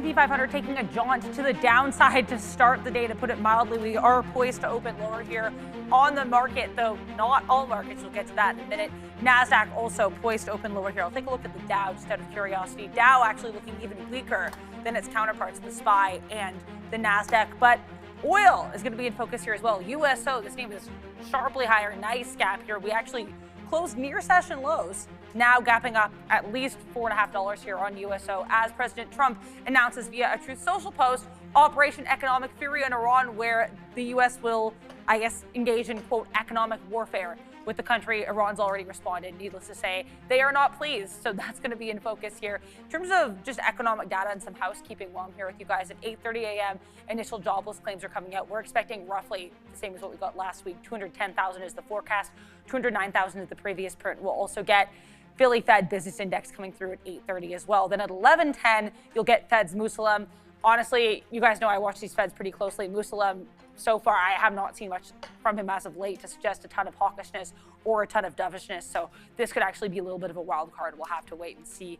S&P 500 taking a jaunt to the downside to start the day, to put it mildly. We are poised to open lower here on the market, though not all markets. We'll get to that in a minute. NASDAQ also poised to open lower here. I'll take a look at the Dow just out of curiosity. Dow actually looking even weaker than its counterparts, the SPY and the NASDAQ. But oil is going to be in focus here as well. USO, this name is sharply higher. Nice gap here. We actually closed near session lows, now gapping up at least $4.50 here on USO as President Trump announces via a Truth Social post Operation Economic Fury in Iran, where the U.S. will, I guess, engage in, quote, economic warfare with the country. Iran's already responded, needless to say. They are not pleased, so that's going to be in focus here. In terms of just economic data and some housekeeping while I'm here with you guys, at 8:30 a.m., initial jobless claims are coming out. We're expecting roughly the same as what we got last week. 210,000 is the forecast, 209,000 is the previous print. We'll also get Philly Fed Business Index coming through at 8:30 as well. Then at 11:10, you'll get Fed's Musalem. Honestly, you guys know I watch these Feds pretty closely. Musalem, so far, I have not seen much from him as of late to suggest a ton of hawkishness or a ton of dovishness. So this could actually be a little bit of a wild card. We'll have to wait and see.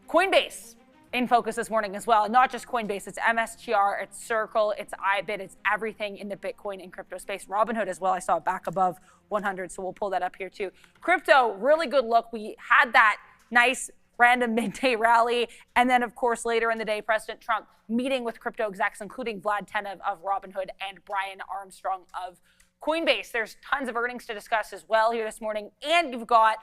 Coinbase in focus this morning as well. Not just Coinbase, it's MSTR, it's Circle, it's IBIT, it's everything in the Bitcoin and crypto space. Robinhood as well, I saw it back above 100, so we'll pull that up here too. Crypto, really good look. We had that nice random midday rally. And then, of course, later in the day, President Trump meeting with crypto execs, including Vlad Tenev of Robinhood and Brian Armstrong of Coinbase. There's tons of earnings to discuss as well here this morning. And you've got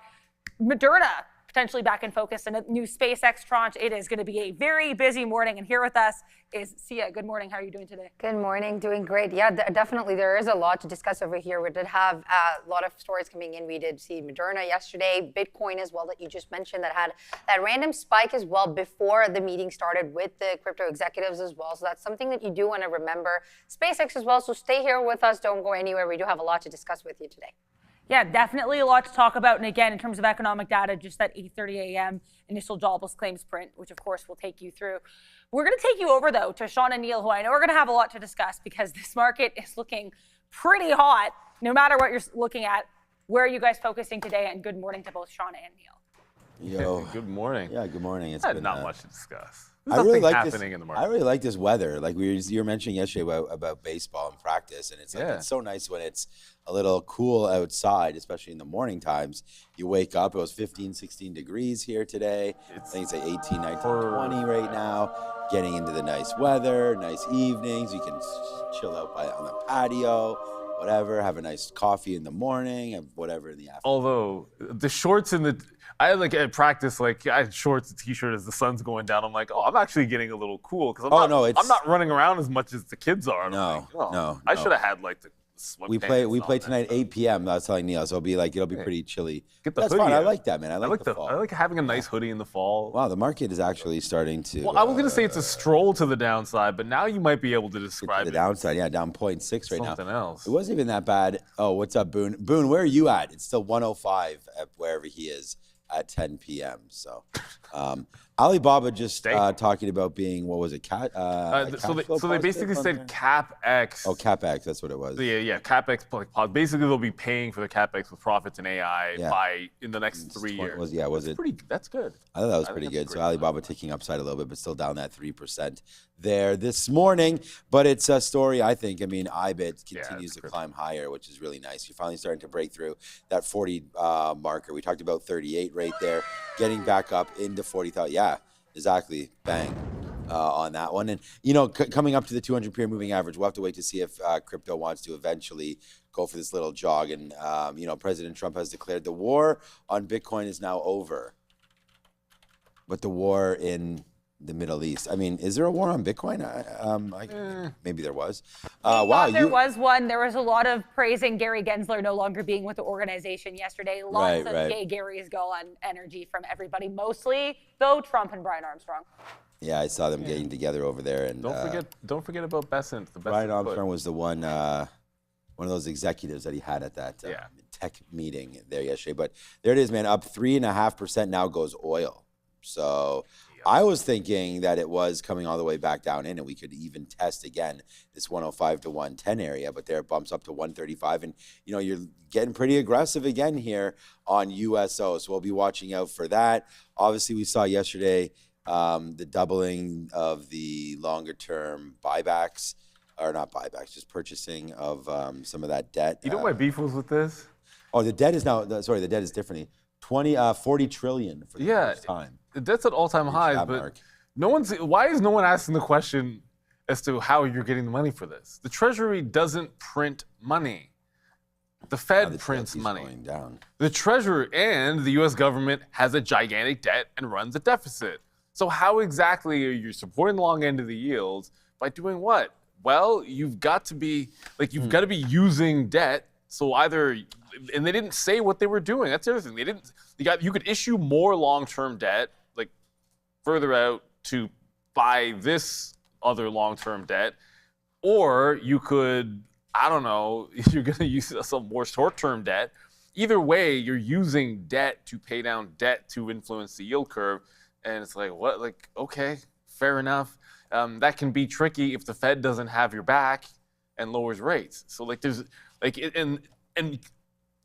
Moderna potentially back in focus and a new SpaceX tranche. It is going to be a very busy morning. And here with us is Sia. Good morning. How are you doing today? Good morning. Doing great. Yeah, definitely. There is a lot to discuss over here. We did have a lot of stories coming in. We did see Moderna yesterday, Bitcoin as well that you just mentioned that had that random spike as well before the meeting started with the crypto executives as well. So that's something that you do want to remember. SpaceX as well. So stay here with us. Don't go anywhere. We do have a lot to discuss with you today. Yeah, definitely a lot to talk about. And again, in terms of economic data, just that 8:30 a.m. initial jobless claims print, which of course we'll take you through. We're going to take you over, though, to Sean and Neil, who I know we're going to have a lot to discuss because this market is looking pretty hot, no matter what you're looking at. Where are you guys focusing today? And good morning to both Sean and Neil. Yo. Good morning. Yeah, good morning. It's been not much to discuss. I really like happening in the market. I really like this weather. Like you were mentioning yesterday about baseball and practice, and it's like it's so nice when it's a little cool outside, especially in the morning times. You wake up, it was 15, 16 degrees here today. I think it's like 18, 19, 20 right now. Getting into the nice weather, nice evenings. You can chill out on the patio, whatever, have a nice coffee in the morning, have whatever in the afternoon. Although the shorts I had at practice, I had shorts and t-shirt as the sun's going down. I'm like, I'm actually getting a little cool because I'm not running around as much as the kids are. No. I should have had the sweatpants. We play tonight 8 p.m. I was telling Neil, so it'll be pretty chilly. Get the That's hoodie fine. I out. like that, man. I like the fall. I like having a nice hoodie in the fall. Wow, the market is actually starting to. Well, I was going to say it's a stroll to the downside, but now you might be able to describe the downside. Yeah, down 0.6 right now. Something else. It wasn't even that bad. Oh, what's up, Boone? Boone, where are you at? It's still 105 at wherever he is at 10 p.m. So, Alibaba just talking about being, what was it? So they basically said CapEx. Oh, CapEx, that's what it was. Yeah, CapEx. Basically, they'll be paying for the CapEx with profits in AI in the next 3 years. That's good. I thought that was pretty good. So Alibaba taking upside a little bit, but still down that 3% there this morning. But it's a story, I think. I mean, IBIT continues to climb higher, which is really nice. You're finally starting to break through that 40 marker. We talked about 38 right there, getting back up into 40,000. Yeah, exactly. Bang. On that one. And, coming up to the 200 period moving average, we'll have to wait to see if crypto wants to eventually go for this little jog. And, President Trump has declared the war on Bitcoin is now over. But the war in the Middle East, I mean, is there a war on Bitcoin? Maybe there was. There was one. There was a lot of praising Gary Gensler no longer being with the organization yesterday. Lots of yay Garys go on energy from everybody, mostly, though, Trump and Brian Armstrong. Yeah, I saw them getting together over there. And don't forget about Bessent. Brian Armstrong was the one of those executives that he had at that tech meeting there yesterday. But there it is, man. Up 3.5% now goes oil. So I was thinking that it was coming all the way back down in, and we could even test again this 105 to 110 area. But there it bumps up to 135, and you're getting pretty aggressive again here on USO. So we'll be watching out for that. Obviously, we saw yesterday the doubling of the longer-term buybacks, or not buybacks, just purchasing of some of that debt. You know my beef was with this? Oh, the debt is now, the debt is differently. 40 trillion for the first time. The debt's at all-time highs, but why is no one asking the question as to how you're getting the money for this? The Treasury doesn't print money. The Fed prints money. Going down. The Treasury and the U.S. government has a gigantic debt and runs a deficit. So how exactly are you supporting the long end of the yields by doing what? Well, you've got to be using debt. So either, and they didn't say what they were doing. That's the other thing. They didn't. You could issue more long-term debt, like further out, to buy this other long-term debt, or you could, I don't know, you're going to use some more short-term debt. Either way, you're using debt to pay down debt to influence the yield curve, and it's like, what? Like, okay, fair enough. That can be tricky if the Fed doesn't have your back and lowers rates. So like, there's like, and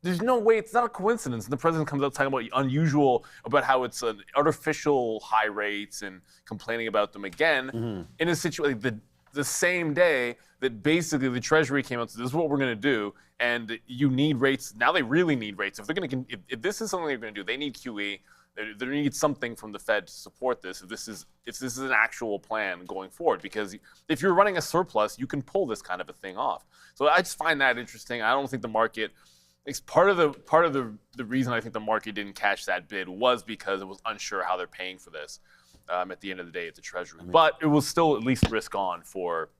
there's no way, it's not a coincidence. And the president comes out talking about unusual, about how it's an artificial high rates and complaining about them again in a situation, like the same day that basically the Treasury came out and said, this is what we're going to do, and you need rates. Now they really need rates. If they're going to, if this is something they're going to do, they need QE. They need something from the Fed to support this. If this is an actual plan going forward, because if you're running a surplus, you can pull this kind of a thing off. So I just find that interesting. I don't think the market. It's part of the reason I think the market didn't catch that bid was because it was unsure how they're paying for this. At the end of the day, at the Treasury, but it was still at least risk on for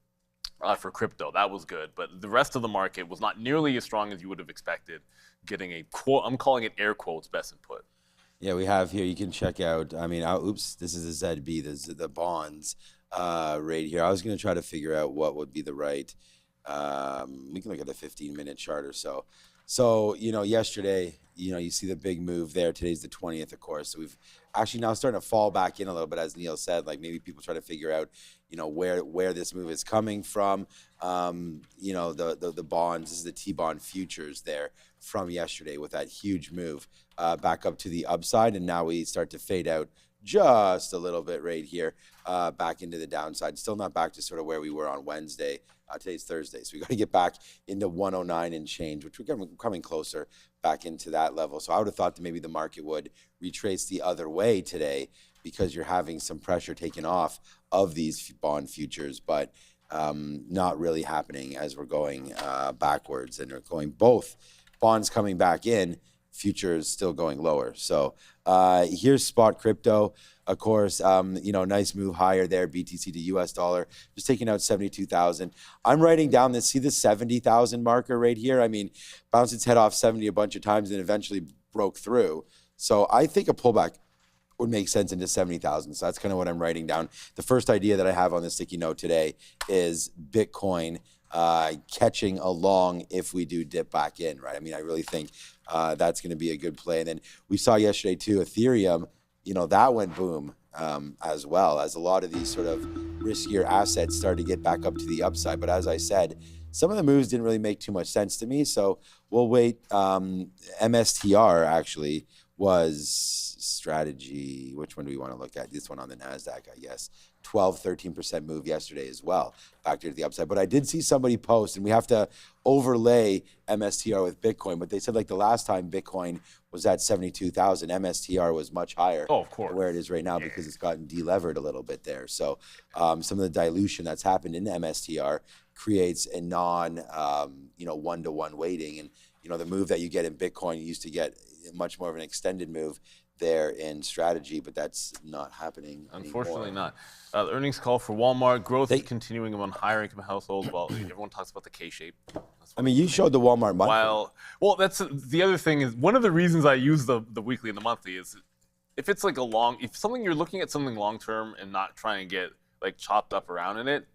crypto. That was good, but the rest of the market was not nearly as strong as you would have expected. Getting a quote, I'm calling it air quotes, best input. Yeah, we have here. You can check out. I mean, oops, this is the ZB. This is the bonds right here. I was going to try to figure out what would be the right. We can look at the 15-minute chart or so. So, yesterday, you see the big move there. Today's the 20th, of course. So we've actually now starting to fall back in a little bit, as Neil said. Like maybe people try to figure out, where this move is coming from. The bonds. This is the T-bond futures there from yesterday with that huge move back up to the upside, and now we start to fade out just a little bit right here back into the downside. Still not back to sort of where we were on Wednesday. Today's Thursday, so we got to get back into 109 and change, which we're coming closer back into that level. So I would have thought that maybe the market would retrace the other way today because you're having some pressure taken off of these bond futures, but not really happening as we're going backwards, and we're going both bonds coming back in, futures still going lower. So here's spot crypto. Of course, nice move higher there, BTC to US dollar, just taking out 72,000. I'm writing down this, see the 70,000 marker right here? I mean, bounced its head off 70 a bunch of times and eventually broke through. So I think a pullback would make sense into 70,000. So that's kind of what I'm writing down. The first idea that I have on the sticky note today is Bitcoin catching along if we do dip back in, right? I mean, I really think that's going to be a good play. And then we saw yesterday too, Ethereum, that went boom as well, as a lot of these sort of riskier assets started to get back up to the upside. But as I said, some of the moves didn't really make too much sense to me. So we'll wait. MSTR actually was strategy. Which one do we want to look at? This one on the NASDAQ, I guess. 13% move yesterday as well, back to the upside. But I did see somebody post, and we have to overlay MSTR with Bitcoin, but they said like the last time Bitcoin was at 72,000, MSTR was much higher than where it is right now because it's gotten delevered a little bit there. So some of the dilution that's happened in MSTR creates a one-to-one weighting. And, the move that you get in Bitcoin, you used to get much more of an extended move there in strategy, but that's not happening Unfortunately not. The earnings call for Walmart. Growth is continuing among higher income households. Well, everyone talks about the K-shape. I mean, you showed the Walmart monthly. Well, that's the other thing is one of the reasons I use the weekly and the monthly is if it's like if you're looking at something long-term and not trying to get like chopped up around in it,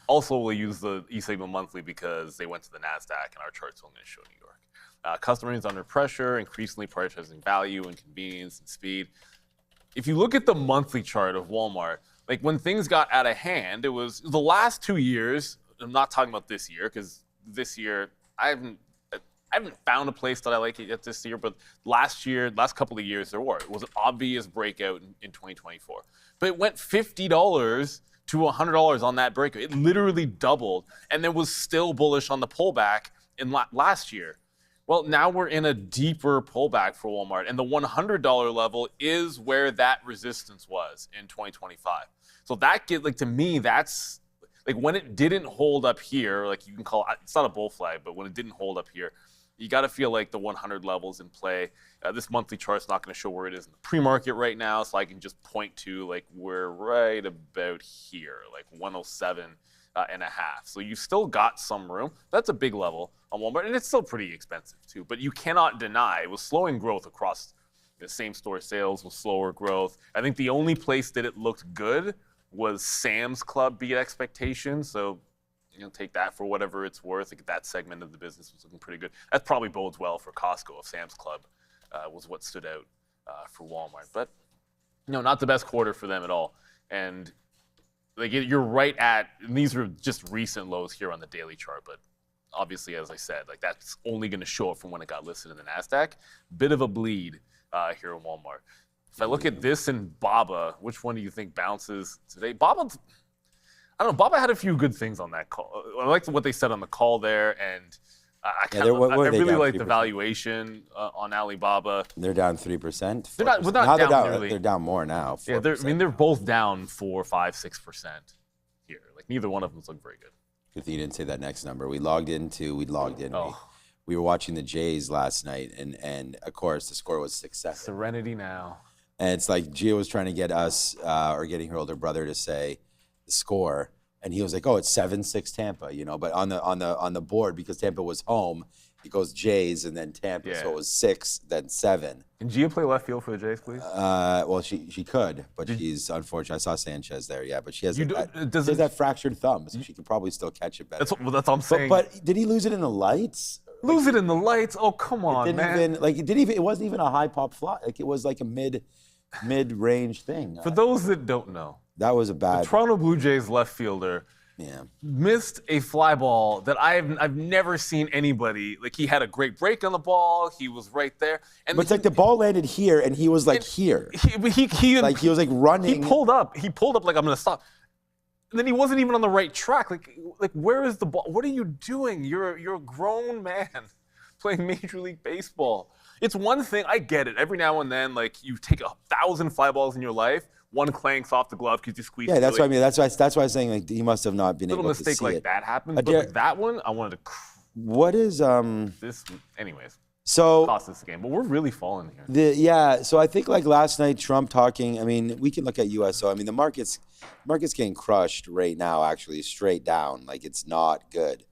also we'll use the E-segment monthly because they went to the NASDAQ and our chart's only going to show New York. Customers under pressure, increasingly prioritizing value and convenience and speed. If you look at the monthly chart of Walmart, like when things got out of hand, it was the last 2 years. I'm not talking about this year because this year I haven't. I haven't found a place that I like it yet this year, but last couple of years, it was an obvious breakout in 2024. But it went $50 to $100 on that breakout. It literally doubled, and then was still bullish on the pullback in last year. Well, now we're in a deeper pullback for Walmart, and the $100 level is where that resistance was in 2025. So that to me, that's like when it didn't hold up here, like you can call it, it's not a bull flag, but when it didn't hold up here, you got to feel like the 100 levels in play. This monthly chart's not going to show where it is in the pre-market right now, so I can just point to like we're right about here, like 107 and a half. So you still got some room. That's a big level on Walmart, and it's still pretty expensive too. But you cannot deny it was slowing growth across the same store sales was slower growth. I think the only place that it looked good was Sam's Club beat expectations. So take that for whatever it's worth. Like that segment of the business was looking pretty good. That probably bodes well for Costco if Sam's Club was what stood out for Walmart. But not the best quarter for them at all. And like you're right at, and these are just recent lows here on the daily chart, but obviously, as I said, like that's only going to show up from when it got listed in the NASDAQ. Bit of a bleed here in Walmart. If I look at this and Baba, which one do you think bounces today? Baba, I don't know. Baba had a few good things on that call. I liked what they said on the call there, and I really like the valuation on Alibaba. They're down 3%. They're not down nearly. They're down more now. 4%. Yeah, they're both down 4, 5, 6% here. Like neither one of them's look very good. Good thing you didn't say that next number. We logged in. Oh. We were watching the Jays last night, and of course the score was 6-7. Serenity now. And it's like Gia was trying to get us or getting her older brother to say the score, and he was like, "Oh, it's 7-6 Tampa," But on the board, because Tampa was home, it goes Jays and then Tampa, so it was 6, then 7. Can Gia play left field for the Jays, please? Well, she could, but she's unfortunate. I saw Sanchez there, but she has that fractured thumb, so she could probably still catch it better. That's what I'm saying. But did he lose it in the lights? Lose it in the lights? Oh, come on, man! It wasn't even a high pop fly. Like it was like a mid-range thing. For those that don't know, that was a bad. The Toronto Blue Jays left fielder missed a fly ball that I've never seen anybody. Like he had a great break on the ball. He was right there, and it's like the ball landed here, and he was like here. He was like running. He pulled up like I'm gonna stop. And then he wasn't even on the right track. Like where is the ball? What are you doing? You're a grown man playing Major League Baseball. It's one thing, I get it. Every now and then, like you take 1,000 fly balls in your life, one clanks off the glove because you squeeze. Yeah, that's what I mean. That's why I was saying like he must have not been able to see it. Little mistake like that happened, but like that one, I wanted to. What is this? Anyways. So cost us the game, but we're really falling here. So I think like last night, Trump talking. I mean, we can look at USO. I mean, the market's getting crushed right now. Actually, straight down. Like it's not good.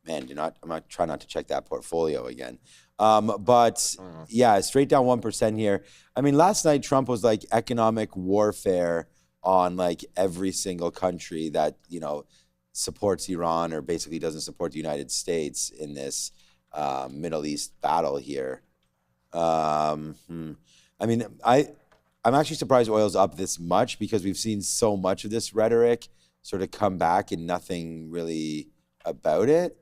Man, I'm not trying not to check that portfolio again. But straight down 1% here. I mean, last night Trump was like economic warfare on like every single country that supports Iran or basically doesn't support the United States in this Middle East battle here. I mean, I'm actually surprised oil's up this much because we've seen so much of this rhetoric sort of come back and nothing really about it.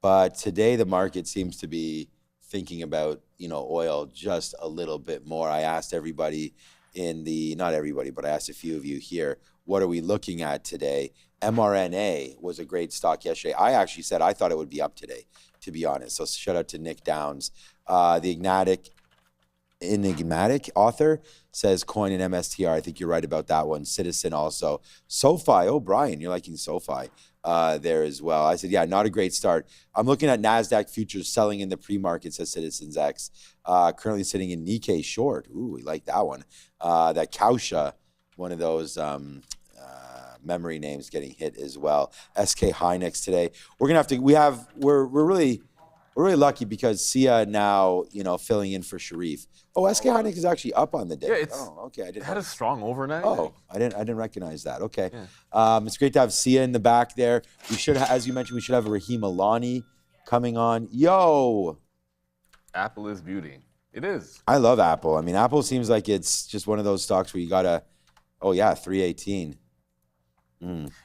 But today the market seems to be thinking about, oil just a little bit more. I asked everybody not everybody, but I asked a few of you here, what are we looking at today? mRNA was a great stock yesterday. I actually said I thought it would be up today, to be honest. So shout out to Nick Downs. The enigmatic author says coin and MSTR. I think you're right about that one. Citizen also. SoFi. Oh, Brian, you're liking SoFi there as well. I said, not a great start. I'm looking at NASDAQ futures selling in the pre-market, says Citizens X. Currently sitting in Nikkei short. Ooh, we like that one. That Kausha, one of those memory names getting hit as well. SKHY next today. We're gonna have to. We're really lucky because Sia now filling in for Sharif. Oh, SKHY is actually up on the day. Yeah, it's okay. It had a strong overnight. Oh, I didn't recognize that. Okay, it's great to have Sia in the back there. We should, as you mentioned, we should have Rahim Alani coming on. Yo, Apple is beauty. It is. I love Apple. I mean, Apple seems like it's just one of those stocks where you gotta. Oh yeah, 318.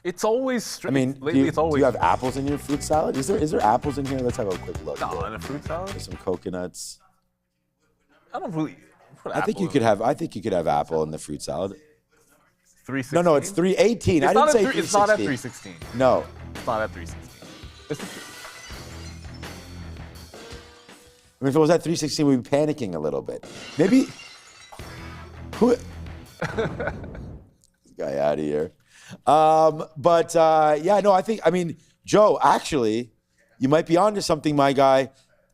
It's always strange. I mean, lately it's always. do you have apples in your fruit salad? Is there apples in here? Let's have a quick look. No, in a fruit salad? There's some coconuts. I don't really put I think you could have. I think you could have apple in the fruit salad. 316. No, it's 318. I didn't say 316. It's not at 316. No. It's not at 316. I mean, if it was at 316, we'd be panicking a little bit. Maybe. Who? This guy out of here. Yeah, no, I mean, Joe, actually, you might be onto something, my guy.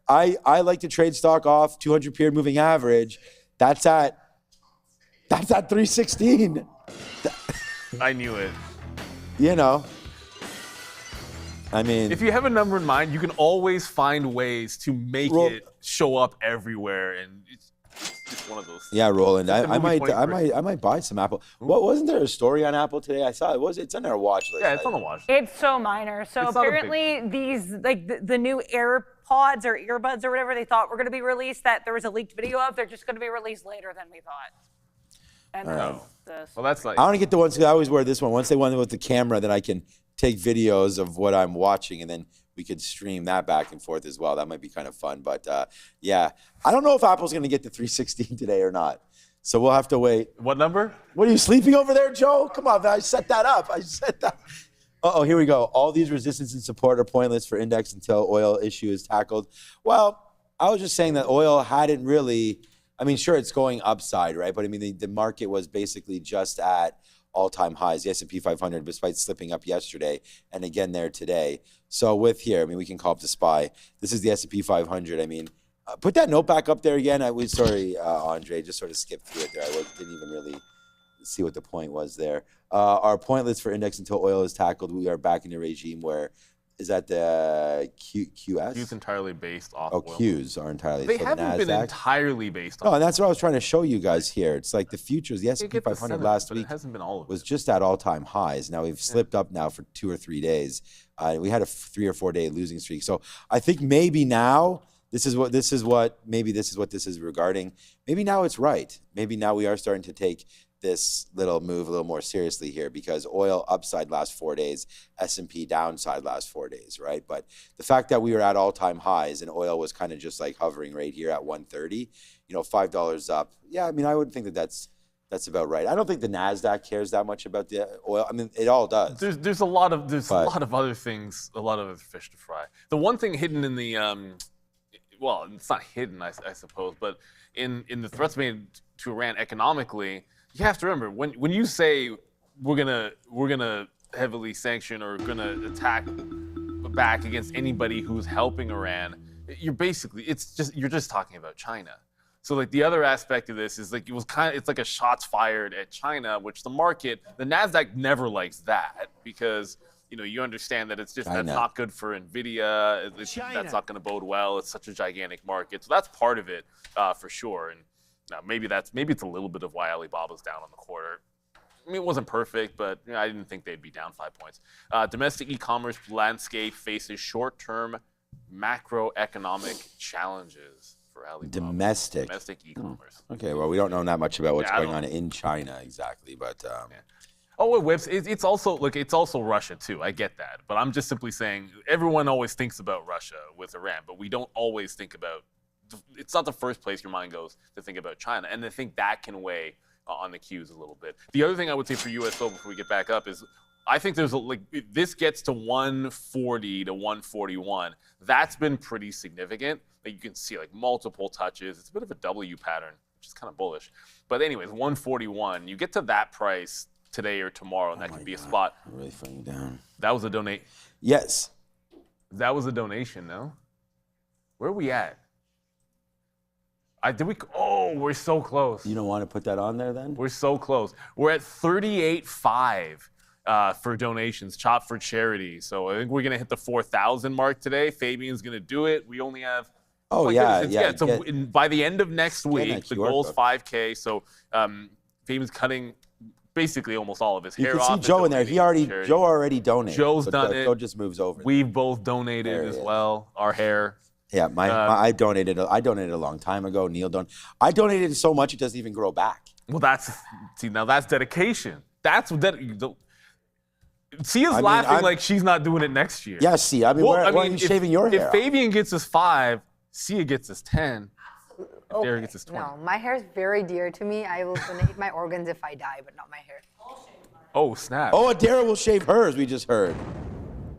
I like to trade stock off 200 period moving average. That's at 316. I knew it. You know. I mean, if you have a number in mind, you can always find ways to make it show up everywhere, and it's just one of those. Yeah, Roland, I might buy some Apple. What wasn't there a story on Apple today? I saw it. It's on our watch list. Yeah, it's on the watch. It's so minor. So apparently these like the new AirPods or earbuds or whatever they thought were going to be released, that there was a leaked video of, they're just going to be released later than we thought. And Well, that's like. I want to get the ones because I always wear this one. Once they want with the camera, then I can take videos of what I'm watching, and then we could stream that back and forth as well. That might be kind of fun. But yeah, I don't know if Apple's going to get to 316 today or not. So we'll have to wait. What number? What are you sleeping over there, Joe? Come on, man. I set that up. Uh-oh, here we go. All these resistance and support are pointless for index until oil issue is tackled. Well, I was just saying that oil hadn't really, I mean, sure, it's going upside, right? But I mean, the market was basically just at all-time highs. The S&P 500, despite slipping up yesterday, and again there today. So with here, I mean, we can call up the SPY. This is the S&P 500. I mean, put that note back up there again. Sorry, Andre, just sort of skipped through it there. I didn't even really see what the point was there. Our pointless for index until oil is tackled. We are back in a regime where, is that the QS? Q's entirely based off oil. Qs are entirely. They haven't been entirely based off. No, and that's what I was trying to show you guys here. It's like the futures. The S&P 500 last week was just at all-time highs. Now we've slipped up now for 2 or 3 days. We had a 3 or 4 day losing streak. So I think maybe now this is what this is regarding. Maybe now it's right. Maybe now we are starting to take this little move a little more seriously here, because oil upside last 4 days, S&P downside last 4 days, right? But the fact that we were at all-time highs and oil was kind of just like hovering right here at 130, $5 up. Yeah, I mean, I would think that that's about right. I don't think the NASDAQ cares that much about the oil. I mean, it all does. There's a lot of other things, a lot of other fish to fry. The one thing hidden in the well, it's not hidden, I suppose, but in the threats made to Iran economically, you have to remember when you say we're gonna heavily sanction or gonna attack back against anybody who's helping Iran, you're just talking about China. So like the other aspect of this is like it's like a shots fired at China, which the NASDAQ never likes that, because you understand that it's just that's not good for Nvidia. That's not going to bode well. It's such a gigantic market, so that's part of it for sure. And maybe it's a little bit of why Alibaba's down on the quarter. I mean, it wasn't perfect, but I didn't think they'd be down 5 points. Domestic e-commerce landscape faces short-term macroeconomic challenges for Alibaba. Domestic e-commerce. Okay, well, we don't know that much about what's going on in China exactly, but. Oh, it whips. It's also Russia too. I get that, but I'm just simply saying everyone always thinks about Russia with Iran, but we don't always think about. It's not the first place your mind goes to think about China, and I think that can weigh on the cues a little bit. The other thing I would say for USO before we get back up is, I think there's this gets to 140 to 141. That's been pretty significant. Like you can see multiple touches. It's a bit of a W pattern, which is kind of bullish. But anyways, 141. You get to that price today or tomorrow, and that could be a spot. I'm really falling down. That was a donate. Yes. That was a donation, no? Where are we at? We're so close. You don't want to put that on there then? We're so close. We're at 38.5 for donations, Chop for Charity. So I think we're going to hit the 4,000 mark today. Fabian's going to do it. We only have... So by the end of next week, the goal is 5K. So Fabian's cutting basically almost all of his hair off. You can see Joe in there. Joe already donated. Joe's done it. Joe just moves over. We've both donated as well, our hair. Yeah, I donated a long time ago. Neil donated. I donated so much it doesn't even grow back. Well, now that's dedication. Sia's laughing like she's not doing it next year. Yeah, Sia. I mean, why are you shaving your hair? If Fabian gets us 5, Sia gets us 10. Okay. Derek gets us 20. No, my hair is very dear to me. I will donate my organs if I die, but not my hair. Oh, snap. Oh, Adara will shave hers, we just heard.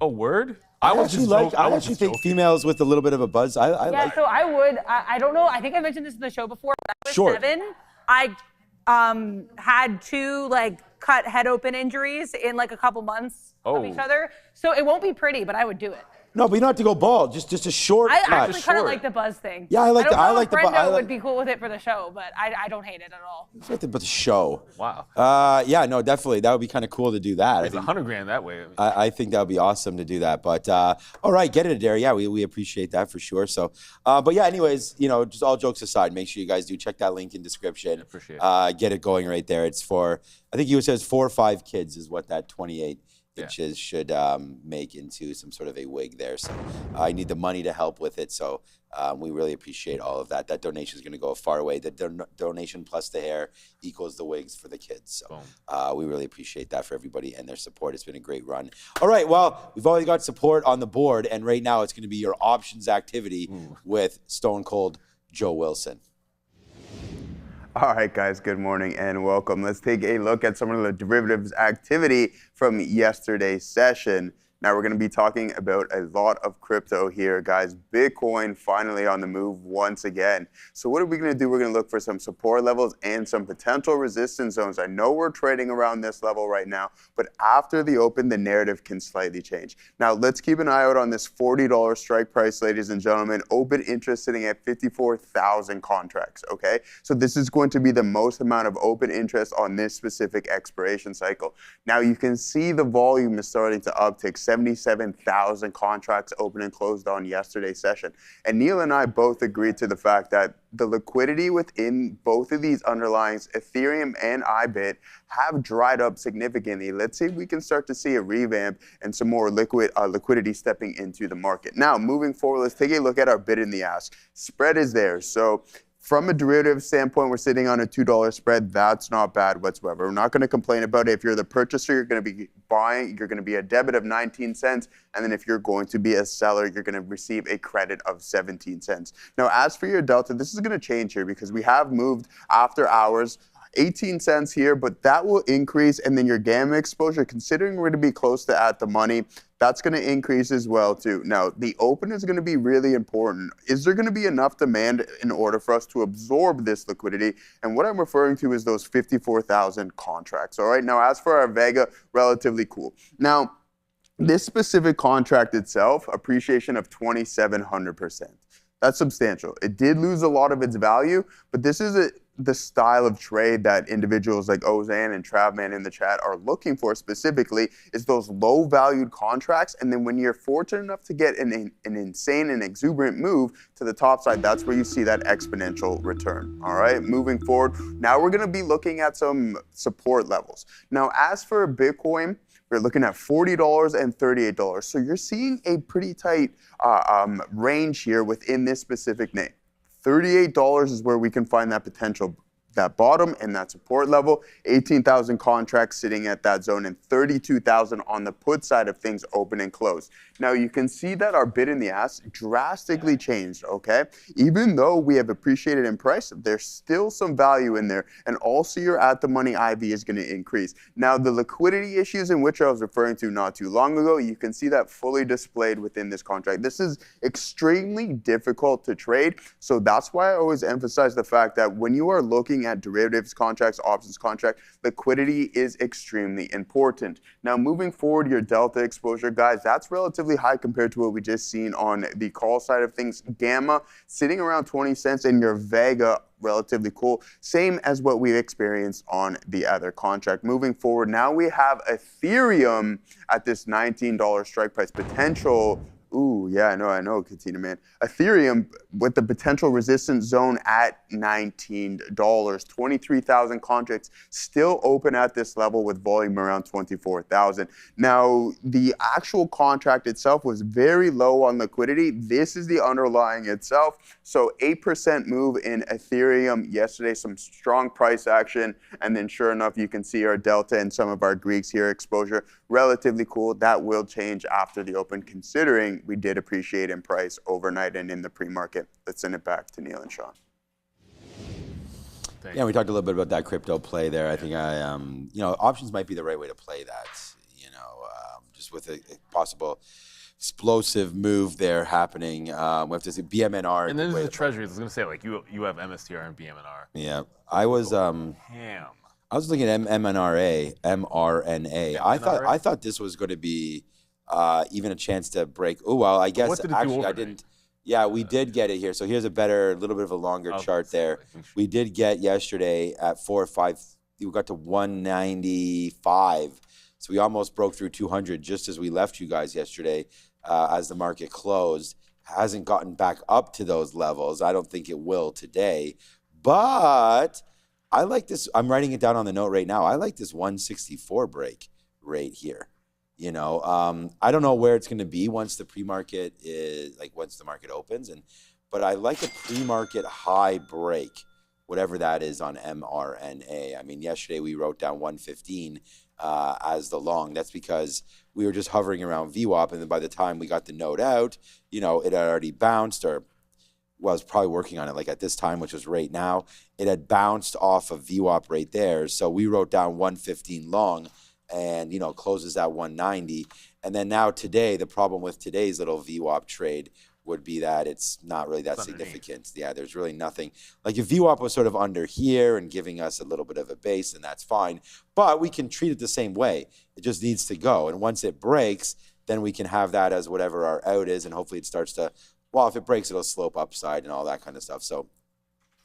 Oh, word? I actually think females with a little bit of a buzz, I like. So I would, I don't know, I think I mentioned this in the show before. When I was 7, I had 2 like cut head open injuries in like a couple months of each other. So it won't be pretty, but I would do it. No, but you don't have to go bald. Just a short cut. I actually kind of like the buzz thing. Yeah, I like the buzz. Brenda would be cool with it for the show, but I don't hate it at all. It's like the show. Wow. Yeah, no, definitely. That would be kind of cool to do that. It's $100,000 that way. I think that would be awesome to do that. But all right, get it, Adair. Yeah, we appreciate that for sure. So, but yeah, anyways, just all jokes aside, make sure you guys do check that link in description. Appreciate it. Get it going right there. It's for, I think you says 4 or 5 kids is what that 28 inches should make into some sort of a wig there. So I need the money to help with it. So we really appreciate all of that. That donation is going to go a far way. The donation plus the hair equals the wigs for the kids. So we really appreciate that for everybody and their support. It's been a great run. All right, well, we've already got support on the board, and right now it's going to be your options activity with Stone Cold Joe Wilson. All right, guys, good morning and welcome. Let's take a look at some of the derivatives activity from yesterday's session. Now, we're going to be talking about a lot of crypto here, guys. Bitcoin finally on the move once again. So what are we going to do? We're going to look for some support levels and some potential resistance zones. I know we're trading around this level right now, but after the open, the narrative can slightly change. Now, let's keep an eye out on this $40 strike price, ladies and gentlemen. Open interest sitting at 54,000 contracts, okay? So this is going to be the most amount of open interest on this specific expiration cycle. Now, you can see the volume is starting to uptick. 77,000 contracts open and closed on yesterday's session. And Neil and I both agreed to the fact that the liquidity within both of these underlyings, Ethereum and IBIT, have dried up significantly. Let's see if we can start to see a revamp and some more liquidity stepping into the market. Now, moving forward, let's take a look at our bid in the ask. Spread is there. So from a derivative standpoint, we're sitting on a $2 spread. That's not bad whatsoever. We're not going to complain about it. If you're the purchaser, you're going to be buying. You're going to be a debit of 19 cents. And then if you're going to be a seller, you're going to receive a credit of 17 cents. Now, as for your delta, this is going to change here because we have moved after hours 18 cents here, but that will increase. And then your gamma exposure, considering we're going to be close to at the money, that's going to increase as well too. Now, the open is going to be really important. Is there going to be enough demand in order for us to absorb this liquidity? And what I'm referring to is those 54,000 contracts. All right. Now, as for our Vega, relatively cool. Now, this specific contract itself, appreciation of 2,700%. That's substantial. It did lose a lot of its value, but this is the style of trade that individuals like Ozan and Travman in the chat are looking for specifically, is those low-valued contracts. And then when you're fortunate enough to get an insane and exuberant move to the top side, that's where you see that exponential return. All right, moving forward, now we're going to be looking at some support levels. Now, as for Bitcoin, we're looking at $40 and $38. So you're seeing a pretty tight range here within this specific name. $38 is where we can find that potential, that bottom and that support level. 18,000 contracts sitting at that zone and 32,000 on the put side of things, open and closed. Now you can see that our bid in the ask drastically changed, okay? Even though we have appreciated in price, there's still some value in there, and also your at the money IV is going to increase. Now the liquidity issues in which I was referring to not too long ago, you can see that fully displayed within this contract. This is extremely difficult to trade, so that's why I always emphasize the fact that when you are looking at derivatives contracts, options contract, liquidity is extremely important. Now moving forward, your delta exposure, guys, that's relatively high compared to what we just seen on the call side of things. Gamma sitting around 20 cents, and your Vega relatively cool, same as what we've experienced on the other contract. Moving forward, now we have Ethereum at this $19 strike price, potential Ooh, yeah, I know, Katina, man. Ethereum with the potential resistance zone at $19, 23,000 contracts still open at this level with volume around 24,000. Now, the actual contract itself was very low on liquidity. This is the underlying itself. So 8% move in Ethereum yesterday, some strong price action. And then sure enough, you can see our Delta and some of our Greeks here exposure. Relatively cool. That will change after the open, considering we did appreciate in price overnight and in the pre-market. Let's send it back to Neil and Sean. Yeah, we talked a little bit about that crypto play there. I think options might be the right way to play that. Just with a possible explosive move there happening. We have to see BMNR. And then there's the treasuries. I was going to say, like, you have MSTR and BMNR. Yeah, I was looking at mRNA. I thought this was going to be even a chance to break. Oh well, I guess actually I didn't. Yeah, we did get it here. So here's a little bit of a longer chart there. We did get yesterday at 4 or 5. We got to 195. So we almost broke through 200 just as we left you guys yesterday as the market closed. Hasn't gotten back up to those levels. I don't think it will today. But I like this. I'm writing it down on the note right now. I like this 164 break right here. I don't know where it's going to be once the pre-market once the market opens, but I like a pre-market high break, whatever that is on mRNA. I mean, yesterday we wrote down 115 as the long. That's because we were just hovering around VWAP, and then by the time we got the note out, it had already bounced, or I was probably working on it like at this time, which is right now. It had bounced off of VWAP right there, so we wrote down 115 long. And closes at 190, and then now today, the problem with today's little VWAP trade would be that it's not really that significant. Yeah, there's really nothing. Like if VWAP was sort of under here and giving us a little bit of a base, then that's fine. But we can treat it the same way. It just needs to go, and once it breaks, then we can have that as whatever our out is, and hopefully it starts to. Well, if it breaks, it'll slope upside and all that kind of stuff. So,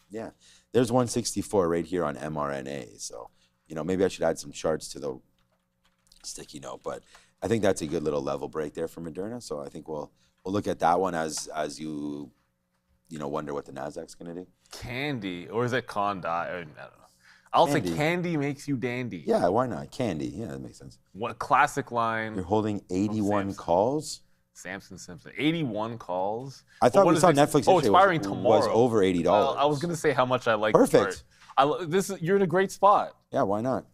yeah, there's 164 right here on mRNA. So, maybe I should add some charts to the sticky note, but I think that's a good little level break there for Moderna. So I think we'll look at that one as you wonder what the Nasdaq's going to do. Candy, or is it Condi? I don't know. I'll say candy makes you dandy. Yeah, why not? Candy, yeah, that makes sense. What classic line? You're holding 81 calls. Simpson, 81 calls. I thought we saw Netflix expiring tomorrow. Was over $80. I was going to say how much I like. Perfect. You're in a great spot. Yeah, why not?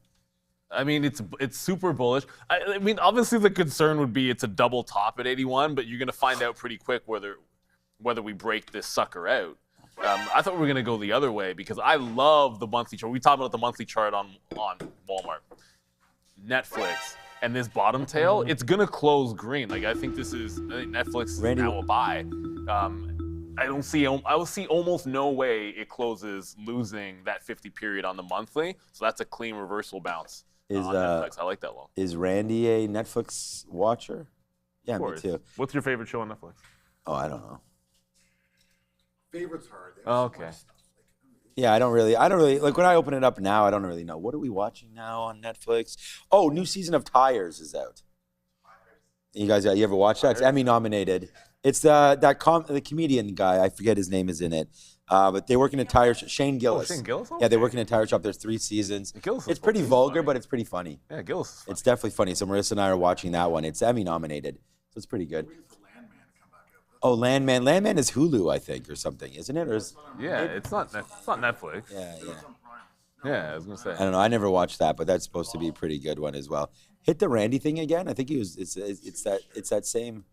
I mean, it's super bullish. I mean, obviously the concern would be it's a double top at 81, but you're going to find out pretty quick whether we break this sucker out. I thought we were going to go the other way because I love the monthly chart. We talked about the monthly chart on Walmart, Netflix, and this bottom tail. It's going to close green. Like I think Netflix is now a buy. I will see almost no way it closes losing that 50 period on the monthly. So that's a clean reversal bounce. On Netflix. I like that long. Is Randy a Netflix watcher? Yeah, me too. What's your favorite show on Netflix? Oh, I don't know. Favorite's hard. Oh, okay. Yeah, I don't really like when I open it up now. I don't really know what are we watching now on Netflix. Oh, new season of Tires is out. You guys, you ever watch that? It's Emmy nominated. It's the comedian guy. I forget his name is in it. But they work in a tire shop. Shane Gillis. Shane Gillis? Yeah, they work in a tire shop. There's 3 seasons. It's pretty vulgar, but it's pretty funny. Yeah, Gillis is funny. It's definitely funny. So Marissa and I are watching that one. It's Emmy nominated. So it's pretty good. Oh, Landman. Landman is Hulu, I think, or something, isn't it? It's not Netflix. Yeah. Yeah, I was gonna say. I don't know. I never watched that, but that's supposed to be a pretty good one as well. Hit the Randy thing again. I think it's that same.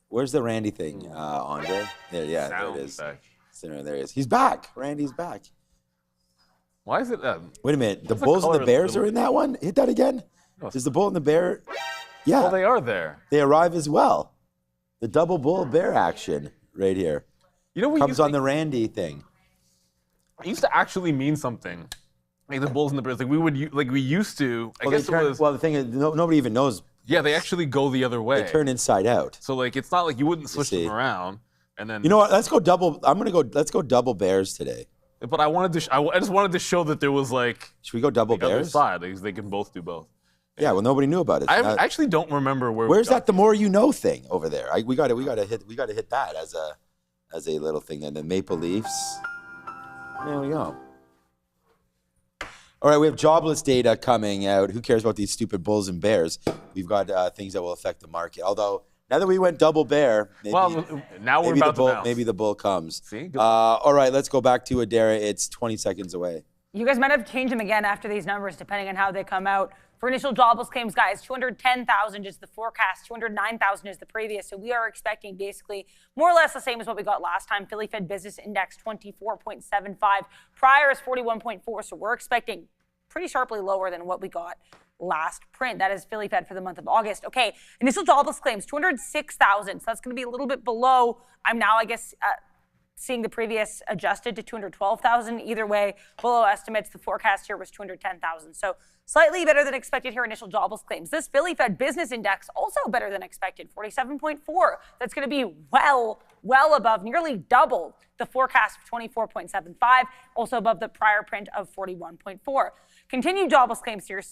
Where's the Randy thing, Andre? There it is. There he is. He's back. Randy's back. Why is it? Wait a minute. The Bulls and the Bears are in that one? Hit that again. Is the Bull and the Bear? Yeah. Oh, they are there. They arrive as well. The double Bull Bear action right here. Comes on the Randy thing. It used to actually mean something. Like the Bulls and the Bears. Like we used to. I guess it was. Well, the thing is, nobody even knows. Yeah, they actually go the other way. They turn inside out. So it's not like you wouldn't switch them around. And then you know what? Let's go double. Let's go double Bears today. But I just wanted to show that there was Should we go double Bears? Other side. They can both do both. Yeah, well, nobody knew about it. I actually don't remember where's that the more you know thing over there. We got to hit that as a little thing. Then the Maple Leafs. There we go. All right, we have jobless data coming out. Who cares about these stupid Bulls and Bears? We've got things that will affect the market. Although now that we went double bear, maybe, now we're about to bounce. Maybe the bull comes. See? All right, let's go back to Adara. It's 20 seconds away. You guys might have to change them again after these numbers, depending on how they come out. For initial jobless claims, guys, 210,000 is the forecast. 209,000 is the previous. So we are expecting basically more or less the same as what we got last time. Philly Fed Business Index 24.75. Prior is 41.4. So we're expecting pretty sharply lower than what we got last print. That is Philly Fed for the month of August. Okay, initial jobless claims, 206,000. So that's going to be a little bit below. I'm now, I guess, seeing the previous adjusted to 212,000. Either way, below estimates. The forecast here was 210,000. So slightly better than expected here, initial jobless claims. This Philly Fed Business Index, also better than expected, 47.4. That's going to be well above, nearly double the forecast of 24.75, also above the prior print of 41.4. Continued jobless claims here,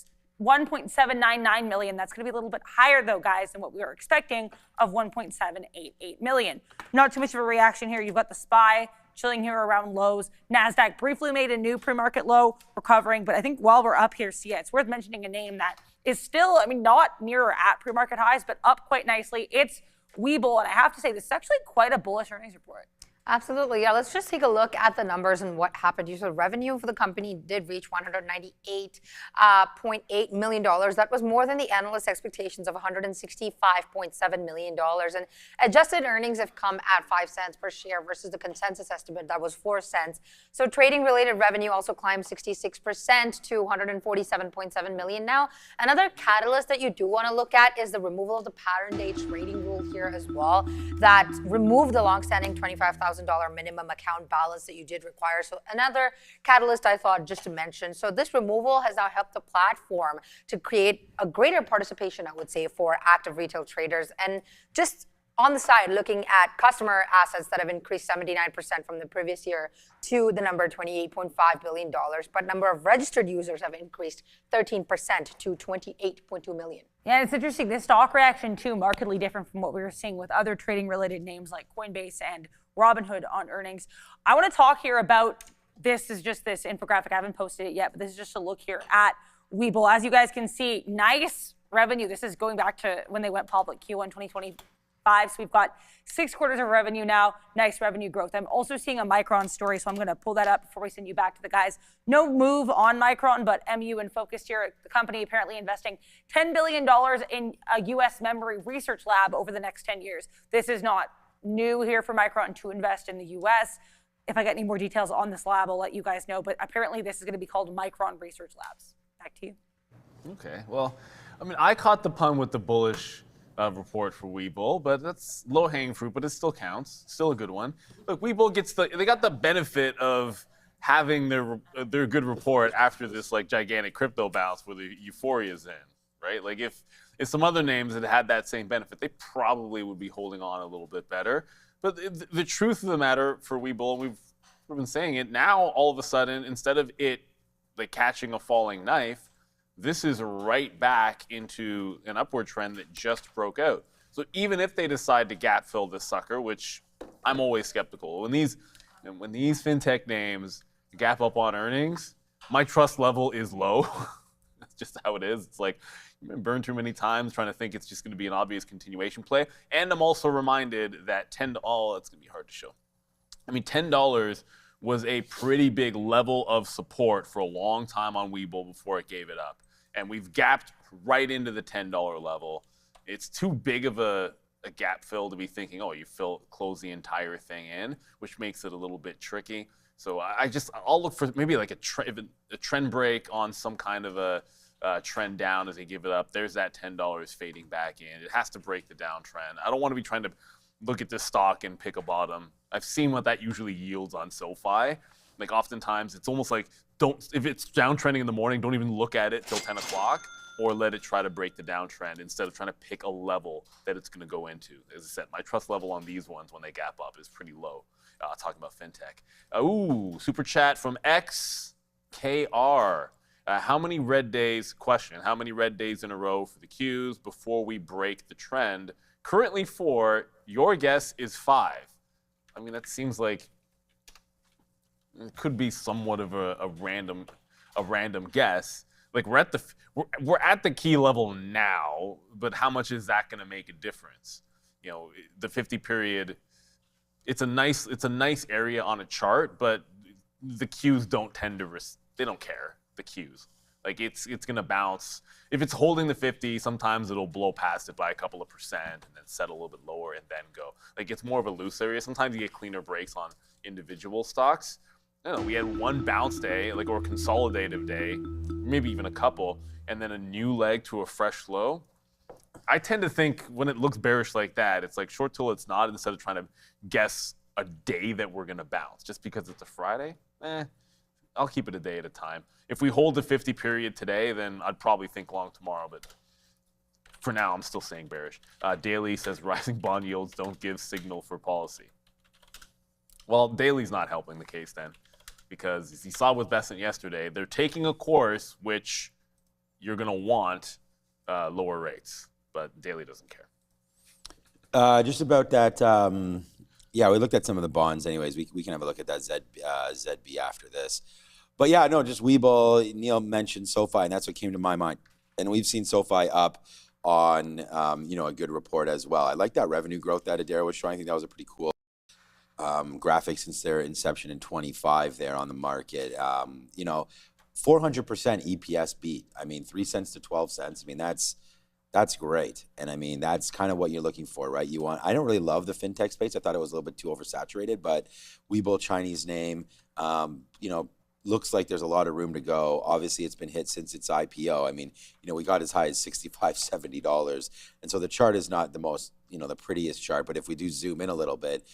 1.799 million. That's going to be a little bit higher, though, guys, than what we were expecting of 1.788 million. Not too much of a reaction here. You've got the SPY chilling here around lows. NASDAQ briefly made a new pre-market low, recovering. But I think while we're up here, it's worth mentioning a name that is still, not near or at pre-market highs, but up quite nicely. It's Webull. And I have to say, this is actually quite a bullish earnings report. Absolutely. Yeah, let's just take a look at the numbers and what happened. So revenue for the company did reach $198.8 million. That was more than the analyst expectations of $165.7 million. And adjusted earnings have come at 5 cents per share versus the consensus estimate that was 4 cents. So trading-related revenue also climbed 66% to $147.7 million now. Another catalyst that you do want to look at is the removal of the pattern day trading rule here as well. That removed the longstanding $25,000 minimum account balance that you did require. So another catalyst I thought just to mention. So this removal has now helped the platform to create a greater participation, I would say, for active retail traders. And just on the side, looking at customer assets that have increased 79% from the previous year to the number $28.5 billion. But number of registered users have increased 13% to 28.2 million. Yeah, it's interesting. This stock reaction, too, markedly different from what we were seeing with other trading-related names like Coinbase and Robinhood on earnings. I want to talk here about, this is just this infographic. I haven't posted it yet, but this is just a look here at Webull. As you guys can see, nice revenue. This is going back to when they went public, Q1 2025. So we've got 6 quarters of revenue now, nice revenue growth. I'm also seeing a Micron story, so I'm going to pull that up before we send you back to the guys. No move on Micron, but MU and focused here. The company apparently investing $10 billion in a U.S. memory research lab over the next 10 years. This is not new here for Micron to invest in the U.S. If I get any more details on this lab, I'll let you guys know. But apparently this is going to be called Micron Research Labs. Back to you. Okay, well, I caught the pun with the bullish report for Webull, but that's low-hanging fruit, but it still counts. Still a good one. Look, Webull they got the benefit of having their good report after this gigantic crypto bounce where the euphoria is in, right? Like if some other names had that same benefit, they probably would be holding on a little bit better. But the truth of the matter for Webull, we've been saying it, now all of a sudden, instead of it catching a falling knife, this is right back into an upward trend that just broke out. So even if they decide to gap fill this sucker, which I'm always skeptical, when these fintech names gap up on earnings, my trust level is low. That's just how it is. It's like you've been burned too many times trying to think it's just going to be an obvious continuation play. And I'm also reminded that it's going to be hard to show. $10 was a pretty big level of support for a long time on Webull before it gave it up. And we've gapped right into the $10 level. It's too big of a gap fill to be thinking, oh, you close the entire thing in, which makes it a little bit tricky. So I'll look for maybe like a trend break on some kind of a trend down as they give it up. There's that $10 fading back in. It has to break the downtrend. I don't want to be trying to look at this stock and pick a bottom. I've seen what that usually yields on SoFi. Like oftentimes it's almost like if it's downtrending in the morning, don't even look at it till 10 o'clock or let it try to break the downtrend instead of trying to pick a level that it's going to go into. As I said, my trust level on these ones when they gap up is pretty low. Talking about fintech. Ooh, super chat from SKHY. How many red days, question, how many red days in a row for the Qs before we break the trend? Currently 4, your guess is 5. I mean, that seems like it could be somewhat of a random guess. Like we're at the key level now, but how much is that going to make a difference? You know, the 50 period, it's a nice area on a chart, but the Qs don't tend to they don't care, the Qs. Like it's going to bounce. If it's holding the 50, sometimes it'll blow past it by a couple of percent and then settle a little bit lower and then go. Like it's more of a loose area. Sometimes you get cleaner breaks on individual stocks. I don't know, we had one bounce day, like, or a consolidative day, maybe even a couple, and then a new leg to a fresh low. I tend to think when it looks bearish like that, it's like short till it's not, instead of trying to guess a day that we're gonna bounce. Just because it's a Friday, I'll keep it a day at a time. If we hold the 50 period today, then I'd probably think long tomorrow, but for now, I'm still saying bearish. Daily says rising bond yields don't give signal for policy. Well, Daly's not helping the case then, because as you saw with Besant yesterday, they're taking a course which you're going to want lower rates, but Daly doesn't care. Just about that, yeah, we looked at some of the bonds anyways. We can have a look at that ZB after this. But yeah, no, just Webull, Neil mentioned SoFi, and that's what came to my mind. And we've seen SoFi up on, a good report as well. I like that revenue growth that Adair was showing. I think that was a pretty cool graphic since their inception in 25 there on the market. 400% EPS beat. I mean, 3 cents to 12 cents. I mean, that's great. And I mean, that's kind of what you're looking for, right? I don't really love the fintech space. I thought it was a little bit too oversaturated, but Webull, Chinese name, looks like there's a lot of room to go. Obviously, it's been hit since its IPO. I mean, we got as high as $65, $70. And so the chart is not the most, the prettiest chart. But if we do zoom in a little bit,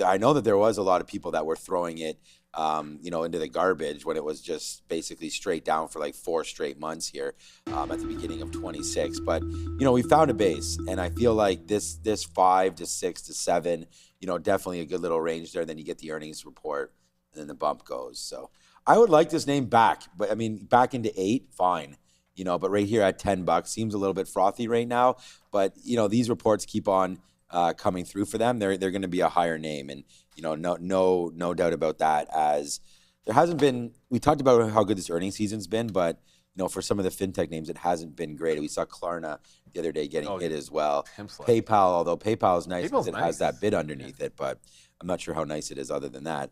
I know that there was a lot of people that were throwing it, into the garbage when it was just basically straight down for like 4 straight months here at the beginning of 26. But, we found a base. And I feel like this 5 to 6 to 7, definitely a good little range there. And then you get the earnings report and then the bump goes. So I would like this name back, but I mean, back into 8, fine. But right here at $10 seems a little bit frothy right now. But, these reports keep on coming through for them. They're going to be a higher name. And, no doubt about that, as there hasn't been, we talked about how good this earnings season's been, but, for some of the fintech names, it hasn't been great. We saw Klarna the other day getting hit as well. PayPal, although PayPal is nice because it has that bid underneath it, but I'm not sure how nice it is other than that.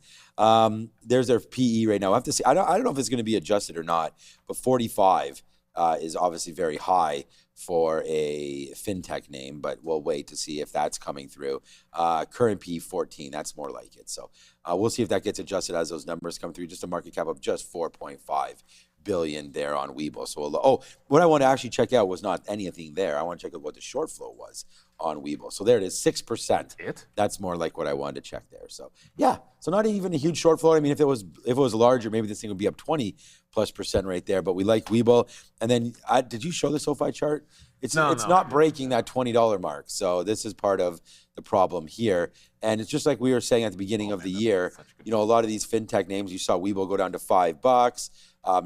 There's their PE right now. I have to see. I don't know if it's going to be adjusted or not, but 45 is obviously very high for a fintech name, but we'll wait to see if that's coming through. Current PE 14, that's more like it. So we'll see if that gets adjusted as those numbers come through. Just a market cap of just 4.5 billion there on Webull. So, what I want to actually check out was not anything there. I want to check out what the short flow was on Webull. So there it is, 6%. That's more like what I wanted to check there. So yeah, so not even a huge short flow. I mean, if it was larger, maybe this thing would be up 20+% right there. But we like Webull. And then did you show the SoFi chart? It's not breaking that $20 mark. So this is part of the problem here. And it's just like we were saying at the beginning of the year. A lot of these fintech names, you saw Webull go down to $5.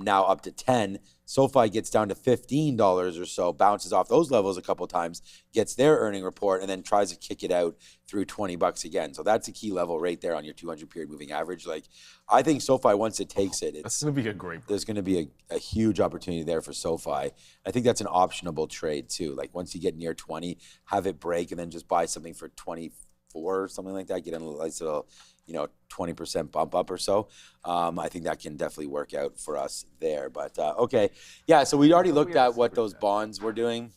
Now up to 10. SoFi gets down to $15 or so, bounces off those levels a couple times, gets their earning report, and then tries to kick it out through $20 again. So that's a key level right there on your 200 period moving average. Like, I think SoFi, once it takes it, that's going to be a great. There's going to be a huge opportunity there for SoFi. I think that's an optionable trade too. Like, once you get near 20, have it break and then just buy something for 24 or something like that. Get a nice little 20% bump up or so. I think that can definitely work out for us there. But okay, yeah. So we already looked at what those bonds were doing.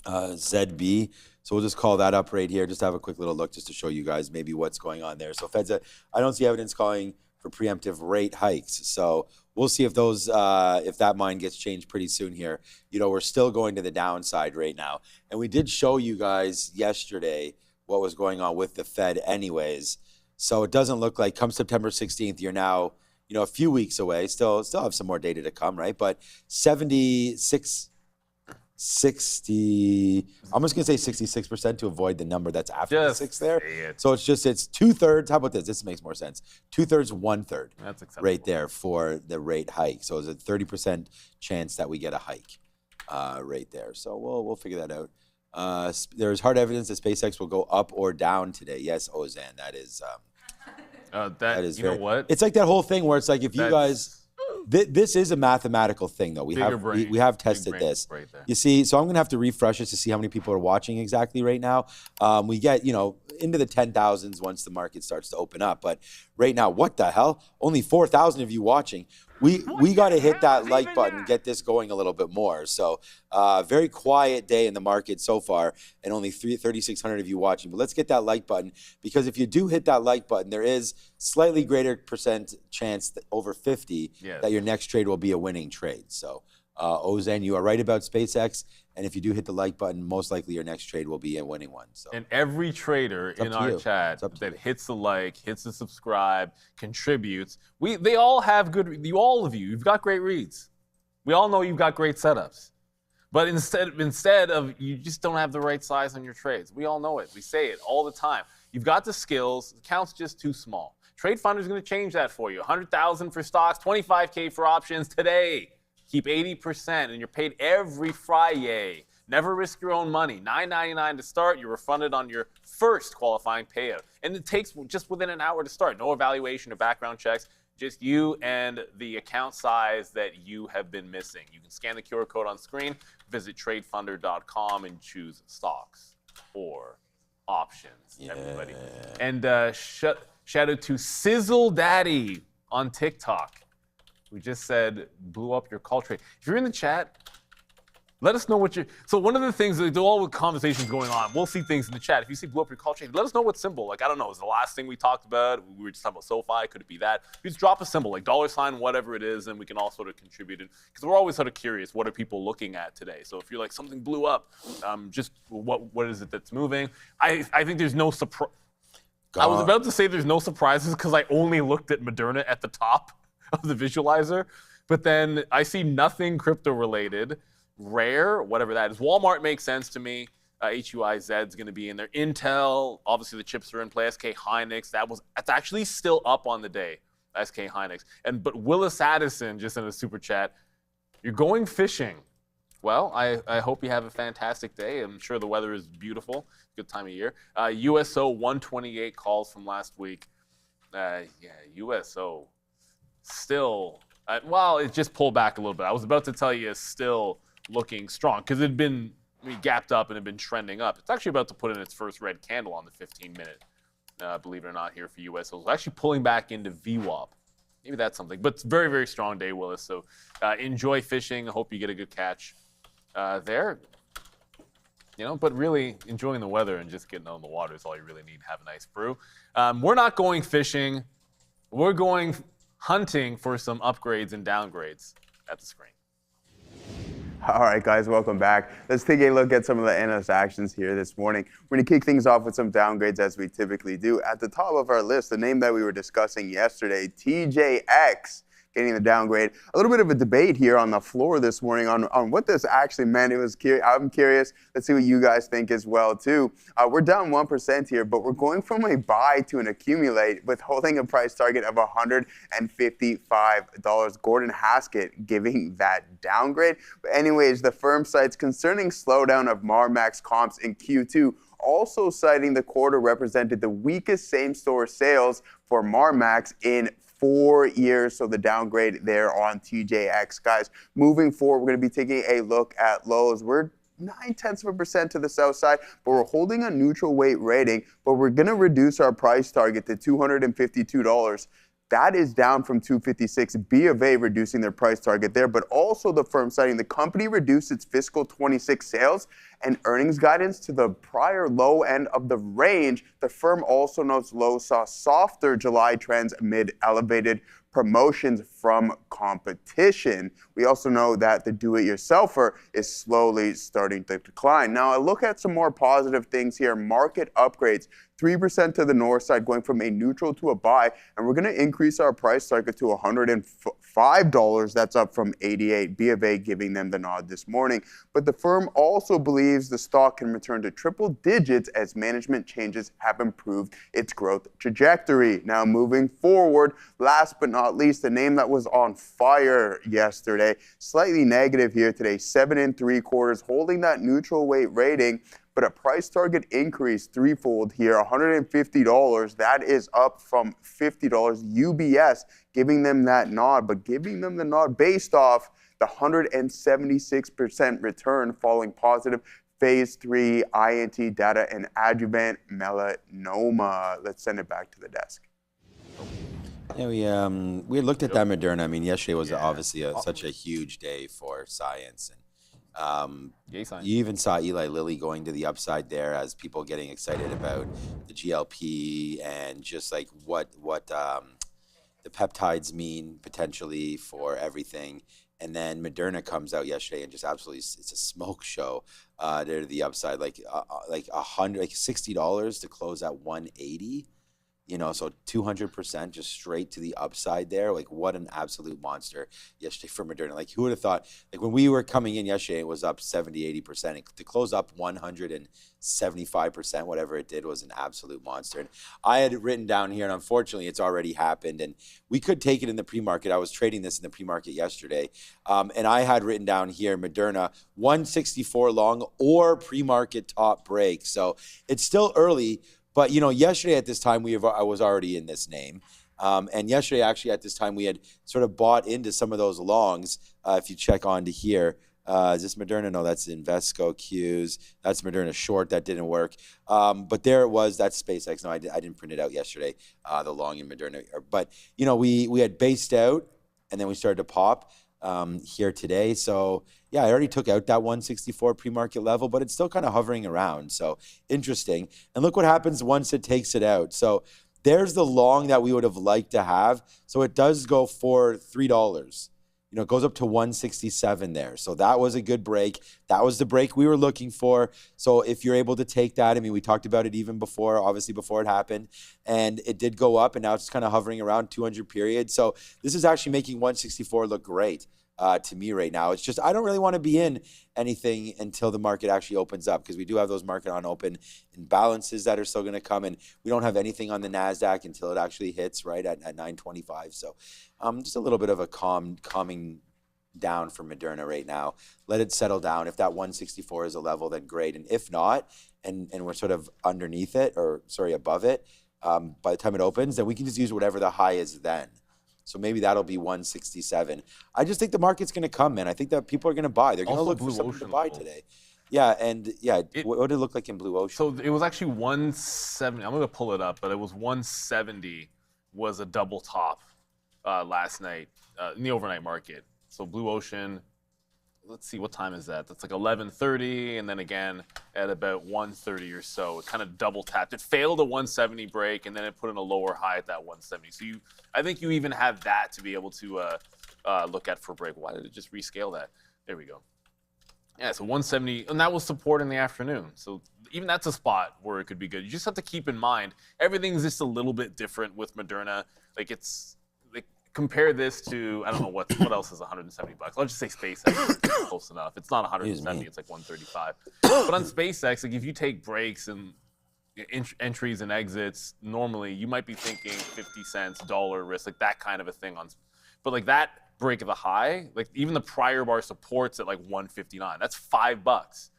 ZB. So we'll just call that up right here. Just have a quick little look just to show you guys maybe what's going on there. So Fed's, I don't see evidence calling for preemptive rate hikes. So we'll see if those, if that mind gets changed pretty soon here. We're still going to the downside right now. And we did show you guys yesterday what was going on with the Fed anyways. So it doesn't look like come September 16th, you're now, a few weeks away. Still have some more data to come, right? But 76 60. I'm just gonna say 66% to avoid the number that's after the Just 6 there. say it. So it's 2/3. How about this? This makes more sense. 2/3, 1/3. That's acceptable. Right there for the rate hike. So it's a 30% chance that we get a hike right there. So we'll figure that out. There's hard evidence that SpaceX will go up or down today. Yes, Ozan, that is. That is you know what? It's like that whole thing where it's like if you guys. This is a mathematical thing, though. We have tested this. Right there. You see, so I'm gonna have to refresh this to see how many people are watching exactly right now. We get into the 10,000s once the market starts to open up, but right now, what the hell? Only 4,000 of you watching. We got to hit that like button, get this going a little bit more. So very quiet day in the market so far, and only 3,600 of you watching. But let's get that like button, because if you do hit that like button, there is slightly greater percent chance that over 50 that your next trade will be a winning trade. So Ozan, you are right about SpaceX. And if you do hit the like button, most likely your next trade will be a winning one. So. And every trader in our chat that hits the like, hits the subscribe, contributes, they all have all of you, you've got great reads. We all know you've got great setups. But instead of, you just don't have the right size on your trades. We all know it. We say it all the time. You've got the skills, the count's just too small. Trade Funder's gonna change that for you. 100,000 for stocks, 25K for options today. Keep 80%, and you're paid every Friday. Never risk your own money. $9.99 to start. You're refunded on your first qualifying payout. And it takes just within an hour to start. No evaluation or background checks. Just you and the account size that you have been missing. You can scan the QR code on screen, visit tradefunder.com, and choose stocks or options, everybody. And shout out to Sizzle Daddy on TikTok. We just said, blew up your call trade. If you're in the chat, let us know what you're. So one of the things, there's all the conversations going on. We'll see things in the chat. If you see blew up your call trade, let us know what symbol. Like, I don't know, is the last thing we talked about? We were just talking about SoFi. Could it be that? You just drop a symbol, like $, whatever it is, and we can all sort of contribute. Because we're always sort of curious, what are people looking at today? So if you're like, something blew up, just what is it that's moving? I think there's no surprise. I was about to say there's no surprises because I only looked at Moderna at the top of the visualizer, but then I see nothing crypto related. Rare, whatever that is. Walmart makes sense to me. HUIZ is going to be in there. Intel, obviously the chips are in play. SKHY, that's actually still up on the day. SKHY. But Willis Addison just in a super chat, you're going fishing. Well, I hope you have a fantastic day. I'm sure the weather is beautiful. Good time of year. USO 128 calls from last week. USO. Still, well, it just pulled back a little bit. I was about to tell you it's still looking strong because it had been gapped up and had been trending up. It's actually about to put in its first red candle on the 15-minute, believe it or not, here for USO. It's actually pulling back into VWAP. Maybe that's something. But it's a very, very strong day, Willis. So enjoy fishing. I hope you get a good catch there. But really enjoying the weather and just getting out on the water is all you really need. Have a nice brew. We're not going fishing. We're going hunting for some upgrades and downgrades at the screen. All right, guys, welcome back. Let's take a look at some of the analyst actions here this morning. We're going to kick things off with some downgrades as we typically do. At the top of our list, the name that we were discussing yesterday, TJX, getting the downgrade. A little bit of a debate here on the floor this morning on what this actually meant. I'm curious. Let's see what you guys think as well, too. We're down 1% here, but we're going from a buy to an accumulate with holding a price target of $155. Gordon Haskett giving that downgrade. But anyways, the firm cites concerning slowdown of Marmax comps in Q2, also citing the quarter represented the weakest same-store sales for Marmax in 4 years, so the downgrade there on TJX. Guys, moving forward, we're going to be taking a look at lows. We're 0.9% to the south side, but we're holding a neutral weight rating, but we're going to reduce our price target to $252. That is down from $256. B of A reducing their price target there, but also the firm citing the company reduced its fiscal 26 sales and earnings guidance to the prior low end of the range. The firm also notes Lowe's saw softer July trends amid elevated promotions from competition. We also know that the do-it-yourselfer is slowly starting to decline. Now, I look at some more positive things here. Market upgrades, 3% to the north side, going from a neutral to a buy, and we're going to increase our price target to $105. That's up from 88. B of A giving them the nod this morning. But the firm also believes the stock can return to triple digits as management changes have improved its growth trajectory. Now, moving forward, last but not least, the name that was on fire yesterday, slightly negative here today, 7 3/4, holding that neutral weight rating, but a price target increase threefold here, $150. That is up from $50. UBS giving them that nod, but giving them the nod based off the 176% return following positive phase 3 INT data and adjuvant melanoma. Let's send it back to the desk. Yeah, we had looked at that Moderna. I mean, yesterday was obviously such a huge day for science, and you even saw Eli Lilly going to the upside there as people getting excited about the GLP and just like what the peptides mean potentially for everything. And then Moderna comes out yesterday and just absolutely, it's a smoke show there to the upside, like $60 to close at 180. You know, so 200% just straight to the upside there. Like, what an absolute monster yesterday for Moderna. Like, who would have thought, like, when we were coming in yesterday, it was up 70, 80%. And to close up 175%, whatever it did, was an absolute monster. And I had it written down here, and unfortunately, it's already happened. And we could take it in the pre-market. I was trading this in the pre-market yesterday. And I had written down here, Moderna, 164 long or pre-market top break. So it's still early. But, you know, yesterday at this time, I was already in this name. And yesterday, actually, at this time, we had sort of bought into some of those longs. If you check onto here, is this Moderna? No, that's Invesco Qs. That's Moderna short. That didn't work. But there it was. That's SpaceX. No, I didn't print it out yesterday, the long in Moderna. But, you know, we had based out, and then we started to pop here today. So, yeah, I already took out that 164 pre-market level, but it's still kind of hovering around. So interesting. And look what happens once it takes it out. So there's the long that we would have liked to have. So it does go for $3. You know, it goes up to 167 there. So that was a good break. That was the break we were looking for. So if you're able to take that, I mean, we talked about it even before, obviously before it happened, and it did go up, and now it's kind of hovering around 200 period. So this is actually making 164 look great. To me right now. It's just I don't really want to be in anything until the market actually opens up, because we do have those market on open imbalances that are still going to come, and we don't have anything on the NASDAQ until it actually hits right at 925. So just a little bit of a calming down for Moderna right now. Let it settle down. If that 164 is a level, then great. And if not, and we're sort of underneath it, or sorry, above it, by the time it opens, then we can just use whatever the high is then. So maybe that'll be 167. I just think the market's going to come, man. I think that people are going to buy. They're going to look for something to buy today. Yeah, and yeah, what did it look like in Blue Ocean? So it was actually 170. I'm going to pull it up, but it was 170 was a double top last night in the overnight market. So Blue Ocean, let's see, what time is that? That's like 11:30, and then again at about 1:30 or so, it kind of double tapped. It failed a 170 break, and then it put in a lower high at that 170. So I think you even have that to be able to look at for a break. Why did it just rescale that? There we go. Yeah, so 170, and that was support in the afternoon. So even that's a spot where it could be good. You just have to keep in mind everything's just a little bit different with Moderna. Like it's like compare this to, I don't know what else is $170. I'll just say SpaceX. It's close enough. It's not 170. It's like 135. But on SpaceX, like if you take breaks and entries and exits, normally you might be thinking 50 cents, dollar risk, like that kind of a thing. But like that break of the high, like even the prior bar supports at like 159. That's $5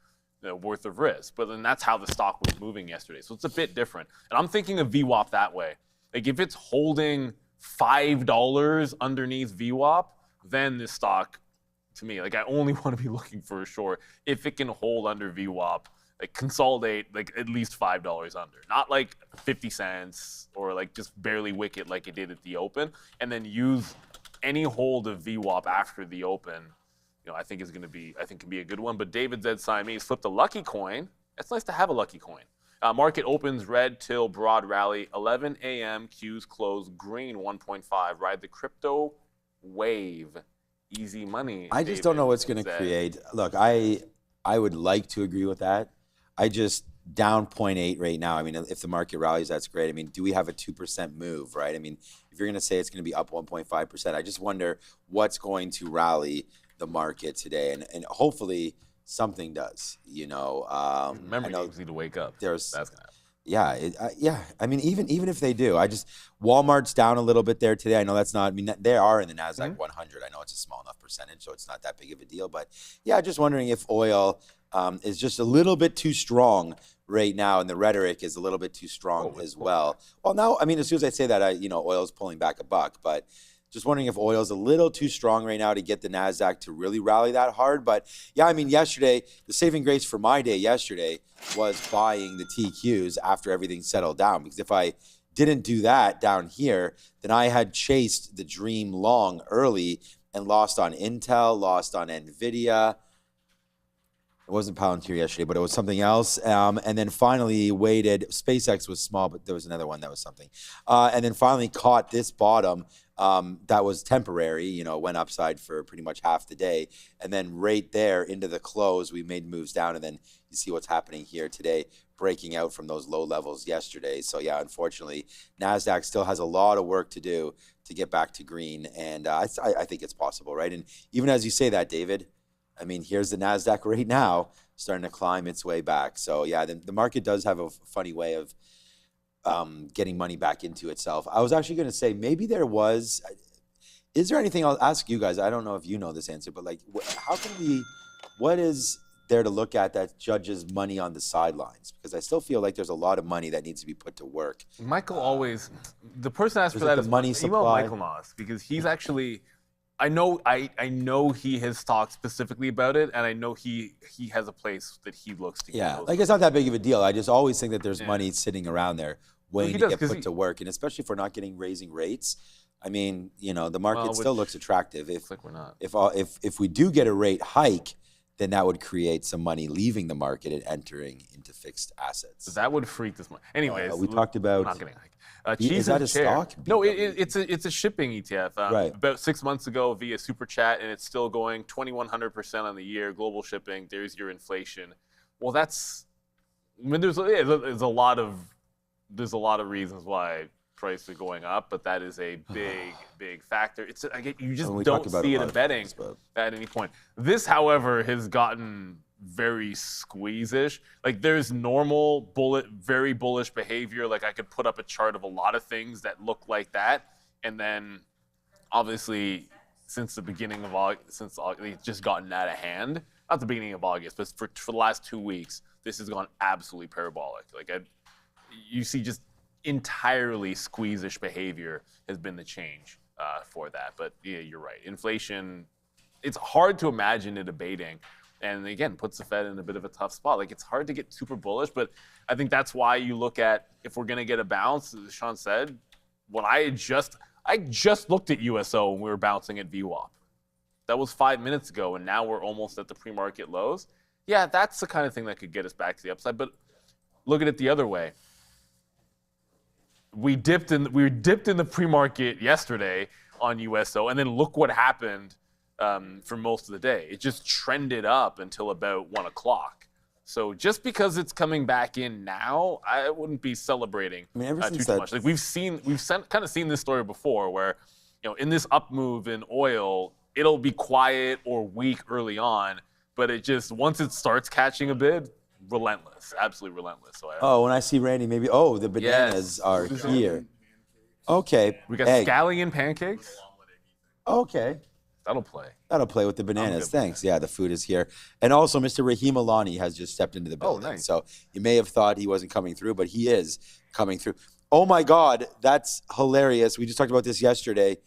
worth of risk. But then that's how the stock was moving yesterday. So it's a bit different. And I'm thinking of VWAP that way. Like if it's holding $5 underneath VWAP, then this stock, to me, like I only want to be looking for a short if it can hold under VWAP, like consolidate like at least $5 under, not like 50 cents or like just barely wick it like it did at the open, and then use any hold of VWAP after the open. You know, I think can be a good one. But David Z. Siamese flipped a lucky coin. It's nice to have a lucky coin. Market opens red till broad rally. 11 a.m. Qs close green 1.5. Ride the crypto wave. Easy money. I just don't know what's going to create. Look, I would like to agree with that. I just down 0.8 right now. I mean, if the market rallies, that's great. I mean, do we have a 2% move, right? I mean, if you're going to say it's going to be up 1.5%, I just wonder what's going to rally the market today, and hopefully something does. You know, Remember, you need to wake up. That's gonna happen. Yeah. I mean, even if they do, Walmart's down a little bit there today. I know that's not. I mean, they are in the Nasdaq 100. I know it's a small enough percentage, so it's not that big of a deal. But yeah, just wondering if oil is just a little bit too strong right now, and the rhetoric is a little bit too strong as well. Well, now, I mean, as soon as I say that, oil's pulling back a buck, but. Just wondering if oil's a little too strong right now to get the Nasdaq to really rally that hard. But yeah, I mean, yesterday, the saving grace for my day yesterday was buying the TQs after everything settled down. Because if I didn't do that down here, then I had chased the dream long early and lost on Intel, lost on NVIDIA. It wasn't Palantir yesterday, but it was something else. And then finally waited. SpaceX was small, but there was another one that was something. And then finally caught this bottom. That was temporary, went upside for pretty much half the day. And then right there into the close, we made moves down. And then you see what's happening here today, breaking out from those low levels yesterday. So yeah, unfortunately, NASDAQ still has a lot of work to do to get back to green. And I think it's possible, right? And even as you say that, David, I mean, here's the NASDAQ right now starting to climb its way back. So yeah, the market does have a funny way of getting money back into itself. I was actually going to say maybe is there anything, I'll ask you guys, I don't know if you know this answer, but what is there to look at that judges money on the sidelines? Because I still feel like there's a lot of money that needs to be put to work. Michael the person asked for that is money supply. Email Michael Moss, because he's actually, I know he has talked specifically about it, and I know he has a place that he looks to. Yeah, it's not that big of a deal. I just always think that there's money sitting around there waiting to get put to work, and especially if we're not raising rates. I mean, the market still looks attractive. If like we're not. If we do get a rate hike, then that would create some money leaving the market and entering into fixed assets. That would freak this money. Anyways, we talked about. Not getting hike. Is that a stock? No, it's a shipping ETF. Right. About 6 months ago via Super Chat, and it's still going 2,100% on the year. Global shipping. There's your inflation. Well, there's a lot of reasons why prices are going up, but that is a big factor. You just don't see it in betting at any point. This, however, has gotten very squeeze-ish. Like, there's normal very bullish behavior. Like, I could put up a chart of a lot of things that look like that, and then obviously since the beginning of August, it's just gotten out of hand. Not the beginning of August, but for the last 2 weeks, this has gone absolutely parabolic. Like, you see just entirely squeeze-ish behavior has been the change for that. But yeah, you're right. Inflation, it's hard to imagine it abating. And again, puts the Fed in a bit of a tough spot. Like, it's hard to get super bullish, but I think that's why you look at, if we're going to get a bounce, as Sean said, when I just looked at USO when we were bouncing at VWAP. That was 5 minutes ago, and now we're almost at the pre-market lows. Yeah, that's the kind of thing that could get us back to the upside. But look at it the other way. We were dipped in the pre-market yesterday on USO, and then look what happened for most of the day. It just trended up until about 1 o'clock. So just because it's coming back in now, I wouldn't be celebrating too much. Like, we've kind of seen this story before, where in this up move in oil, it'll be quiet or weak early on, but it just, once it starts catching a bid, relentless, absolutely relentless. So when I see Randy, maybe the bananas are here. Okay. We got scallion pancakes. Okay. That'll play. That'll play with the bananas. Thanks. Yeah, the food is here. And also, Mr. Rahim Alani has just stepped into the building. Nice. So you may have thought he wasn't coming through, but he is coming through. Oh my God, that's hilarious. We just talked about this yesterday.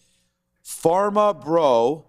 Pharma Bro.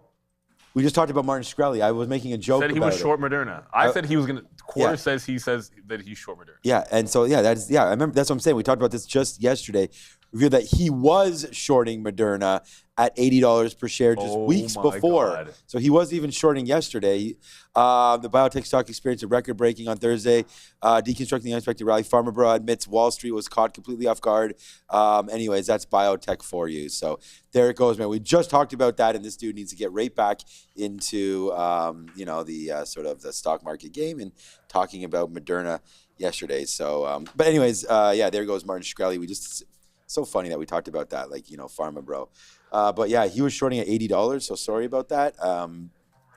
We just talked about Martin Shkreli. I was making a joke about it. Said he was short Moderna. I said he was going to. Quarter says he says that he's short Moderna. Yeah, and so I remember that's what I'm saying. We talked about this just yesterday. revealed that he was shorting Moderna at $80 per share just weeks my before. God. So he wasn't even shorting yesterday. The biotech stock experienced a record breaking on Thursday, deconstructing the unexpected rally. Pharma Bro admits Wall Street was caught completely off guard. Anyways, that's biotech for you. So there it goes, man. We just talked about that, and this dude needs to get right back into the sort of the stock market game and talking about Moderna yesterday. So, but anyways, there goes Martin Shkreli. So funny that we talked about that, Pharma Bro. But yeah, he was shorting at $80, so sorry about that.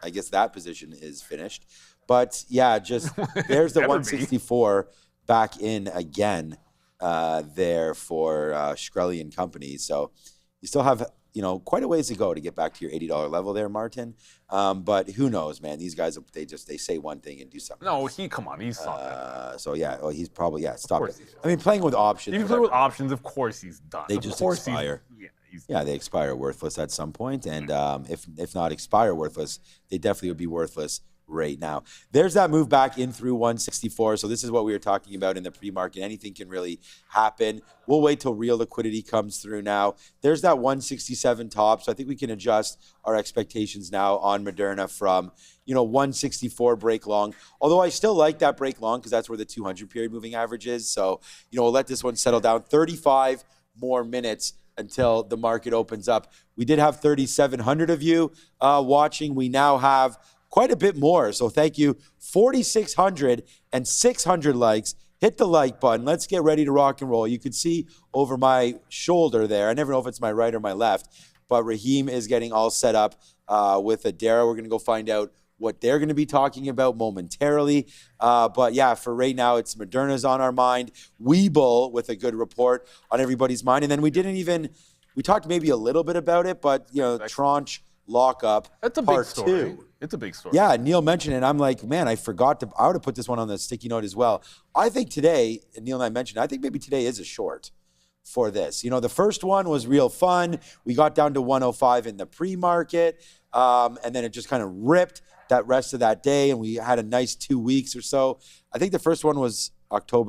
I guess that position is finished. But yeah, just there's the 164 back in again there for Shkreli and company. So you still have quite a ways to go to get back to your $80 level there, Martin. But who knows, man? These guys, they say one thing and do something. No, he's not that. So yeah, he's probably stop it. I mean, playing with options. If you play with options, of course he's done. They just expire. They expire worthless at some point, and if not expire worthless, they definitely would be worthless right now. There's that move back in through 164. So this is what we were talking about in the pre-market. Anything can really happen. We'll wait till real liquidity comes through now. There's that 167 top. So I think we can adjust our expectations now on Moderna from 164 break long. Although I still like that break long because that's where the 200 period moving average is. So we'll let this one settle down. 35 more minutes until the market opens up. We did have 3,700 of you watching. We now have quite a bit more. So thank you. 4,600 and 600 likes. Hit the like button. Let's get ready to rock and roll. You can see over my shoulder there. I never know if it's my right or my left, but Raheem is getting all set up with Adara. We're going to go find out what they're going to be talking about momentarily. But yeah, for right now, it's Moderna's on our mind. Webull with a good report on everybody's mind. And then we talked maybe a little bit about it, but tranche lockup. That's a big story. 2. It's a big story. Yeah, Neil mentioned it. And I'm like, man, I would have put this one on the sticky note as well. I think today, and Neil and I mentioned, I think maybe today is a short for this. The first one was real fun. We got down to 105 in the pre-market, and then it just kind of ripped that rest of that day, and we had a nice 2 weeks or so. I think the first one was August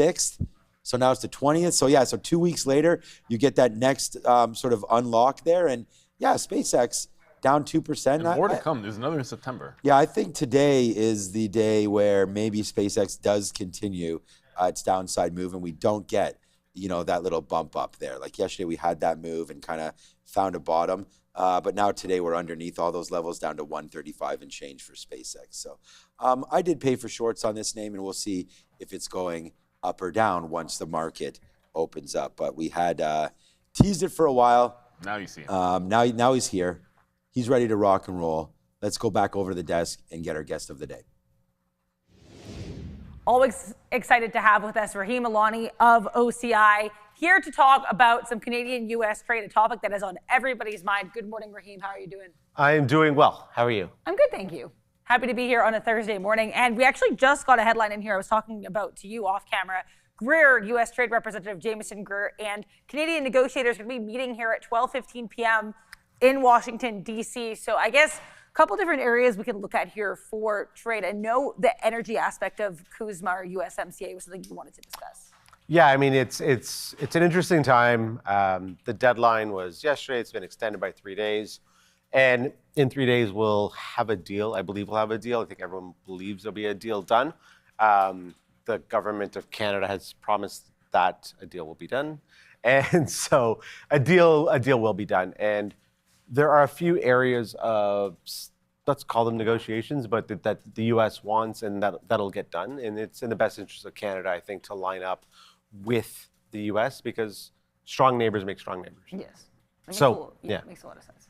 6th. So now it's the 20th. So yeah, so 2 weeks later, you get that next sort of unlock there. And yeah, SpaceX down 2%. And more to come. There's another in September. Yeah, I think today is the day where maybe SpaceX does continue its downside move, and we don't get, that little bump up there. Like yesterday, we had that move and kind of found a bottom. But now today we're underneath all those levels down to 135 and change for SpaceX. So I did pay for shorts on this name, and we'll see if it's going up or down once the market opens up. But we had teased it for a while. Now you see him. Now he's here. He's ready to rock and roll. Let's go back over to the desk and get our guest of the day. Always excited to have with us Raheem Alani of OCI, here to talk about some Canadian-U.S. trade, a topic that is on everybody's mind. Good morning, Raheem. How are you doing? I am doing well. How are you? I'm good, thank you. Happy to be here on a Thursday morning. And we actually just got a headline in here I was talking about to you off camera. Greer, U.S. Trade Representative Jameson Greer, and Canadian negotiators are going to be meeting here at 12:15 p.m. in Washington, D.C. So I guess a couple different areas we can look at here for trade. I know the energy aspect of CUSMA or USMCA was something you wanted to discuss. Yeah, I mean, it's an interesting time. The deadline was yesterday. It's been extended by 3 days. And in 3 days, we'll have a deal. I believe we'll have a deal. I think everyone believes there'll be a deal done. The government of Canada has promised that a deal will be done. And so a deal will be done. And there are a few areas of, let's call them negotiations, but that the U.S. wants and that'll get done. And it's in the best interest of Canada, I think, to line up with the U.S. because strong neighbors make strong neighbors. Yes. Makes a lot of sense.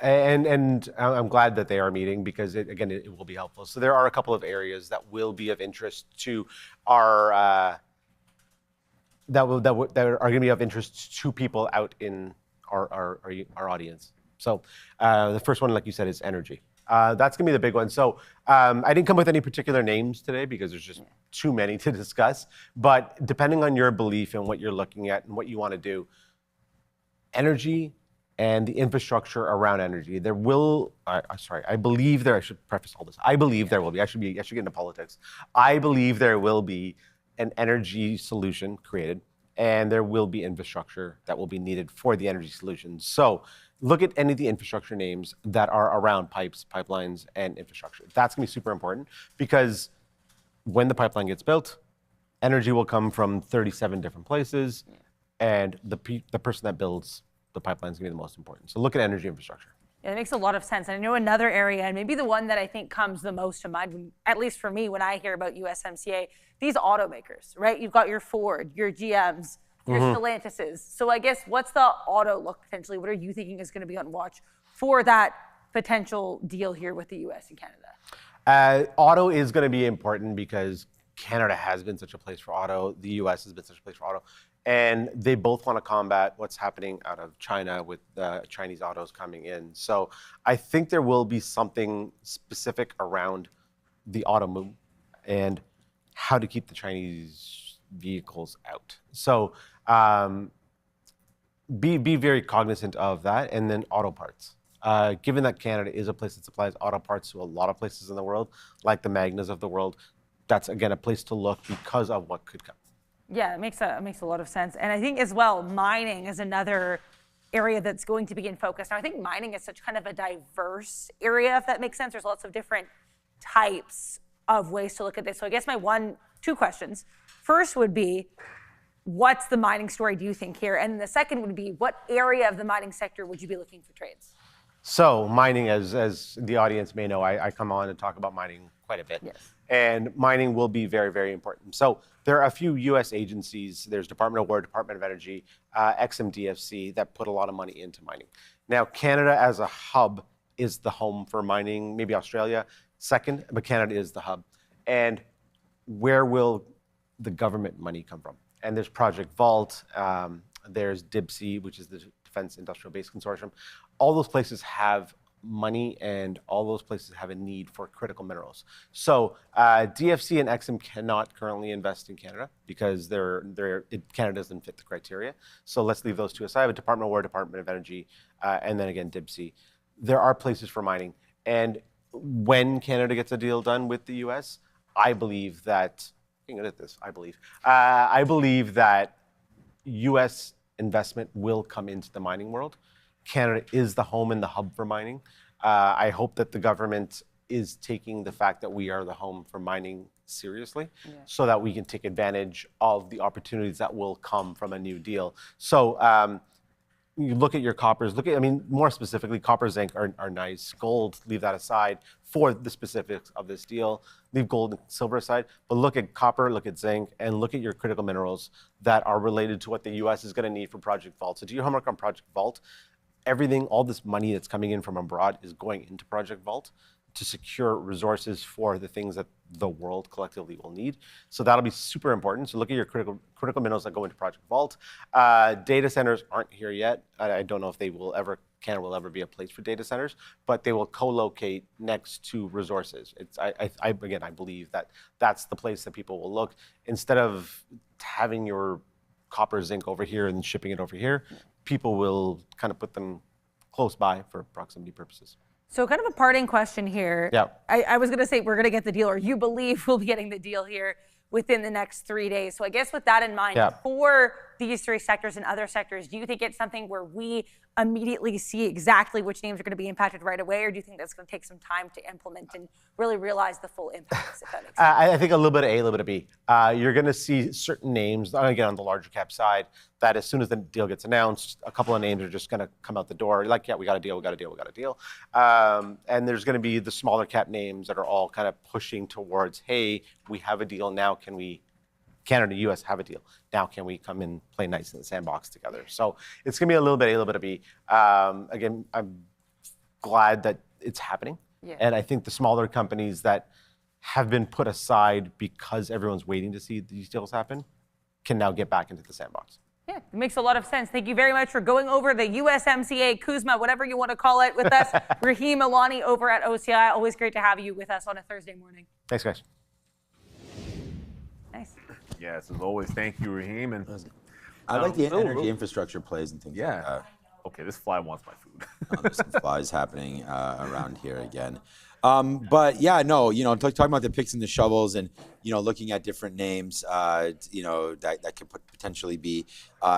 And I'm glad that they are meeting because it will be helpful. So there are a couple of areas that will be of interest to our that are going to be of interest to people out in our audience. So the first one, like you said, is energy. That's going to be the big one. So I didn't come with any particular names today because there's just too many to discuss. But depending on your belief and what you're looking at and what you want to do, energy and the infrastructure around energy, there will, I believe there, I should preface all this. I believe there will be, I should get into politics. I believe there will be an energy solution created and there will be infrastructure that will be needed for the energy solutions. So look at any of the infrastructure names that are around pipes, pipelines, and infrastructure. That's going to be super important because when the pipeline gets built, energy will come from 37 different places, and the person that builds the pipeline is going to be the most important. So look at energy infrastructure. Yeah, it makes a lot of sense. And I know another area, and maybe the one that I think comes the most to mind, at least for me, when I hear about USMCA, these automakers, right? You've got your Ford, your GMs, your Stellantises. So I guess what's the auto look potentially? What are you thinking is going to be on watch for that potential deal here with the US and Canada? Auto is going to be important because Canada has been such a place for auto. The US has been such a place for auto. And they both want to combat what's happening out of China with Chinese autos coming in. So I think there will be something specific around the auto move and how to keep the Chinese vehicles out. So be very cognizant of that. And then auto parts. Given that Canada is a place that supplies auto parts to a lot of places in the world, like the Magnas of the world, that's, again, a place to look because of what could come. Yeah, it makes a lot of sense. And I think as well, mining is another area that's going to be in focus. Now, I think mining is such kind of a diverse area, if that makes sense. There's lots of different types of ways to look at this. So I guess my two questions. First would be, what's the mining story do you think here? And the second would be, what area of the mining sector would you be looking for trades? So mining, as the audience may know, I come on and talk about mining quite a bit. Yes. And mining will be very, very important. So there are a few U.S. agencies. There's Department of War, Department of Energy, XMDFC that put a lot of money into mining. Now, Canada as a hub is the home for mining, maybe Australia second, but Canada is the hub. And where will the government money come from? And there's Project Vault, there's DIBC, which is the Defense Industrial Base Consortium. All those places have money, and all those places have a need for critical minerals. So DFC and XM cannot currently invest in Canada because Canada doesn't fit the criteria. So let's leave those two aside. But Department of War, Department of Energy, and then again DIBC. There are places for mining. And when Canada gets a deal done with the US, I believe that, I believe that US investment will come into the mining world. Canada is the home and the hub for mining. I hope that the government is taking the fact that we are the home for mining seriously, so that we can take advantage of the opportunities that will come from a new deal. So you look at your coppers, more specifically, copper, zinc are nice. Gold, leave that aside for the specifics of this deal. Leave gold and silver aside, but look at copper, look at zinc, and look at your critical minerals that are related to what the US is gonna need for Project Vault. So do your homework on Project Vault. Everything, all this money that's coming in from abroad is going into Project Vault to secure resources for the things that the world collectively will need. So that'll be super important. So look at your critical minerals that go into Project Vault. Data centers aren't here yet. I don't know if Canada will ever be a place for data centers, but they will co-locate next to resources. I believe that that's the place that people will look. Instead of having your copper, zinc over here and shipping it over here, people will kind of put them close by for proximity purposes. So kind of a parting question here. Yeah. I was going to say we're going to get the deal, or you believe we'll be getting the deal here within the next 3 days. So I guess with that in mind, for these three sectors and other sectors, do you think it's something where we immediately see exactly which names are going to be impacted right away, or do you think that's going to take some time to implement and really realize the full impacts, if that makes sense? I think a little bit of A, a little bit of B. You're going to see certain names, again, on the larger cap side, that as soon as the deal gets announced, a couple of names are just going to come out the door. Like, yeah, we got a deal, we got a deal, we got a deal. And there's going to be the smaller cap names that are all kind of pushing towards, hey, we have a deal now, Canada and US have a deal. Now can we come and play nice in the sandbox together? So it's going to be a little bit A, a little bit of B. Again, I'm glad that it's happening. Yeah. And I think the smaller companies that have been put aside because everyone's waiting to see these deals happen can now get back into the sandbox. Yeah, it makes a lot of sense. Thank you very much for going over the USMCA, Kuzma, whatever you want to call it, with us. Rahim Alani over at OCI. Always great to have you with us on a Thursday morning. Thanks, guys. Nice. Yes, as always, thank you, Rahim. And I like the energy infrastructure plays and things like that. Okay, this fly wants my food. There's some flies happening around here again. But yeah, no, talking about the picks and the shovels and, looking at different names, that could potentially be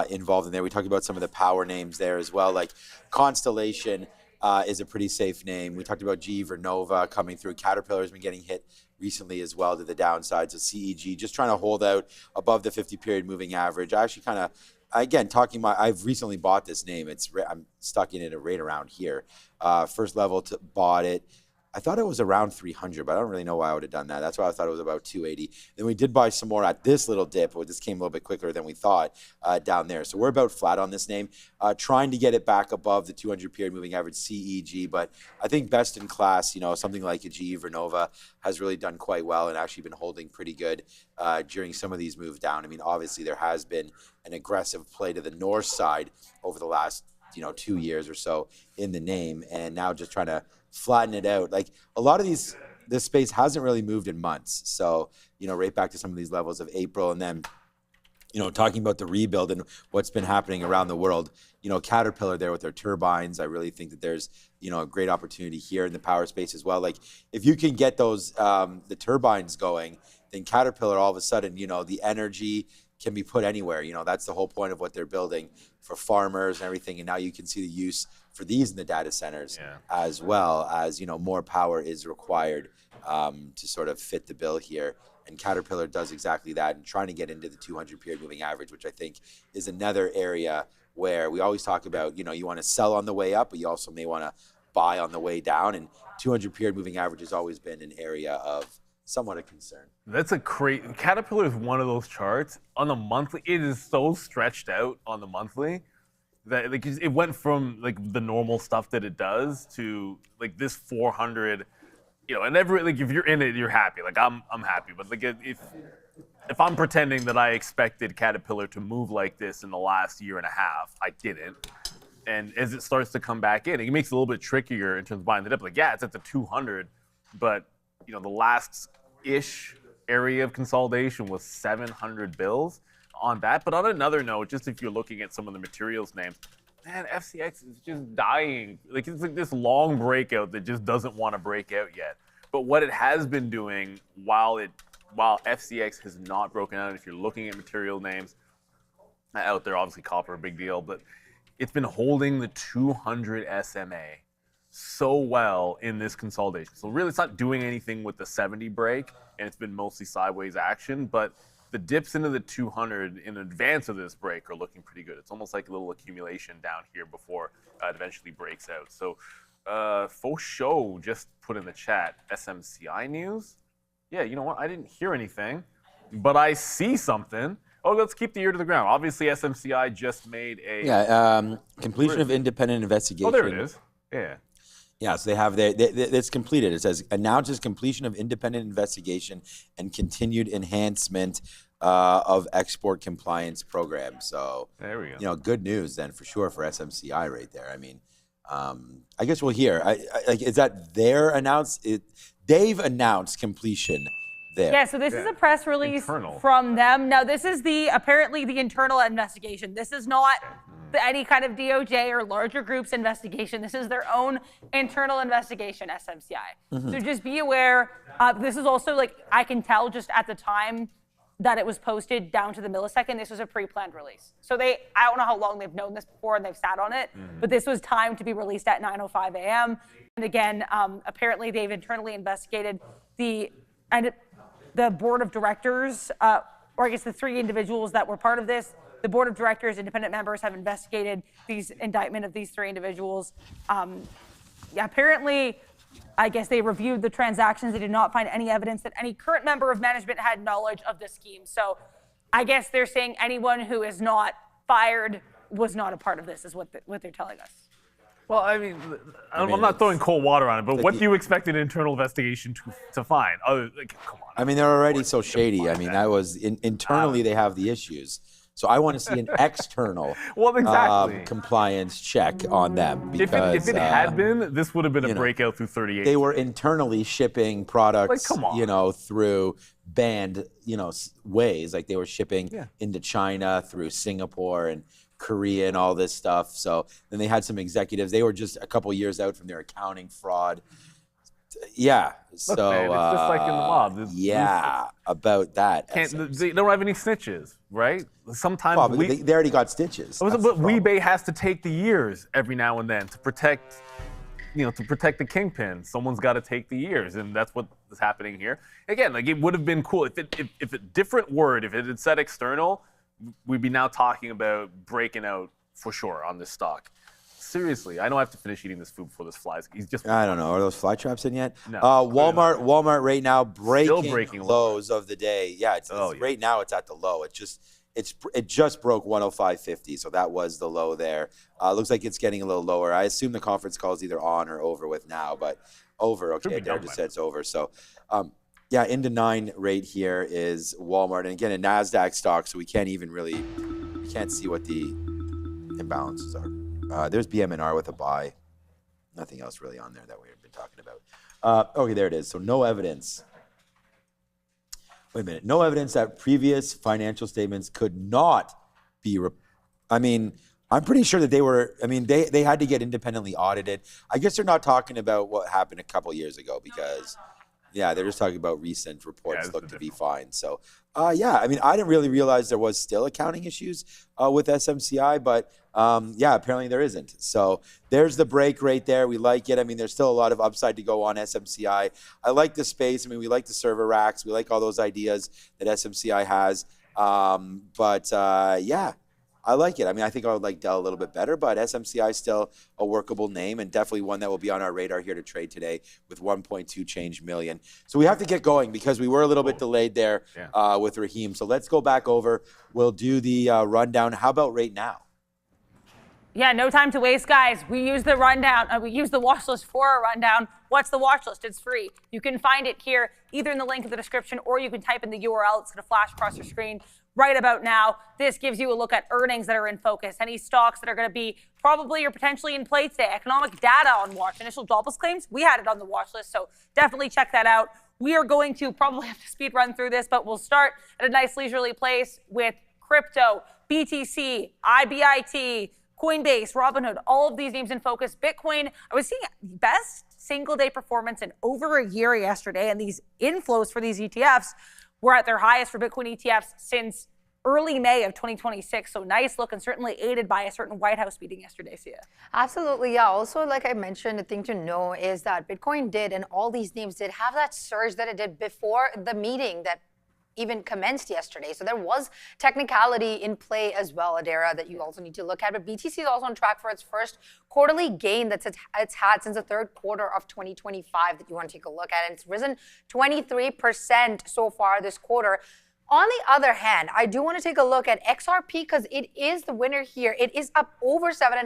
involved in there. We talked about some of the power names there as well, like Constellation is a pretty safe name. We talked about GE Vernova coming through. Caterpillar has been getting hit recently as well to the downside. So CEG just trying to hold out above the 50-period moving average. I actually kind of, again, I've recently bought this name. I'm stuck in it right around here. First level bought it. I thought it was around 300, but I don't really know why I would have done that. That's why I thought it was about 280. Then we did buy some more at this little dip, but this came a little bit quicker than we thought down there. So we're about flat on this name, trying to get it back above the 200-period moving average CEG. But I think best in class, something like a GE Vernova has really done quite well and actually been holding pretty good during some of these moves down. I mean, obviously there has been an aggressive play to the north side over the last 2 years or so in the name, and now just trying to flatten it out. Like a lot of this space hasn't really moved in months. So, right back to some of these levels of April, and then, talking about the rebuild and what's been happening around the world, Caterpillar there with their turbines. I really think that there's, a great opportunity here in the power space as well. Like if you can get those, the turbines going, then Caterpillar all of a sudden, the energy can be put anywhere. That's the whole point of what they're building for farmers and everything. And now you can see the use for these in the data centers as well as, more power is required to sort of fit the bill here. And Caterpillar does exactly that and trying to get into the 200-period moving average, which I think is another area where we always talk about, you want to sell on the way up, but you also may want to buy on the way down. And 200-period moving average has always been an area of somewhat a concern. That's a great, Caterpillar is one of those charts on the monthly. It is so stretched out on the monthly that it went from the normal stuff that it does to this 400, and if you're in it, you're happy. I'm happy, but if I'm pretending that I expected Caterpillar to move like this in the last year and a half, I didn't. And as it starts to come back in, it makes it a little bit trickier in terms of buying the dip. It's at the 200, but the last-ish area of consolidation was 700 bills on that. But on another note, just if you're looking at some of the materials names, man, FCX is just dying. It's this long breakout that just doesn't want to break out yet. But what it has been doing while FCX has not broken out, if you're looking at material names out there, obviously copper a big deal, but it's been holding the 200 SMA so well in this consolidation. So really it's not doing anything with the 70 break, and it's been mostly sideways action, but the dips into the 200 in advance of this break are looking pretty good. It's almost like a little accumulation down here before it eventually breaks out. So Faux Show just put in the chat, SMCI news? Yeah, you know what? I didn't hear anything, but I see something. Oh, let's keep the ear to the ground. Obviously, SMCI just made a... completion of independent investigation. Oh, there it is. Yeah. Yeah, so they have it's completed. It says announces completion of independent investigation and continued enhancement of export compliance program. So there we go. Good news then for sure for SMCI right there. I mean, I guess we'll hear. Is that their they've announced completion there. Yeah, so this is a press release from them. Now, this is apparently the internal investigation. This is not any kind of DOJ or larger group's investigation. This is their own internal investigation, SMCI. Mm-hmm. So just be aware. This is also I can tell just at the time that it was posted down to the millisecond, this was a pre-planned release. So I don't know how long they've known this before and they've sat on it, but this was timed to be released at 9:05 a.m. And again, apparently they've internally investigated the board of directors, or I guess the three individuals that were part of this. The board of directors, independent members, have investigated these indictment of these three individuals. Apparently, I guess they reviewed the transactions. They did not find any evidence that any current member of management had knowledge of the scheme. So I guess they're saying anyone who is not fired was not a part of this, is what they're telling us. Well, I'm not throwing cold water on it, but what do you expect an internal investigation to find? Come on. I mean, they're already so shady. I mean, that was internally they have the issues. So I want to see an external compliance check on them. Because, if it had been, this would have been a breakout through 38. They were internally shipping products, through banned, ways. Like they were shipping into China through Singapore and Korea and all this stuff. So then they had some executives. They were just a couple years out from their accounting fraud. Yeah. Look, So man, it's just like in the mob. yeah, about that. They don't have any snitches, right? Sometimes Well, but they already got stitches. but That's the problem. Weebay has to take the years every now and then to protect, to protect the kingpin. Someone's got to take the years, and that's what is happening here. Again, like it would have been cool if a different word, if it had said external, we'd be now talking about breaking out for sure on this stock. Seriously, I don't have to finish eating this food before this flies. He's just. I don't know. Are those fly traps in yet? No. Walmart right now breaking lower. lows of the day. Yeah, Oh, yeah. Right now it's at the low. It just broke 105.50, so that was the low there. Looks like it's getting a little lower. I assume the conference call is either on or over with now, but over. Okay, Derek just said it's over. So, yeah, into 9 rate here is Walmart, and again a Nasdaq stock, so we can't see what the imbalances are. There's BMNR with a buy. Nothing else really on there that we've been talking about. Okay, there it is. So no evidence. Wait a minute. No evidence that previous financial statements could not be. I'm pretty sure that they were. They had to get independently audited. I guess they're not talking about what happened a couple years ago because. Yeah, they're just talking about recent reports look to be fine. So, I didn't really realize there was still accounting issues with SMCI, but apparently there isn't. So there's the break right there. We like it. There's still a lot of upside to go on SMCI. I like the space. We like the server racks. We like all those ideas that SMCI has. I like it. I think I would like Dell a little bit better, but SMCI is still a workable name and definitely one that will be on our radar here to trade today with 1.2 change million. So we have to get going because we were a little bit delayed there with Raheem. So let's go back over. We'll do the rundown. How about right now? Yeah, no time to waste, guys. We use the rundown. We use the watch list for a rundown. What's the watch list? It's free. You can find it here, either in the link in the description, or you can type in the URL. It's going to flash across your screen right about now. This gives you a look at earnings that are in focus, any stocks that are going to be probably or potentially in play today. Economic data on watch. Initial jobless claims, we had it on the watch list, so definitely check that out. We are going to probably have to speed run through this, but we'll start at a nice leisurely place with crypto, BTC, IBIT, Coinbase, Robinhood, all of these names in focus. Bitcoin, I was seeing best single day performance in over a year yesterday, and these inflows for these ETFs were at their highest for Bitcoin ETFs since early May of 2026. So nice look, and certainly aided by a certain White House meeting yesterday, Sia. Absolutely, yeah. Also, like I mentioned, the thing to know is that Bitcoin did, and all these names did have that surge that it did before the meeting that even commenced yesterday. So there was technicality in play as well, Adara, that you also need to look at. But BTC is also on track for its first quarterly gain that's it's had since the third quarter of 2025 that you want to take a look at. And it's risen 23% so far this quarter. On the other hand, I do want to take a look at XRP because it is the winner here. It is up over 7.5%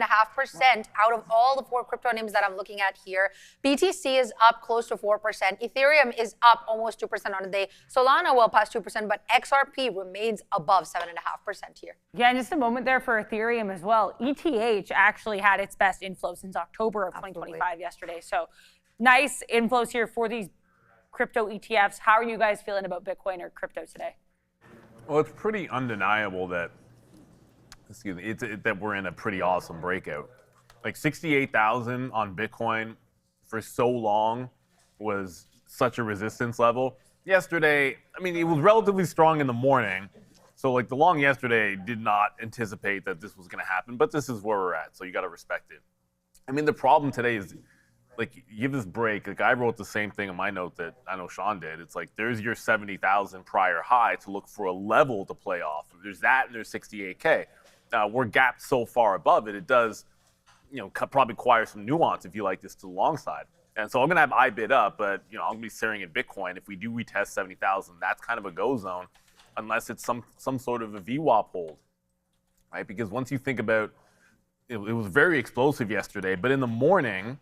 out of all the 4 crypto names that I'm looking at here. BTC is up close to 4%. Ethereum is up almost 2% on the day. Solana well past 2%, but XRP remains above 7.5% here. Yeah, and just a moment there for Ethereum as well. ETH actually had its best inflow since October of 2025 yesterday. So nice inflows here for these crypto ETFs. How are you guys feeling about Bitcoin or crypto today? Well, it's pretty undeniable that, that we're in a pretty awesome breakout. Like 68,000 on Bitcoin for so long was such a resistance level. Yesterday, it was relatively strong in the morning. So like the long yesterday did not anticipate that this was going to happen, but this is where we're at. So you got to respect it. The problem today is, like, you give this break. Like, I wrote the same thing in my note that I know Sean did. It's like, there's your 70,000 prior high to look for a level to play off. There's that, and there's 68K. We're gapped so far above it. It does, probably require some nuance if you like this to the long side. And so I'm going to have IBIT up, but, I'm going to be staring at Bitcoin. If we do retest 70,000, that's kind of a go zone, unless it's some sort of a VWAP hold, right? Because once you think about, it was very explosive yesterday, but in the morning,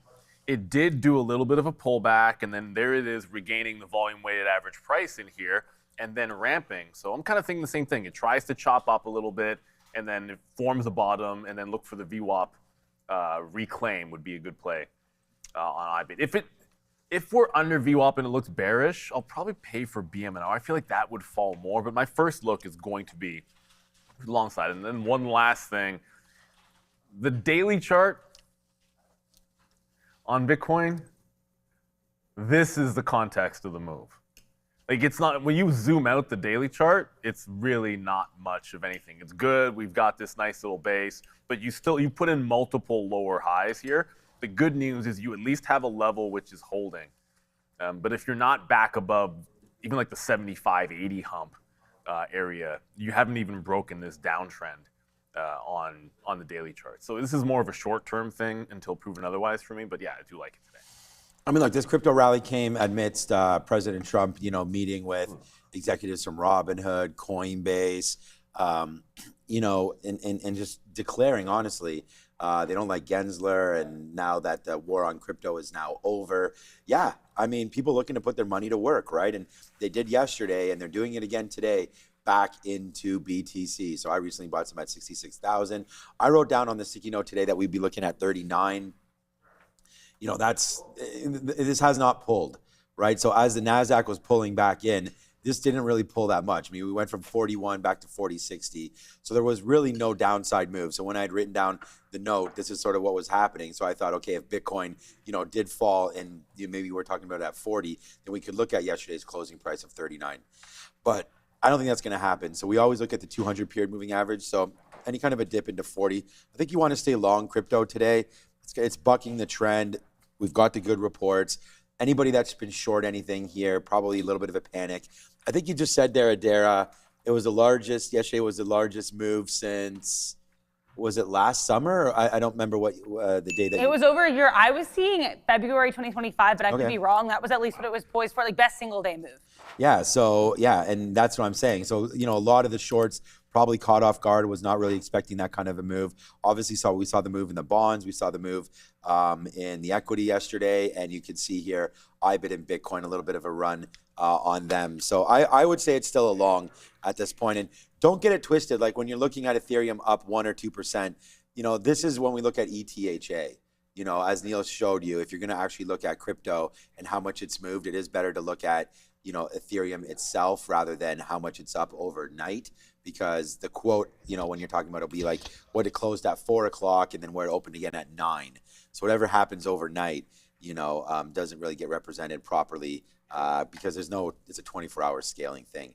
it did do a little bit of a pullback, and then there it is regaining the volume-weighted average price in here, and then ramping. So I'm kind of thinking the same thing. It tries to chop up a little bit, and then it forms a bottom, and then look for the VWAP reclaim would be a good play on IBIT. If we're under VWAP and it looks bearish, I'll probably pay for BMNR. I feel like that would fall more, but my first look is going to be long side. And then one last thing, the daily chart on Bitcoin, this is the context of the move. Like, it's not, when you zoom out the daily chart, it's really not much of anything. It's good, we've got this nice little base, but you put in multiple lower highs here. The good news is you at least have a level which is holding. But if you're not back above even like the 75, 80 hump area, you haven't even broken this downtrend on the daily chart. So this is more of a short-term thing until proven otherwise for me, but yeah, I do like it today. I mean, look, this crypto rally came amidst President Trump, meeting with executives from Robinhood, Coinbase, and just declaring, honestly, they don't like Gensler, and now that the war on crypto is now over. Yeah, I mean, people looking to put their money to work, right? And they did yesterday, and they're doing it again today, back into BTC. So I recently bought some at 66,000. I wrote down on the sticky note today that we'd be looking at 39. This has not pulled, right? So as the NASDAQ was pulling back in, this didn't really pull that much. I mean, we went from 41 back to 40.60. So there was really no downside move. So when I had written down the note, this is sort of what was happening. So I thought, okay, if Bitcoin, did fall and maybe we're talking about it at 40, then we could look at yesterday's closing price of 39. But I don't think that's going to happen. So we always look at the 200 period moving average. So any kind of a dip into 40, I think you want to stay long crypto today. It's bucking the trend. We've got the good reports. Anybody that's been short anything here, probably a little bit of a panic. I think you just said there, Adara, yesterday was the largest move since, was it last summer? I don't remember what the day that it was over a year. I was seeing February 2025, but I could be wrong. That was at least what it was poised for, like best single day move. Yeah, so and that's what I'm saying. So, a lot of the shorts probably caught off guard, was not really expecting that kind of a move. Obviously, we saw the move in the bonds, we saw the move in the equity yesterday, and you can see here, IBIT and Bitcoin, a little bit of a run on them. So I would say it's still a long at this point. And don't get it twisted, like when you're looking at Ethereum up 1 or 2%, this is when we look at ETHA. As Neil showed you, if you're going to actually look at crypto and how much it's moved, it is better to look at Ethereum itself rather than how much it's up overnight, because the quote, when you're talking about, it'll be like what it closed at 4 o'clock and then where it opened again at 9. So whatever happens overnight, doesn't really get represented properly because it's a 24-hour scaling thing.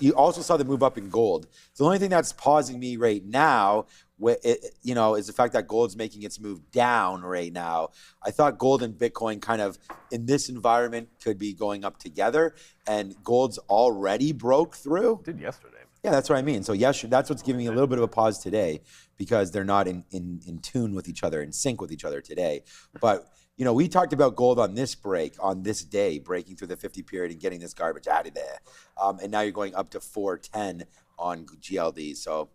You also saw the move up in gold. So the only thing that's pausing me right now, is the fact that gold's making its move down right now. I thought gold and Bitcoin kind of in this environment could be going up together, and gold's already broke through. It did yesterday. Yeah, that's what I mean. So yes, that's what's giving me a little bit of a pause today, because they're not in tune with each other, in sync with each other today. But we talked about gold on this day, breaking through the 50 period and getting this garbage out of there. And now you're going up to 410 on GLD. So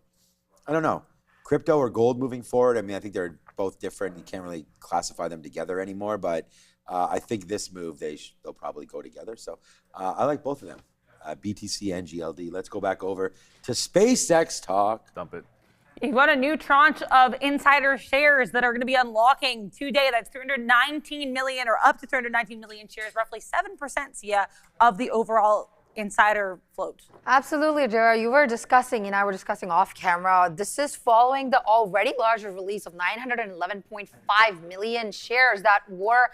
I don't know. Crypto or gold moving forward, I mean, I think they're both different. You can't really classify them together anymore. But I think this move, they'll probably go together. So I like both of them, BTC and GLD. Let's go back over to SpaceX talk. Dump it. You've got a new tranche of insider shares that are going to be unlocking today. That's 319 million, or up to 319 million shares, roughly 7% of the overall insider float. Absolutely, Jara. You were discussing, and I were discussing off camera. This is following the already larger release of 911.5 million shares that were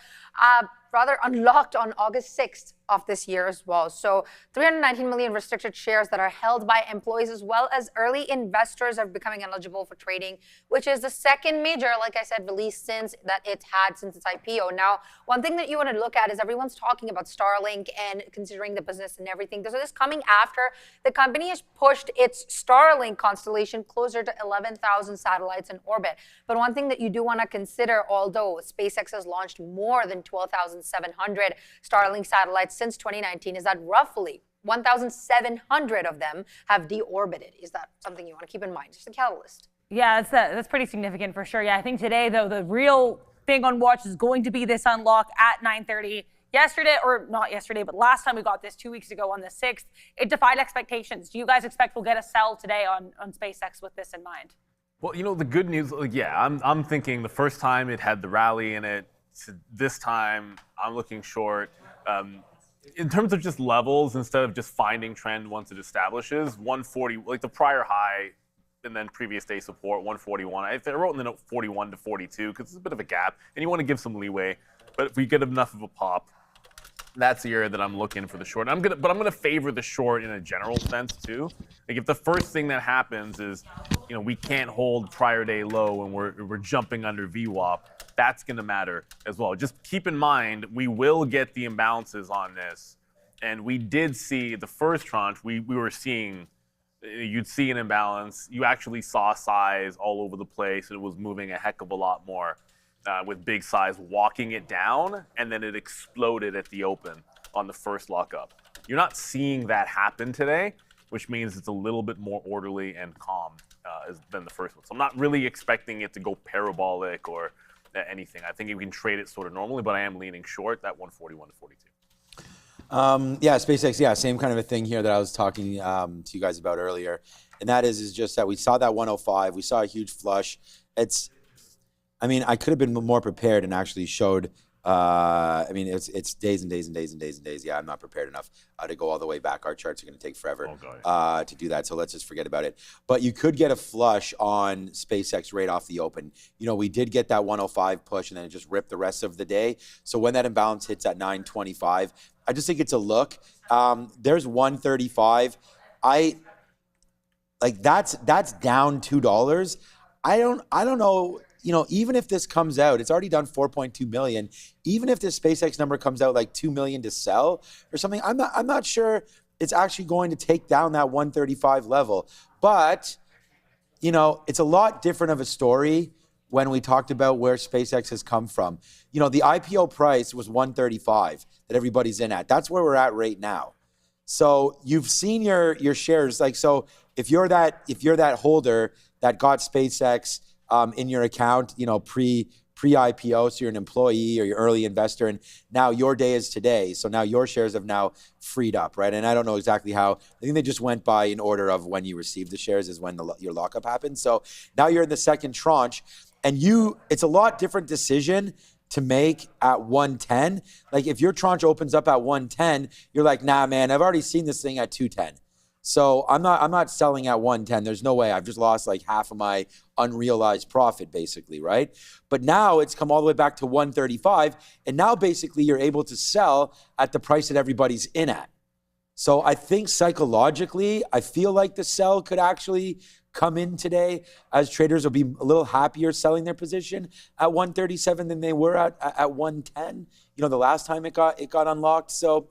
rather unlocked on August 6th of this year as well. So 319 million restricted shares that are held by employees as well as early investors are becoming eligible for trading, which is the second major, like I said, release since its IPO. Now, one thing that you want to look at is everyone's talking about Starlink and considering the business and everything. So this is coming after the company has pushed its Starlink constellation closer to 11,000 satellites in orbit. But one thing that you do want to consider, although SpaceX has launched more than 12,700 Starlink satellites since 2019, is that roughly 1,700 of them have deorbited. Is that something you want to keep in mind? Just a catalyst. Yeah, that's pretty significant for sure. Yeah, I think today, though, the real thing on watch is going to be this unlock at 9:30. Yesterday, or not yesterday, but last time we got this 2 weeks ago on the 6th, it defied expectations. Do you guys expect we'll get a sell today on SpaceX with this in mind? Well, the good news, I'm thinking the first time it had the rally in it, this time I'm looking short. In terms of just levels, instead of just finding trend once it establishes, 140, like the prior high and then previous day support, 141. I wrote in the note 41 to 42 because it's a bit of a gap, and you want to give some leeway. But if we get enough of a pop, that's the area that I'm looking for the short. I'm gonna favor the short in a general sense too. Like if the first thing that happens is, we can't hold prior day low and we're jumping under VWAP, that's gonna matter as well. Just keep in mind we will get the imbalances on this, and we did see the first tranche. We were seeing. You'd see an imbalance. You actually saw size all over the place. It was moving a heck of a lot more. With big size walking it down, and then it exploded at the open on the first lockup. You're not seeing that happen today, which means it's a little bit more orderly and calm than the first one. So I'm not really expecting it to go parabolic or anything. I think you can trade it sort of normally, but I am leaning short that 141 to 42. SpaceX, same kind of a thing here that I was talking to you guys about earlier. And that is just that we saw that 105, we saw a huge flush. I could have been more prepared and actually showed, it's days and days and days and days and days. Yeah, I'm not prepared enough to go all the way back. Our charts are going to take forever to do that. So let's just forget about it. But you could get a flush on SpaceX right off the open. We did get that 105 push and then it just ripped the rest of the day. So when that imbalance hits at 925, I just think it's a look. There's 135. That's down $2. I don't know. Even if this comes out, it's already done 4.2 million. Even if this SpaceX number comes out like 2 million to sell or something, I'm not sure it's actually going to take down that 135 level. But, it's a lot different of a story when we talked about where SpaceX has come from. The IPO price was 135 that everybody's in at. That's where we're at right now. So you've seen your shares. So if you're that holder that got SpaceX in your account, pre-IPO, so you're an employee or you're early investor, and now your day is today. So now your shares have now freed up, right? And I don't know exactly how. I think they just went by in order of when you received the shares is when your lockup happened. So now you're in the second tranche, and it's a lot different decision to make at 110. Like if your tranche opens up at 110, you're like, nah, man, I've already seen this thing at 210. So I'm not selling at 110. There's no way. I've just lost like half of my unrealized profit, basically, right? But now it's come all the way back to 135, and now basically you're able to sell at the price that everybody's in at. So I think psychologically, I feel like the sell could actually come in today, as traders will be a little happier selling their position at 137 than they were at 110. The last time it got unlocked. So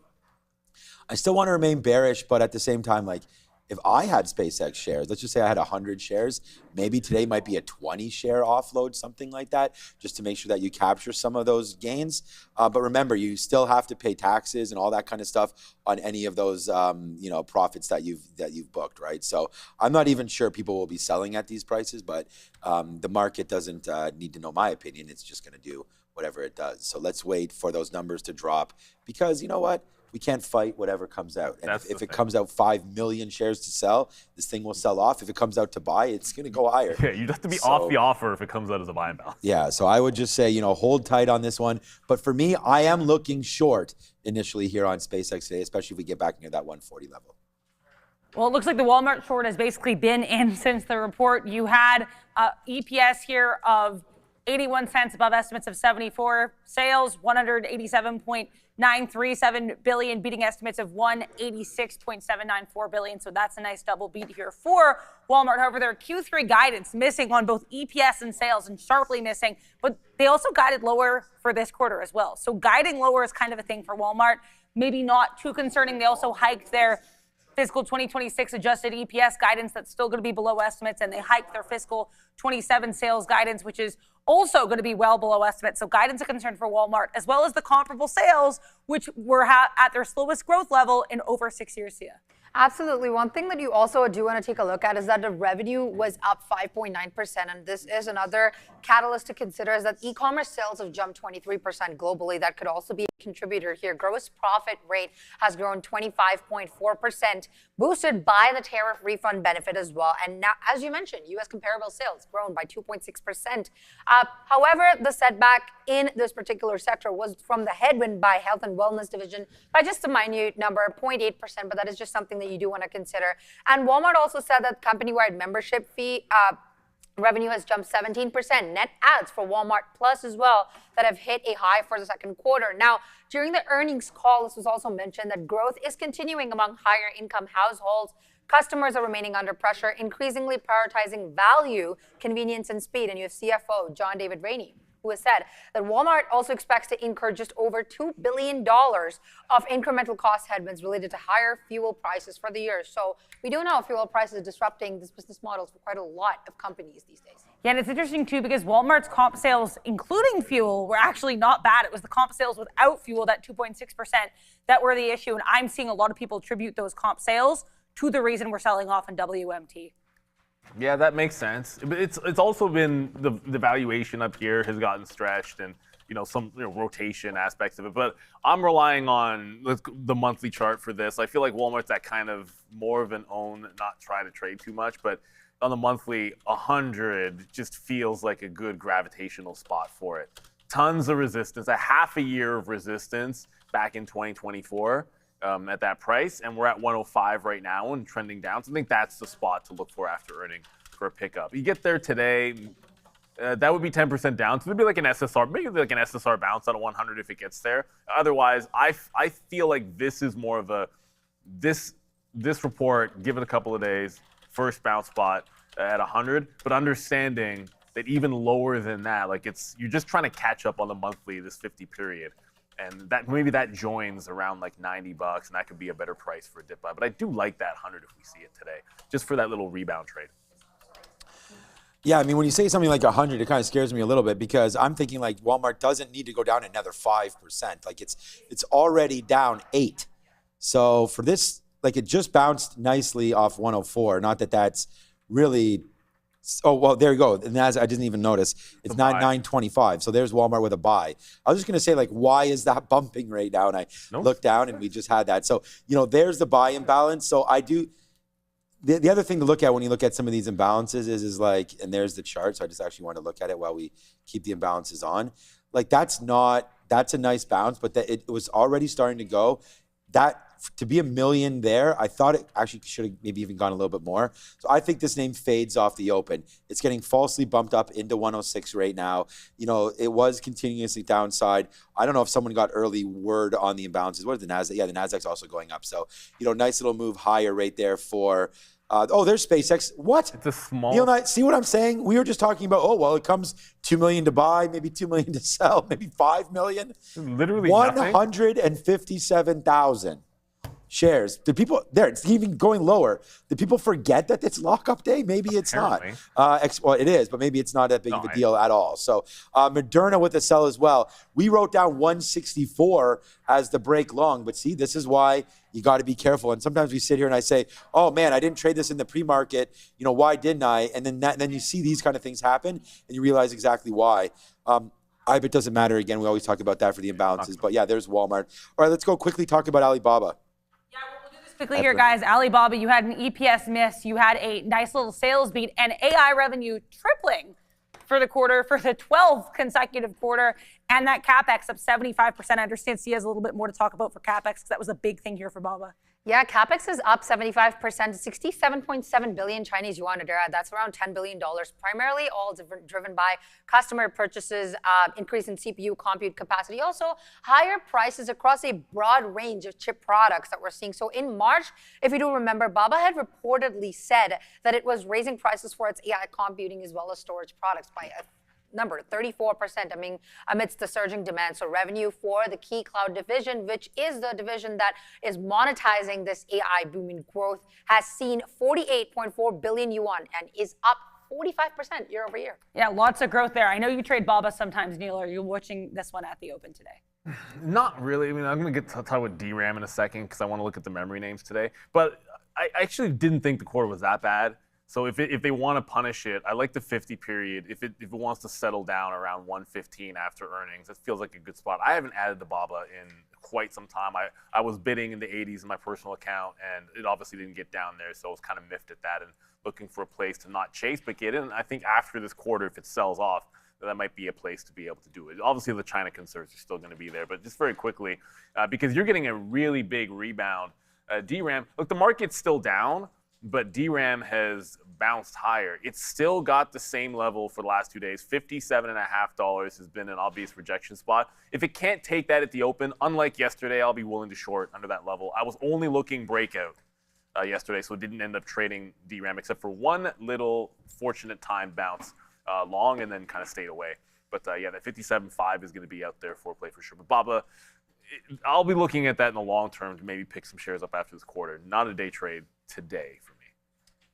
I still want to remain bearish, but at the same time, like if I had SpaceX shares, let's just say I had 100 shares, maybe today might be a 20 share offload, something like that, just to make sure that you capture some of those gains. But remember, you still have to pay taxes and all that kind of stuff on any of those, profits that you've booked, right? So I'm not even sure people will be selling at these prices, but the market doesn't need to know my opinion. It's just going to do whatever it does. So let's wait for those numbers to drop, because you know what? We can't fight whatever comes out. And if it comes out 5 million shares to sell, this thing will sell off. If it comes out to buy, it's going to go higher. Yeah, you'd have to be off the offer if it comes out as a buy and balance. Yeah, so I would just say, hold tight on this one. But for me, I am looking short initially here on SpaceX today, especially if we get back near that 140 level. Well, it looks like the Walmart short has basically been in since the report. You had EPS here of 81 cents above estimates of 74. Sales, 187.937 billion, beating estimates of 186.794 billion. So that's a nice double beat here for Walmart. However, their Q3 guidance missing on both EPS and sales, and sharply missing, but they also guided lower for this quarter as well. So guiding lower is kind of a thing for Walmart. Maybe not too concerning. They also hiked their fiscal 2026 adjusted EPS guidance. That's still going to be below estimates, and they hiked their fiscal 27 sales guidance, which is also going to be well below estimates. So guidance a concern for Walmart, as well as the comparable sales, which were at their slowest growth level in over 6 years here. Absolutely. One thing that you also do want to take a look at is that the revenue was up 5.9%. And this is another catalyst to consider, is that e-commerce sales have jumped 23% globally. That could also be a contributor here. Gross profit rate has grown 25.4%, boosted by the tariff refund benefit as well. And now, as you mentioned, U.S. comparable sales grown by 2.6%. However, the setback in this particular sector was from the headwind by health and wellness division by just a minute number, 0.8%, but that is just something that you do want to consider. And Walmart also said that company-wide membership fee Revenue has jumped 17%. Net adds for Walmart Plus as well that have hit a high for the second quarter. Now, during the earnings call, this was also mentioned that growth is continuing among higher income households. Customers are remaining under pressure, increasingly prioritizing value, convenience, and speed. And you have CFO John David Rainey, who has said that Walmart also expects to incur just over $2 billion of incremental cost headwinds related to higher fuel prices for the year. So we do know fuel prices are disrupting this business models for quite a lot of companies these days. Yeah, and it's interesting too because Walmart's comp sales, including fuel, were actually not bad. It was the comp sales without fuel, that 2.6%, that were the issue. And I'm seeing a lot of people attribute those comp sales to the reason we're selling off in WMT. Yeah, that makes sense. But it's also been the valuation up here has gotten stretched and some rotation aspects of it. But I'm relying on the monthly chart for this. I feel like Walmart's that kind of more of an own, not try to trade too much. But on the monthly, 100 just feels like a good gravitational spot for it. Tons of resistance, a half a year of resistance back in 2024. At that price, and we're at 105 right now and trending down. So I think that's the spot to look for after earning for a pickup. You get there today, that would be 10% down. So it'd be like an SSR, maybe like an SSR bounce out of 100 if it gets there. Otherwise, I feel like this is more of a this report. Give it a couple of days, first bounce spot at 100, but understanding that even lower than that, like you're just trying to catch up on the monthly, this 50 period. And that maybe that joins around like $90, and that could be a better price for a dip buy. But I do like that 100 if we see it today, just for that little rebound trade. Yeah, I mean, when you say something like 100, it kind of scares me a little bit because I'm thinking like Walmart doesn't need to go down another 5%. Like it's already down 8. So for this, like it just bounced nicely off 104. Not that that's really. Oh, well, there you go. And as I didn't even notice, it's 925. So there's Walmart with a buy. I was just going to say, like, why is that bumping right now? And I looked down and we just had that. So, there's the buy imbalance. So I do. The other thing to look at when you look at some of these imbalances is like, and there's the chart. So I just actually want to look at it while we keep the imbalances on. Like, that's a nice bounce, but that it was already starting to go. That to be $1 million there, I thought it actually should have maybe even gone a little bit more. So I think this name fades off the open. It's getting falsely bumped up into 106 right now. It was continuously downside. I don't know if someone got early word on the imbalances. What is the Nasdaq? Yeah, the Nasdaq's also going up. So, nice little move higher right there for. There's SpaceX. What? It's a small. See what I'm saying? We were just talking about, it comes $2 million to buy, maybe $2 million to sell, maybe $5 million. Literally 157,000 shares. Did people there? It's even going lower. Did people forget that it's lockup day? Maybe it's Apparently. not. Well, it is, but maybe it's not that big of a deal at all. So Moderna with a sell as well. We wrote down 164 as the break long, but see, this is why you got to be careful. And sometimes we sit here and I say, "Oh man, I didn't trade this in the pre-market. Why didn't I?" And then you see these kind of things happen, and you realize exactly why. IBIT doesn't matter. Again, we always talk about that for the imbalances. But yeah, there's Walmart. All right, let's go quickly talk about Alibaba. Yeah, we'll do this quickly here, guys. Alibaba, you had an EPS miss. You had a nice little sales beat and AI revenue tripling for the quarter, for the 12th consecutive quarter. And that CapEx up 75%. I understand Sia has a little bit more to talk about for CapEx because that was a big thing here for Baba. Yeah, CapEx is up 75% to 67.7 billion Chinese yuan. That's around $10 billion, primarily all driven by customer purchases, increase in CPU compute capacity, also higher prices across a broad range of chip products that we're seeing. So in March, if you do remember, Baba had reportedly said that it was raising prices for its AI computing as well as storage products by a number 34%, amidst the surging demand. So revenue for the key cloud division, which is the division that is monetizing this AI booming growth, has seen 48.4 billion yuan and is up 45% year over year. Yeah, lots of growth there. I know you trade Baba sometimes, Neil. Are you watching this one at the open today? Not really. I'm going to get to talk about DRAM in a second because I want to look at the memory names today. But I actually didn't think the quarter was that bad. So if they want to punish it, I like the 50 period. If it wants to settle down around 115 after earnings, it feels like a good spot. I haven't added the Baba in quite some time. I was bidding in the 80s in my personal account, and it obviously didn't get down there, so I was kind of miffed at that and looking for a place to not chase but get in. I think after this quarter, if it sells off, that might be a place to be able to do it. Obviously, the China concerns are still going to be there, but just very quickly, because you're getting a really big rebound. DRAM, look, the market's still down, but DRAM has bounced higher. It's still got the same level for the last 2 days. $57.50 has been an obvious rejection spot. If it can't take that at the open, unlike yesterday, I'll be willing to short under that level. I was only looking breakout yesterday, so it didn't end up trading DRAM except for one little fortunate time bounce long and then kind of stayed away. But yeah, that 57.5 is going to be out there for play for sure. But Baba, I'll be looking at that in the long term to maybe pick some shares up after this quarter. Not a day trade today for me.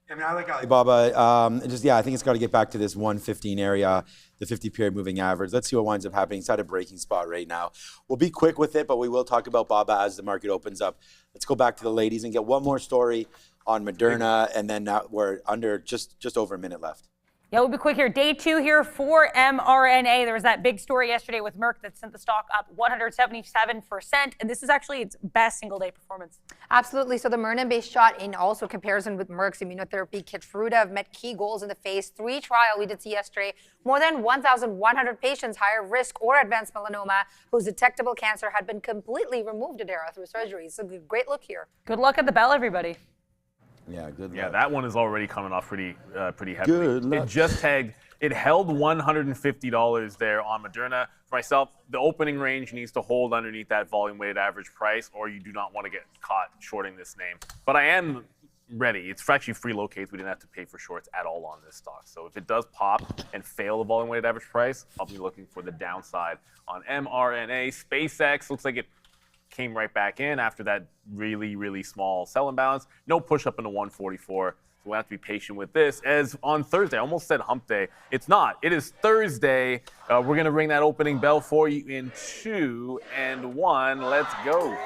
I mean, I like Alibaba. I think it's got to get back to this 115 area, the 50-period moving average. Let's see what winds up happening. It's at a breaking spot right now. We'll be quick with it, but we will talk about Baba as the market opens up. Let's go back to the ladies and get one more story on Moderna, and then we're under just over a minute left. Yeah, we'll be quick here. Day 2 here for mRNA. There was that big story yesterday with Merck that sent the stock up 177%, and this is actually its best single-day performance. Absolutely. So the Moderna-based shot in also comparison with Merck's immunotherapy Keytruda have met key goals in the phase 3 trial we did see yesterday. More than 1,100 patients higher risk or advanced melanoma whose detectable cancer had been completely removed, Adara, through surgery. So great look here. Good luck at the bell, everybody. Yeah, good luck. Yeah, that one is already coming off pretty heavily. Good luck. It just tagged. It held $150 there on Moderna. For myself, the opening range needs to hold underneath that volume-weighted average price, or you do not want to get caught shorting this name. But I am ready. It's actually free locates. We didn't have to pay for shorts at all on this stock. So if it does pop and fail the volume-weighted average price, I'll be looking for the downside on mRNA. SpaceX looks like it came right back in after that really, really small sell imbalance. No push up into 144. So we'll have to be patient with this. As on Thursday, I almost said hump day. It's not. It is Thursday. We're going to ring that opening bell for you in 2 and 1. Let's go.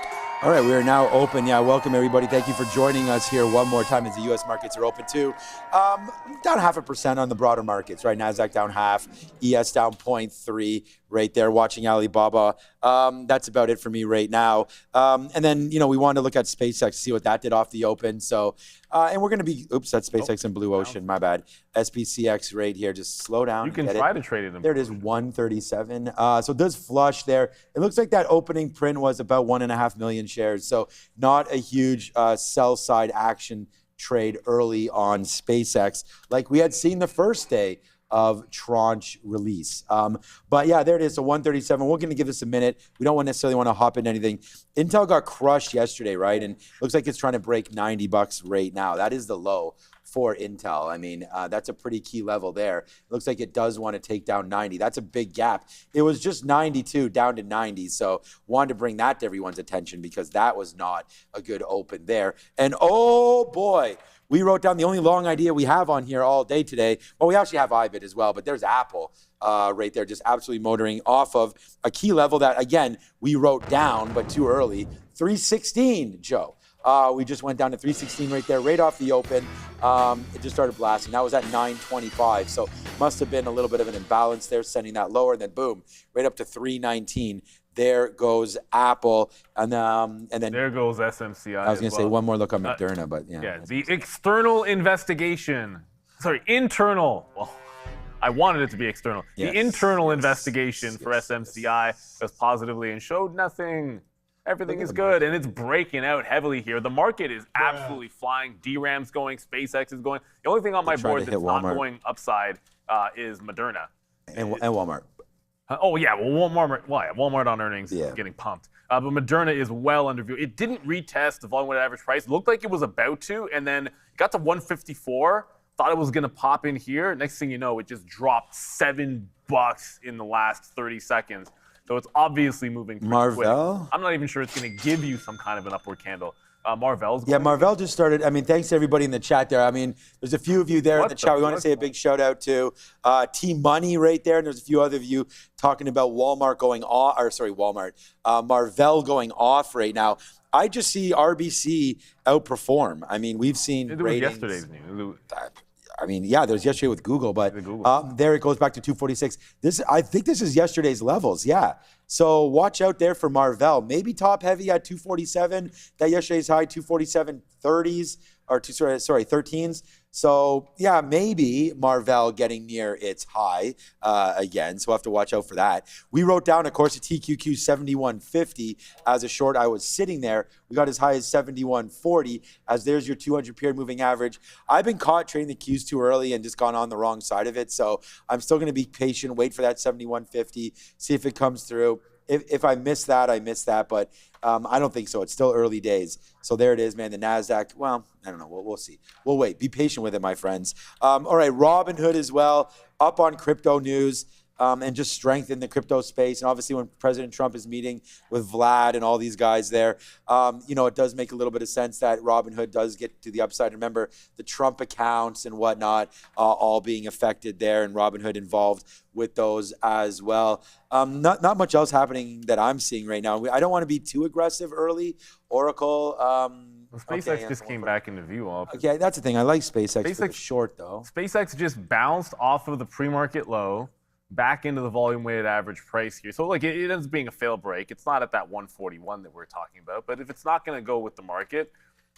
All right, we are now open. Yeah, welcome everybody. Thank you for joining us here one more time as the U.S. markets are open too. Down 0.5% on the broader markets, right? NASDAQ down 0.5%, ES down 0.3%. Right there, watching Alibaba. That's about it for me right now. And then, we wanted to look at SpaceX to see what that did off the open. So, and we're going to be, that's SpaceX and Blue Ocean, my bad. SPCX right here, just slow down. You can try to trade it. There it is, 137. So it does flush there. It looks like that opening print was about 1.5 million shares. So not a huge sell side action trade early on SpaceX, like we had seen the first day of tranche release. But yeah, there it is, so 137. We're going to give this a minute. We don't necessarily want to hop into anything. Intel got crushed yesterday, right? And looks like it's trying to break $90 right now. That is the low for Intel. I mean, that's a pretty key level there. It looks like it does want to take down 90. That's a big gap. It was just 92 down to 90. So wanted to bring that to everyone's attention because that was not a good open there. And oh boy, we wrote down the only long idea we have on here all day today. Well, we actually have IBIT as well, but there's Apple right there, just absolutely motoring off of a key level that, again, we wrote down, but too early. 316, Joe. We just went down to 316 right there, right off the open. It just started blasting. That was at 925, so must have been a little bit of an imbalance there, sending that lower, and then boom, right up to 319. There goes Apple, and then there goes SMCI. I was going to say one more look on Moderna, but yeah. Yeah, the external investigation. Sorry, internal. Well, I wanted it to be external. Yes. The internal investigation for SMCI was positively and showed nothing. Everything is good, and it's breaking out heavily here. The market is absolutely flying. DRAM's going, SpaceX is going. The only thing on my board that's not going upside is Moderna. And Walmart. Oh, yeah, well, Walmart on earnings is getting pumped. But Moderna is well under view. It didn't retest the volume weighted average price. It looked like it was about to, and then got to 154. Thought it was going to pop in here. Next thing you know, it just dropped $7 in the last 30 seconds. So it's obviously moving pretty Marvell? quick. I'm not even sure it's going to give you some kind of an upward candle. Marvell's going. Yeah, Marvell just started. I mean, thanks to everybody in the chat there. I mean, there's a few of you there in the chat. We want to say a big shout out to T-Money right there. And there's a few other of you talking about Marvell going off right now. I just see RBC outperform. I mean, we've seen it was ratings. Yesterday's news. I mean, yeah, there was yesterday with Google, but there it goes back to 246. I think this is yesterday's levels, yeah. So watch out there for Marvell. Maybe top heavy at 247. That yesterday's high, 247.30s. or sorry, 13s. So yeah, maybe Marvell getting near its high again. So we'll have to watch out for that. We wrote down, of course, a TQQ 7150 as a short. I was sitting there. We got as high as 7140 as there's your 200 period moving average. I've been caught trading the Qs too early and just gone on the wrong side of it. So I'm still going to be patient, wait for that 7150, see if it comes through. If I miss that, I miss that, but I don't think so. It's still early days. So there it is, man. The NASDAQ, well, I don't know. We'll see. We'll wait. Be patient with it, my friends. All right, Robinhood as well, up on crypto news. And just strengthen the crypto space. And obviously when President Trump is meeting with Vlad and all these guys there, it does make a little bit of sense that Robinhood does get to the upside. Remember, the Trump accounts and whatnot all being affected there, and Robinhood involved with those as well. Not much else happening that I'm seeing right now. I don't want to be too aggressive early. Oracle. SpaceX just came back into view. Okay, that's the thing. I like SpaceX for the short, though. SpaceX just bounced off of the pre-market low, back into the volume weighted average price here. So like it ends up being a fail break. It's not at that 141 that we're talking about, but if it's not going to go with the market,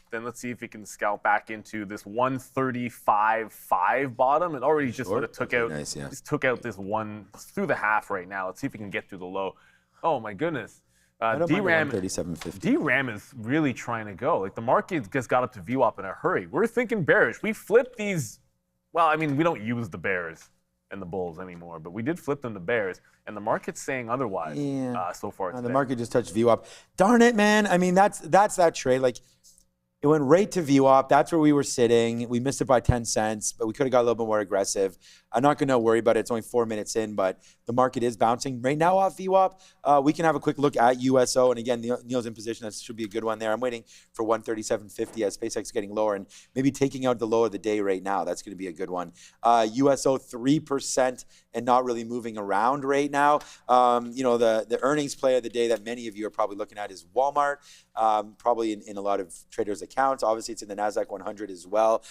then let's see if it can scalp back into this 135.5 bottom. It already just sort of took out, just took out this one through the half right now. Let's see if we can get through the low. Oh my goodness. DRAM is really trying to go. Like the market just got up to VWAP in a hurry. We're thinking bearish. We flipped these. Well, I mean, we don't use the bears and the bulls anymore, but we did flip them to bears, and the market's saying otherwise so far today. The market just touched VWAP. Darn it, man. I mean, that's that trade. Like, it went right to VWAP. That's where we were sitting. We missed it by 10 cents, but we could have got a little bit more aggressive. I'm not going to worry about it. It's only 4 minutes in, but the market is bouncing right now off VWAP. We can have a quick look at USO. And again, Neil's in position. That should be a good one there. I'm waiting for 137.50 as SpaceX getting lower and maybe taking out the low of the day right now. That's going to be a good one. USO 3% and not really moving around right now. The earnings play of the day that many of you are probably looking at is Walmart, probably in a lot of traders' accounts. Obviously, it's in the NASDAQ 100 as well.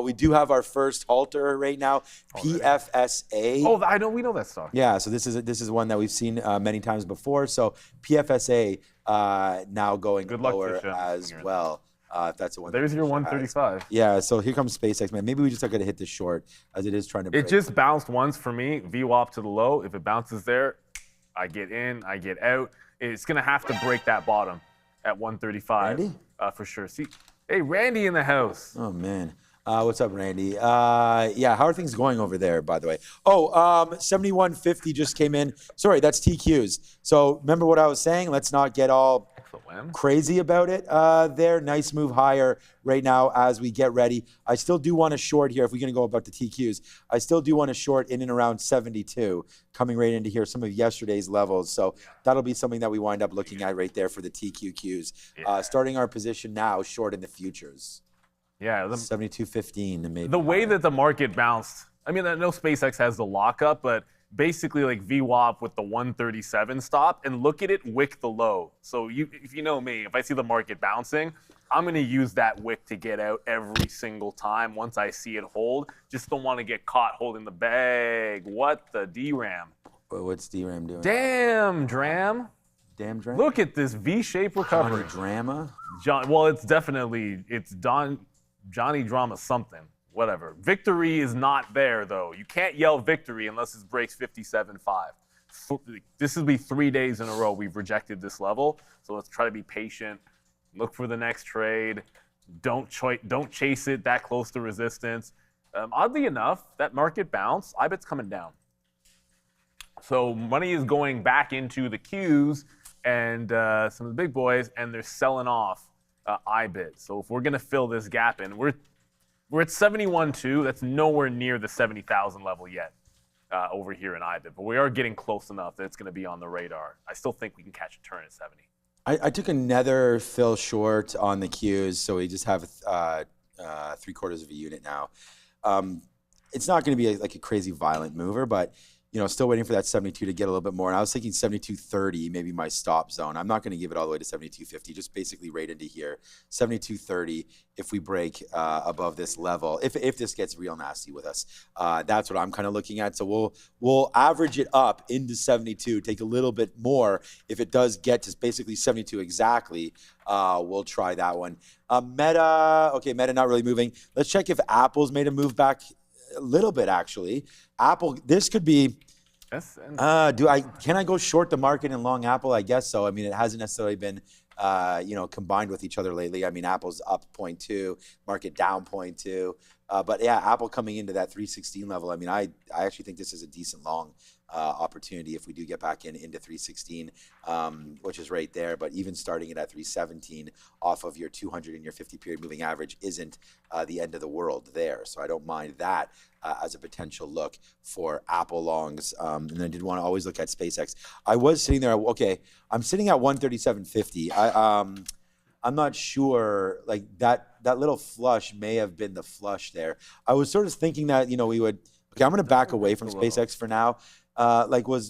We do have our first halter right now, PFSA. Oh, I know. We know that stock. Yeah, so this is one that we've seen many times before. So PFSA now going lower as well. If that's a one. There's your 135. Yeah, so here comes SpaceX, man. Maybe we just are going to hit the short as it is trying to break. It just bounced once for me, VWAP to the low. If it bounces there, I get in, I get out. It's going to have to break that bottom at 135 for sure. See, hey, Randy in the house. Oh, man. What's up, Randy? Yeah, how are things going over there, by the way? Oh, 71.50 just came in. Sorry, that's TQs. So remember what I was saying? Let's not get all crazy about it there. Nice move higher right now as we get ready. I still do want to short here if we're going to go about the TQs. I still do want to short in and around 72, coming right into here, some of yesterday's levels. So that'll be something that we wind up looking at right there for the TQQs. Starting our position now, short in the futures. Yeah, 72.15 maybe. The way that the market bounced, I mean, I know SpaceX has the lockup, but basically like VWAP with the 137 stop, and look at it wick the low. So if you know me, if I see the market bouncing, I'm going to use that wick to get out every single time once I see it hold. Just don't want to get caught holding the bag. What the DRAM? What's DRAM doing? Damn, DRAM. Damn DRAM. Look at this V-shaped recovery. Drama? Well, it's Johnny Drama something. Whatever. Victory is not there, though. You can't yell victory unless it breaks 57.5. This will be 3 days in a row we've rejected this level. So let's try to be patient. Look for the next trade. Don't chase it that close to resistance. Oddly enough, that market bounce, I bet's coming down. So money is going back into the Qs and some of the big boys, and they're selling off IBIT. So if we're going to fill this gap in, we're at 71.2. That's nowhere near the 70,000 level yet over here in IBIT, but we are getting close enough that it's going to be on the radar. I still think we can catch a turn at 70. I took another fill short on the Qs, so we just have 3/4 of a unit now. It's not going to be like a crazy violent mover, but still waiting for that 72 to get a little bit more. And I was thinking 72.30, maybe my stop zone. I'm not going to give it all the way to 72.50, just basically right into here. 72.30 if we break above this level, if this gets real nasty with us. That's what I'm kind of looking at. So we'll average it up into 72, take a little bit more. If it does get to basically 72 exactly, we'll try that one. Meta not really moving. Let's check if Apple's made a move back a little bit, actually. Apple, this could be, can I go short the market in long Apple? I guess so. I mean, it hasn't necessarily been, combined with each other lately. I mean, Apple's up 0.2, market down 0.2. But yeah, Apple coming into that 316 level. I mean, I actually think this is a decent long opportunity if we do get back into 316, which is right there. But even starting it at 317 off of your 200 and your 50 period moving average isn't the end of the world there. So I don't mind that as a potential look for Apple longs. And I did want to always look at SpaceX. I was sitting there. Okay, I'm sitting at 137.50. I'm not sure, like that little flush may have been the flush there. I was sort of thinking that, we would, I'm going to back away from SpaceX for now.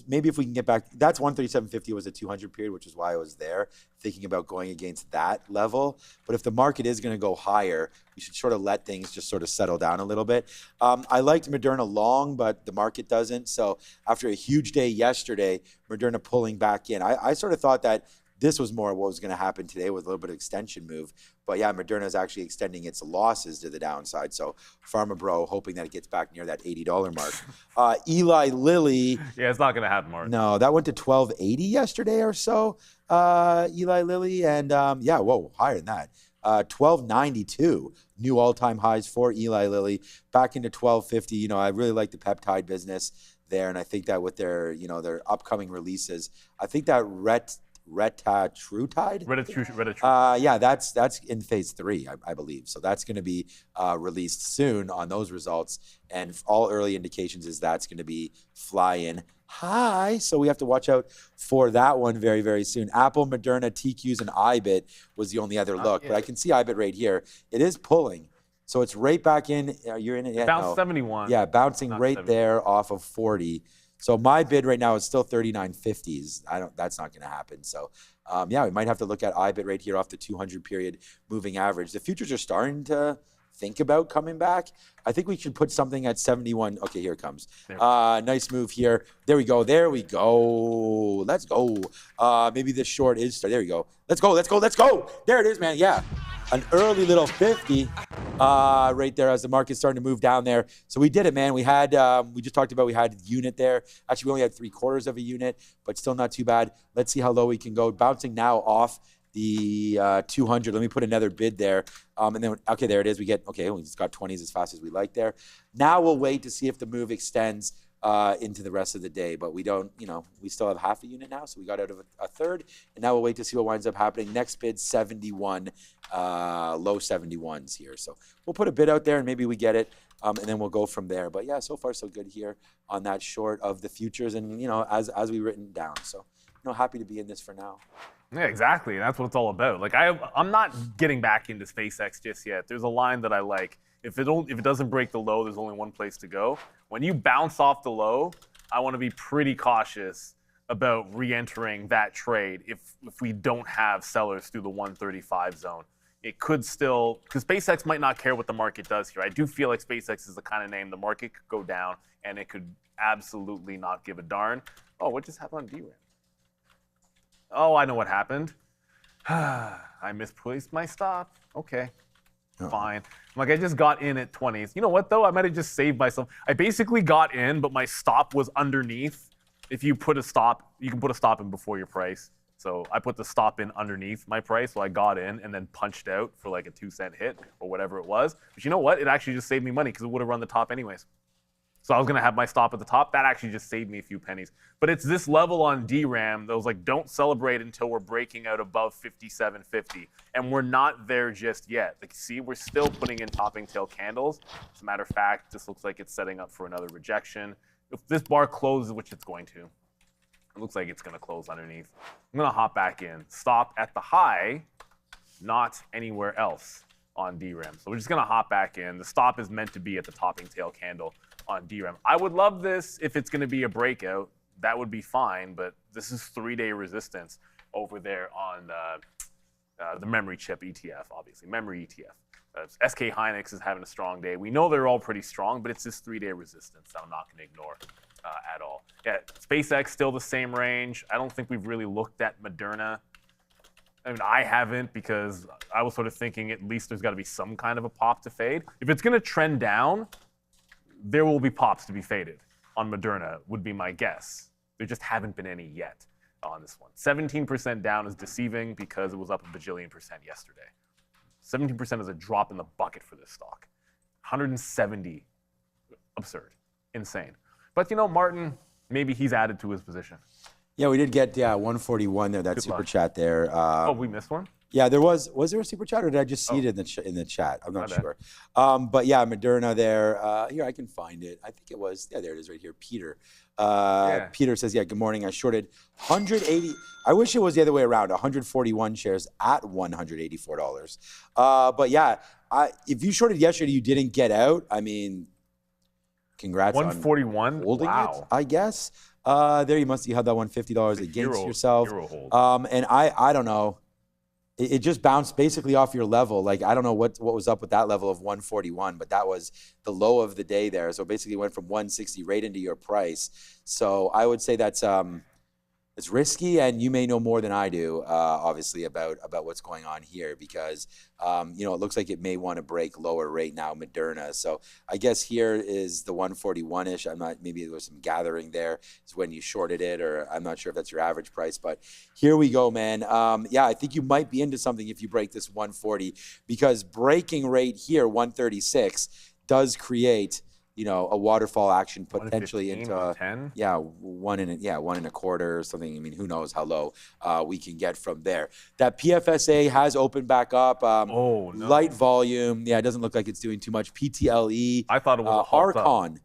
Maybe if we can get back, that's 137.50 was a 200 period, which is why I was there thinking about going against that level. But if the market is going to go higher, we should sort of let things just sort of settle down a little bit. I liked Moderna long, but the market doesn't. So after a huge day yesterday, Moderna pulling back in, I sort of thought that this was more what was going to happen today with a little bit of extension move. But yeah, Moderna is actually extending its losses to the downside. So Pharma Bro hoping that it gets back near that $80 mark. Eli Lilly. Yeah, it's not going to happen, Mark. No, that went to 1280 yesterday or so. Eli Lilly. And higher than that. 1292 new all-time highs for Eli Lilly. Back into 1250. I really like the peptide business there. And I think that with their, their upcoming releases, I think that Retatrutide? That's in phase 3, I believe. So that's going to be released soon on those results. And all early indications is that's going to be flying high. So we have to watch out for that one very, very soon. Apple, Moderna, TQs, and IBIT was the only other look. But I can see IBIT right here. It is pulling. So it's right back in. You're in it yet? Bounce 71. Yeah, bouncing right 70. There off of 40. So my bid right now is still 39.50s. That's not going to happen. So, we might have to look at IBIT right here off the 200 period moving average. The futures are starting to think about coming back. I think we should put something at 71. Okay, here it comes. Nice move here. There we go. Let's go. Maybe this short is. There we go. Let's go. There it is, man. Yeah. An early little 50 right there as the market's starting to move down there. So we did it, man. We had, we just talked about, we had unit there. Actually, we only had 3/4 of a unit, but still not too bad. Let's see how low we can go. Bouncing now off the 200. Let me put another bid there. And then, okay, there it is. We just got 20s as fast as we like there. Now we'll wait to see if the move extends into the rest of the day, but we don't, we still have half a unit now, so we got out of a third, and now we'll wait to see what winds up happening. Next bid, 71, low 71s here. So we'll put a bid out there, and maybe we get it, and then we'll go from there. But yeah, so far so good here on that short of the futures, and as we written down. So happy to be in this for now. Yeah, exactly. That's what it's all about. Like I'm not getting back into SpaceX just yet. There's a line that I like. If it doesn't break the low, there's only one place to go. When you bounce off the low, I want to be pretty cautious about re-entering that trade if we don't have sellers through the 135 zone. It could still, because SpaceX might not care what the market does here. I do feel like SpaceX is the kind of name the market could go down and it could absolutely not give a darn. Oh, what just happened on DRAM? Oh, I know what happened. I misplaced my stop. Okay. Fine. I just got in at 20s. You know what, though? I might have just saved myself. I basically got in, but my stop was underneath. If you put a stop, you can put a stop in before your price. So I put the stop in underneath my price, so I got in and then punched out for like a 2-cent hit or whatever it was. But you know what? It actually just saved me money because it would have run the top anyways. So I was going to have my stop at the top. That actually just saved me a few pennies. But it's this level on DRAM that was like, don't celebrate until we're breaking out above 57.50. And we're not there just yet. Like, see, we're still putting in topping tail candles. As a matter of fact, this looks like it's setting up for another rejection. If this bar closes, which it's going to, it looks like it's going to close underneath. I'm going to hop back in. Stop at the high, not anywhere else. on DRAM. So we're just gonna hop back in. The stop is meant to be at the topping tail candle on DRAM. I would love this if it's gonna be a breakout. That would be fine, but this is 3-day resistance over there on the memory chip ETF, obviously, memory ETF. SK Hynix is having a strong day. We know they're all pretty strong, but it's this 3-day resistance that I'm not gonna ignore at all. Yeah, SpaceX still the same range. I don't think we've really looked at Moderna. I mean, I haven't, because I was sort of thinking at least there's got to be some kind of a pop to fade. If it's going to trend down, there will be pops to be faded on Moderna, would be my guess. There just haven't been any yet on this one. 17% down is deceiving because it was up a bajillion percent yesterday. 17% is a drop in the bucket for this stock. 170, absurd, insane. But you know, Martin, maybe he's added to his position. Yeah, we did get 141 there. That Good super luck. chat there. Oh, we missed one? Yeah, there was. Was there a super chat, or did I just see it in the chat? I'm not sure. But yeah, Moderna there. Here, I can find it. I think it was. Yeah, there it is right here. Peter. Peter says, yeah, good morning. I shorted 180. I wish it was the other way around. 141 shares at $184. But yeah, if you shorted yesterday, you didn't get out. I mean, congrats 141? on holding Wow. it, I guess. There you must. You had that $150 against yourself. Hero hold. And I don't know. It just bounced basically off your level. Like, I don't know what was up with that level of 141, but that was the low of the day there. So basically went from 160 right into your price. So I would say that's it's risky, and you may know more than I do, obviously, about what's going on here, because you know, it looks like it may want to break lower right now, Moderna. So I guess here is the 141-ish. I'm not, maybe there was some gathering there is when you shorted it, or I'm not sure if that's your average price, but here we go, man. Yeah, I think you might be into something if you break this 140, because breaking rate here, 136, does create, you know, a waterfall action potentially into 110? one and a quarter or something. I mean, who knows how low we can get from there. That PFSA has opened back up. Oh, no. Light volume. Yeah, it doesn't look like it's doing too much. PTLE. I thought it was a halt up. Archon.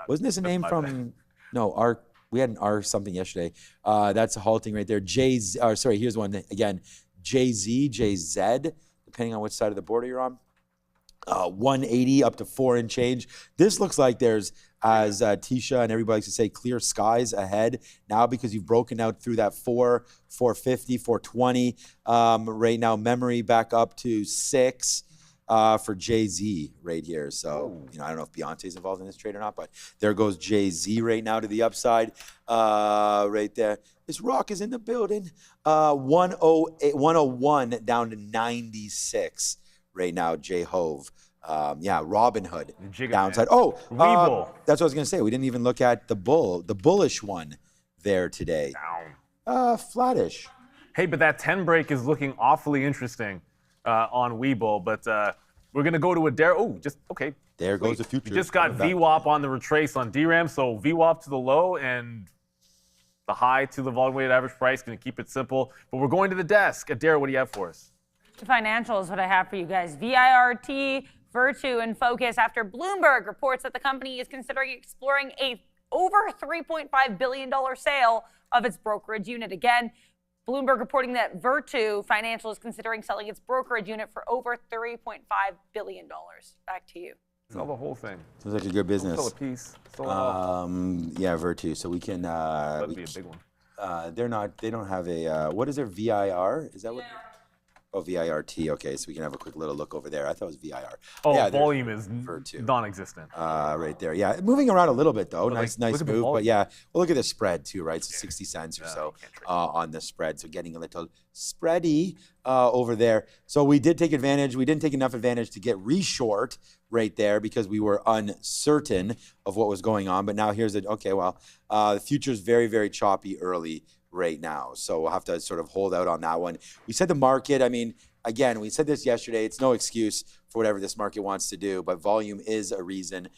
Wasn't this a name my from? bad. No, Arc. We had an R something yesterday. That's a halting right there. Sorry, here's one again. JZ, depending on which side of the border you're on. 180 up to 4 and change. This looks like there's, as Tisha and everybody likes to say, clear skies ahead now, because you've broken out through that 450, 420. Right now, memory back up to 6 for JZ right here. So, you know, I don't know if Beyonce's involved in this trade or not, but there goes JZ right now to the upside right there. This rock is in the building. 108, 101 down to 96. Right now, J-Hove. Robinhood downside. Webull. That's what I was going to say. We didn't even look at the bullish one there today. Down. Flattish. Hey, but that 10 break is looking awfully interesting on Webull, but we're going to go to a dare. Oh, just, okay. There goes the future. We just got VWAP on the retrace on DRAM, so VWAP to the low and the high to the volume weighted average price. Going to keep it simple, but we're going to the desk. Adair, what do you have for us? The financials, what I have for you guys. VIRT, Virtu, and Focus after Bloomberg reports that the company is considering exploring a over $3.5 billion sale of its brokerage unit. Again, Bloomberg reporting that Virtu Financial is considering selling its brokerage unit for over $3.5 billion. Back to you. Sell the whole thing. Sounds like a good business. Sell a piece. Sell it all. Yeah, Virtu. So we can. That'd be a big one. They're not. They don't have a. What is their VIR? Is that what? Oh, VIRT. Okay, so we can have a quick little look over there. I thought it was VIR. Oh, yeah, volume is Virtu. non-existent. Right there. Yeah, moving around a little bit though. But nice look move. at the But volume. yeah, well, look at the spread too, right? So 60 cents or so you can't trade. on the spread. So getting a little spready over there. So we did take advantage. We didn't take enough advantage to get reshort right there because we were uncertain of what was going on. But now here's it. Okay, well, the future's very, very choppy early right now. So we'll have to sort of hold out on that one. We said the market, I mean, again, we said this yesterday, it's no excuse for whatever this market wants to do, but volume is a reason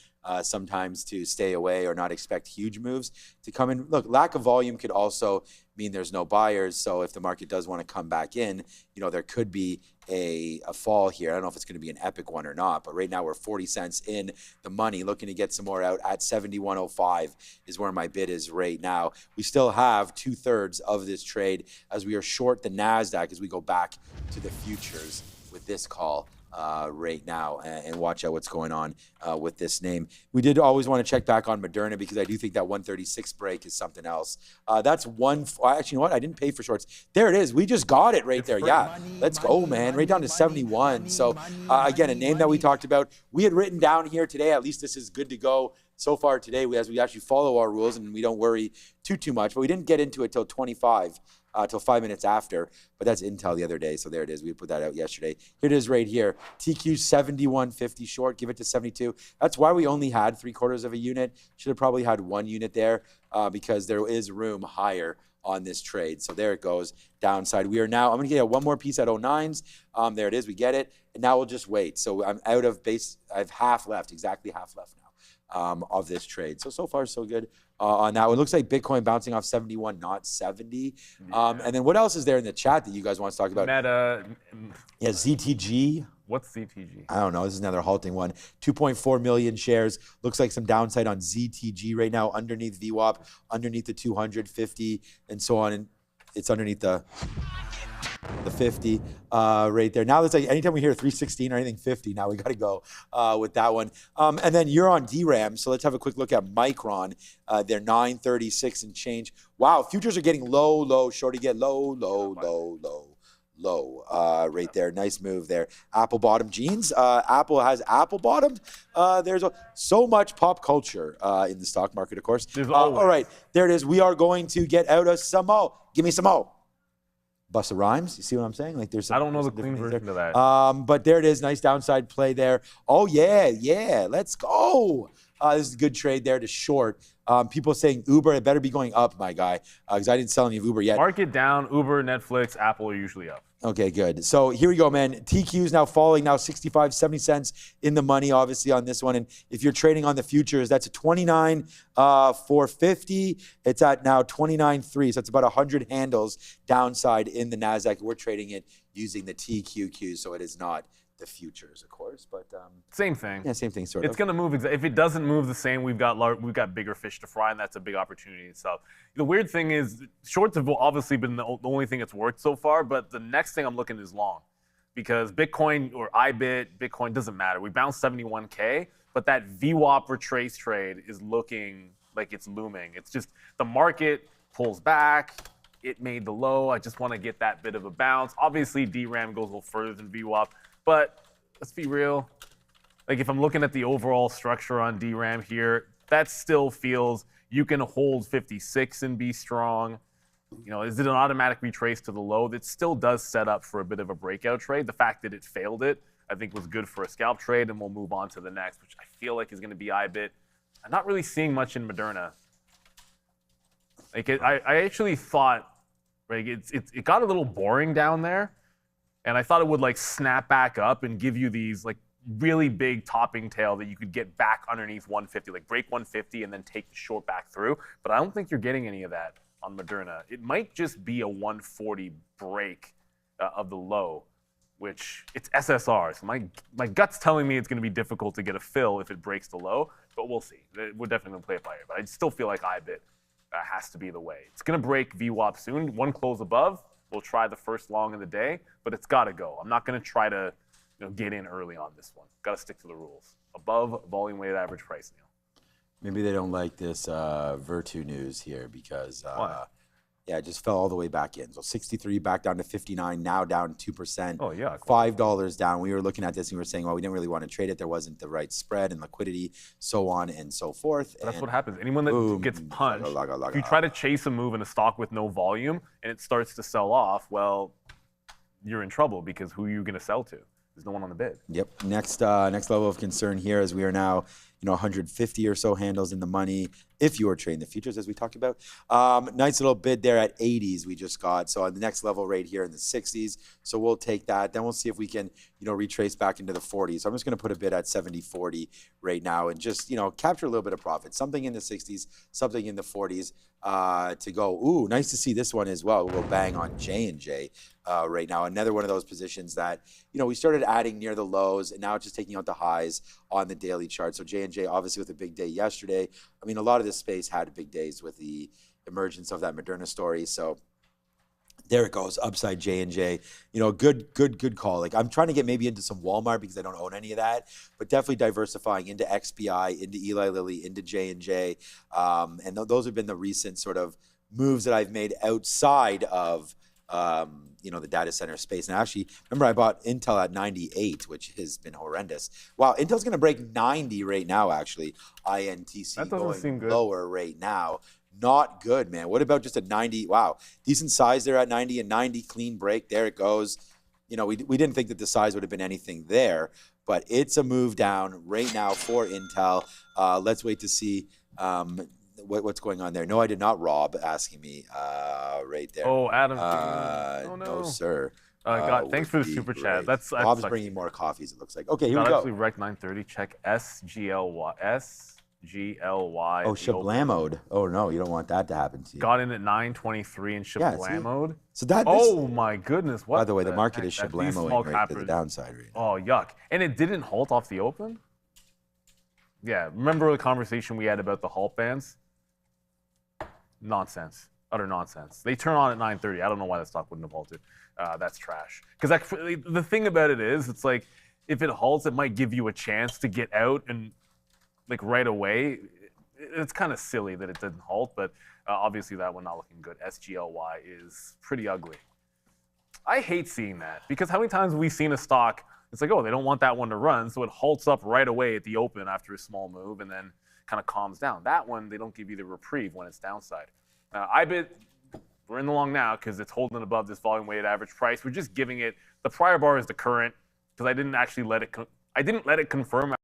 sometimes to stay away or not expect huge moves to come in. Look, lack of volume could also mean there's no buyers. So if the market does want to come back in, you know, there could be a fall here. I don't know if it's going to be an epic one or not, but right now we're 40 cents in the money, looking to get some more out at 71.05 is where my bid is right now. We still have 2/3 of this trade as we are short the NASDAQ as we go back to the futures with this call right now, and watch out what's going on with this name. We did always want to check back on Moderna because I do think that 136 break is something else. That's one. Actually, you know what? I didn't pay for shorts. There it is. We just got it right there. Yeah, let's go, man. Right down to 71. So again, a name that we talked about. We had written down here today. At least this is good to go so far today. As we actually follow our rules and we don't worry too much. But we didn't get into it till 25. Till 5 minutes after, but that's Intel the other day, so there it is. We put that out yesterday. Here it is right here. TQ 71.50 short, give it to 72. That's why we only had 3/4 of a unit. Should have probably had 1 unit there because there is room higher on this trade. So there it goes, downside. We are now, I'm gonna get one more piece at 09s. There it is, we get it. And now we'll just wait. So I'm out of base, I have half left, exactly half left now of this trade. So far so good. On that one. It looks like Bitcoin bouncing off 71, not 70. And then what else is there in the chat that you guys want to talk about? Meta. Yeah, ZTG. What's ZTG? I don't know. This is another halting one. 2.4 million shares. Looks like some downside on ZTG right now, underneath VWAP, underneath the 250, and so on. And it's underneath the 50 right there. Now it's like anytime we hear 316 or anything 50, now we got to go with that one. And then you're on DRAM, so let's have a quick look at Micron. They're 936 and change. Wow, futures are getting low, shorty get low right there. Nice move there. Apple bottom jeans. Apple has Apple bottomed. There's so much pop culture in the stock market, of course. All right, there it is. We are going to get out of some more. Give me some more. Busta Rhymes, you see what I'm saying? Like there's some, I don't know the clean version of that. But there it is, nice downside play there. Oh yeah, let's go. This is a good trade there to short. People saying Uber, it better be going up, my guy, because I didn't sell any of Uber yet. Market down, Uber, Netflix, Apple are usually up. Okay, good. So here we go, man. TQ is now falling, now 65, 70 cents in the money, obviously, on this one. And if you're trading on the futures, that's a 29,450. It's at now 29.3. So it's about 100 handles downside in the NASDAQ. We're trading it using the TQQ, so it is not the futures, of course, but same thing. Yeah, same thing, sort of. It's going to move. If it doesn't move the same, we've got bigger fish to fry, and that's a big opportunity itself. The weird thing is, shorts have obviously been the only thing that's worked so far, but the next thing I'm looking is long, because Bitcoin or IBIT, Bitcoin doesn't matter. We bounced 71K, but that VWAP retrace trade is looking like it's looming. It's just the market pulls back. It made the low. I just want to get that bit of a bounce. Obviously, DRAM goes a little further than VWAP. But let's be real. Like if I'm looking at the overall structure on DRAM here, that still feels you can hold 56 and be strong. You know, is it an automatic retrace to the low? That still does set up for a bit of a breakout trade. The fact that it failed it, I think, was good for a scalp trade, and we'll move on to the next, which I feel like is going to be IBIT. I'm not really seeing much in Moderna. Like I actually thought, like it got a little boring down there. And I thought it would like snap back up and give you these like really big topping tail that you could get back underneath 150, like break 150 and then take the short back through. But I don't think you're getting any of that on Moderna. It might just be a 140 break of the low, which it's SSR. So my gut's telling me it's going to be difficult to get a fill if it breaks the low, but we'll see. We're definitely going to play it by ear. But I still feel like IBIT has to be the way. It's going to break VWAP soon. One close above. We'll try the first long of the day, but it's got to go. I'm not going to try to get in early on this one. Got to stick to the rules. Above volume weighted average price, Neil. Maybe they don't like this Virtu news here because yeah, it just fell all the way back in. So 63 back down to 59, now down 2%. Oh, yeah. $5 down. We were looking at this and we were saying, well, we didn't really want to trade it. There wasn't the right spread and liquidity, so on and so forth. That's what happens. Anyone that gets punched, if you try to chase a move in a stock with no volume and it starts to sell off, well, you're in trouble because who are you going to sell to? There's no one on the bid. Yep. Next level of concern here is we are now, 150 or so handles in the money if you are trading the futures, as we talked about. Nice little bid there at 80s we just got. So on the next level right here in the 60s. So we'll take that. Then we'll see if we can, retrace back into the 40s. So I'm just going to put a bid at 70.40 right now and just, capture a little bit of profit. Something in the 60s, something in the 40s to go. Ooh, nice to see this one as well. We'll bang on J&J right now. Another one of those positions that, we started adding near the lows and now it's just taking out the highs on the daily chart. So J&J obviously with a big day yesterday. I mean, a lot of this space had big days with the emergence of that Moderna story. So There it goes, upside J&J. You know, good call. Like I'm trying to get maybe into some Walmart because I don't own any of that, but definitely diversifying into XPI, into Eli Lilly, into J&J. And those have been the recent sort of moves that I've made outside of, you know, the data center space. And actually, remember I bought Intel at 98, which has been horrendous. Wow, Intel's going to break 90 right now, actually. INTC That doesn't seem good. lower right now. Not good, man. What about just a 90? Wow, decent size there at 90, a 90 clean break. There it goes. You know, we didn't think that the size would have been anything there, but it's a move down right now for Intel. Let's wait to see what's going on there. No, I did not. Rob asking me right there. Oh, Adam. Oh, no, sir. God, thanks for the would super be chat. great. That's Rob's sucks. bringing more coffees, it looks like. Okay, here Got we go. actually wrecked 930. Check SGLY. SGLY. Oh, Shablamoed. Oh, no, you don't want that to happen to you. Got in at 923 and Yeah, see? Shablamoed. So that. Oh my goodness! What? By the way, the market heck? is These Shablamoing small right to the cappers- downside right now. Oh yuck! And it didn't halt off the open. Yeah, remember the conversation we had about the halt bands? Nonsense, utter nonsense. They turn on at 9:30. I don't know why that stock wouldn't have halted. That's trash. Because the thing about it is, it's like if it halts, it might give you a chance to get out and like right away. It's kind of silly that it didn't halt, but obviously that one not looking good. SGLY is pretty ugly. I hate seeing that because how many times have we seen a stock, it's like, oh, they don't want that one to run, so it halts up right away at the open after a small move and then kind of calms down. That one, they don't give you the reprieve when it's downside. IBIT, we're in the long now because it's holding above this volume weighted average price. We're just giving it, the prior bar is the current because I didn't actually let it confirm.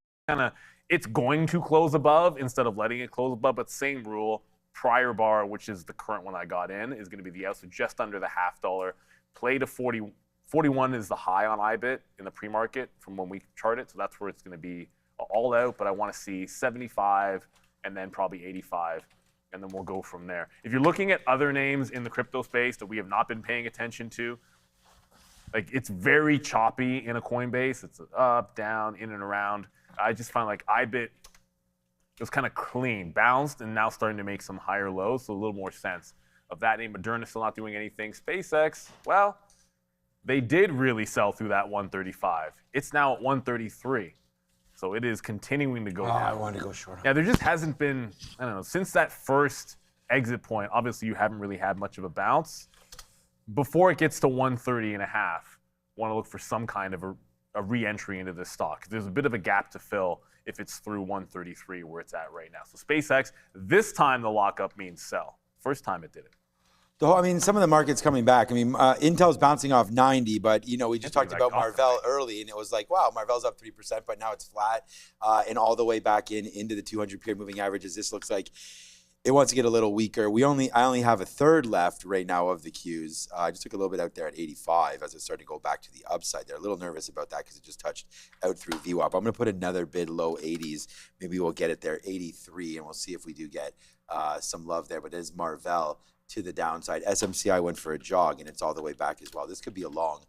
It's going to close above instead of letting it close above, but same rule. Prior bar, which is the current one I got in, is going to be the out, so just under the $0.50. Play to 40, 41 is the high on IBIT in the pre-market from when we chart it, so that's where it's going to be all out, but I want to see 75 and then probably 85, and then we'll go from there. If you're looking at other names in the crypto space that we have not been paying attention to, like it's very choppy in a Coinbase. It's up, down, in and around. I just find like IBIT was kind of clean, bounced, and now starting to make some higher lows, so a little more sense of that name. Moderna still not doing anything. SpaceX, well, they did really sell through that 135. It's now at 133, so it is continuing to go down. I wanted to go short. Yeah, there just hasn't been, I don't know, since that first exit point, obviously you haven't really had much of a bounce. Before it gets to 130 and a half, want to look for some kind of a re-entry into this stock. There's a bit of a gap to fill if it's through 133 where it's at right now. So SpaceX, this time the lockup means sell. First time it did it. I mean, some of the market's coming back. I mean, Intel's bouncing off 90, but, you know, we just talked about Marvell early, and it was like, wow, Marvell's up 3%, but now it's flat and all the way back into the 200-period moving averages. This looks like it wants to get a little weaker. I only have a third left right now of the Qs. I just took a little bit out there at 85 as it started to go back to the upside. They're a little nervous about that because it just touched out through VWAP. I'm going to put another bid low 80s. Maybe we'll get it there, 83, and we'll see if we do get some love there. But it is Marvell to the downside. SMCI went for a jog, and it's all the way back as well. This could be a long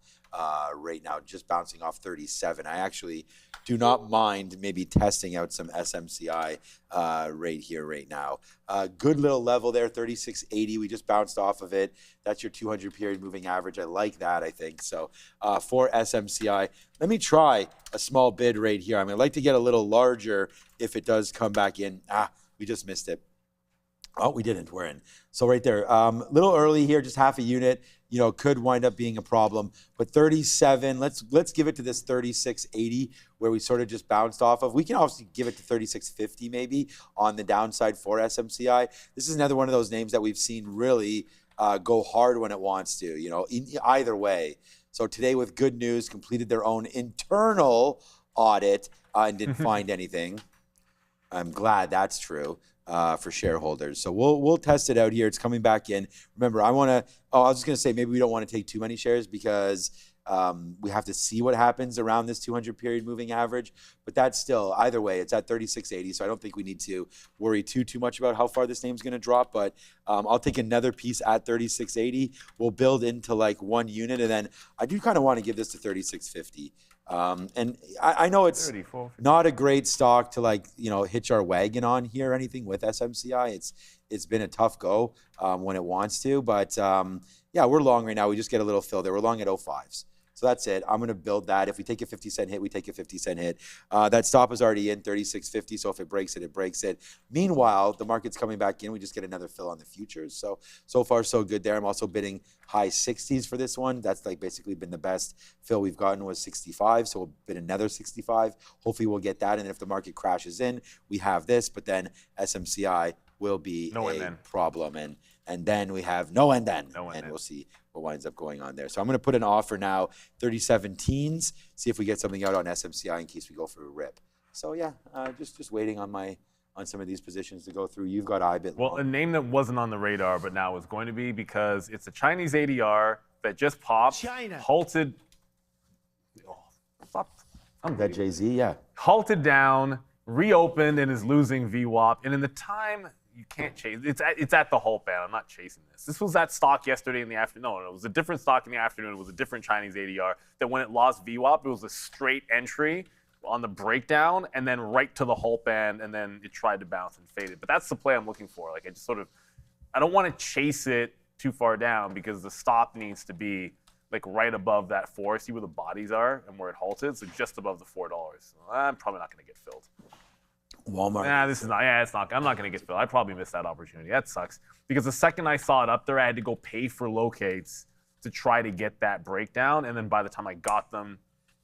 right now, just bouncing off 37. I actually do not mind maybe testing out some SMCI right here, right now. Good little level there, 36.80. We just bounced off of it. That's your 200-period moving average. I like that, I think. So for SMCI, let me try a small bid right here. I mean, I'd like to get a little larger if it does come back in. We just missed it. Oh, we didn't. We're in. So right there, little early here, just half a unit. You know, could wind up being a problem. But 37, let's give it to this 36.80 where we sort of just bounced off of. We can obviously give it to 36.50 maybe on the downside for SMCI. This is another one of those names that we've seen really go hard when it wants to. You know, either way. So today, with good news, completed their own internal audit and didn't find anything. I'm glad that's true. For shareholders. So we'll test it out here. It's coming back in. Remember, I was just going to say maybe we don't want to take too many shares because we have to see what happens around this 200-period moving average. But that's still, either way, it's at 36.80. So I don't think we need to worry too much about how far this name's going to drop. But I'll take another piece at 36.80. We'll build into like one unit. And then I do kind of want to give this to 36.50. And I know it's not a great stock to like, you know, hitch our wagon on here or anything with SMCI. It's been a tough go when it wants to, but yeah, we're long right now. We just get a little fill there. We're long at 05s. So that's it. I'm going to build that. If we take a 50-cent hit, we take a 50-cent hit. That stop is already in 36.50. So if it breaks it, it breaks it. Meanwhile, the market's coming back in. We just get another fill on the futures. So far, so good there. I'm also bidding high 60s for this one. That's like basically been the best fill we've gotten was 65. So we'll bid another 65. Hopefully we'll get that. And if the market crashes in, we have this. But then SMCI will be a problem. And then we have no and then. And we'll see what winds up going on there. So I'm going to put an offer now, 37 teens, see if we get something out on SMCI in case we go for a rip. So yeah, just waiting on some of these positions to go through. You've got IBIT. Well, a name that wasn't on the radar, but now is going to be because it's a Chinese ADR that just popped, halted. Oh, stop. That JZ, yeah. Halted down, reopened, and is losing VWAP. And in the time, you can't chase. It's at the halt band. I'm not chasing this. This was that stock yesterday in the afternoon. No, it was a different stock in the afternoon. It was a different Chinese ADR that when it lost VWAP, it was a straight entry on the breakdown and then right to the halt band, and then it tried to bounce and faded. But that's the play I'm looking for. Like I don't want to chase it too far down because the stop needs to be like right above that 4. See where the bodies are and where it halted. So just above the $4. So I'm probably not going to get filled. Walmart. Nah, this is not. Yeah, it's not. I'm not going to get filled. I probably missed that opportunity. That sucks. Because the second I saw it up there, I had to go pay for locates to try to get that breakdown. And then by the time I got them,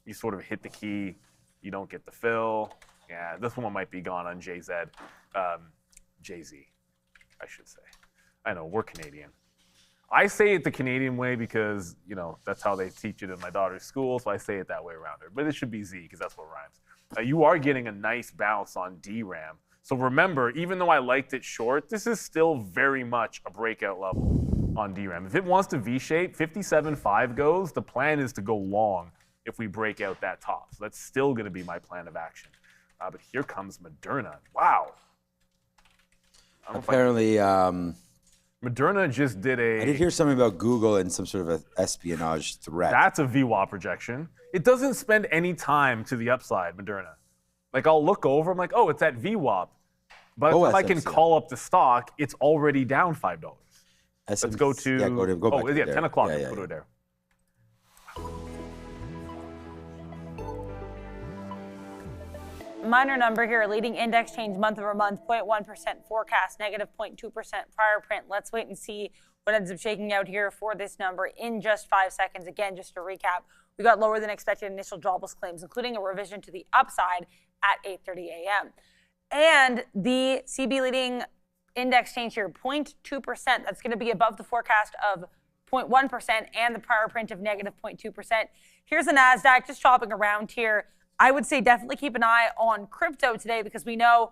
you sort of hit the key. You don't get the fill. Yeah, this one might be gone on JZ. JZ, I should say. I know, we're Canadian. I say it the Canadian way because, that's how they teach it in my daughter's school, so I say it that way around her. But it should be Z because that's what rhymes. You are getting a nice bounce on DRAM. So remember, even though I liked it short, this is still very much a breakout level on DRAM. If it wants to V-shape, 57.5 goes, the plan is to go long if we break out that top. So that's still going to be my plan of action. But here comes Moderna. Wow. Apparently, Moderna just did I did hear something about Google and some sort of a espionage threat. That's a VWAP projection. It doesn't spend any time to the upside, Moderna. Like, I'll look over, I'm like, oh, it's at VWAP. But if I can call up the stock, it's already down $5. Let's go to, go back to 10 o'clock, yeah, put it there. Minor number here, leading index change month over month, 0.1% forecast, negative 0.2% prior print. Let's wait and see what ends up shaking out here for this number in just 5 seconds. Again, just to recap, we got lower than expected initial jobless claims, including a revision to the upside at 8:30 a.m. And the CB leading index change here, 0.2%. That's going to be above the forecast of 0.1% and the prior print of negative 0.2%. Here's the NASDAQ, just shopping around here. I would say definitely keep an eye on crypto today because we know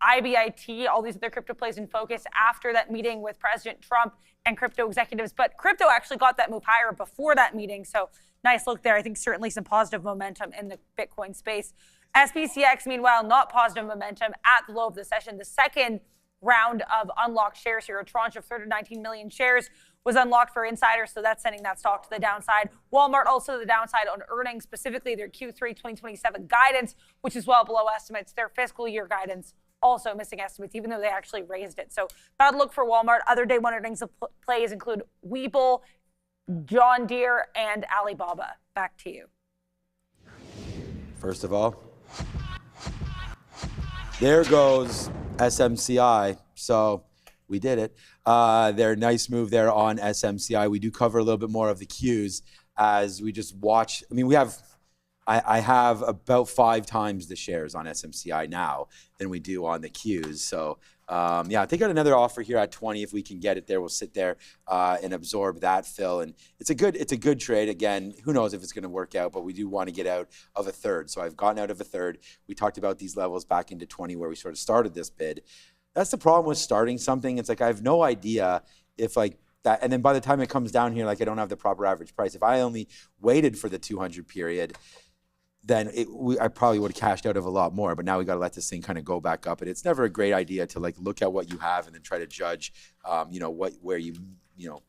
IBIT, all these other crypto plays in focus after that meeting with President Trump and crypto executives. But crypto actually got that move higher before that meeting. So nice look there. I think certainly some positive momentum in the Bitcoin space. SPCX, meanwhile, not positive momentum at the low of the session. The second round of unlocked shares here, a tranche of 319 million shares was unlocked for insiders, so that's sending that stock to the downside. Walmart also to the downside on earnings, specifically their Q3 2027 guidance, which is well below estimates. Their fiscal year guidance also missing estimates, even though they actually raised it. So bad look for Walmart. Other day one earnings plays include Webull, John Deere, and Alibaba. Back to you. First of all, there goes SMCI. So we did it. Their nice move there on SMCI. We do cover a little bit more of the Qs as we just watch. I mean, I have about 5 times the shares on SMCI now than we do on the Qs. So yeah, they got another offer here at 20. If we can get it there, we'll sit there and absorb that fill. And it's a good trade. Again, who knows if it's going to work out, but we do want to get out of a third. So I've gotten out of a third. We talked about these levels back into 20 where we sort of started this bid. That's the problem with starting something. It's like I have no idea if like that, and then by the time it comes down here, like I don't have the proper average price. If I only waited for the 200 period, then I probably would have cashed out of a lot more. But now we got to let this thing kind of go back up. And it's never a great idea to like look at what you have and then try to judge, where you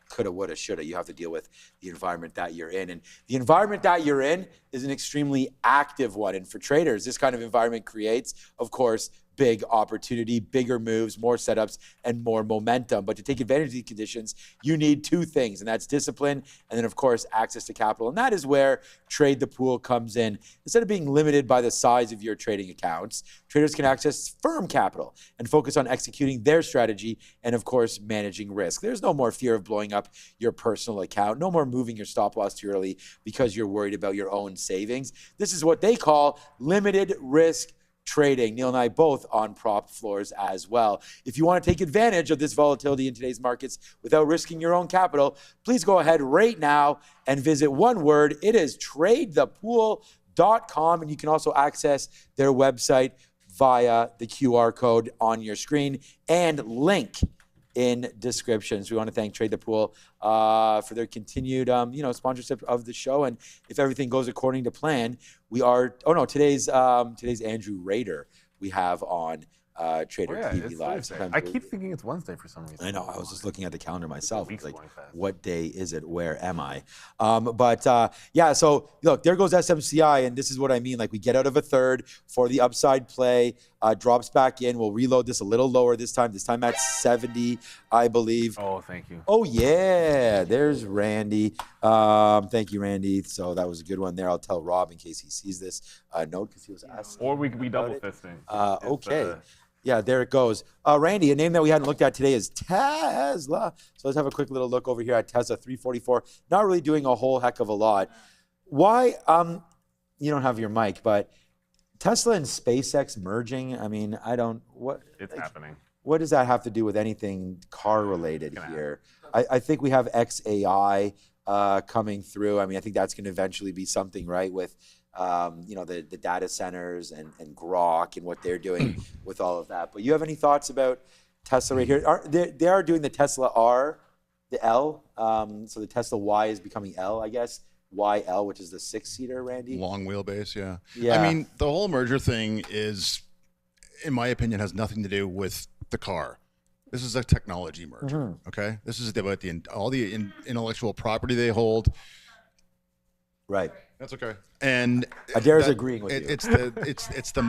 coulda, woulda, shoulda. You have to deal with the environment that you're in. And the environment that you're in is an extremely active one. And for traders, this kind of environment creates, of course, big opportunity, bigger moves, more setups, and more momentum. But to take advantage of these conditions, you need two things, and that's discipline and then, of course, access to capital. And that is where Trade the Pool comes in. Instead of being limited by the size of your trading accounts, traders can access firm capital and focus on executing their strategy and, of course, managing risk. There's no more fear of blowing up your personal account, no more moving your stop loss too early because you're worried about your own savings. This is what they call limited risk trading. Neil and I both on prop floors as well. If you want to take advantage of this volatility in today's markets without risking your own capital, please go ahead right now and visit one word. It is tradethepool.com, and you can also access their website via the QR code on your screen and link in descriptions. We want to thank Trade the Pool for their continued, sponsorship of the show. And if everything goes according to plan, today's Andrew Rader we have on Trader TV Live. I keep thinking it's Wednesday for some reason. I know. I was just looking at the calendar myself. Weeks Like, going fast. what day is it? Where am I? So look, there goes SMCI, and this is what I mean. Like, we get out of a third for the upside play, drops back in. We'll reload this a little lower this time. This time at 70, I believe. Oh, thank you. Oh, yeah. There's Randy. Thank you, Randy. So that was a good one there. I'll tell Rob in case he sees this note because he was asking. Or we could be double fisting. Okay. Yeah, there it goes. Randy, a name that we hadn't looked at today is Tesla. So let's have a quick little look over here at Tesla, 344. Not really doing a whole heck of a lot. Why? You don't have your mic, but Tesla and SpaceX merging. I mean, It's happening. What does that have to do with anything car related here? I think we have XAI coming through. I mean, I think that's going to eventually be something, right? With the data centers and Grok and what they're doing with all of that. But you have any thoughts about Tesla right here? They are doing the Tesla R, the L. So the Tesla Y is becoming L, I guess. YL, which is the 6-seater, Randy. Long wheelbase, yeah. Yeah. I mean, the whole merger thing is, in my opinion, has nothing to do with the car. This is a technology merger, okay? This is about all the intellectual property they hold. Right. That's okay. And Adair's agreeing with you. It's the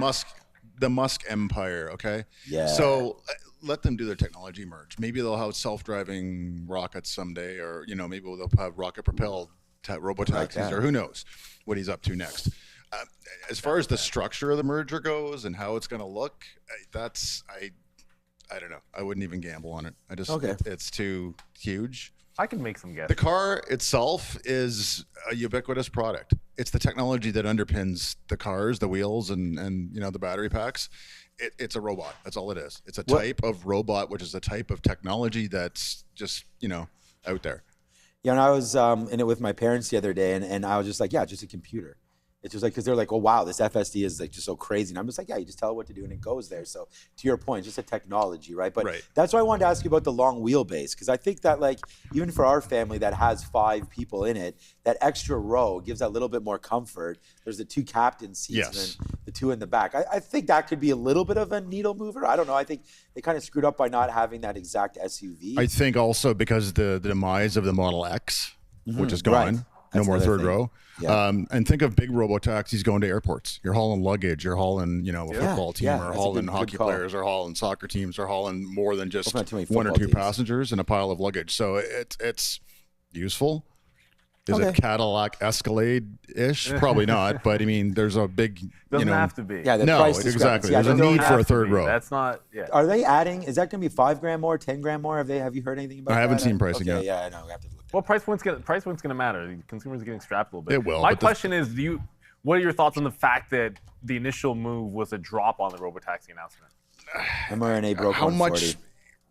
Musk empire, okay? Yeah. So let them do their technology merge. Maybe they'll have self-driving rockets someday, or maybe they'll have rocket-propelled robotaxis, or who knows what he's up to next. As far as the structure of the merger goes and how it's going to look, I don't know. I wouldn't even gamble on it. It's too huge. I can make some guesses. The car itself is a ubiquitous product. It's the technology that underpins the cars, the wheels, and the battery packs. It's a robot. That's all it is. It's a type of robot, which is a type of technology that's just out there. Yeah, and I was in it with my parents the other day, and I was just like, yeah, just a computer. It's just like, because they're like, oh, wow, this FSD is like just so crazy. And I'm just like, yeah, you just tell it what to do and it goes there. So to your point, just a technology, right? But that's why I wanted to ask you about the long wheelbase, because I think that, like, even for our family that has 5 people in it, that extra row gives that little bit more comfort. There's the 2 captain seats and then the 2 in the back. I think that could be a little bit of a needle mover. I don't know. I think they kind of screwed up by not having that exact SUV. I think also because the demise of the Model X, which is gone. Right. No more third row. Yeah. And think of big robo-taxis going to airports. You're hauling luggage. You're hauling, a football team, or hauling hockey players, or hauling soccer teams, or hauling more than just 1 or 2 passengers and a pile of luggage. So it's useful. Is it Cadillac Escalade-ish? Probably not. But I mean, there's a big, Doesn't have to be. Yeah, the no, price exactly. discrepancy. There's a need for a third row. That's not. Yeah. Are they adding? Is that going to be $5,000 more, $10,000 more? Have you heard anything about that? I haven't seen pricing yet. Yeah, I know. We have to look. Well, price point's gonna matter. The consumers are getting strapped a little bit. It will. My question is, what are your thoughts on the fact that the initial move was a drop on the robotaxi announcement? mRNA broke How 140. much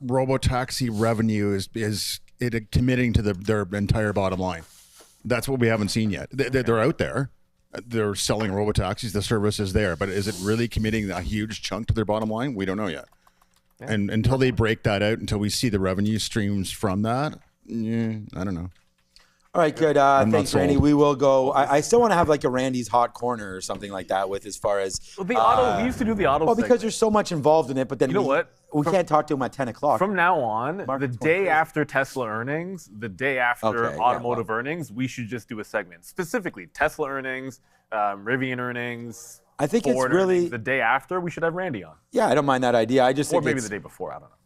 robotaxi revenue is it committing to their entire bottom line? That's what we haven't seen yet. They're out there. They're selling robotaxis. The service is there. But is it really committing a huge chunk to their bottom line? We don't know yet. Yeah. And until they break that out, until we see the revenue streams from that, I don't know. All right, good. Thanks, Randy. We will go. I still want to have like a Randy's Hot Corner or something like that with as far as. Well, we used to do the auto. Well, because there's so much involved in it, but then you know what? We can't talk to him at 10 o'clock. From now on, the day after Tesla earnings, the day after automotive earnings, we should just do a segment. Specifically, Tesla earnings, Rivian earnings, I think it's forward really earnings the day after, we should have Randy on. Yeah, I don't mind that idea. I just Or think maybe it's, the day before, I don't know.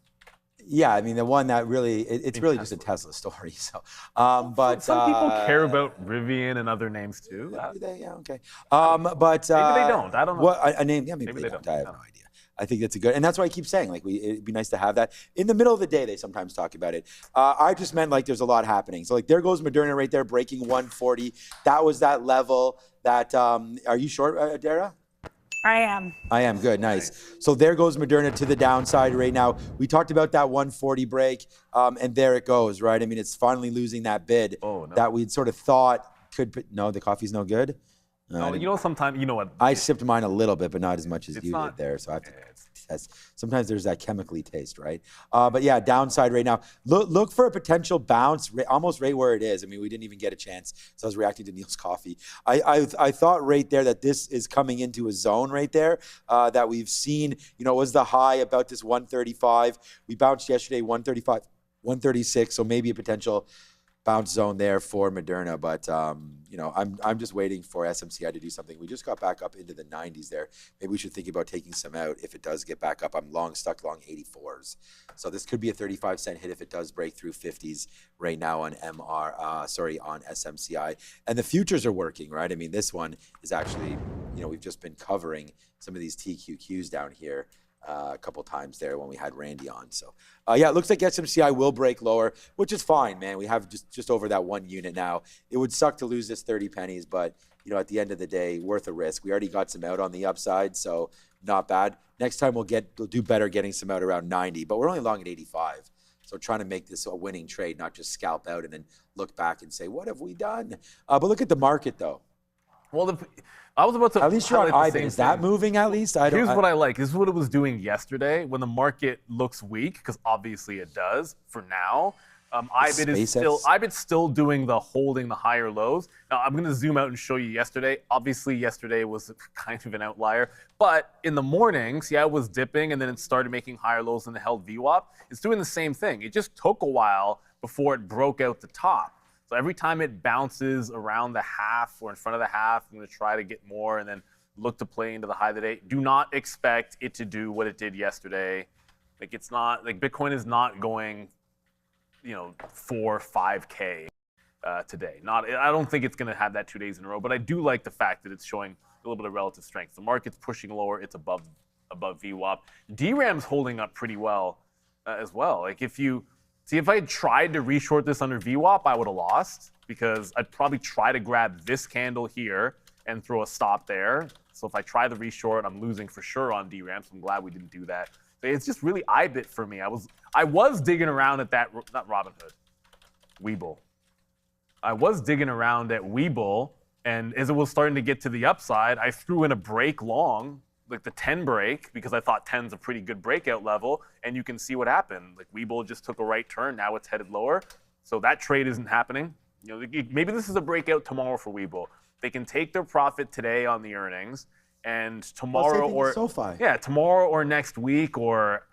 yeah, I mean the one that really it's really just a Tesla story. So, but Some people care about Rivian and other names too. do they? Yeah, okay. But Maybe they don't. I don't know. What a name? Yeah, maybe, Maybe they they don't. don't. I have no idea. I think that's a good, and that's why I keep saying like it'd be nice to have that in the middle of the day. They sometimes talk about it. I just meant like there's a lot happening. So like there goes Moderna right there breaking 140. That was that level. That are you short, Dara? I am. I am good, nice. So there goes Moderna to the downside right now. We talked about that 140 break, and there it goes, right? I mean, it's finally losing that bid that we'd sort of thought could. No, the coffee's no good. No, you know, sometimes, you know what? I sipped mine a little bit, but not as much as you not- did there. So I have to test. Sometimes there's that chemically taste, right? But yeah, downside right now. Look for a potential bounce, almost right where it is. I mean, we didn't even get a chance. So I was reacting to Neil's coffee. I thought right there that this is coming into a zone right there that we've seen. You know, was the high about this 135. We bounced yesterday 135, 136. So maybe a potential bounce zone there for Moderna, but you know, I'm just waiting for SMCI to do something. We just got back up into the 90s there. Maybe we should think about taking some out if it does get back up. I'm stuck long 84s, so this could be a 35-cent hit if it does break through 50s right now on on SMCI. And the futures are working, right? I mean, this one is actually, you know, we've just been covering some of these TQQs down here. A couple times there when we had Randy on. So yeah, it looks like SMCI will break lower, which is fine, man. We have just over that 1 unit now. It would suck to lose this 30 pennies, but you know, at the end of the day, worth a risk. We already got some out on the upside, so not bad. Next time we'll do better getting some out around 90, but we're only long at 85. So trying to make this a winning trade, not just scalp out and then look back and say, what have we done? But look at the market though. Well, I was about to. At least you're on highlight the IBIT. same Is that thing. moving at least? Here's what I like. This is what it was doing yesterday when the market looks weak, because obviously it does for now. IBIT's still doing the holding the higher lows. Now I'm going to zoom out and show you yesterday. Obviously yesterday was kind of an outlier, but in the mornings, yeah, it was dipping and then it started making higher lows and it held VWAP. It's doing the same thing. It just took a while before it broke out the top. So every time it bounces around the half or in front of the half, I'm going to try to get more and then look to play into the high of the day. Do not expect it to do what it did yesterday. Like it's not, like Bitcoin is not going, you know, 4, 5K today. I don't think it's going to have that 2 days in a row, but I do like the fact that it's showing a little bit of relative strength. The market's pushing lower. It's above VWAP. DRAM's holding up pretty well as well. Like if I had tried to reshort this under VWAP, I would have lost because I'd probably try to grab this candle here and throw a stop there. So if I try the reshort, I'm losing for sure on DRAM, so I'm glad we didn't do that. But it's just really IBIT for me. I was digging around at that, not Robinhood, Webull. I was digging around at Webull, and as it was starting to get to the upside, I threw in a break long, like the 10 break, because I thought 10's a pretty good breakout level, and you can see what happened. Like Webull just took a right turn, now it's headed lower. So that trade isn't happening. You know, maybe this is a breakout tomorrow for Webull. They can take their profit today on the earnings, and tomorrow tomorrow or next week or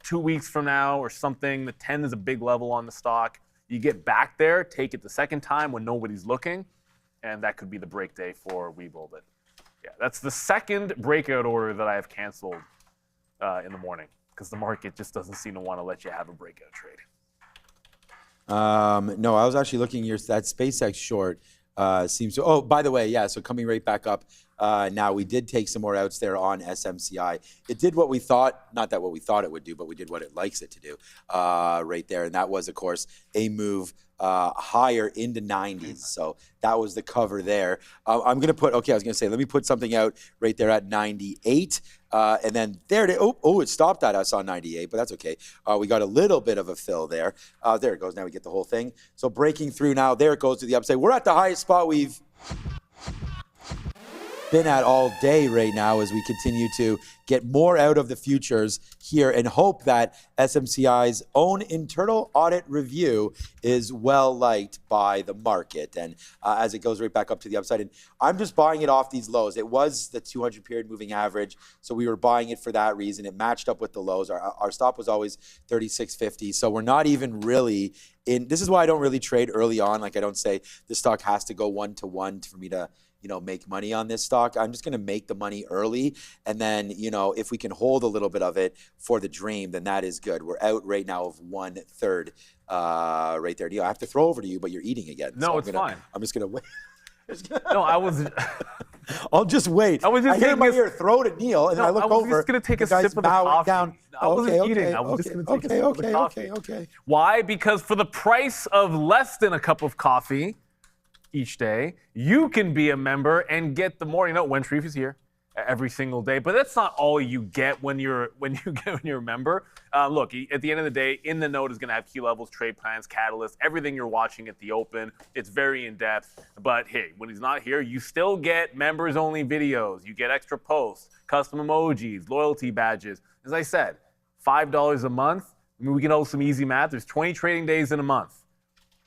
2 weeks from now or something, the 10 is a big level on the stock. You get back there, take it the second time when nobody's looking, and that could be the break day for Webull. But yeah, that's the second breakout order that I have canceled in the morning because the market just doesn't seem to want to let you have a breakout trade. No, I was actually looking that SpaceX short seems to. Oh, by the way, yeah. So coming right back up. Now we did take some more outs there on SMCI. It did what we thought, not that what we thought it would do, but we did what it likes it to do right there. And that was, of course, a move higher into 90s. So that was the cover there. I'm going to put, okay, I was going to say, let me put something out right there at 98. And then there it is. Oh, it stopped at us on 98, but that's okay. We got a little bit of a fill there. There it goes. Now we get the whole thing. So breaking through now, there it goes to the upside. We're at the highest spot we've been at all day right now as we continue to get more out of the futures here and hope that SMCI's own internal audit review is well liked by the market. And as it goes right back up to the upside, and I'm just buying it off these lows. It was the 200 period moving average, so we were buying it for that reason. It matched up with the lows. Our stop was always 36.50, so we're not even really in. This is why I don't really trade early on. Like I don't say this stock has to go 1-to-1 for me to make money on this stock. I'm just going to make the money early. And then, if we can hold a little bit of it for the dream, then that is good. We're out right now of 1/3 right there. I have to throw over to you, but you're eating again. No, so it's fine. I'm just going to wait. No, I was. I'll just wait. I was just hear taking my a- ear, throw it at Neil, and then I look over. I was just going to take a the guy's sip of the bowing coffee. down. I wasn't eating. I was just going to take a sip of the coffee. Okay. Why? Because for the price of less than a cup of coffee each day, you can be a member and get the more. When Sharif is here every single day, but that's not all you get when you're a member. Look, at the end of the day, In the Note is going to have key levels, trade plans, catalysts, everything you're watching at the Open. It's very in depth. But hey, when he's not here, you still get members only videos. You get extra posts, custom emojis, loyalty badges. As I said, $5 a month. We can hold some easy math. There's 20 trading days in a month.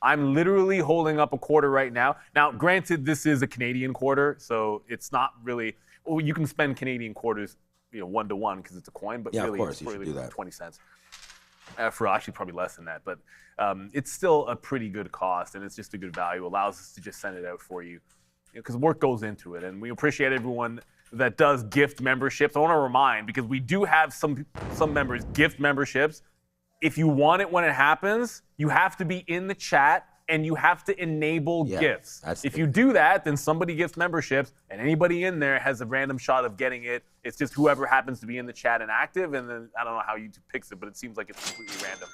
I'm literally holding up a quarter right now. Now, granted, this is a Canadian quarter, so it's not really. Well, you can spend Canadian quarters, 1-to-1 because it's a coin, but Yeah, really of course, it's you should really do that. 20 cents. For actually probably less than that, but it's still a pretty good cost, and it's just a good value. Allows us to just send it out for you because work goes into it, and we appreciate everyone that does gift memberships. I want to remind, because we do have some members gift memberships. If you want it when it happens, you have to be in the chat and you have to enable gifts. If you do that, then somebody gets memberships, and anybody in there has a random shot of getting it. It's just whoever happens to be in the chat and active, and then I don't know how YouTube picks it, but it seems like it's completely random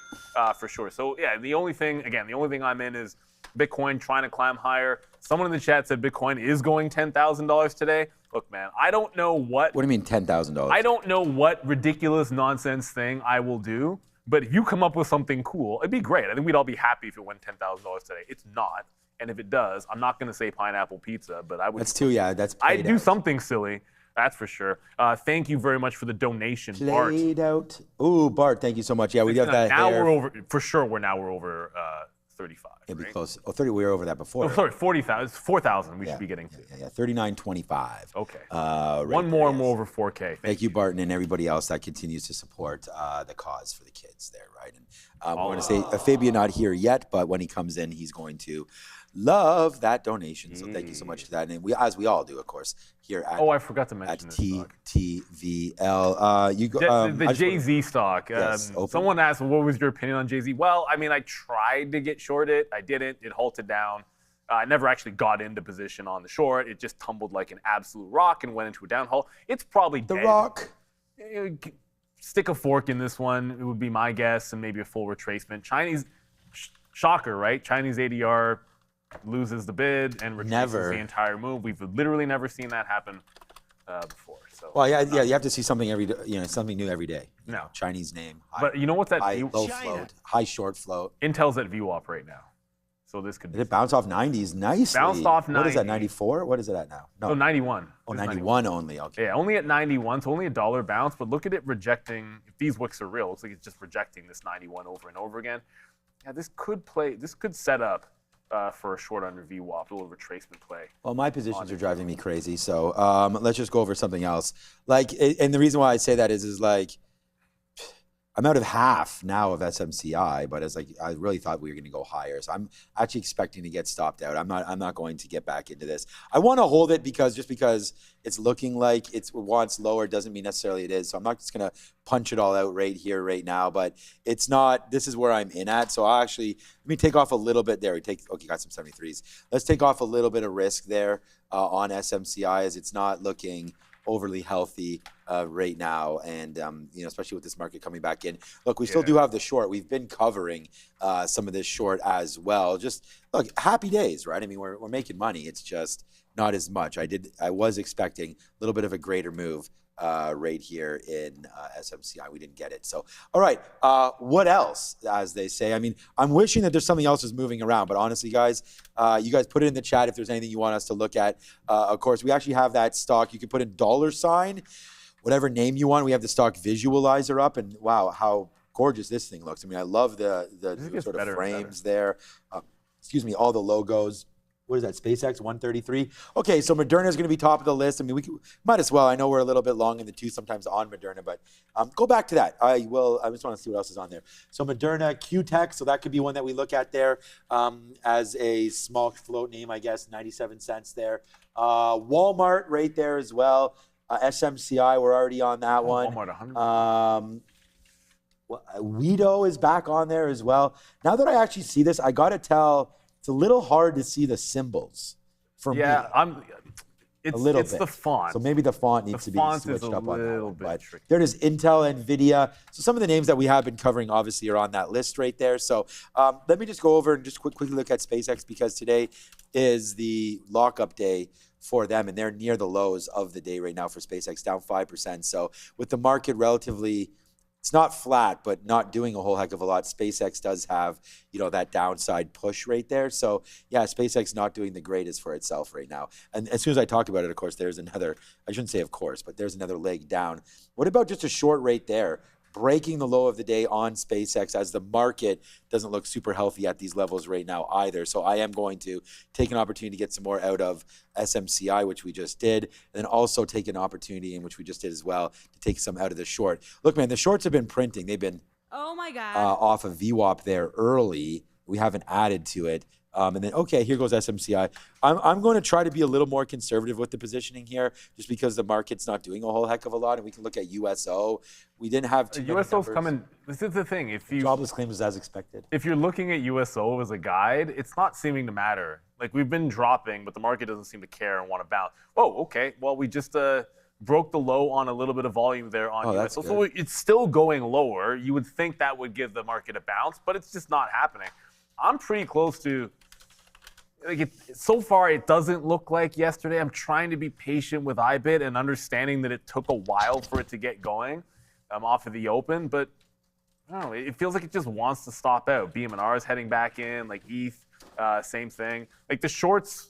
for sure. So yeah, the only thing I'm in is Bitcoin trying to climb higher. Someone in the chat said Bitcoin is going $10,000 today. Look, man, I don't know what. What do you mean $10,000? I don't know what ridiculous nonsense thing I will do. But if you come up with something cool, it'd be great. I think we'd all be happy if it went $10,000 today. It's not. And if it does, I'm not going to say pineapple pizza, but I would. That's too, that's I'd played do out. something silly. That's for sure. Thank you very much for the donation, Bart. Played out. Ooh, Bart, thank you so much. Yeah, we got that Now hair. we're over, for sure, we're 35. It'd be right? close. Oh, 30, we were over that before. Oh, sorry, 40,000. It's 4,000 we should be getting to. Yeah, 39.25. Okay. Right One more and we're over 4K. Thank you, Barton, and everybody else that continues to support the cause for the kids there, right? And I want to say, Fabian not here yet, but when he comes in, he's going to love that donation. So thank you so much for that. And as we all do, of course, here at I forgot to mention at this stock. TTVL. You go The Jay-Z stock. Yes, open. Someone asked, what was your opinion on Jay-Z? Well, I mean, I tried to get short it. I didn't. It halted down. I never actually got into position on the short. It just tumbled like an absolute rock and went into a downhaul. It's probably The dead. Rock. Stick a fork in this one. It would be my guess, and maybe a full retracement. Chinese, shocker, right? Chinese ADR loses the bid and retraces the entire move. We've literally never seen that happen before. So. Well, yeah, you have to see something every day, something new every day. No. Chinese name. But you know what's that? High low float, high short float. Intel's at VWAP right now. So this could be. Did it bounce off 90s nicely? Bounced off 90. What is that, 94? What is it at now? No, 91. Oh, It's 91 only. Okay. Yeah, only at 91, so only a dollar bounce. But look at it rejecting. If these wicks are real, it looks like it's just rejecting this 91 over and over again. Yeah, this could set up for a short under VWAP, a little retracement play. Well, my positions are driving me crazy. So let's just go over something else. And the reason why I say that is like, I'm out of half now of SMCI, but I really thought we were going to go higher. So I'm actually expecting to get stopped out. I'm not going to get back into this. I want to hold it because it's looking like it wants lower doesn't mean necessarily it is. So I'm not just going to punch it all out right here, right now, but it's not, this is where I'm in at. So I'll actually, let me take off a little bit there. Got some 73s. Let's take off a little bit of risk there on SMCI as it's not looking overly healthy right now, and especially with this market coming back in. Look, we still do have the short. We've been covering some of this short as well. Just look, happy days, right? I mean, we're making money. It's just not as much. I was expecting a little bit of a greater move right here in SMCI. We didn't get it. So, all right, what else, as they say? I mean, I'm wishing that there's something else is moving around, but honestly, guys, you guys put it in the chat if there's anything you want us to look at. Of course, we actually have that stock. You can put in $, whatever name you want. We have the stock visualizer up, and wow, how gorgeous this thing looks. I mean, I love the sort of frames there. All the logos. what is that, SpaceX 133? Okay, so Moderna is going to be top of the list. I mean, might as well. I know we're a little bit long in the tooth sometimes on Moderna, but go back to that. I just want to see what else is on there. So Moderna, Q-Tech, so that could be one that we look at there as a small float name, I guess, 97 cents there. Walmart right there as well. SMCI, we're already on that one. Walmart 100. Weedo is back on there as well. Now that I actually see this, I got to tell, it's a little hard to see the symbols for me. It's a little it's bit. the font. So maybe the font needs to be switched up on that little one. bit But tricky. there it is, Intel, NVIDIA. So some of the names that we have been covering obviously are on that list right there. So let me just go over and just quickly look at SpaceX because today is the lockup day for them, and they're near the lows of the day right now for SpaceX, down 5%. So with the market relatively, it's not flat, but not doing a whole heck of a lot. SpaceX does have, that downside push right there. So yeah, SpaceX not doing the greatest for itself right now. And as soon as I talk about it, of course, there's another, I shouldn't say of course, but there's another leg down. What about just a short right there? Breaking the low of the day on SpaceX as the market doesn't look super healthy at these levels right now either. So I am going to take an opportunity to get some more out of SMCI, which we just did, and then also take an opportunity, in which we just did as well, to take some out of the short. Look, man, the shorts have been printing. They've been off of VWAP there early. We haven't added to it. And then, okay, here goes SMCI. I'm going to try to be a little more conservative with the positioning here, just because the market's not doing a whole heck of a lot. And we can look at USO. We didn't have too many USO's numbers. coming. This is the thing. Jobless claims as expected. If you're looking at USO as a guide, it's not seeming to matter. Like, we've been dropping, but the market doesn't seem to care and want to bounce. Oh, okay. Well, we just broke the low on a little bit of volume there on USO. So it's still going lower. You would think that would give the market a bounce, but it's just not happening. I'm pretty close to. So far, it doesn't look like yesterday. I'm trying to be patient with IBIT and understanding that it took a while for it to get going off of the open. But I don't know, it feels like it just wants to stop out. BMNR is heading back in, like ETH, same thing. Like the shorts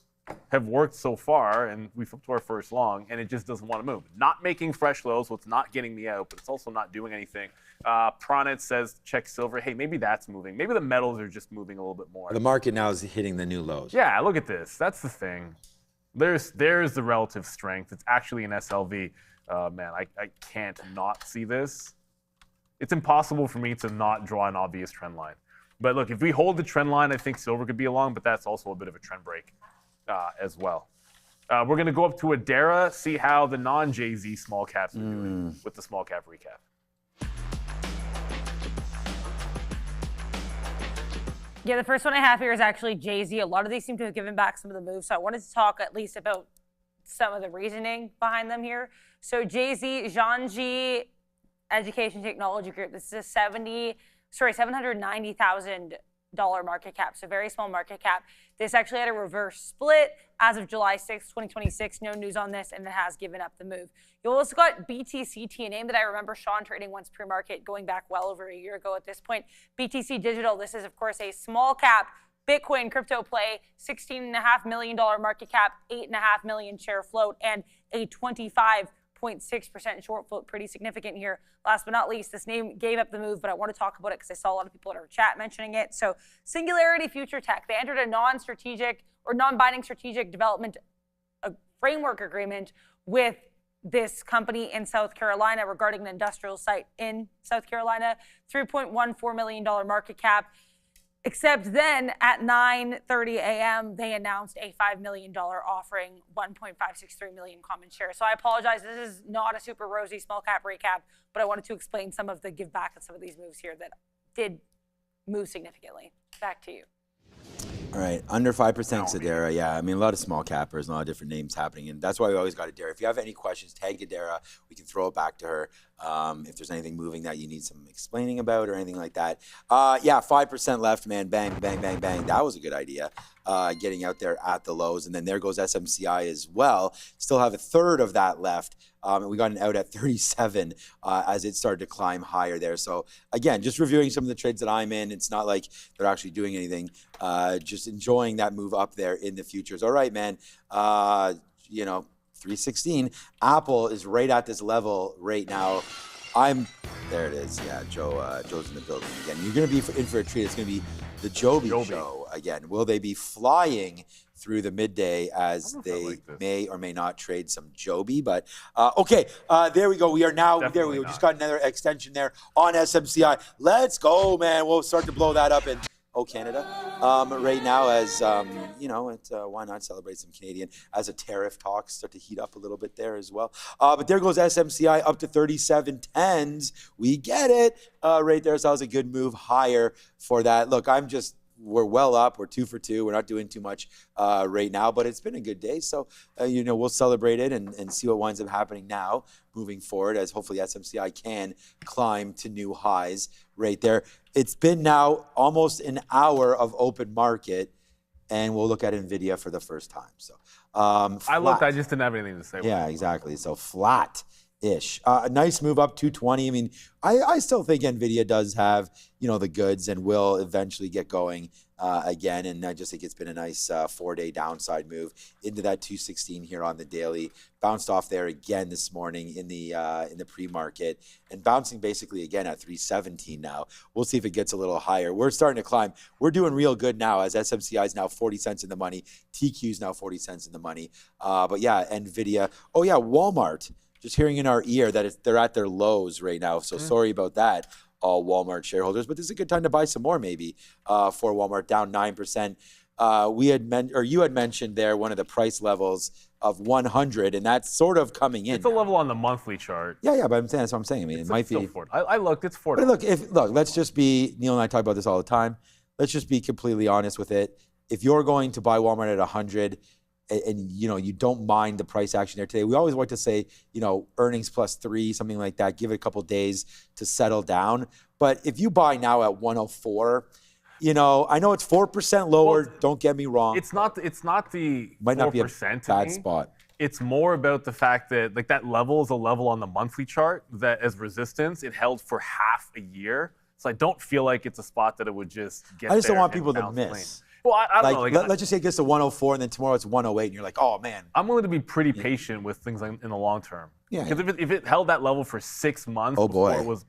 have worked so far, and we flipped to our first long, and it just doesn't want to move. Not making fresh lows, so it's not getting me out, but it's also not doing anything. Pranet says, check silver. Hey, maybe that's moving. Maybe the metals are just moving a little bit more. The market now is hitting the new lows. Yeah, look at this. That's the thing. There's the relative strength. It's actually an SLV. Man, I can't not see this. It's impossible for me to not draw an obvious trend line. But look, if we hold the trend line, I think silver could be along, but that's also a bit of a trend break as well. We're going to go up to Adara, see how the non-JZ small caps are doing with the small cap recap. Yeah, the first one I have here is actually Jay-Z. A lot of these seem to have given back some of the moves, so I wanted to talk at least about some of the reasoning behind them here. So Jay-Z, Zhangji Education Technology Group, this is a $790,000 market cap, so very small market cap. This actually had a reverse split as of July 6, 2026. No news on this, and it has given up the move. You also got BTCT, a name that I remember Sean trading once pre-market, going back well over a year ago at this point. BTC Digital, this is, of course, a small cap Bitcoin crypto play, $16.5 million market cap, 8.5 million share float, and a 25.6% short float, pretty significant here. Last but not least, this name gave up the move, but I want to talk about it because I saw a lot of people in our chat mentioning it. So Singularity Future Tech, they entered a non-strategic or non-binding strategic development framework agreement with this company in South Carolina regarding an industrial site in South Carolina, $3.14 million market cap. Except then at 9:30 a.m., they announced a $5 million offering, 1.563 million common shares. So I apologize. This is not a super rosy small cap recap, but I wanted to explain some of the give back and some of these moves here that did move significantly. Back to you. All right, under 5% Sedera. Yeah, I mean, a lot of small cappers and a lot of different names happening. And that's why we always got Adara. If you have any questions, tag Adara. We can throw it back to her. If there's anything moving that you need some explaining about or anything like that. Yeah, 5% left, man. Bang, bang, bang, bang. That was a good idea. Getting out there at the lows. And then there goes SMCI as well. Still have a third of that left. And we got an out at 37 as it started to climb higher there. So again, just reviewing some of the trades that I'm in. It's not like they're actually doing anything. Just enjoying that move up there in the futures. All right, man. 316. Apple is right at this level right now. I'm There it is. Yeah, Joe's in the building again. You're going to be in for a treat. It's going to be the Joby show again. Will they be flying through the midday as they may or may not trade some Joby? But okay, there we go. We are now there. We just got another extension there on SMCI. Let's go, man. We'll start to blow that up in Canada right now as why not celebrate some Canadian as a tariff talks start to heat up a little bit there as well. But there goes SMCI up to 37.10s. We get it right there. So that was a good move higher for that. Look, we're well up. We're 2 for 2. We're not doing too much right now, but it's been a good day. So, we'll celebrate it and see what winds up happening now moving forward as hopefully SMCI can climb to new highs right there. It's been now almost an hour of open market, and we'll look at NVIDIA for the first time. So, I looked. I just didn't have anything to say. Yeah, exactly. So flat-ish. A nice move up 220. I mean, I still think NVIDIA does have, the goods and will eventually get going again. And I just think it's been a nice 4-day downside move into that 216 here on the daily. Bounced off there again this morning in the pre-market and bouncing basically again at 317 now. We'll see if it gets a little higher. We're starting to climb. We're doing real good now as SMCI is now 40 cents in the money. TQ is now 40 cents in the money. But yeah, NVIDIA. Oh yeah, Walmart. Just hearing in our ear that they're at their lows right now. So sorry about that, all Walmart shareholders. But this is a good time to buy some more maybe for Walmart, down 9%. You had mentioned there one of the price levels of 100, and that's sort of coming in. It's a level on the monthly chart. Yeah, but that's what I'm saying. I mean, it might be. I looked. It's 40. But look, let's just be. Neil and I talk about this all the time. Let's just be completely honest with it. If you're going to buy Walmart at 100. And you don't mind the price action there today. We always like to say, earnings +3, something like that. Give it a couple days to settle down. But if you buy now at 104, I know it's 4% lower. Well, don't get me wrong. It's not the might 4% not be a bad spot. It's more about the fact that that level is a level on the monthly chart that as resistance it held for half a year. So I don't feel like it's a spot that it would just get. I just don't want people to miss. Clean. Well, I don't know. Let's just say it gets to 104, and then tomorrow it's 108, and you're like, oh, man. I'm willing to be pretty patient with things in the long term. Yeah. Because if it held that level for 6 months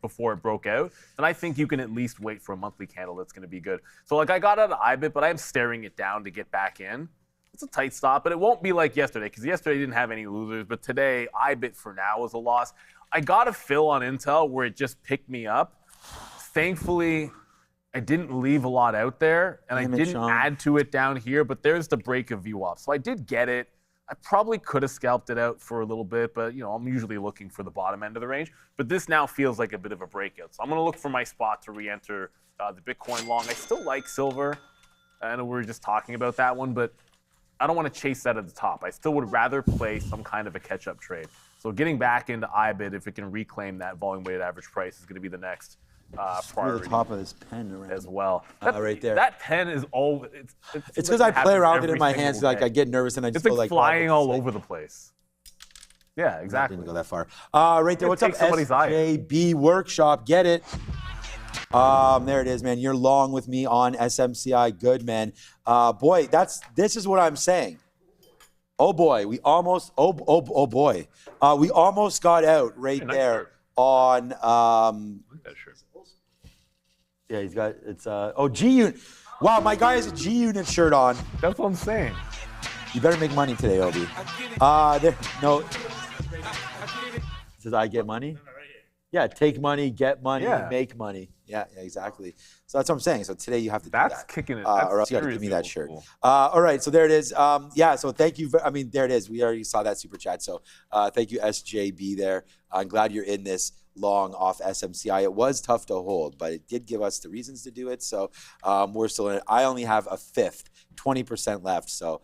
before it broke out, then I think you can at least wait for a monthly candle that's going to be good. So, I got out of IBIT, but I'm staring it down to get back in. It's a tight stop, but it won't be like yesterday, because yesterday didn't have any losers, but today, IBIT for now is a loss. I got a fill on Intel where it just picked me up. Thankfully, I didn't leave a lot out there, and I didn't add to it down here, but there's the break of VWAP. So I did get it. I probably could have scalped it out for a little bit, but I'm usually looking for the bottom end of the range. But this now feels like a bit of a breakout. So I'm going to look for my spot to re-enter the Bitcoin long. I still like silver. I know we were just talking about that one, but I don't want to chase that at the top. I still would rather play some kind of a catch-up trade. So getting back into IBIT, if it can reclaim that volume-weighted average price, is going to be the next priority. The top of this pen around. As well. Right there. That pen is all. It's because I play around it in my hands. Like I get nervous and I just go like flying all over the place. Yeah, exactly. Didn't go that far. Right there. What's up, SJB Workshop? Get it. There it is, man. You're long with me on SMCI. Good, man. Boy, this is what I'm saying. Oh boy, we almost. Oh boy, we almost got out right there on. Look at that shirt. Yeah, he's got G Unit. Wow, my guy has a G Unit shirt on. That's what I'm saying. You better make money today, Obi. Says I get money. Yeah, take money, get money, make money. Yeah, exactly. So that's what I'm saying. So today you have to do that. That's kicking it. Or else you got to give me that shirt. Cool. All right, so there it is. So thank you. There it is. We already saw that super chat. So thank you, SJB there. I'm glad you're in this long off SMCI. It was tough to hold, but it did give us the reasons to do it. So we're still in it. I only have a fifth, 20% left. So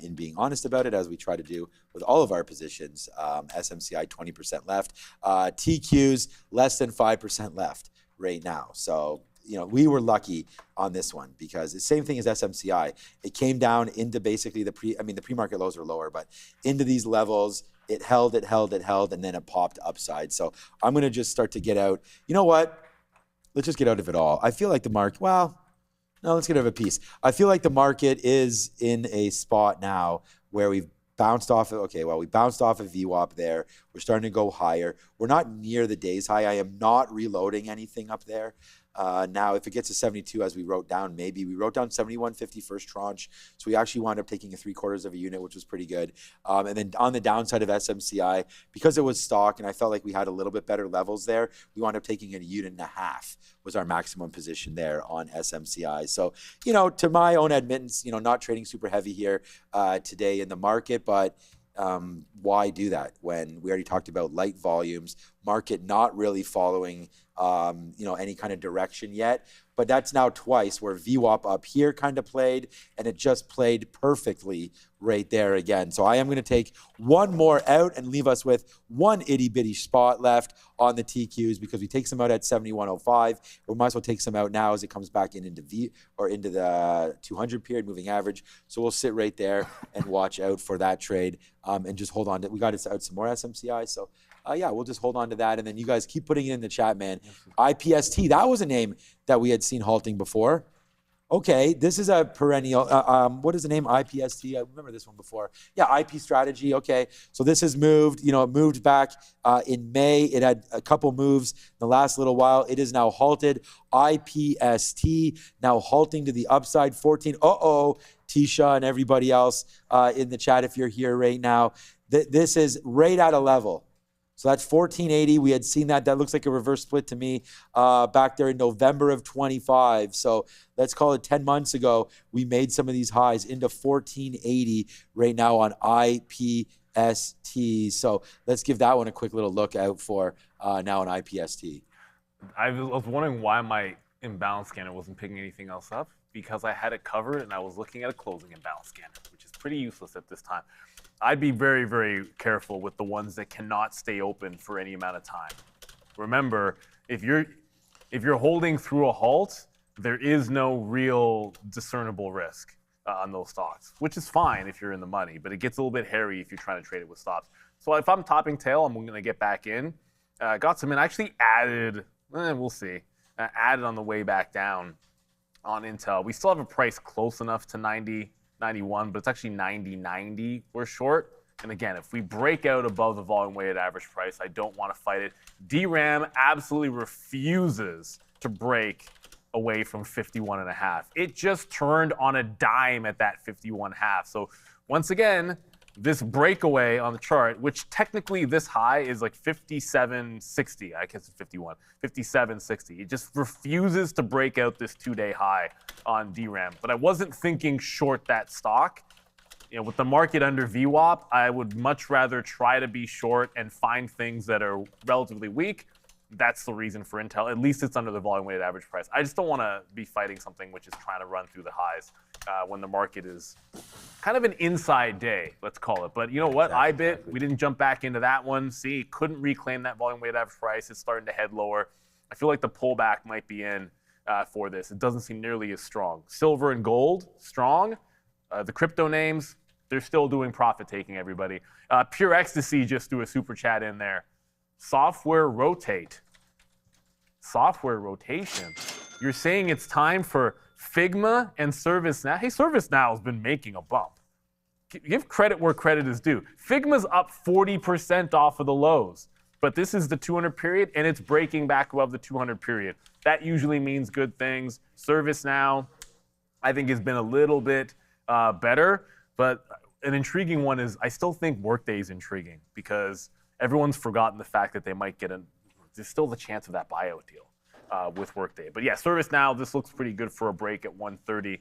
in being honest about it, as we try to do with all of our positions, SMCI 20% left. TQs less than 5% left right now. So we were lucky on this one because the same thing as SMCI. It came down into basically the pre-market lows are lower, but into these levels. It held, and then it popped upside. So I'm going to just start to get out. You know what? Let's just get out of it all. I feel like the market, let's get out of a piece. I feel like the market is in a spot now where we've bounced off of, we bounced off of VWAP there. We're starting to go higher. We're not near the day's high. I am not reloading anything up there. Now, if it gets to 72, as we wrote down, maybe we wrote down 71.50 first tranche. So we actually wound up taking a 3/4 of a unit, which was pretty good. And then on the downside of SMCI, because it was stock and I felt like we had a little bit better levels there, we wound up taking a unit and a half was our maximum position there on SMCI. So, to my own admittance, not trading super heavy here today in the market, but why do that when we already talked about light volumes, market not really following any kind of direction yet? But that's now twice where VWAP up here kind of played, and it just played perfectly right there again. So I am going to take one more out and leave us with one itty bitty spot left on the TQs, because we take some out at 71.05. We might as well take some out now as it comes back into the 200 period moving average. So we'll sit right there and watch out for that trade and just hold on to. We got out some more SMCI. So we'll just hold on to that. And then you guys keep putting it in the chat, man. IPST, that was a name that we had seen halting before. Okay, this is a perennial. What is the name? IPST. I remember this one before. Yeah, IP strategy. Okay, so this has moved. It moved back in May. It had a couple moves in the last little while. It is now halted. IPST now halting to the upside. 14. Tisha and everybody else in the chat, if you're here right now, this is right at a level. So that's 1480. We had seen that. That looks like a reverse split to me back there in November of 25. So let's call it 10 months ago. We made some of these highs into 1480 right now on IPST. So let's give that one a quick little look out for now on IPST. I was wondering why my imbalance scanner wasn't picking anything else up, because I had it covered and I was looking at a closing imbalance scanner, which is pretty useless at this time. I'd be very, very careful with the ones that cannot stay open for any amount of time. Remember, if you're holding through a halt, there is no real discernible risk on those stocks, which is fine if you're in the money, but it gets a little bit hairy if you're trying to trade it with stops. So if I'm topping tail, I'm going to get back in. Got some in. I actually added, we'll see, added on the way back down on Intel. We still have a price close enough to 90.91, but it's actually 90.90 we're short. And again, if we break out above the volume weighted average price, I don't want to fight it. DRAM absolutely refuses to break away from 51.5. It just turned on a dime at that 51.5. So once again, this breakaway on the chart, which technically this high is like 57.60. I guess it's 51. 57.60. It just refuses to break out this 2-day high on DRAM. But I wasn't thinking short that stock. With the market under VWAP, I would much rather try to be short and find things that are relatively weak. That's the reason for Intel. At least it's under the volume weighted average price. I just don't want to be fighting something which is trying to run through the highs when the market is kind of an inside day, let's call it. But you know what? IBIT, we didn't jump back into that one. See, couldn't reclaim that volume weighted average price. It's starting to head lower. I feel like the pullback might be in for this. It doesn't seem nearly as strong. Silver and gold, strong. The crypto names, they're still doing profit taking, everybody. Pure Ecstasy just threw a super chat in there. Software rotate. Software rotation. You're saying it's time for Figma and ServiceNow. Hey, ServiceNow has been making a bump. Give credit where credit is due. Figma's up 40% off of the lows, but this is the 200 period and it's breaking back above the 200 period. That usually means good things. ServiceNow, I think, has been a little bit better, but an intriguing one is I still think Workday is intriguing because everyone's forgotten the fact that they might get there's still the chance of that buyout deal with Workday. But yeah, ServiceNow, this looks pretty good for a break at 130.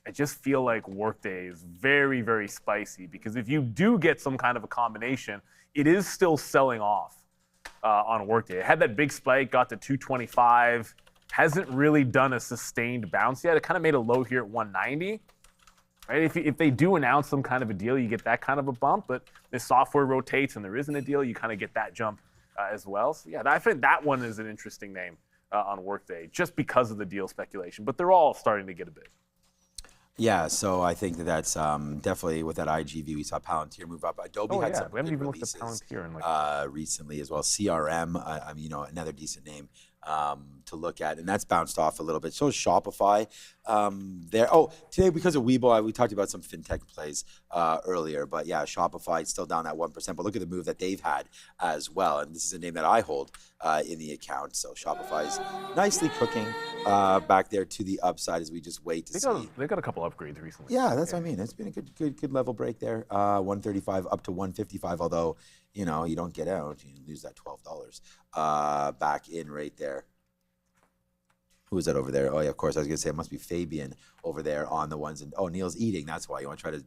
I just feel like Workday is very, very spicy because if you do get some kind of a combination, it is still selling off on Workday. It had that big spike, got to 225, hasn't really done a sustained bounce yet. It kind of made a low here at 190. Right? If they do announce some kind of a deal, you get that kind of a bump, but the software rotates and there isn't a deal, you kind of get that jump as well. So yeah, I think that one is an interesting name on Workday just because of the deal speculation, but they're all starting to get a bit. Yeah, so I think that's definitely with that IGV, we saw Palantir move up. Adobe had some we haven't good even looked at releases Palantir in recently as well. CRM, another decent name to look at, and that's bounced off a little bit. So is Shopify there. Oh, today because of Weibo, we talked about some fintech plays earlier, but yeah, Shopify is still down that 1%. But look at the move that they've had as well, and this is a name that I hold in the account. So Shopify is nicely cooking back there to the upside as we just wait to see. They got a couple upgrades recently. Yeah, that's what I mean. It's been a good level break there. 135 up to 155. Although you don't get out, you lose that $12 back in right there. Who is that over there? Oh yeah, of course. I was gonna say it must be Fabian over there on the ones. And oh, Neil's eating. That's why you want to try to.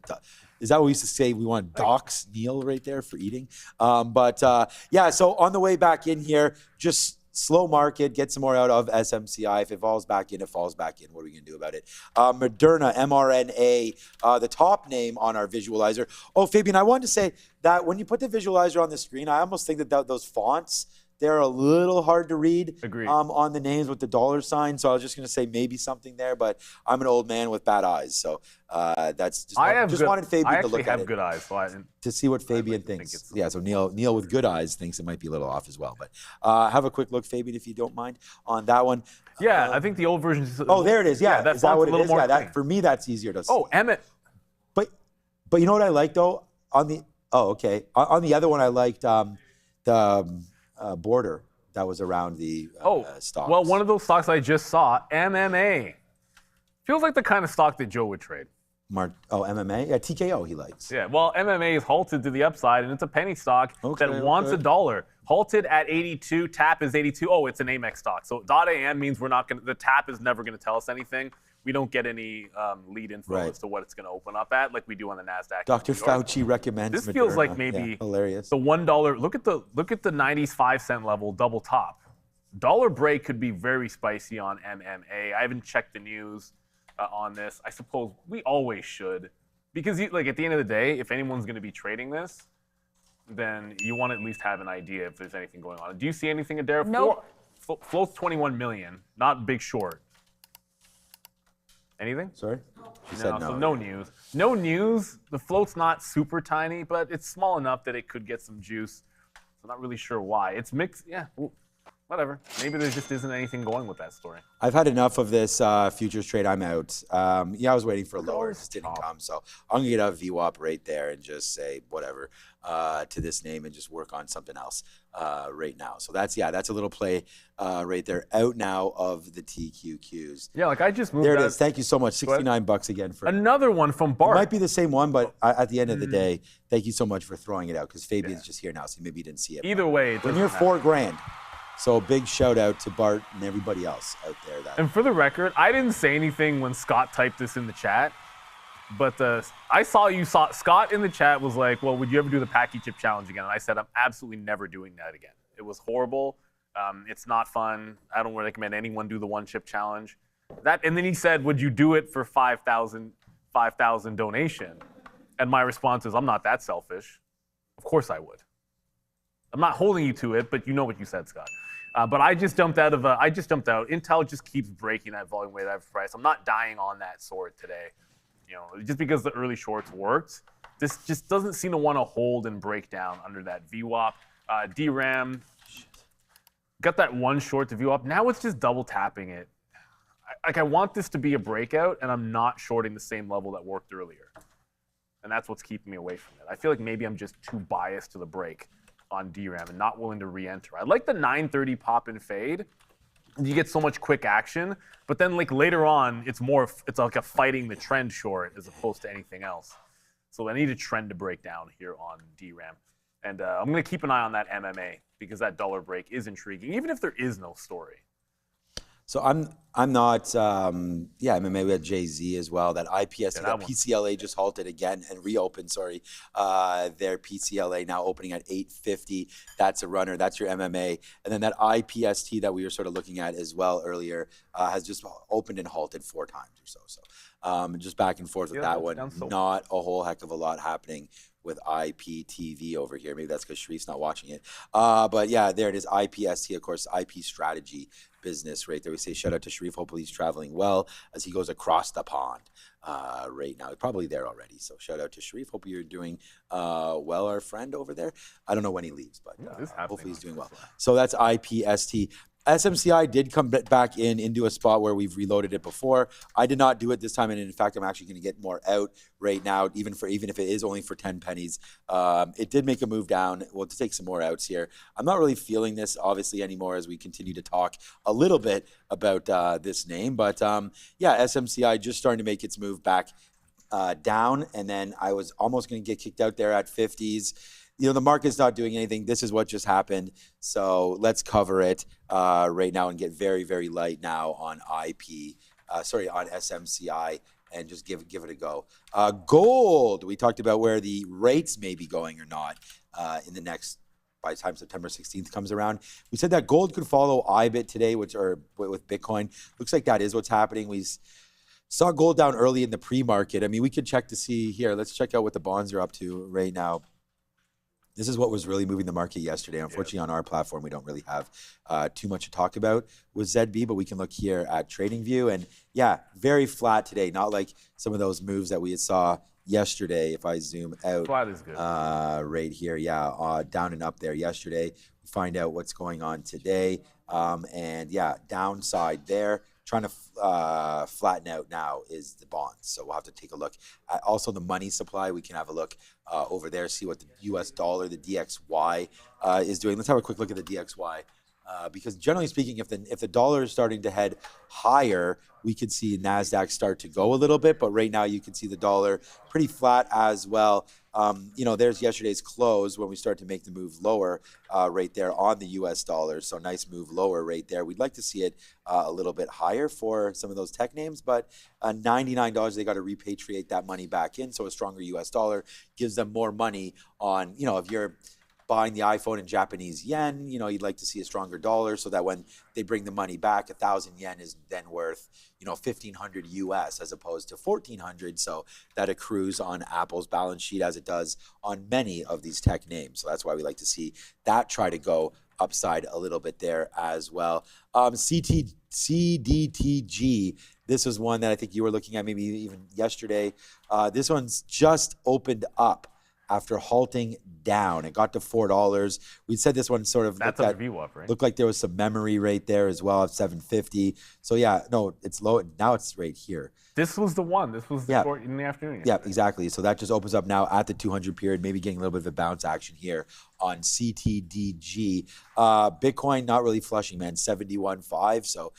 Is that what we used to say? We want to dox Neil right there for eating. Yeah. So on the way back in here, just slow market, get some more out of SMCI. If it falls back in, it falls back in. What are we gonna do about it? Moderna, mRNA, the top name on our visualizer. Oh, Fabian, I wanted to say that when you put the visualizer on the screen, I almost think that those fonts. They're a little hard to read on the names with the dollar sign. So I was just going to say maybe something there, but I'm an old man with bad eyes. So that's just, wanted Fabian to look at it. I have good eyes. So to see what Fabian thinks. Yeah, so Neil with good eyes thinks it might be a little off as well. But have a quick look, Fabian, if you don't mind, on that one. Yeah, I think the old version is... Oh, there it is. Yeah, is that what it is? Yeah, for me, that's easier to see. Oh, Emmett. But you know what I like, though? On the other one, I liked the... border that was around the stocks. Well, one of those stocks I just saw, MMA. Feels like the kind of stock that Joe would trade. MMA? Yeah, TKO he likes. Yeah, well, MMA is halted to the upside, and it's a penny stock that wants $1. Halted at 82, tap is 82. Oh, it's an Amex stock. So .am means the tap is never going to tell us anything. We don't get any lead info as to what it's going to open up at, like we do on the NASDAQ. Dr. Fauci recommends This Moderna. feels like maybe hilarious. The $1. Look at the 90s 5-cent level double top. Dollar break could be very spicy on MMA. I haven't checked the news on this. I suppose we always should, because at the end of the day, if anyone's going to be trading this, then you want to at least have an idea if there's anything going on. Do you see anything, Adair? No. Float's 21 million, not Big Short. Anything? Sorry? She said no. So no news. No news. The float's not super tiny, but it's small enough that it could get some juice. I'm not really sure why. It's mixed. Yeah, whatever. Maybe there just isn't anything going with that story. I've had enough of this futures trade. I'm out. I was waiting for a lower. It just didn't come. So I'm going to get a VWAP right there and just say whatever to this name and just work on something else right now. So that's a little play right there. Out now of the TQQs. Yeah, I just moved there it is. Thank you so much. $69 again for another one from Bart. It might be the same one, but at the end of the day, thank you so much for throwing it out because Fabian's just here now, so maybe you didn't see it. Either way, when you're $4,000. So a big shout out to Bart and everybody else out there. And for the record, I didn't say anything when Scott typed this in the chat, but I saw Scott in the chat was like, well, would you ever do the Packy Chip Challenge again? And I said, I'm absolutely never doing that again. It was horrible. It's not fun. I don't recommend anyone do the one chip challenge. And then he said, would you do it for 5,000 donation? And my response is, I'm not that selfish. Of course I would. I'm not holding you to it, but you know what you said, Scott. But I just jumped out. Intel just keeps breaking that volume weighted average price. I'm not dying on that sword today. Just because the early shorts worked, this just doesn't seem to want to hold and break down under that VWAP. DRAM got that one short to VWAP. Now it's just double tapping it. I want this to be a breakout, and I'm not shorting the same level that worked earlier. And that's what's keeping me away from it. I feel like maybe I'm just too biased to the break on DRAM and not willing to re-enter. I like the 930 pop and fade. You get so much quick action, but then later on, it's like a fighting the trend short as opposed to anything else. So I need a trend to break down here on DRAM. And I'm going to keep an eye on that MMA because that dollar break is intriguing, even if there is no story. So I'm not, MMA, we had Jay-Z as well. That IPST, that PCLA just halted again and reopened, their PCLA now opening at 850. That's a runner. That's your MMA. And then that IPST that we were sort of looking at as well earlier has just opened and halted 4 times or so. So just back and forth with that one. Not a whole heck of a lot happening with IPTV over here. Maybe that's because Sharif's not watching it. But yeah, there it is. IPST, of course, IP strategy business right there. We say shout out to Sharif. Hopefully he's traveling well as he goes across the pond right now. He's probably there already. So shout out to Sharif. Hope you're doing well, our friend over there. I don't know when he leaves, but hopefully he's doing well. So that's IPST. SMCI did come back into a spot where we've reloaded it before. I did not do it this time, and in fact, I'm actually going to get more out right now, even if it is only for 10 pennies. It did make a move down. We'll take some more outs here. I'm not really feeling this obviously anymore as we continue to talk a little bit about this name, but yeah, SMCI just starting to make its move back down, and then I was almost going to get kicked out there at 50s. The market's not doing anything. This is what just happened. So let's cover it right now and get very, very light now on on SMCI and just give it a go. Gold, we talked about where the rates may be going or not in the next, by the time September 16th comes around. We said that gold could follow IBIT today, with Bitcoin. Looks like that is what's happening. We saw gold down early in the pre-market. I mean, we could check to see here. Let's check out what the bonds are up to right now. This is what was really moving the market yesterday. Unfortunately, on our platform, we don't really have too much to talk about with ZB, but we can look here at TradingView. And yeah, very flat today. Not like some of those moves that we saw yesterday. If I zoom out, Flat is good. right here, yeah, down and up there yesterday. We find out what's going on today. And yeah, downside there. Trying to flatten out now is the bonds. So we'll have to take a look at also the money supply. We can have a look over there, see what the US dollar, the DXY is doing. Let's have a quick look at the DXY. Because generally speaking, if the dollar is starting to head higher, we could see NASDAQ start to go a little bit. But right now you can see the dollar pretty flat as well. There's yesterday's close when we start to make the move lower right there on the US dollar. So nice move lower right there. We'd like to see it a little bit higher for some of those tech names, but $99, they got to repatriate that money back in. So a stronger US dollar gives them more money on, if you're buying the iPhone in Japanese yen, you'd like to see a stronger dollar so that when they bring the money back, 1,000 yen is then worth, 1,500 US as opposed to 1,400. So that accrues on Apple's balance sheet as it does on many of these tech names. So that's why we like to see that try to go upside a little bit there as well. CDTG, this was one that I think you were looking at maybe even yesterday. This one's just opened up after halting down. It got to $4. We said this one sort of That's a review up, right? Looked like there was some memory right there as well at 750. So yeah, no, it's low. Now it's right here. This was the one. This was the short in the afternoon. Yeah, exactly. So that just opens up now at the 200 period, maybe getting a little bit of a bounce action here on CTDG. Bitcoin not really flushing, man, 71.5. So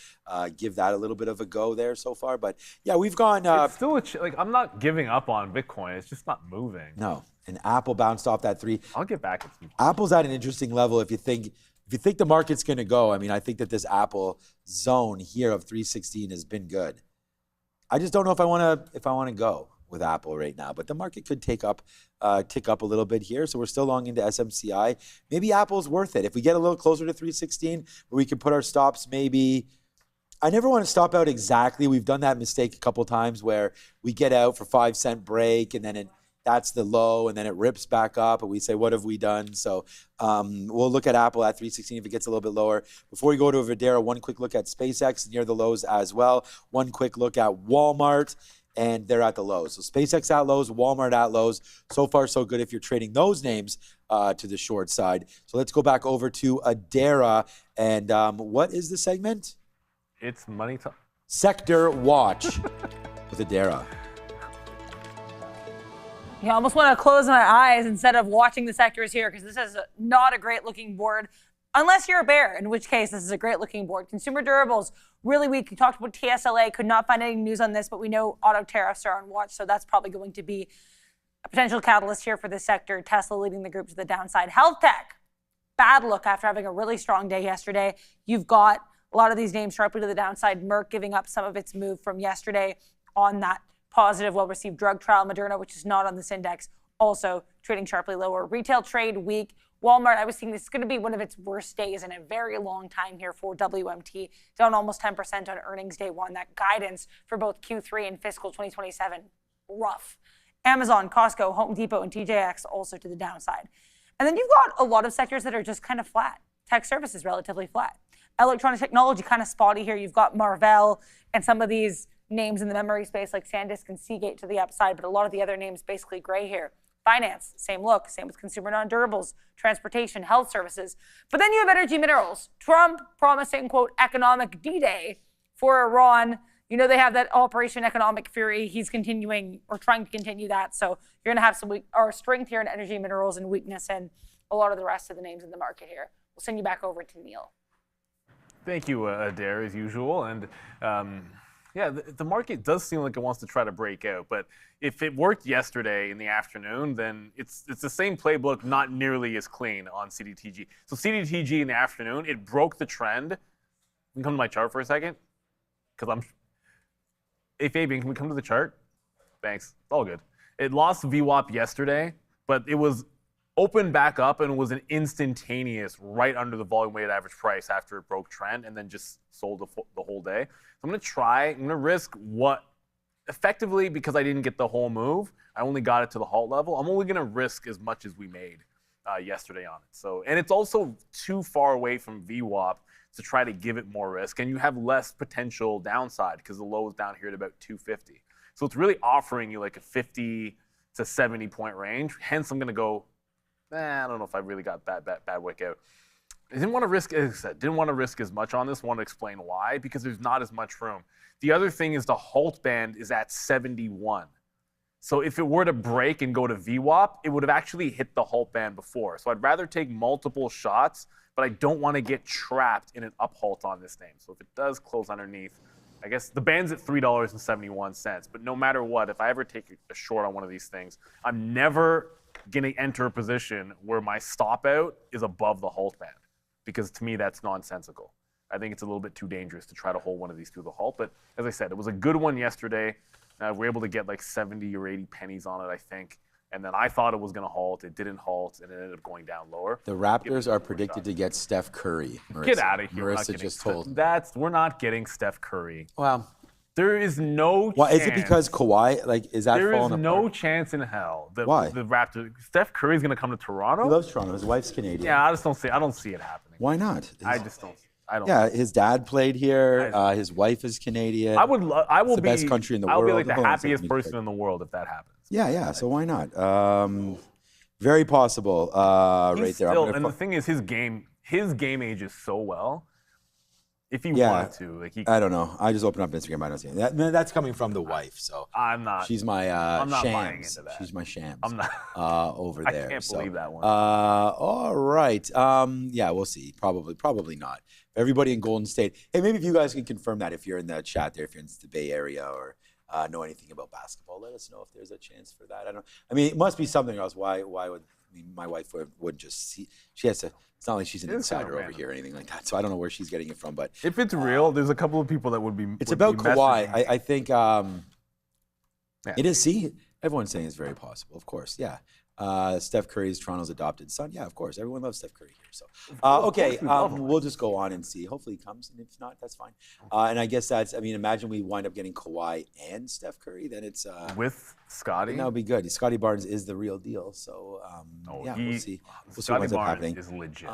give that a little bit of a go there so far. But yeah, we've gone. It's still I'm not giving up on Bitcoin. It's just not moving. No. And Apple bounced off that 3. I'll get back. Apple's at an interesting level if you think the market's going to go. I mean, I think that this Apple zone here of 316 has been good. I just don't know if I want to go with Apple right now, but the market could tick up a little bit here. So we're still long into SMCI. Maybe Apple's worth it. If we get a little closer to 316, where we can put our stops maybe. I never want to stop out exactly. We've done that mistake a couple times where we get out for 5-cent break and then that's the low, and then it rips back up, and we say, what have we done? So we'll look at Apple at 316 if it gets a little bit lower. Before we go to Videra, one quick look at SpaceX near the lows as well. One quick look at Walmart, and they're at the lows. So SpaceX at lows, Walmart at lows. So far, so good if you're trading those names to the short side. So let's go back over to Adara, and what is the segment? It's Money Talk. Sector Watch with Adara. I almost want to close my eyes instead of watching the sectors here because this is not a great looking board unless you're a bear, in which case this is a great looking board. Consumer durables, really weak. We talked about TSLA, could not find any news on this, but we know auto tariffs are on watch, so that's probably going to be a potential catalyst here for this sector. Tesla leading the group to the downside. Health tech, bad look after having a really strong day yesterday. You've got a lot of these names sharply to the downside. Merck giving up some of its move from yesterday on that positive, well-received drug trial. Moderna, which is not on this index, also trading sharply lower. Retail trade weak. Walmart, I was thinking this is going to be one of its worst days in a very long time here for WMT, down almost 10% on earnings day one. That guidance for both Q3 and fiscal 2027, rough. Amazon, Costco, Home Depot, and TJX also to the downside. And then you've got a lot of sectors that are just kind of flat. Tech services relatively flat. Electronic technology kind of spotty here. You've got Marvell and some of these names in the memory space like SanDisk and Seagate to the upside, but a lot of the other names basically gray here. Finance, same look. Same with consumer non-durables, transportation, health services. But then you have energy minerals. Trump promising, quote, economic D-Day for Iran. You know, they have that Operation Economic Fury. He's continuing or trying to continue that. So you're going to have some strength here in energy minerals and weakness in a lot of the rest of the names in the market here. We'll send you back over to Neil. Thank you, Adair, as usual. And yeah, the market does seem like it wants to try to break out. But if it worked yesterday in the afternoon, then it's the same playbook, not nearly as clean on CDTG. So CDTG in the afternoon, it broke the trend. Can we come to my chart for a second? Because Hey, Fabian, can we come to the chart? Thanks. It's all good. It lost VWAP yesterday, but it was opened back up and was an instantaneous right under the volume weighted average price after it broke trend and then just sold the whole day. So I'm going to risk what, effectively, because I didn't get the whole move, I only got it to the halt level. I'm only going to risk as much as we made yesterday on it. So, and it's also too far away from VWAP to try to give it more risk, and you have less potential downside because the low is down here at about 250. So it's really offering you like a 50 to 70 point range. Hence, I'm going to go, I don't know if I really got bad wick out. I didn't want to risk, as I said, didn't want to risk as much on this. Want to explain why, because there's not as much room. The other thing is the halt band is at 71. So if it were to break and go to VWAP, it would have actually hit the halt band before. So I'd rather take multiple shots, but I don't want to get trapped in an up halt on this name. So if it does close underneath, I guess the band's at $3.71. But no matter what, if I ever take a short on one of these things, I'm never going to enter a position where my stop out is above the halt band, because to me that's nonsensical. I think it's a little bit too dangerous to try to hold one of these through the halt. But as I said, it was a good one yesterday. We were able to get like 70 or 80 pennies on it, I think. And then I thought it was going to halt. It didn't halt, and it ended up going down lower. The Raptors are predicted to get Steph Curry. Marissa. Get out of here. Marissa just told. We're not getting Steph Curry. Well, there is no well, chance. is it because Kawhi, like, is that there falling apart? There is no chance in hell that Why? the Raptors, Steph Curry's going to come to Toronto? He loves Toronto. His wife's Canadian. Yeah, I don't see it happening. Why not? I just don't. Yeah, his dad played here. His wife is Canadian. I will it's the be best country in the I'll world. be like the happiest person in the world if that happens. Yeah. So why not? Very possible. Right there. And the thing is, his game ages so well. If he wanted to, like I don't know. I just opened up Instagram. I don't see it. That's coming from the wife. So I'm not. She's my I'm not shams. buying into that. She's my shams. I'm not. Over there. I can't believe that one. All right. Yeah, we'll see. Probably not. Everybody in Golden State. Hey, maybe if you guys can confirm that if you're in the chat there, if you're in the Bay Area or know anything about basketball, let us know if there's a chance for that. I mean, it must be something else. Why would my wife would just see? She has to. It's not like she's an insider over here or anything like that. So I don't know where she's getting it from. But if it's real, there's a couple of people that would be. It's about Kawhi. I think it is. See, everyone's saying it's very possible. Of course, yeah. Steph Curry is Toronto's adopted son. Yeah, of course. Everyone loves Steph Curry here. So, okay, we'll just go on and see. Hopefully he comes, and if not, that's fine. And I guess imagine we wind up getting Kawhi and Steph Curry, then it's with Scotty. That would be good. Scotty Barnes is the real deal. So, we'll see. We'll see what's happening. Is legit.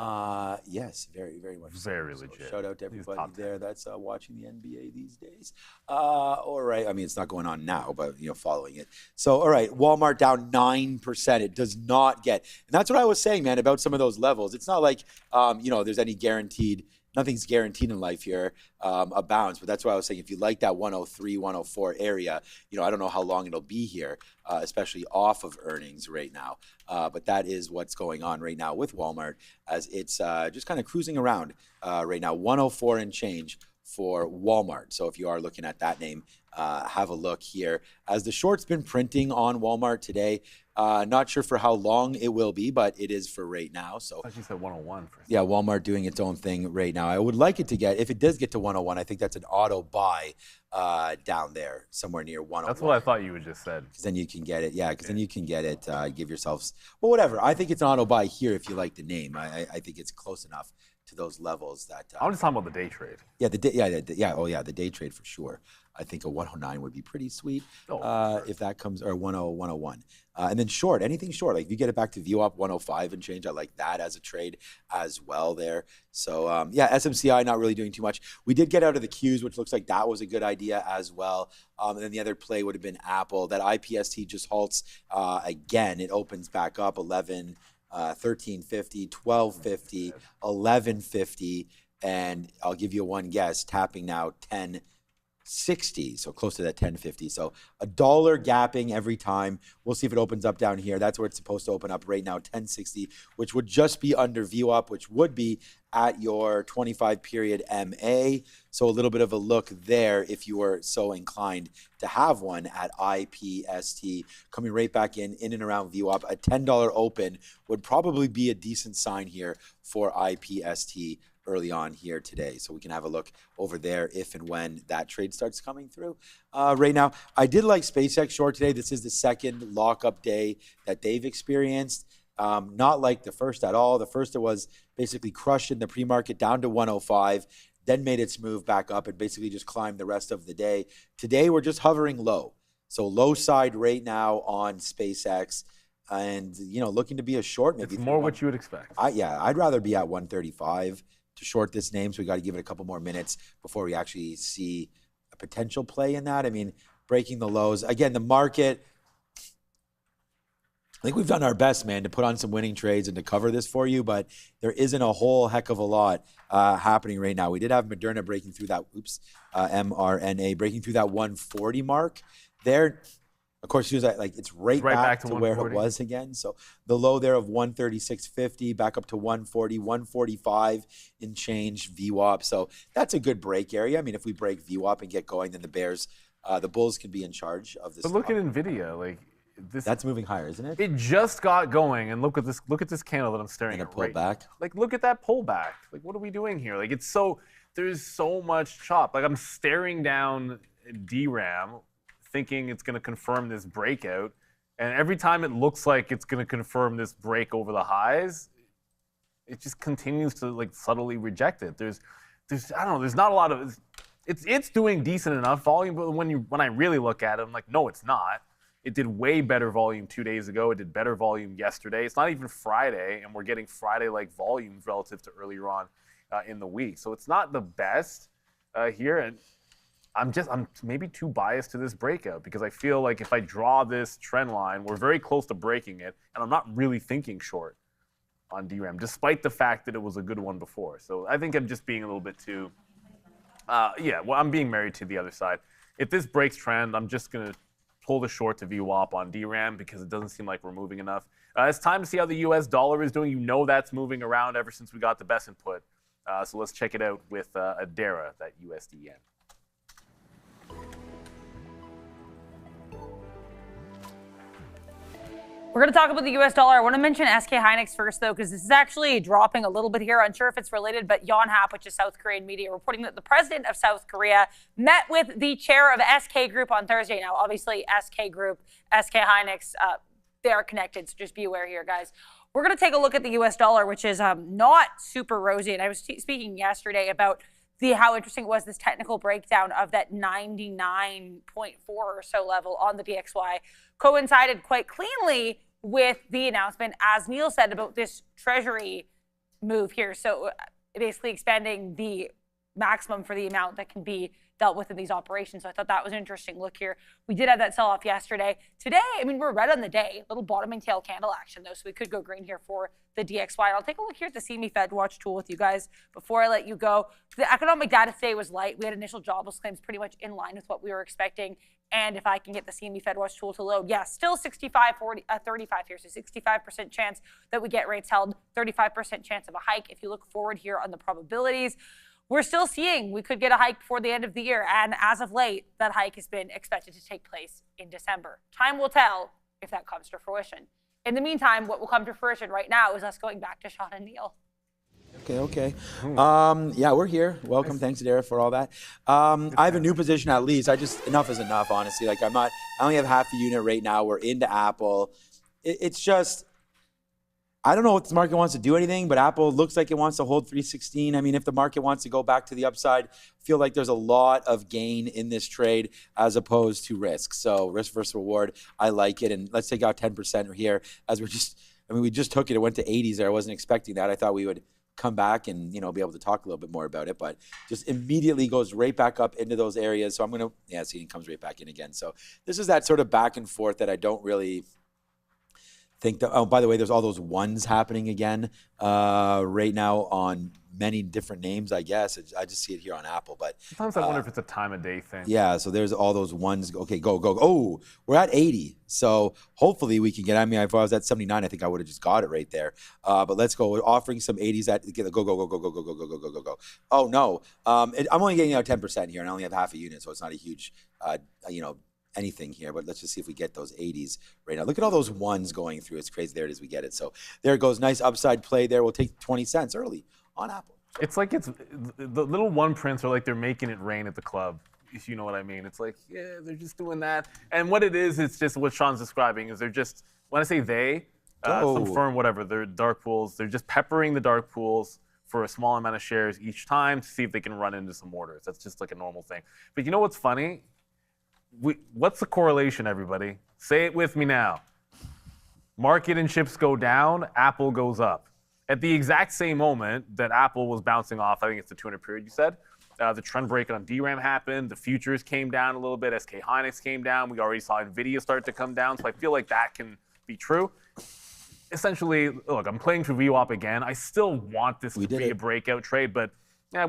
Yes, very, very much. Very legit. Shout out to everybody there that's watching the NBA these days. All right. I mean, it's not going on now, but following it. So, all right. Walmart down 9%. It does not get, and that's what I was saying, man, about some of those levels. It's not like there's any guaranteed. Nothing's guaranteed in life here, a bounce. But that's why I was saying, if you like that 103, 104 area, I don't know how long it'll be here, especially off of earnings right now. But that is what's going on right now with Walmart, as it's just kind of cruising around right now, 104 and change for Walmart. So if you are looking at that name, have a look here. As the short's been printing on Walmart today, not sure for how long it will be, but it is for right now. So I thought you said 101 for yeah, Walmart doing its own thing right now. I would like it to get, if it does get to 101, I think that's an auto buy down there, somewhere near 101. That's what I thought you had just said. Because then you can get it. Yeah, because then you can get it, give yourselves, well, whatever. I think it's an auto buy here if you like the name. I think it's close enough to those levels that. I'm just talking about the day trade. Yeah, the day trade for sure. I think a 109 would be pretty sweet if that comes, or 10, 101. And then short, anything short, like if you get it back to VWAP 105 and change, I like that as a trade as well there. So SMCI not really doing too much. We did get out of the Qs, which looks like that was a good idea as well. And then the other play would have been Apple. That IPST just halts again. It opens back up 1350, 1250, 1150, and I'll give you one guess, tapping now 1060, so close to that 1050. So $1 gapping every time. We'll see if it opens up down here. That's where it's supposed to open up right now, 1060, which would just be under VWAP, which would be at your 25 period MA. So a little bit of a look there if you were so inclined to have one at IPST. Coming right back in and around VWAP. A $10 open would probably be a decent sign here for IPST early on here today. So we can have a look over there if and when that trade starts coming through. Right now, I did like SpaceX short today. This is the second lockup day that they've experienced. Not like the first at all. The first, it was basically crushed in the pre-market down to 105, then made its move back up and basically just climbed the rest of the day. Today, we're just hovering low. So low side right now on SpaceX, and looking to be a short. Maybe it's more what you would expect. I'd rather be at 135 to short this name. So we got to give it a couple more minutes before we actually see a potential play in that. I mean, breaking the lows again. The market, I think we've done our best, man, to put on some winning trades and to cover this for you, but there isn't a whole heck of a lot happening right now. We did have Moderna breaking through that, mRNA breaking through that 140 mark there. Of course, it's right back to where it was again. So the low there of 136.50 back up to 140, 145 in change VWAP. So that's a good break area. I mean, if we break VWAP and get going, then the Bulls can be in charge of this. But look at NVIDIA, that's moving higher, isn't it? It just got going, and look at this candle that I'm staring at. And a pullback. Look at that pullback. What are we doing here? There's so much chop. I'm staring down DRAM, thinking it's going to confirm this breakout, and every time it looks like it's going to confirm this break over the highs, it just continues to subtly reject it. There's I don't know. There's not a lot of. It's doing decent enough volume, but when I really look at it, I'm like, no, it's not. It did way better volume 2 days ago. It did better volume yesterday. It's not even Friday, and we're getting Friday-like volumes relative to earlier on in the week. So it's not the best here, and I'm maybe too biased to this breakout because I feel like if I draw this trend line, we're very close to breaking it, and I'm not really thinking short on DRAM, despite the fact that it was a good one before. So I think I'm just being a little bit too, I'm being married to the other side. If this breaks trend, I'm just going to pull the short to VWAP on DRAM because it doesn't seem like we're moving enough. It's time to see how the US dollar is doing. That's moving around ever since we got the best input. So let's check it out with Adara, that USD yen. We're going to talk about the U.S. dollar. I want to mention SKHY first, though, because this is actually dropping a little bit here. Unsure if it's related, but Yonhap, which is South Korean media, reporting that the president of South Korea met with the chair of SK Group on Thursday. Now, obviously, SK Group, SKHY, they are connected, so just be aware here, guys. We're going to take a look at the U.S. dollar, which is not super rosy. And I was speaking yesterday about how interesting it was, this technical breakdown of that 99.4 or so level on the DXY coincided quite cleanly with the announcement, as Neil said, about this treasury move here. So basically expanding the maximum for the amount that can be dealt with in these operations. So I thought that was an interesting look here. We did have that sell-off yesterday. Today, we're red on the day. Little bottoming tail candle action, though, so we could go green here for the DXY. I'll take a look here at the CME Fed Watch tool with you guys before I let you go. The economic data today was light. We had initial jobless claims pretty much in line with what we were expecting. And if I can get the CME Fed Watch tool to load, still 35 here, so 65% chance that we get rates held, 35% chance of a hike. If you look forward here on the probabilities, we're still seeing we could get a hike before the end of the year. And as of late, that hike has been expected to take place in December. Time will tell if that comes to fruition. In the meantime, what will come to fruition right now is us going back to Sean and Neil. Okay. We're here. Welcome. Nice. Thanks, Adara, for all that. I have a new position at least. Enough is enough, honestly. I only have half the unit right now. We're into Apple. It's just, I don't know if the market wants to do anything, but Apple looks like it wants to hold 316. I mean, if the market wants to go back to the upside, I feel like there's a lot of gain in this trade as opposed to risk. So risk versus reward, I like it. And let's take out 10% here as we just took it. It went to 80s there. I wasn't expecting that. I thought we would come back and, be able to talk a little bit more about it, but just immediately goes right back up into those areas. So I'm going to, see, it comes right back in again. So this is that sort of back and forth that I don't really think that, oh, by the way, there's all those ones happening again right now on many different names, I guess. I just see it here on Apple, but sometimes I wonder if it's a time of day thing. Yeah, so there's all those ones. Okay, go. Oh, we're at 80. So hopefully we can get, if I was at 79, I think I would have just got it right there. But let's go. We're offering some 80s at, go. Oh, no. I'm only getting out 10% here, and I only have half a unit, so it's not a huge, anything here, but let's just see if we get those 80s right now. Look at all those ones going through. It's crazy. There it is. We get it. So there it goes. Nice upside play there. We'll take 20 cents early on Apple. It's like the little one prints are like they're making it rain at the club, if you know what I mean. It's like, yeah, they're just doing that. And what it is, it's just what Sean's describing is they're just, when I say they, some firm, whatever, they're dark pools, they're just peppering the dark pools for a small amount of shares each time to see if they can run into some orders. That's just like a normal thing. But you know what's funny? What's the correlation, everybody? Say it with me now. Market and chips go down, Apple goes up. At the exact same moment that Apple was bouncing off, I think it's the 200 period you said, the trend break on DRAM happened, the futures came down a little bit, SKHY came down, we already saw NVIDIA start to come down, so I feel like that can be true. Essentially, look, I'm playing for VWAP again. I still want this to be a breakout trade, but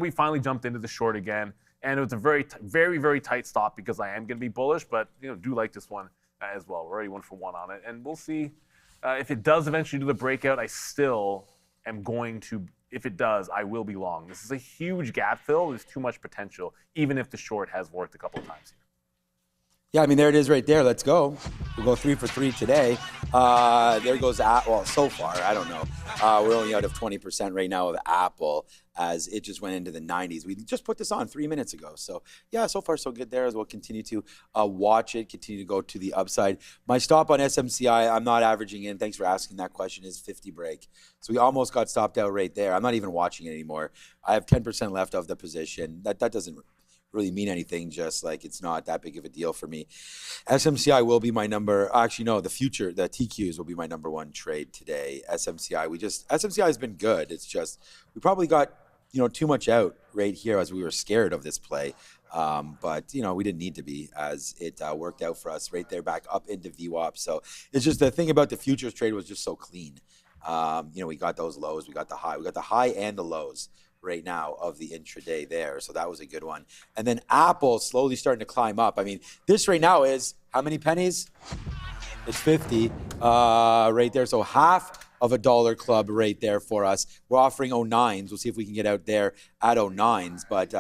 we finally jumped into the short again. And it was a very, very, very tight stop because I am going to be bullish, but do like this one as well. We're already 1 for 1 on it, and we'll see if it does eventually do the breakout. I still am going to, if it does, I will be long. This is a huge gap fill. There's too much potential, even if the short has worked a couple of times here. Yeah, there it is right there. Let's go. We'll go 3 for 3 today. There goes Apple. Well, so far, I don't know. We're only out of 20% right now of Apple as it just went into the 90s. We just put this on 3 minutes ago. So, yeah, so far so good there as we'll continue to watch it, continue to go to the upside. My stop on SMCI, I'm not averaging in. Thanks for asking that question, is 50 break. So we almost got stopped out right there. I'm not even watching it anymore. I have 10% left of the position. That doesn't really mean anything, just like it's not that big of a deal for me. SMCI will be my number, actually no, the TQs will be my number 1 trade today. SMCI has been good. It's just, we probably got, too much out right here as we were scared of this play. But, we didn't need to be as it worked out for us right there back up into VWAP. So it's just the thing about the futures trade was just so clean. We got those lows, we got the high and the lows right now of the intraday there. So that was a good one. And then Apple slowly starting to climb up. This right now is how many pennies? It's 50 right there. So half of a dollar club right there for us. We're offering 09s. We'll see if we can get out there at 09s. But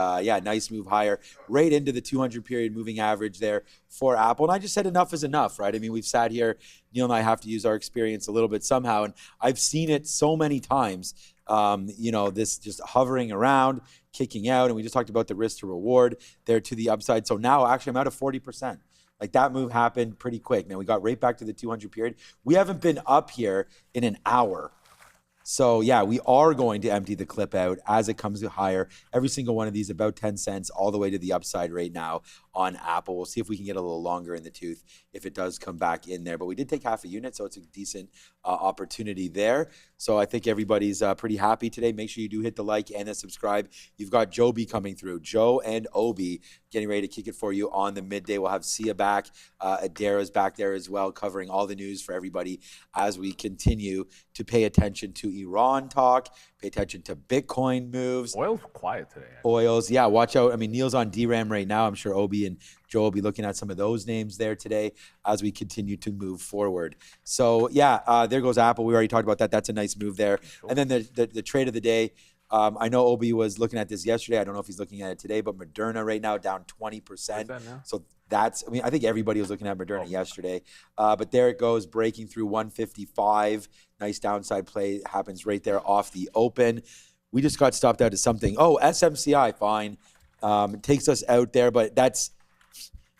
nice move higher right into the 200 period moving average there for Apple. And I just said enough is enough, right? We've sat here, Neil and I have to use our experience a little bit somehow. And I've seen it so many times. This just hovering around, kicking out, and we just talked about the risk to reward there to the upside. So now actually I'm out of 40%. Like that move happened pretty quick. Now we got right back to the 200 period. We haven't been up here in an hour. So yeah, we are going to empty the clip out as it comes higher. Every single one of these about 10 cents all the way to the upside right now on Apple. We'll see if we can get a little longer in the tooth if it does come back in there. But we did take half a unit, so it's a decent opportunity there. So I think everybody's pretty happy today. Make sure you do hit the like and the subscribe. You've got Joby coming through. Joe and Obi getting ready to kick it for you on the midday. We'll have Sia back. Adara's back there as well, covering all the news for everybody as we continue to pay attention to Iran talk, pay attention to Bitcoin moves. Oil's quiet today. Oils, yeah, watch out. Neil's on DRAM right now. I'm sure Obi and Joe will be looking at some of those names there today as we continue to move forward. So, there goes Apple. We already talked about that. That's a nice move there. Sure. And then the trade of the day, I know Obi was looking at this yesterday. I don't know if he's looking at it today, but Moderna right now down 20%. So that's, I think everybody was looking at Moderna yesterday. But there it goes, breaking through 155. Nice downside play happens right there off the open. We just got stopped out to something. Oh, SMCI, fine. It takes us out there, but that's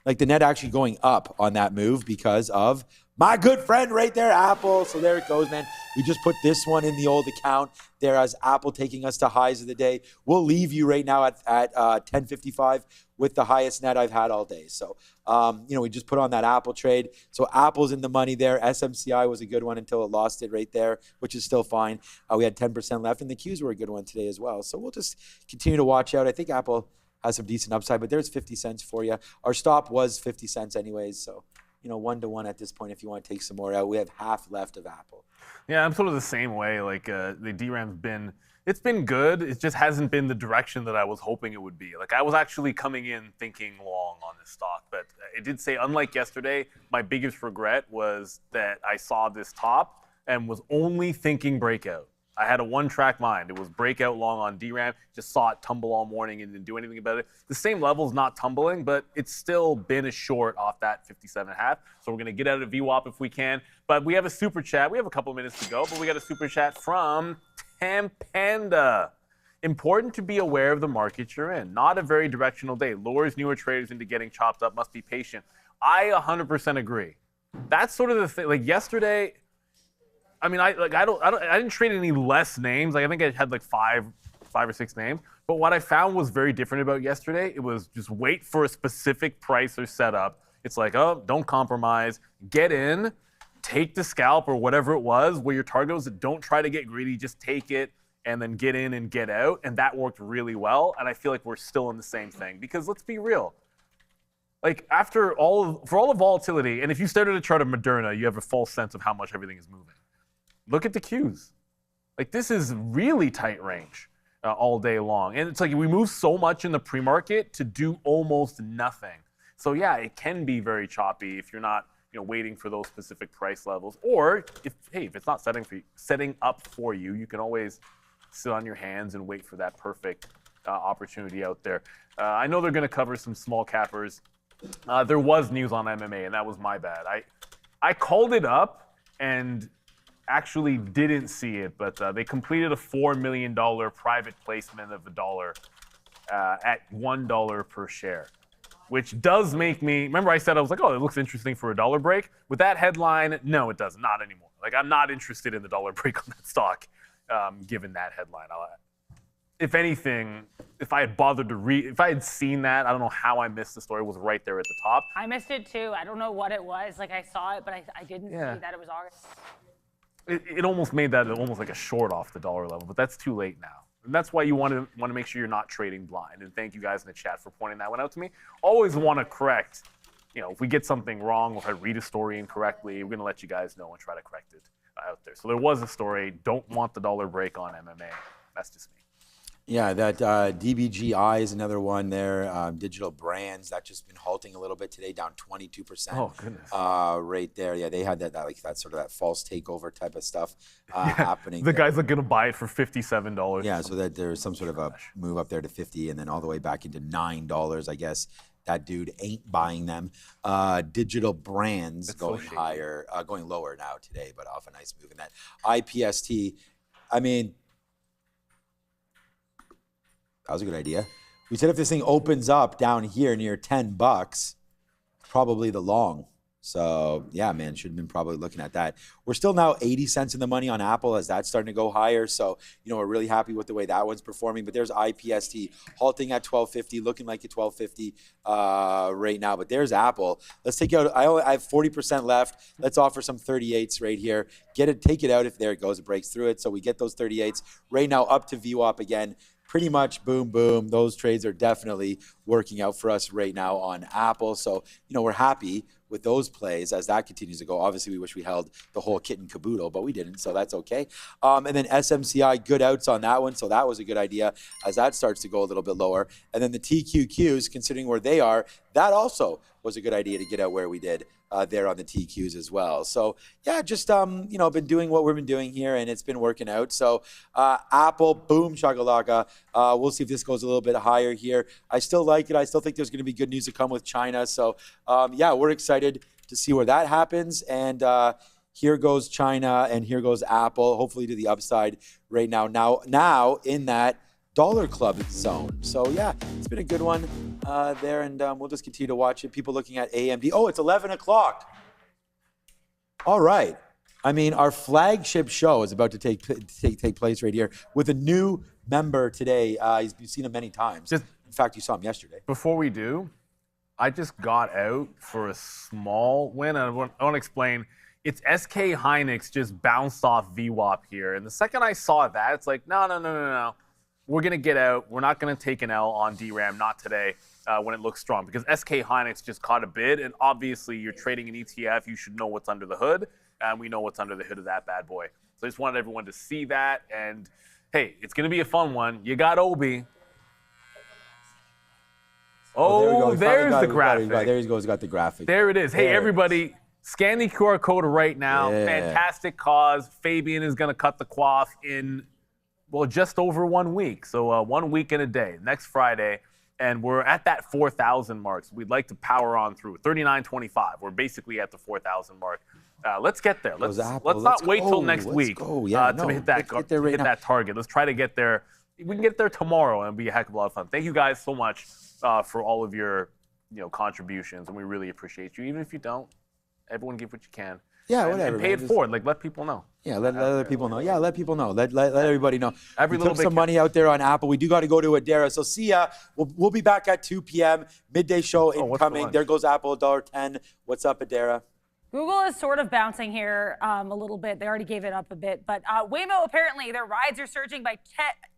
like the net actually going up on that move because of my good friend right there, Apple. So there it goes, man. We just put this one in the old account there as Apple taking us to highs of the day. We'll leave you right now at 10.55 with the highest net I've had all day. So, we just put on that Apple trade. So Apple's in the money there. SMCI was a good one until it lost it right there, which is still fine. We had 10% left, and the Qs were a good one today as well. So we'll just continue to watch out. I think Apple has some decent upside, but there's 50 cents for you. Our stop was 50 cents anyways. So, 1-to-1 at this point if you want to take some more out. We have half left of Apple. Yeah, I'm sort of the same way. Like the DRAM's it's been good. It just hasn't been the direction that I was hoping it would be. Like I was actually coming in thinking long on this stock, but it did say, unlike yesterday, my biggest regret was that I saw this top and was only thinking breakout. I had a one-track mind. It was breakout long on DRAM, just saw it tumble all morning and didn't do anything about it. The same level's not tumbling, but it's still been a short off that 57.5. So we're going to get out of VWAP if we can. But we have a super chat. We have a couple minutes to go, but we got a super chat from Tam Panda. Important to be aware of the market you're in. Not a very directional day. Lures newer traders into getting chopped up. Must be patient. I 100% agree. That's sort of the thing. Like yesterday, I mean, I didn't trade any less names. Like I think I had like five or six names. But what I found was very different about yesterday. It was just wait for a specific price or setup. It's like, oh, don't compromise. Get in, take the scalp or whatever it was where your target was. Don't try to get greedy. Just take it and then get in and get out. And that worked really well. And I feel like we're still in the same thing because let's be real. Like for all the volatility, and if you started a chart of Moderna, you have a false sense of how much everything is moving. Look at the Qs. Like this is really tight range all day long. And it's like we move so much in the pre-market to do almost nothing. So yeah, it can be very choppy if you're not waiting for those specific price levels. Or if it's not setting up for you, you can always sit on your hands and wait for that perfect opportunity out there. I know they're going to cover some small cappers. There was news on MMA, and that was my bad. I called it up and actually didn't see it, but they completed a $4 million private placement of the dollar at $1 per share, which does make me, remember I said I was like, oh, it looks interesting for a dollar break. With that headline, no, it does not anymore. Like I'm not interested in the dollar break on that stock, given that headline. If anything, if I had bothered to read, if I had seen that, I don't know how I missed the story. It was right there at the top. I missed it too. I don't know what it was. Like I saw it, but I didn't see that it was August. It almost made that almost like a short off the dollar level, but that's too late now. And that's why you want to make sure you're not trading blind. And thank you guys in the chat for pointing that one out to me. Always want to correct, if we get something wrong or if I read a story incorrectly, we're going to let you guys know and try to correct it out there. So there was a story, don't want the dollar break on MMA. That's just me. Yeah, that DBGI is another one there. Digital brands, that's just been halting a little bit today, down 22%. Oh, goodness. Right there. Yeah, they had that sort of that false takeover type of stuff happening. The guys are going to buy it for $57. Yeah, so that there's some sort of a move up there to 50 and then all the way back into $9, I guess. That dude ain't buying them. Digital brands that's going higher, going lower now today, but off a nice move in that. IPST, I mean, that was a good idea. We said if this thing opens up down here near $10, probably the long. So yeah, man, should have been probably looking at that. We're still now 80 cents in the money on Apple as that's starting to go higher. So, we're really happy with the way that one's performing. But there's IPST halting at 12.50, looking like a 12.50 right now. But there's Apple. Let's take out, I have 40% left. Let's offer some 38s right here. Take it out if there it goes, it breaks through it. So we get those 38s right now up to VWAP again. Pretty much boom, boom. Those trades are definitely working out for us right now on Apple. So, we're happy with those plays as that continues to go. Obviously, we wish we held the whole kit and caboodle, but we didn't, so that's okay. And then SMCI, good outs on that one, so that was a good idea as that starts to go a little bit lower. And then the TQQs, considering where they are, that also was a good idea to get out where we did there on the TQs as well. So yeah, just been doing what we've been doing here, and it's been working out. So Apple, boom, shakalaka. We'll see if this goes a little bit higher here. I still like it. I still think there's going to be good news to come with China. So yeah, we're excited to see where that happens. And here goes China, and here goes Apple. Hopefully to the upside right now. Now in that dollar club zone. So yeah, it's been a good one there, and we'll just continue to watch it. People looking at AMD. Oh, it's 11 o'clock. All right. I mean, our flagship show is about to take place right here with a new member today. You've seen him many times. In fact, you saw him yesterday. Before we do, I just got out for a small win. I want to explain. It's SKHY just bounced off VWAP here. And the second I saw that, it's like, no. We're going to get out. We're not going to take an L on DRAM, not today, when it looks strong. Because SKHY just caught a bid. And obviously, you're trading an ETF. You should know what's under the hood. And we know what's under the hood of that bad boy. So I just wanted everyone to see that. And, hey, it's going to be a fun one. You got Obi. Oh, there's the graphic. There he goes. Got the graphic. There it is. Hey, everybody, scan the QR code right now. Yeah. Fantastic cause. Fabian is going to cut the quaff in, well, just over 1 week. So 1 week and a day, next Friday. And we're at that 4,000 mark. So we'd like to power on through. 39.25. We're basically at the 4,000 mark. Let's get there. Let's not wait till next week to hit that target. Let's try to get there. We can get there tomorrow, and it'll be a heck of a lot of fun. Thank you guys so much for all of your contributions, and we really appreciate you. Even if you don't, everyone give what you can. Yeah, whatever. And pay it forward. Like, let people know. Yeah, let other people know. Yeah, let people know. Let everybody know. Every we little took bit some money out there on Apple. We do got to go to Adara. So see ya. We'll be back at 2 p.m. Midday show incoming. There goes Apple, $1.10. What's up, Adara? Google is sort of bouncing here a little bit. They already gave it up a bit. But Waymo, apparently, their rides are surging by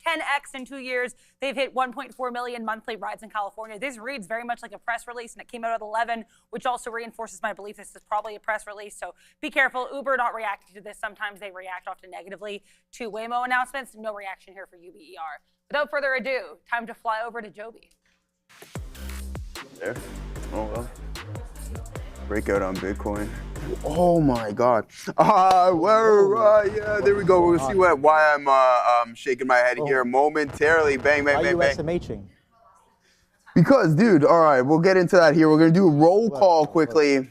10x in 2 years. They've hit 1.4 million monthly rides in California. This reads very much like a press release, and it came out at 11, which also reinforces my belief this is probably a press release. So be careful. Uber not reacting to this. Sometimes they react often negatively to Waymo announcements. No reaction here for UBER. Without further ado, time to fly over to Joby. There. Oh, well. Breakout on Bitcoin. Oh my God. Yeah, there we go. We'll see why I'm shaking my head here momentarily. Bang, bang, bang, bang. Why are you SMHing? Because, dude, all right, we'll get into that here. We're going to do a roll call quickly.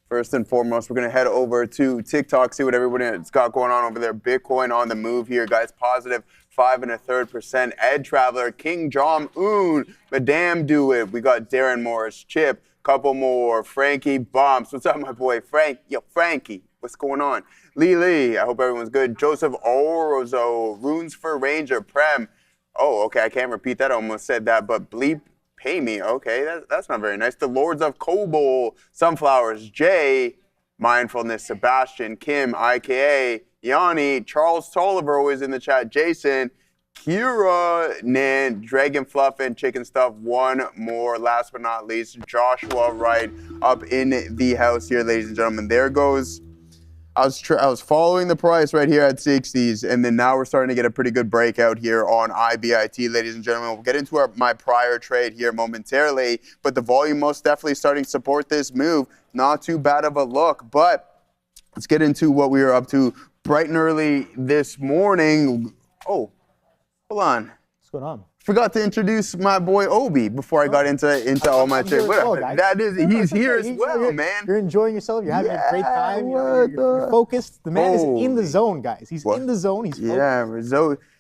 First and foremost, we're going to head over to TikTok, see what everybody's got going on over there. Bitcoin on the move here, guys. Positive 5 1/3%. Ed Traveler, King Jong-un, Madame Do It. We got Darren Morris, Chip. Couple more. Frankie Bumps. What's up, my boy? Frankie. What's going on? Lee. I hope everyone's good. Joseph Orozo. Runes for Ranger. Prem. Oh, okay. I can't repeat that. I almost said that. But bleep, pay me. Okay. That's not very nice. The Lords of Kobol. Sunflowers. Jay. Mindfulness. Sebastian. Kim. IKA. Yanni. Charles Tolliver always in the chat. Jason. Kira, Nan, Dragon Fluff, and Chicken Stuff. One more, last but not least, Joshua Wright up in the house here, ladies and gentlemen. There goes. I was following the price right here at 60s, and then now we're starting to get a pretty good breakout here on IBIT, ladies and gentlemen. We'll get into my prior trade here momentarily, but the volume most definitely starting to support this move. Not too bad of a look, but let's get into what we were up to bright and early this morning. Oh. Hold on. What's going on? Forgot to introduce my boy Obi before I got into all my trade. He's here as well, man. You're enjoying yourself. You're having a great time. You're focused. The man is in the zone, guys. He's in the zone. He's focused.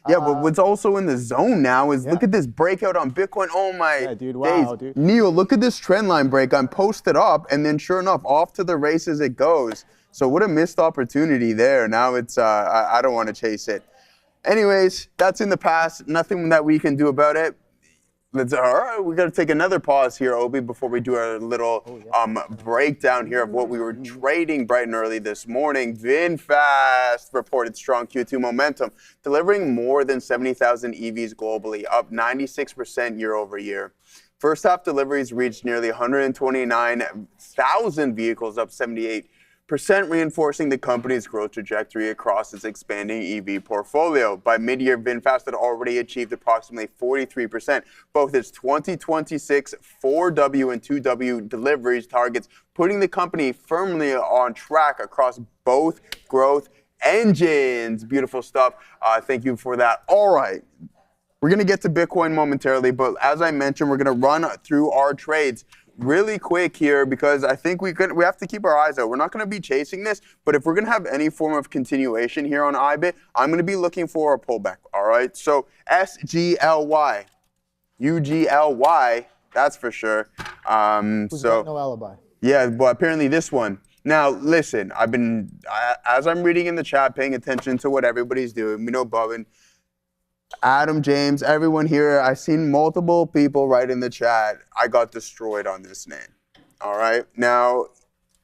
But what's also in the zone now is look at this breakout on Bitcoin. Oh my dude, wow, days. Neil, look at this trend line break. I'm posted up, and then sure enough, off to the races it goes. So what a missed opportunity there. Now it's I don't want to chase it. Anyways, that's in the past. Nothing that we can do about it. All right, we got to take another pause here, Obi, before we do our little breakdown here of what we were trading bright and early this morning. VinFast reported strong Q2 momentum, delivering more than 70,000 EVs globally, up 96% year over year. First half deliveries reached nearly 129,000 vehicles, up 78%, reinforcing the company's growth trajectory across its expanding EV portfolio. By mid-year, VinFast had already achieved approximately 43%, both its 2026 4W and 2W deliveries targets, putting the company firmly on track across both growth engines. Beautiful stuff. Thank you for that. All right. We're going to get to Bitcoin momentarily, but as I mentioned, we're going to run through our trades really quick here because I think we have to keep our eyes out. We're not going to be chasing this, but if we're going to have any form of continuation here on IBIT, I'm going to be looking for a pullback, all right? So SGLY, UGLY, that's for sure. Who's got no alibi? Yeah, but apparently this one. Now, listen, as I'm reading in the chat, paying attention to what everybody's doing. We know Bowen, Adam, James, everyone here. I've seen multiple people write in the chat, I got destroyed on this name. All right. Now,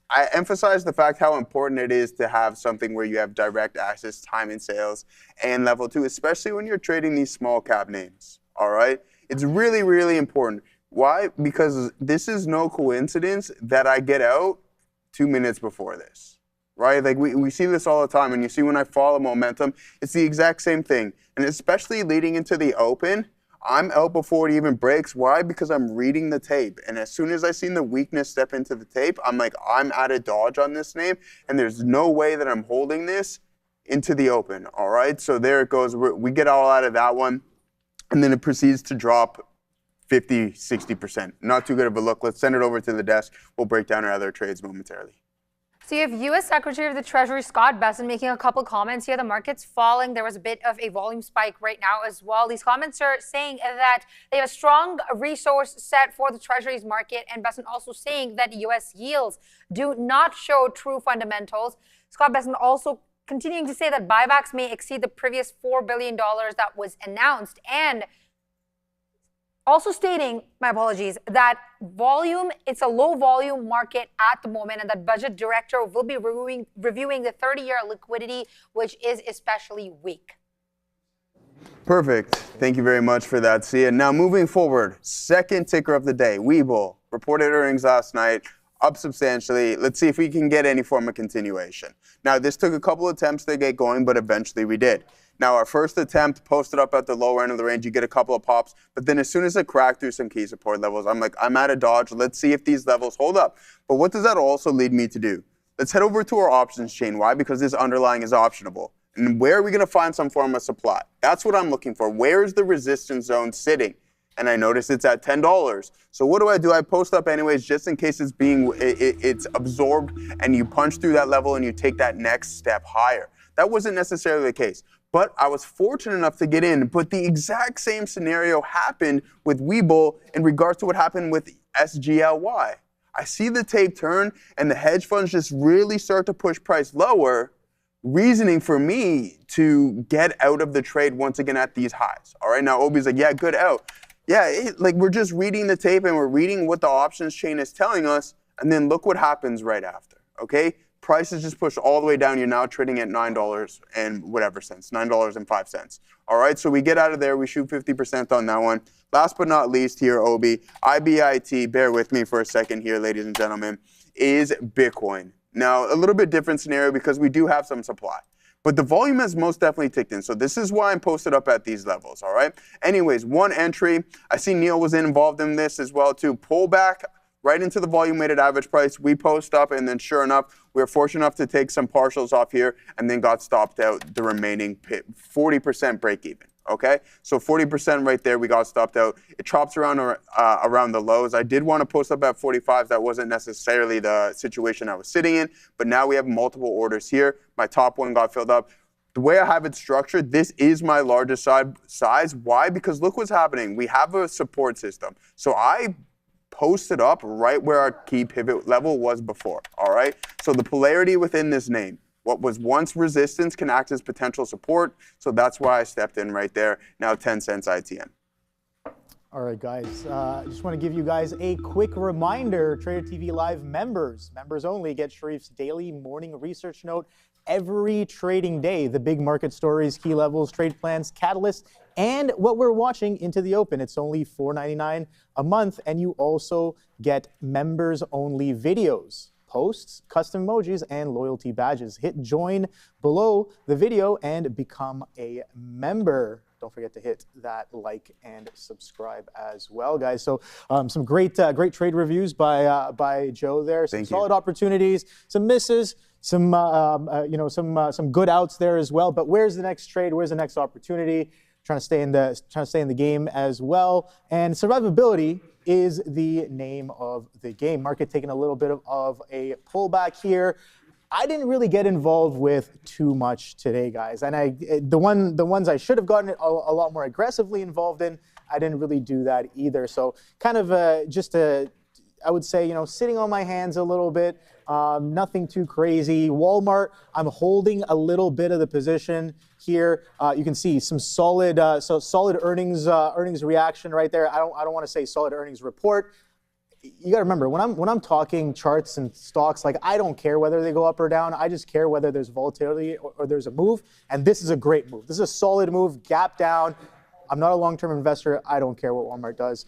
I emphasize the fact how important it is to have something where you have direct access, time and sales, and level 2, especially when you're trading these small cap names. All right. It's really, really important. Why? Because this is no coincidence that I get out 2 minutes before this. Right? Like we see this all the time, and you see when I follow momentum, it's the exact same thing. And especially leading into the open, I'm out before it even breaks. Why? Because I'm reading the tape. And as soon as I seen the weakness step into the tape, I'm like, I'm out of dodge on this name, and there's no way that I'm holding this into the open. All right? So there it goes. We get all out of that one, and then it proceeds to drop 50, 60%. Not too good of a look. Let's send it over to the desk. We'll break down our other trades momentarily. So you have U.S. Secretary of the Treasury Scott Bessent making a couple comments here. The market's falling. There was a bit of a volume spike right now as well. These comments are saying that they have a strong resource set for the Treasury's market, and Bessent also saying that U.S. yields do not show true fundamentals. Scott Bessent also continuing to say that buybacks may exceed the previous $4 billion that was announced, and also stating, my apologies, that volume, it's a low volume market at the moment, and that budget director will be reviewing the 30-year liquidity, which is especially weak. Perfect. Thank you very much for that, Sia. Now moving forward, second ticker of the day, Webull, reported earnings last night, up substantially. Let's see if we can get any form of continuation. Now this took a couple attempts to get going, but eventually we did. Now, our first attempt posted up at the lower end of the range. You get a couple of pops, but then as soon as it cracked through some key support levels, I'm like, I'm out of dodge. Let's see if these levels hold up. But what does that also lead me to do? Let's head over to our options chain. Why? Because this underlying is optionable. And where are we going to find some form of supply? That's what I'm looking for. Where is the resistance zone sitting? And I notice it's at $10. So what do? I post up anyways, just in case it's absorbed and you punch through that level and you take that next step higher. That wasn't necessarily the case. But I was fortunate enough to get in. But the exact same scenario happened with Webull in regards to what happened with SKHY. I see the tape turn and the hedge funds just really start to push price lower, reasoning for me to get out of the trade once again at these highs. All right, now Obi's like, yeah, good out. Yeah, like we're just reading the tape and we're reading what the options chain is telling us, and then look what happens right after, okay? Price is just pushed all the way down. You're now trading at $9 and whatever cents, $9.05. All right, so we get out of there. We shoot 50% on that one. Last but not least here, Obi, IBIT, bear with me for a second here, ladies and gentlemen, is Bitcoin. Now, a little bit different scenario because we do have some supply. But the volume has most definitely ticked in. So this is why I'm posted up at these levels, all right? Anyways, one entry. I see Neil was involved in this as well too. Pullback right into the volume-weighted average price. We post up, and then sure enough, we were fortunate enough to take some partials off here and then got stopped out the remaining 40% break even, okay? So 40% right there, we got stopped out. It chops around the lows. I did want to post up at 45. That wasn't necessarily the situation I was sitting in, but now we have multiple orders here. My top one got filled up. The way I have it structured, this is my largest size. Why? Because look what's happening. We have a support system. So I posted up right where our key pivot level was before, all right? So the polarity within this name, what was once resistance can act as potential support, so that's why I stepped in right there. Now 10 cents ITM. All right, guys, I just want to give you guys a quick reminder. Trader TV Live members only, get Sharif's daily morning research note every trading day. The big market stories, key levels, trade plans, catalysts, and what we're watching into the open. It's only $4.99 a month, and you also get members-only videos, posts, custom emojis, and loyalty badges. Hit join below the video and become a member. Don't forget to hit that like and subscribe as well, guys. So some great trade reviews by Joe there. Some solid opportunities, some misses, some good outs there as well. But where's the next trade? Where's the next opportunity? Trying to stay in the game as well. And survivability is the name of the game. Market taking a little bit of a pullback here. I didn't really get involved with too much today, guys. And the ones I should have gotten a lot more aggressively involved in, I didn't really do that either. So kind of just a I would say, sitting on my hands a little bit. Nothing too crazy. Walmart, I'm holding a little bit of the position here. You can see some solid, solid earnings reaction right there. I don't want to say solid earnings report. You got to remember, when I'm talking charts and stocks, like, I don't care whether they go up or down. I just care whether there's volatility or there's a move. And this is a great move. This is a solid move, gap down. I'm not a long-term investor. I don't care what Walmart does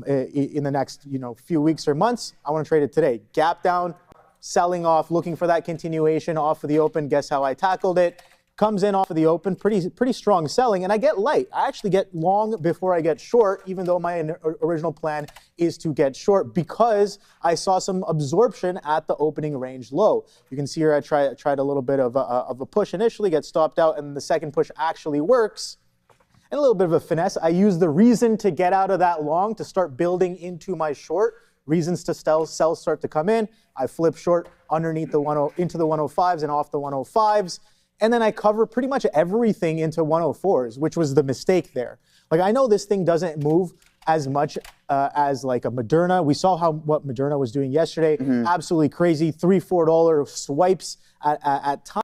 in the next few weeks or months. I want to trade it today. Gap down, selling off, looking for that continuation off of the open. Guess how I tackled it? Comes in off of the open, pretty strong selling, and I get light. I actually get long before I get short, even though my original plan is to get short, because I saw some absorption at the opening range low. You can see here I tried a little bit of a push initially, get stopped out, and the second push actually works. And a little bit of a finesse. I use the reason to get out of that long to start building into my short. Reasons to sell start to come in. I flip short underneath into the 105s and off the 105s. And then I cover pretty much everything into 104s, which was the mistake there. Like, I know this thing doesn't move as much as like a Moderna. We saw what Moderna was doing yesterday. Absolutely crazy. $3-4 swipes at times.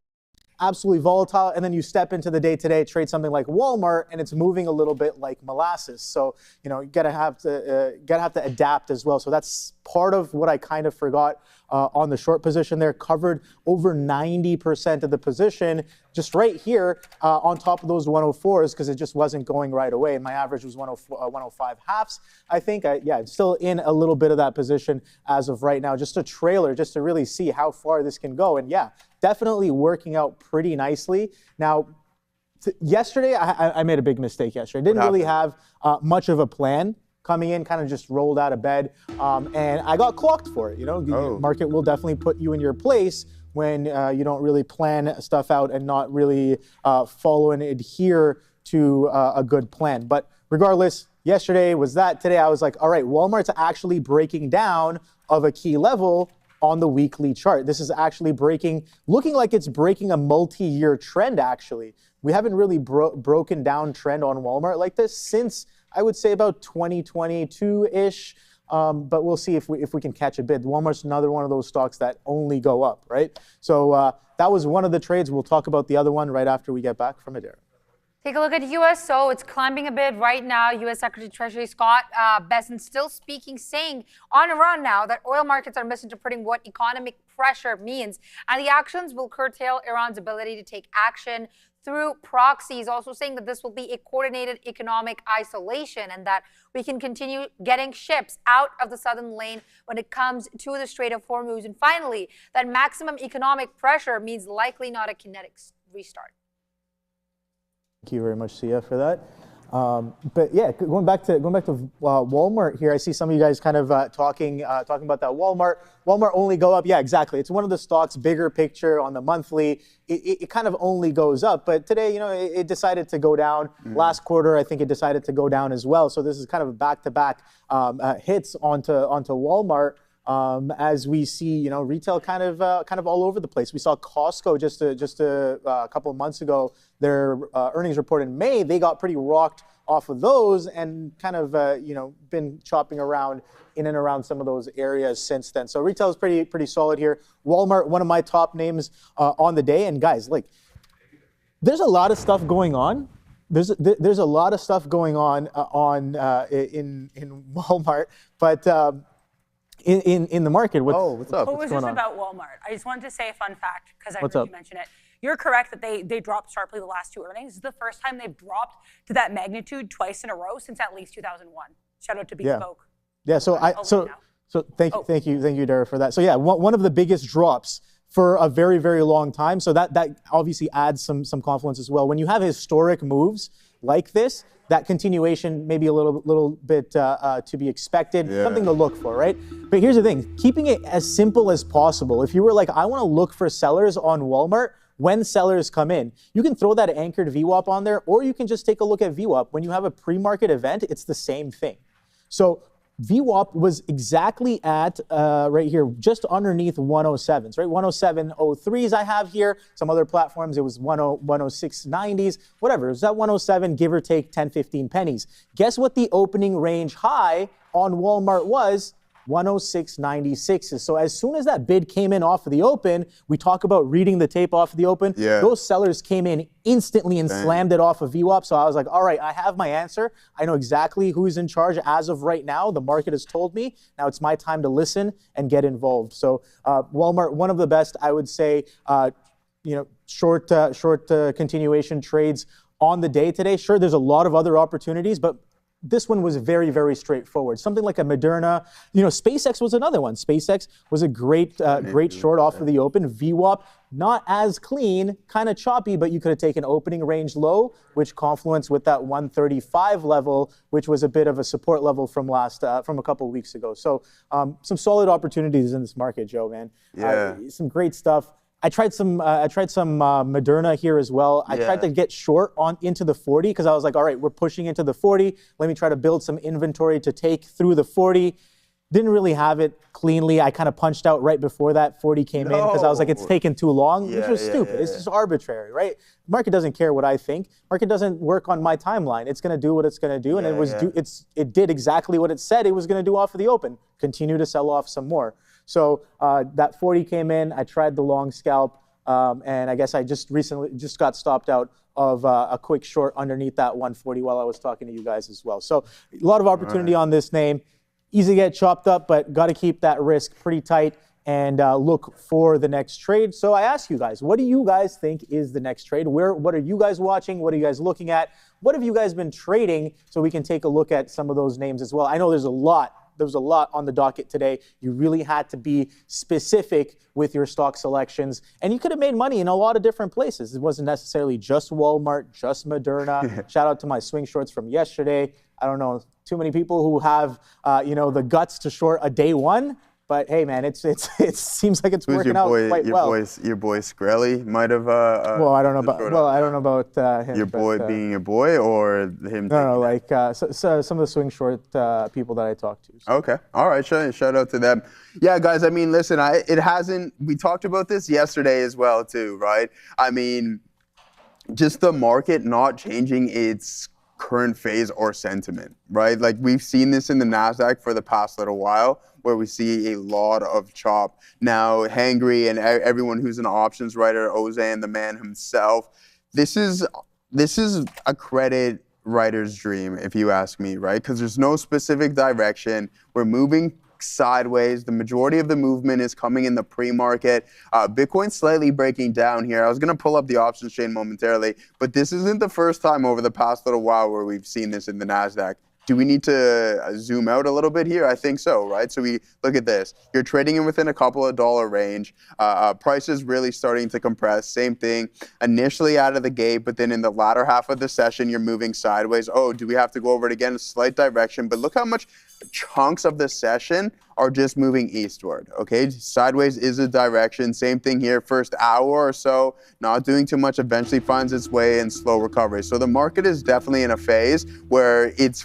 Absolutely volatile, and then you step into the day-to-day, trade something like Walmart, and it's moving a little bit like molasses. So you gotta have to adapt as well. So that's part of what I kind of forgot on the short position there. Covered over 90% of the position just right here on top of those 104s, because it just wasn't going right away. And my average was 105 halves. I think, I'm still in a little bit of that position as of right now. Just a trailer, just to really see how far this can go. And yeah, definitely working out pretty nicely. Now, yesterday, I made a big mistake yesterday. I didn't really have much of a plan coming in, kind of just rolled out of bed, and I got clocked for it. The market will definitely put you in your place when you don't really plan stuff out and not really follow and adhere to a good plan. But regardless, yesterday was that. Today I was like, all right, Walmart's actually breaking down of a key level on the weekly chart. This is actually looking like it's breaking a multi-year trend, actually. We haven't really broken down trend on Walmart like this since, I would say, about 2022-ish. But we'll see if we can catch a bid. Walmart's another one of those stocks that only go up, right? So that was one of the trades. We'll talk about the other one right after we get back from Adara. Take a look at USO. It's climbing a bit right now. U.S. Secretary of Treasury Scott Bessent still speaking, saying on Iran now that oil markets are misinterpreting what economic pressure means, and the actions will curtail Iran's ability to take action through proxies. Also saying that this will be a coordinated economic isolation and that we can continue getting ships out of the southern lane when it comes to the Strait of Hormuz. And finally, that maximum economic pressure means likely not a kinetic restart. Thank you very much, Sia, for that. But yeah, going back to Walmart here, I see some of you guys kind of talking about that Walmart only go up. Yeah, exactly. It's one of the stocks, bigger picture on the monthly. It kind of only goes up, but today, it decided to go down. Last quarter, I think it decided to go down as well. So this is kind of back-to-back hits onto Walmart. As we see, retail kind of all over the place. We saw Costco just a couple of months ago. Their earnings report in May, they got pretty rocked off of those and kind of been chopping around in and around some of those areas since then. So retail is pretty solid here. Walmart, one of my top names on the day. And guys, there's a lot of stuff going on. There's a lot of stuff going on in Walmart, but. In the market, what's up? What was this about Walmart? I just wanted to say a fun fact because I heard you mention it. You're correct that they dropped sharply the last two earnings. This is the first time they've dropped to that magnitude twice in a row since at least 2001. Shout out to Bespoke. Yeah. So thank you, Dara, for that. So yeah, one of the biggest drops for a very, very long time. So that obviously adds some confidence as well. When you have historic moves like this, that continuation maybe a little bit to be expected, something to look for, right? But here's the thing, keeping it as simple as possible. If you were like, I want to look for sellers on Walmart when sellers come in, you can throw that anchored VWAP on there, or you can just take a look at VWAP. When you have a pre-market event, it's the same thing. So VWAP was exactly at, right here, just underneath 107s, right? 107.03s I have here. Some other platforms, it was 106.90s, whatever. It was at 107, give or take 10, 15 pennies. Guess what the opening range high on Walmart was? 106.96. So as soon as that bid came in off of the open, we talk about reading the tape off of the open. Yeah. Those sellers came in instantly and slammed it off of VWAP. So I was like, all right, I have my answer. I know exactly who's in charge as of right now. The market has told me. Now it's my time to listen and get involved. So Walmart, one of the best, I would say, short continuation trades on the day today. Sure, there's a lot of other opportunities, but this one was very, very straightforward. Something like a Moderna, SpaceX was another one. SpaceX was a great short off of the open. VWAP, not as clean, kind of choppy, but you could have taken opening range low, which confluenced with that 135 level, which was a bit of a support level from a couple of weeks ago. So some solid opportunities in this market, Joe, man. Yeah. Some great stuff. I tried some Moderna here as well. I tried to get short into the 40 because I was like, all right, we're pushing into the 40. Let me try to build some inventory to take through the 40. Didn't really have it cleanly. I kind of punched out right before that 40 came in because I was like, it's taken too long, which was stupid. It's just arbitrary, right? The market doesn't care what I think. Market doesn't work on my timeline. It's going to do what it's going to do, and it did exactly what it said it was going to do off of the open. Continue to sell off some more. So that 40 came in. I tried the long scalp, and I guess I just got stopped out of a quick short underneath that 140 while I was talking to you guys as well. So a lot of opportunity on this name. Easy to get chopped up, but got to keep that risk pretty tight and look for the next trade. So I ask you guys, what do you guys think is the next trade? What are you guys watching? What are you guys looking at? What have you guys been trading so we can take a look at some of those names as well? I know there's a lot. There was a lot on the docket today. You really had to be specific with your stock selections, and you could have made money in a lot of different places. It wasn't necessarily just Walmart, just Moderna. Shout out to my swing shorts from yesterday. I don't know too many people who have the guts to short a day one. But hey, man, it seems like it's working out quite well. Your boy Skrelly might have. Well, I don't know about him. Your boy being your boy, or him? No, like so some of the swing short people that I talked to. So. Okay, all right. Shout out to them. Yeah, guys. I mean, listen. We talked about this yesterday as well, too, right? I mean, just the market not changing its current phase or sentiment, right? Like we've seen this in the NASDAQ for the past little while, where we see a lot of chop. Now, Hangry and everyone who's an options writer, Ozan, the man himself, this is a credit writer's dream, if you ask me, right? Because there's no specific direction. We're moving sideways. The majority of the movement is coming in the pre-market. Bitcoin slightly breaking down here. I was going to pull up the options chain momentarily, but this isn't the first time over the past little while where we've seen this in the NASDAQ. Do we need to zoom out a little bit here? I think so, right? So we look at this. You're trading in within a couple of dollar range. Prices really starting to compress. Same thing. Initially out of the gate, but then in the latter half of the session, you're moving sideways. Oh, do we have to go over it again? A slight direction, but look how much chunks of the session are just moving eastward, okay? Sideways is a direction. Same thing here. First hour or so, not doing too much, eventually finds its way in slow recovery. So the market is definitely in a phase where it's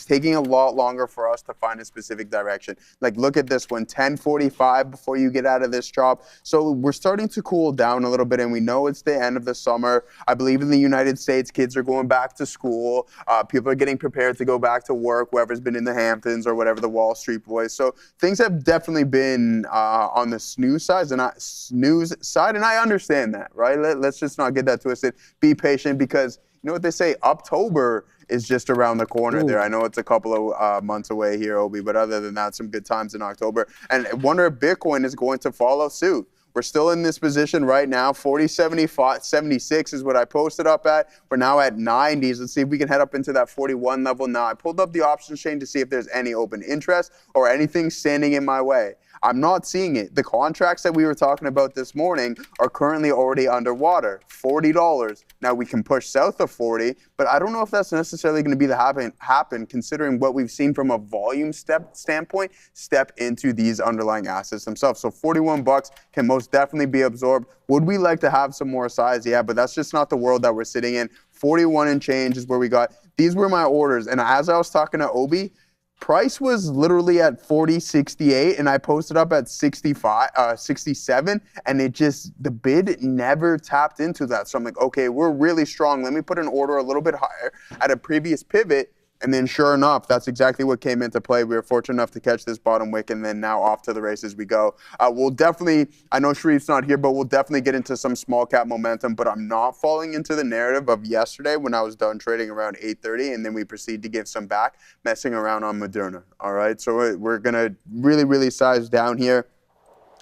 taking a lot longer for us to find a specific direction. Like look at this one, 10:45 before you get out of this chop. So we're starting to cool down a little bit, and we know it's the end of the summer. I believe in the United States, kids are going back to school. People are getting prepared to go back to work, whoever's been in the Hamptons or whatever, the Wall Street boys. So things have definitely been on the snooze side, and I understand that, right? Let's just not get that twisted. Be patient, because you know what they say, October is just around the corner there. I know it's a couple of months away here, Obi, but other than that, some good times in October. And I wonder if Bitcoin is going to follow suit. We're still in this position right now. 40.76 is what I posted up at. We're now at 90s. Let's see if we can head up into that 41 level now. I pulled up the options chain to see if there's any open interest or anything standing in my way. I'm not seeing it. The contracts that we were talking about this morning are currently already underwater, $40. Now we can push south of 40, but I don't know if that's necessarily going to be the happen considering what we've seen from a volume standpoint step into these underlying assets themselves. So 41 bucks can most definitely be absorbed. Would we like to have some more size? Yeah, but that's just not the world that we're sitting in. 41 and change is where we got. These were my orders, and as I was talking to Obi, price was literally at 40.68, and I posted up at 67, and the bid never tapped into that. So I'm like, okay, we're really strong. Let me put an order a little bit higher at a previous pivot, And then sure enough, that's exactly what came into play. We were fortunate enough to catch this bottom wick, and then now off to the races we go. We'll definitely, I know Sharif's not here, but we'll definitely get into some small cap momentum, but I'm not falling into the narrative of yesterday when I was done trading around 8:30, and then we proceed to give some back, messing around on Moderna, all right? So we're going to really, really size down here,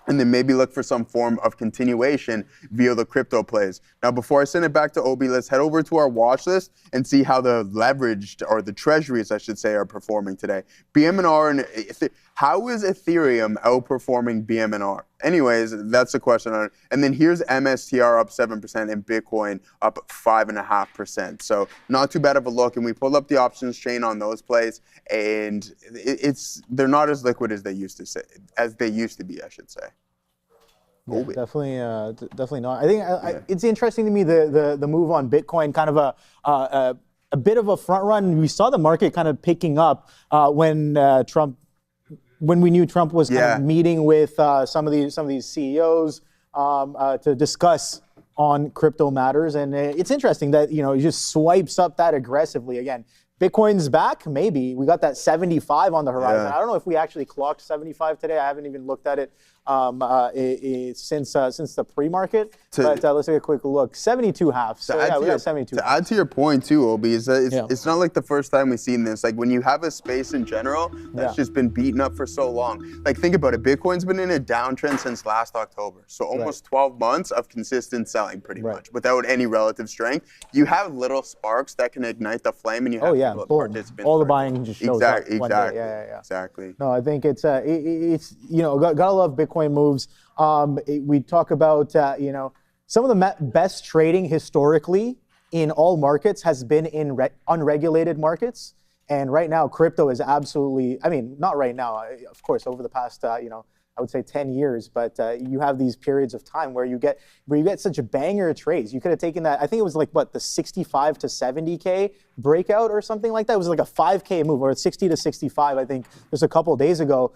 and then maybe look for some form of continuation via the crypto plays. Now, before I send it back to Obi, let's head over to our watch list and see how the leveraged, or the treasuries, I should say, are performing today. BM&R, and how is Ethereum outperforming BM&R? Anyways, that's the question on it. And then here's MSTR up 7% and Bitcoin up 5.5%. So not too bad of a look. And we pulled up the options chain on those plays, and they're not as liquid as they used to be, I should say. Yeah, definitely not. I think it's interesting to me the move on Bitcoin, kind of a bit of a front run. We saw the market kind of picking up when we knew Trump was kind of meeting with some of these CEOs to discuss on crypto matters, and it's interesting that he just swipes up that aggressively again. Bitcoin's back, maybe. We got that 75 on the horizon. I don't know if we actually clocked 75 today. I haven't even looked at it since the pre-market. But let's take a quick look. 72.5. So we got 72. To add to your point too, Obi, is that it's not like the first time we've seen this. Like when you have a space in general that's just been beaten up for so long. Like think about it. Bitcoin's been in a downtrend since last October. So almost 12 months of consistent selling pretty much without any relative strength. You have little sparks that can ignite the flame, and you have participants. All the buying just shows up one day. Exactly. No, I think it's gotta love Bitcoin moves. We talk about some of the best trading historically in all markets has been in unregulated markets, and right now crypto is absolutely. I mean, not right now, of course, over the past I would say 10 years, but you have these periods of time where you get such a banger trades. You could have taken that. I think it was like the 65 to 70K breakout or something like that. It was like a 5K move, or 60 to 65. I think just a couple of days ago.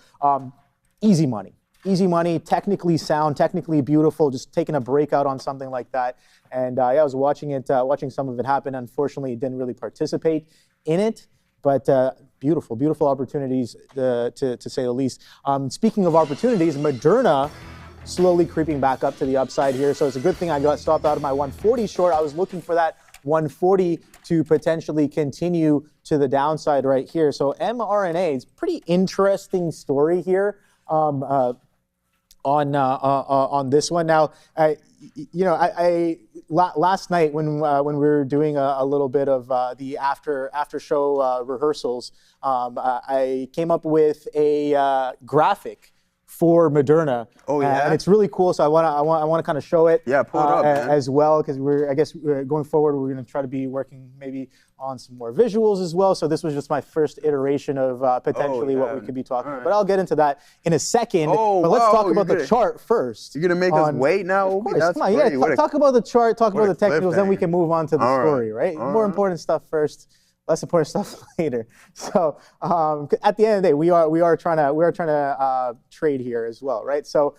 Easy money, technically sound, technically beautiful. Just taking a breakout on something like that. And I was watching some of it happen. Unfortunately, didn't really participate in it. But beautiful opportunities to say the least. Speaking of opportunities, Moderna slowly creeping back up to the upside here. So it's a good thing I got stopped out of my 140 short. I was looking for that 140 to potentially continue to the downside right here. So mRNA is pretty interesting story here on this one. Now, last night when we were doing a little bit of the after show rehearsals, I came up with a graphic for Moderna. Oh yeah, and it's really cool. So I want to kind of show it. Yeah, pull it up, man. As well, because going forward we're going to try to be working maybe on some more visuals as well. So this was just my first iteration of potentially what we could be talking about. But I'll get into that in a second. But let's talk about the chart first. You're gonna make us wait now? Of course. Come on, talk about the chart, talk about the technicals, then we can move on to the story, right? More important stuff first. Less important stuff later. So at the end of the day, we are trying to trade here as well, right? So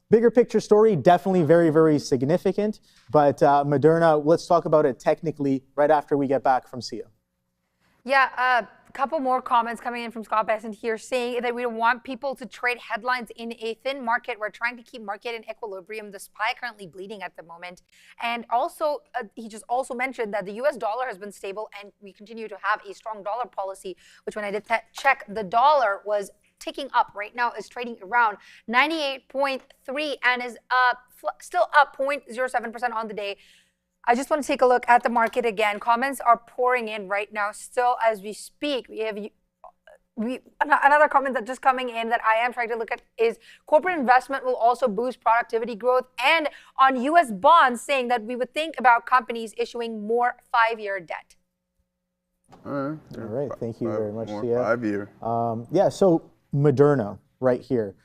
bigger picture story, definitely very, very significant. But Moderna, let's talk about it technically right after we get back from Sia. Yeah, a couple more comments coming in from Scott Besant here saying that we don't want people to trade headlines in a thin market. We're trying to keep market in equilibrium. The SPY currently bleeding at the moment. And also, he just also mentioned that the US dollar has been stable and we continue to have a strong dollar policy, which when I did check, the dollar was ticking up. Right now is trading around 98.3 and is still up 0.07% on the day. I just want to take a look at the market again. Comments are pouring in right now still as we speak. We have another comment that just coming in that I am trying to look at is corporate investment will also boost productivity growth, and on US bonds saying that we would think about companies issuing more 5-year debt. All right. Thank you very much, Sia. 5-year. So Moderna right here.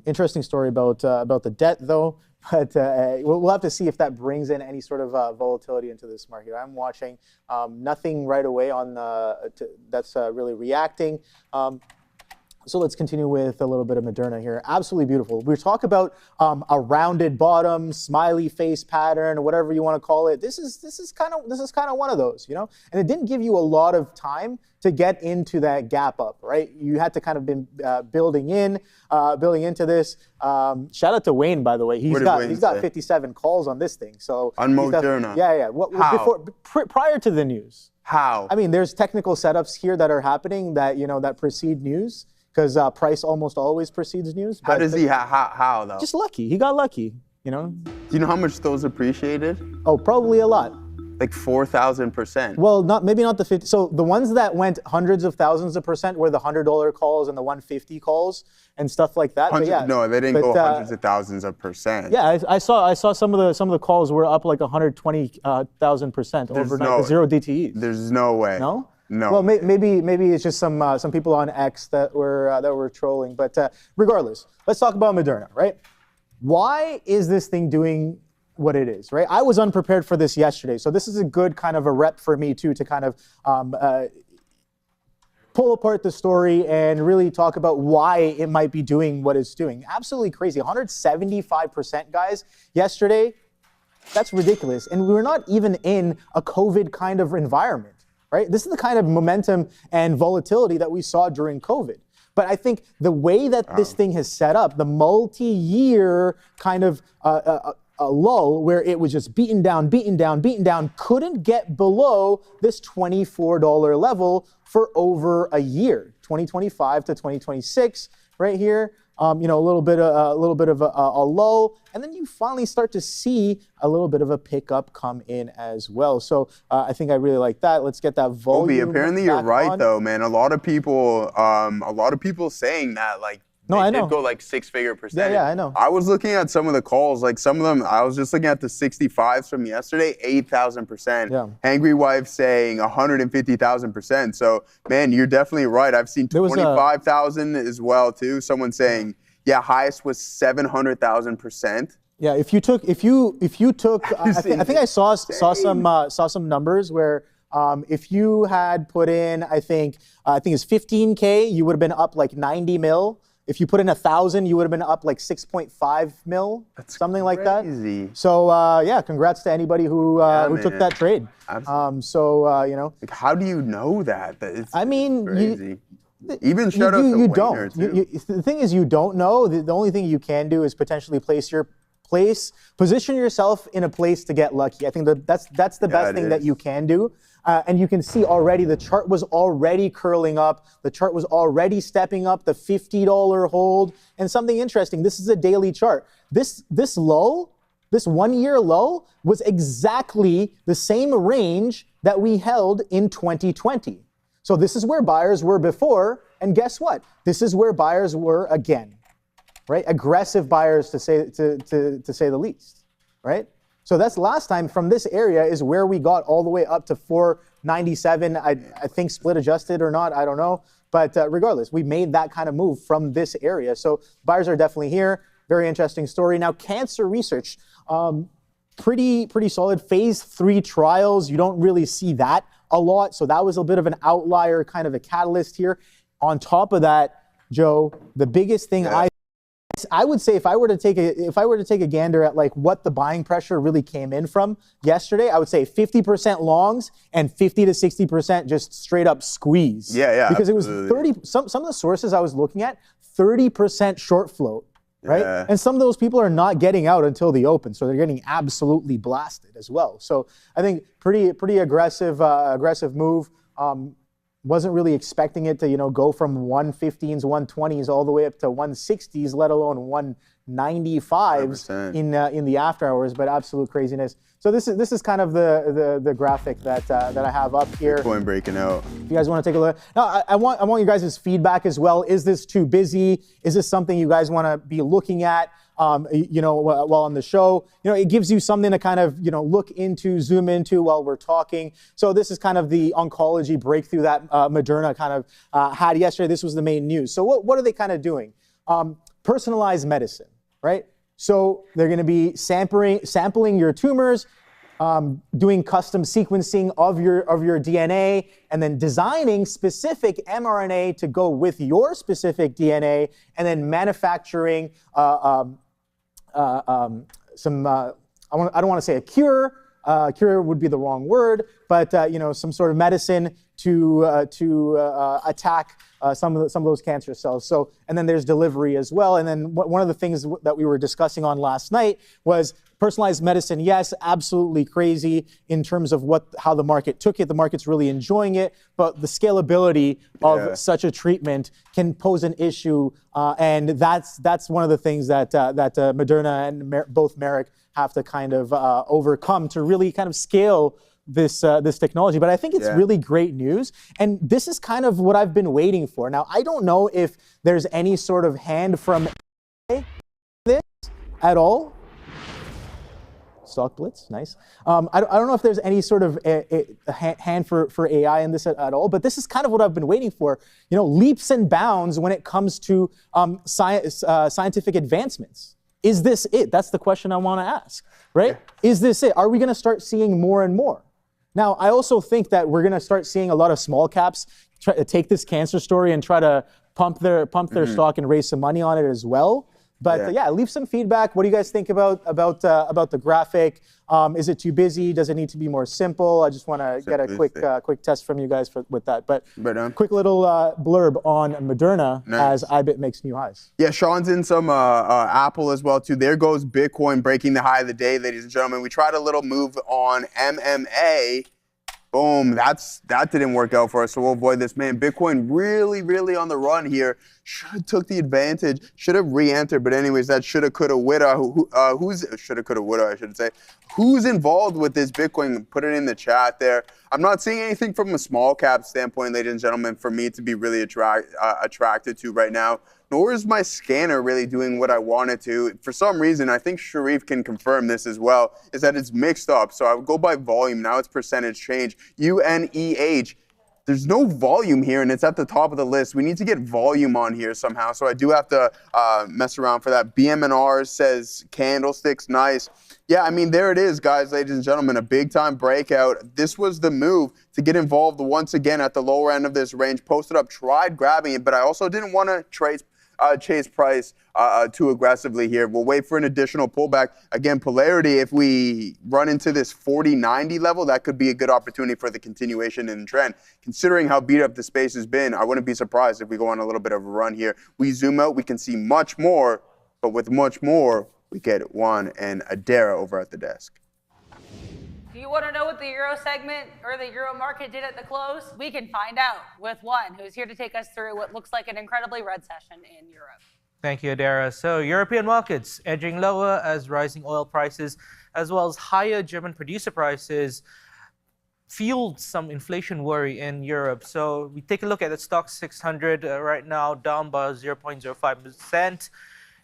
Interesting story about the debt though. But we'll have to see if that brings in any sort of volatility into this market. I'm watching nothing right away on that's really reacting. So let's continue with a little bit of Moderna here. Absolutely beautiful. We talk about a rounded bottom, smiley face pattern, whatever you want to call it. This is kind of one of those, you know. And it didn't give you a lot of time to get into that gap up, right? You had to kind of been building into this. Shout out to Wayne, by the way. He's got 57 calls on this thing. So on Moderna. Yeah. How? Prior to the news. How? I mean, there's technical setups here that are happening that that precede news, because price almost always precedes news. How does he? How though? Just lucky. He got lucky. Do you know how much those appreciated? Oh, probably a lot. Like 4,000%. Well, maybe not the 50. So the ones that went hundreds of thousands of percent were the $100 calls and the 150 calls and stuff like that. But yeah, no, they didn't go hundreds of thousands of percent. Yeah, I saw some of the calls were up like 120,000% overnight. Zero DTEs. There's no way. No. No. Well, maybe it's just some people on X that were trolling. But regardless, let's talk about Moderna, right? Why is this thing doing what it is, right? I was unprepared for this yesterday, so this is a good kind of a rep for me too, to kind of pull apart the story and really talk about why it might be doing what it's doing. Absolutely crazy, 175%, guys, yesterday. That's ridiculous, and we're not even in a COVID kind of environment, right? This is the kind of momentum and volatility that we saw during COVID. But I think the way that this thing has set up, the multi-year kind of a lull where it was just beaten down, couldn't get below this $24 level for over a year, 2025 to 2026, right here. A little bit of a lull, and then you finally start to see a little bit of a pickup come in as well. So I think I really like that. Let's get that volume. Obi, apparently you're right though, man. A lot of people saying that like. No, I know. Did go like 6-figure percentage. Yeah, I know. I was looking at some of the calls, like some of them, I was just looking at the 65s from yesterday, 8,000%. Yeah. Angry Wife saying 150,000%. So, man, you're definitely right. I've seen 25,000 as well, too. Someone saying, yeah, highest was 700,000%. Yeah, if you took, I think I saw some numbers where if you had put in, I think it's 15K, you would have been up like 90 mil. If you put in 1,000, you would have been up like 6.5 mil, something like that. So yeah, congrats to anybody who took that trade. Absolutely. Like, how do you know that? I mean, crazy. Even shout out to you Wayner, don't. The thing is, you don't know. The only thing you can do is potentially position yourself in a place to get lucky. I think that's the best thing that you can do. And you can see already the chart was already curling up. The chart was already stepping up, the $50 hold. And something interesting, this is a daily chart. This low, this 1 year low, was exactly the same range that we held in 2020. So this is where buyers were before. And guess what? This is where buyers were again, right? Aggressive buyers to say the least, right? So that's last time from this area is where we got all the way up to 497. I think split adjusted or not, I don't know. But regardless, we made that kind of move from this area. So buyers are definitely here. Very interesting story. Now, cancer research, pretty solid. Phase 3 trials, you don't really see that a lot. So that was a bit of an outlier, kind of a catalyst here. On top of that, Joe, the biggest thing I would say if I were to take a gander at like what the buying pressure really came in from yesterday, I would say 50% longs and 50 to 60% just straight up squeeze. Yeah. Because absolutely. It was 30. Some of the sources I was looking at, 30% short float, right? Yeah. And some of those people are not getting out until the open, so they're getting absolutely blasted as well. So I think pretty aggressive move. Wasn't really expecting it to, go from 115s, 120s all the way up to 160s, let alone 195s in the after hours, but absolute craziness. So this is kind of the graphic that I have up here. Bitcoin breaking out. If you guys want to take a look. Now, I want you guys' feedback as well. Is this too busy? Is this something you guys want to be looking at? While on the show, it gives you something to kind of, look into, zoom into while we're talking. So this is kind of the oncology breakthrough that Moderna kind of had yesterday. This was the main news. So what are they kind of doing? Personalized medicine, right? So they're going to be sampling your tumors, doing custom sequencing of your DNA, and then designing specific mRNA to go with your specific DNA, and then manufacturing some. I don't want to say a cure. Cure would be the wrong word, but some sort of medicine to attack some of those cancer cells. So, and then there's delivery as well. And then one of the things that we were discussing on last night was personalized medicine. Yes, absolutely crazy in terms of how the market took it. The market's really enjoying it, but the scalability of such a treatment can pose an issue. And that's one of the things that Moderna and both Merck have to kind of overcome to really kind of scale this technology. But I think it's really great news. And this is kind of what I've been waiting for. Now, I don't know if there's any sort of hand from this at all. Stock blitz, nice. I don't know if there's any sort of a hand for AI in this at all, but this is kind of what I've been waiting for. Leaps and bounds when it comes to scientific advancements. Is this it? That's the question I want to ask, right? Yeah. Is this it? Are we going to start seeing more and more? Now, I also think that we're going to start seeing a lot of small caps try to take this cancer story and try to pump their stock and raise some money on it as well. But leave some feedback. What do you guys think about the graphic? Is it too busy? Does it need to be more simple? I just want to get a quick test from you guys with that. But quick little blurb on Moderna as IBIT makes new highs. Yeah, Sean's in some Apple as well too. There goes Bitcoin breaking the high of the day, ladies and gentlemen. We tried a little move on MMA. Boom, that didn't work out for us, so we'll avoid this. Man, Bitcoin really, really on the run here. Should have took the advantage, should have re-entered, but anyways, that shoulda, coulda, woulda. Who's shoulda, coulda, woulda, I should say. Who's involved with this Bitcoin? Put it in the chat there. I'm not seeing anything from a small cap standpoint, ladies and gentlemen, for me to be really attracted to right now. Nor is my scanner really doing what I want it to. For some reason, I think Sharif can confirm this as well, is that it's mixed up. So I would go by volume. Now it's percentage change. UNEH. There's no volume here, and it's at the top of the list. We need to get volume on here somehow. So I do have to mess around for that. BMNR says candlesticks, nice. Yeah, I mean, there it is, guys, ladies and gentlemen, a big-time breakout. This was the move to get involved once again at the lower end of this range. Posted up, tried grabbing it, but I also didn't want to chase price too aggressively here. We'll wait for an additional pullback. Again, polarity, if we run into this 40.90 level, that could be a good opportunity for the continuation in the trend. Considering how beat up the space has been, I wouldn't be surprised if we go on a little bit of a run here. We zoom out, we can see much more, but with much more, we get Juan and Adara over at the desk. Do you want to know what the Euro segment or the Euro market did at the close? We can find out with Juan, who's here to take us through what looks like an incredibly red session in Europe. Thank you, Adara. So European markets edging lower as rising oil prices, as well as higher German producer prices, fueled some inflation worry in Europe. So we take a look at the stock 600 right now, down by 0.05%.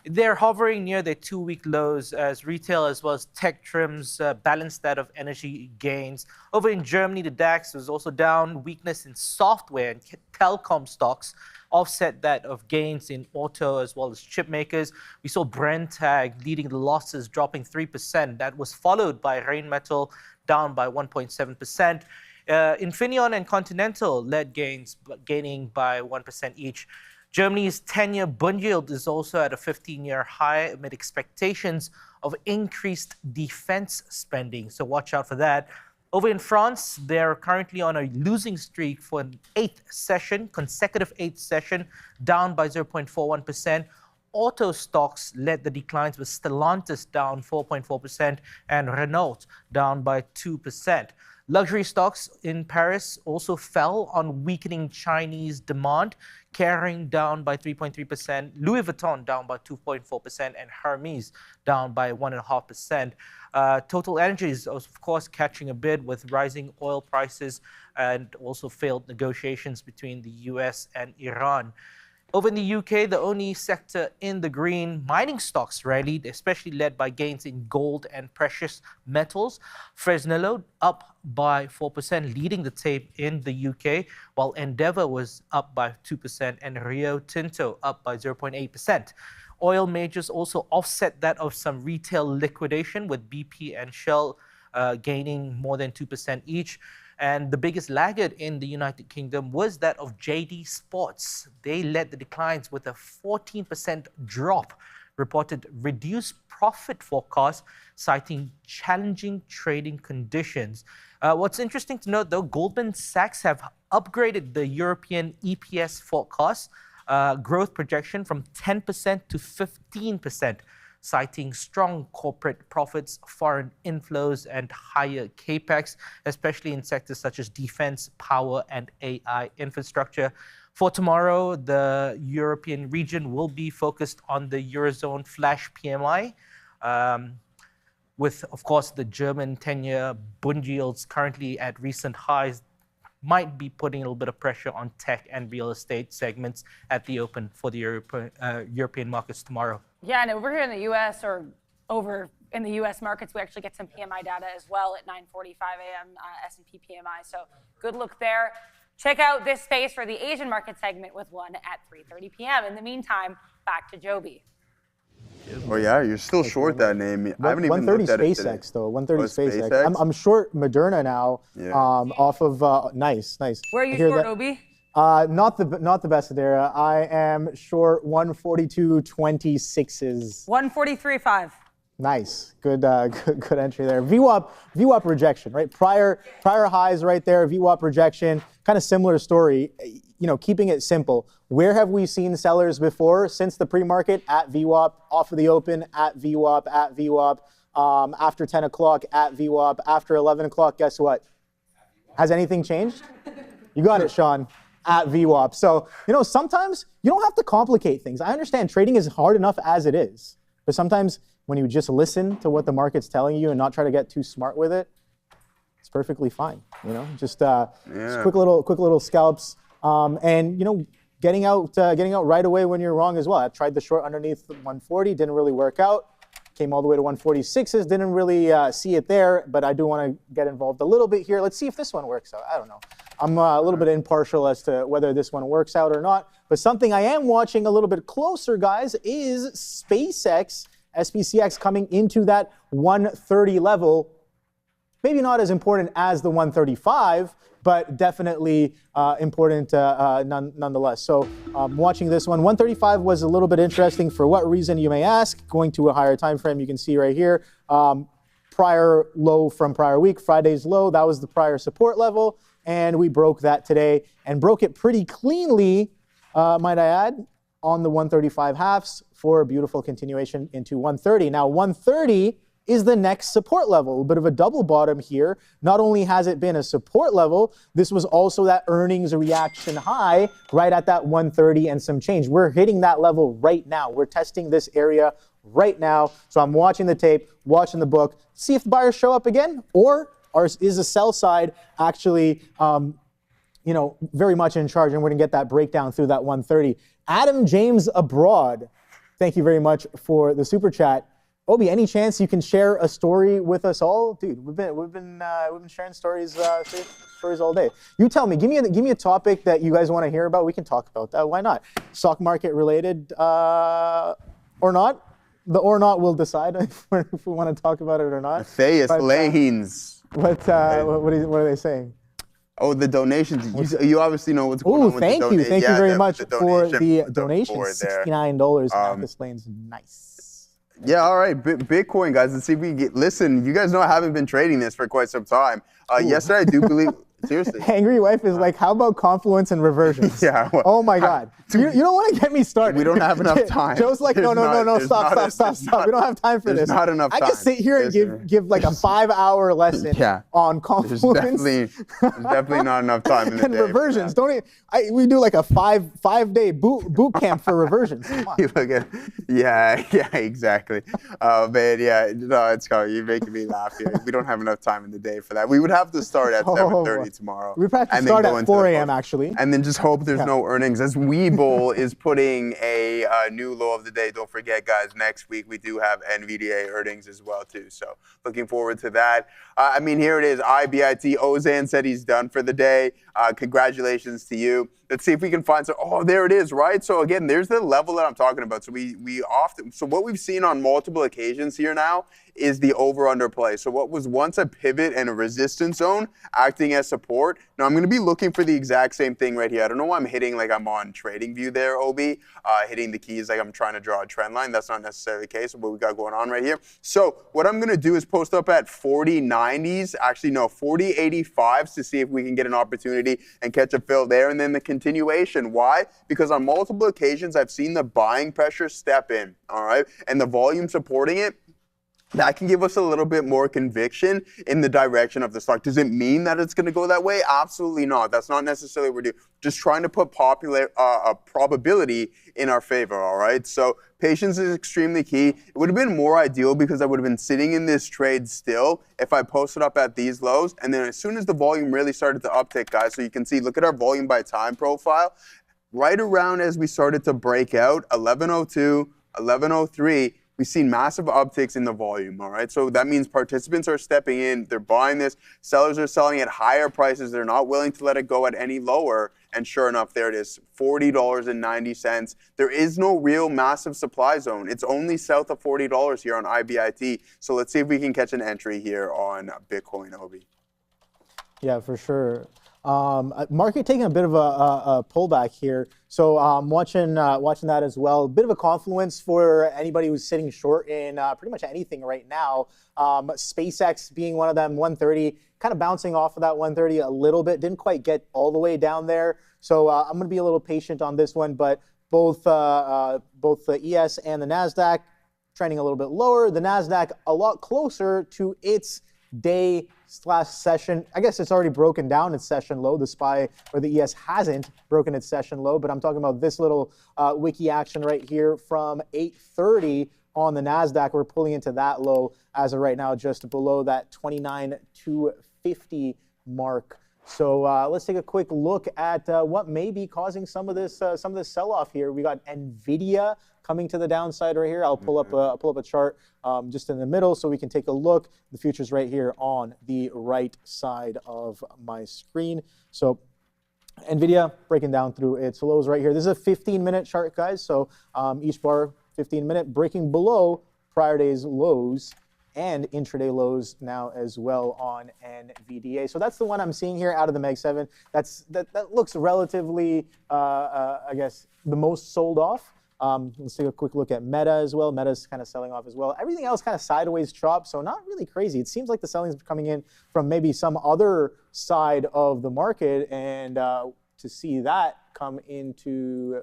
They're hovering near their two-week lows as retail as well as tech trims balance that of energy gains. Over in Germany, the DAX was also down. Weakness in software and telecom stocks offset that of gains in auto as well as chip makers. We saw Brenntag leading the losses, dropping 3%. That was followed by Rheinmetall, down by 1.7%. Infineon and Continental led gains, gaining by 1% each. Germany's 10-year bund yield is also at a 15-year high amid expectations of increased defense spending. So watch out for that. Over in France, they're currently on a losing streak for an consecutive eighth session, down by 0.41%. Auto stocks led the declines with Stellantis down 4.4% and Renault down by 2%. Luxury stocks in Paris also fell on weakening Chinese demand, carrying down by 3.3%, Louis Vuitton down by 2.4%, and Hermes down by 1.5%. Total Energies, of course, catching a bid with rising oil prices and also failed negotiations between the US and Iran. Over in the UK, the only sector in the green, mining stocks rallied, especially led by gains in gold and precious metals. Fresnillo up by 4%, leading the tape in the UK, while Endeavour was up by 2% and Rio Tinto up by 0.8%. Oil majors also offset that of some retail liquidation, with BP and Shell gaining more than 2% each. And the biggest laggard in the United Kingdom was that of JD Sports. They led the declines with a 14% drop, reported reduced profit forecast, citing challenging trading conditions. What's interesting to note, though, Goldman Sachs have upgraded the European EPS forecast growth projection from 10% to 15%, citing strong corporate profits, foreign inflows, and higher capex, especially in sectors such as defense, power, and AI infrastructure. For tomorrow, the European region will be focused on the Eurozone flash PMI, with, of course, the German 10-year Bund yields currently at recent highs, might be putting a little bit of pressure on tech and real estate segments at the open for the European markets tomorrow. Yeah, and over here in the U.S. or over in the U.S. markets, we actually get some PMI data as well at 9:45 a.m. S&P PMI. So good look there. Check out this space for the Asian market segment with one at 3:30 p.m. In the meantime, back to Joby. Oh yeah, you're still short that name. I haven't even 130 looked at it SpaceX today. though. 130 SpaceX? SpaceX. I'm short Moderna now. Yeah. Off of nice. Where are you I hear short, that- Obi? Not the best Adara. I am short 142.26s. 143.5. Nice, good entry there. VWAP rejection, right? Prior highs right there. VWAP rejection, kind of similar story. You know, keeping it simple. Where have we seen sellers before since the pre-market? At VWAP, off of the open, at VWAP, at VWAP. After 10 o'clock, at VWAP. After 11 o'clock, guess what? Has anything changed? You got it, Sean. At VWAP. So, you know, sometimes you don't have to complicate things. I understand trading is hard enough as it is, but sometimes when you just listen to what the market's telling you and not try to get too smart with it, it's perfectly fine. You know, just quick little scalps, and you know, getting out right away when you're wrong as well. I tried the short underneath 140, didn't really work out. Came all the way to 146s, didn't really see it there, but I do want to get involved a little bit here. Let's see if this one works out. I don't know. I'm a little bit impartial as to whether this one works out or not, but something I am watching a little bit closer, guys, is SpaceX, SPCX coming into that 130 level. Maybe not as important as the 135, but definitely important nonetheless. So watching this one, 135 was a little bit interesting. For what reason, you may ask? Going to a higher time frame, you can see right here, prior low from prior week, Friday's low, that was the prior support level, and we broke that today and broke it pretty cleanly, might I add, on the 135 halves for a beautiful continuation into 130. Now 130 is the next support level. A bit of a double bottom here. Not only has it been a support level, this was also that earnings reaction high right at that 130 and some change. We're hitting that level right now. We're testing this area right now. So I'm watching the tape, watching the book, see if the buyers show up again, or is the sell side actually you know, very much in charge, and we're gonna get that breakdown through that 130. Adam James Abroad, thank you very much for the super chat. Obi, any chance you can share a story with us all? Dude, we've been sharing stories all day. You tell me, give me a topic that you guys want to hear about. We can talk about that. Why not? Stock market related or not? The or not will decide if we want to talk about it or not. Theus Lanes. What are they saying? Oh, the donations. You obviously know what's going on with thank the you. donation. Thank you very much the for the donation donation. $69. This lane's nice. Yeah, all right. Bitcoin, guys. Let's see if we can get. Listen, you guys know I haven't been trading this for quite some time. Yesterday, I do believe. Seriously. Angry wife is like, how about confluence and reversions? Yeah. Well, oh my God. You don't want to get me started. We don't have enough time. Joe's like, no, stop. We don't have time for this. There's not enough time. I can sit here and give like a 5-hour lesson on confluence. There's definitely not enough time in the and day. reversions. We do like a five-day boot camp for reversions. Come on. You look at, yeah, exactly. Man, yeah, no, it's you're making me laugh here. We don't have enough time in the day for that. We would have to start at 7:30 tomorrow. We probably have to start at 4 a.m. actually. And then just hope there's no earnings. As Webull is putting a new low of the day. Don't forget, guys, next week we do have NVDA earnings as well, too. So looking forward to that. I mean, here it is. IBIT. Ozan said he's done for the day. Congratulations to you. Let's see if we can find some. Oh, there it is, right? So again, there's the level that I'm talking about. So so what we've seen on multiple occasions here now is the over-under play. So what was once a pivot and a resistance zone acting as support. Now I'm going to be looking for the exact same thing right here. I don't know why I'm hitting like I'm on TradingView there, OB, hitting the keys like I'm trying to draw a trend line. That's not necessarily the case of what we got going on right here. So what I'm going to do is post up at 40.90s, actually no, 40.85s to see if we can get an opportunity and catch a fill there, and then the continuation. Why? Because on multiple occasions I've seen the buying pressure step in, all right, and the volume supporting it. That can give us a little bit more conviction in the direction of the stock. Does it mean that it's going to go that way? Absolutely not. That's not necessarily what we're doing. Just trying to put a probability in our favor, all right? So patience is extremely key. It would have been more ideal because I would have been sitting in this trade still if I posted up at these lows. And then as soon as the volume really started to uptick, guys, so you can see, look at our volume by time profile. Right around as we started to break out, 11:02, 11:03, we've seen massive upticks in the volume, all right? So that means participants are stepping in, they're buying this, sellers are selling at higher prices, they're not willing to let it go at any lower, and sure enough, there it is, $40.90. There is no real massive supply zone. It's only south of $40 here on IBIT. So let's see if we can catch an entry here on Bitcoin, Obi. Yeah, for sure. Market taking a bit of a pullback here. So watching that as well. A bit of a confluence for anybody who's sitting short in pretty much anything right now. SpaceX being one of them, 130, kind of bouncing off of that 130 a little bit. Didn't quite get all the way down there. So I'm going to be a little patient on this one. But both the ES and the NASDAQ trending a little bit lower. The NASDAQ a lot closer to its day/session. I guess it's already broken down its session low. The SPY or the ES hasn't broken its session low, but I'm talking about this little wiki action right here from 8:30 on the NASDAQ. We're pulling into that low as of right now, just below that 29,250 mark. So let's take a quick look at what may be causing some of this sell-off here. We got NVIDIA coming to the downside right here. I'll pull up a chart just in the middle so we can take a look. The future's right here on the right side of my screen. So NVIDIA breaking down through its lows right here. This is a 15-minute chart, guys. So each bar 15-minute, breaking below prior day's lows and intraday lows now as well on NVDA. So that's the one I'm seeing here out of the Mag 7. That looks relatively, I guess, the most sold off. Let's take a quick look at Meta as well. Meta's kind of selling off as well. Everything else kind of sideways chop, so not really crazy. It seems like the selling is coming in from maybe some other side of the market, and to see that come into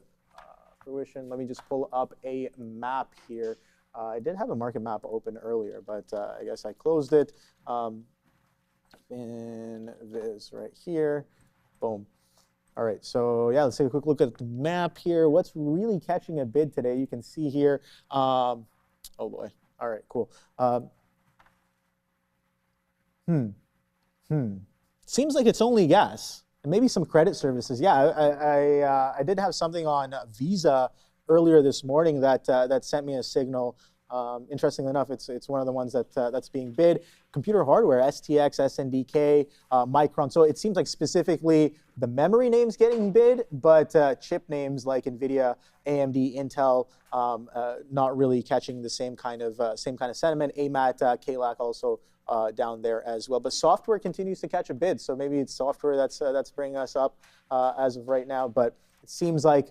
fruition, let me just pull up a map here. I did have a market map open earlier, but I guess I closed it. In this right here, boom. All right, so yeah, let's take a quick look at the map here. What's really catching a bid today? You can see here. Oh boy. All right, cool. Seems like it's only gas and maybe some credit services. Yeah, I did have something on Visa earlier this morning that sent me a signal. Interestingly enough, it's one of the ones that's being bid. Computer hardware, STX, SNDK, Micron. So it seems like specifically the memory names getting bid, but chip names like NVIDIA, AMD, Intel, not really catching the same kind of sentiment. AMAT, KLAC also down there as well. But software continues to catch a bid. So maybe it's software that's bringing us up as of right now. But it seems like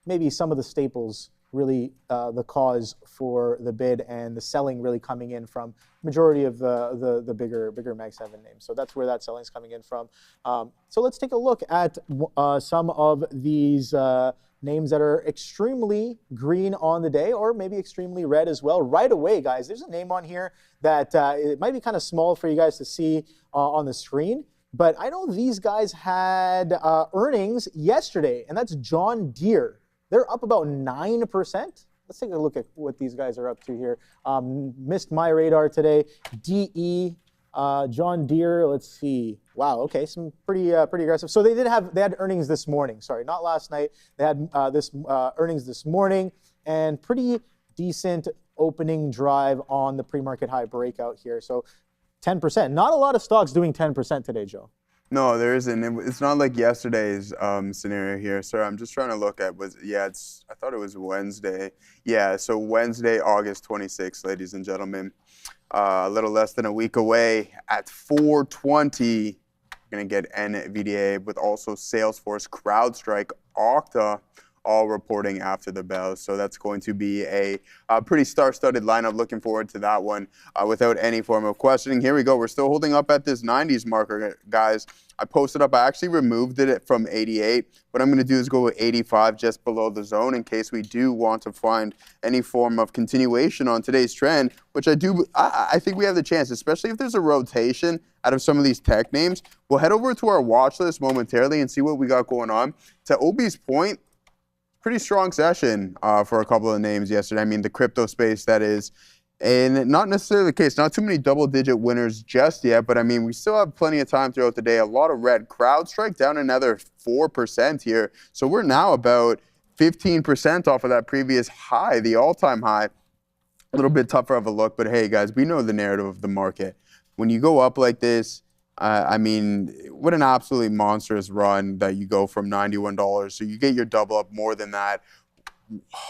maybe some of the staples really the cause for the bid, and the selling really coming in from majority of the bigger Mag 7 names. So that's where that selling is coming in from. So let's take a look at some of these names that are extremely green on the day, or maybe extremely red as well. Right away, guys, there's a name on here that it might be kind of small for you guys to see on the screen, but I know these guys had earnings yesterday, and that's John Deere. They're up about 9%. Let's take a look at what these guys are up to here. Missed my radar today. DE, John Deere. Let's see. Wow. Okay, some pretty aggressive. So they had earnings this morning. Sorry, not last night. They had earnings this morning, and pretty decent opening drive on the pre-market high breakout here. So 10%. Not a lot of stocks doing 10% today, Joe. No, there isn't. It's not like yesterday's scenario here. Sorry, I'm just trying to look at I thought it was Wednesday. Yeah, so Wednesday, August 26th, ladies and gentlemen. A little less than a week away at 4:20. We're going to get NVDA with also Salesforce, CrowdStrike, Okta, all reporting after the bell. So that's going to be a pretty star-studded lineup. Looking forward to that one without any form of questioning. Here we go. We're still holding up at this 90s marker, guys. I posted up. I actually removed it from 88. What I'm going to do is go with 85 just below the zone in case we do want to find any form of continuation on today's trend, which I think we have the chance, especially if there's a rotation out of some of these tech names. We'll head over to our watch list momentarily and see what we got going on. To Obi's point, pretty strong session for a couple of names yesterday. I mean, the crypto space, that is. And not necessarily the case. Not too many double-digit winners just yet, but I mean, we still have plenty of time throughout the day. A lot of red. CrowdStrike down another 4% here. So we're now about 15% off of that previous high, the all-time high. A little bit tougher of a look, but hey, guys, we know the narrative of the market. When you go up like this, I mean, what an absolutely monstrous run that you go from $91. So you get your double up more than that.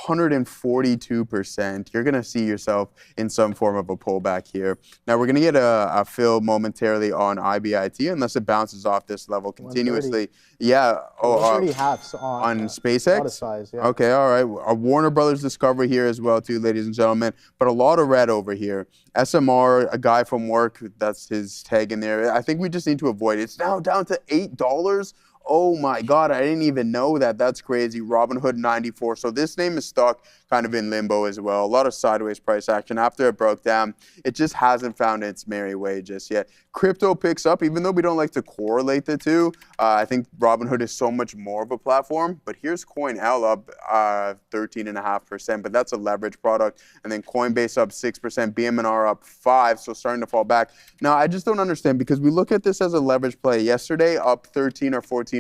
142%. You're going to see yourself in some form of a pullback here. Now, we're going to get a fill momentarily on IBIT unless it bounces off this level continuously. Yeah. Already halves on SpaceX? A lot of size, yeah. Okay, all right. A Warner Brothers discovery here as well, too, ladies and gentlemen. But a lot of red over here. SMR, a guy from work, that's his tag in there. I think we just need to avoid it. It's now down to $8. Oh my God, I didn't even know that. That's crazy. Robinhood 94. So this name is stuck kind of in limbo as well. A lot of sideways price action. After it broke down, it just hasn't found its merry way just yet. Crypto picks up, even though we don't like to correlate the two. I think Robinhood is so much more of a platform. But here's CoinL up 13.5%, but that's a leverage product. And then Coinbase up 6%, BMNR up 5%, so starting to fall back. Now, I just don't understand because we look at this as a leverage play. Yesterday, up 13 or 14%.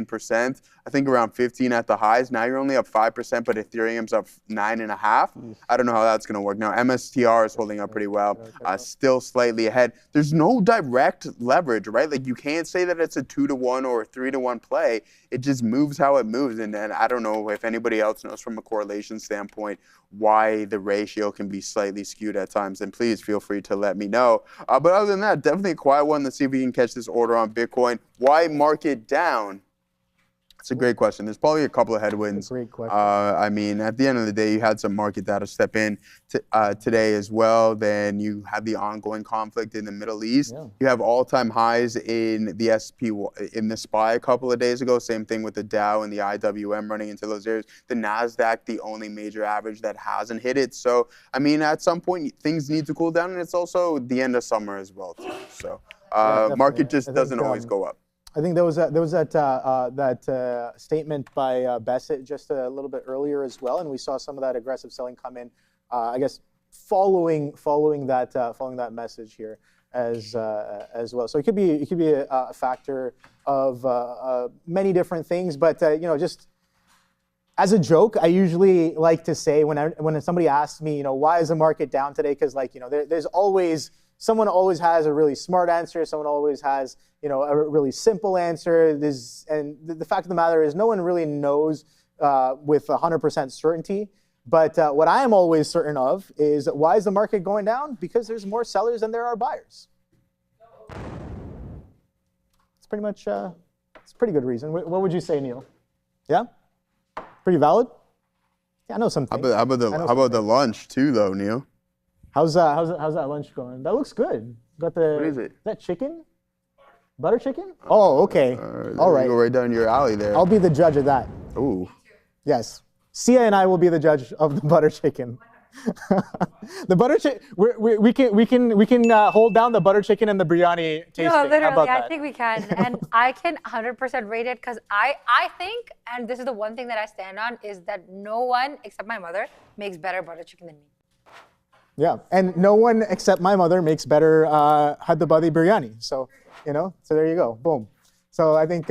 I think around 15 at the highs. Now you're only up 5%, but Ethereum's up 9.5%. I don't know how that's going to work. Now, MSTR is holding up pretty well, still slightly ahead. There's no direct leverage, right? Like you can't say that it's a 2-to-1 or a 3-to-1 play. It just moves how it moves. And I don't know if anybody else knows from a correlation standpoint why the ratio can be slightly skewed at times. And please feel free to let me know. But other than that, definitely a quiet one. Let's see if we can catch this order on Bitcoin. Why market down? It's a great question. There's probably a couple of headwinds. Great question. I mean, at the end of the day, you had some market data step in today as well. Then you have the ongoing conflict in the Middle East. Yeah. You have all-time highs in the in the SPY a couple of days ago. Same thing with the Dow and the IWM running into those areas. The NASDAQ, the only major average that hasn't hit it. So, I mean, at some point, things need to cool down. And it's also the end of summer as well, too. So, market just doesn't always go up. I think there was that statement by Bassett just a little bit earlier as well, and we saw some of that aggressive selling come in. I guess following that message here as well. So it could be a factor of many different things, but just as a joke, I usually like to say when somebody asks me, why is the market down today? Because there's always. Someone always has a really smart answer. Someone always has, a really simple answer. And the fact of the matter is, no one really knows with 100% certainty. But what I am always certain of is why is the market going down? Because there's more sellers than there are buyers. It's pretty much, it's a pretty good reason. What would you say, Neil? Yeah, pretty valid. Yeah, I know something. How about the lunch too, though, Neil? How's that lunch going? That looks good. Got the. What is it? Is that chicken? Butter chicken? Oh, okay. All right. Go right down your alley there. I'll be the judge of that. Ooh. Yes. Sia and I will be the judge of the butter chicken. The butter chicken. We can hold down the butter chicken and the biryani tasting. No, literally, How about I that? think we can, and I can 100% rate it because I think, and this is the one thing that I stand on, is that no one except my mother makes better butter chicken than me. Yeah, and no one except my mother makes better Hyderabadi biryani. So, so there you go, boom. So I think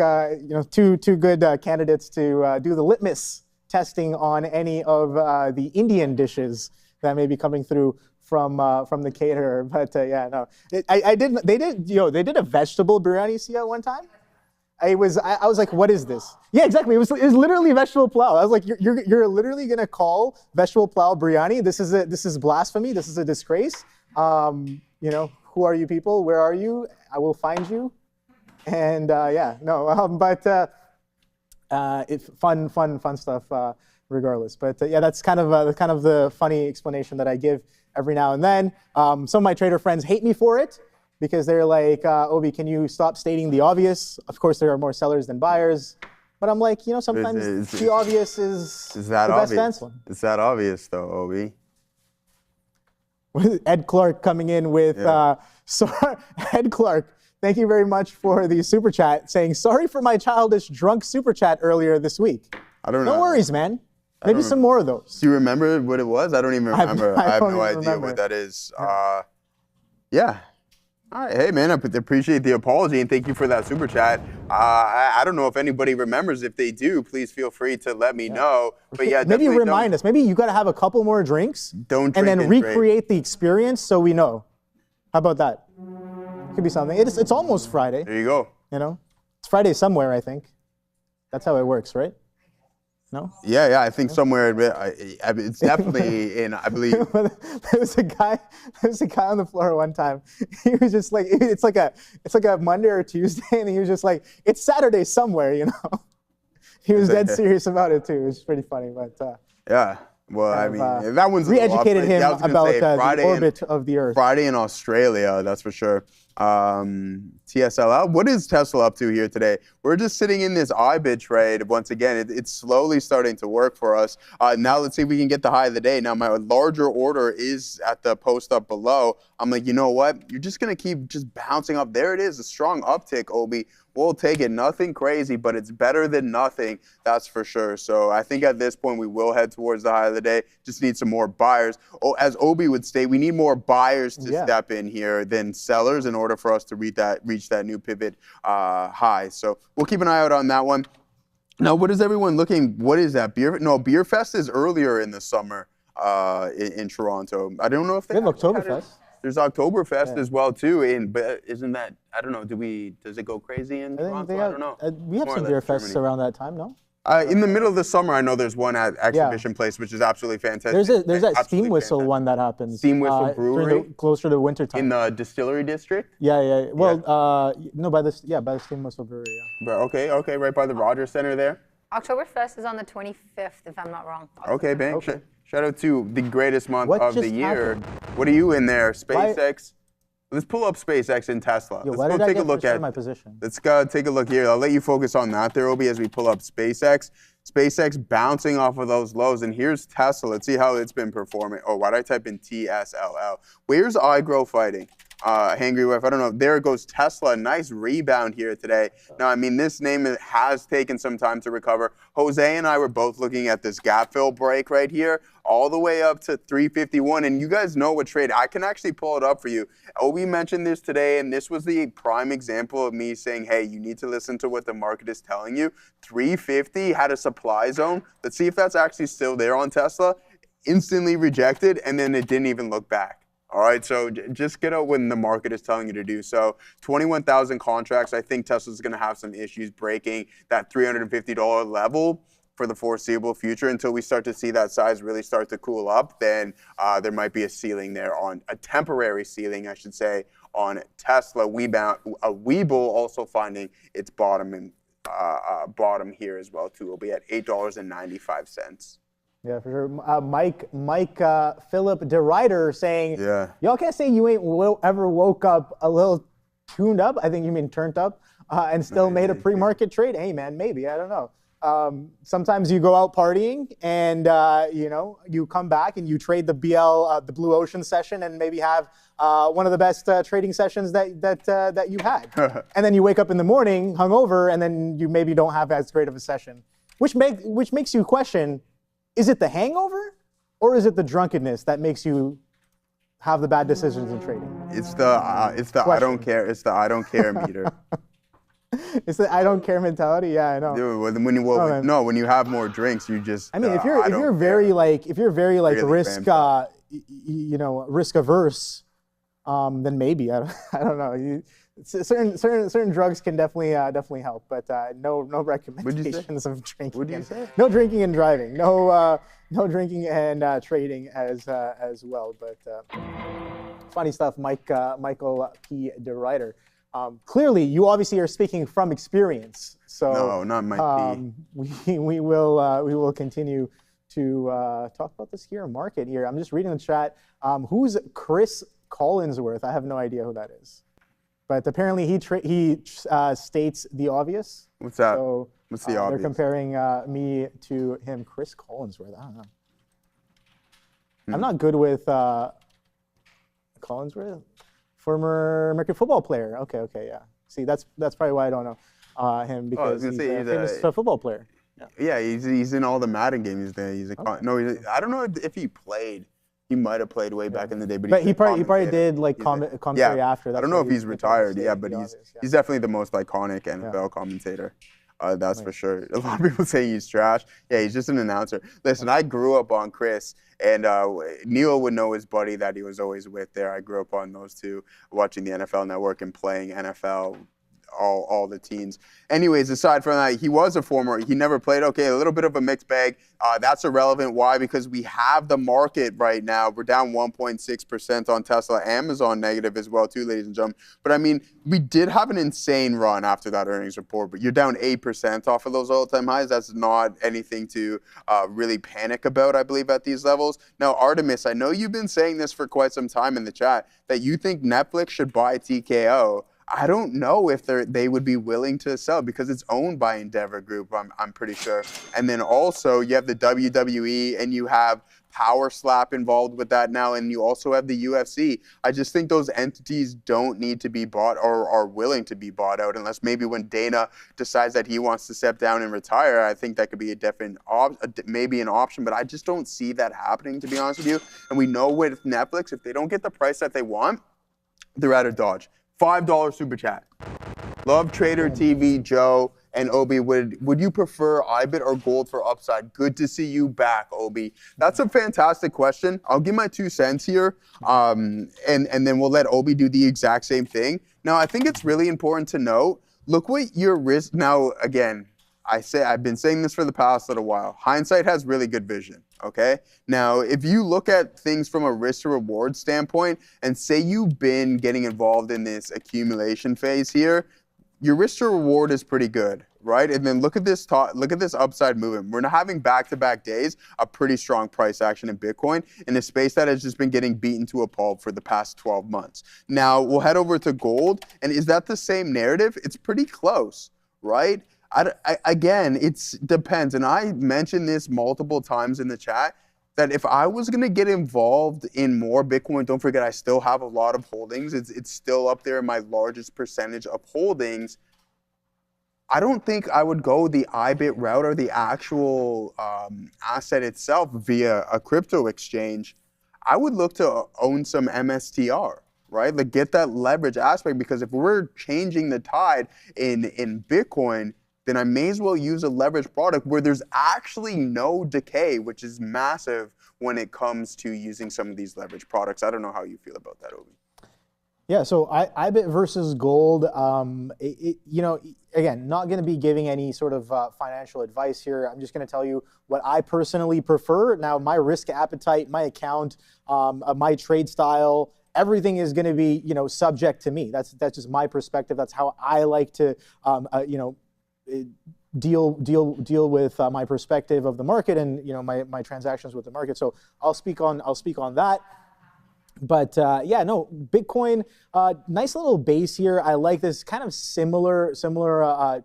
two good candidates to do the litmus testing on any of the Indian dishes that may be coming through from the caterer. But yeah, no, they did a vegetable biryani, Sia, one time. I was like, what is this? Yeah, exactly. It was literally vegetable pulao. I was like, you're literally gonna call vegetable pulao biryani? This is blasphemy. This is a disgrace. You know, who are you people? Where are you? I will find you. And it's fun stuff regardless. But yeah, that's kind of the funny explanation that I give every now and then. Some of my trader friends hate me for it because they're like, Obi, can you stop stating the obvious? Of course, there are more sellers than buyers. But I'm like, you know, sometimes the obvious is the best answer. It's that obvious, though, Obi. Ed Clark coming in with, Ed Clark, thank you very much for the super chat, saying, sorry for my childish drunk super chat earlier this week. I don't know. No worries, man. Maybe some more of those. Do you remember what it was? I don't even remember. I have no idea what that is. Yeah. All right. Hey, man, I appreciate the apology and thank you for that super chat. I don't know if anybody remembers. If they do, please feel free to let me know. But yeah, maybe remind us. Maybe you got to have a couple more drinks. Don't drink and then recreate the experience so we know. How about that? Could be something. It's almost Friday. There you go. You know, it's Friday somewhere. I think that's how it works, right? No? Yeah, I think somewhere it's definitely in, I believe. There was a guy on the floor one time. He was just like, it's like a Monday or Tuesday, and he was just like, it's Saturday somewhere, you know. He was dead serious about it too. It was pretty funny, but yeah. Well, I mean, that one's re-educated him about the orbit of the Earth. Friday in Australia, that's for sure. TSLA, what is Tesla up to here today? We're just sitting in this IBIT trade. Once again, it's slowly starting to work for us. Now let's see if we can get the high of the day. Now my larger order is at the post up below. I'm like, you know what? You're just going to keep just bouncing up. There it is, a strong uptick, Obi. We'll take it. Nothing crazy, but it's better than nothing. That's for sure. So I think at this point we will head towards the high of the day. Just need some more buyers. Oh, as Obi would state, we need more buyers to step in here than sellers in order for us to reach that new pivot high. So we'll keep an eye out on that one. Now, what is everyone looking? What is that? Beer Fest is earlier in the summer in Toronto. I don't know if they have Oktoberfest. There's Oktoberfest as well too, but isn't that, I don't know, does it go crazy in Toronto? I don't know. We have some beer fests around that time, no? In the middle of the summer, I know there's one at Exhibition Place, which is absolutely fantastic. There's that Steam Whistle one that happens. Steam Whistle Brewery? Closer to winter time. In the Distillery District? Yeah. Well, no, by the Steam Whistle Brewery, yeah. Okay, right by the Rogers Center there? Oktoberfest is on the 25th, if I'm not wrong. Okay, bang. Okay. Shout out to the greatest month of the year. What are you in there? SpaceX? Let's pull up SpaceX and Tesla. Yo, let's go take a look at my position. Let's go take a look here. I'll let you focus on that there, Obi, as we pull up SpaceX. SpaceX bouncing off of those lows. And here's Tesla. Let's see how it's been performing. Oh, why did I type in TSLL? Where's iGrow fighting? Hangry Wife, I don't know. There goes Tesla. Nice rebound here today. Now, I mean, this name has taken some time to recover. Jose and I were both looking at this gap fill break right here, all the way up to 351. And you guys know what trade. I can actually pull it up for you. Obi mentioned this today, and this was the prime example of me saying, hey, you need to listen to what the market is telling you. 350 had a supply zone. Let's see if that's actually still there on Tesla. Instantly rejected, and then it didn't even look back. All right, so just get out when the market is telling you to do so. 21,000 contracts. I think Tesla's going to have some issues breaking that $350 level for the foreseeable future until we start to see that size really start to cool up. Then there might be a ceiling there, on a temporary ceiling, I should say, on Tesla. Webull also finding its bottom here as well too. Will be at $8.95. Yeah, for sure. Mike Philip DeRider saying, y'all can't say you ain't ever woke up a little tuned up. I think you mean turned up and still made a pre-market trade. Hey, man, maybe. I don't know. Sometimes you go out partying and, you come back and you trade the the Blue Ocean session and maybe have one of the best trading sessions that you had. And then you wake up in the morning hungover and then you maybe don't have as great of a session, which makes you question, is it the hangover or is it the drunkenness that makes you have the bad decisions in trading? It's the I don't care. It's the I don't care meter. It's the I don't care mentality. Yeah, I know. Dude, when you have more drinks, you just. I mean, if you're very really risk risk averse, then maybe I don't know. certain drugs can definitely help, but no recommendations of drinking. What'd you say? No drinking and driving. No drinking and trading as well. But funny stuff, Michael P. DeRuyter. Clearly, you obviously are speaking from experience. So No, not Mike P. we will continue to talk about this here market here. I'm just reading the chat. Who's Chris Collinsworth? I have no idea who that is, but apparently he states the obvious. What's that? So, What's the obvious? They're comparing me to him, Chris Collinsworth. I don't know. I'm not good with Collinsworth, former American football player. Okay, yeah. See, that's probably why I don't know him, because he's a famous football player. Yeah, he's in all the Madden games. He's I don't know if he played. He might have played way back in the day, but he probably did like commentary after. I don't know if he's retired. Yeah, but he's definitely the most iconic NFL commentator. That's for sure. A lot of people say he's trash. Yeah, he's just an announcer. Listen, I grew up on Chris, and Neil would know his buddy that he was always with there. I grew up on those two, watching the NFL Network and playing NFL all the teens. Anyways, aside from that, he was a former. He never played. Okay, a little bit of a mixed bag. That's irrelevant. Why? Because we have the market right now. We're down 1.6% on Tesla. Amazon negative as well, too, ladies and gentlemen. But I mean, we did have an insane run after that earnings report. But you're down 8% off of those all-time highs. That's not anything to really panic about, I believe, at these levels. Now, Artemis, I know you've been saying this for quite some time in the chat, that you think Netflix should buy TKO. I don't know if they would be willing to sell, because it's owned by Endeavor Group, I'm pretty sure. And then also you have the WWE, and you have Power Slap involved with that now, and you also have the UFC. I just think those entities don't need to be bought or are willing to be bought out, unless maybe when Dana decides that he wants to step down and retire. I think that could be a definite maybe an option, but I just don't see that happening, to be honest with you. And we know with Netflix, if they don't get the price that they want, they're out of Dodge. $5 super chat. Love Trader TV, Joe and Obi. Would you prefer IBIT or gold for upside? Good to see you back, Obi. That's a fantastic question. I'll give my 2 cents here, and then we'll let Obi do the exact same thing. Now, I think it's really important to note, look what your risk. Now, again, I've been saying this for the past little while. Hindsight has really good vision, okay? Now, if you look at things from a risk to reward standpoint, and say you've been getting involved in this accumulation phase here, your risk to reward is pretty good, right? And then look at this upside movement. We're not having back-to-back days, a pretty strong price action in Bitcoin in a space that has just been getting beaten to a pulp for the past 12 months. Now, we'll head over to gold, and is that the same narrative? It's pretty close, right? Again, it depends, and I mentioned this multiple times in the chat, that if I was going to get involved in more Bitcoin, don't forget I still have a lot of holdings. It's still up there in my largest percentage of holdings. I don't think I would go the IBIT route or the actual asset itself via a crypto exchange. I would look to own some MSTR. Right? Like, get that leverage aspect, because if we're changing the tide in Bitcoin, then I may as well use a leverage product where there's actually no decay, which is massive when it comes to using some of these leverage products. I don't know how you feel about that, Obi. Yeah, so IBIT versus gold, again, not going to be giving any sort of financial advice here. I'm just going to tell you what I personally prefer. Now, my risk appetite, my account, my trade style, everything is going to be, subject to me. That's just my perspective. That's how I like to, deal with my perspective of the market and my transactions with the market. So I'll speak on that. But Bitcoin, nice little base here. I like this kind of similar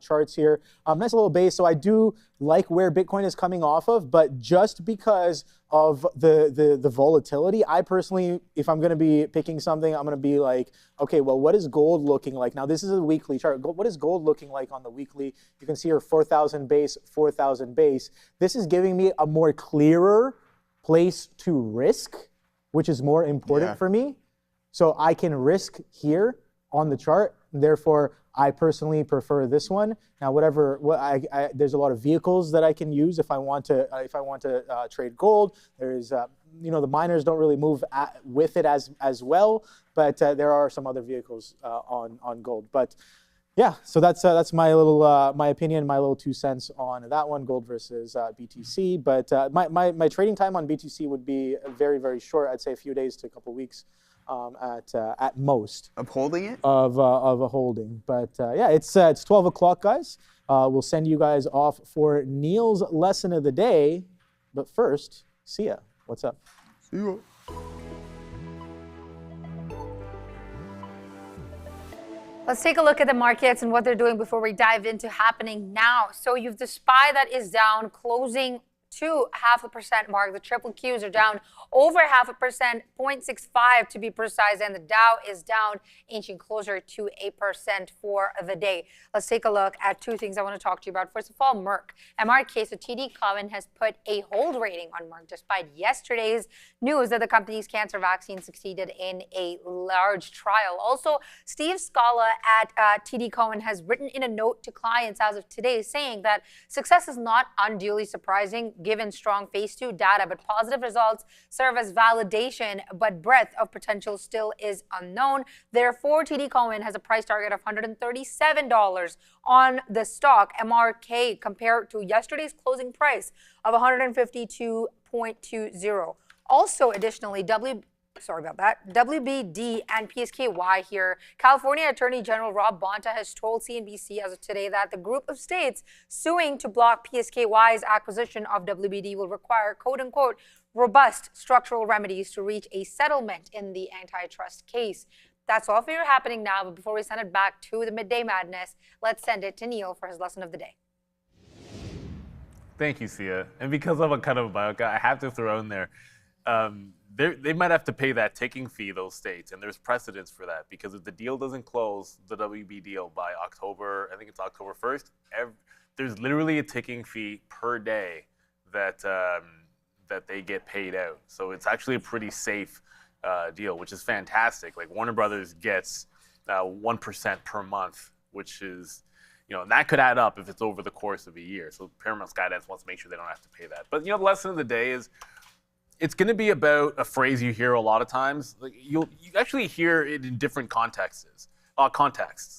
charts here. Nice little base. So I do like where Bitcoin is coming off of, but just because of the volatility, I personally, if I'm going to be picking something, I'm going to be like, okay, well, what is gold looking like? Now, this is a weekly chart. What is gold looking like on the weekly? You can see here 4,000 base, 4,000 base. This is giving me a more clearer place to risk, which is more important for me. So I can risk here on the chart. Therefore, I personally prefer this one. Now, there's a lot of vehicles that I can use if I want to trade gold. There's the miners don't really move with it as well, but there are some other vehicles on gold. But yeah, so that's my little my opinion, my little 2 cents on that one, gold versus BTC. But my trading time on BTC would be very, very short. I'd say a few days to a couple weeks at most. Of holding it? Of a holding. But yeah, it's 12 o'clock, guys. We'll send you guys off for Neil's lesson of the day. But first, Sia, what's up? See you. Let's take a look at the markets and what they're doing before we dive into happening now. So you've the SPY that is down, closing to 0.5% mark. The triple Qs are down over 0.5%, 0.65 to be precise, and the Dow is down, inching closer to 8% for the day. Let's take a look at two things I want to talk to you about. First of all, Merck. MRK, so TD Cowen has put a hold rating on Merck despite yesterday's news that the company's cancer vaccine succeeded in a large trial. Also, Steve Scala at TD Cowen has written in a note to clients as of today saying that success is not unduly surprising given strong phase 2 data, but positive results serve as validation, but breadth of potential still is unknown. Therefore, TD Cowen has a price target of $137 on the stock, MRK, compared to yesterday's closing price of $152.20. Also, additionally, WBD and PSKY here. California Attorney General Rob Bonta has told CNBC as of today that the group of states suing to block PSKY's acquisition of WBD will require, quote-unquote, robust structural remedies to reach a settlement in the antitrust case. That's all for your happening now, but before we send it back to the Midday Madness, let's send it to Neil for his lesson of the day. Thank you, Sia. And because I'm a kind of a bio guy, I have to throw in there, they might have to pay that ticking fee, those states, and there's precedence for that, because if the deal doesn't close, the WB deal, by October, I think it's October 1st, there's literally a ticking fee per day that that they get paid out. So it's actually a pretty safe deal, which is fantastic. Like Warner Brothers gets 1% per month, which is, and that could add up if it's over the course of a year. So Paramount Skydance wants to make sure they don't have to pay that. But the lesson of the day is, it's going to be about a phrase you hear a lot of times. Like you actually hear it in different contexts.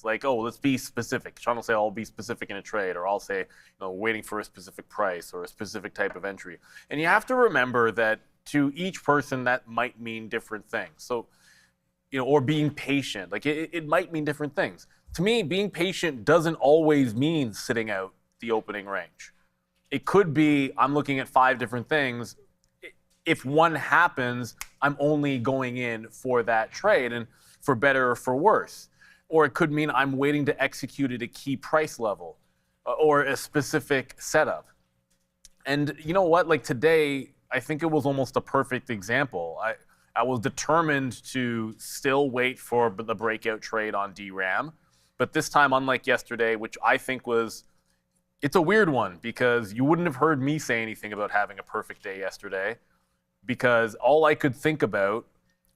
Like, oh, let's be specific. Sean will say, I'll be specific in a trade, or I'll say, waiting for a specific price or a specific type of entry. And you have to remember that to each person that might mean different things. So, or being patient, like it might mean different things. To me, being patient doesn't always mean sitting out the opening range. It could be, I'm looking at 5 different things. If one happens, I'm only going in for that trade, and for better or for worse. Or it could mean I'm waiting to execute at a key price level or a specific setup. And you know what? Like today, I think it was almost a perfect example. I was determined to still wait for the breakout trade on DRAM, but this time, unlike yesterday, which I think it's a weird one, because you wouldn't have heard me say anything about having a perfect day yesterday, because all I could think about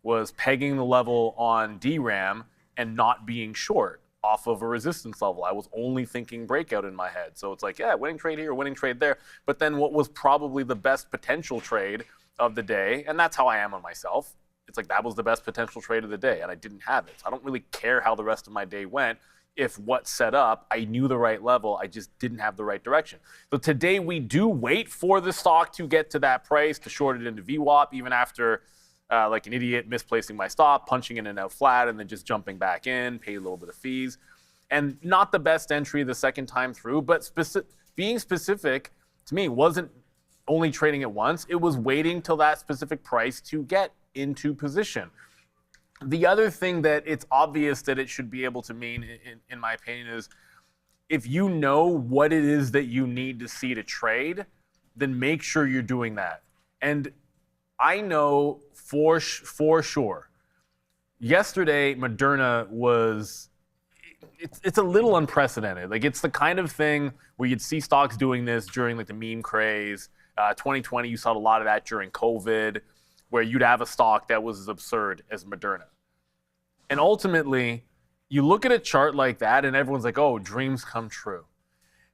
was pegging the level on DRAM and not being short off of a resistance level. I was only thinking breakout in my head. So it's like, yeah, winning trade here, winning trade there. But then what was probably the best potential trade of the day, and that's how I am on myself, it's like that was the best potential trade of the day, and I didn't have it. So I don't really care how the rest of my day went. If what set up, I knew the right level, I just didn't have the right direction. So today we do wait for the stock to get to that price, to short it into VWAP, even after like an idiot misplacing my stop, punching in and out flat, and then just jumping back in, pay a little bit of fees. And not the best entry the second time through, but being specific to me wasn't only trading it once, it was waiting till that specific price to get into position. The other thing that it's obvious that it should be able to mean, in my opinion, is if you know what it is that you need to see to trade, then make sure you're doing that. And I know for sure, yesterday Moderna was, it's a little unprecedented. Like it's the kind of thing where you'd see stocks doing this during like the meme craze. 2020, you saw a lot of that during COVID, where you'd have a stock that was as absurd as Moderna. And ultimately, you look at a chart like that and everyone's like, oh, dreams come true.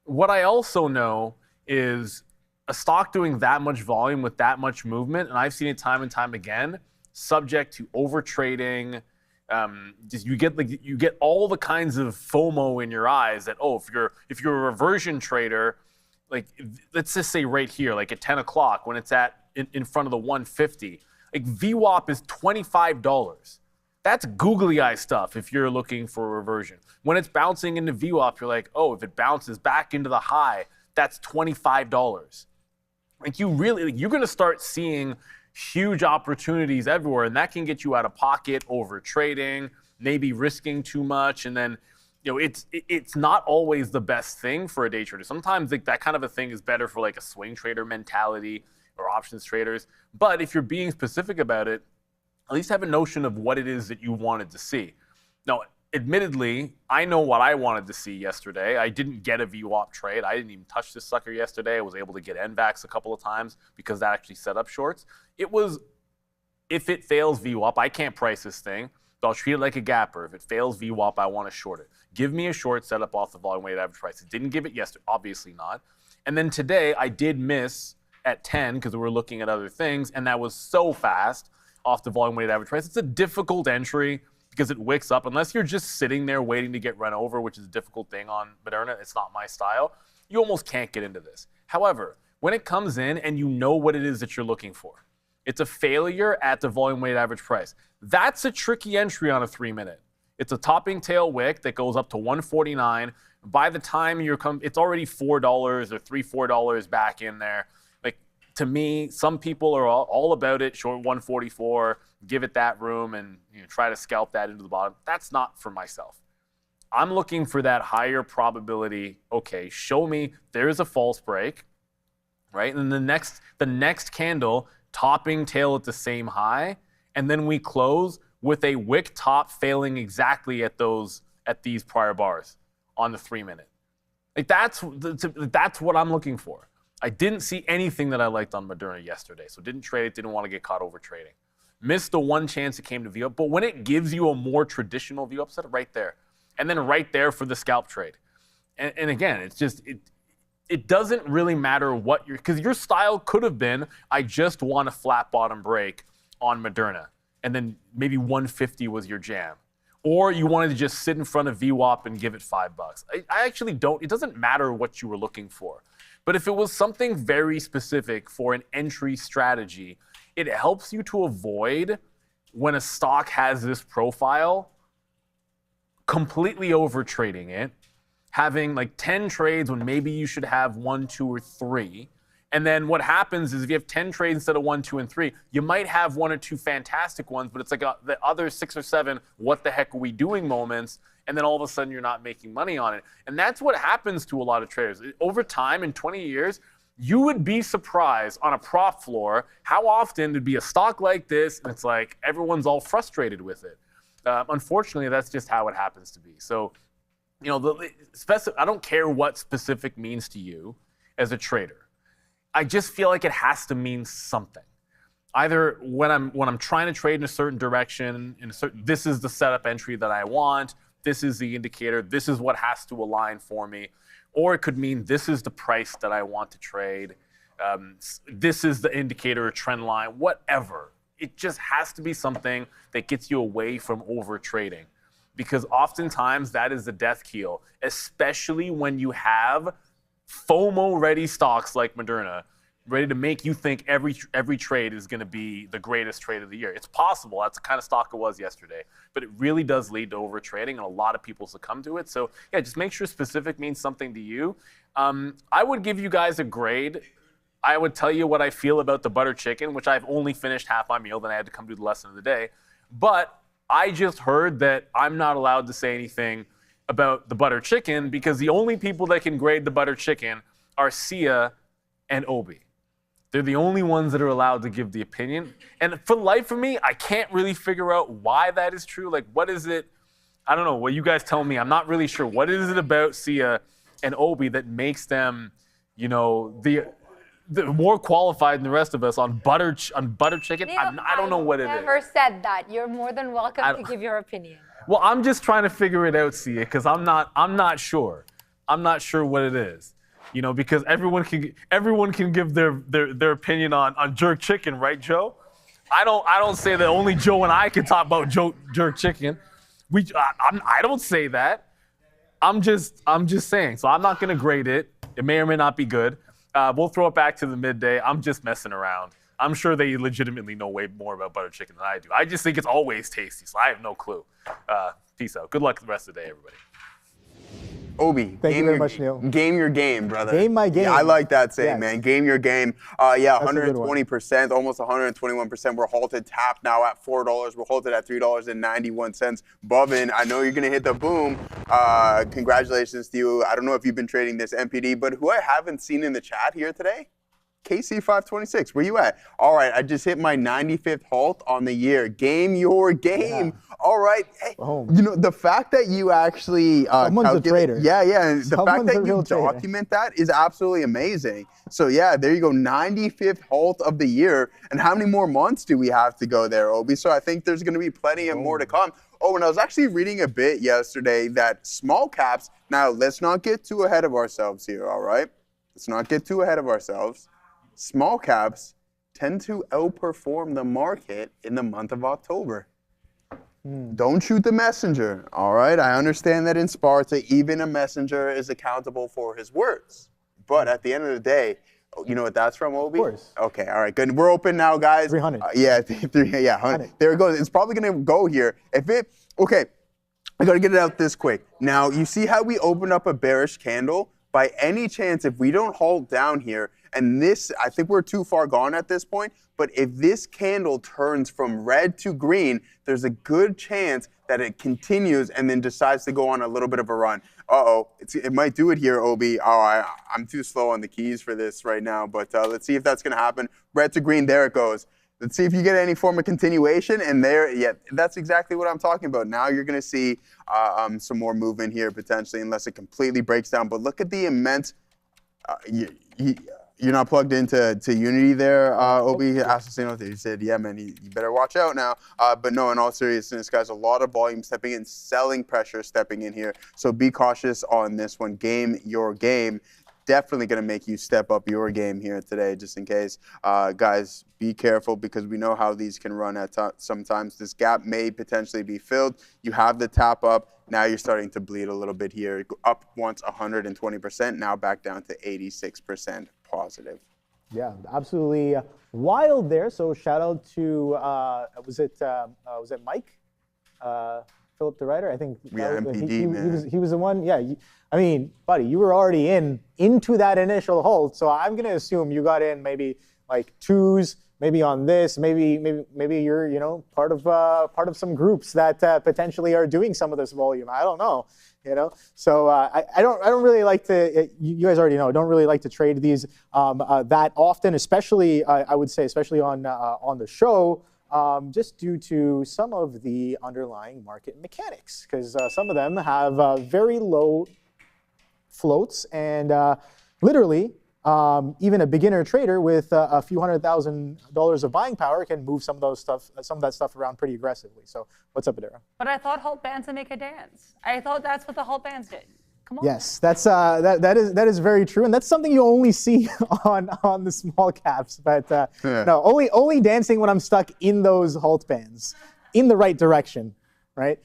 What I also know is a stock doing that much volume with that much movement, and I've seen it time and time again, subject to over trading. Just you get all the kinds of FOMO in your eyes that, oh, if you're a reversion trader, like let's just say right here, like at 10 o'clock when it's in front of the 150, like VWAP is $25. That's googly eye stuff if you're looking for a reversion. When it's bouncing into VWAP, you're like, oh, if it bounces back into the high, that's $25. Like you're gonna start seeing huge opportunities everywhere, and that can get you out of pocket over trading, maybe risking too much, and then it's not always the best thing for a day trader. Sometimes like that kind of a thing is better for like a swing trader mentality or options traders. But if you're being specific about it, at least have a notion of what it is that you wanted to see. Now, admittedly, I know what I wanted to see yesterday. I didn't get a VWAP trade. I didn't even touch this sucker yesterday. I was able to get NVAX a couple of times because that actually set up shorts. It was, if it fails VWAP, I can't price this thing, but I'll treat it like a gapper. If it fails VWAP, I want to short it. Give me a short set up off the volume weighted average price. It didn't give it yesterday, obviously not. And then today, I did miss at 10 because we were looking at other things, and that was so fast off the volume weighted average price. It's a difficult entry because it wicks up. Unless you're just sitting there waiting to get run over, which is a difficult thing on Moderna, it's not my style, you almost can't get into this. However, when it comes in and you know what it is that you're looking for, it's a failure at the volume weighted average price. That's a tricky entry on a 3-minute. It's a topping tail wick that goes up to 149. By the time it's already $4 or $3-4 back in there. Like, to me, some people are all about it, short 144, give it that room and try to scalp that into the bottom. That's not for myself. I'm looking for that higher probability. Okay, show me there's a false break, right? And the next candle, topping tail at the same high, and then we close with a wick top failing exactly at these prior bars on the 3-minute. Like that's what I'm looking for. I didn't see anything that I liked on Moderna yesterday, so didn't trade it, didn't want to get caught over trading. Missed the one chance it came to view up, but when it gives you a more traditional view up, set it right there. And then right there for the scalp trade. And again, it's just, it doesn't really matter what because your style could have been, I just want a flat bottom break on Moderna. And then maybe 150 was your jam. Or you wanted to just sit in front of VWAP and give it $5. I actually don't, it doesn't matter what you were looking for. But if it was something very specific for an entry strategy, it helps you to avoid when a stock has this profile, completely over trading it, having like 10 trades when maybe you should have 1, 2, or 3. And then what happens is if you have 10 trades instead of 1, 2, and 3, you might have 1 or 2 fantastic ones, but it's like the other 6 or 7, what the heck are we doing moments, and then all of a sudden you're not making money on it. And that's what happens to a lot of traders. Over time, in 20 years, you would be surprised on a prop floor how often there'd be a stock like this, and it's like everyone's all frustrated with it. Unfortunately, that's just how it happens to be. So, I don't care what specific means to you as a trader. I just feel like it has to mean something. Either when I'm trying to trade in a certain direction, this is the setup entry that I want, this is the indicator, this is what has to align for me. Or it could mean this is the price that I want to trade, this is the indicator or trend line, whatever. It just has to be something that gets you away from over trading. Because oftentimes that is the death keel, especially when you have FOMO-ready stocks like Moderna, ready to make you think every trade is going to be the greatest trade of the year. It's possible. That's the kind of stock it was yesterday. But it really does lead to over trading, and a lot of people succumb to it. So, yeah, just make sure specific means something to you. I would give you guys a grade. I would tell you what I feel about the butter chicken, which I've only finished half my meal, then I had to come do the lesson of the day. But I just heard that I'm not allowed to say anything about the butter chicken because the only people that can grade the butter chicken are SKHY and Obi. They're the only ones that are allowed to give the opinion. And for the life of me, I can't really figure out why that is true. Like, what is it? I don't know. What you guys tell me, I'm not really sure. What is it about SKHY and Obi that makes them, the more qualified than the rest of us on butter chicken? Neil, I don't know what it is. I never said that. You're more than welcome to give your opinion. Well, I'm just trying to figure it out, SKHY, because I'm not sure. I'm not sure what it is. You know, because everyone can give their opinion on jerk chicken, right, Joe? I don't say that only Joe and I can talk about jerk chicken. I don't say that. I'm just saying. So I'm not gonna grade it. It may or may not be good. We'll throw it back to the midday. I'm just messing around. I'm sure they legitimately know way more about butter chicken than I do. I just think it's always tasty, so I have no clue. Peace out. Good luck the rest of the day, everybody. Obi, Thank you very much, Neil. Game your game, brother. Game my game. Yeah, I like that saying, Yes. man. Game your game. Yeah, That's a good one. 120%, almost 121%. We're halted tapped now at $4. We're halted at $3.91. Bubin, I know you're going to hit the boom. Congratulations to you. I don't know if you've been trading this MPD, but who I haven't seen in the chat here today, KC526, where you at? All right, I just hit my 95th halt on the year. Game your game. Yeah. All right. Hey, you know, the fact that you actually Someone's a trader. Yeah, and the fact Someone's a that you real trader. document that is absolutely amazing. So yeah, there you go, 95th halt of the year. And how many more months do we have to go there, Obi? So I think there's going to be plenty of more to come. Oh, and I was actually reading a bit yesterday that small caps, now let's not get too ahead of ourselves here, all right? Let's not get too ahead of ourselves. Small caps tend to outperform the market in the month of October. Don't shoot the messenger, all right? I understand that in Sparta, even a messenger is accountable for his words. But at the end of the day, you know what that's from, Obi? Of course. Okay, all right, good. We're open now, guys. 300. Yeah, 100. There it goes. It's probably going to go here. Okay, I got to get it out this quick. Now, you see how we opened up a bearish candle? By any chance, if we don't halt down here, and this, I think we're too far gone at this point, but if this candle turns from red to green, there's a good chance that it continues and then decides to go on a little bit of a run. It might do it here, Obi. I'm too slow on the keys for this right now, but let's see if that's going to happen. Red to green, there it goes. Let's see if you get any form of continuation, and that's exactly what I'm talking about. Now you're going to see some more movement here potentially, unless it completely breaks down. But look at the immense. You're not plugged into Unity there, Obi. Assassino. He said, yeah, man, you better watch out now. But no, in all seriousness, guys, a lot of volume stepping in, selling pressure stepping in here. So be cautious on this one. Game your game. Definitely going to make you step up your game here today, just in case. Guys, be careful because we know how these can run at sometimes. This gap may potentially be filled. You have the tap up. Now you're starting to bleed a little bit here. Up once 120%, now back down to 86% positive. Yeah, absolutely wild there. So shout out to was it Mike? Philip the writer, I think. Yeah, MPD, man. He was the one. Yeah, I mean, buddy, you were already into that initial hold, so I'm gonna assume you got in maybe like twos, maybe on this, maybe you're part of some groups that potentially are doing some of this volume. I don't know, So I don't really like to. You guys already know. I don't really like to trade these that often, especially I would say, especially on the show. Just due to some of the underlying market mechanics, because some of them have very low floats, and literally, even a beginner trader with a few $100,000 of buying power can move some of that stuff around pretty aggressively. So, what's up, Adira? But I thought halt bands would make a dance. I thought that's what the halt bands did. Come on. Yes, that's that is very true, and that's something you only see on the small caps. But no, only dancing when I'm stuck in those halt bands, in the right direction, right?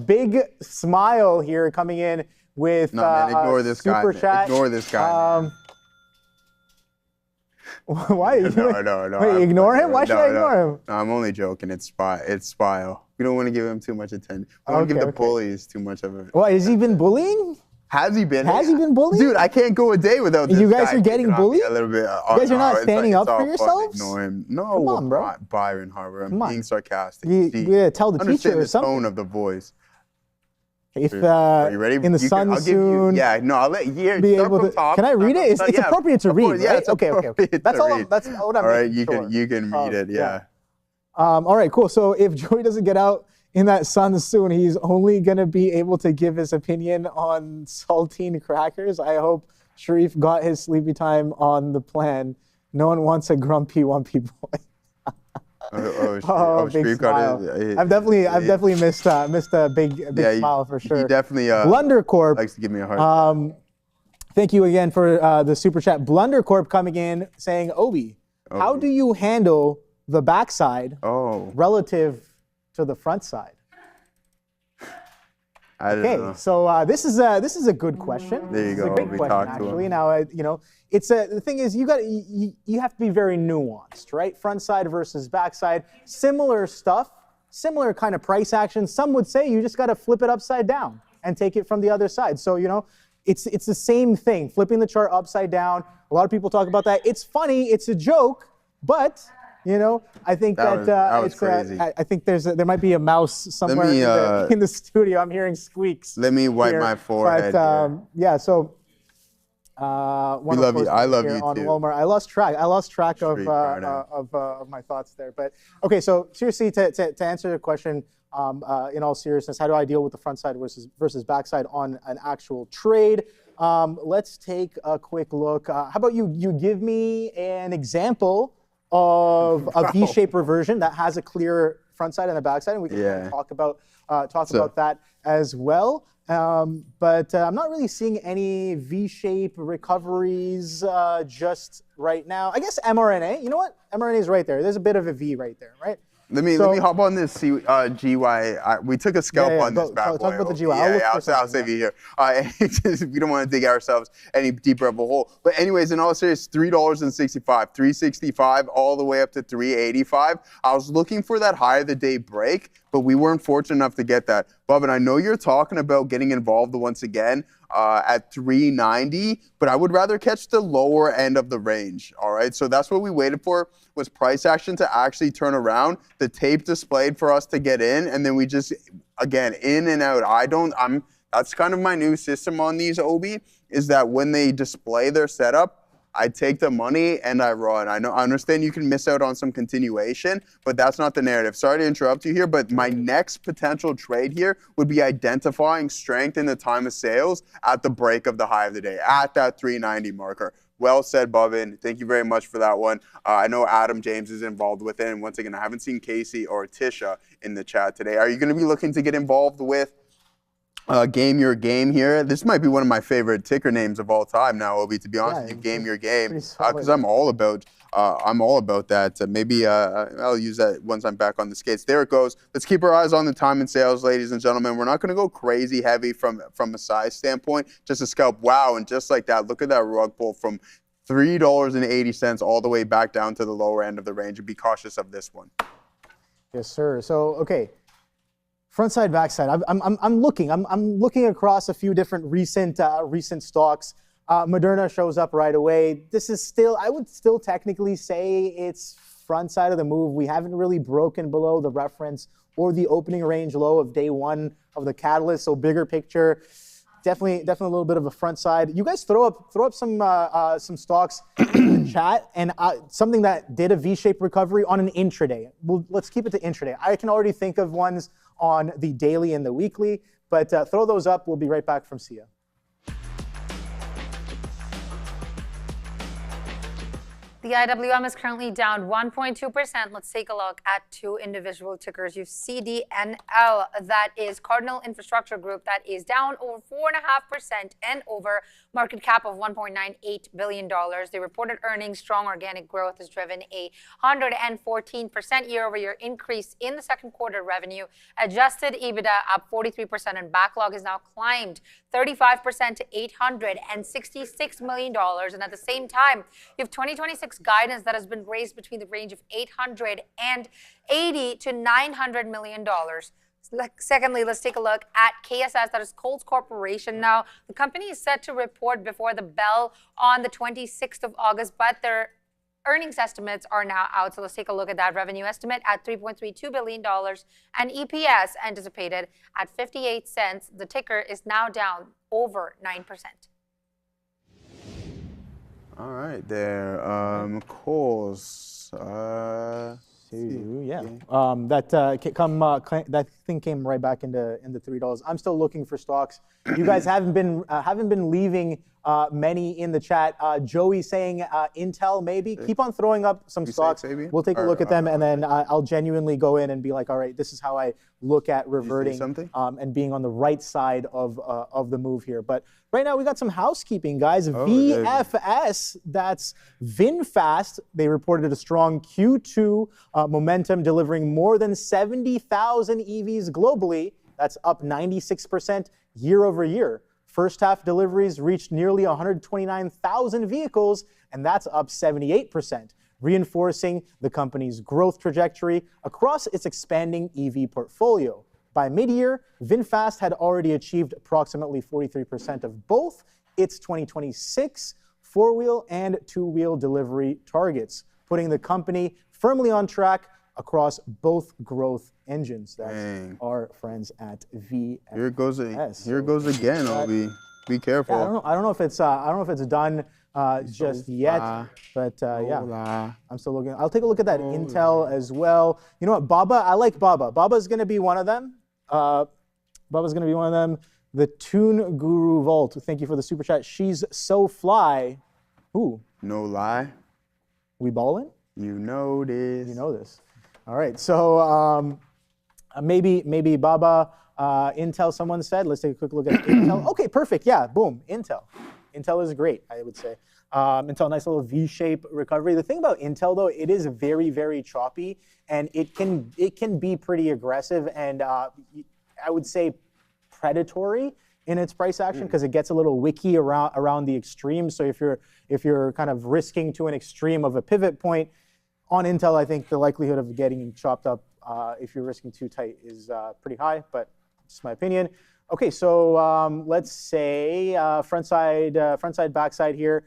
Big smile here coming in with ignore this super guy. chat. Ignore this guy. Why? No. Wait, ignore him? Why should I ignore him? No, I'm only joking. It's Spile. We don't want to give him too much attention. We don't give the bullies too much of it. What, has he been bullying? Has he been? Has he been bullying? Dude, I can't go a day without this You guys guy are getting bullied? a little bit. You guys are not standing up for yourselves? Ignore him. No, Come on, bro. Byron Harbor. I'm Come on. being sarcastic. You gotta tell the Understand teacher or the something. tone of the voice. If Are you ready? in the sun soon. I'll let you be start able from to. top. Can I read it? It's appropriate to read, Yeah, right? it's Okay. appropriate That's to all. read. That's what I'm All right, making sure. you can read it. Yeah. All right, cool. So if Joey doesn't get out in that sun soon, he's only gonna be able to give his opinion on saltine crackers. I hope Sharif got his sleepy time on the plan. No one wants a grumpy, wumpy boy. Big Sharif smile. got it. I've definitely missed a big smile for sure. He definitely Blunder Corp likes to give me a hard time. Thank you again for the super chat. Blunder Corp coming in saying, Obi, how do you handle the backside relative to the front side? I don't know. So this is a good question. There you It's go. a great We question, talked to actually. him. Now, it's the thing is you have to be very nuanced, right? Front side versus backside, similar stuff, similar kind of price action. Some would say you just got to flip it upside down and take it from the other side. So it's the same thing, flipping the chart upside down. A lot of people talk about that. It's funny, it's a joke, but I think that was crazy. I think there might be a mouse somewhere in the studio. I'm hearing squeaks. Let me wipe here. my forehead. But yeah, so we love you. I love you on too. Walmart. I lost track of Street Friday. of my thoughts there. But okay, so seriously, to answer the question, in all seriousness, how do I deal with the front side versus backside on an actual trade? Let's take a quick look. How about you give me an example of a V-shaped reversion that has a clear front side and a backside, and we can talk about that as well. But I'm not really seeing any V-shape recoveries just right now. I guess mRNA. You know what? mRNA is right there. There's a bit of a V right there, right? Let me hop on this GY. We took a scalp on this bad boy. Talk about the GY. I'll save you here. We don't want to dig ourselves any deeper of a hole. But anyways, in all seriousness, $3.65, $3.65, all the way up to $3.85. I was looking for that high of the day break, but we weren't fortunate enough to get that. Bob, I know you're talking about getting involved once again at $3.90, but I would rather catch the lower end of the range. All right, so that's what we waited for, was price action to actually turn around, the tape displayed for us to get in, and then we just, again, in and out. That's kind of my new system on these, Obi, is that when they display their setup, I take the money and I run. I understand you can miss out on some continuation, but that's not the narrative. Sorry to interrupt you here, but my next potential trade here would be identifying strength in the time of sales at the break of the high of the day, at that 390 marker. Well said, Bubin. Thank you very much for that one. I know Adam James is involved with it, and once again, I haven't seen Casey or Tisha in the chat today. Are you going to be looking to get involved with Game Your Game here? This might be one of my favorite ticker names of all time now, Obi, to be honest with you. Game Your Game, because I'm all about that. Maybe I'll use that once I'm back on the skates. There it goes. Let's keep our eyes on the time and sales, ladies and gentlemen. We're not going to go crazy heavy from a size standpoint. Just a scalp. Wow, and just like that, look at that rug pull from $3.80 all the way back down to the lower end of the range. And be cautious of this one. Yes, sir. So, okay. Front side, back side. I'm looking across a few different recent stocks. Moderna shows up right away. This is still, I would still technically say it's front side of the move. We haven't really broken below the reference or the opening range low of day one of the catalyst. So bigger picture, definitely a little bit of a front side. You guys throw up some stocks in the chat, and something that did a V-shaped recovery on an intraday. Well, let's keep it to intraday. I can already think of ones on the daily and the weekly, but throw those up. We'll be right back from SIA. The IWM is currently down 1.2%. Let's take a look at two individual tickers. You have CDNL, that is Cardinal Infrastructure Group, that is down over 4.5% and over market cap of $1.98 billion. They reported earnings. Strong organic growth has driven a 114% year-over-year increase in the second quarter revenue. Adjusted EBITDA up 43%, and backlog has now climbed 35% to $866 million. And at the same time, you have 2026 guidance that has been raised between the range of $880 to $900 million. Secondly, let's take a look at KSS, that is Kohl's Corporation. Now, the company is set to report before the bell on the 26th of August, but their earnings estimates are now out. So let's take a look at that revenue estimate at $3.32 billion and EPS anticipated at 58 cents. The ticker is now down over 9%. All right, there. Kohl's. Yeah. That thing came right back into $3. I'm still looking for stocks. You guys haven't been leaving many in the chat. Joey saying Intel maybe. Keep on throwing up some stocks. We'll take a look at them, and then I'll genuinely go in and be like, all right, this is how I look at reverting and being on the right side of the move here. But Right now, we got some housekeeping, guys. there you go. VFS, that's VinFast. They reported a strong Q2 momentum, delivering more than 70,000 EVs globally. That's up 96% year over year. First half deliveries reached nearly 129,000 vehicles, and that's up 78%, reinforcing the company's growth trajectory across its expanding EV portfolio. By mid-year, VinFast had already achieved approximately 43% of both its 2026 four-wheel and two-wheel delivery targets, putting the company firmly on track across both growth engines. That's our friends at VFS. Here it goes again, Obi. Be careful. Yeah, I don't know if it's done just yet, but yeah, I'm still looking. I'll take a look at that Intel as well. You know what, Baba? I like Baba. Baba's going to be one of them. Baba's going to be one of them. The Tune Guru Vault. Thank you for the super chat. She's so fly. Ooh. No lie. We ballin'? You know this. You know this. All right. So maybe Baba, Intel, someone said. Let's take a quick look at Intel. Okay, perfect. Yeah, boom. Intel. Intel is great, I would say. Intel, nice little V-shape recovery. The thing about Intel, though, it is very, very choppy, and it can be pretty aggressive and I would say predatory in its price action because it gets a little wicky around the extreme. So if you're kind of risking to an extreme of a pivot point on Intel, I think the likelihood of getting chopped up if you're risking too tight is pretty high, but it's my opinion. Okay, so let's say front side, back side here.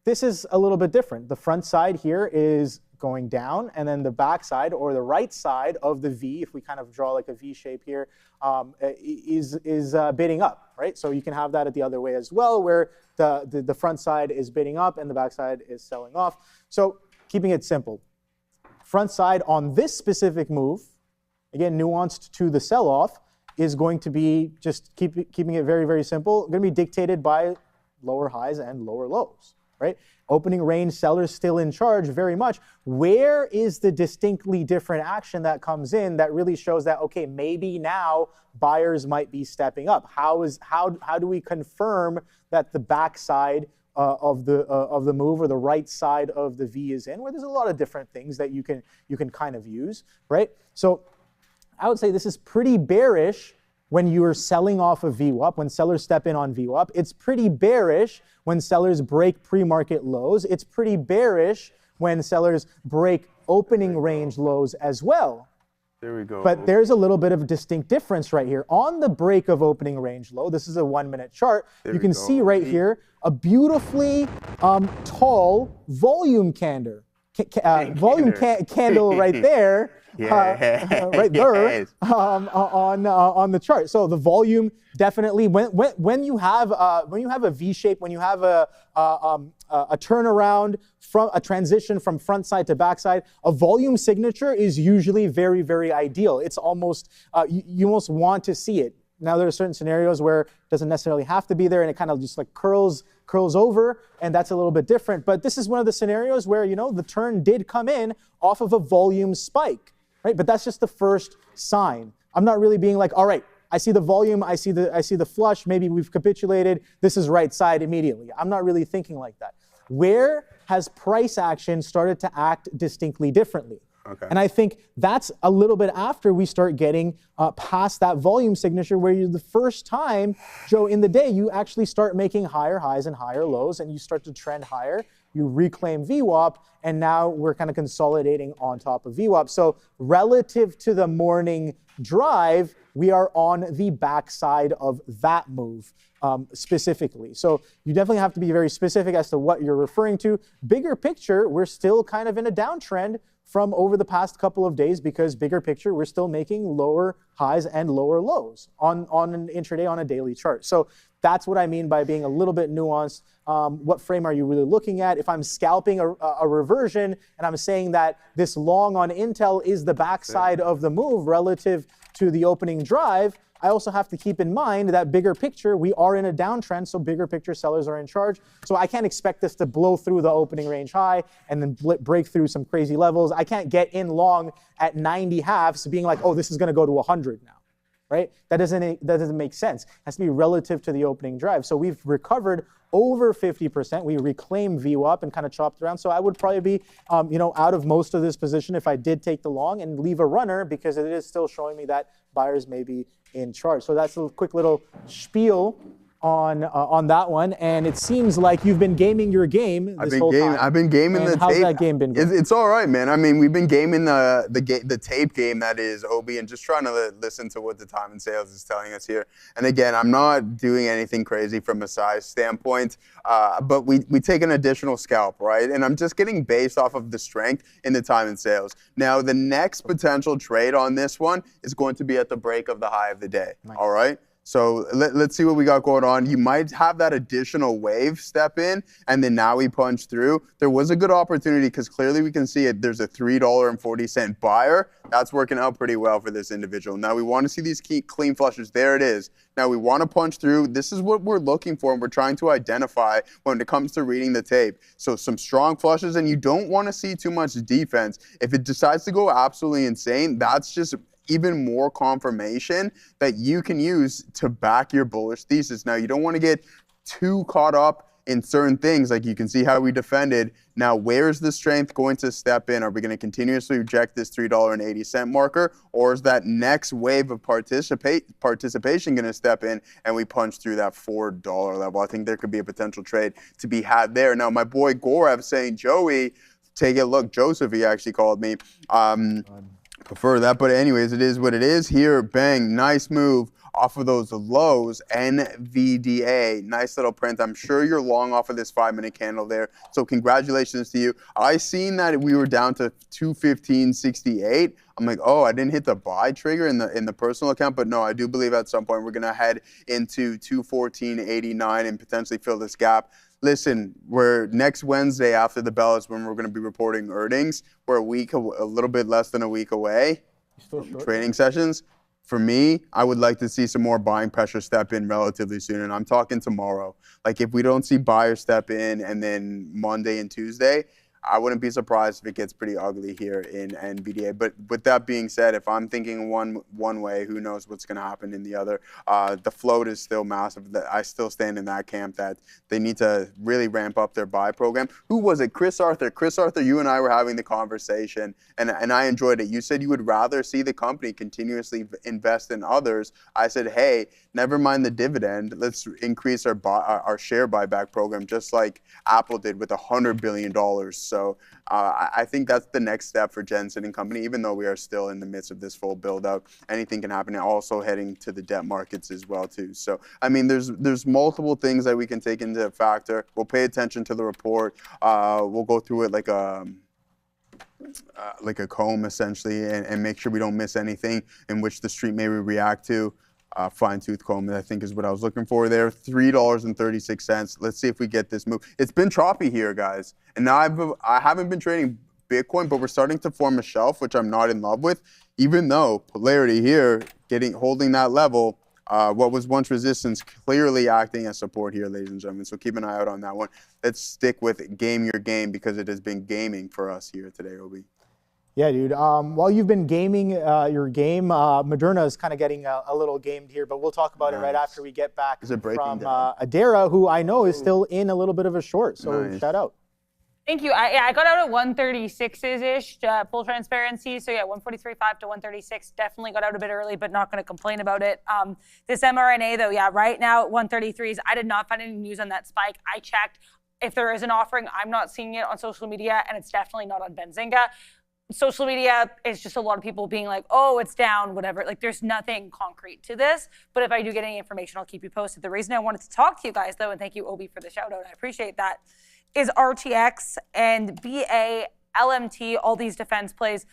This is a little bit different. The front side here is going down, and then the back side or the right side of the V, if we kind of draw like a V shape here, is bidding up, right? So you can have that at the other way as well, where the front side is bidding up and the back side is selling off. So keeping it simple, front side on this specific move, again nuanced to the sell-off, is going to be just keeping it very, very simple. Going to be dictated by lower highs and lower lows, right? Opening range, sellers still in charge very much. Where is the distinctly different action that comes in that really shows that, okay, maybe now buyers might be stepping up? How do we confirm that the backside of the move or the right side of the V is in? Where there's a lot of different things that you can kind of use, right? So I would say this is pretty bearish when you are selling off a VWAP, when sellers step in on VWAP. It's pretty bearish when sellers break pre-market lows. It's pretty bearish when sellers break opening range lows as well. There we go. But there's a little bit of a distinct difference right here. On the break of opening range low, this is a 1-minute chart, you can see right here a beautifully tall volume candle. Candle right there. Right there on the chart. So the volume definitely when you have a V shape, when you have a turnaround from a transition from front side to back side, a volume signature is usually very, very ideal. It's almost you almost want to see it. Now there are certain scenarios where it doesn't necessarily have to be there and it kind of just like curls over, and that's a little bit different. But this is one of the scenarios where, you know, the turn did come in off of a volume spike. Right? But that's just the first sign. I'm not really being like, all right, I see the volume, I see the flush, maybe we've capitulated, this is right side immediately. I'm not really thinking like that. Where has price action started to act distinctly differently? Okay. And I think that's a little bit after we start getting past that volume signature where you're the first time, Joe, in the day, you actually start making higher highs and higher lows and you start to trend higher. You reclaim VWAP, and now we're kind of consolidating on top of VWAP. So relative to the morning drive, we are on the backside of that move specifically. So you definitely have to be very specific as to what you're referring to. Bigger picture, we're still kind of in a downtrend from over the past couple of days because bigger picture, we're still making lower highs and lower lows on an intraday, on a daily chart. So that's what I mean by being a little bit nuanced. What frame are you really looking at? If I'm scalping a reversion and I'm saying that this long on Intel is the backside of the move relative to the opening drive, I also have to keep in mind that bigger picture, we are in a downtrend, so bigger picture sellers are in charge. So I can't expect this to blow through the opening range high and then break through some crazy levels. I can't get in long at 90 halves being like, oh, this is going to go to 100 now. right? That doesn't make sense. It has to be relative to the opening drive. So we've recovered over 50%. We reclaimed VWAP and kind of chopped around. So I would probably be, out of most of this position if I did take the long and leave a runner, because it is still showing me that buyers may be in charge. So that's a quick little spiel on that one, and it seems like you've been gaming your game this whole time. I've been gaming the tape. How's that game been going? It's all right, man. I mean, we've been gaming the tape game that is Obi, and just trying to listen to what the time and sales is telling us here. And again, I'm not doing anything crazy from a size standpoint, but we take an additional scalp, right? And I'm just getting based off of the strength in the time and sales. Now, the next potential trade on this one is going to be at the break of the high of the day. Nice. All right. So let's see what we got going on. You might have that additional wave step in, and then now we punch through. There was a good opportunity because clearly we can see it. There's a $3.40 buyer. That's working out pretty well for this individual. Now we want to see these clean flushes. There it is. Now we want to punch through. This is what we're looking for, and we're trying to identify when it comes to reading the tape. So some strong flushes, and you don't want to see too much defense. If it decides to go absolutely insane, that's just even more confirmation that you can use to back your bullish thesis. Now, you don't want to get too caught up in certain things. Like you can see how we defended. Now, where's the strength going to step in? Are we going to continuously reject this $3.80 marker, or is that next wave of participation going to step in and we punch through that $4 level? I think there could be a potential trade to be had there. Now, my boy Gorev saying, Joey, take a look. Joseph, he actually called me. Prefer that, but anyways, it is what it is here. Bang, nice move off of those lows. NVDA, nice little print. I'm sure you're long off of this 5-minute candle there, so congratulations to you. I seen that we were down to 215.68. I'm like, oh, I didn't hit the buy trigger in the personal account, but no, I do believe at some point we're gonna head into 214.89 and potentially fill this gap. Listen, we're next Wednesday after the bell is when we're going to be reporting earnings. We're a little bit less than a week away from trading sessions. For me, I would like to see some more buying pressure step in relatively soon, and I'm talking tomorrow. Like if we don't see buyers step in and then Monday and Tuesday, I wouldn't be surprised if it gets pretty ugly here in NVDA. But with that being said, if I'm thinking one way, who knows what's going to happen in the other. The float is still massive. I still stand in that camp that they need to really ramp up their buy program. Who was it? Chris Arthur. Chris Arthur, you and I were having the conversation, and I enjoyed it. You said you would rather see the company continuously invest in others. I said, hey, never mind the dividend. Let's increase our share buyback program, just like Apple did with $100 billion. So I think that's the next step for Jensen and company, even though we are still in the midst of this full build out. Anything can happen, and also heading to the debt markets as well too. So I mean, there's multiple things that we can take into factor. We'll pay attention to the report. We'll go through it like a comb essentially, and make sure we don't miss anything in which the street may react to. Fine-tooth comb, I think is what I was looking for there. $3.36. Let's see if we get this move. It's been choppy here, guys. And now I haven't been trading Bitcoin, but we're starting to form a shelf, which I'm not in love with. Even though polarity here, holding that level, what was once resistance, clearly acting as support here, ladies and gentlemen. So keep an eye out on that one. Let's stick with game your game, because it has been gaming for us here today, Obi. Yeah, dude. While you've been gaming your game, Moderna is kind of getting a little gamed here, but we'll talk about it right after we get back from Adara, who I know is still in a little bit of a short. So shout out. Thank you. I got out at 136-ish, full transparency. So yeah, 143.5 to 136. Definitely got out a bit early, but not going to complain about it. This mRNA though, yeah, right now at 133s. I did not find any news on that spike. I checked. If there is an offering, I'm not seeing it on social media, and it's definitely not on Benzinga. Social media is just a lot of people being like, oh, it's down, whatever. Like, there's nothing concrete to this. But if I do get any information, I'll keep you posted. The reason I wanted to talk to you guys, though, and thank you, Obi, for the shout out, I appreciate that, is RTX and BA, LMT, all these defense plays.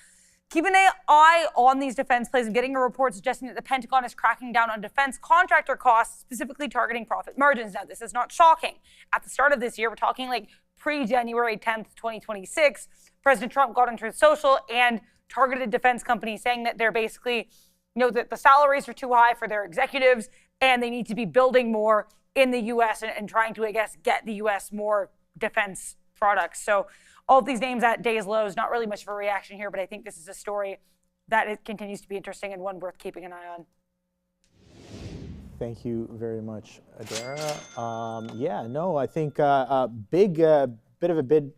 Keep an eye on these defense plays. I'm getting a report suggesting that the Pentagon is cracking down on defense contractor costs, specifically targeting profit margins. Now, this is not shocking. At the start of this year, we're talking like pre-January 10th, 2026, President Trump got on Truth Social and targeted defense companies, saying that they're basically, that the salaries are too high for their executives and they need to be building more in the U.S. and trying to, I guess, get the U.S. more defense products. So all of these names at day's lows, not really much of a reaction here, but I think this is a story that it continues to be interesting and one worth keeping an eye on. Thank you very much, Adara. Yeah, no, I think big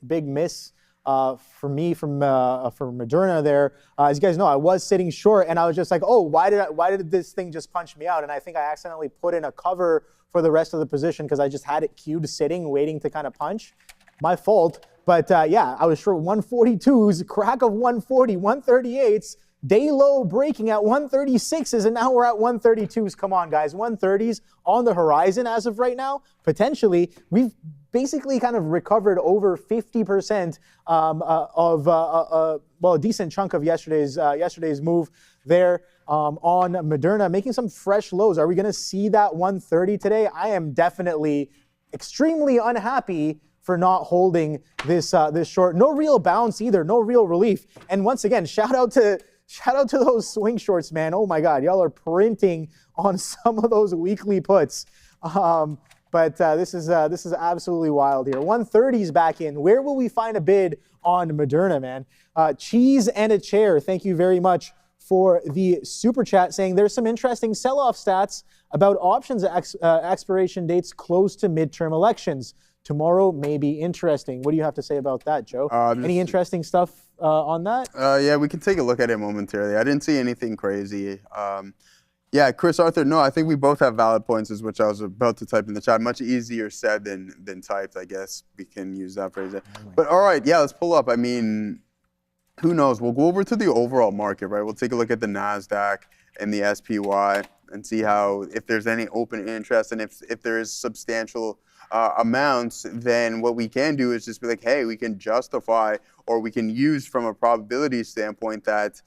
big miss for me from Moderna there. As you guys know, I was sitting short, and I was just like, oh, why did this thing just punch me out? And I think I accidentally put in a cover for the rest of the position because I just had it queued sitting, waiting to kind of punch. My fault. But yeah, I was short 142s, crack of 140, 138s. Day low breaking at 136s, and now we're at 132s. Come on, guys. 130s on the horizon as of right now. Potentially, we've basically kind of recovered over 50% of a decent chunk of yesterday's move there on Moderna, making some fresh lows. Are we going to see that 130 today? I am definitely extremely unhappy for not holding this short. No real bounce either. No real relief. And once again, shout out to those swing shorts, man. Oh my God, y'all are printing on some of those weekly puts. But this is absolutely wild here. 130's back in. Where will we find a bid on Moderna, man? Cheese and a chair. Thank you very much for the super chat saying there's some interesting sell-off stats about options expiration dates close to midterm elections. Tomorrow may be interesting. What do you have to say about that, Joe? Any interesting stuff on that? Yeah, we can take a look at it momentarily. I didn't see anything crazy. Yeah, Chris Arthur, no, I think we both have valid points, which I was about to type in the chat. Much easier said than typed, I guess. We can use that phrase. But all right, yeah, let's pull up. I mean, who knows? We'll go over to the overall market, right? We'll take a look at the NASDAQ and the SPY and see if there's any open interest, and if there is substantial amounts, then what we can do is just be like, hey, we can justify, or we can use from a probability standpoint that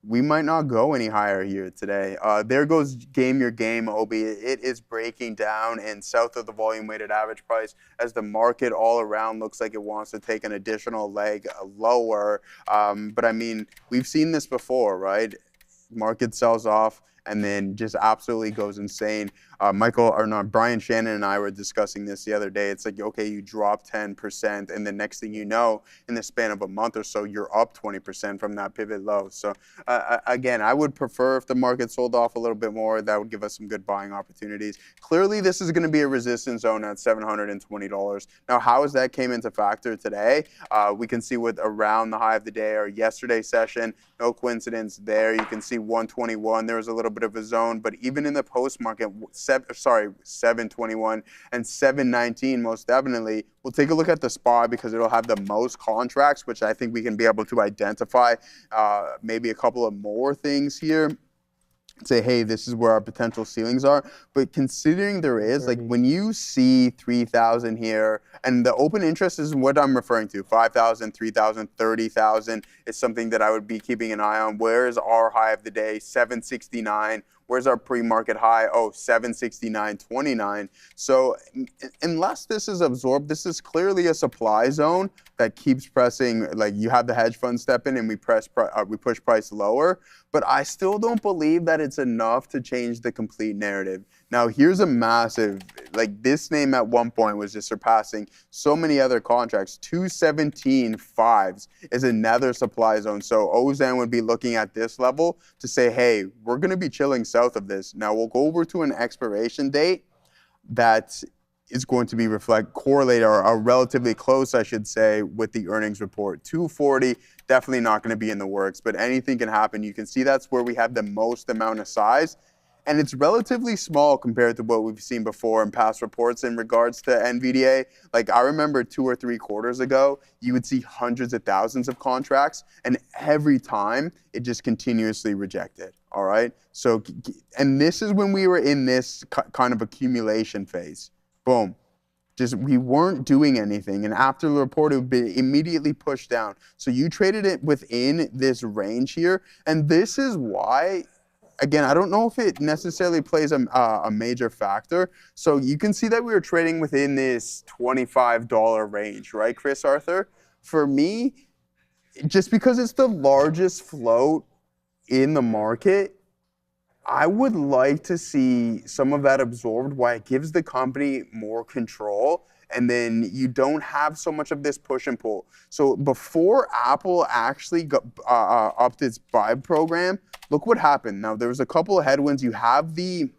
we might not go any higher here today. There goes game your game, Obi. It is breaking down and south of the volume weighted average price as the market all around looks like it wants to take an additional leg lower. But I mean, we've seen this before, right? Market sells off and then just absolutely goes insane. Brian Shannon and I were discussing this the other day. It's like, okay, you drop 10%, and the next thing you know, in the span of a month or so, you're up 20% from that pivot low. So again, I would prefer if the market sold off a little bit more. That would give us some good buying opportunities. Clearly, this is going to be a resistance zone at $720. Now, how that came into factor today? We can see with around the high of the day or yesterday's session. No coincidence there. You can see 121. There was a little bit of a zone, but even in the post market, 721 and 719 most definitely. We'll take a look at the SPY because it'll have the most contracts, which I think we can be able to identify maybe a couple of more things here. Say, hey, this is where our potential ceilings are. But considering there is, like when you see 3,000 here, and the open interest is what I'm referring to, 5,000, 3,000, 30,000 is something that I would be keeping an eye on. Where is our high of the day? 769. Where's our pre-market high? Oh, 769.29. So unless this is absorbed, this is clearly a supply zone that keeps pressing. Like you have the hedge fund step in and we push price lower. But I still don't believe that it's enough to change the complete narrative. Now here's a massive, like this name at one point was just surpassing so many other contracts. 217.5s is another supply zone. So Ozan would be looking at this level to say, hey, we're going to be chilling south of this. Now we'll go over to an expiration date that is going to be correlated or relatively close, I should say, with the earnings report. 240, definitely not going to be in the works, but anything can happen. You can see that's where we have the most amount of size. And it's relatively small compared to what we've seen before in past reports in regards to NVDA. Like I remember 2 or 3 quarters ago, you would see hundreds of thousands of contracts, and every time it just continuously rejected. All right. So, and this is when we were in this kind of accumulation phase. Boom. Just we weren't doing anything, and after the report, it would be immediately pushed down. So you traded it within this range here, and this is why. Again, I don't know if it necessarily plays a major factor. So you can see that we were trading within this $25 range, right, Chris Arthur? For me, just because it's the largest float in the market, I would like to see some of that absorbed, why it gives the company more control, and then you don't have so much of this push and pull. So before Apple actually upped its buy program, look what happened. Now, there was a couple of headwinds. You have the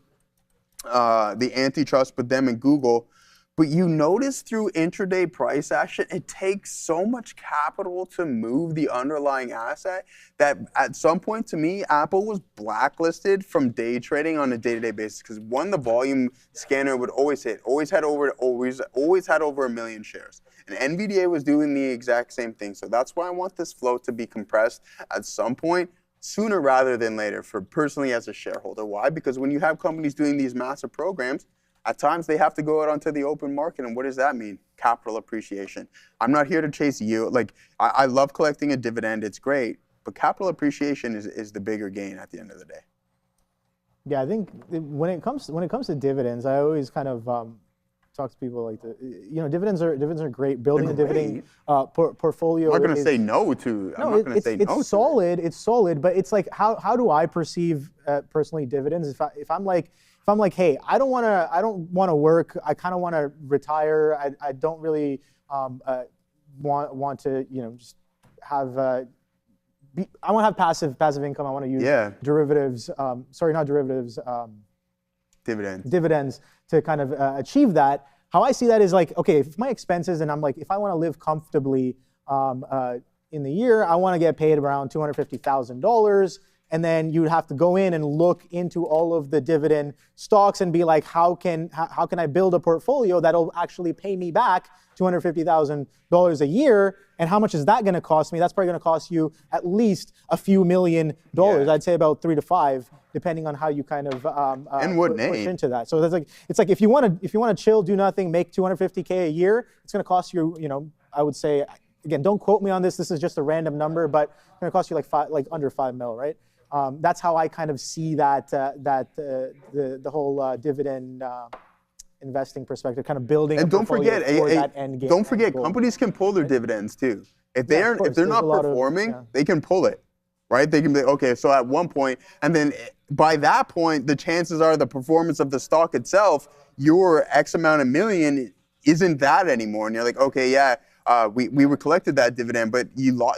the antitrust with them and Google. But you notice through intraday price action, it takes so much capital to move the underlying asset that at some point, to me, Apple was blacklisted from day trading on a day-to-day basis because one, the volume scanner would always hit, always had over 1 million shares. And NVDA was doing the exact same thing. So that's why I want this float to be compressed at some point, sooner rather than later, for personally as a shareholder. Why? Because when you have companies doing these massive programs, at times they have to go out onto the open market, and what does that mean? Capital appreciation. I'm not here to chase yield. Like, I love collecting a dividend, it's great, but capital appreciation is the bigger gain at the end of the day. Yeah, I think when it comes to dividends, I always kind of talk to people like dividends are great. Building a dividend portfolio. I'm not going to say no to. I'm not going to say no. It's solid. It's solid, but it's like how do I perceive personally dividends? If I'm like, hey, I don't want to work. I kind of want to retire. I don't really want to just have. I want to have passive income. I want to use derivatives. Not derivatives. Dividends to kind of achieve that. How I see that is like, okay, if my expenses and I'm like, if I want to live comfortably in the year, I want to get paid around $250,000. And then you'd have to go in and look into all of the dividend stocks and be like, how can I build a portfolio that'll actually pay me back $250,000 a year? And how much is that going to cost me? That's probably going to cost you at least a few $1 million. I'd say about 3 to 5, depending on how you kind of push into that. So it's like if you want to chill, do nothing, make $250K a year, it's going to cost you, I would say, again, don't quote me on this. This is just a random number, but it's going to cost you like under $5 million, right? That's how I kind of see that the whole dividend investing perspective, kind of building. And don't forget, companies can pull their dividends too. If they're not performing, they can pull it, right? They can be okay. So at one point, and then by that point, the chances are the performance of the stock itself, your X amount of million isn't that anymore, and you're like, okay, yeah. We collected that dividend, but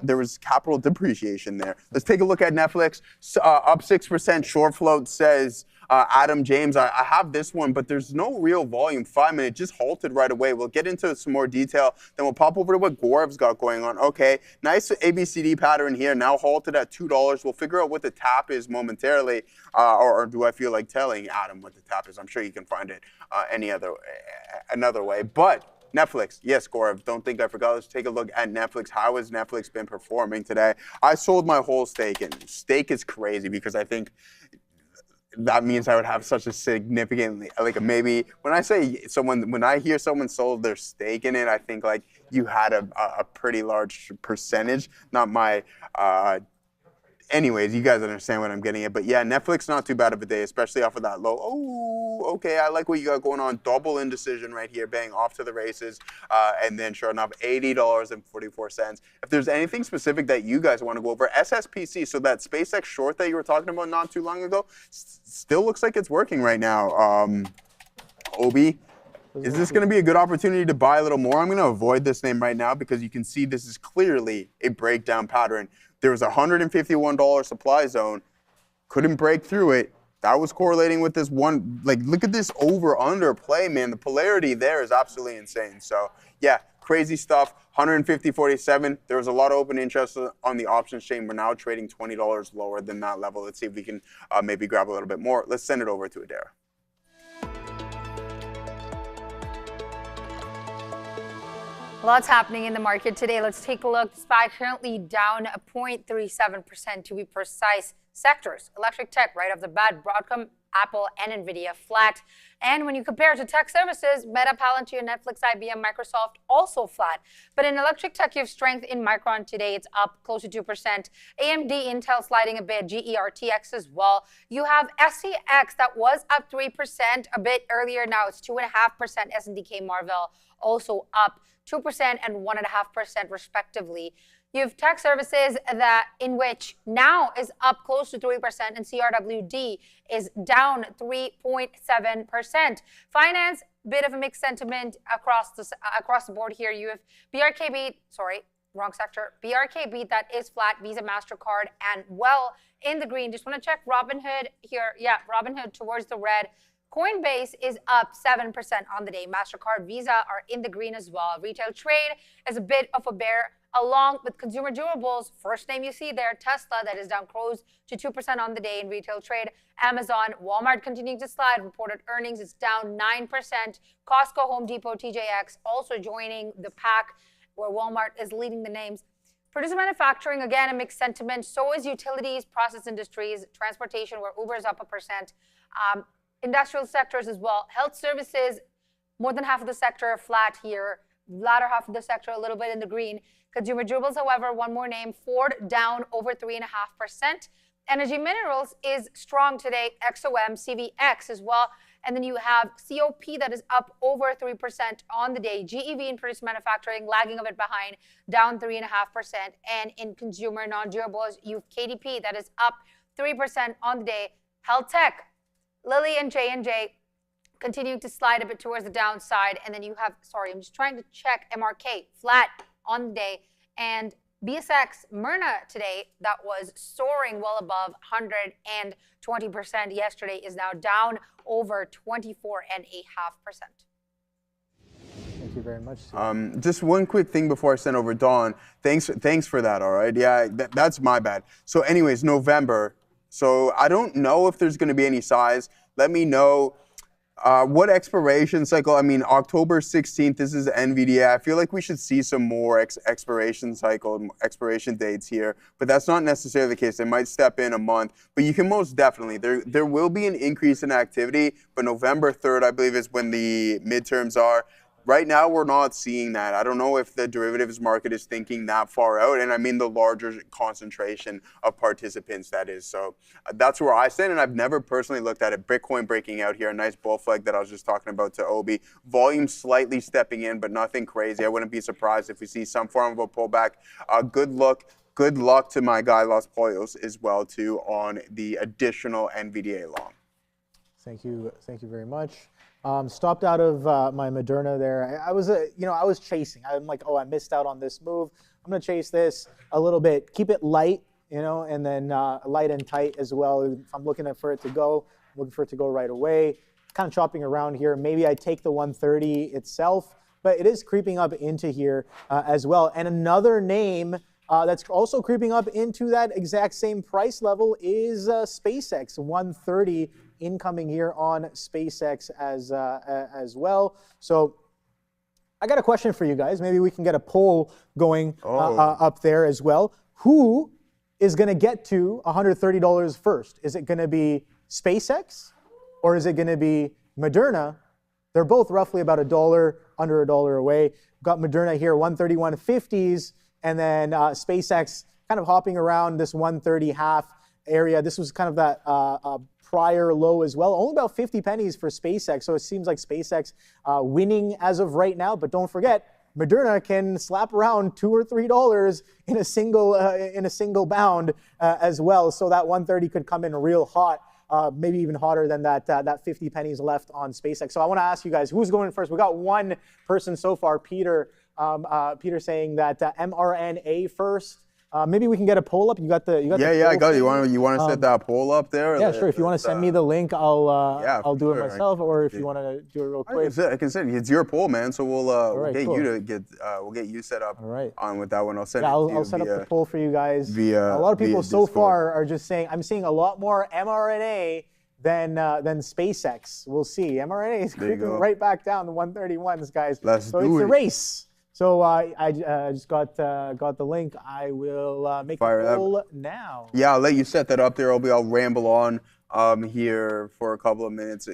there was capital depreciation there. Let's take a look at Netflix. Up 6%. Short float says Adam James. I have this one, but there's no real volume. 5 minutes just halted right away. We'll get into some more detail. Then we'll pop over to what Gourav's got going on. Okay, nice ABCD pattern here. Now halted at $2. We'll figure out what the tap is momentarily, or do I feel like telling Adam what the tap is? I'm sure you can find it another way, but. Netflix, yes, Gaurav, don't think I forgot. Let's take a look at Netflix. How has Netflix been performing today? I sold my whole stake, and stake is crazy because I think that means I would have such a significant, like maybe when I hear someone sold their stake in it, I think like you had a pretty large percentage, not my, anyways, you guys understand what I'm getting at. But yeah, Netflix, not too bad of a day, especially off of that low. Oh, okay, I like what you got going on. Double indecision right here, bang, off to the races. And then sure enough, $80.44. If there's anything specific that you guys want to go over, SSPC, so that SpaceX short that you were talking about not too long ago, still looks like it's working right now. Obi, is this going to be a good opportunity to buy a little more? I'm going to avoid this name right now because you can see this is clearly a breakdown pattern. There was a $151 supply zone, couldn't break through it. That was correlating with this one. Like, look at this over-under play, man. The polarity there is absolutely insane. So, yeah, crazy stuff. 150.47. There was a lot of open interest on the options chain. We're now trading $20 lower than that level. Let's see if we can maybe grab a little bit more. Let's send it over to Adara. Lots happening in the market today. Let's take a look. SPY currently down 0.37% to be precise. Sectors, electric tech right off the bat, Broadcom, Apple, and NVIDIA flat. And when you compare to tech services, Meta, Palantir, Netflix, IBM, Microsoft also flat. But in electric tech, you have strength in Micron today. It's up close to 2%. AMD, Intel sliding a bit, GE, RTX as well. You have SCX that was up 3% a bit earlier. Now it's 2.5%. SNDK Marvell also up 2% and 1.5% respectively. You have tech services in which now is up close to 3% and CRWD is down 3.7%. Finance, bit of a mixed sentiment across the board here. You have BRKB, sorry, wrong sector. BRKB that is flat, Visa, MasterCard, and well in the green. Just want to check Robinhood here. Yeah, Robinhood towards the red. Coinbase is up 7% on the day. MasterCard, Visa are in the green as well. Retail trade is a bit of a bear, along with consumer durables. First name you see there, Tesla, that is down close to 2% on the day in retail trade. Amazon, Walmart continuing to slide. Reported earnings is down 9%. Costco, Home Depot, TJX also joining the pack, where Walmart is leading the names. Producer manufacturing, again, a mixed sentiment. So is utilities, process industries, transportation, where Uber is up 1%. Industrial sectors as well. Health services, more than half of the sector are flat here. Latter half of the sector a little bit in the green. Consumer durables, however, one more name, Ford, down over 3.5%. Energy minerals is strong today. XOM, CVX as well. And then you have COP that is up over 3% on the day. GEV in producer manufacturing lagging a bit behind, down 3.5%. And in consumer non-durables, you have KDP that is up 3% on the day. Health tech, Lilly and J&J continuing to slide a bit towards the downside. And then you have, sorry, I'm just trying to check MRK, flat on the day. And BSX Myrna today, that was soaring well above 120% yesterday, is now down over 24.5%. Thank you very much. Just one quick thing before I send over Dawn. Thanks for that, all right? Yeah, that's my bad. So anyways, November. So I don't know if there's going to be any size. Let me know. What expiration cycle? I mean, October 16th, this is NVDA. I feel like we should see some more expiration dates here, but that's not necessarily the case. They might step in a month, but you can most definitely, there will be an increase in activity, but November 3rd, I believe, is when the midterms are. Right now, we're not seeing that. I don't know if the derivatives market is thinking that far out, and I mean the larger concentration of participants, that is. So that's where I stand, and I've never personally looked at it. Bitcoin breaking out here, a nice bull flag that I was just talking about to Obi. Volume slightly stepping in, but nothing crazy. I wouldn't be surprised if we see some form of a pullback. Good luck to my guy Los Pollos as well, too, on the additional NVDA long. Thank you very much. Stopped out of my Moderna there. I was chasing. I'm like, oh, I missed out on this move. I'm gonna chase this a little bit, keep it light, and then light and tight as well. If I'm looking for it to go, I'm looking for it to go right away. Kind of chopping around here. Maybe I take the 130 itself, but it is creeping up into here as well. And another name that's also creeping up into that exact same price level is SpaceX, 130 incoming here on SpaceX as well. So I got a question for you guys. Maybe we can get a poll going up there as well. Who is going to get to $130 first? Is it going to be SpaceX or is it going to be Moderna? They're both roughly about under a dollar away. Got Moderna here, 131.50s, and then SpaceX kind of hopping around this 130.5 area. This was kind of that prior low as well. Only about 50 pennies for SpaceX, so it seems like SpaceX winning as of right now. But don't forget, Moderna can slap around $2 or $3 in a single bound as well. So that 130 could come in real hot, maybe even hotter than that 50 pennies left on SpaceX. So I want to ask you guys, who's going first? We got one person so far, Peter. Peter saying that mRNA first. Maybe we can get a poll up. You got the Yeah, I got it. You want to set that poll up there? Yeah, sure. If you want to send me the link, I'll do it myself. Or if you want to do it real quick, I can send it. It's your poll, man. So we'll get you set up on with that one. I'll send it. I'll set up the poll for you guys. A lot of people so far are just saying I'm seeing a lot more mRNA than SpaceX. We'll see. mRNA is creeping right back down to 131s, guys. Let's do it. It's a race. So I just got the link. I will make the poll now. Yeah, I'll let you set that up there. I'll ramble on here for a couple of minutes.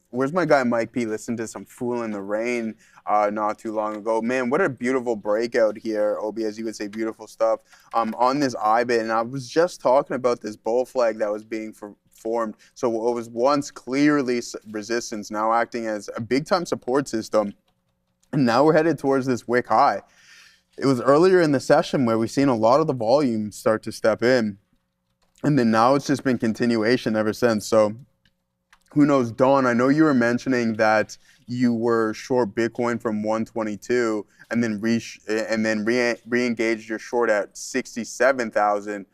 Where's my guy Mike P? Listened to some Fool in the Rain not too long ago. Man, what a beautiful breakout here, Obi, as you would say, beautiful stuff on this IBIT. And I was just talking about this bull flag that was being formed. So what was once clearly resistance, now acting as a big-time support system. And now we're headed towards this wick high. It was earlier in the session where we've seen a lot of the volume start to step in. And then now it's just been continuation ever since. So who knows, Dawn, I know you were mentioning that you were short Bitcoin from 122 and then re-engaged your short at 67,000.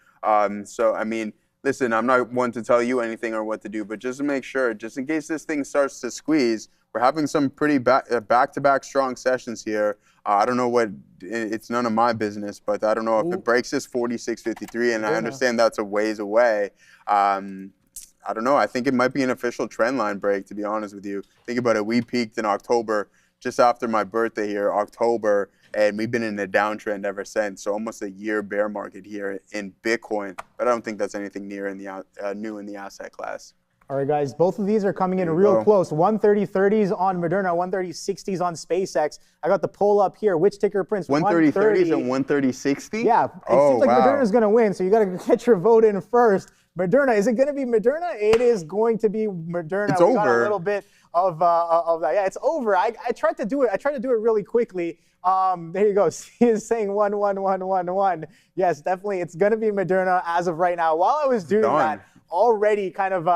So, I mean, listen, I'm not one to tell you anything or what to do, but just to make sure, just in case this thing starts to squeeze, we're having some pretty back-to-back strong sessions here. I don't know what, it's none of my business, but I don't know if it breaks this 46.53, and I understand that's a ways away. I don't know. I think it might be an official trend line break, to be honest with you. Think about it. We peaked in October, just after my birthday here, October, and we've been in a downtrend ever since. So almost a year bear market here in Bitcoin. But I don't think that's anything new in the asset class. All right, guys, both of these are coming in real close. 130.30s on Moderna, 130.60s on SpaceX. I got the poll up here. Which ticker prints? 130.30s and 130.60? Yeah, it seems like Moderna's going to win, so you got to get your vote in first. Moderna, is it going to be Moderna? It is going to be Moderna. It's we got over. a little bit of that. Yeah, it's over. I tried to do it. I tried to do it really quickly. There you go. He is saying 1, 1, 1, 1, 1. Yes, definitely. It's going to be Moderna as of right now. While I was doing that, already kind of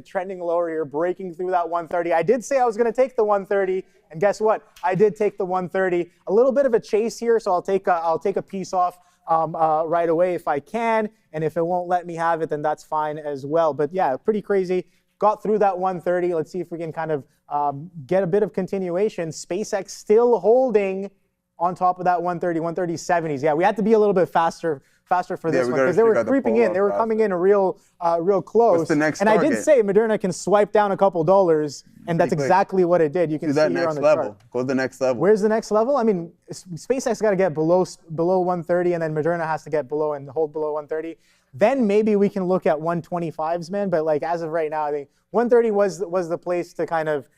trending lower here, breaking through that 130. I did say I was going to take the 130, and guess what? I did take the 130. A little bit of a chase here, so I'll take a piece off right away if I can, and if it won't let me have it, then that's fine as well. But yeah, pretty crazy. Got through that 130. Let's see if we can kind of get a bit of continuation. SpaceX still holding on top of that 130, 130.70s. Yeah, we had to be a little bit faster for this one because they were creeping in. They were coming in real close. What's the next and target? I did say Moderna can swipe down a couple dollars, and that's exactly what it did. You can see that here next on the level. chart. Go to the next level. Where's the next level? I mean, SpaceX got to get below 130, and then Moderna has to get below and hold below 130. Then maybe we can look at 125s, man. But like as of right now, I think 130 was the place to kind of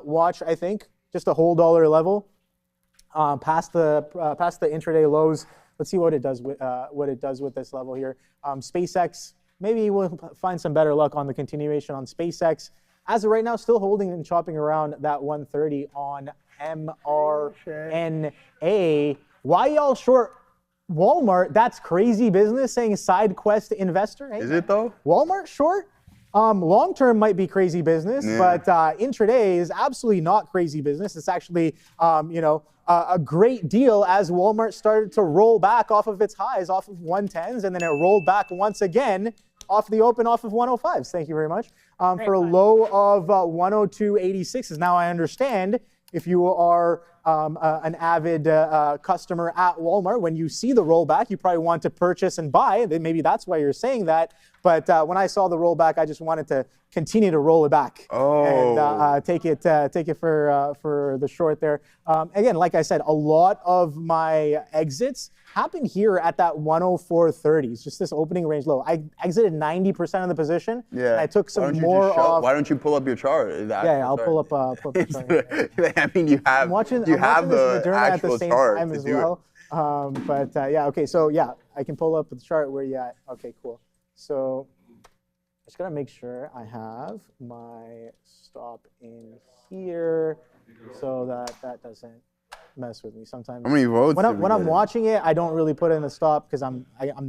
watch. I think just a whole dollar level past the intraday lows. Let's see what it does with this level here. SpaceX, maybe we'll find some better luck on the continuation on SpaceX. As of right now, still holding and chopping around that 130 on MRNA. Why y'all short Walmart? That's crazy business, saying side quest investor. Hey, is it though? Walmart short? Long term might be crazy business, but intraday is absolutely not crazy business. It's actually, a great deal as Walmart started to roll back off of its highs, off of 110s, and then it rolled back once again off the open, off of 105s. Thank you very much. For a low of 102.86. Now I understand if you are an avid customer at Walmart, when you see the rollback, you probably want to purchase and buy. Maybe that's why you're saying that. But when I saw the rollback, I just wanted to continue to roll it back and take it for the short there. Again, like I said, a lot of my exits happened here at that 104.30s, just this opening range low. I exited 90% of the position. Yeah. And I took some more off. Why don't you pull up your chart? I'll pull up the chart. I mean, you have the actual chart time as well. Okay, so yeah, I can pull up the chart where you at. Okay, cool. So just gotta make sure I have my stop in here so that doesn't mess with me. Sometimes how many votes when I'm watching it, I don't really put in the stop because I'm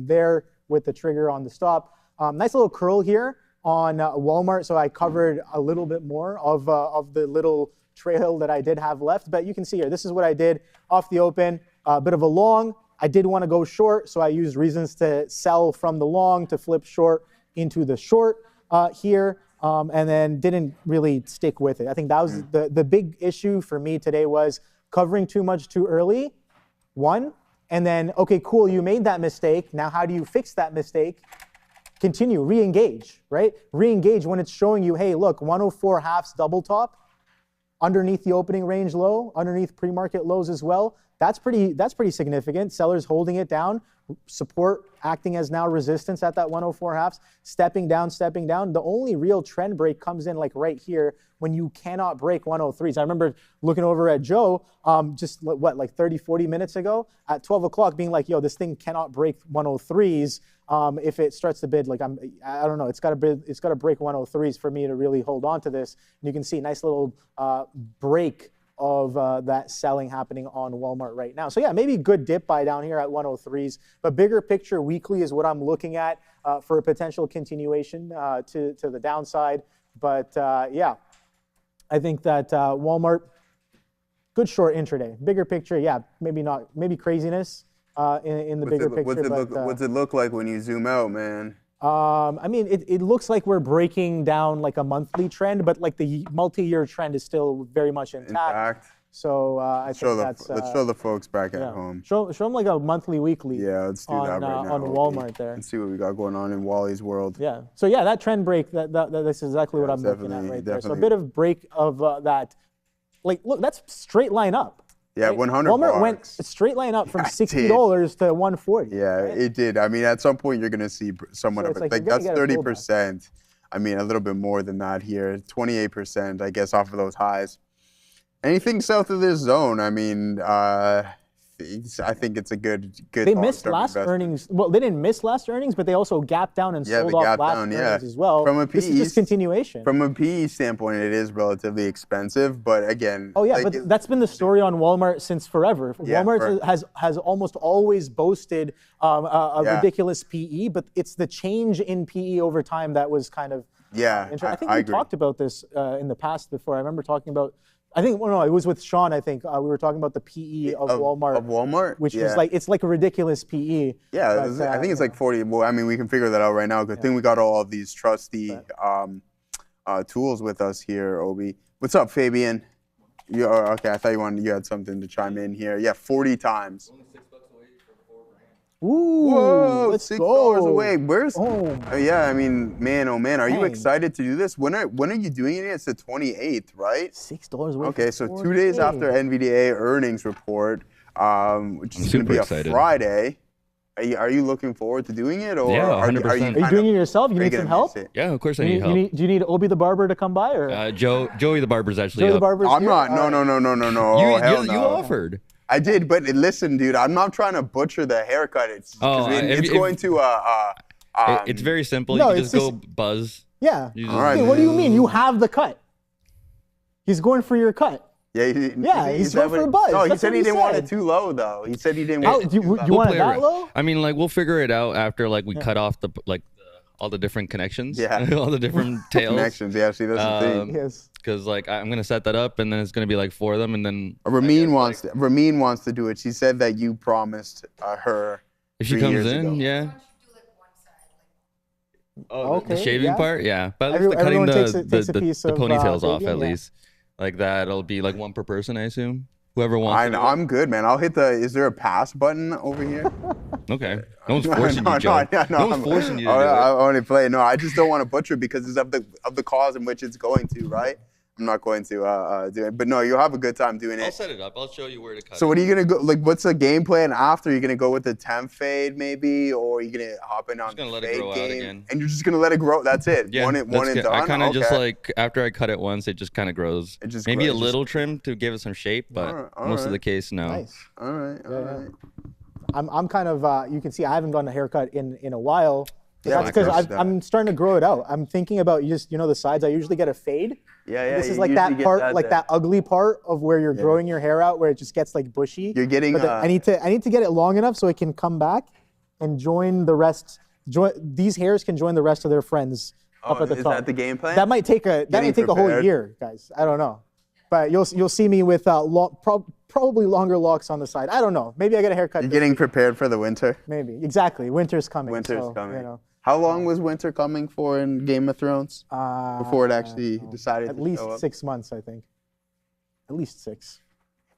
there with the trigger on the stop. Nice little curl here on Walmart, so I covered a little bit more of the little trail that I did have left. But you can see here, this is what I did off the open, a bit of a long. I did want to go short, so I used reasons to sell from the long to flip short into the short here, and then didn't really stick with it. I think that was the big issue for me today was covering too much too early, one, and then, okay, cool, you made that mistake. Now how do you fix that mistake? Continue, re-engage, right? Re-engage when it's showing you, hey, look, 104 halves double top, underneath the opening range low, underneath pre-market lows as well. That's pretty significant. Sellers holding it down, support acting as now resistance at that 104 halves, stepping down. The only real trend break comes in like right here when you cannot break 103s. I remember looking over at Joe just like 30, 40 minutes ago at 12 o'clock being like, yo, this thing cannot break 103s. If it starts to bid, like I don't know, it's got to break 103s for me to really hold on to this. And you can see nice little break of that selling happening on Walmart right now. So yeah, maybe good dip buy down here at 103s, but bigger picture weekly is what I'm looking at for a potential continuation to the downside. But yeah, I think that Walmart, good short intraday. Bigger picture, yeah, maybe craziness in the bigger picture. What's it look like when you zoom out, man? I mean, it looks like we're breaking down like a monthly trend, but like the multi-year trend is still very much intact. So I think that's. Let's show the folks back at yeah. home. Show them like a monthly, weekly. Yeah, let's do that right now. On Walmart there. And see what we got going on in Wally's world. Yeah. So yeah, that trend break. That's exactly what I'm looking at right there. So a bit of break of that. Like, look, that's straight line up. Yeah, right? 100 Walmart bucks. went straight line up from $60 to $140. Yeah, right? it did. I mean, at some point you're gonna see somewhat So of it's it. like Like you're that's gonna get a 30%. I mean, a little bit more than that here. 28%, I guess, off of those highs. Anything south of this zone, I mean, I think it's a good. They missed long-term last investment. earnings. Well, they didn't miss last earnings, but they also gapped down and sold off last earnings as well. From a this is just continuation. From a PE standpoint, it is relatively expensive, but again. Oh yeah, like but that's been the story on Walmart since forever. Yeah, Walmart has almost always boasted a ridiculous PE, but it's the change in PE over time that was kind of interesting. I think we talked about this in the past before. I remember talking about. I think no, it was with Sean. I think we were talking about the PE of Walmart. Of Walmart, which is like it's like a ridiculous PE. Yeah, but, I think it's like 40. Well, I mean, we can figure that out right now. Good thing we got all of these trusty tools with us here, Obi. What's up, Fabian? Okay, I thought you had something to chime in here. Yeah, 40 times. Ooh, whoa, let's $6 go. away. Where's? Oh. Yeah, I mean, man, oh man, are you Dang. excited to do this? When are you doing it? It's the 28th, right? $6 away. Okay, so 2 days after NVDA earnings report, which is going to be a Friday. Are you looking forward to doing it, or yeah, 100%. Are you doing it yourself? You need some help? Yeah, of course I need help. Do you need Obi the barber to come by, or Joey the barber's actually Joey up. the barber's I'm here? not. No. Oh, hell You no. offered. I did, but listen, dude, I'm not trying to butcher the haircut. It's going to it's very simple. No, you can just go buzz. Yeah. All right. Hey, what do you mean? You have the cut. He's going for your cut. Yeah, he's going for a buzz. No, he That's said what he didn't want said. it too low, though. He said he didn't How, want it do too low. you want it play that around. low? I mean, like we'll figure it out after like we cut off the all the different connections. Yeah. all the different tails. Connections. Yeah, see, that's the thing. Yes. Because like I'm gonna set that up, and then it's gonna be like 4 of them, and then Ramin wants to do it. She said that you promised her. if she 3 comes years in, ago. yeah. Oh, Okay, the shaving yeah. part, yeah. But at least the cutting Everyone the takes a piece of, ponytails off Fabian, at yeah. least. Like that, it'll be like 1 per person, I assume. Whoever wants. I know, I'm good, man. I'll hit the. Is there a pass button over here? Okay. No one's forcing you, Joe. No one's forcing you to do it. I only play. No, I just don't want to butcher it because it's of the cause in which it's going to, right? I'm not going to do it. But no, you'll have a good time doing I'll it. set it up. I'll show you where to cut. So what are you gonna go? Like, what's the game plan after? Are you gonna go with the temp fade maybe, or are you gonna hop in on gonna the let it fade grow out game? again. And you're just gonna let it grow. That's it. Yeah, One and done. I kind of just Okay. like after I cut it once, it just kind of grows. It just maybe grows, a little trim to give it some shape, but most of the case, no. Nice. All right. All right. I'm kind of. You can see I haven't gotten a haircut in a while. Yeah, That's because like I'm starting to grow it out. I'm thinking about the sides. I usually get a fade. Yeah. This you is like usually that get part, like there. that ugly part of where you're growing your hair out, where it just gets like bushy. You're getting. But I need to get it long enough so it can come back and join the rest. These hairs can join the rest of their friends up at the is top. that the game plan? That might take a whole prepared? year, guys. I don't know, but you'll see me with probably longer locks on the side. I don't know. Maybe I get a haircut. You're this getting week. prepared for the winter. Maybe exactly. Winter's coming. Winter's so, coming. You know. How long was winter coming for in Game of Thrones before it actually decided At to least show up? 6 months, I think. At least 6.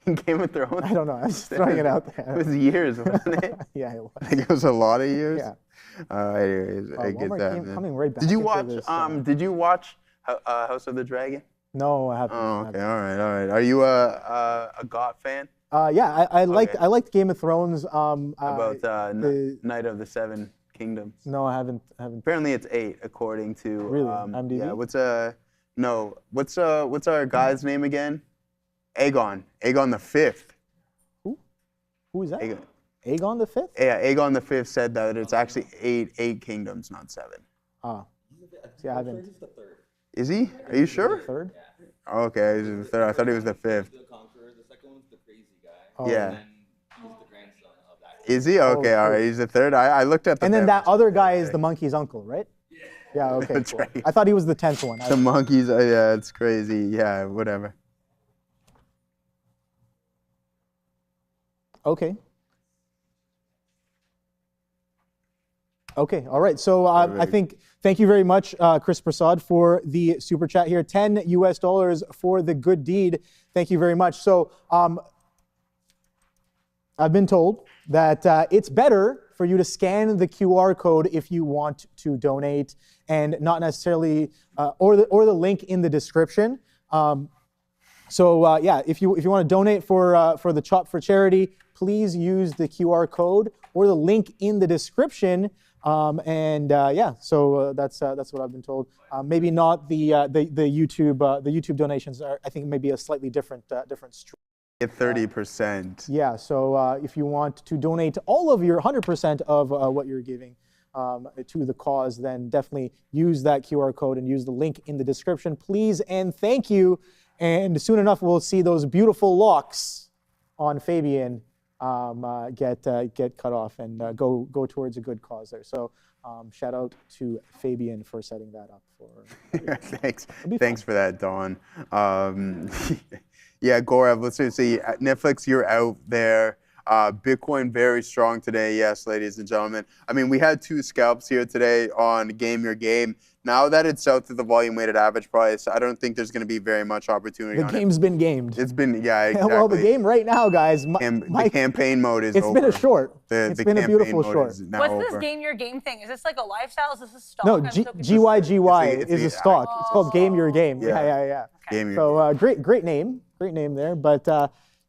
In Game of Thrones? I don't know. I'm just throwing it out there. It was years, wasn't it? Yeah, it was. I think it was a lot of years. Yeah. Anyways, I get Walmart that. came Man. coming right back Did you into watch? this, Did you watch House of the Dragon? No, I haven't. Oh, okay. All right. Are you a GOT fan? Yeah, I liked Game of Thrones. About the- Night of the Seven Kingdoms. No, I haven't. Apparently, it's 8 according to. Really? IMDb? Yeah. What's our guy's name again? Aegon the Fifth. Who is that? Aegon. Aegon the Fifth? Yeah, Aegon the Fifth said that it's actually 8 kingdoms, not 7. Ah. See, I haven't. Is he? Are you sure? Third? Okay, he's the third. I thought he was the 5th. The Conqueror, the second one's the crazy guy. Oh. Yeah. And then he's the grandson of that. Is he? Okay, all right. He's the third. I looked at the. And then that family. other guy is the monkey's uncle, right? Yeah. Okay. That's cool. right. I thought he was the 10th one. The monkeys. Yeah, it's crazy. Yeah, whatever. Okay. Okay, all right. So I think, thank you very much, Chris Prasad, for the super chat here. $10 US for the good deed. Thank you very much. So I've been told that it's better for you to scan the QR code if you want to donate, and not necessarily, or the link in the description. Yeah, if you want to donate for the Chop for Charity, please use the QR code or the link in the description. Yeah, so that's what I've been told. Maybe not the YouTube donations are, I think, maybe a slightly different stream. Get 30%. Yeah, so if you want to donate all of your 100% of what you're giving to the cause, then definitely use that QR code and use the link in the description, please and thank you. And soon enough, we'll see those beautiful locks on Fabian get cut off and go towards a good cause there. So shout out to Fabian for setting that up for. Thanks for that, Don. Yeah, Gorev, let's see. Netflix, you're out there. Bitcoin very strong today, yes, ladies and gentlemen. I mean, we had 2 scalps here today on Game Your Game. Now that it's south of the volume-weighted average price, I don't think there's going to be very much opportunity. The game's been gamed. It's been, yeah, exactly. Well, the game right now, guys. The campaign mode is over. It's been a short. It's been a beautiful short. What's this Game Your Game thing? Is this like a lifestyle? Is this a stock? No, GYGY is a stock. It's called Game Your Game. Yeah. Okay. So great name there. But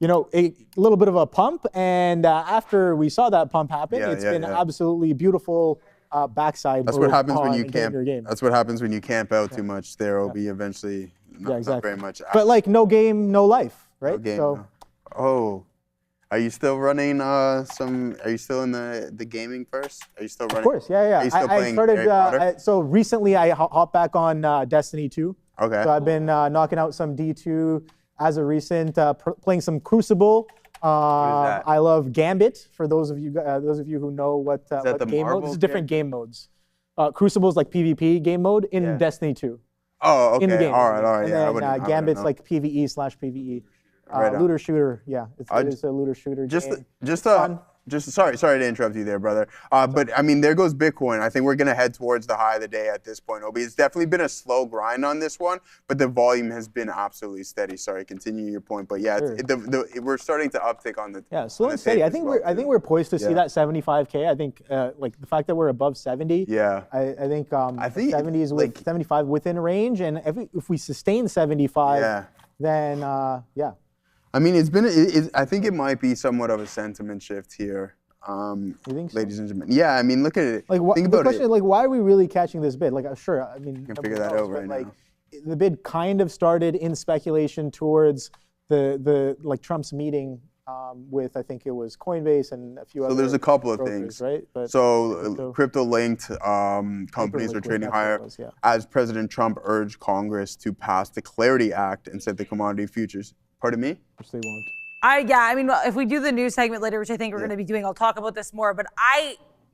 you know, a little bit of a pump, and after we saw that pump happen, it's been absolutely beautiful. Backside. That's what happens when you camp. That's what happens when you camp out too much. There will be eventually not very much. But like no game, no life, right? No game, Oh, are you still running Are you still in the gaming first? Are you still running? Of course, yeah. Are you still playing Harry Potter? Potter? So recently I hopped back on Destiny 2. Okay. So I've been knocking out some D2 as of recent, playing some Crucible. I love Gambit. For those of you who know what game mode. This is different game modes. Crucible is like PvP game mode in Destiny 2. Oh, okay. In the game. All right. And then Gambit's like PvE/PvE. Looter shooter. Yeah, it's a looter shooter. Sorry to interrupt you there, brother. But I mean, there goes Bitcoin. I think we're gonna head towards the high of the day at this point, Obi. It's definitely been a slow grind on this one, but the volume has been absolutely steady. Sorry, continue your point. But yeah, we're starting to uptick on the slow and steady. I think we're poised to see that 75K. I think like the fact that we're above 70. Yeah. I think 70s with 75 within range, and if we sustain 75, then I mean, I think it might be somewhat of a sentiment shift here, you think so? Ladies and gentlemen. Yeah, I mean, look at it. Like, think about the question is, like, why are we really catching this bid? Like, sure, I mean, you can figure that out right now. The bid kind of started in speculation towards the Trump's meeting with, I think it was Coinbase and a few other. So there's a couple of brokers, things, right? But crypto-linked companies are trading higher as President Trump urged Congress to pass the Clarity Act and set the commodity futures. Pardon me? Which they won't. I mean, if we do the news segment later, which I think we're going to be doing, I'll talk about this more. But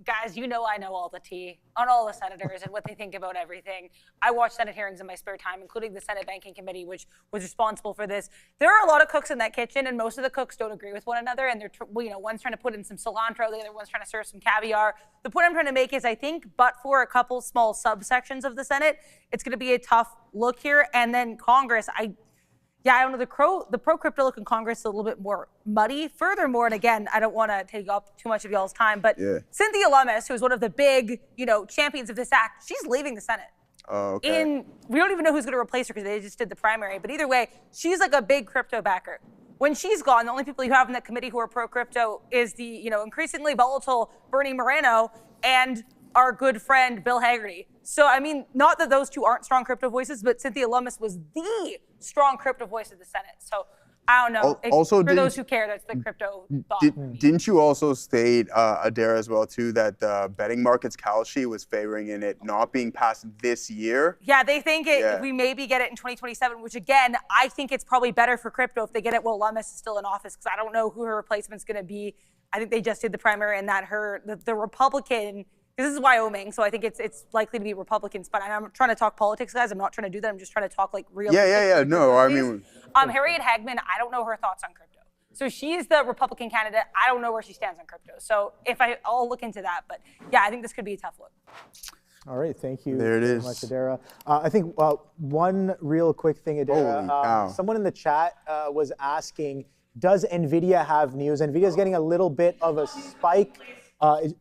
guys, I know all the tea on all the senators and what they think about everything. I watch Senate hearings in my spare time, including the Senate Banking Committee, which was responsible for this. There are a lot of cooks in that kitchen, and most of the cooks don't agree with one another. And they're, one's trying to put in some cilantro, the other one's trying to serve some caviar. The point I'm trying to make is, I think, but for a couple small subsections of the Senate, it's going to be a tough look here. And then Congress, I don't know, the pro-crypto look in Congress is a little bit more muddy. Furthermore, and again, I don't want to take up too much of y'all's time, but Cynthia Lummis, who is one of the big, champions of this act, she's leaving the Senate. Oh, okay. We don't even know who's going to replace her because they just did the primary. But either way, she's like a big crypto backer. When she's gone, the only people you have in that committee who are pro-crypto is the, increasingly volatile Bernie Moreno and our good friend Bill Haggerty. So, I mean, not that those two aren't strong crypto voices, but Cynthia Lummis was the strong crypto voice of the Senate. So, I don't know. Also, for those who care, that's the crypto thought. Didn't you also state, Adair, as well, too, that the betting markets Kalshi was favoring in it not being passed this year? Yeah, they think we maybe get it in 2027, which, again, I think it's probably better for crypto if they get it while Lummis is still in office, because I don't know who her replacement's going to be. I think they just did the primary, and that the Republican, this is Wyoming, so I think it's likely to be Republicans. But I'm trying to talk politics, guys. I'm not trying to do that. I'm just trying to talk like real. Yeah. No, I mean. Harriet Hagman, I don't know her thoughts on crypto. So she's the Republican candidate. I don't know where she stands on crypto. So I'll look into that. But yeah, I think this could be a tough look. All right, thank you There it very is. much, Adara. I think one real quick thing, Holy cow. Adara. Someone in the chat was asking, does NVIDIA have news? NVIDIA's getting a little bit of a spike.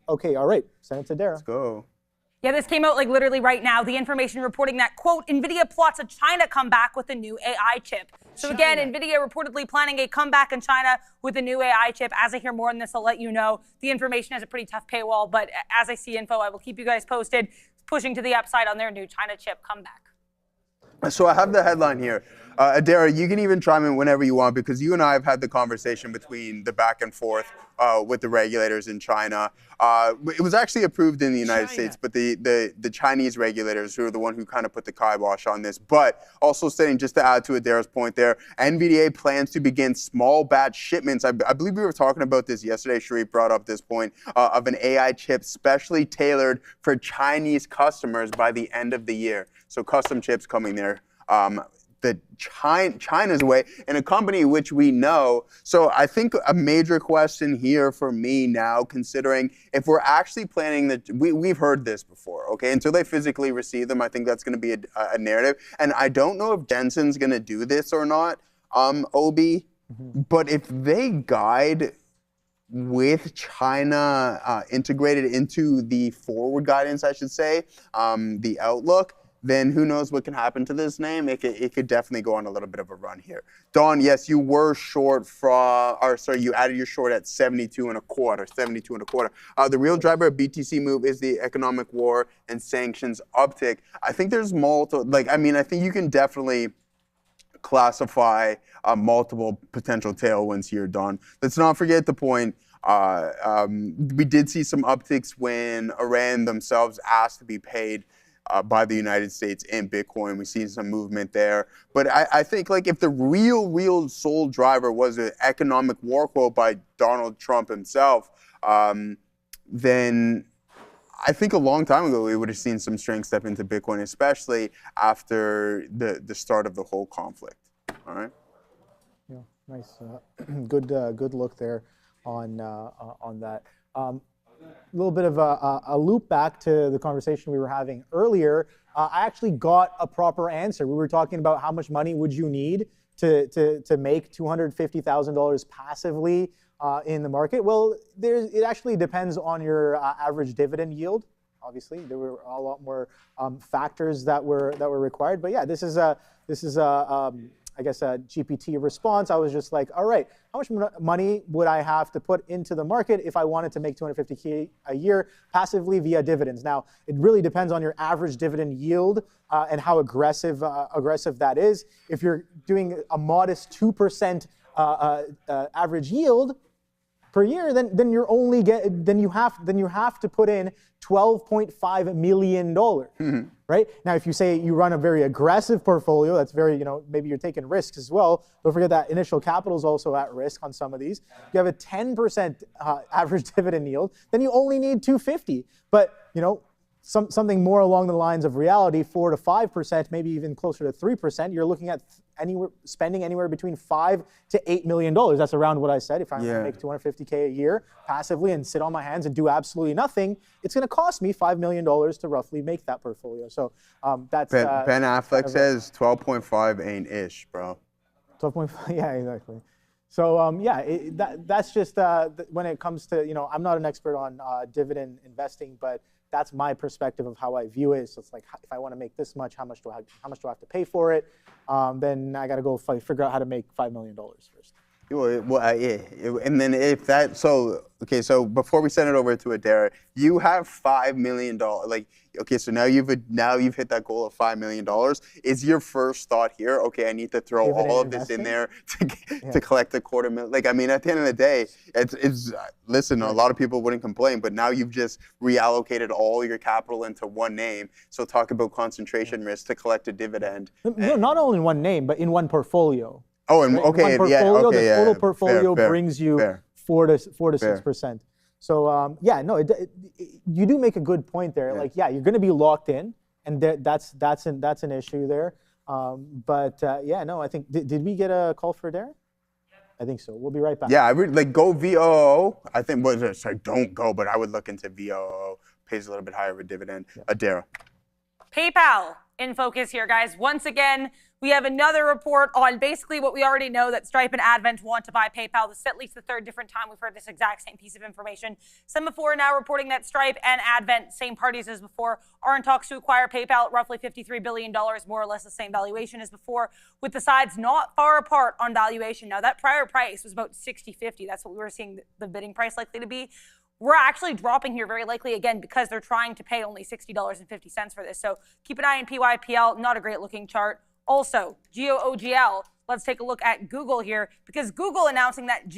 Okay, all right, send it to Adara. Let's go. Yeah, this came out like literally right now. The information reporting that, quote, NVIDIA plots a China comeback with a new AI chip. So again, NVIDIA reportedly planning a comeback in China with a new AI chip. As I hear more on this, I'll let you know. The information has a pretty tough paywall, but as I see info, I will keep you guys posted, pushing to the upside on their new China chip comeback. So I have the headline here. Adara, you can even chime in whenever you want because you and I have had the conversation between the back and forth with the regulators in China. It was actually approved in the United States, but the Chinese regulators who are the one who kind of put the kibosh on this. But also saying, just to add to Adara's point there, NVIDIA plans to begin small batch shipments. I believe we were talking about this yesterday. Sharif brought up this point of an AI chip specially tailored for Chinese customers by the end of the year. So custom chips coming there. China's way, and a company which we know. So I think a major question here for me now, considering if we're actually planning that, we've heard this before, okay? Until they physically receive them, I think that's going to be a narrative. And I don't know if Jensen's going to do this or not, Obi, but if they guide with China integrated into the forward guidance, I should say, the outlook, then who knows what can happen to this name. It could definitely go on a little bit of a run here. Don, yes, you were short you added your short at 72 and a quarter. The real driver of BTC move is the economic war and sanctions uptick. I think there's multiple, I think you can definitely classify multiple potential tailwinds here, Don. Let's not forget the point. We did see some upticks when Iran themselves asked to be paid by the United States in Bitcoin. We've seen some movement there. But I think if the real sole driver was an economic war quote by Donald Trump himself, then I think a long time ago we would have seen some strength step into Bitcoin, especially after the start of the whole conflict. All right? Yeah, nice. Good look there on that. A little bit of a loop back to the conversation we were having earlier. I actually got a proper answer. We were talking about how much money would you need to make $250,000 passively in the market. Well, it actually depends on your average dividend yield. Obviously, there were a lot more factors that were required. But yeah, this is I guess a GPT response. I was just like, all right, how much money would I have to put into the market if I wanted to make $250K a year passively via dividends? Now, it really depends on your average dividend yield and how aggressive that is. If you're doing a modest 2% average yield per year, then you have to put in $12.5 million, right? Now, if you say you run a very aggressive portfolio, that's very, maybe you're taking risks as well. Don't forget that initial capital is also at risk on some of these. You have a 10% average dividend yield, then you only need $250. But, something more along the lines of reality, 4 to 5%, maybe even closer to 3%, you're looking at spending anywhere between $5 to $8 million. That's around what I said. If I make $250K a year passively and sit on my hands and do absolutely nothing, it's going to cost me $5 million to roughly make that portfolio. So that's Ben Affleck says 12.5 ain't ish, bro. 12.5, yeah, exactly. So that's just when it comes to I'm not an expert on dividend investing, but that's my perspective of how I view it. So it's like, if I want to make this much, how much do I have to pay for it? Then I got to go figure out how to make $5 million first. And then if that, so before we send it over to Adara, you have $5 million. So now you've hit that goal of $5 million. Is your first thought here, okay, I need to throw all of this in there to collect $250,000? At the end of the day, listen, a lot of people wouldn't complain, but now you've just reallocated all your capital into one name. So talk about concentration risk to collect a dividend. No, not only in one name, but in one portfolio. Oh, and right? Okay, the total portfolio brings you fair. 4 to 6%. So you do make a good point there. Yeah. You're going to be locked in, and that's an issue there. I think did we get a call for Darren? I think so. We'll be right back. Yeah, I would like go VOO. I think sorry, don't go, but I would look into VOO. Pays a little bit higher of a dividend. Adara. PayPal in focus here, guys. Once again, we have another report on basically what we already know, that Stripe and Advent want to buy PayPal. This is at least the third different time we've heard this exact same piece of information. Semaphore are now reporting that Stripe and Advent, same parties as before, are in talks to acquire PayPal at roughly $53 billion, more or less the same valuation as before, with the sides not far apart on valuation. Now, that prior price was about $60.50. That's what we were seeing the bidding price likely to be. We're actually dropping here very likely, again, because they're trying to pay only $60.50 for this. So keep an eye on PYPL, not a great looking chart. Also, GOOGL, let's take a look at Google here, because Google announcing that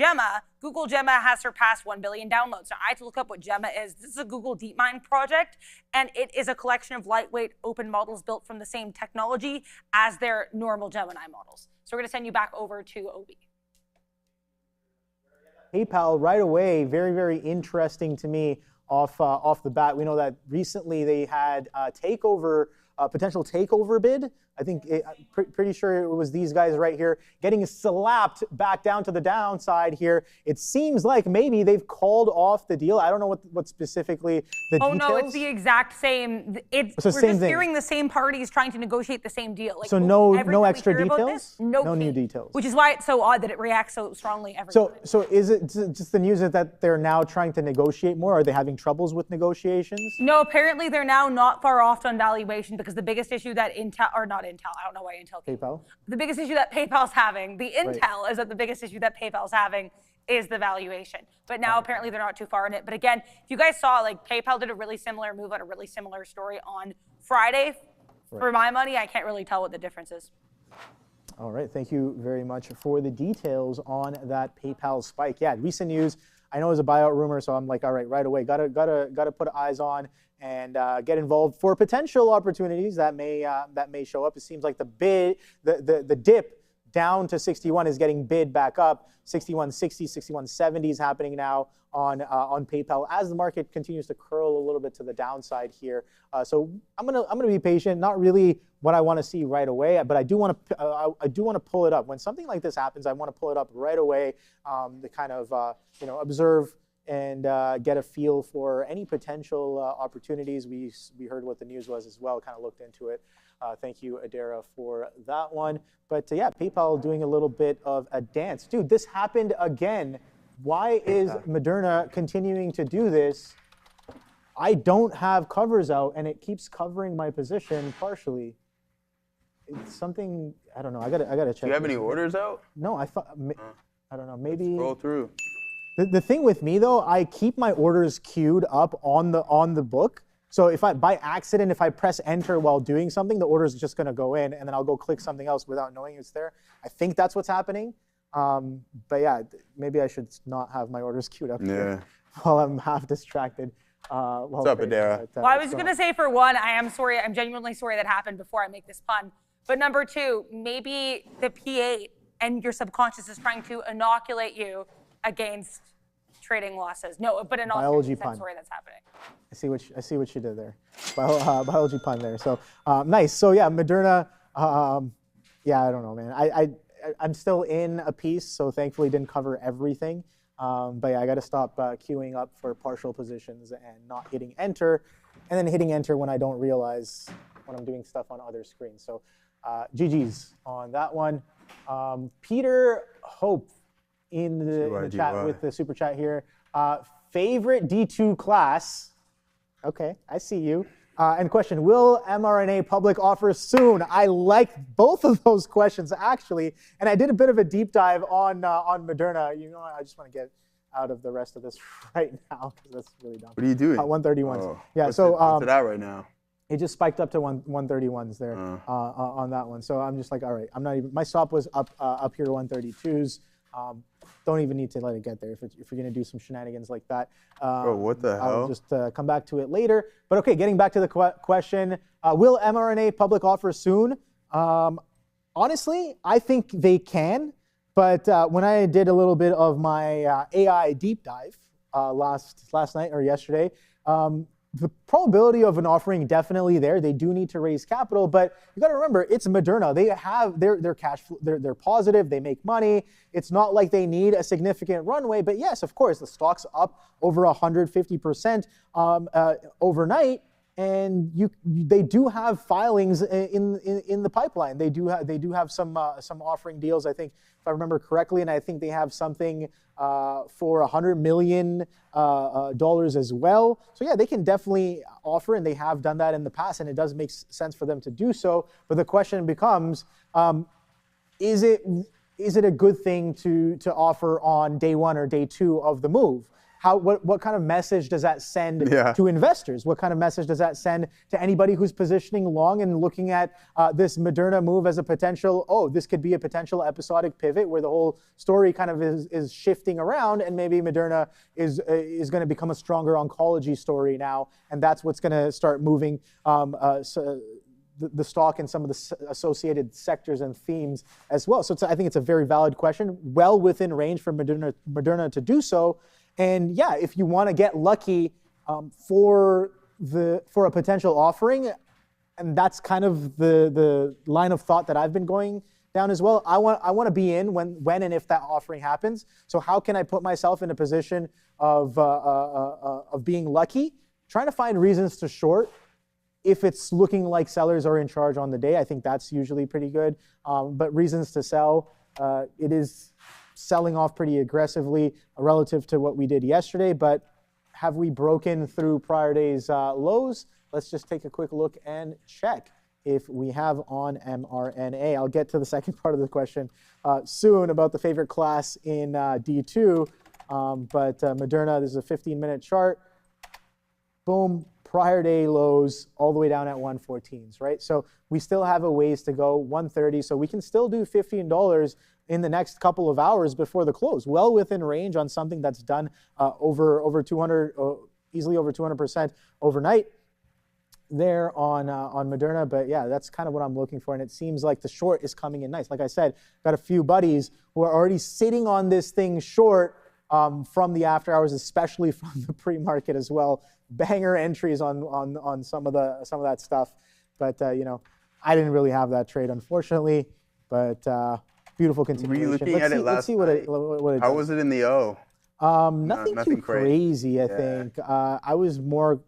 Google Gemma has surpassed 1 billion downloads. Now, I had to look up what Gemma is. This is a Google DeepMind project, and it is a collection of lightweight open models built from the same technology as their normal Gemini models. So we're going to send you back over to OB. PayPal right away, very, very interesting to me off the bat. We know that recently they had a potential takeover bid. I think, pretty sure it was these guys right here getting slapped back down to the downside here. It seems like maybe they've called off the deal. I don't know what specifically the details. Oh no, it's the exact same. We're just hearing the same parties trying to negotiate the same deal. Like, so no extra details? No new details. Which is why it's so odd that it reacts so strongly every So time. is it just the news that they're now trying to negotiate more? Are they having troubles with negotiations? No, apparently they're now not far off on valuation, because the biggest issue that I don't know why Intel. PayPal? The biggest issue that PayPal's having, the intel is that the biggest issue that PayPal's having is the valuation. But now apparently they're not too far in it. But again, if you guys saw, like, PayPal did a really similar move on a really similar story on Friday. For my money, I can't really tell what the difference is. All right, thank you very much for the details on that PayPal spike. Yeah, recent news. I know it was a buyout rumor, so I'm like, all right away, gotta put eyes on and get involved for potential opportunities that may show up. It seems like the dip down to 61 is getting bid back up. 61.60, 61.70 is happening now on PayPal as the market continues to curl a little bit to the downside here. So I'm gonna be patient. Not really what I want to see right away, but I do want to pull it up. When something like this happens, I want to pull it up right away to kind of observe and get a feel for any potential opportunities. We heard what the news was as well, kind of looked into it. Thank you, Adara, for that one. But yeah, PayPal doing a little bit of a dance. Dude, this happened again. Why is Moderna continuing to do this? I don't have covers out, and it keeps covering my position partially. It's something, I don't know. I gotta check. Do you have any orders out? No, I don't know. Maybe scroll through. The thing with me though, I keep my orders queued up on the book. So if by accident, if I press enter while doing something, the order is just gonna go in, and then I'll go click something else without knowing it's there. I think that's what's happening. But yeah, maybe I should not have my orders queued up here while I'm half distracted. What's up, Adara? Well, I was going to say, for one, I am sorry. I'm genuinely sorry that happened before I make this pun. But number two, maybe the P8 and your subconscious is trying to inoculate you against trading losses. No, but in all seriousness, I'm sorry that's happening. I see what you did there. Biology pun there. So nice. So yeah, Moderna. Yeah, I don't know, man. I'm still in a piece, so thankfully didn't cover everything. But yeah, I got to stop queuing up for partial positions and not hitting enter, and then hitting enter when I don't realize when I'm doing stuff on other screens. So GG's on that one. Peter Hope in the chat with the super chat here. Favorite D2 class? Okay, I see you. And question, will mRNA public offer soon? I like both of those questions, actually. And I did a bit of a deep dive on Moderna. You know, I just want to get out of the rest of this right now, because that's really dumb. What are you doing? 131s. Oh, yeah, what's it at right now? It just spiked up to 131s there on that one. So I'm just like, all right, I'm not even, my stop was up here 132s. Don't even need to let it get there if you're going to do some shenanigans like that. Bro, what the hell? I'll just come back to it later. But okay, getting back to the question, will mRNA public offer soon? Honestly, I think they can. But when I did a little bit of my AI deep dive last night or yesterday, the probability of an offering definitely there. They do need to raise capital, but you got to remember it's Moderna. They have their cash flow, they're positive. They make money. It's not like they need a significant runway. But yes, of course, the stock's up over 150% overnight. And they do have filings in the pipeline. They do have some offering deals, I think, if I remember correctly, and I think they have something for $100 million as well. So yeah, they can definitely offer, and they have done that in the past, and it does make sense for them to do so. But the question becomes, is it a good thing to offer on day one or day two of the move? What kind of message does that send to investors? What kind of message does that send to anybody who's positioning long and looking at this Moderna move as a potential, this could be a potential episodic pivot where the whole story kind of is shifting around, and maybe Moderna is going to become a stronger oncology story now, and that's what's going to start moving the stock and some of the associated sectors and themes as well. So I think it's a very valid question, well within range for Moderna to do so. And yeah, if you want to get lucky for a potential offering, and that's kind of the line of thought that I've been going down as well. I want to be in when and if that offering happens. So how can I put myself in a position of being lucky? Trying to find reasons to short. If it's looking like sellers are in charge on the day, I think that's usually pretty good. But reasons to sell, it is selling off pretty aggressively relative to what we did yesterday. But have we broken through prior day's lows? Let's just take a quick look and check if we have on mRNA. I'll get to the second part of the question soon about the favorite class in D2. But Moderna, this is a 15-minute chart. Boom, prior day lows all the way down at 114s, right? So we still have a ways to go, 130. So we can still do $15 in the next couple of hours before the close, well within range on something that's done over 200, easily over 200% overnight there on Moderna. But yeah, that's kind of what I'm looking for. And it seems like the short is coming in nice. Like I said, got a few buddies who are already sitting on this thing short from the after hours, especially from the pre-market as well. Banger entries on some of that stuff. But you know, I didn't really have that trade, unfortunately. But beautiful continuation. Were you looking at it last let's see what it How was it in the O? Nothing too crazy, I think. I was more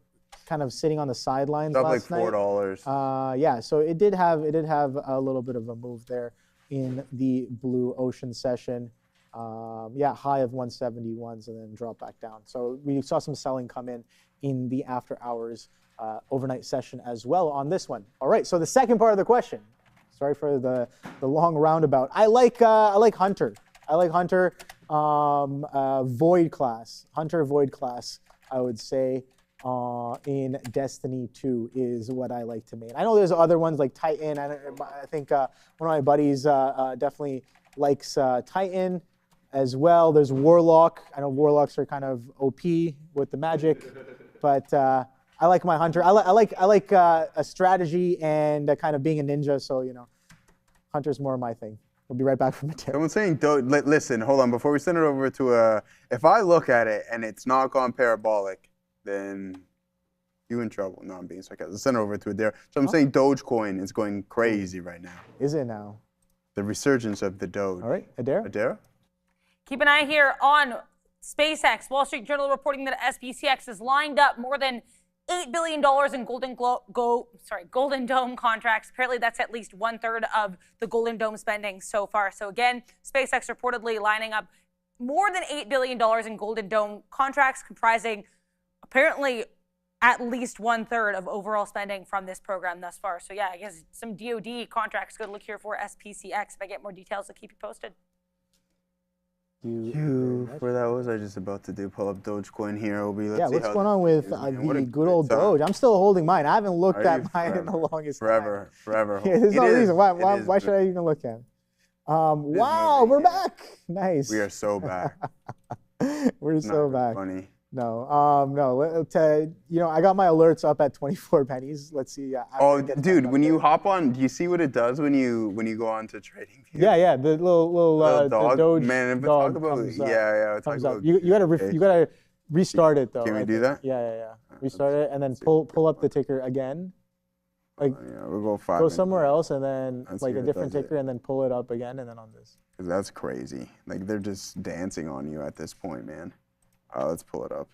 kind of sitting on the sidelines last night. Up like $4. Yeah, so it did have a little bit of a move there in the blue ocean session. Yeah, high of 171s and then drop back down. So we saw some selling come in the after hours overnight session as well on this one. All right, so the second part of the question. Sorry for the long roundabout. I like Hunter. I like Hunter Void class. Hunter Void class, I would say, in Destiny 2 is what I like to main. I know there's other ones like Titan. I think one of my buddies definitely likes Titan as well. There's Warlock. I know Warlocks are kind of OP with the magic, but I like my Hunter. I like a strategy and kind of being a ninja. So you know, Hunter's more my thing. We'll be right back from the tip. Someone's saying, listen, hold on. Before we send it over to if I look at it and it's not gone parabolic, then you in trouble. No, I'm being sarcastic. Send it over to Adair. So I'm saying Dogecoin is going crazy right now. Is it now? The resurgence of the Doge. All right, Adair. Adair? Keep an eye here on SpaceX. Wall Street Journal reporting that SPCX has lined up more than $8 billion in Golden Dome contracts. Apparently, that's at least 1/3 of the Golden Dome spending so far. So again, SpaceX reportedly lining up more than $8 billion in Golden Dome contracts, comprising apparently at least 1/3 of overall spending from this program thus far. So yeah, I guess some DoD contracts. Good look here for SPCX. If I get more details, I'll keep you posted. Where that was I just about to do? Pull up Dogecoin here. Let's see what's going on with the good old Doge? I'm still holding mine. I haven't looked at mine in the longest time. Forever. Yeah, there's no reason. Why should I even look at it? Wow, we're back. Nice. We are so back. We're so back. Funny. No. I got my alerts up at 24 pennies. Let's see. Dude, when you hop on, do you see what it does when you go on to trading? Yeah. The little dog, the Doge man. dog Talk about comes up. yeah. Comes up. You gotta Restart it though. Can we I do think. that? Yeah. Restart it and then pull up the ticker again. Like Yeah, we'll go 5 go minutes. somewhere else and then Let's like see a if it different does it. ticker and then pull it up again and then on this. 'Cause that's crazy. Like they're just dancing on you at this point, man. Let's pull it up.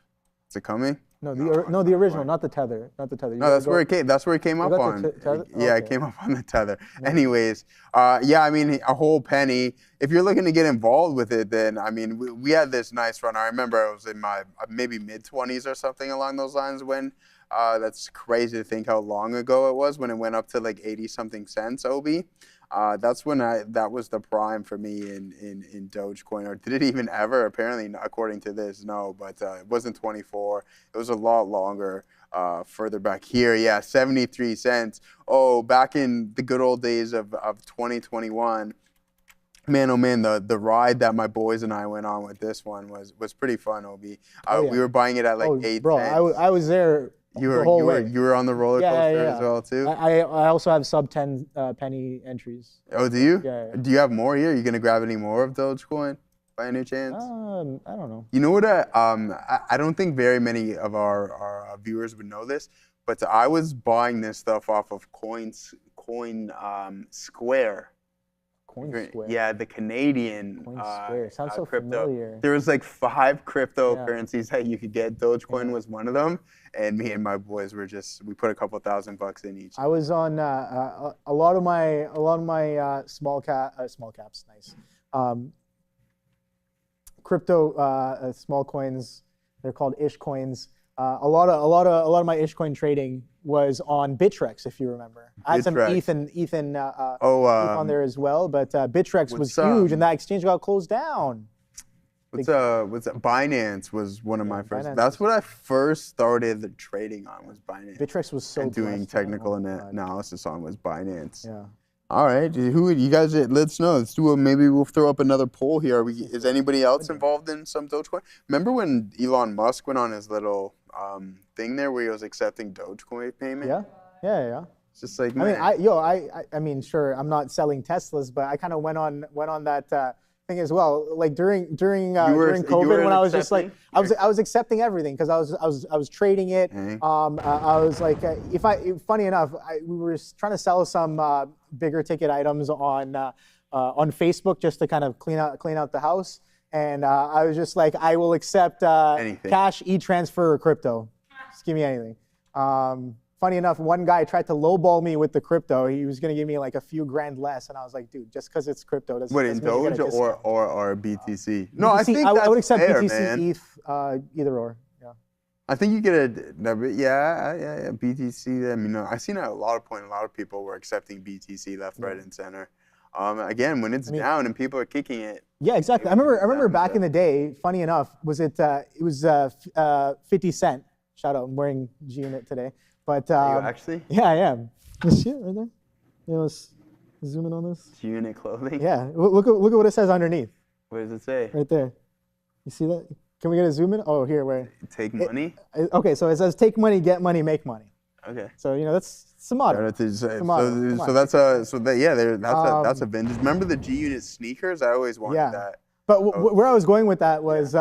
Is it coming? No, the original, not the tether, not the tether. You No, gotta that's where it came. That's where it came up got the on. tether? Yeah, it Okay. came up on the tether. Anyways, yeah, I mean, a whole penny. If you're looking to get involved with it, then I mean, we had this nice run. I remember I was in my maybe mid-20s or something along those lines when. That's crazy to think how long ago it was when it went up to like 80-something cents OB. That's when that was the prime for me in Dogecoin, or did it even ever? Apparently, according to this, no, but it wasn't 24. It was a lot longer further back here. Yeah, 73 cents. Oh, back in the good old days of 2021. Man, oh man, the ride that my boys and I went on with this one was pretty fun, OB. We were buying it at like 8 bro, cents. I was there. You the whole way. were on the roller coaster as well too? I also have sub 10 penny entries. Oh, do you? Yeah. Do you have more here? Are you gonna grab any more of Dogecoin by any chance? I don't know. You know what? I don't think very many of our viewers would know this, but I was buying this stuff off of Square. CoinSquare. Yeah, the Canadian CoinSquare. Sounds so crypto. familiar. There was like 5 cryptocurrencies that you could get. Dogecoin was one of them, and me and my boys we put a couple $1,000 in each. I was on a lot of my small caps, nice. Crypto small coins. They're called ish coins. A lot of my ish coin trading was on Bittrex, if you remember. I had some ETH on there as well, but Bittrex was huge, and that exchange got closed down. What's that? Binance was one of my first. That's what I first started trading on, was Binance. Bittrex was so. And doing technical analysis on was Binance. Yeah. All right, who you guys? Let's know. Let's do maybe we'll throw up another poll here. Is anybody else involved in some Dogecoin? Remember when Elon Musk went on his little thing there where he was accepting Dogecoin payment? Yeah. It's just like, man. I mean, sure, I'm not selling Teslas, but I kind of went on that thing as well. Like during COVID, when I was just like, I was accepting everything because I was trading it. I was like, funny enough, we were trying to sell some bigger ticket items on Facebook just to kind of clean out the house. And I was just like, I will accept cash, e-transfer, or crypto. Just give me anything. Funny enough, one guy tried to lowball me with the crypto. He was going to give me like a few grand less. And I was like, dude, just because it's crypto doesn't mean you get a discount. or BTC? No, BTC, I think I would accept fair, BTC, man. ETH, either or. Yeah. I think you get yeah, BTC. I mean, I've seen at a lot of people were accepting BTC left, right, and center. Again, when it's down and people are kicking it. Yeah, exactly. I remember back in the day. Funny enough, it was 50 Cent. Shout out! I'm wearing G Unit today. But are you actually? Yeah, I am. This shit right there. You know, let's zoom in on this. G Unit clothing. Yeah. Look at what it says underneath. What does it say? Right there. You see that? Can we get a zoom in? Oh, here, where? Take money. Okay, so it says take money, get money, make money. Okay. So that's a motto. That's a vintage. Remember the G Unit sneakers? I always wanted that. But where I was going with that was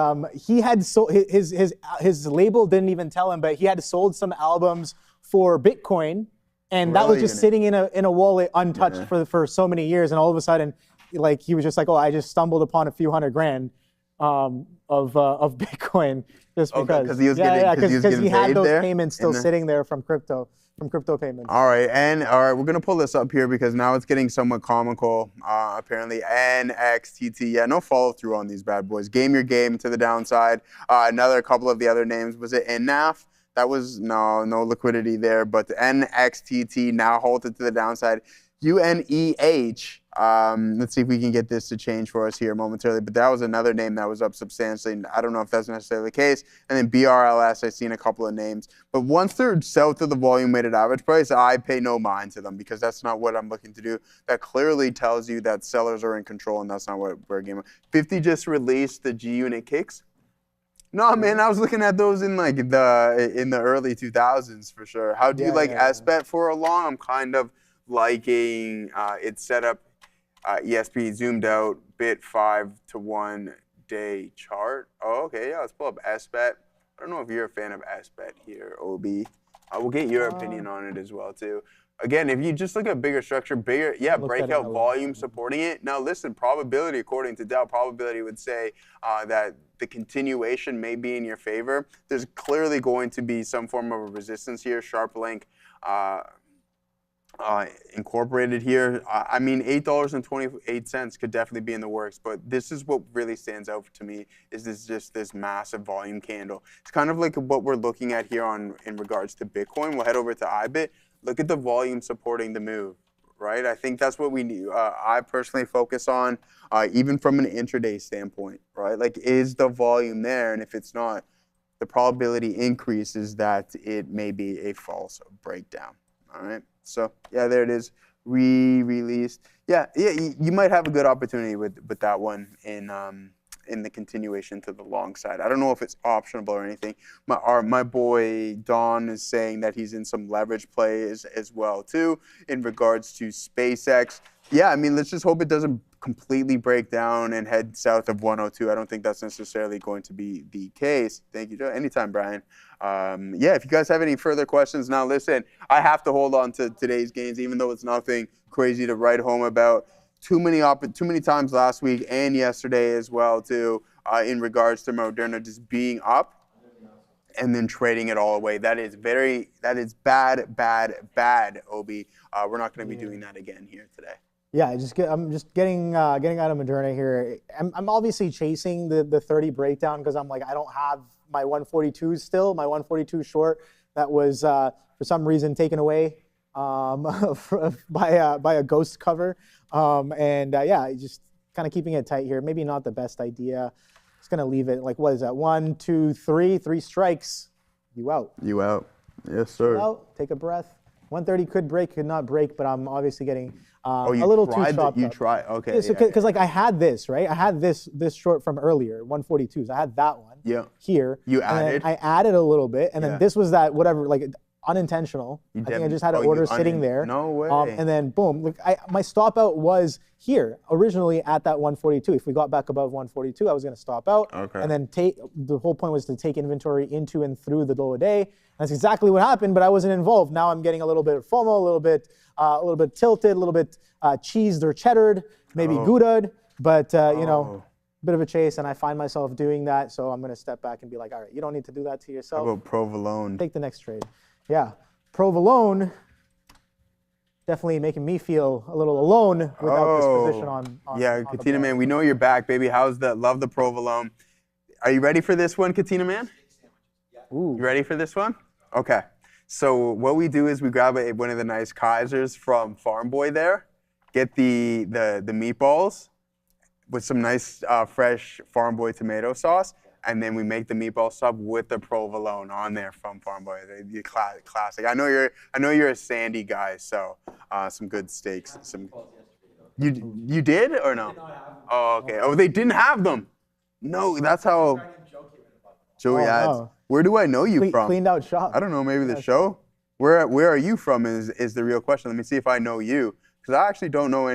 he had sold his label didn't even tell him, but he had sold some albums for Bitcoin, and that was just sitting in a wallet untouched for so many years, and all of a sudden, like he was just like, oh, I just stumbled upon a few $100,000 of Bitcoin just because he had those there payments still sitting there from crypto payments. All right, we're gonna pull this up here because now it's getting somewhat comical. Apparently, NXTT. Yeah, no follow through on these bad boys. Game your game to the downside. Another couple of the other names. Was it NAF? That was no liquidity there, but the NXTT now halted to the downside. UNEH. Let's see if we can get this to change for us here momentarily. But that was another name that was up substantially. I don't know if that's necessarily the case. And then BRLS, I've seen a couple of names. But once they're south of the volume weighted average price, I pay no mind to them because that's not what I'm looking to do. That clearly tells you that sellers are in control, and that's not what we're game. 50 just released the G Unit kicks. No, man, I was looking at those in like in the early 2000s for sure. How do you like SBET for a long? I'm kind of liking it's set up ESP zoomed out bit 5 to 1 day chart. Oh, okay, yeah, let's pull up SBET. I don't know if you're a fan of SBET here, OB. We'll get your opinion on it as well, too. Again, if you just look at bigger structure, breakout volume supporting it. Now, listen, probability, according to Dow, probability would say that the continuation may be in your favor. There's clearly going to be some form of a resistance here. Sharp link incorporated here. I mean, $8.28 could definitely be in the works, but this is what really stands out to me is this massive volume candle. It's kind of like what we're looking at here in regards to Bitcoin. We'll head over to IBIT. Look at the volume supporting the move, right? I think that's what we need. I personally focus on, even from an intraday standpoint, right? Like, is the volume there? And if it's not, the probability increases that it may be a false breakdown, all right? So, yeah, there it is, re-released. Yeah, you might have a good opportunity with that one in the continuation to the long side. I don't know if it's optionable or anything. My boy Don is saying that he's in some leverage plays as well too in regards to SpaceX. Yeah, I mean, let's just hope it doesn't completely break down and head south of 102. I don't think that's necessarily going to be the case. Thank you, Joe. Anytime, Brian. Yeah, if you guys have any further questions, now listen, I have to hold on to today's gains, even though it's nothing crazy to write home about. Too many times last week and yesterday as well too, in regards to Moderna just being up and then trading it all away. That is bad, OB. We're not going to be doing that again here today. Yeah, I'm just getting out of Moderna here. I'm obviously chasing the 30 breakdown because I'm like, I don't have my 142 still, my 142 short that was for some reason taken away by a ghost cover. Yeah, just kind of keeping it tight here. Maybe not the best idea. Just gonna leave it like, what is that? 1, 2, 3, 3 strikes. You out. You out. Yes, sir. You out. Take a breath. 130 could break, could not break, but I'm obviously getting a little too chopped up. You try. Okay. Because like I had this, right? I had this short from earlier, 142s. I had that one. Yeah. Here. You added. I added a little bit, and then this was that whatever like. Unintentional. I think I just had an order sitting there. No way. And then boom, look, my stop out was here originally at that 142. If we got back above 142, I was going to stop out. Okay. And then the whole point was to take inventory into and through the lower day. That's exactly what happened, but I wasn't involved. Now I'm getting a little bit of FOMO, a little bit tilted, a little bit cheesed or cheddared, maybe Goudaed, but bit of a chase, and I find myself doing that. So I'm going to step back and be like, all right, you don't need to do that to yourself. How about provolone? Take the next trade. Yeah, provolone definitely making me feel a little alone without this position on yeah, Katina man, we know you're back, baby. How's that? Love the provolone. Are you ready for this one, Katina man? Ooh. You ready for this one? Okay. So what we do is we grab one of the nice Kaisers from Farm Boy there, get the meatballs with some nice fresh Farm Boy tomato sauce. And then we make the meatball sub with the provolone on there from Farm Boy. The classic. I know you're a Sandy guy, so some good steaks. You did or no? Oh, okay. Oh, they didn't have them. No, that's how. Joey ads. No. Where do I know you from? Cleaned out shop. I don't know. Maybe the show. Where are you from? Is the real question. Let me see if I know you, because I actually don't know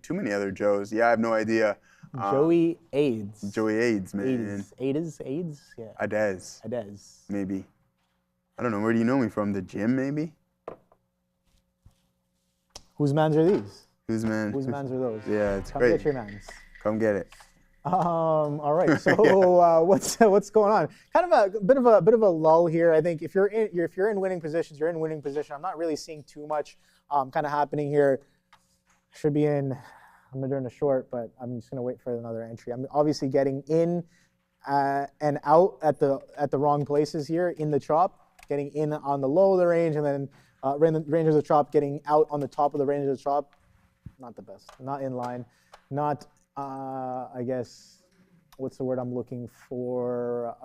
too many other Joes. Yeah, I have no idea. Joey AIDS. Joey AIDS, man. AIDS? Yeah. Adez. Maybe. I don't know. Where do you know me from? The gym, maybe? Whose mans are these? Whose mans are those? Yeah, it's Come great. get your mans. Come get it. All right. So what's going on? Kind of a bit of a lull here. I think if you're in winning positions, you're in winning position. I'm not really seeing too much kind of happening here. Should be in. I'm doing a short, but I'm just gonna wait for another entry. I'm obviously getting in and out at the wrong places here in the chop, getting in on the low of the range, and then range of the chop, getting out on the top of the range of the chop. Not the best. Not in line. Not I guess what's the word I'm looking for?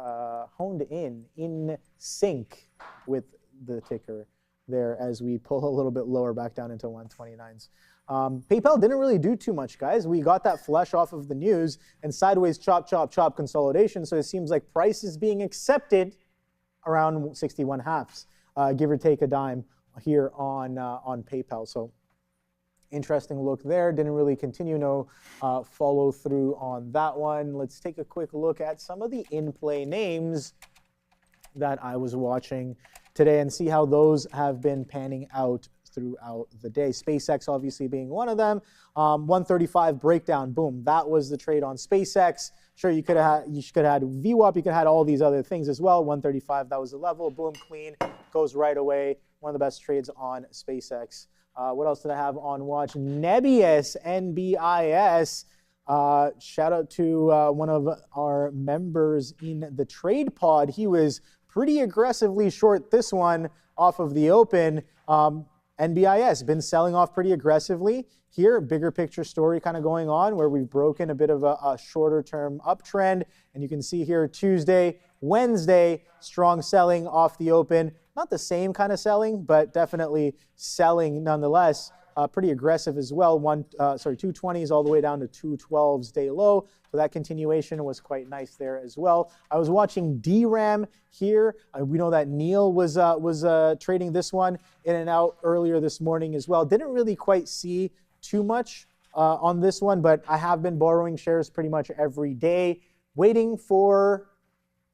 Honed in sync with the ticker there as we pull a little bit lower back down into 129s. PayPal didn't really do too much, guys. We got that flush off of the news and sideways chop consolidation. So it seems like price is being accepted around 61 halves, give or take a dime here on PayPal. So Interesting look there. Didn't really continue, no follow through on that one. Let's take a quick look at some of the in-play names that I was watching today and see how those have been panning out throughout the day. SpaceX obviously being one of them. 135 breakdown, boom. That was the trade on SpaceX. Sure, you could have had VWAP, you could have had all these other things as well. 135, that was the level. Boom, clean, goes right away. One of the best trades on SpaceX. What else did I have on watch? Nebius, NBIS. Shout out to one of our members in the trade pod. He was pretty aggressively short this one off of the open. NBIS been selling off pretty aggressively here. Bigger picture story kind of going on where we've broken a bit of a shorter term uptrend. And you can see here Tuesday, Wednesday, strong selling off the open. Not the same kind of selling, but definitely selling nonetheless. Pretty aggressive as well. 220s all the way down to 212s day low. So that continuation was quite nice there as well. I was watching DRAM here. We know that Neil was trading this one in and out earlier this morning as well. Didn't really quite see too much on this one, but I have been borrowing shares pretty much every day, waiting for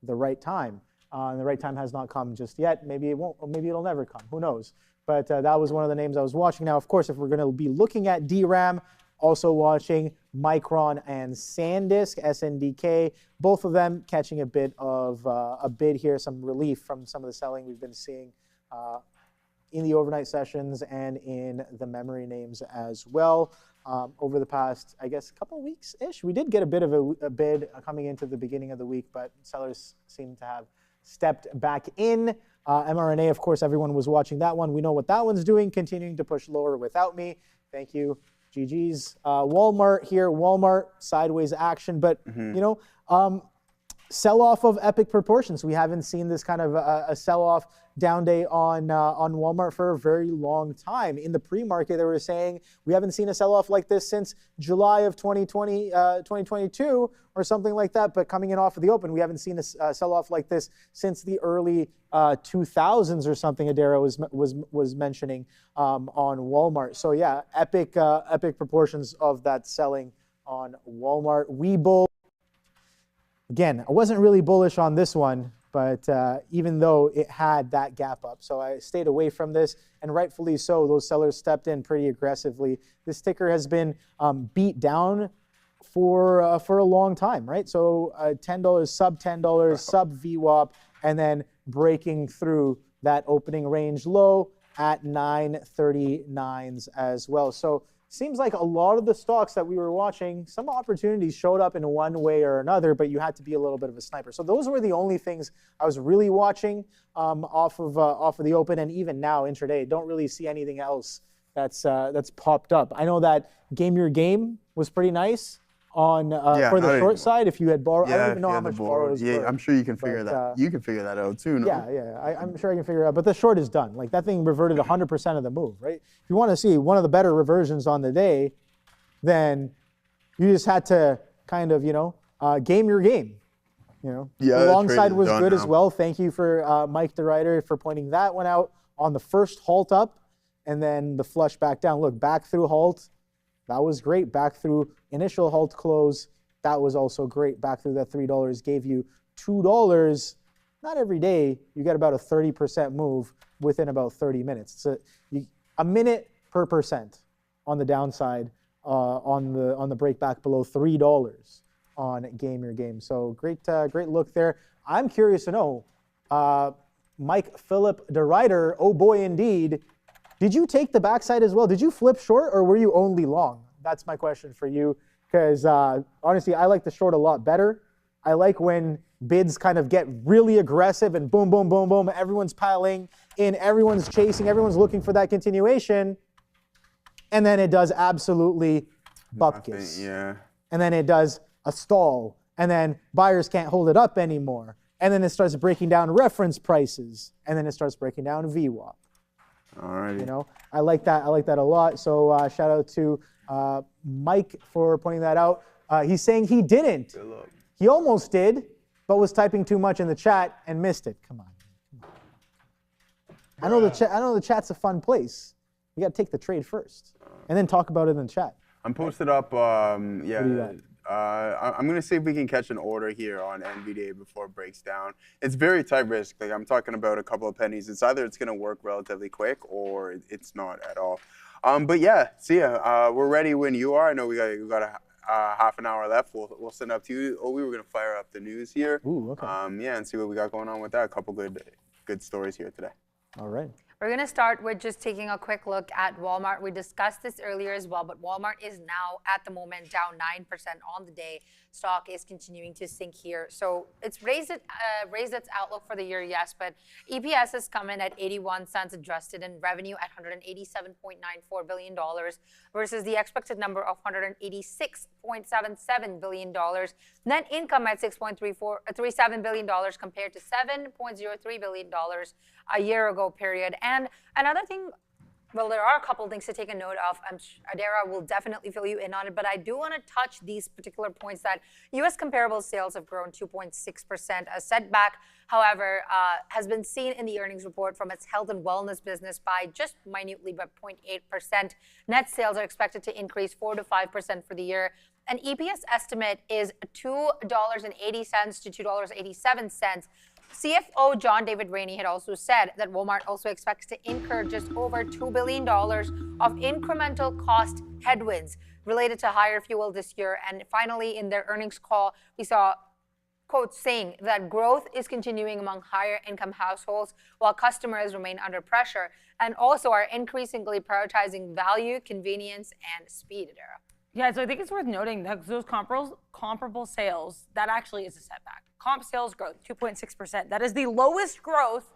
the right time. And the right time has not come just yet. Maybe it won't, or maybe it'll never come. Who knows? But that was one of the names I was watching. Now, of course, if we're going to be looking at DRAM, also watching Micron and SanDisk, SNDK, both of them catching a bit of a bid here, some relief from some of the selling we've been seeing in the overnight sessions and in the memory names as well. Over the past, I guess, couple weeks-ish. We did get a bit of a bid coming into the beginning of the week, but sellers seem to have stepped back in. mRNA, of course, everyone was watching that one. We know what that one's doing, continuing to push lower without me. Thank you, GG's. Walmart here, Walmart, sideways action, but, you know, sell-off of epic proportions. We haven't seen this kind of a sell-off down day on Walmart for a very long time. In the pre-market, they were saying we haven't seen a sell-off like this since July of 2022 or something like that. But coming in off of the open, we haven't seen a sell-off like this since the early 2000s or something. Adara was mentioning on Walmart. So yeah, epic proportions of that selling on Walmart. Webull. Again, I wasn't really bullish on this one, but even though it had that gap up. So I stayed away from this, and rightfully so. Those sellers stepped in pretty aggressively. This ticker has been beat down for a long time, right? So $10, sub $10, sub VWAP, and then breaking through that opening range low at 939s as well. So seems like a lot of the stocks that we were watching, some opportunities showed up in one way or another, but you had to be a little bit of a sniper. So those were the only things I was really watching off of the open, and even now intraday, don't really see anything else that's popped up. I know that Game Your Game was pretty nice on for the short side. If you had borrowed, I don't even know how much borrows. Yeah, were, I'm sure you can figure that. You can figure that out too. No? Yeah. I'm sure I can figure it out. But the short is done. Like that thing reverted 100% of the move, right? If you want to see one of the better reversions on the day, then you just had to kind of, game your game. Yeah, the long side was good now as well. Thank you for Mike DeRuyter for pointing that one out on the first halt up, and then the flush back down. Look, back through halt. That was great. Back through initial halt close. That was also great. Back through that $3 gave you $2. Not every day you get about a 30% move within about 30 minutes. It's a minute per percent on the downside on the break back below $3 on Game Your Game. So great look there. I'm curious to know, Mike Philip DeRuyter, oh boy indeed. Did you take the backside as well? Did you flip short or were you only long? That's my question for you, because honestly, I like the short a lot better. I like when bids kind of get really aggressive and boom, boom, boom, boom. Everyone's piling in, everyone's chasing, everyone's looking for that continuation. And then it does absolutely bupkis. Yeah. And then it does a stall. And then buyers can't hold it up anymore. And then it starts breaking down reference prices. And then it starts breaking down VWAP. Alrighty. I like that a lot. So shout out to Mike for pointing that out. He's saying he didn't. Good luck. He almost did, but was typing too much in the chat and missed it. Come on. I know the chat's a fun place. You got to take the trade first, and then talk about it in the chat. I'm posted up. What do you got? I'm going to see if we can catch an order here on NVDA before it breaks down. It's very tight risk. Like I'm talking about a couple of pennies. It's either it's going to work relatively quick or it's not at all. But yeah, see ya. We're ready when you are. I know we got a half an hour left. We'll send up to you. Oh, we were going to fire up the news here. Ooh, okay. Yeah, and see what we got going on with that. A couple good stories here today. All right. We're going to start with just taking a quick look at Walmart. We discussed this earlier as well, but Walmart is now at the moment down 9% on the day. Stock is continuing to sink here. So it's raised its outlook for the year, yes, but EPS has come in at 81 cents adjusted and revenue at $187.94 billion versus the expected number of $186.77 billion. Net income at $6.37 billion compared to $7.03 billion a year ago period. And another thing, well, there are a couple things to take a note of. Adara will definitely fill you in on it, but I do want to touch these particular points that U.S. comparable sales have grown 2.6%. A setback, however, has been seen in the earnings report from its health and wellness business by just minutely by 0.8%. Net sales are expected to increase 4 to 5% for the year. An EPS estimate is $2.80 to $2.87. CFO John David Rainey had also said that Walmart also expects to incur just over $2 billion of incremental cost headwinds related to higher fuel this year. And finally, in their earnings call, we saw quotes saying that growth is continuing among higher income households while customers remain under pressure and also are increasingly prioritizing value, convenience, and speed. Adara. Yeah, so I think it's worth noting that those comparable sales, that actually is a setback. Comp sales growth, 2.6%. That is the lowest growth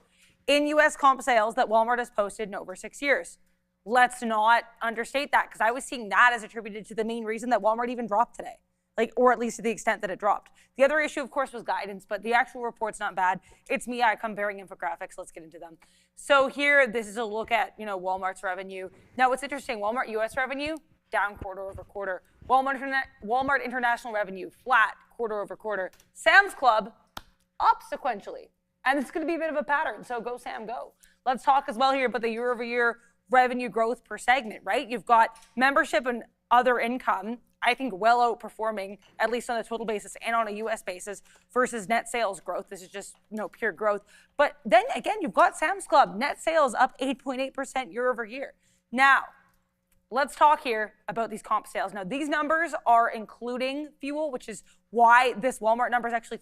in U.S. comp sales that Walmart has posted in over 6 years. Let's not understate that, because I was seeing that as attributed to the main reason that Walmart even dropped today, or at least to the extent that it dropped. The other issue, of course, was guidance, but the actual report's not bad. It's me, I comparing infographics. Let's get into them. So here, this is a look at Walmart's revenue. Now, what's interesting, Walmart U.S. revenue, down quarter over quarter. Walmart international revenue, flat quarter over quarter. Sam's Club, up sequentially. And it's going to be a bit of a pattern, so go Sam, go. Let's talk as well here about the year over year revenue growth per segment, right? You've got membership and other income, I think well outperforming, at least on a total basis and on a US basis, versus net sales growth. This is just pure growth. But then again, you've got Sam's Club, net sales up 8.8% year over year. Now, let's talk here about these comp sales. Now, these numbers are including fuel, which is why this Walmart number is actually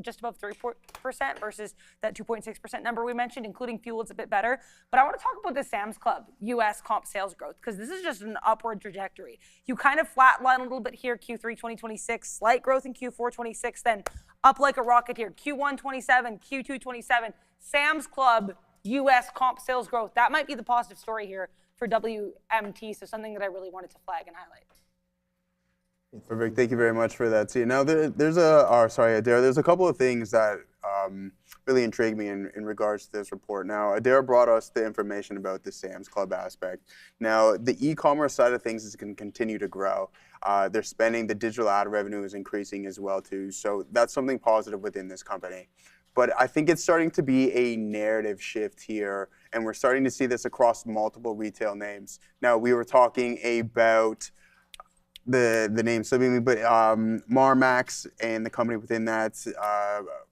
just above 3% versus that 2.6% number we mentioned, including fuel, it's a bit better. But I want to talk about the Sam's Club US comp sales growth, because this is just an upward trajectory. You kind of flatline a little bit here, Q3 2026, slight growth in Q4 26, then up like a rocket here, Q1 27, Q2 27, Sam's Club US comp sales growth. That might be the positive story here for WMT, so something that I really wanted to flag and highlight. Perfect. Thank you very much for that. See, now there's a couple of things that really intrigue me in regards to this report. Now, Adara brought us the information about the Sam's Club aspect. Now, the e-commerce side of things is going to continue to grow. They're spending, the digital ad revenue is increasing as well too. So that's something positive within this company. But I think it's starting to be a narrative shift here, and we're starting to see this across multiple retail names. Now, we were talking about the name slipping me, but Marmax and the company within that,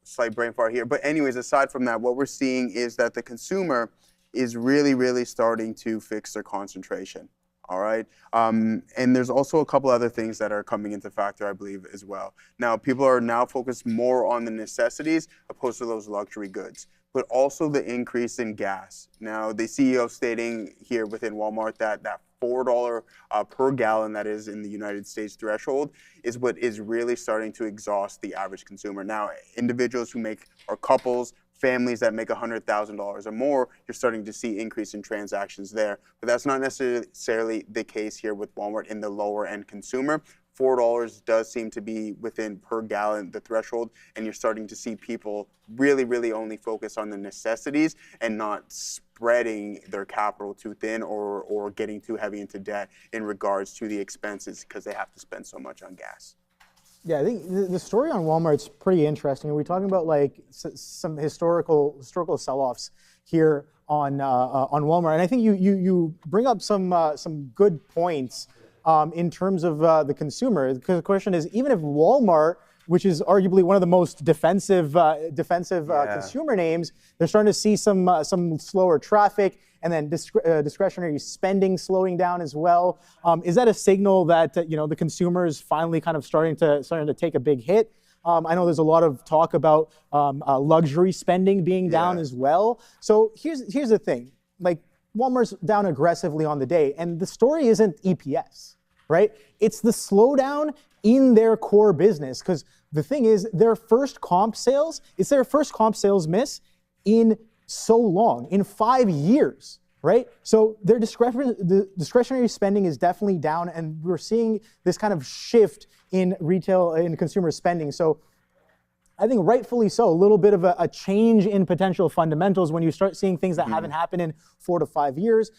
slight brain fart here. But anyways, aside from that, what we're seeing is that the consumer is really, really starting to fix their concentration. All right. And there's also a couple other things that are coming into factor, I believe, as well. Now, people are now focused more on the necessities opposed to those luxury goods, but also the increase in gas. Now, the CEO stating here within Walmart that $4 per gallon that is in the United States threshold is what is really starting to exhaust the average consumer. Now, individuals who are couples, families that make $100,000 or more, you're starting to see increase in transactions there. But that's not necessarily the case here with Walmart in the lower end consumer. $4 does seem to be within per gallon the threshold, and you're starting to see people really, really only focus on the necessities and not spreading their capital too thin or getting too heavy into debt in regards to the expenses because they have to spend so much on gas. Yeah, I think the story on Walmart's pretty interesting. We're talking about like some historical sell-offs here on Walmart. And I think you bring up some good points in terms of the consumer. Because the question is, even if Walmart, which is arguably one of the most defensive consumer names, they're starting to see some slower traffic, and then discretionary spending slowing down as well. Is that a signal that the consumer is finally kind of starting to take a big hit? I know there's a lot of talk about luxury spending being down as well. So here's the thing, like Walmart's down aggressively on the day, and the story isn't EPS, right? It's the slowdown in their core business, because the thing is, it's their first comp sales miss in so long, in 5 years, right? So their discretionary spending is definitely down, and we're seeing this kind of shift in retail and consumer spending. So I think rightfully so, a little bit of a change in potential fundamentals when you start seeing things that haven't happened in 4 to 5 years.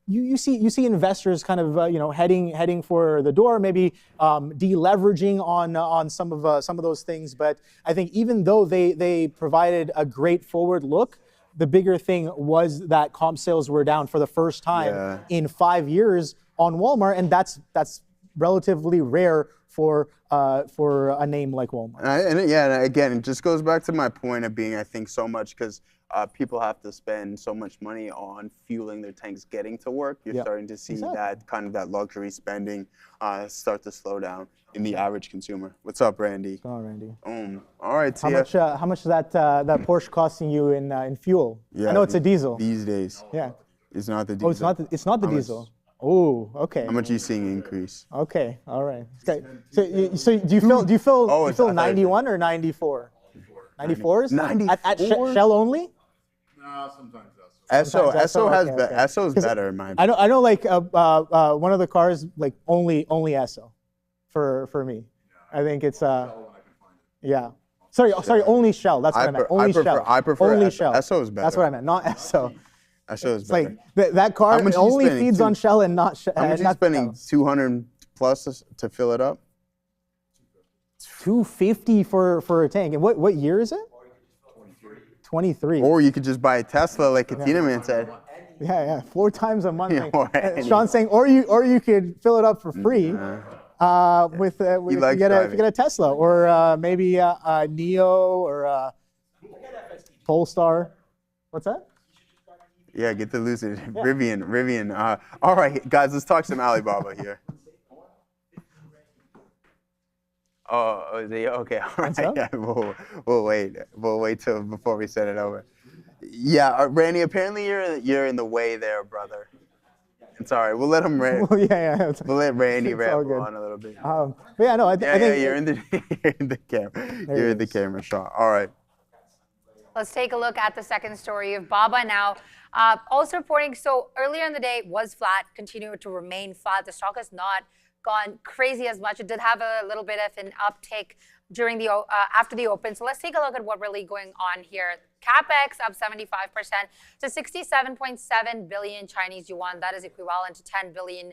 You see investors kind of heading for the door, maybe deleveraging on some of those things. But I think even though they provided a great forward look, the bigger thing was that comp sales were down for the first time in 5 years on Walmart, and that's relatively rare for a name like Walmart. And again, it just goes back to my point of being, I think, so much because people have to spend so much money on fueling their tanks getting to work. You're starting to see that kind of that luxury spending start to slow down in the average consumer. What's up, Randy? What's going on, Randy? All right. How much is that Porsche costing you in fuel? Yeah, I know it's a diesel. These days. Yeah. It's not the diesel. Oh, it's not the diesel. Oh, okay. How much are you seeing increase? Okay, all right. So do you feel 91 or 94? 94s? 94s? At Shell only? No, sometimes Esso has okay. Esso is better in my opinion. I know like one of the cars like only Esso for me. I think it's yeah. Sorry, only Shell. That's what I meant. Only Shell. I prefer only Esso. Shell. Esso is better. That's what I meant, not Esso. Esso is It's better. like that car only feeds on Shell and not Shell. How much are you spending? 200 plus to fill it up? $250 for a tank. And what year is it? 23. Or you could just buy a Tesla, like Katina Man said. Yeah, 4 times a month. Yeah, Sean's saying, or you could fill it up for free if you get a Tesla, or maybe a Neo or a Polestar. What's that? Yeah, get the Lucid. Yeah. Rivian. All right, guys, let's talk some Alibaba here. Oh, okay. All right. Yeah, we'll wait till before we send it over. Yeah, Randy. Apparently, you're in the way there, brother. It's all right. We'll let him rant. We'll let Randy ramble on a little bit. But yeah, no. I think you're in the camera. You're in the camera shot. All right. Let's take a look at the second story of Baba now. Also reporting, so earlier in the day was flat, continued to remain flat. The stock has not gone crazy as much. It did have a little bit of an uptick during the after the open. So let's take a look at what really going on here. CapEx up 75% to 67.7 billion Chinese yuan. That is equivalent to 10 billion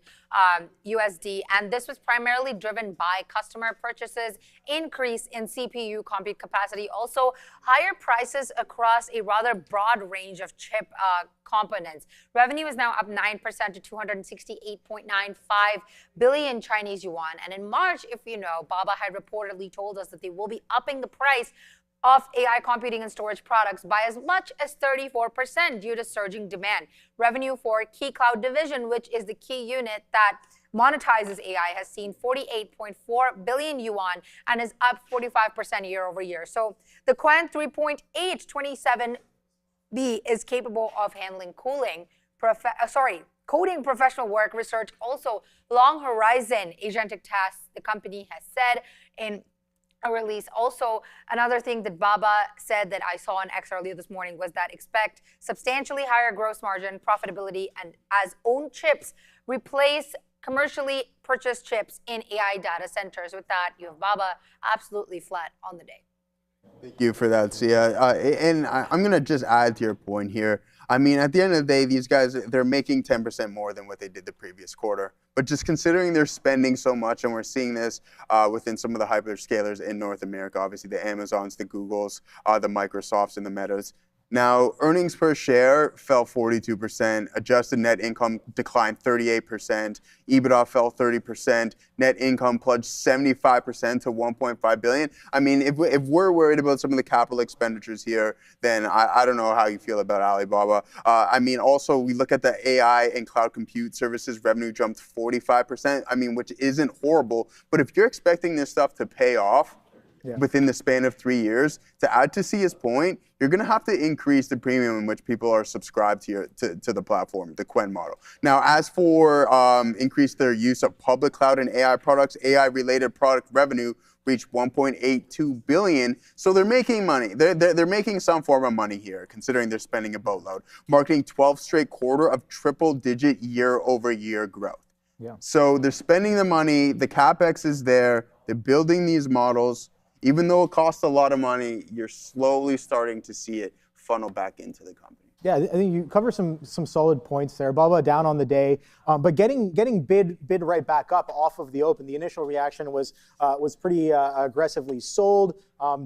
USD. And this was primarily driven by customer purchases, increase in CPU compute capacity, also higher prices across a rather broad range of chip components. Revenue is now up 9% to 268.95 billion Chinese yuan. And in March, if you know, Baba had reportedly told us that they will be upping the price of AI computing and storage products by as much as 34% due to surging demand. Revenue for Key Cloud division, which is the key unit that monetizes AI, has seen 48.4 billion yuan and is up 45% year over year. So the Quan 3.827B is capable of handling coding professional work, research, also long horizon agentic tasks, the company has said in a release. Also, another thing that Baba said that I saw on X earlier this morning was that expect substantially higher gross margin profitability and as own chips replace commercially purchased chips in AI data centers. With that, you have Baba absolutely flat on the day. Thank you for that, Sia. And I'm going to just add to your point here. I mean, at the end of the day, these guys, they're making 10% more than what they did the previous quarter. But just considering they're spending so much, and we're seeing this within some of the hyperscalers in North America, obviously the Amazons, the Googles, the Microsofts, and the Metas, Now, earnings per share fell 42%, adjusted net income declined 38%, EBITDA fell 30%, net income plunged 75% to 1.5 billion. I mean, if we're worried about some of the capital expenditures here, then I don't know how you feel about Alibaba. I mean, also, we look at the AI and cloud compute services revenue jumped 45%, I mean, which isn't horrible, but if you're expecting this stuff to pay off, within the span of 3 years, to add to Sia's point, you're going to have to increase the premium in which people are subscribed to the platform, the Quen model. Now, as for increase their use of public cloud and AI products, AI-related product revenue reached 1.82 billion. So they're making money. They're making some form of money here, considering they're spending a boatload, marking 12th straight quarter of triple-digit year-over-year growth. Yeah. So they're spending the money. The capex is there. They're building these models. Even though it costs a lot of money, you're slowly starting to see it funnel back into the company. Yeah, I think you cover some solid points there. Baba down on the day, but getting bid right back up off of the open. The initial reaction was pretty aggressively sold,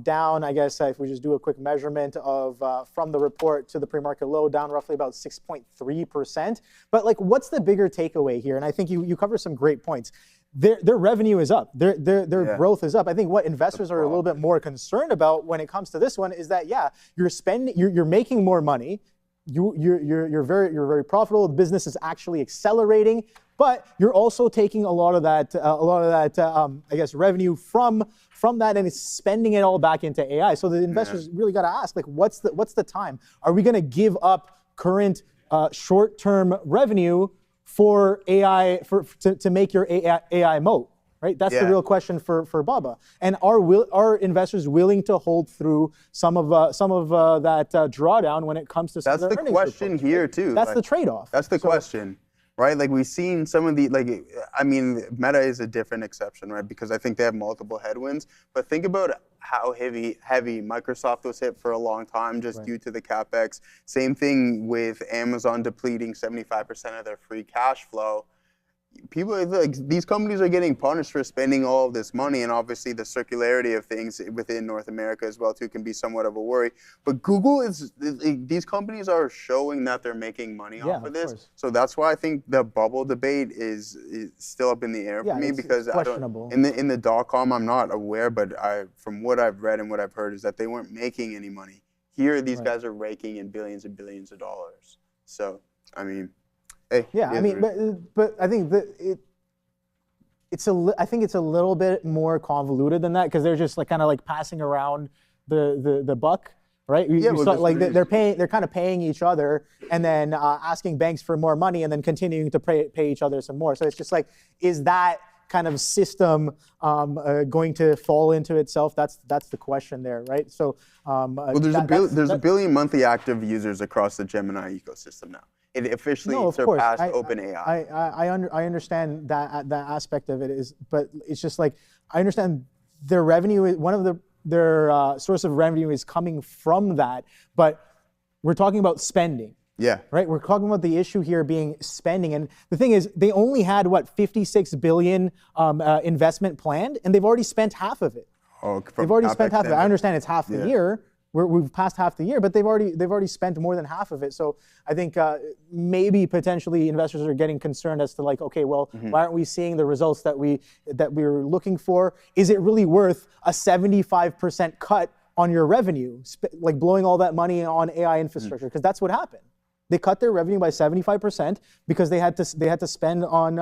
down. I guess if we just do a quick measurement of from the report to the pre-market low, down roughly about 6.3%. But like, what's the bigger takeaway here? And I think you cover some great points. Their revenue is up. Their growth is up. I think what investors are a little bit more concerned about when it comes to this one is that you're making more money. You're very profitable. The business is actually accelerating, but you're also taking a lot of that I guess revenue from that and it's spending it all back into AI. So the investors really got to ask, like, what's the time? Are we going to give up current short-term revenue for AI to make your AI moat? Right? That's the real question for Baba. And are investors willing to hold through some of that drawdown when it comes to some of the earnings reports? That's the question here too. That's the trade-off. That's the question, right? Like we've seen some of the I mean, Meta is a different exception, right? Because I think they have multiple headwinds. But think about how heavy Microsoft was hit for a long time just due to the capex. Same thing with Amazon depleting 75% of their free cash flow. People these companies are getting punished for spending all of this money, and obviously the circularity of things within North America as well too can be somewhat of a worry. But Google these companies are showing that they're making money off of this. Course. So that's why I think the bubble debate is still up in the air for me, because it's questionable. in the .com I'm not aware, but from what I've read and what I've heard is that they weren't making any money. Here these guys are raking in billions and billions of dollars. So I mean. Hey, yeah, I mean, but I think that I think it's a little bit more convoluted than that, because they're just kind of passing around the buck, right? They're kind of paying each other, and then asking banks for more money, and then continuing to pay each other some more. So it's just like, is that kind of system going to fall into itself? That's the question there, right? So there's a billion monthly active users across the Gemini ecosystem now. It officially surpassed OpenAI. I understand that aspect of it but it's just like, I understand their revenue, one of their source of revenue is coming from that, but we're talking about spending. Yeah. Right? We're talking about the issue here being spending. And the thing is, they only had, 56 billion investment planned, and they've already spent half of it. They've already spent half of it. I understand it's half the year. We've passed half the year, but they've already spent more than half of it. So I think maybe potentially investors are getting concerned as to okay, well, why aren't we seeing the results that we're looking for? Is it really worth a 75% cut on your revenue, blowing all that money on AI infrastructure? Because that's what happened. They cut their revenue by 75% because they had to spend on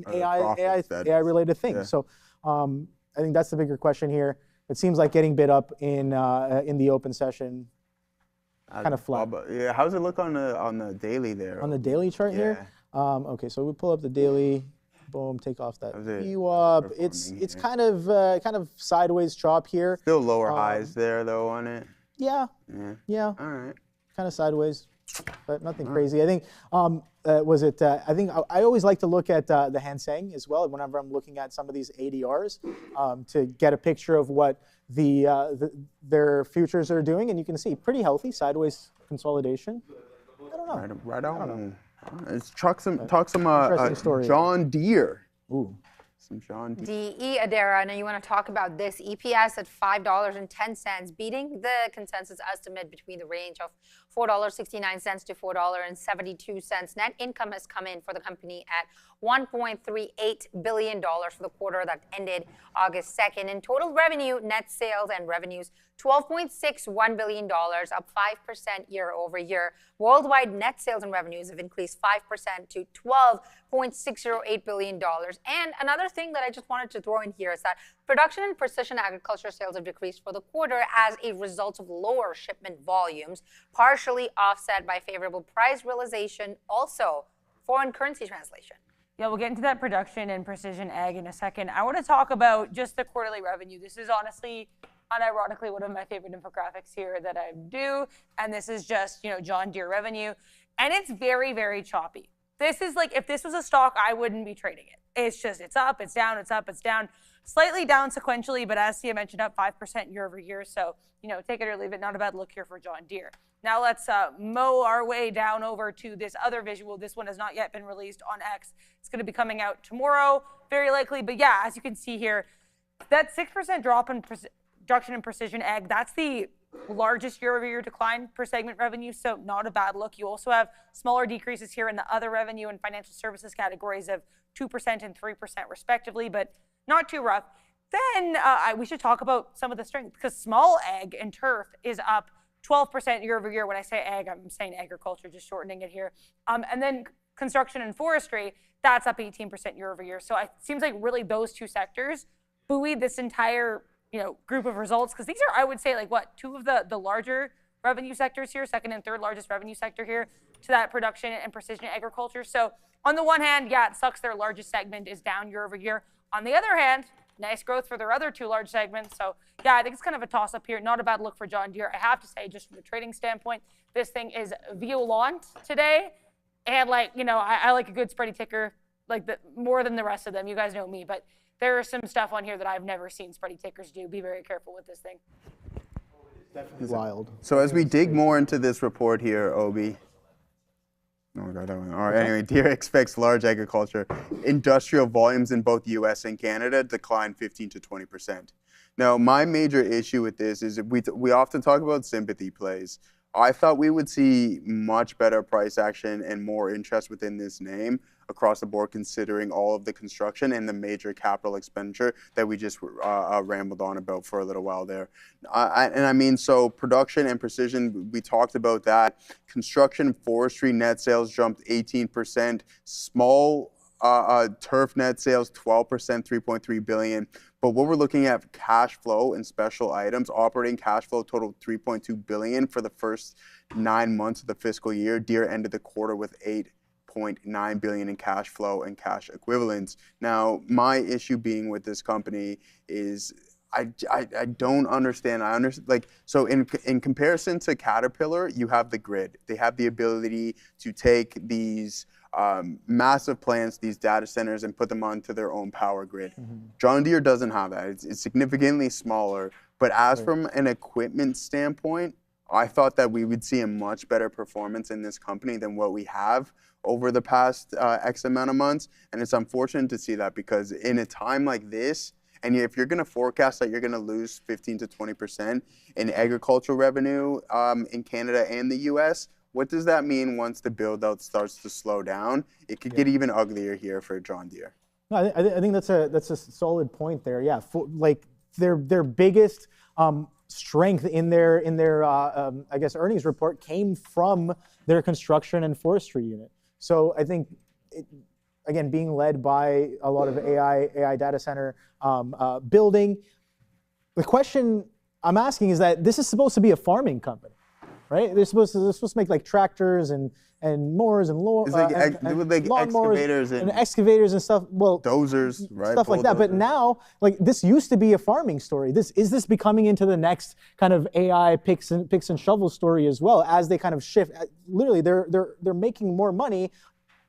AI related things. Yeah. So I think that's the bigger question here. It seems like getting bid up in the open session, kind of flat. Yeah, how does it look on the daily there? On the daily chart here? Okay, so we pull up the daily, boom, take off that VWAP. It's kind of sideways chop here. Still lower highs there though on it. Yeah. All right. Kind of sideways, but nothing crazy. I think I think I always like to look at the Hang Seng as well whenever I'm looking at some of these ADRs to get a picture of what their futures are doing, and you can see pretty healthy sideways consolidation. I don't know. Right on. Let's talk some John Deere. Ooh. Some John DE Adara. Now you want to talk about this EPS at $5.10, beating the consensus estimate between the range of $4.69 to $4.72. Net income has come in for the company at $1.38 billion for the quarter that ended August 2nd. In total revenue, net sales and revenues, $12.61 billion, up 5% year over year. Worldwide net sales and revenues have increased 5% to $12.608 billion. And another thing that I just wanted to throw in here is that production and precision agriculture sales have decreased for the quarter as a result of lower shipment volumes, partially offset by favorable price realization, also foreign currency translation. Yeah, we'll get into that production and precision ag in a second. I want to talk about just the quarterly revenue. This is honestly, unironically, one of my favorite infographics here that I do. And this is just, John Deere revenue. And it's very, very choppy. This is like, if this was a stock, I wouldn't be trading it. It's just, it's up, it's down, it's up, it's down. Slightly down sequentially, but as Sia mentioned, up 5% year over year. So, take it or leave it. Not a bad look here for John Deere. Now let's mow our way down over to this other visual. This one has not yet been released on X. It's going to be coming out tomorrow, very likely. But yeah, as you can see here, that 6% drop in production and precision ag, that's the largest year-over-year decline per segment revenue, so not a bad look. You also have smaller decreases here in the other revenue and financial services categories of 2% and 3% respectively, but not too rough. Then we should talk about some of the strength, because small ag and turf is up 12% year over year. When I say ag, I'm saying agriculture, just shortening it here. And then construction and forestry, that's up 18% year over year. So it seems like really those two sectors buoyed this entire group of results, because these are, I would say, like two of the larger revenue sectors here, second and third largest revenue sector here to that production and precision agriculture. So on the one hand, yeah, it sucks their largest segment is down year over year. On the other hand, nice growth for their other two large segments. So yeah, I think it's kind of a toss up here. Not a bad look for John Deere. I have to say, just from a trading standpoint, this thing is violent today. And I like a good spready ticker, more than the rest of them. You guys know me, but there is some stuff on here that I've never seen spready tickers do. Be very careful with this thing. Definitely wild. So as we dig more into this report here, Obi. Oh, God, that one. All right. Anyway, Deere expects large agriculture industrial volumes in both U.S. and Canada decline 15 to 20%. Now, my major issue with this is we often talk about sympathy plays. I thought we would see much better price action and more interest within this name across the board, considering all of the construction and the major capital expenditure that we just rambled on about for a little while there. So production and precision, we talked about that. Construction and forestry net sales jumped 18%. Small turf net sales 12%, $3.3 billion. But what we're looking at, cash flow and special items, operating cash flow totaled $3.2 billion for the first 9 months of the fiscal year. Deere ended the quarter with $8.9 billion in cash flow and cash equivalents. Now, my issue being with this company is I don't understand. So in comparison to Caterpillar, you have the grid. They have the ability to take these massive plants, these data centers, and put them onto their own power grid. Mm-hmm. John Deere doesn't have that. It's significantly smaller. But as from an equipment standpoint, I thought that we would see a much better performance in this company than what we have over the past X amount of months. And it's unfortunate to see that, because in a time like this, and if you're going to forecast that you're going to lose 15 to 20% in agricultural revenue in Canada and the U.S., what does that mean once the build-out starts to slow down? It could get even uglier here for John Deere. No, I think that's a solid point there. Yeah, their biggest strength in their I guess earnings report came from their construction and forestry unit. So I think again, being led by a lot of AI data center building. The question I'm asking is that this is supposed to be a farming company. Right? They're supposed to make like tractors and mowers and excavators and excavators and stuff. Well, dozers, right? Stuff like that. But now, this used to be a farming story. Is this becoming into the next kind of AI picks and shovel story as well, as they kind of shift? Literally, they're making more money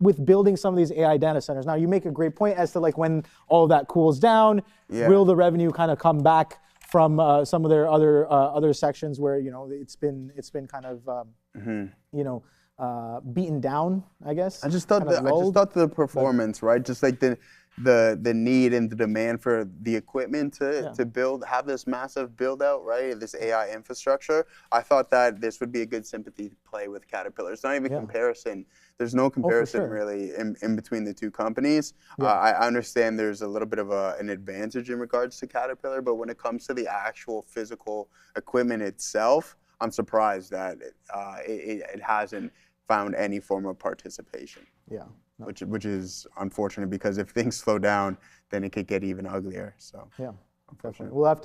with building some of these AI data centers. Now, you make a great point as to when all of that cools down, will the revenue kind of come back from some of their other sections where it's been kind of beaten down, I guess. I just thought the performance, right? Just like the need and the demand for the equipment to have this massive build out, right? This AI infrastructure. I thought that this would be a good sympathy play with Caterpillar. It's not even comparison. There's no comparison really in between the two companies. I understand there's a little bit of an advantage in regards to Caterpillar, but when it comes to the actual physical equipment itself, I'm surprised that it hasn't found any form of participation. Yeah. No. Which is unfortunate, because if things slow down, then it could get even uglier. So yeah, unfortunately, we'll have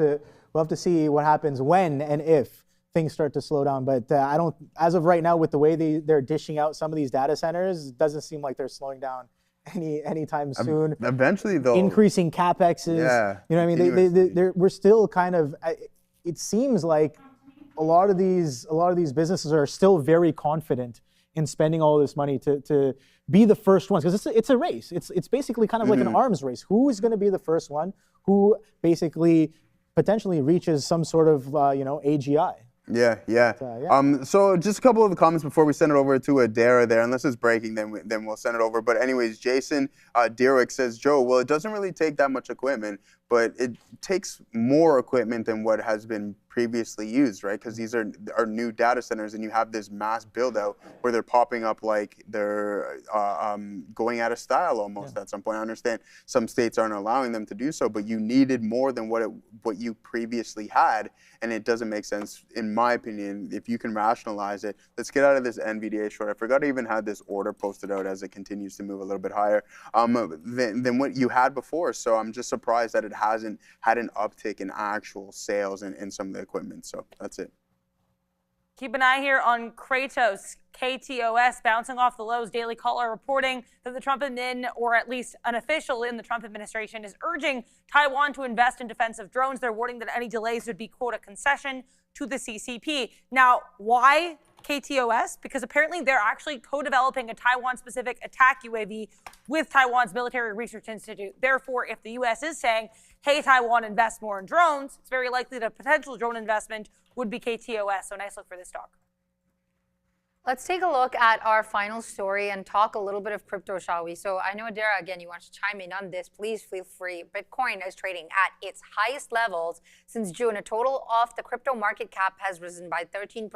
to see what happens when and if things start to slow down. But I don't, as of right now, with the way they're dishing out some of these data centers, it doesn't seem like they're slowing down anytime soon. Eventually, though, increasing capexes. Yeah, you know what I mean. We're still kind of. It seems like a lot of these businesses are still very confident in spending all this money to be the first ones, because it's a race. It's basically kind of like an arms race. Who is going to be the first one who basically potentially reaches some sort of AGI? Yeah. So just a couple of the comments before we send it over to Adara there. Unless it's breaking, then we'll send it over. But anyways, Jason Deerick says, Joe, well, it doesn't really take that much equipment, but it takes more equipment than what has been previously used, right? Because these are new data centers, and you have this mass build out where they're popping up like they're going out of style almost at some point. I understand some states aren't allowing them to do so, but you needed more than what you previously had, and it doesn't make sense, in my opinion. If you can rationalize it, let's get out of this NVDA short. I forgot I even had this order posted out as it continues to move a little bit higher than what you had before. So I'm just surprised that it hasn't had an uptick in actual sales in some of the equipment. So that's it. Keep an eye here on Kratos. KTOS bouncing off the lows. Daily Caller reporting that the Trump admin, or at least an official in the Trump administration, is urging Taiwan to invest in defensive drones. They're warning that any delays would be, quote, a concession to the CCP. Now, why KTOS? Because apparently they're actually co-developing a Taiwan-specific attack UAV with Taiwan's Military Research Institute. Therefore, if the U.S. is saying, hey, Taiwan, invest more in drones, it's very likely that a potential drone investment would be KTOS. So nice look for this stock. Let's take a look at our final story and talk a little bit of crypto, shall we? So I know, Adara, again, you want to chime in on this. Please feel free. Bitcoin is trading at its highest levels since June. A total of the crypto market cap has risen by 13%.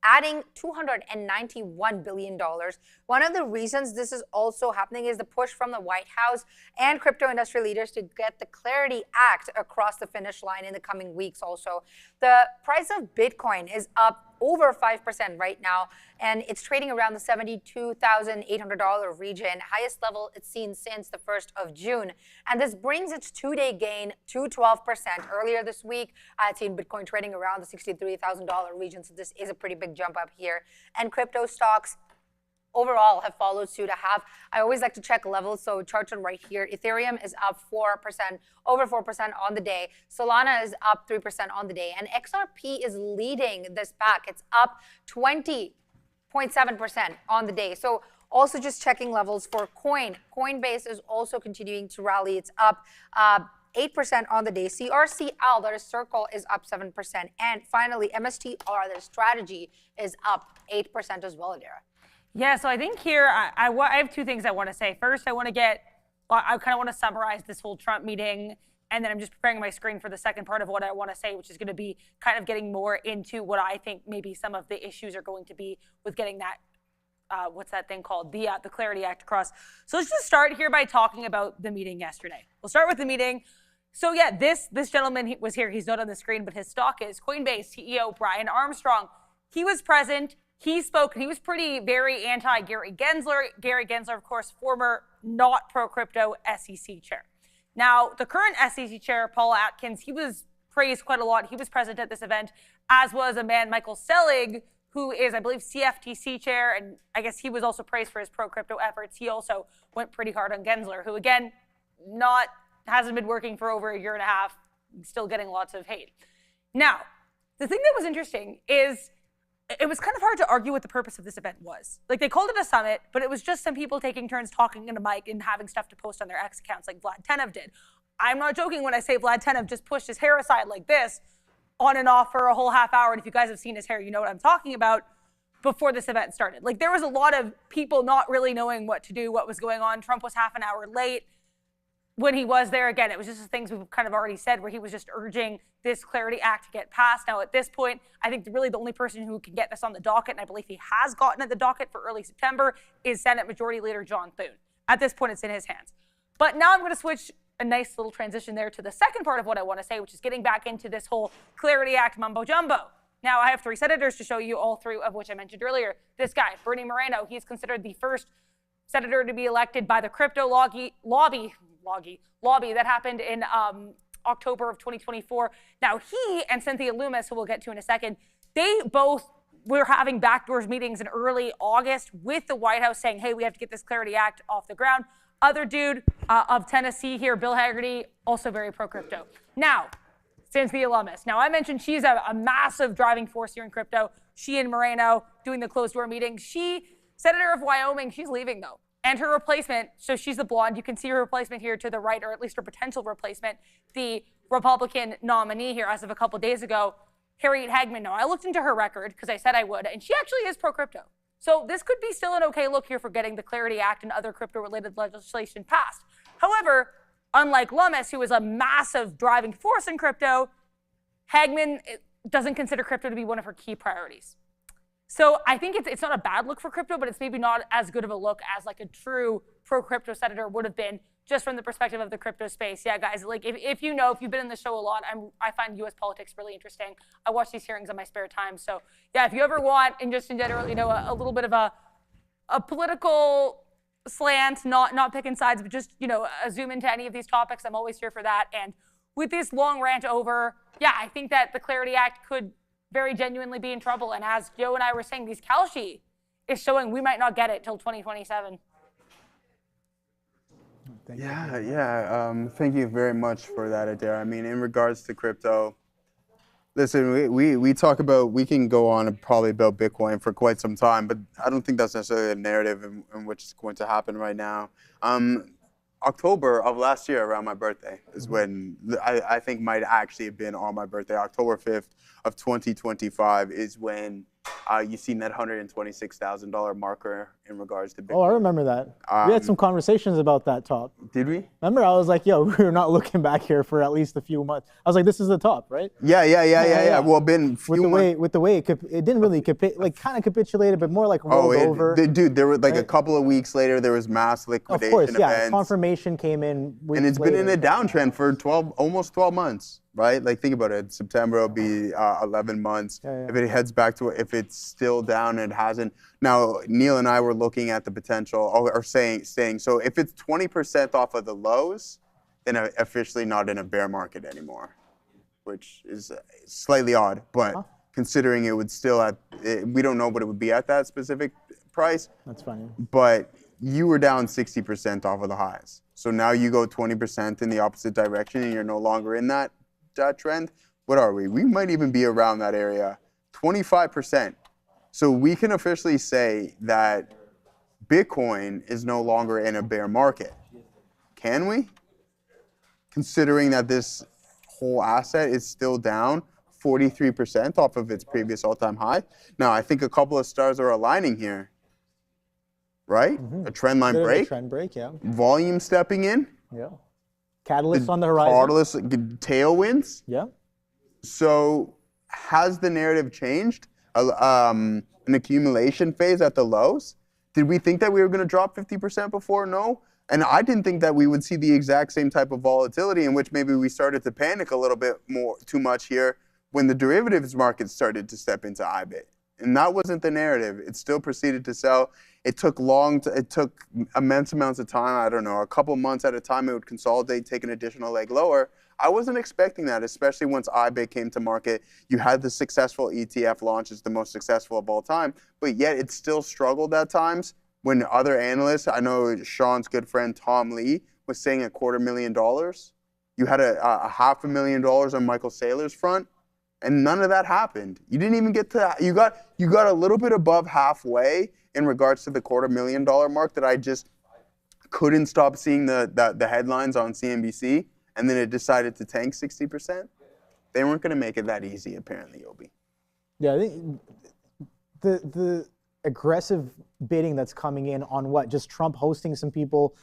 Adding $291 billion. One of the reasons this is also happening is the push from the White House and crypto industry leaders to get the Clarity Act across the finish line in the coming weeks also. The price of Bitcoin is up over 5% right now, and it's trading around the $72,800 region, highest level it's seen since the 1st of June. And this brings its two-day gain to 12%. Earlier this week, I had seen Bitcoin trading around the $63,000 region, so this is a pretty big jump up here. And crypto stocks overall have followed suit. I always like to check levels, so charts on right here. Ethereum is up 4%, over 4% on the day. Solana is up 3% on the day. And XRP is leading this pack. It's up 20.7% on the day. So also just checking levels for Coinbase is also continuing to rally. It's up 8% on the day. CRCL, that is Circle, is up 7%. And finally, MSTR, that is Strategy, is up 8% as well, Adara. Yeah, so I think here I have two things I want to say. First, I kind of want to summarize this whole Trump meeting, and then I'm just preparing my screen for the second part of what I want to say, which is going to be kind of getting more into what I think maybe some of the issues are going to be with getting that, what's that thing called, the Clarity Act across. So let's just start here by talking about the meeting yesterday. We'll start with the meeting. So yeah, this gentleman was here. He's not on the screen, but his stock is Coinbase CEO Brian Armstrong. He was present. He spoke, and he was very anti-Gary Gensler. Gary Gensler, of course, former not pro-crypto SEC chair. Now, the current SEC chair, Paul Atkins, he was praised quite a lot. He was present at this event, as was a man, Michael Selig, who is, I believe, CFTC chair, and I guess he was also praised for his pro-crypto efforts. He also went pretty hard on Gensler, who, again, hasn't been working for over a year and a half, still getting lots of hate. Now, the thing that was interesting is it was kind of hard to argue what the purpose of this event was. Like, they called it a summit, but it was just some people taking turns talking in a mic and having stuff to post on their X accounts like Vlad Tenev did. I'm not joking when I say Vlad Tenev just pushed his hair aside like this on and off for a whole half hour. And if you guys have seen his hair, you know what I'm talking about. before this event started. Like, there was a lot of people not really knowing what to do, what was going on. Trump was half an hour late. When he was there, again, it was just the things we've kind of already said, where he was just urging this Clarity Act to get passed. Now, at this point, I think really the only person who can get this on the docket, and I believe he has gotten at the docket for early September, is Senate Majority Leader John Thune. At this point, it's in his hands. But now I'm going to switch a nice little transition there to the second part of what I want to say, which is getting back into this whole Clarity Act mumbo jumbo. Now, I have 3 senators to show you, all 3 of which I mentioned earlier. This guy, Bernie Moreno, he's considered the first senator to be elected by the crypto lobby that happened in October of 2024. Now, he and Cynthia Lummis, who we'll get to in a second, they both were having backdoors meetings in early August with the White House saying, hey, we have to get this Clarity Act off the ground. Other dude of Tennessee here, Bill Hagerty, also very pro-crypto. Now, Cynthia Lummis. Now, I mentioned she's a massive driving force here in crypto. She and Moreno doing the closed-door meeting. Senator of Wyoming, she's leaving, though. And her replacement, so she's the blonde. You can see her replacement here to the right, or at least her potential replacement, the Republican nominee here as of a couple days ago, Harriet Hagman. Now, I looked into her record because I said I would, and she actually is pro-crypto. So this could be still an okay look here for getting the Clarity Act and other crypto-related legislation passed. However, unlike Lummis, who is a massive driving force in crypto, Hagman doesn't consider crypto to be one of her key priorities. So I think it's not a bad look for crypto, but it's maybe not as good of a look as like a true pro-crypto senator would have been, just from the perspective of the crypto space. Yeah, guys, like if you've been in the show a lot, I find U.S. politics really interesting. I watch these hearings on my spare time. So yeah, if you ever want, and just in general, a little bit of a political slant, not picking sides, but just, a zoom into any of these topics, I'm always here for that. And with this long rant over, yeah, I think that the Clarity Act could very genuinely be in trouble. And as Joe and I were saying, these Kalshi is showing we might not get it till 2027. Thank you very much for that, Adair. I mean, in regards to crypto, listen, we talk about, we can go on probably about Bitcoin for quite some time, but I don't think that's necessarily a narrative in which is going to happen right now. October of last year, around my birthday, is when I think might actually have been on my birthday. October 5th of 2025 is when you seen that $126,000 marker in regards to Bitcoin. Oh, I remember that. We had some conversations about that top. Did we? Remember, I was like, yo, we're not looking back here for at least a few months. I was like, this is the top, right? Yeah. Well, been with the way it didn't really kind of capitulated, but more like rolled over. Dude, there were like a couple of weeks later, there was mass liquidation events. Of course, events. Confirmation came in. And it's been in a downtrend for almost 12 months, right? Like, think about it. September will be 11 months. If it heads back to, if it's still down and it hasn't. Now, Neil and I were looking at the potential, or saying, so if it's 20% off of the lows, then officially not in a bear market anymore, which is slightly odd, but considering it would still we don't know what it would be at that specific price. That's funny. But you were down 60% off of the highs. So now you go 20% in the opposite direction and you're no longer in that trend. What are we? We might even be around that area, 25%. So we can officially say that Bitcoin is no longer in a bear market. Can we? Considering that this whole asset is still down 43% off of its previous all-time high. Now, I think a couple of stars are aligning here, right? Mm-hmm. A trend line break. Trend break, yeah. Volume stepping in. Yeah. Catalyst on the horizon. Catalyst, tailwinds. Yeah. So has the narrative changed? An accumulation phase at the lows? Did we think that we were going to drop 50% before? No. And I didn't think that we would see the exact same type of volatility in which maybe we started to panic a little bit too much here when the derivatives market started to step into IBIT. And that wasn't the narrative. It still proceeded to sell. It took immense amounts of time. I don't know, a couple months at a time it would consolidate, take an additional leg lower. I wasn't expecting that, especially once IBIT came to market. You had the successful ETF launch, it's the most successful of all time, but yet it still struggled at times when other analysts, I know Sean's good friend Tom Lee was saying $250,000. You had a $500,000 on Michael Saylor's front, and none of that happened. You didn't even get to that. You got a little bit above halfway in regards to the $250,000 mark that I just couldn't stop seeing the headlines on CNBC. And then it decided to tank 60%. They weren't going to make it that easy, apparently, Obi. Yeah, I think the aggressive bidding that's coming in on what? Just Trump hosting some people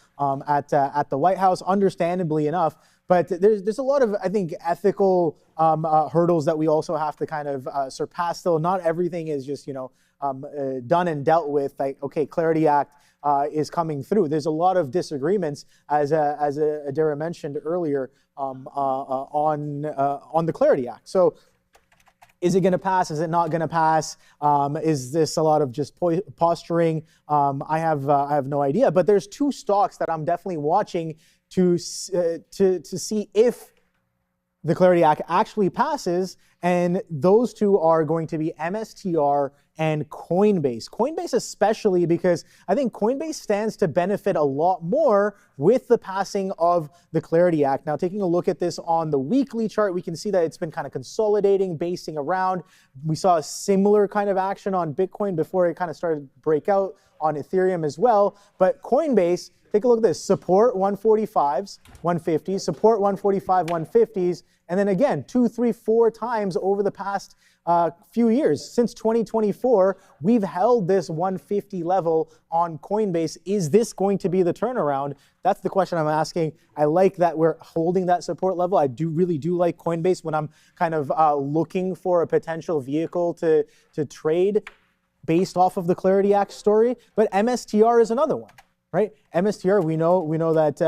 at the White House, understandably enough. But there's a lot of, I think, ethical hurdles that we also have to kind of surpass. Still, not everything is just done and dealt with. Like, okay, Clarity Act is coming through. There's a lot of disagreements, as Adara mentioned earlier, on the Clarity Act. So, is it going to pass? Is it not going to pass? Is this a lot of just posturing? I have no idea. But there's two stocks that I'm definitely watching to see if the Clarity Act actually passes, and those two are going to be MSTR and Coinbase. Coinbase especially, because I think Coinbase stands to benefit a lot more with the passing of the Clarity Act. Now, taking a look at this on the weekly chart, we can see that it's been kind of consolidating, basing around. We saw a similar kind of action on Bitcoin before it kind of started to break out on Ethereum as well. But Coinbase, take a look at this. Support 145s, 150s, support 145, 150s, and then again, 2, 3, 4 times over the past few years. Since 2024, we've held this 150 level on Coinbase. Is this going to be the turnaround? That's the question I'm asking. I like that we're holding that support level. I really do like Coinbase when I'm kind of looking for a potential vehicle to trade based off of the Clarity Act story. But MSTR is another one. Right, MSTR. We know that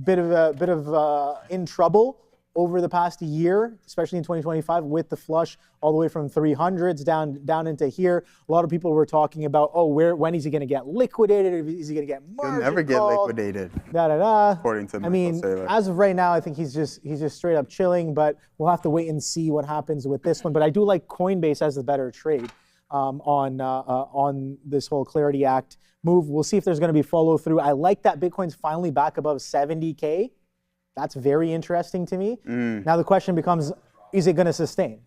bit of in trouble over the past year, especially in 2025 with the flush all the way from 300s down into here. A lot of people were talking about, when is he going to get liquidated? Is he going to get margin He'll never get liquidated. According to as of right now, I think he's just straight up chilling. But we'll have to wait and see what happens with this one. But I do like Coinbase as the better trade on this whole Clarity Act move. We'll see if there's going to be follow through. I like that Bitcoin's finally back above 70K. That's very interesting to me. Now the question becomes, is it going to sustain?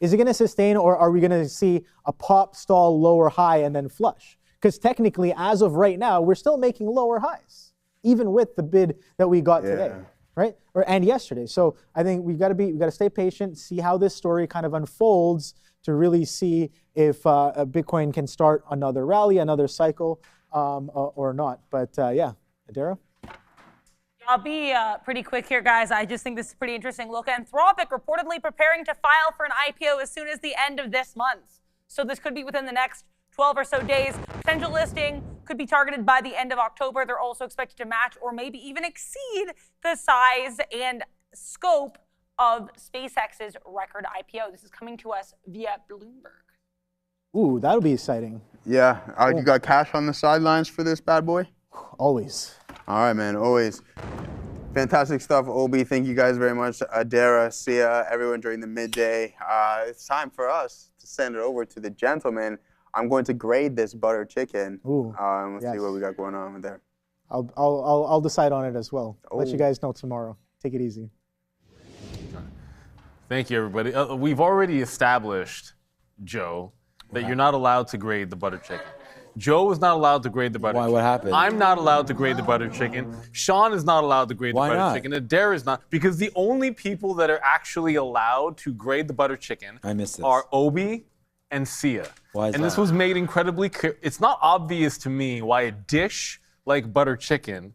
Is it going to sustain, or are we going to see a pop, stall, lower high, and then flush? Because technically, as of right now, we're still making lower highs, even with the bid that we got today, right? And yesterday. So I think we got to stay patient, see how this story kind of unfolds to really see if Bitcoin can start another rally, another cycle, or not. But yeah, Adara? I'll be pretty quick here, guys. I just think this is pretty interesting. Look, Anthropic reportedly preparing to file for an IPO as soon as the end of this month. So this could be within the next 12 or so days. Potential listing could be targeted by the end of October. They're also expected to match or maybe even exceed the size and scope of SpaceX's record IPO. This is coming to us via Bloomberg. Ooh, that'll be exciting. Yeah. You got cash on the sidelines for this bad boy? Always. All right, man, always. Fantastic stuff, Obi. Thank you guys very much. Adara, Sia, everyone during the midday. It's time for us to send it over to the gentleman. I'm going to grade this butter chicken. Ooh, we'll see what we got going on with there. I'll decide on it as well. Let you guys know tomorrow. Take it easy. Thank you, everybody. We've already established, Joe, that you're not allowed to grade the butter chicken. Joe is not allowed to grade the butter chicken. What happened? I'm not allowed to grade the butter chicken. Sean is not allowed to grade the butter chicken. Adair is not. Because the only people that are actually allowed to grade the butter chicken are Obi and Sia. Why is and this was made incredibly clear. It's not obvious to me why a dish like butter chicken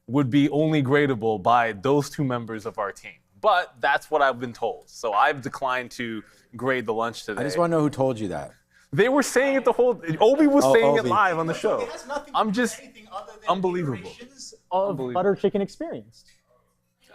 would be only gradable by those two members of our team. But that's what I've been told. So I've declined to grade the lunch today. I just want to know who told you that. They were saying it the whole. Obi was saying it live on the show. I'm just unbelievable. Of butter chicken experience.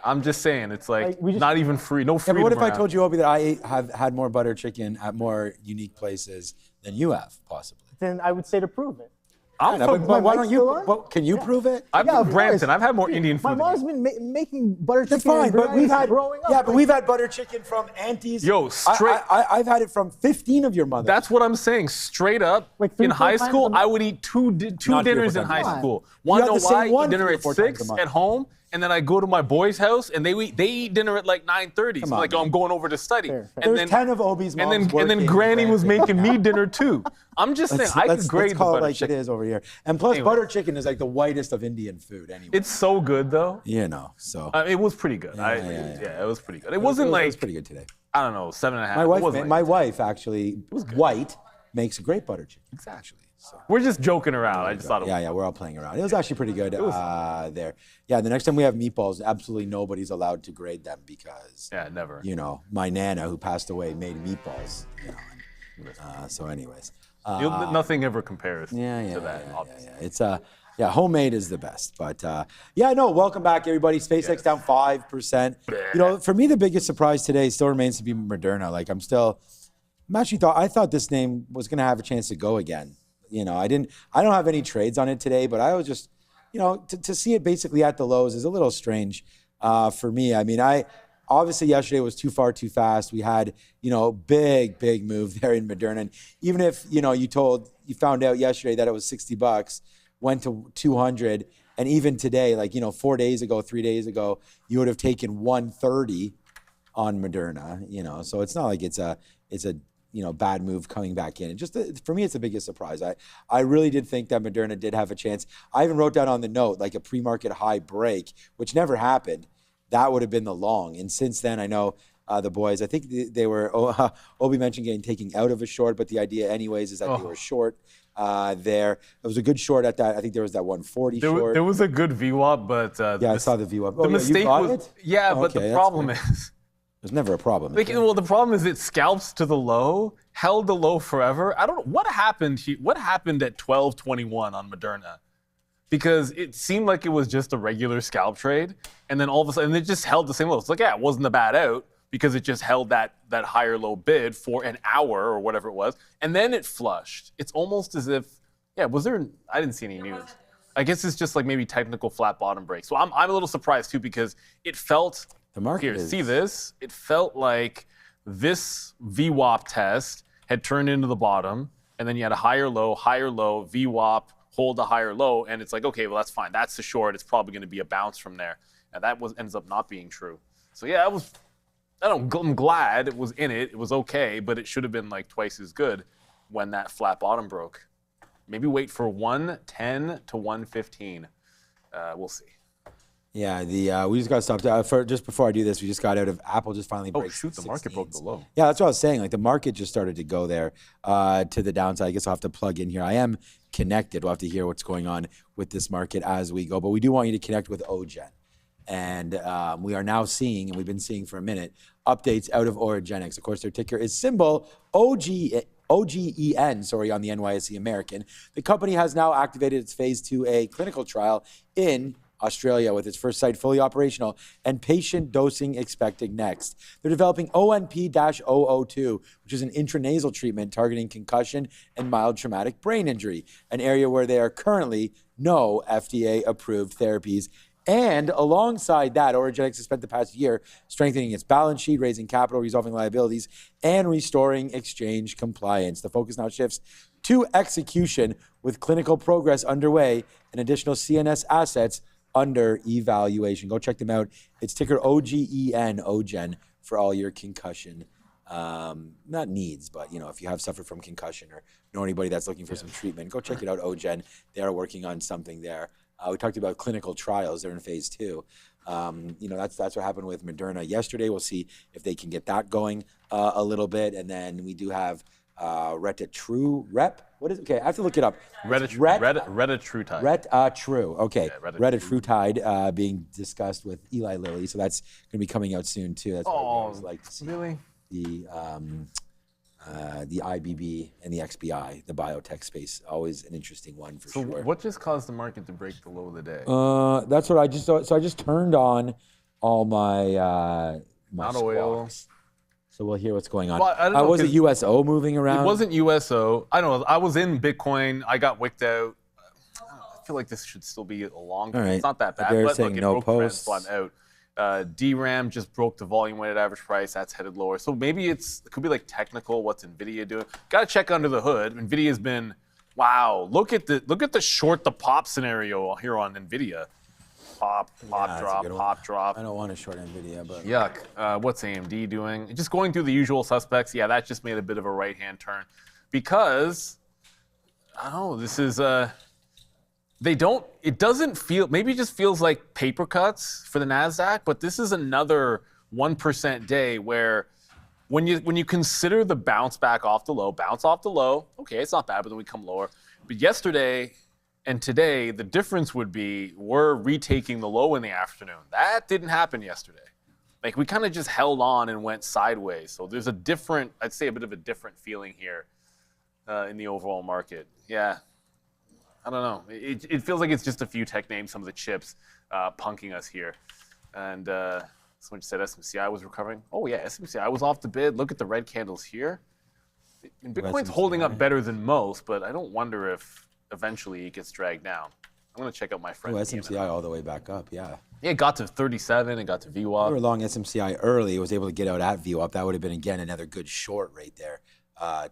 I'm just saying it's like not even free. No freedom. Yeah, but what if I told you, Obi, that I have had more butter chicken at more unique places than you have, possibly? Then I would say to prove it. But why don't you? Can you prove it? I've been Brampton. I've had more Indian food. My mom's been making butter chicken. That's fine, but we've had growing up. Yeah, but we've had butter chicken from aunties. Yo, straight. I've had it from 15 of your mothers. That's what I'm saying. Straight up, in high school, I would eat two dinners in high school. Want to know why? I eat dinner at 6 at home. And then I go to my boys' house, and they eat dinner at like 9:30. So like, I'm going over to study. And there's 10 of Obi's moms and then Granny was making me dinner too. I'm just saying, I could grade the butter like chicken. It is over here. And plus, butter chicken is like the whitest of Indian food anyway. It's so good though. You know, so. It was pretty good. Yeah, it was pretty good. It wasn't like. It was pretty good today. I don't know, 7.5. My wife actually was white, makes a great butter chicken. Exactly. So. We're just joking around. I just thought it was. Yeah, we're all playing around. It was actually pretty good there. Yeah, the next time we have meatballs, absolutely nobody's allowed to grade them because. Yeah, never. You know, my Nana who passed away made meatballs. You know, so anyways. Nothing ever compares to that. Yeah. It's homemade is the best. But welcome back everybody. SpaceX down 5%. You know, for me the biggest surprise today still remains to be Moderna. Like I thought this name was going to have a chance to go again. You know, I don't have any trades on it today, but I was just, you know, to see it basically at the lows is a little strange for me. I mean, obviously yesterday was too far, too fast. We had, you know, big move there in Moderna. And even if, you know, you found out yesterday that it was $60, went to 200. And even today, like, you know, 3 days ago, you would have taken 130 on Moderna, you know, so it's not like it's a, you know, bad move coming back in. And just for me, it's the biggest surprise. I really did think that Moderna did have a chance. I even wrote down on the note, like a pre-market high break, which never happened. That would have been the long. And since then, I know the boys, I think they were, Obi mentioned taking out of a short, but the idea anyways is that they were short there. It was a good short at that. I think there was that 140 short. There was a good VWAP, but I saw the VWAP. The mistake was, but the problem is, there's never a problem. Well, the problem is it scalps to the low, held the low forever. I don't know what happened. What happened at 12:21 on Moderna? Because it seemed like it was just a regular scalp trade, and then all of a sudden it just held the same low. It's like, it wasn't a bad out because it just held that higher low bid for an hour or whatever it was, and then it flushed. It's almost as if, I didn't see any news. I guess it's just like maybe technical flat bottom break. So I'm a little surprised too because it felt. The market see this? It felt like this VWAP test had turned into the bottom, and then you had a higher low, VWAP, hold a higher low, and it's like, okay, well, that's fine. That's the short. It's probably going to be a bounce from there. And that ends up not being true. So, I'm glad it was in it. It was okay, but it should have been like twice as good when that flat bottom broke. Maybe wait for 110 to 115. We'll see. Yeah, we just got stopped. Just before I do this, we just got out of Apple. Just finally breaks. The market broke the low. Yeah, that's what I was saying. Like the market just started to go there to the downside. I guess I'll have to plug in here. I am connected. We'll have to hear what's going on with this market as we go. But we do want you to connect with OGen, and we are now seeing, and we've been seeing for a minute, updates out of Origenics. Of course, their ticker is symbol OGEN, on the NYSE American. The company has now activated its phase 2A clinical trial in Australia with its first site fully operational and patient dosing expected next. They're developing ONP-002, which is an intranasal treatment targeting concussion and mild traumatic brain injury, an area where there are currently no FDA-approved therapies. And alongside that, Origenics has spent the past year strengthening its balance sheet, raising capital, resolving liabilities, and restoring exchange compliance. The focus now shifts to execution with clinical progress underway and additional CNS assets under evaluation. Go check them out. It's ticker OGEN for all your concussion, not needs, but if you have suffered from concussion or know anybody that's looking for some treatment, go check it out, OGEN. They are working on something there. We talked about clinical trials. They're in phase 2. That's what happened with Moderna yesterday. We'll see if they can get that going a little bit. And then we do have retatrutide. What is it? Okay, I have to look it up. Retatrutide. Retatrutide. Okay. Yeah, retatrutide being discussed with Eli Lilly. So that's going to be coming out soon too. That's what I always like to see. Really? The IBB and the XBI, the biotech space, always an interesting one for sure. So what just caused the market to break the low of the day? That's what I just saw. So I just turned on all my my Not oil. squawks. So we'll hear what's going on. Well, I don't know, was it 'cause USO moving around? It wasn't USO. I don't know. I was in Bitcoin. I got wicked out. I feel like this should still be a long term. All right. It's not that bad. They're But saying look, it no broke the trend, posts. so I'm out. DRAM just broke the volume weighted average price. That's headed lower. So maybe it could be like technical. What's NVIDIA doing? Got to check under the hood. NVIDIA's been, wow. Look at the short the pop scenario here on NVIDIA. Pop that's a drop, good one. pop drop. I don't want to short NVIDIA, but Yuck. What's AMD doing? Just going through the usual suspects. Yeah, that just made a bit of a right-hand turn. Because, I don't know, this is, it doesn't feel, maybe it just feels like paper cuts for the NASDAQ, but this is another 1% day where when you consider the bounce back off the low, okay, it's not bad, but then we come lower. But yesterday and today, the difference would be we're retaking the low in the afternoon. That didn't happen yesterday. Like, we kind of just held on and went sideways. So there's a different, I'd say a bit of a different feeling here in the overall market. Yeah, I don't know. It feels like it's just a few tech names, some of the chips punking us here. And someone just said SMCI was recovering. Oh yeah, SMCI was off the bid. Look at the red candles here. And Bitcoin's holding up better than most, but I don't wonder if eventually it gets dragged down. I'm going to check out my friend. Oh, SMCI all the way back up, yeah. Yeah, it got to 37, it got to VWAP. We were long SMCI early, was able to get out at VWAP. That would have been, again, another good short right there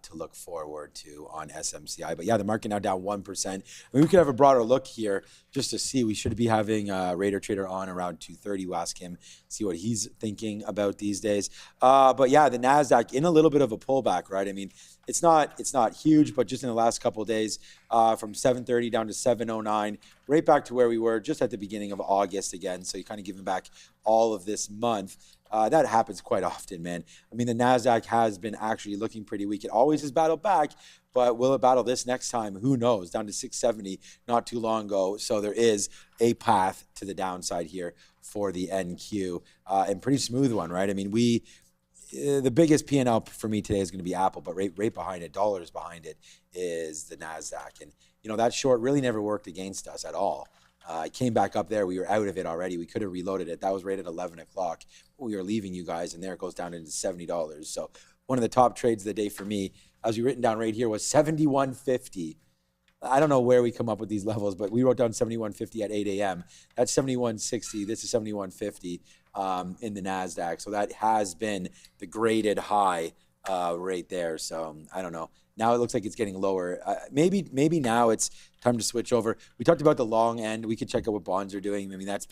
to look forward to on SMCI. But yeah, the market now down 1%. I mean, we could have a broader look here just to see. We should be having Raider Trader on around 2:30. We'll ask him, see what he's thinking about these days. But yeah, the NASDAQ in a little bit of a pullback, right? I mean, it's not huge, but just in the last couple of days, from 730 down to 709, right back to where we were just at the beginning of August again. So you're kind of giving back all of this month. That happens quite often, man. I mean, the NASDAQ has been actually looking pretty weak. It always has battled back, but will it battle this next time? Who knows? Down to 670 not too long ago. So there is a path to the downside here for the NQ, and pretty smooth one, right? I mean, the biggest P&L for me today is going to be Apple, but right behind it, dollars behind it, is the NASDAQ. And, you know, that short really never worked against us at all. It came back up there. We were out of it already. We could have reloaded it. That was right at 11 o'clock. We were leaving you guys, and there it goes down into $70. So one of the top trades of the day for me, as we written down right here, was 71.50. I don't know where we come up with these levels, but we wrote down 71.50 at 8 a.m. That's 71.60. This is 71.50 in the NASDAQ. So that has been the graded high right there. So I don't know. Now it looks like it's getting lower. Maybe now it's time to switch over. We talked about the long end. We could check out what bonds are doing. I mean, that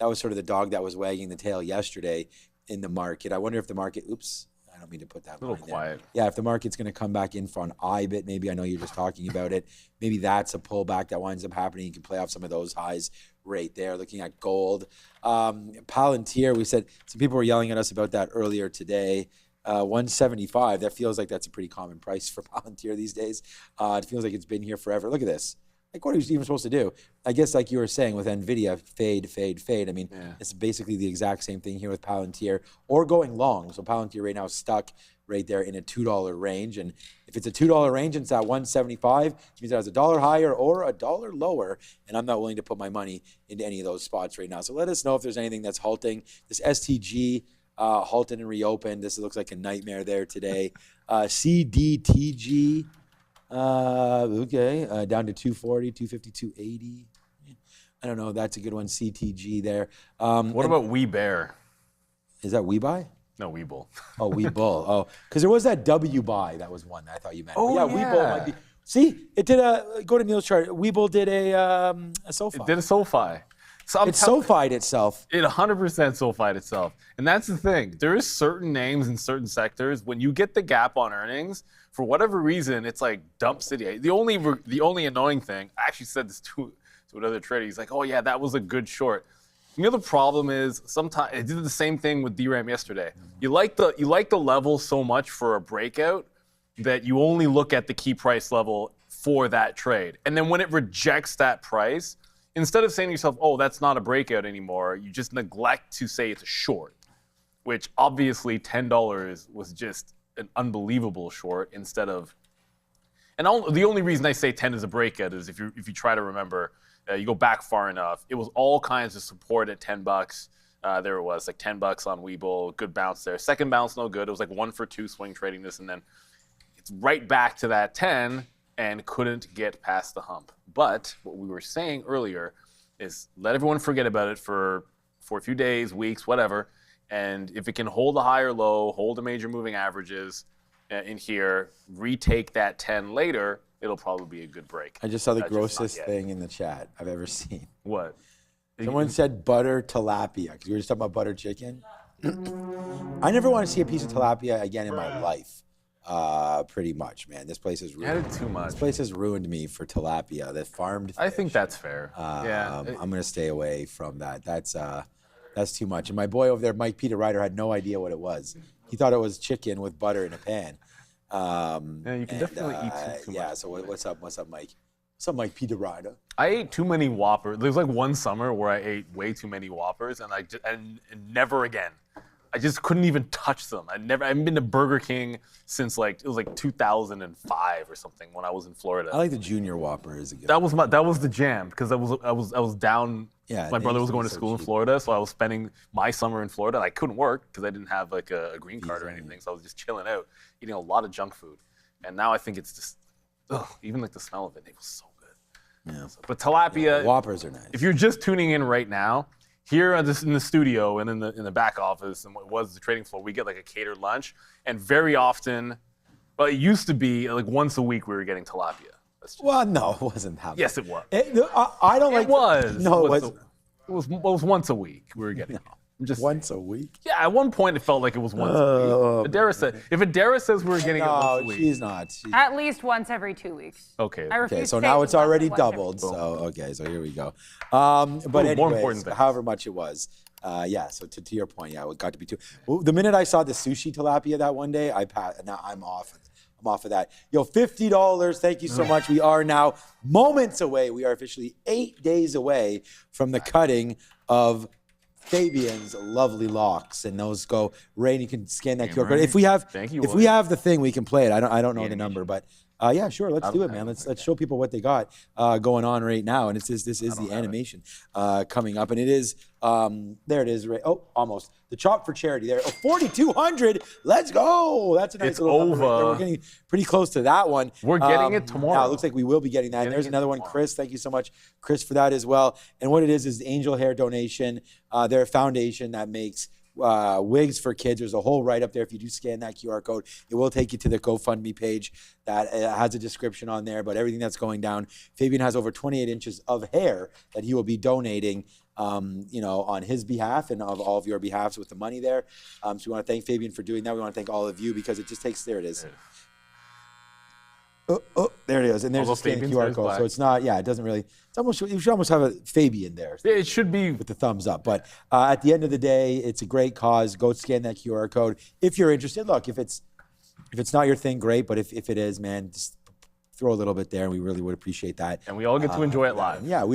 was sort of the dog that was wagging the tail yesterday in the market. I wonder if the market, oops, I don't mean to put that a little quiet. Yeah, if the market's going to come back in for an IBIT, maybe. I know you're just talking about it. Maybe that's a pullback that winds up happening. You can play off some of those highs right there. Looking at gold. Palantir, we said some people were yelling at us about that earlier today. 175, that feels like that's a pretty common price for Palantir these days. It feels like it's been here forever. Look at this. Like, what are you even supposed to do? I guess like you were saying with NVIDIA, fade, fade, fade. I mean, it's basically the exact same thing here with Palantir or going long. So Palantir right now is stuck right there in a $2 range. And if it's a $2 range and it's at 175, it means it has $1 higher or $1 lower. And I'm not willing to put my money into any of those spots right now. So let us know if there's anything that's halting. This STG, halted and reopened. This looks like a nightmare there today. CDTG, okay, down to 240, 250, 280. I don't know. That's a good one. CTG there. What about WeBear? Is that WeBuy? No, Webull. Oh, Webull. Oh, because there was that WBuy. That was one that I thought you meant. Oh, but yeah, Webull might be. See, it did go to Neil's chart. Webull did a SoFi. It did a SoFi. So it SoFi'd itself. It 100% SoFi'd itself. And that's the thing. There is certain names in certain sectors. When you get the gap on earnings, for whatever reason, it's like dump city. The only annoying thing, I actually said this to another trader. He's like, oh, yeah, that was a good short. You know, the problem is sometimes it did the same thing with DRAM yesterday. You like the level so much for a breakout that you only look at the key price level for that trade. And then when it rejects that price, instead of saying to yourself, oh, that's not a breakout anymore, you just neglect to say it's a short, which obviously $10 was just an unbelievable short instead of, and the only reason I say 10 is a breakout is if you try to remember, you go back far enough, it was all kinds of support at $10. There it was, like $10 on Webull, good bounce there. Second bounce, no good. It was like 1 for 2 swing trading this, and then it's right back to that 10 and couldn't get past the hump. But what we were saying earlier is let everyone forget about it for a few days, weeks, whatever. And if it can hold a higher low, hold the major moving averages in here, retake that 10 later, it'll probably be a good break. I just saw the grossest thing in the chat I've ever seen. What? Someone said butter tilapia, because we were just talking about butter chicken. I never want to see a piece of tilapia again in my life. Pretty much, man. This place has ruined. Too much. This place has ruined me for tilapia. The farmed fish. I think that's fair. I'm gonna stay away from that. That's too much. And my boy over there, Mike Peter Ryder, had no idea what it was. He thought it was chicken with butter in a pan. Yeah, you can definitely eat too Yeah. much. So what's up, Mike? What's up, Mike Peter Ryder? I ate too many Whoppers. There was like one summer where I ate way too many Whoppers, and and never again. I just couldn't even touch them. I haven't been to Burger King since it was like 2005 or something when I was in Florida. I like the Junior Whopper. Is a good. That was the jam because I was down. Yeah, my brother was going to so school in cheap. Florida, so I was spending my summer in Florida. And I couldn't work because I didn't have like a green card or anything, so I was just chilling out, eating a lot of junk food. And now I think it's just, even like the smell of it was so good. Yeah. But tilapia, Whoppers are nice. if you're just tuning in right now, here in the studio and in the back office and what was the trading floor, we get like a catered lunch, and very often, well, it used to be like once a week we were getting tilapia. Well, no, it wasn't that. Yes, it was. I don't like. It was. No, it was once a week we were getting. Just once a week. Yeah, at one point it felt like it was once a week. If Adara says we were getting it once a week. She's not. At least once every 2 weeks. Okay. I refuse Okay, so to now say it's already once every doubled. 2 weeks. So here we go. But more anyways, important things. however much it was. Yeah, so to your point, yeah, it got to be two. Well, the minute I saw the sushi tilapia that one day, I passed. Now I'm off. I'm off of that. Yo, $50. Thank you so much. We are now moments away. We are officially 8 days away from the cutting of Fabian's lovely locks, and those go. Rain, you can scan that QR code. If we have, we have the thing, we can play it. I don't know the number, but yeah, sure, let's do it, man. Let's show people what they got going on right now, and this is the animation coming up, and it is there it is. Right, almost the chop for charity there. 4,200. Let's go. That's a nice little number right there. We're getting pretty close to that one. We're getting it tomorrow. Yeah, it looks like we will be getting that. And there's another one, Chris. Thank you so much, Chris, for that as well. And what it is Angel Hair Donation. They're a foundation that makes wigs for kids. There's a whole write-up there. If you do scan that QR code, it will take you to the GoFundMe page that has a description on there, but everything that's going down. Fabian has over 28 inches of hair that he will be donating on his behalf and of all of your behalves with the money there. So we want to thank Fabian for doing that. We want to thank all of you because it just takes, there it is. There it is. And there's a scan QR code. So it's not, it doesn't really, it's almost, you should almost have a Fabian there. It should be. With the thumbs up. But at the end of the day, it's a great cause. Go scan that QR code. If you're interested, look, if it's not your thing, great. But if it is, man, just throw a little bit there and we really would appreciate that. And we all get to enjoy it live. Yeah,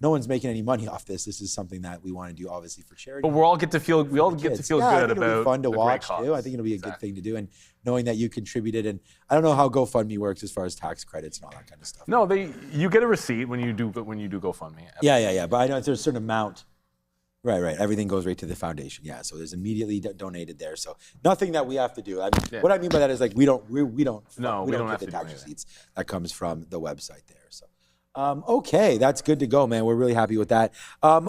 no one's making any money off this. This is something that we want to do, obviously, for charity. But we all get to feel good I think about it'll be fun to the watch great too. I think it'll be a good thing to do, and knowing that you contributed. And I don't know how GoFundMe works as far as tax credits and all that kind of stuff. No, you get a receipt when you do GoFundMe. Yeah. But I know there's a certain amount. Right. Everything goes right to the foundation. Yeah. So there's immediately donated there. So nothing that we have to do. What I mean by that is like we don't get the tax receipts. That comes from the website there. So. Okay, that's good to go, man. We're really happy with that. So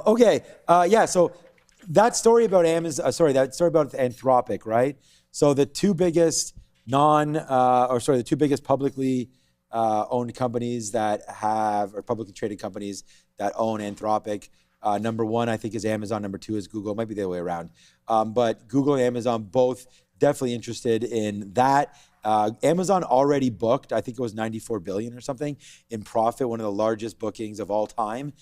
that story about Anthropic, right? So the two biggest the two biggest publicly owned companies that have, or publicly traded companies that own Anthropic. Number one, I think, is Amazon. Number two is Google. It might be the other way around. But Google and Amazon both definitely interested in that. Amazon already booked, I think it was 94 billion or something in profit, one of the largest bookings of all time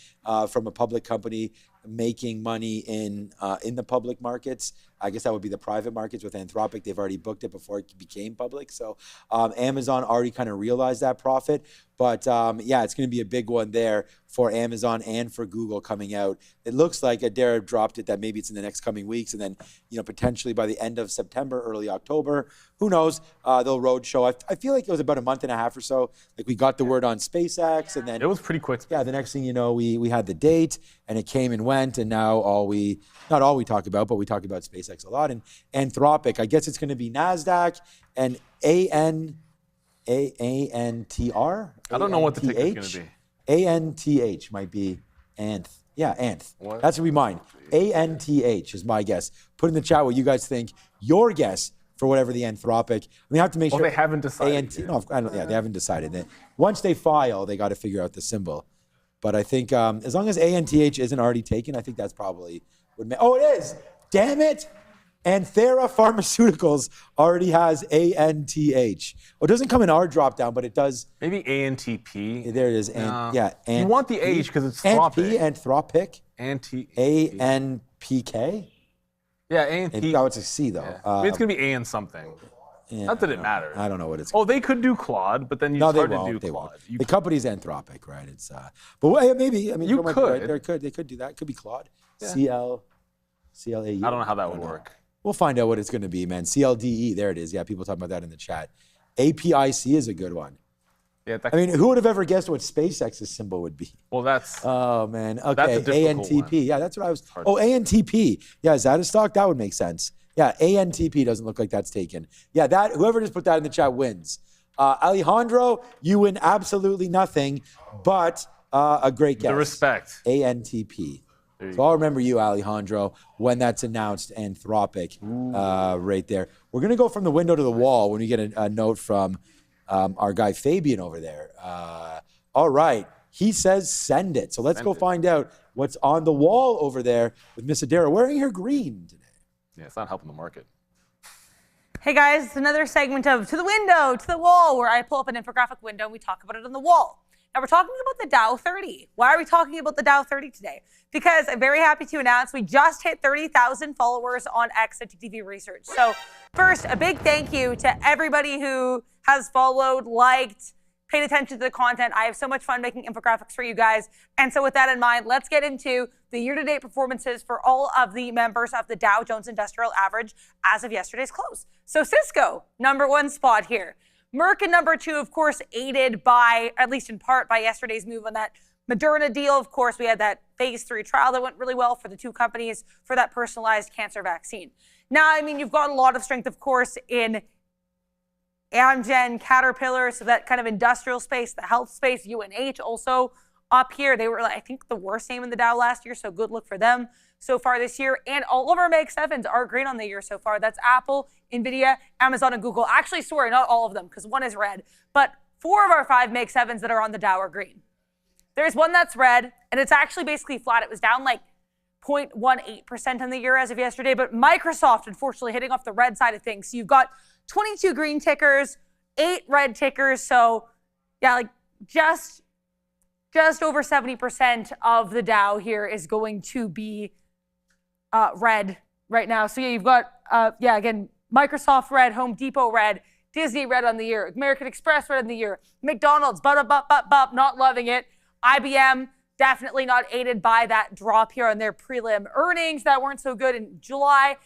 from a public company making money in the public markets. I guess that would be the private markets with Anthropic. They've already booked it before it became public. So Amazon already kind of realized that profit. But it's going to be a big one there for Amazon and for Google coming out. It looks like Adair dropped it that maybe it's in the next coming weeks, and then potentially by the end of September, early October. Who knows? They'll roadshow. I feel like it was about a month and a half or so. Like we got the word on SpaceX, and then it was pretty quick. Yeah, the next thing you know, we had the date, and it came and went, and now not all we talk about, but we talk about SpaceX a lot. And Anthropic, I guess it's going to be NASDAQ and ANTR. I don't know what the ticker is going to be. ANTH might be Anth. Yeah, Anth. What? That's what we mind. ANTH is my guess. Put in the chat what you guys think. Your guess for whatever the Anthropic. We have to make sure. They haven't decided. They haven't decided. Once they file, they got to figure out the symbol. But I think as long as ANTH isn't already taken, I think that's probably would make. Oh, it is. Damn it. Anthera Pharmaceuticals already has ANTH. Well, it doesn't come in our drop down, but it does. Maybe ANTP. There it is. You want the H because it's Anthropic. Anthropic. ANPK. Yeah, A and T. Oh, it's a C though. Yeah. I mean, it's gonna be A and something. Yeah, Not that it matters. I don't know what it's. Oh, they could do Claude, but then No, it's they hard won't. to do They Claude. won't. The company's Anthropic, right? It's maybe. I mean, You Joe might be could. right. They could do that. It could be Claude. Yeah. CLAE. I don't know how that would work. We'll find out what it's going to be, man. CLDE. There it is. Yeah, people talking about that in the chat. APIC is a good one. Yeah. I mean, who would have ever guessed what SpaceX's symbol would be? Well, that's. Oh man. That's Okay. a difficult ANTP. one. Yeah, that's what I was. Oh, ANTP. Yeah, is that a stock? That would make sense. Yeah, ANTP doesn't look like that's taken. Yeah, that whoever just put that in the chat wins. Alejandro, you win absolutely nothing, but a great guess. The respect. ANTP. So I'll remember you, Alejandro, when that's announced. Anthropic, right there. We're gonna go from the window to the wall when we get a note from our guy Fabian over there. All right, he says send it. So let's go find out what's on the wall over there with Miss Adara wearing her green today. Yeah, it's not helping the market. Hey guys, it's another segment of To the Window, to the Wall, where I pull up an infographic window and we talk about it on the wall. Now we're talking about the Dow 30. Why are we talking about the Dow 30 today? Because I'm very happy to announce we just hit 30,000 followers on X at TTV Research. So first, a big thank you to everybody who has followed, liked, paid attention to the content. I have so much fun making infographics for you guys. And so with that in mind, let's get into the year-to-date performances for all of the members of the Dow Jones Industrial Average as of yesterday's close. So Cisco, #1 spot here. Merck in #2, of course, aided by, at least in part, by yesterday's move on that Moderna deal. Of course, we had that phase 3 trial that went really well for the two companies for that personalized cancer vaccine. Now, I mean, you've got a lot of strength, of course, in Amgen, Caterpillar, so that kind of industrial space, the health space, UNH also up here. They were, I think, the worst name in the Dow last year, so good look for them so far this year. And all of our Mag 7s are green on the year so far. That's Apple, NVIDIA, Amazon, and Google. Actually, sorry, not all of them, because one is red. But 4 of our 5 Mag 7s that are on the Dow are green. There's one that's red, and it's actually basically flat. It was down like 0.18% on the year as of yesterday. But Microsoft, unfortunately, hitting off the red side of things. So you've got 22 green tickers, 8 red tickers. So yeah, like just over 70% of the Dow here is going to be red right now. So yeah, you've got, again, Microsoft red, Home Depot red, Disney red on the year, American Express red on the year, McDonald's, not loving it. IBM, definitely not aided by that drop here on their prelim earnings that weren't so good in July.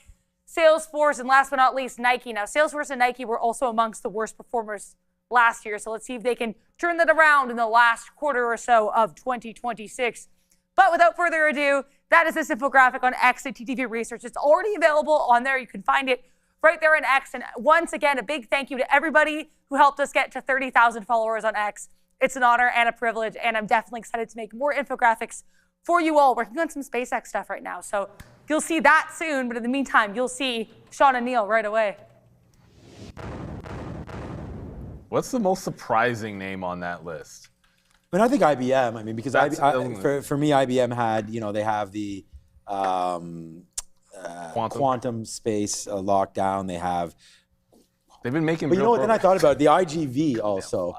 Salesforce, and last but not least, Nike. Now, Salesforce and Nike were also amongst the worst performers last year, so let's see if they can turn that around in the last quarter or so of 2026. But without further ado, that is this infographic on X at TTV Research. It's already available on there. You can find it right there in X. And once again, a big thank you to everybody who helped us get to 30,000 followers on X. It's an honor and a privilege, and I'm definitely excited to make more infographics for you all. Working on some SpaceX stuff right now, so you'll see that soon. But in the meantime, you'll see Sean and Neil right away. What's the most surprising name on that list? I mean, I think IBM. I mean, because for me, IBM had, they have the quantum space lockdown. They've been making. But you know what? Then I thought about it, the IGV also.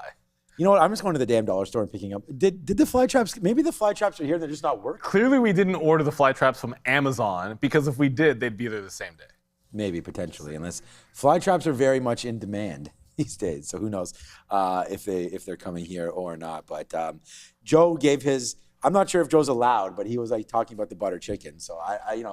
You know what? I'm just going to the damn dollar store and picking up. Did the fly traps? Maybe the fly traps are here and they're just not working. Clearly, we didn't order the fly traps from Amazon, because if we did, they'd be there the same day. Maybe potentially, unless fly traps are very much in demand these days. So who knows if they're coming here or not. But Joe gave his. I'm not sure if Joe's allowed, but he was like talking about the butter chicken. So I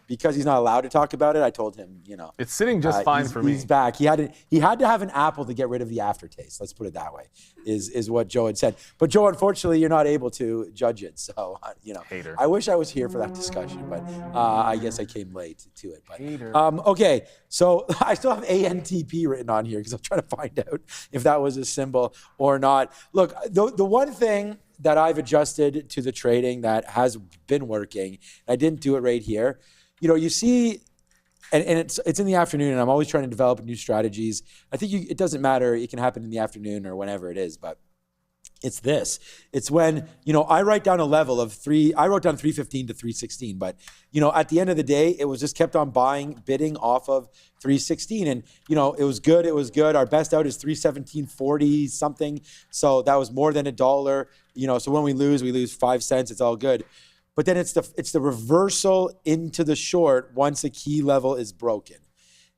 because he's not allowed to talk about it, I told him, It's sitting just fine for me. He's back. He had to have an apple to get rid of the aftertaste. Let's put it that way, is what Joe had said. But Joe, unfortunately, you're not able to judge it. So, Hater. I wish I was here for that discussion, but I guess I came late to it. But okay, so I still have ANTP written on here because I'm trying to find out if that was a symbol or not. Look, the one thing that I've adjusted to the trading that has been working, I didn't do it right here. You see, and it's in the afternoon, and I'm always trying to develop new strategies. I think it doesn't matter. It can happen in the afternoon or whenever it is, but it's this. It's when, I write down a level of I wrote down 315 to 316, but, at the end of the day, it was just kept on bidding off of 316. And, it was good. It was good. Our best out is 317.40 something. So that was more than $1. So when we lose 5 cents. It's all good. but then it's the reversal into the short once a key level is broken.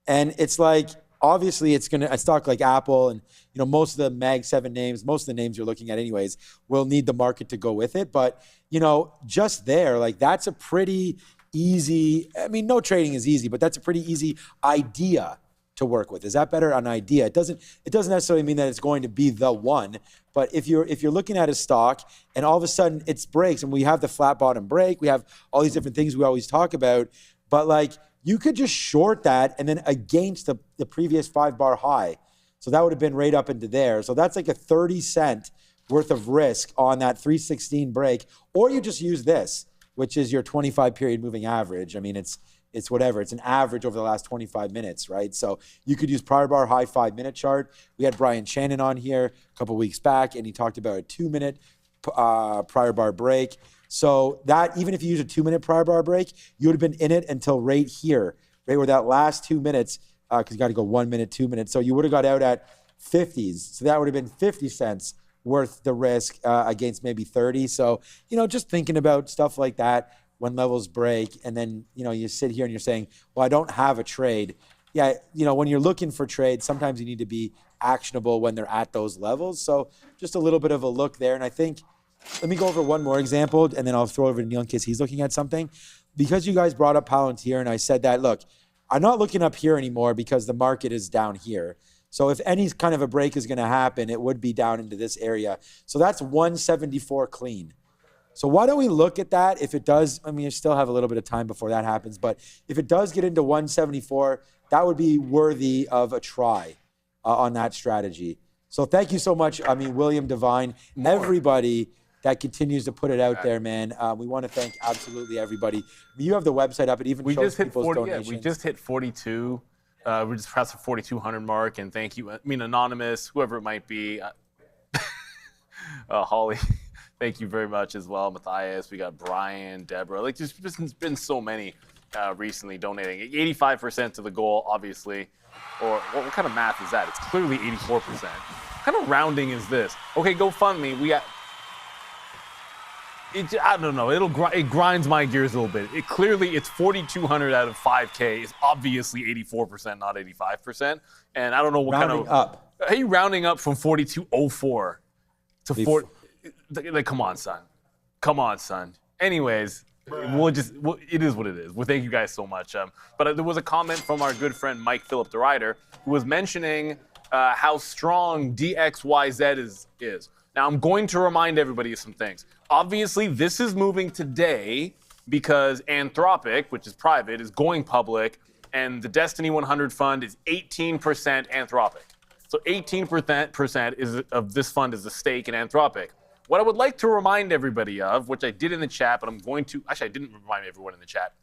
And it's like, obviously it's going to, a stock like Apple and, you know, most of the Mag 7 names, most of the names you're looking at anyways, will need the market to go with it. But, you know, just there, like that's a pretty easy, I mean, no trading is easy, but that's a pretty easy idea to work with. Is that better? An idea. It doesn't necessarily mean that it's going to be the one, but if you're looking at a stock and all of a sudden it breaks, and we have the flat bottom break, we have all these different things we always talk about, but like you could just short that and then against the previous 5-bar high. So that would have been right up into there. So that's like a 30-cent worth of risk on that 316 break, or you just use this, which is your 25 period moving average. I mean, it's whatever. It's an average over the last 25 minutes, right? So you could use prior bar high 5-minute chart. We had Brian Shannon on here a couple weeks back, and he talked about a 2-minute prior bar break. So that, even if you use a 2-minute prior bar break, you would have been in it until right here, right where that last 2 minutes, because you got to go 1 minute, 2 minutes. So you would have got out at 50s. So that would have been 50 cents worth the risk against maybe 30. So, you know, just thinking about stuff like that when levels break, and then, you know, you sit here and you're saying, well, I don't have a trade. Yeah, you know, when you're looking for trades, sometimes you need to be actionable when they're at those levels. So just a little bit of a look there. And I think, let me go over one more example, and then I'll throw over to Neil in case he's looking at something. Because you guys brought up Palantir, and I said that, look, I'm not looking up here anymore because the market is down here. So if any kind of a break is going to happen, it would be down into this area. So that's 174 clean. So why don't we look at that? If it does, I mean, you still have a little bit of time before that happens, but if it does get into 174, that would be worthy of a try on that strategy. So thank you so much. I mean, William Devine, everybody that continues to put it out there, man. We want to thank absolutely everybody. You have the website up. It even shows people's donations. We just hit 42. We're just past the 4,200 mark, and thank you. I mean, Anonymous, whoever it might be. Holly. Thank you very much as well, Matthias. We got Brian, Deborah. Like, there's been so many recently donating. 85% to the goal, obviously. Or what kind of math is that? It's clearly 84%. What kind of rounding is this? Okay, GoFundMe. We got. I don't know. It grinds my gears a little bit. It's 4,200 out of 5K. It's obviously 84%, not 85%. And I don't know what rounding kind of. up. Are you rounding up from 4,204 to 4? Like, come on, son. Anyways, it is what it is. Well, thank you guys so much. But there was a comment from our good friend Mike Philip DeRider, who was mentioning how strong DXYZ is. Now, I'm going to remind everybody of some things. Obviously, this is moving today because Anthropic, which is private, is going public, and the Destiny 100 fund is 18% Anthropic. So 18% of this fund is a stake in Anthropic. What I would like to remind everybody of, which I did in the chat, but I didn't remind everyone in the chat.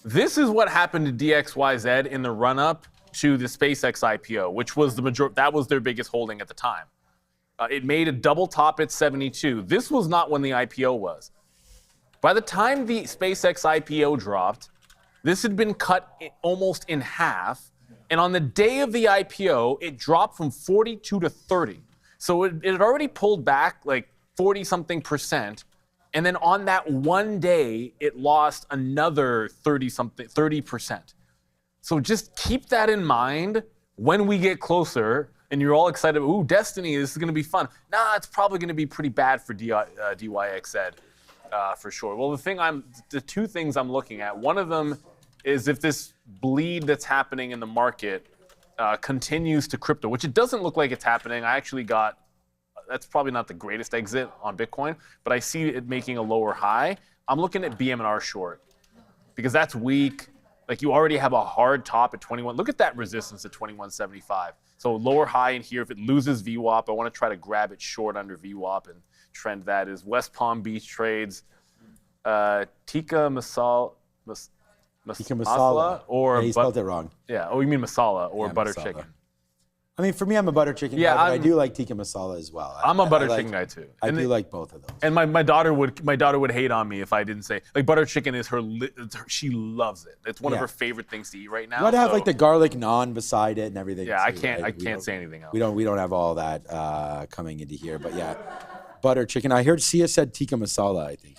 This is what happened to DXYZ in the run-up to the SpaceX IPO, which was that was their biggest holding at the time. It made a double top at 72. This was not when the IPO was. By the time the SpaceX IPO dropped, this had been cut almost in half, and on the day of the IPO, it dropped from 42 to 30. So it had already pulled back like 40-something%, and then on that one day, it lost another 30%. So just keep that in mind when we get closer, and you're all excited. Ooh, Destiny, this is going to be fun. Nah, it's probably going to be pretty bad for DYXZ for sure. Well, the two things I'm looking at. One of them is if this bleed that's happening in the market continues to crypto, which it doesn't look like it's happening. That's probably not the greatest exit on Bitcoin, but I see it making a lower high. I'm looking at BM&R short because that's weak. Like, you already have a hard top at 21. Look at that resistance at 21.75. So lower high in here. If it loses VWAP, I want to try to grab it short under VWAP and trend that. Is West Palm Beach trades tikka masala or you spelled it wrong. Yeah. Oh, you mean masala or butter masala. chicken? I mean, for me, I'm a butter chicken guy, but I do like tikka masala as well. I'm a butter chicken guy too. I do like both of those. And my daughter would hate on me if I didn't say, like, butter chicken is she loves it. It's one of her favorite things to eat right now. You gotta have like the garlic naan beside it and everything. Yeah, too, I can't say anything else. We don't have all that coming into here, but yeah, butter chicken. I heard Sia said tikka masala, I think.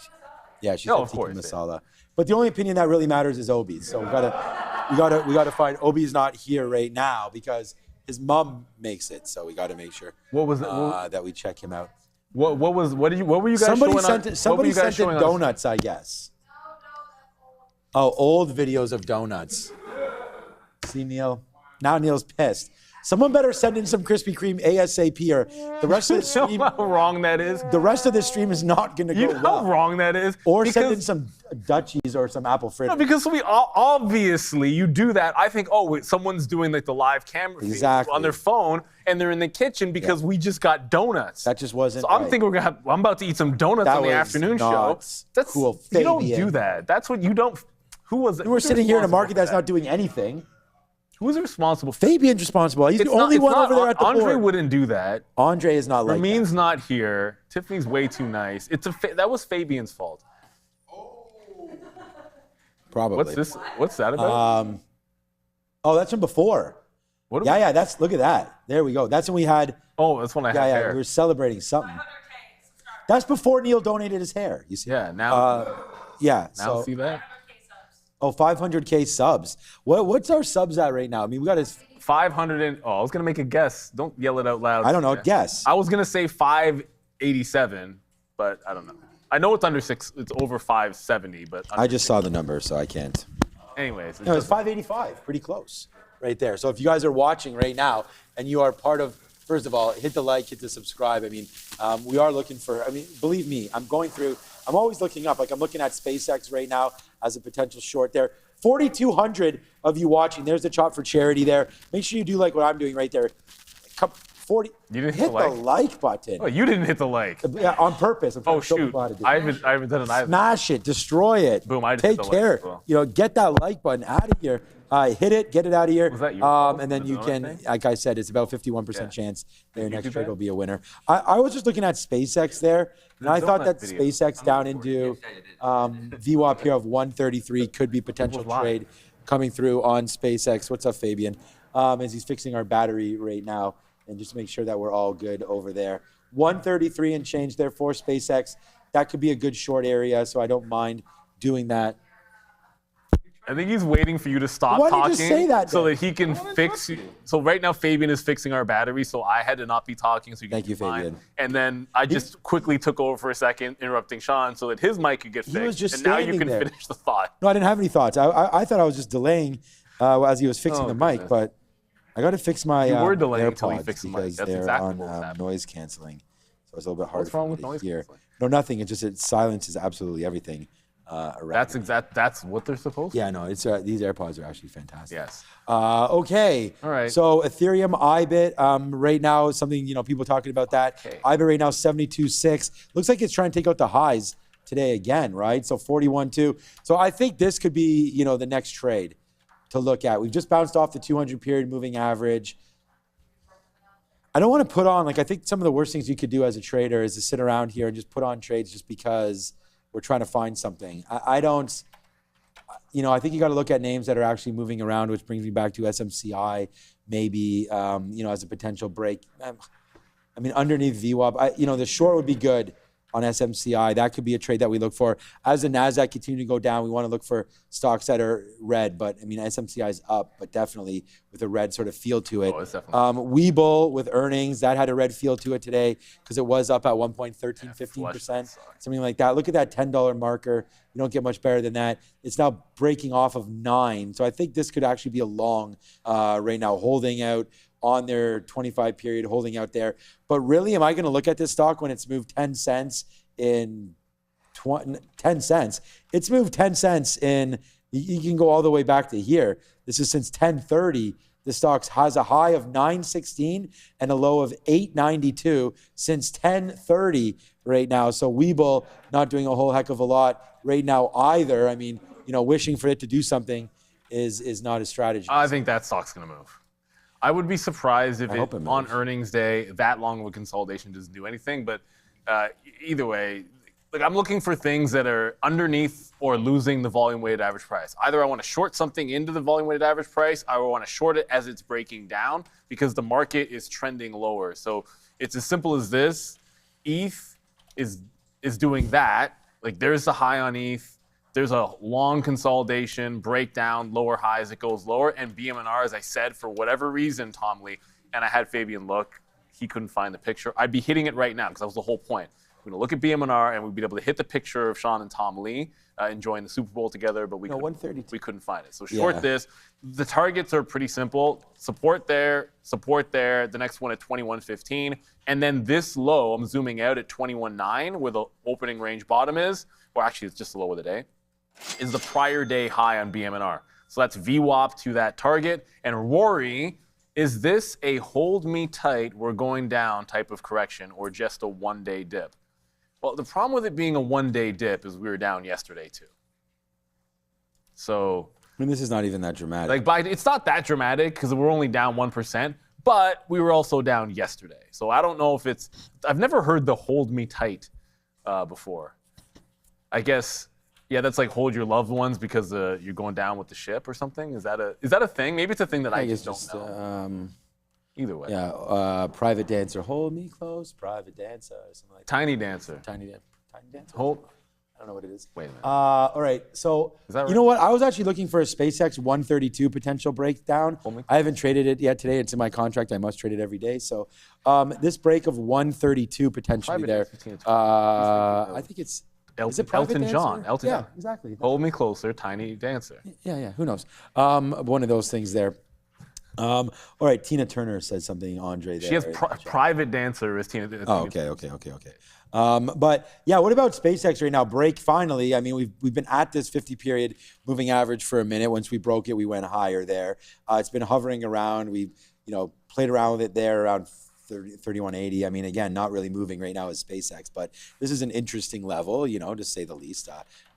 Yeah, she No, said of tikka course, masala. But the only opinion that really matters is Obi's. So we gotta find Obi's not here right now because his mom makes it. So we gotta make sure What was it? that we check him out. What were you guys Somebody showing sent on? it, somebody what were you guys sent in showing on- donuts, I guess. Oh, old videos of donuts. See, Neil? Now Neil's pissed. Someone better send in some Krispy Kreme ASAP or the rest of the You know stream. how wrong that is? The rest of the stream is not going to You go know well. how wrong that is? Or send in some Dutchies or some apple fritters. No, because obviously you do that. I think, oh, wait, someone's doing like the live camera feed Exactly. on their phone, and they're in the kitchen because we just got donuts. That just wasn't So I'm right. thinking I'm about to eat some donuts That on the was afternoon show. not That's cool. You don't Fabian. do that. That's what you don't. Who was it? We're sitting here in a market responsible that's for not doing anything. Who's responsible? Fabian's responsible. He's the It's only not- one it's not- over there at the Andre board. wouldn't do that. Andre is not like Ramin's not here. Tiffany's way too nice. That was Fabian's fault. Probably. What's this? What's that about? Oh, that's from before. What? Yeah, that's, look at that. There we go. That's when we had, Oh, that's when I had yeah, hair. we were celebrating something. That's before Neil donated his hair, you see. Yeah, now. Yeah, now so, see that? oh, 500K subs. What's our subs at right now? I mean, we got his, 500 and I was gonna make a guess. Don't yell it out loud. I don't know, guess. I was gonna say 587, but I don't know. I know it's under six. It's over 570, but I just saw the number, so I can't. anyways. No, it's 585, pretty close right there. So if you guys are watching right now and you are part of, first of all, hit the like, hit the subscribe. I mean, we are looking for, I mean, believe me, I'm always looking up. Like I'm looking at SpaceX right now as a potential short there. 4,200 of you watching. There's the chop for charity there. Make sure you do like what I'm doing right there. 40. You didn't hit hit the like button. Oh, you didn't hit the like. Yeah, on purpose. I'm trying Oh to show shoot! people how to do I it. haven't done it either. Smash it, destroy it. Boom, I just Take hit the like care. as well. You know, get that like button out of here. Hit it, get it out of here. Was that your fault, and then the you donut can, thing? like I said, it's about 51% Yeah. chance their Did you next do trade that? will be a winner. I was just looking at SpaceX there, and I thought donut that video. SpaceX down into VWAP here of 133 could be potential was live. trade coming through on SpaceX. What's up, Fabian? As he's fixing our battery right now, and just to make sure that we're all good over there. 133 and change there for SpaceX. That could be a good short area, so I don't mind doing that. I think he's waiting for you to stop Why don't you talking just say that so then? that he can fix you. So right now Fabian is fixing our battery, so I had to not be talking so you can Thank you, do mine. Fabian. And then I just quickly took over for a second, interrupting Sean so that his mic could get fixed. was just and now you standing can there. finish the thought. No, I didn't have any thoughts. I thought I was just delaying as he was fixing Oh, the mic, goodness. but I got to fix my You were delaying until he AirPods fixed the mic. because That's they're exactly on what was happening. noise canceling. So it's a little bit hard What's wrong for with me to noise hear. canceling? No, nothing. It's just silence is absolutely everything around. That's what they're supposed to. Yeah, no, it's these AirPods are actually fantastic. Yes. Okay. All right. So Ethereum, IBIT, right now, something, people talking about that. Okay. IBIT right now, 72.6. Looks like it's trying to take out the highs today again, right? So 41.2. So I think this could be, the next trade to look at. We've just bounced off the 200 period moving average. I don't want to put on, I think some of the worst things you could do as a trader is to sit around here and just put on trades just because we're trying to find something. I don't, I think you got to look at names that are actually moving around, which brings me back to SMCI, maybe, as a potential break. I mean, underneath VWAP, the short would be good on SMCI. That could be a trade that we look for. As the NASDAQ continue to go down, we want to look for stocks that are red, but I mean, SMCI is up, but definitely with a red sort of feel to it. Oh, it's definitely Webull with earnings, that had a red feel to it today because it was up at 1.13-15%, something like that. Look at that $10 marker. You don't get much better than that. It's now breaking off of 9. So I think this could actually be a long right now, holding out on their 25 period, holding out there. But really, am I going to look at this stock when it's moved 10 cents in 10 cents? It's moved 10 cents in, you can go all the way back to here. This is since 1030. The stock has a high of 916 and a low of 892 since 1030 right now. So Webull not doing a whole heck of a lot right now either. I mean, wishing for it to do something is not a strategy. I think that stock's going to move. I would be surprised if I hope it on moves. earnings day, that long of a consolidation doesn't do anything. But either way, I'm looking for things that are underneath or losing the volume weighted average price. Either I want to short something into the volume weighted average price, or I want to short it as it's breaking down because the market is trending lower. So it's as simple as this. ETH is doing that. like there's the high on ETH. There's a long consolidation, breakdown, lower highs, it goes lower. And BMNR, as I said, for whatever reason, Tom Lee, and I had Fabian look, he couldn't find the picture. I'd be hitting it right now because that was the whole point. We're going to look at BMNR and we'd be able to hit the picture of Sean and Tom Lee enjoying the Super Bowl together, but we couldn't find it. So short this. The targets are pretty simple. Support there, the next one at 21.15. And then this low, I'm zooming out at 21.9 where the opening range bottom is, or actually it's just the low of the day, is the prior day high on BMNR. So that's VWAP to that target. And Rory, is this a hold me tight, we're going down type of correction or just a one-day dip? Well, the problem with it being a one-day dip is we were down yesterday too. So, I mean, this is not even that dramatic. It's not that dramatic because we're only down 1%, but we were also down yesterday. So I don't know if I've never heard the hold me tight before. I guess, yeah, that's like hold your loved ones because you're going down with the ship or something. Is that a thing? Maybe it's a thing that I just don't know. Either way. Yeah, private dancer, hold me close, private dancer, something like that. Tiny dancer. Tiny dancer. Hold. I don't know what it is. Wait a minute. All right, so Is that right? you know what? I was actually looking for a SpaceX 132 potential breakdown. I haven't traded it yet today. It's in my contract. I must trade it every day. So this break of 132 potentially Private there. dancer. I think it's. Is it private Elton dancer? John. Elton Yeah, John. exactly. Hold me closer, tiny dancer. Yeah. Who knows? One of those things there. All right, Tina Turner said something, Andre, there. She has private dancer as Tina. Oh, okay. But yeah, what about SpaceX right now? Break finally. I mean, we've been at this 50 period moving average for a minute. Once we broke it, we went higher there. It's been hovering around. We've played around with it there around 3180. I mean, again, not really moving right now as SpaceX, but this is an interesting level, to say the least.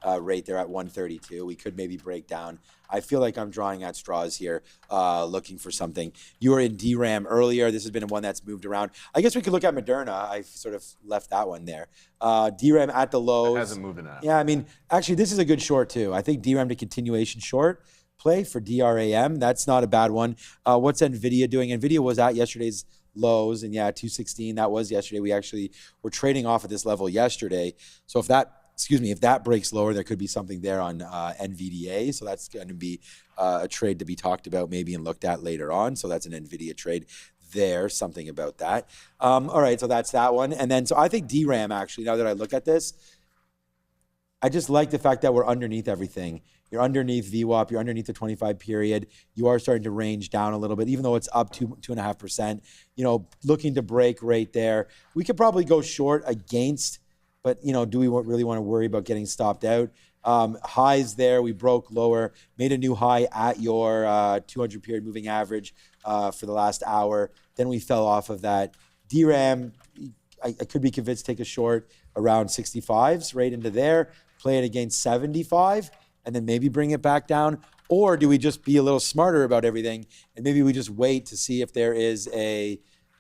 Right there at 132, we could maybe break down. I feel like I'm drawing at straws here, looking for something. You were in DRAM earlier. This has been one that's moved around. I guess we could look at Moderna. I sort of left that one there. DRAM at the lows. It hasn't moved enough. Yeah, I mean, actually, this is a good short too. I think DRAM to continuation short play for DRAM. That's not a bad one. What's NVIDIA doing? NVIDIA was at yesterday's lows, and yeah, 216, that was yesterday. We actually were trading off at this level yesterday. So if that breaks lower, there could be something there on NVDA. So that's going to be a trade to be talked about maybe and looked at later on. So that's an NVIDIA trade there, something about that. All right, so that's that one. And then, so I think DRAM actually, now that I look at this, I just like the fact that we're underneath everything. You're underneath VWAP, you're underneath the 25 period. You are starting to range down a little bit, even though it's up 2.5%. Looking to break right there. We could probably go short against, but do we really want to worry about getting stopped out? Highs there, we broke lower, made a new high at your 200 period moving average for the last hour. Then we fell off of that. DRAM, I could be convinced take a short around 65s right into there, play it against 75, and then maybe bring it back down? Or do we just be a little smarter about everything and maybe we just wait to see if there is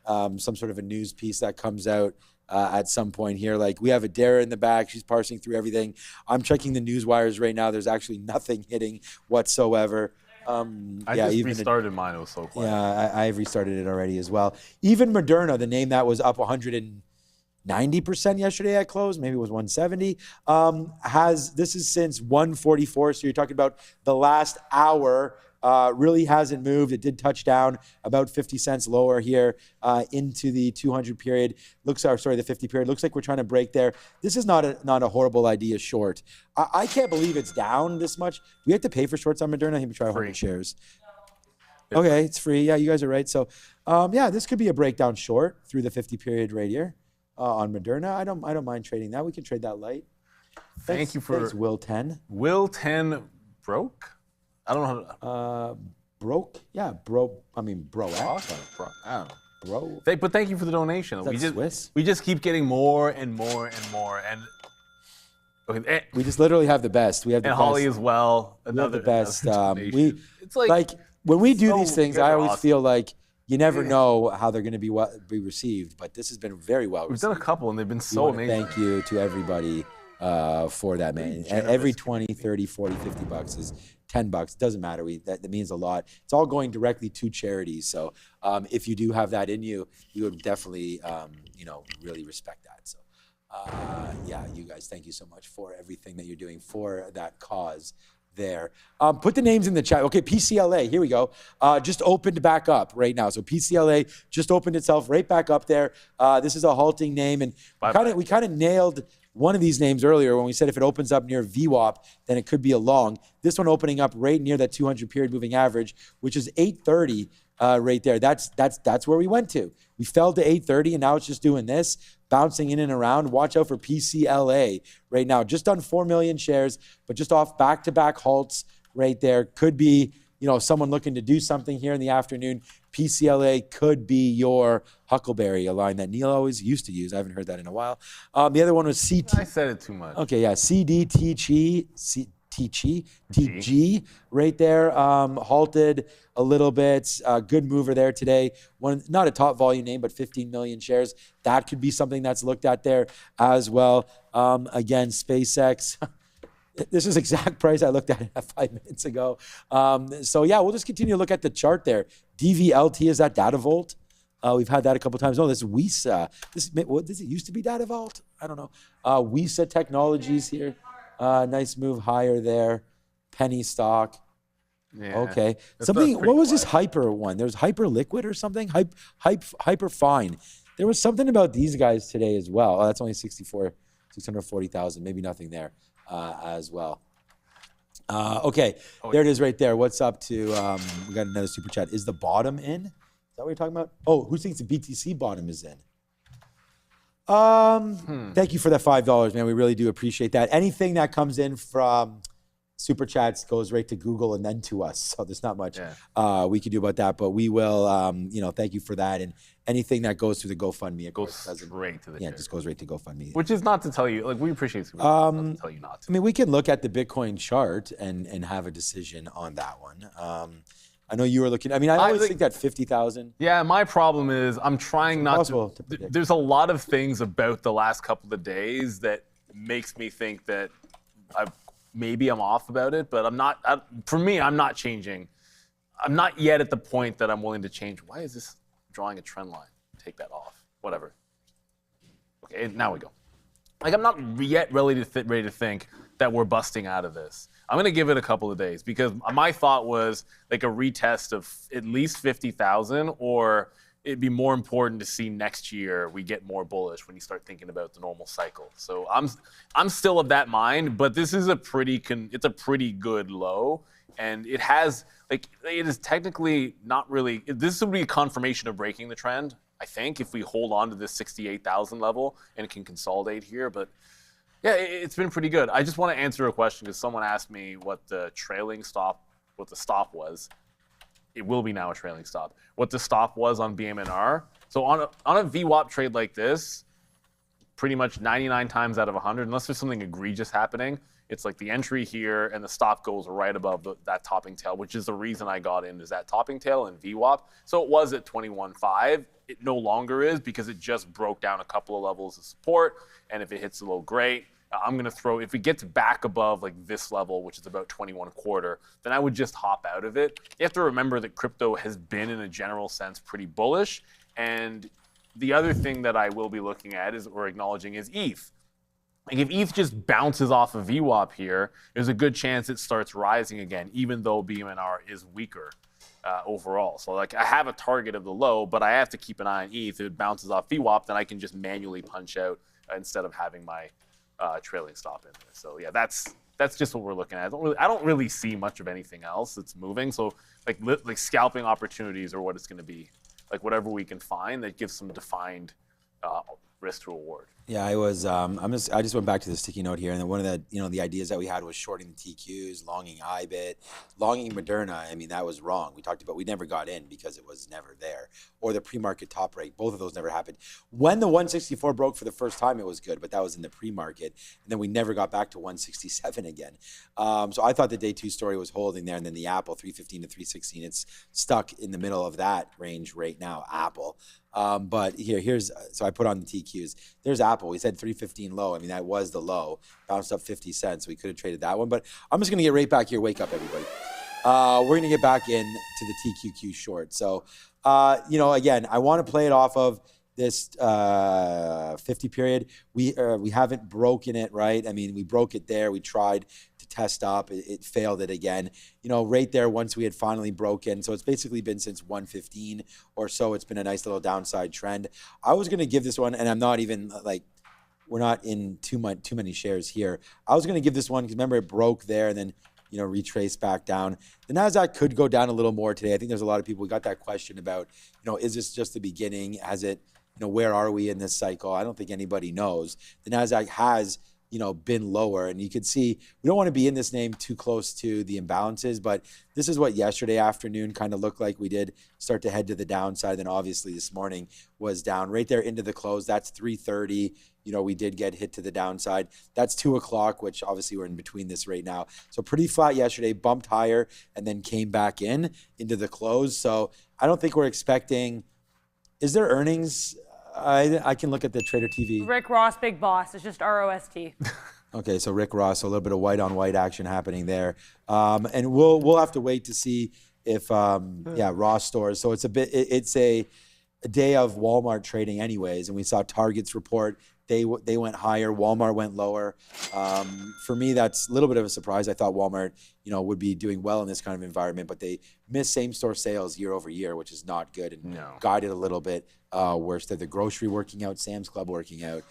some sort of a news piece that comes out at some point here? Like we have Adara in the back, she's parsing through everything. I'm checking the news wires right now. There's actually nothing hitting whatsoever. I just restarted mine. It was so quiet. Yeah, I've restarted it already as well. Even Moderna, the name that was up 190% yesterday at close, maybe it was 170, this is since 144. So you're talking about the last hour, really hasn't moved. It did touch down about 50 cents lower here into the 200 period. The 50 period. Looks like we're trying to break there. This is not a horrible idea short. I can't believe it's down this much. Do we have to pay for shorts on Moderna? I think we try 100 shares. Okay, it's free. Yeah, you guys are right. So, this could be a breakdown short through the 50 period right here. On Moderna, I don't mind trading that. We can trade that light. Thanks Will 10. Will 10 broke? I don't know how to. Broke? Yeah, bro. I mean, bro. I don't know. Bro. But thank you for the donation. Swiss? We just keep getting more and more and more. And okay, we just literally have the best. We have the best. Holly as well. We have the best. It's like when we do these things, I always feel like you never know how they're going to be received, but this has been very well received. We've done a couple, and they've been so amazing. Thank you to everybody for that, man. Every 20, 30, 40, 50 bucks is $10. Doesn't matter. That means a lot. It's all going directly to charities. So if you do have that in you, we would definitely, really respect that. So, Yeah, you guys, thank you so much for everything that you're doing for that cause there. Put the names in the chat. Okay, PCLA, here we go. Just opened back up right now. So PCLA just opened itself right back up there. This is a halting name, and we kind of nailed one of these names earlier when we said if it opens up near VWAP, then it could be a long. This one opening up right near that 200 period moving average, which is 830 right there. That's where we went to. We fell to 830, and now it's just doing this, bouncing in and around. Watch out for PCLA right now. Just on 4 million shares, but just off back-to-back halts right there. Could be, someone looking to do something here in the afternoon. PCLA could be your huckleberry, a line that Neil always used to use. I haven't heard that in a while. The other one was CT. I said it too much. Okay, yeah, CDTG. TG right there, halted a little bit. Good mover there today. Not a top volume name, but 15 million shares. That could be something that's looked at there as well. Again, SpaceX. This is exact price I looked at it 5 minutes ago. So yeah, we'll just continue to look at the chart there. DVLT, is that Data Vault? We've had that a couple times. No, this is WISA. Does it used to be Data Vault? I don't know. WISA Technologies here. Nice move higher there. Penny stock. Yeah, okay. What was this Hyper one? There's Hyper Liquid or something? Hyper Fine. There was something about these guys today as well. Oh, that's only 640,000. Maybe nothing there as well. Okay, there it is right there. What's up to, we got another super chat. Is the bottom in? Is that what you're talking about? Oh, who thinks the BTC bottom is in? Thank you for that $5, man. We really do appreciate that. Anything that comes in from super chats goes right to Google and then to us. So there's not much we can do about that, but we will, thank you for that. And anything that goes through the GoFundMe, it goes straight to the it just goes right to GoFundMe. Which is not to tell you, we appreciate super chats, not to tell you not to. I mean, we can look at the Bitcoin chart and have a decision on that one. I know you were looking. I mean, I always think that 50,000. Yeah, my problem is I'm trying not to. There's a lot of things about the last couple of days that makes me think that maybe I'm off about it, but I'm not. For me, I'm not changing. I'm not yet at the point that I'm willing to change. Why is this drawing a trend line? Take that off. Whatever. Okay, now we go. I'm not yet ready to think that we're busting out of this. I'm going to give it a couple of days because my thought was a retest of at least 50,000, or it'd be more important to see next year we get more bullish when you start thinking about the normal cycle. So I'm still of that mind, but this is a pretty good low, and it is technically not really. This would be a confirmation of breaking the trend, I think, if we hold on to this 68,000 level and it can consolidate here, but. Yeah, it's been pretty good. I just want to answer a question because someone asked me what the stop was. It will be now a trailing stop. What the stop was on BMNR. So on a VWAP trade like this, pretty much 99 times out of 100, unless there's something egregious happening, it's like the entry here and the stop goes right above that topping tail, which is the reason I got in, is that topping tail and VWAP. So it was at 21.5. It no longer is because it just broke down a couple of levels of support. And if it hits the low, great. I'm going to throw, if it gets back above this level, which is about 21.25, then I would just hop out of it. You have to remember that crypto has been, in a general sense, pretty bullish. And the other thing that I will be looking at or acknowledging is ETH. If ETH just bounces off of VWAP here, there's a good chance it starts rising again, even though BMNR is weaker overall. So I have a target of the low, but I have to keep an eye on ETH. If it bounces off VWAP, then I can just manually punch out instead of having my trailing stop in there. So yeah, that's just what we're looking at. I don't really see much of anything else that's moving. So like scalping opportunities or what it's going to be, whatever we can find that gives some defined risk to reward. Yeah, I was. I just went back to the sticky note here, and then one of the ideas that we had was shorting the TQs, longing IBIT, longing Moderna. I mean, that was wrong. We talked about we never got in because it was never there, or the pre-market top rate. Both of those never happened. When the 164 broke for the first time, it was good, but that was in the pre-market, and then we never got back to 167 again. So I thought the day two story was holding there, and then the Apple 315 to 316. It's stuck in the middle of that range right now. Apple. But here's so I put on the TQs. There's Apple. We said 315 low. I mean, that was the low. Bounced up 50 cents. We could have traded that one. But I'm just going to get right back here. Wake up, everybody. We're going to get back in to the TQQ short. So, again, I want to play it off of this 50 period, we haven't broken it, right? I mean, we broke it there. We tried to test up. It failed it again. You know, right there once we had finally broken. So it's basically been since 115 or so. It's been a nice little downside trend. I was going to give this one, and I'm not even like, we're not in too many shares here. I was going to give this one because remember it broke there and then, you know, retrace back down. The NASDAQ could go down a little more today. I think there's a lot of people who got that question about, you know, is this just the beginning? Has it, you know, where are we in this cycle? I don't think anybody knows. The NASDAQ has, you know, been lower, and you can see we don't want to be in this name too close to the imbalances, but this is what yesterday afternoon kind of looked like. We did start to head to the downside. Then obviously this morning was down right there into the close. That's 3:30. You know, we did get hit to the downside. That's 2 o'clock, which obviously we're in between this right now. So pretty flat yesterday, bumped higher, and then came back into the close. So I don't think we're expecting, is there earnings? I can look at the Trader TV. Rick Ross, big boss. It's just ROST. Okay, so Rick Ross, a little bit of white on white action happening there. And we'll have to wait to see if, Ross stores. So it's a day of Walmart trading anyways. And we saw Target's report. They went higher. Walmart went lower. For me, that's a little bit of a surprise. I thought Walmart, you know, would be doing well in this kind of environment, but they missed same-store sales year over year, which is not good, and guided a little bit worse. They're the grocery working out, Sam's Club working out.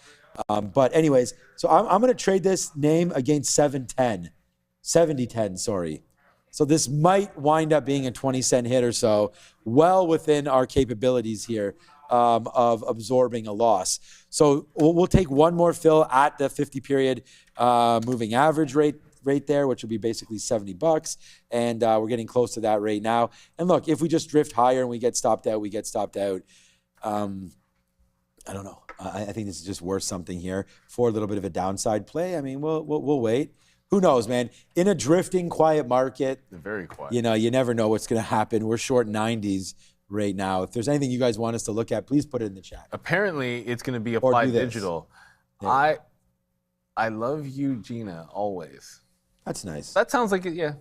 But anyways, so I'm going to trade this name against 7010, sorry. So this might wind up being a 20-cent hit or so, well within our capabilities here. Of absorbing a loss. So we'll take one more fill at the 50 period moving average rate there, which will be basically $70. And we're getting close to that right now. And look, if we just drift higher and we get stopped out, we get stopped out. I don't know. I think this is just worth something here for a little bit of a downside play. I mean, we'll wait. Who knows, man? In a drifting, quiet market, very quiet. You know, you never know what's going to happen. We're short 90s. Right now. If there's anything you guys want us to look at, please put it in the chat. Apparently, it's going to be Applied Digital. I love you, Gina, always. That's nice. That sounds like it. Yeah,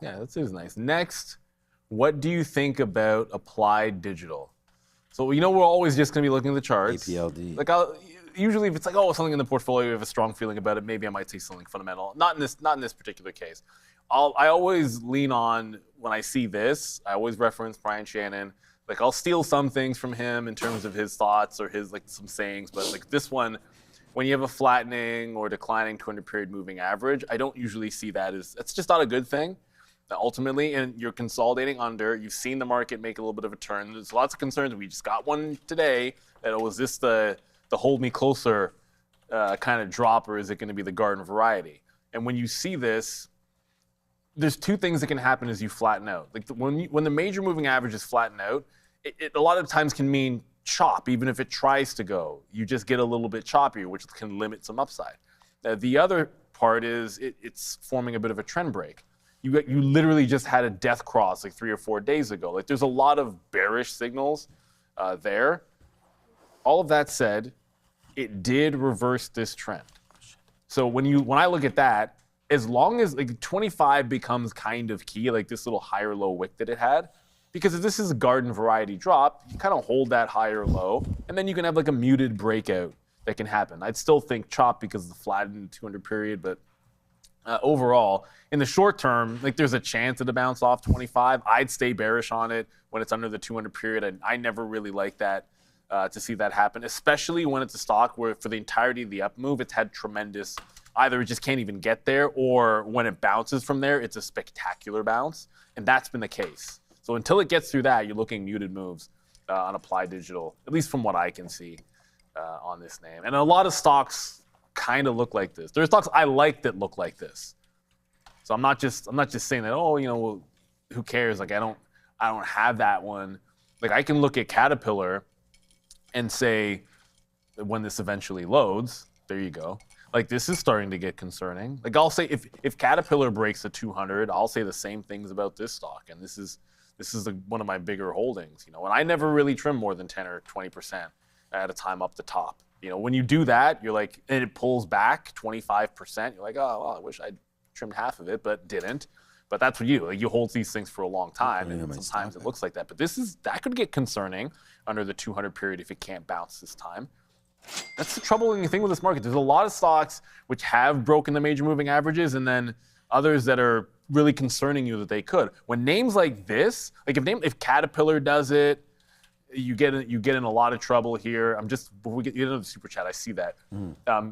that is nice. Next, what do you think about Applied Digital? So you know we're always just going to be looking at the charts. APLD. Like usually, if it's like something in the portfolio, you have a strong feeling about it. Maybe I might see something fundamental. Not in this particular case. I always lean on when I see this. I always reference Brian Shannon. Like I'll steal some things from him in terms of his thoughts or his like some sayings, but like this one, when you have a flattening or declining 200-period moving average, I don't usually see that as it's just not a good thing. Ultimately, and you're consolidating under. You've seen the market make a little bit of a turn. There's lots of concerns. We just got one today. That was this the hold me closer kind of drop, or is it going to be the garden variety? And when you see this, there's two things that can happen as you flatten out. Like when the major moving averages flatten out, it a lot of times can mean chop, even if it tries to go. You just get a little bit choppier, which can limit some upside. The other part is it's forming a bit of a trend break. You literally just had a death cross like 3 or 4 days ago. Like there's a lot of bearish signals there. All of that said, it did reverse this trend. So when I look at that, as long as like 25 becomes kind of key, like this little higher low wick that it had, because if this is a garden variety drop, you kind of hold that higher low, and then you can have like a muted breakout that can happen. I'd still think chop because of the flattened 200 period, but overall, in the short term, like there's a chance of a bounce off 25. I'd stay bearish on it when it's under the 200 period. I never really like that to see that happen, especially when it's a stock where for the entirety of the up move, it's had tremendous. Either it just can't even get there, or when it bounces from there, it's a spectacular bounce, and that's been the case. So until it gets through that, you're looking muted moves on Applied Digital, at least from what I can see on this name. And a lot of stocks kind of look like this. There are stocks I like that look like this. So I'm not just saying that, well, who cares? Like I don't have that one. Like I can look at Caterpillar and say when this eventually loads, there you go. Like this is starting to get concerning. Like I'll say if Caterpillar breaks the 200, I'll say the same things about this stock. And this is one of my bigger holdings, and I never really trim more than 10 or 20% at a time up the top. When you do that, you're like, and it pulls back 25%. You're like, oh, well, I wish I'd trimmed half of it, but didn't. But that's what you hold these things for a long time, and sometimes it looks like that. But that could get concerning under the 200 period if it can't bounce this time. That's the troubling thing with this market. There's a lot of stocks which have broken the major moving averages, and then others that are really concerning you that they could. When names like this, like if Caterpillar does it, you get in a lot of trouble here. Before we get into the super chat, I see that.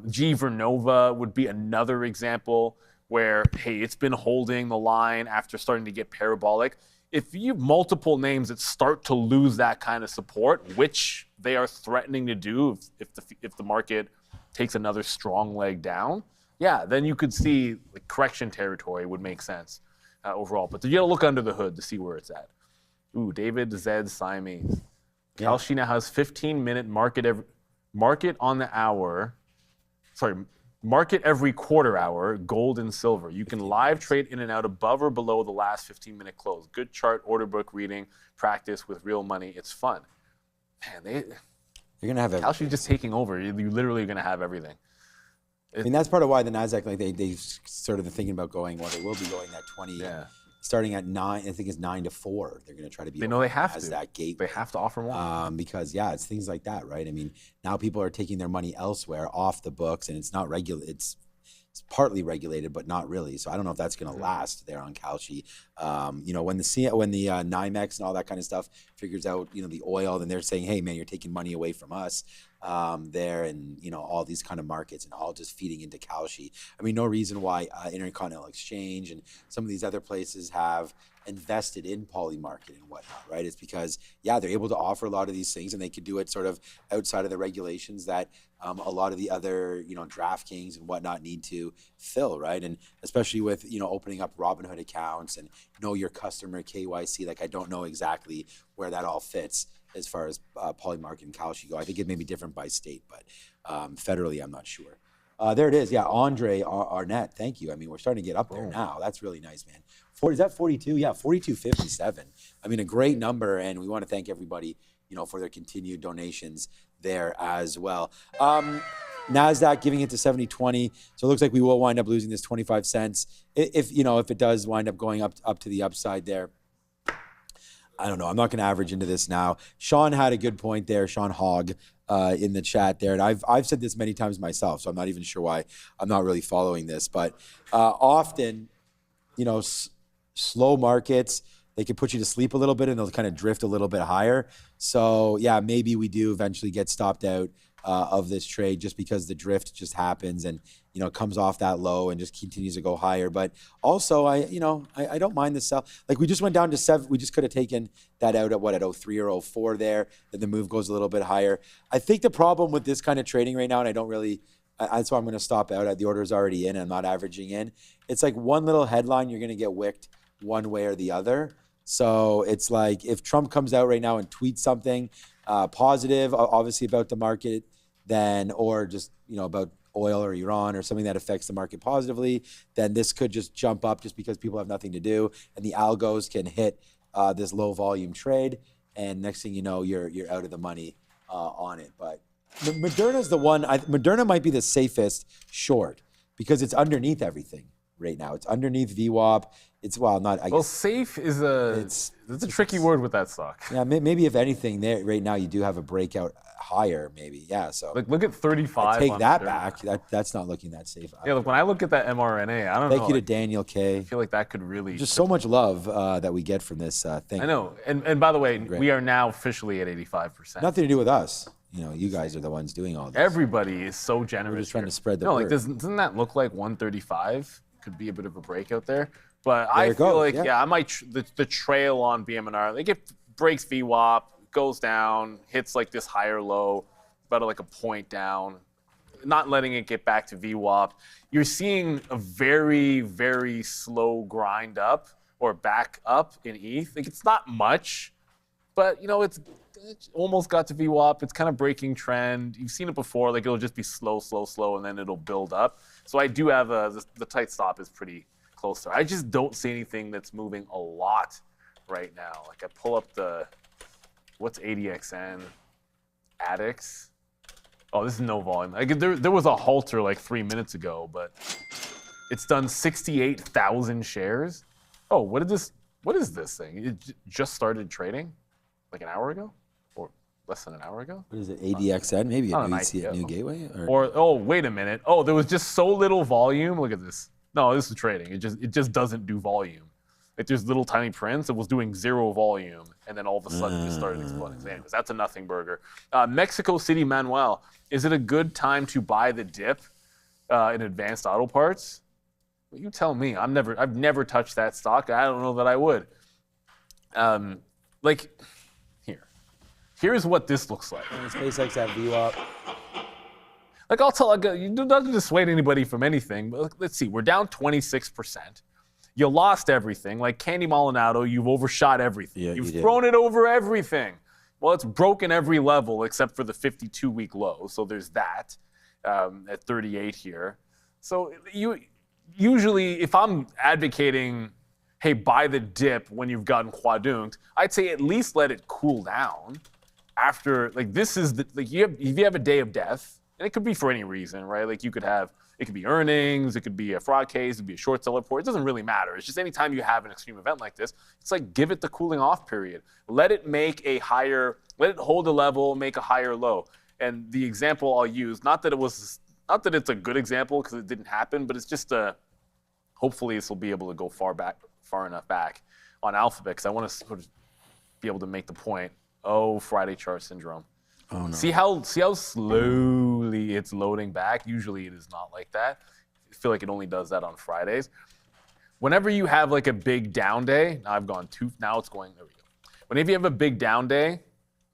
G Vernova would be another example where, hey, it's been holding the line after starting to get parabolic. If you have multiple names that start to lose that kind of support, which they are threatening to do if the market takes another strong leg down, yeah, then you could see like correction territory would make sense overall. But you got to look under the hood to see where it's at. Ooh, David Zed Siamese. Kalshi now has 15-minute market on the hour. Sorry, market every quarter hour, gold and silver. You can live trade in and out above or below the last 15-minute close. Good chart, order book reading, practice with real money. It's fun. Man, you're gonna have everything. Kalshi just taking over. You literally are gonna have everything. I mean, that's part of why the Nasdaq, like they started thinking about going. Well, they will be going that 20. Yeah. Starting at 9, I think it's 9 to 4. They're going to try to be. They know they have to. That gate. They have to offer more. Because it's things like that, right? I mean, now people are taking their money elsewhere off the books, and it's not regular. It's partly regulated, but not really. So I don't know if that's going to last there on Kalshi. When the NYMEX and all that kind of stuff figures out, the oil, then they're saying, hey man, you're taking money away from us there, and all these kind of markets, and all just feeding into Kalshi. I mean, no reason why Intercontinental Exchange and some of these other places have invested in Polymarket and whatnot, right? It's because, they're able to offer a lot of these things, and they could do it sort of outside of the regulations that a lot of the other, DraftKings and whatnot need to fill, right? And especially with, opening up Robinhood accounts and know your customer KYC, like I don't know exactly where that all fits as far as Polymarket and Kalshi go. I think it may be different by state, but federally, I'm not sure. There it is. Yeah, Andre Arnett, thank you. I mean, we're starting to get up there now. That's really nice, man. Is that 42? Yeah, 42.57. I mean, a great number, and we want to thank everybody, for their continued donations there as well. NASDAQ giving it to 70.20, so it looks like we will wind up losing this 25 cents. If it does wind up going up to the upside there. I don't know. I'm not going to average into this now. Sean had a good point there, Sean Hogg, in the chat there. And I've said this many times myself, so I'm not even sure why I'm not really following this. But often, slow markets, they can put you to sleep a little bit and they'll kind of drift a little bit higher. So, maybe we do eventually get stopped out of this trade just because the drift just happens and, comes off that low and just continues to go higher. But also, I don't mind the sell. Like we just went down to 7. We just could have taken that out at 03 or 04 there. Then the move goes a little bit higher. I think the problem with this kind of trading right now, and that's why I'm going to stop out. The order's already in. I'm not averaging in. It's like one little headline, you're going to get wicked one way or the other. So it's like if Trump comes out right now and tweets something positive, obviously about the market, then or just about oil or Iran or something that affects the market positively, then this could just jump up just because people have nothing to do, and the algos can hit this low volume trade, and next thing you know, you're out of the money on it. But Moderna's the one. Moderna might be the safest short because it's underneath everything right now. It's underneath VWAP. It's safe is it's a tricky word with that stock. Yeah, maybe if anything, there right now you do have a breakout higher, maybe. Yeah, so look at 35. Take that back. That's not looking that safe. Yeah, look, when I look at that mRNA, I don't know. Thank you to Daniel K. I feel like that could really just so much love that we get from this thing. I know, and by the way, we are now officially at 85%. Nothing to do with us. You guys are the ones doing all this. Everybody is so generous. We're just trying to spread the word. Doesn't that look like 135 could be a bit of a breakout there? But I feel like, I might, the trail on BMNR, like it breaks VWAP, goes down, hits like this higher low, about like a point down, not letting it get back to VWAP. You're seeing a very, very slow grind up or back up in ETH. Like it's not much, but it's almost got to VWAP. It's kind of breaking trend. You've seen it before, like it'll just be slow, and then it'll build up. So I do have the tight stop is pretty close there. I just don't see anything that's moving a lot right now. Like I pull up what's ADXN? Addicts. Oh, this is no volume. Like there was a halter like 3 minutes ago, but it's done 68,000 shares. Oh, what is this thing? It just started trading like an hour ago or less than an hour ago? What is it, ADXN? Maybe Not a an new, see a IPO. new gateway? Or, oh, wait a minute. Oh, there was just so little volume. Look at this. No, this is trading. It just doesn't do volume. Like there's little tiny prints. It was doing 0 volume, and then all of a sudden it just started exploding. So anyways, that's a nothing burger. Mexico City, Manuel. Is it a good time to buy the dip in Advanced Auto Parts? Well, you tell me. I've never touched that stock. I don't know that I would. Here's what this looks like. SpaceX at VWAP. Like I'll tell, you don't dissuade anybody from anything. But let's see, we're down 26%. You lost everything. Like Candy Maldonado, you've overshot everything. Yeah, you've you did. thrown it over everything. Well, it's broken every level except for the 52-week low. So there's that at 38 here. So usually, if I'm advocating, hey, buy the dip when you've gotten quadunked, I'd say at least let it cool down. After, like, this is if you have a day of death, and it could be for any reason, right? Like it could be earnings, it could be a fraud case, it could be a short seller report. It doesn't really matter. It's just anytime you have an extreme event like this, it's like give it the cooling off period. Let it hold a level, make a higher low. And the example I'll use, not that it's a good example because it didn't happen, but it's just hopefully this will be able to go far enough back on Alphabet because I want to sort of be able to make the point. Oh, Friday chart syndrome. Oh, no. See how slowly it's loading back? Usually it is not like that. I feel like it only does that on Fridays. Whenever you have like a big down day, now it's going, there we go. Whenever you have a big down day,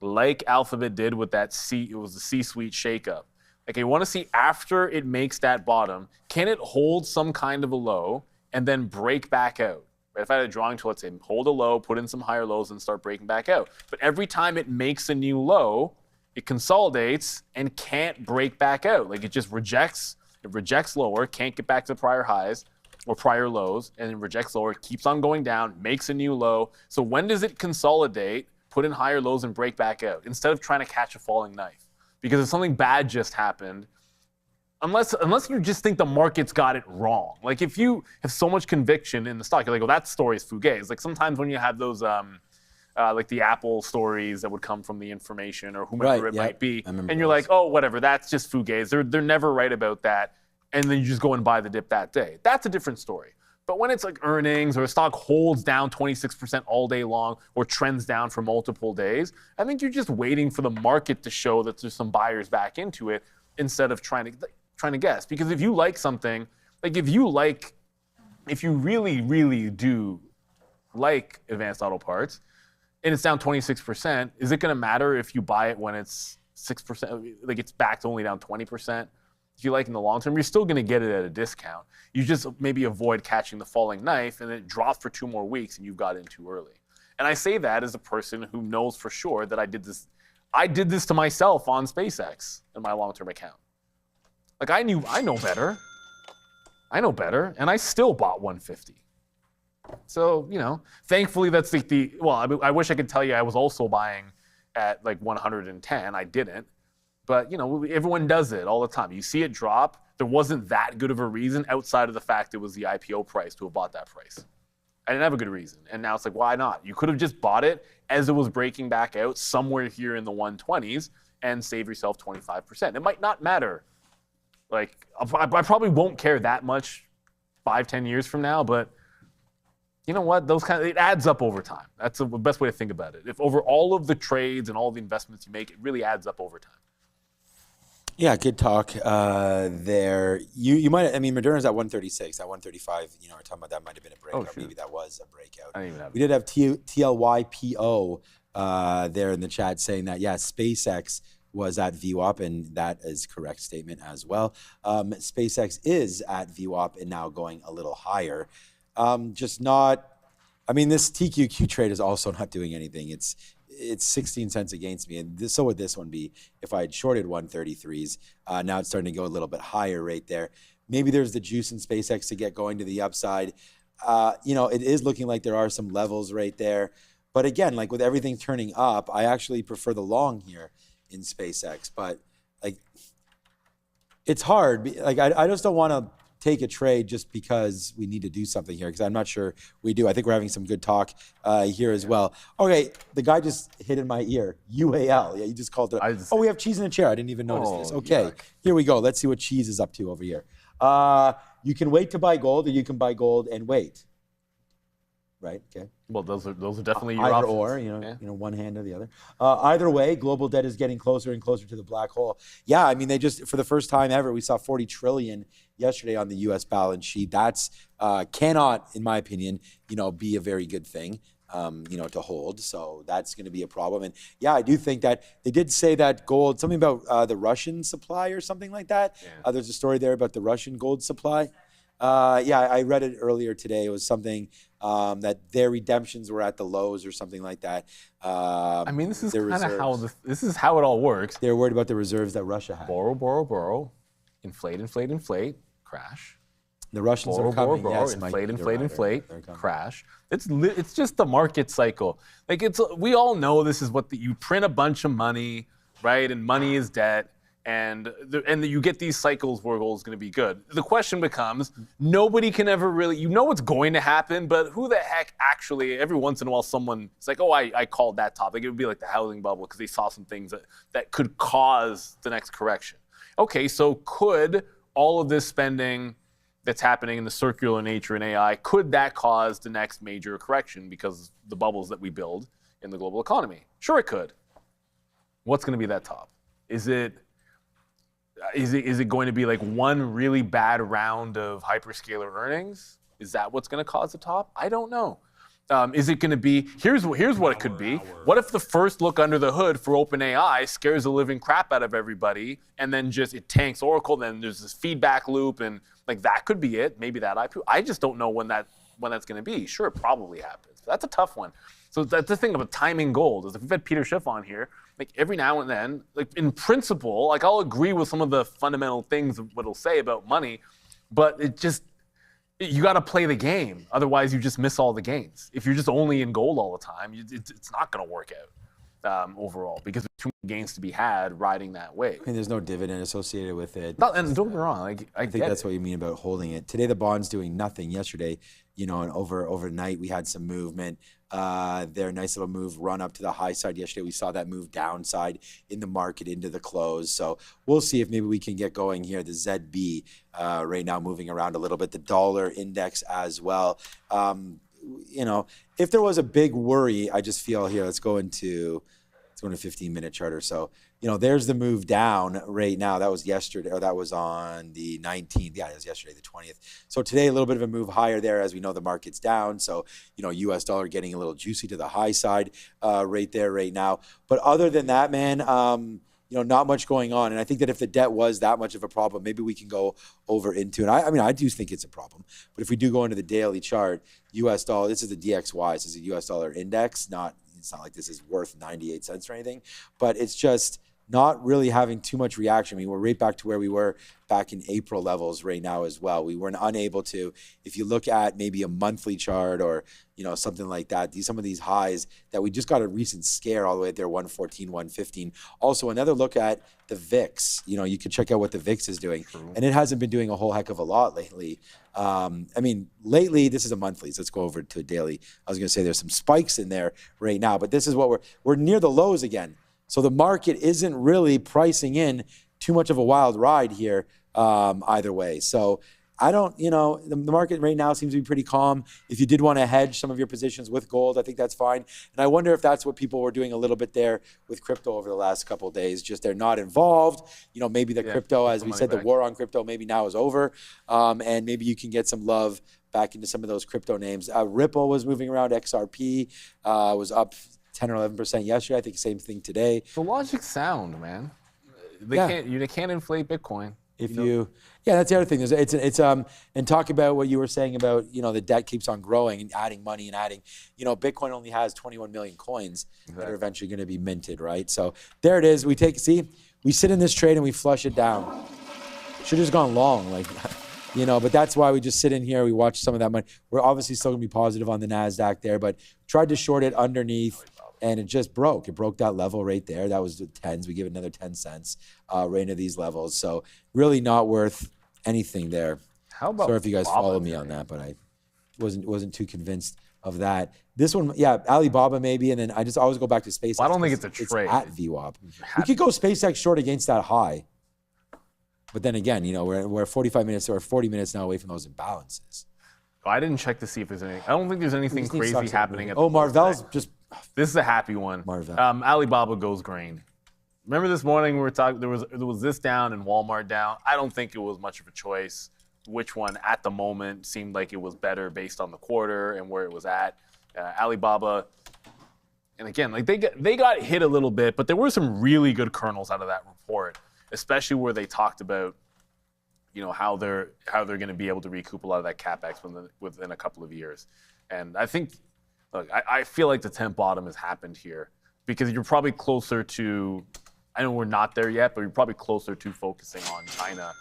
like Alphabet did with that it was the C-suite shakeup. Like you want to see after it makes that bottom, can it hold some kind of a low and then break back out? Right? If I had a drawing tool, let's say hold a low, put in some higher lows and start breaking back out. But every time it makes a new low, it consolidates and can't break back out. Like it just rejects lower, can't get back to prior highs or prior lows, and then rejects lower, keeps on going down, makes a new low. So when does it consolidate, put in higher lows and break back out instead of trying to catch a falling knife? Because if something bad just happened, unless you just think the market's got it wrong. Like if you have so much conviction in the stock, you're like, well, that story is fugazi. Like sometimes when you have those like the Apple stories that would come from the information or whomever it might be. And you're like, oh, whatever, that's just fugazi. They're never right about that. And then you just go and buy the dip that day. That's a different story. But when it's like earnings or a stock holds down 26% all day long or trends down for multiple days, I think you're just waiting for the market to show that there's some buyers back into it instead of trying to guess. Because if you like something, like if you really, really do like Advanced Auto Parts, and it's down 26%, is it going to matter if you buy it when it's 6%, like it's back to only down 20%? If you like in the long term, you're still going to get it at a discount. You just maybe avoid catching the falling knife and then it drops for 2 more weeks and you've got in too early. And I say that as a person who knows for sure that I did this to myself on SpaceX in my long-term account. Like I know better, and I still bought 150. So, thankfully that's I wish I could tell you I was also buying at like 110. I didn't. But, everyone does it all the time. You see it drop. There wasn't that good of a reason outside of the fact it was the IPO price to have bought that price. I didn't have a good reason. And now it's like, why not? You could have just bought it as it was breaking back out somewhere here in the 120s and save yourself 25%. It might not matter. Like, I probably won't care that much 5-10 years from now, but you know what? It adds up over time. That's the best way to think about it. If over all of the trades and all the investments you make, it really adds up over time. Yeah, good talk there. You might, Moderna's at 136, at 135. We're talking about that might have been a breakout. Oh, maybe that was a breakout. I didn't even have We did have TLYPO there in the chat saying that, yeah, SpaceX was at VWAP, and that is correct statement as well. SpaceX is at VWAP and now going a little higher. This TQQ trade is also not doing anything. It's 16 cents against me, and so would this one be if I had shorted 133s. Now it's starting to go a little bit higher right there. Maybe there's the juice in SpaceX to get going to the upside. It is looking like there are some levels right there. But again, like with everything turning up, I actually prefer the long here in SpaceX. But like, it's hard. Like I just don't want to take a trade just because we need to do something here, because I'm not sure we do. I think we're having some good talk here as well. Okay, the guy just hit in my ear. UAL. Yeah, you just called it. Oh, we have cheese in a chair. I didn't even notice this. Okay, Here we go. Let's see what cheese is up to over here. You can wait to buy gold, or you can buy gold and wait. Right. Okay. Well, those are definitely your either options. or, one hand or the other. Either way, global debt is getting closer and closer to the black hole. Yeah, I mean, they just, for the first time ever, we saw 40 trillion yesterday on the U.S. balance sheet. That's cannot, in my opinion, be a very good thing, to hold. So that's going to be a problem. And yeah, I do think that they did say that gold, something about the Russian supply or something like that. Yeah. There's a story there about the Russian gold supply. I read it earlier today. It was something that their redemptions were at the lows or something like that. I mean, this is kind of how this is how it all works. They're worried about the reserves that Russia had. Borrow, borrow, borrow, inflate, crash. The Russians are coming. Borrow, yes, inflate, crash. It's just the market cycle. Like we all know this is what you print a bunch of money, right? And money is debt. And you get these cycles where gold is going to be good. The question becomes, nobody can ever really, what's going to happen, but who the heck actually, every once in a while someone, it's like, oh, I called that topic. It would be like the housing bubble because they saw some things that could cause the next correction. Okay, so could all of this spending that's happening in the circular nature in AI, could that cause the next major correction because of the bubbles that we build in the global economy? Sure it could. What's going to be that top? Is it going to be like one really bad round of hyperscaler earnings? Is that what's going to cause the top? I don't know. Is it going to be, here's what it could be. What if the first look under the hood for OpenAI scares the living crap out of everybody and then just it tanks Oracle, then there's this feedback loop and like that could be it. Maybe that IPO. I just don't know when that's going to be. Sure, it probably happens. That's a tough one. So that's the thing about timing gold is if we've had Peter Schiff on here, like every now and then, like in principle, like I'll agree with some of the fundamental things of what he'll say about money, but you got to play the game. Otherwise, you just miss all the gains. If you're just only in gold all the time, it's not going to work out overall because there's too many gains to be had riding that wave. I mean, there's no dividend associated with it. And don't get me wrong, I think that's what you mean about holding it. Today, the bond's doing nothing. Yesterday, and overnight, we had some movement. Their nice little move run up to the high side yesterday. We saw that move downside in the market into the close. So we'll see if maybe we can get going here. The ZB right now moving around a little bit. The dollar index as well. If there was a big worry, I just feel here, let's go into 15-minute chart or so. There's the move down right now. That was yesterday, or that was on the 19th. Yeah, it was yesterday, the 20th. So today, a little bit of a move higher there. As we know, the market's down. So, U.S. dollar getting a little juicy to the high side right there right now. But other than that, man, not much going on. And I think that if the debt was that much of a problem, maybe we can go over into it. I do think it's a problem. But if we do go into the daily chart, U.S. dollar, this is the DXY. This is a U.S. dollar index. It's not like this is worth 98 cents or anything, but it's just not really having too much reaction. I mean, we're right back to where we were back in April levels right now as well. We weren't unable to, if you look at maybe a monthly chart or, something like that, some of these highs that we just got a recent scare all the way at there, 114, 115. Also, another look at the VIX. You can check out what the VIX is doing. True. And it hasn't been doing a whole heck of a lot lately. Lately, this is a monthly, so let's go over to a daily. I was going to say there's some spikes in there right now, but this is what we're near the lows again. So the market isn't really pricing in too much of a wild ride here either way. So I don't, the market right now seems to be pretty calm. If you did want to hedge some of your positions with gold, I think that's fine. And I wonder if that's what people were doing a little bit there with crypto over the last couple of days. Just they're not involved. Maybe the crypto, as we said, the war on crypto maybe now is over. And maybe you can get some love back into some of those crypto names. Ripple was moving around. XRP was up 10 or 11% yesterday. I think same thing today. The logic's sound, man. They can't inflate Bitcoin. That's the other thing. It's and talk about what you were saying about, the debt keeps on growing and adding money and adding, Bitcoin only has 21 million coins that are eventually going to be minted, right? So there it is. We sit in this trade and we flush it down. Should have just gone long, but that's why we just sit in here. We watch some of that money. We're obviously still going to be positive on the NASDAQ there, but tried to short it underneath. And it just broke. It broke that level right there. That was the 10s. We give it another 10 cents right into these levels. So really not worth anything there. How about Sorry if you guys Baba follow me today? on that, but I wasn't too convinced of that. This one, yeah, Alibaba maybe, and then I just always go back to SpaceX. Well, I don't think 'cause it's a trade. It's at VWAP. We could go SpaceX short against that high. But then again, we're 45 minutes or 40 minutes now away from those imbalances. I didn't check to see if there's anything. I don't think there's anything just need crazy stocks that happening move. at the Oh, close Marvell's today. just This is a happy one. Marvell. Alibaba goes green. Remember this morning we were talking, there was this down and Walmart down. I don't think it was much of a choice. Which one at the moment seemed like it was better based on the quarter and where it was at. Alibaba, and again, like they got hit a little bit, but there were some really good kernels out of that report, especially where they talked about, how they're going to be able to recoup a lot of that capex within a couple of years. And I think, look, I feel like the temp bottom has happened here because you're probably closer to, I know we're not there yet, but you're probably closer to focusing on China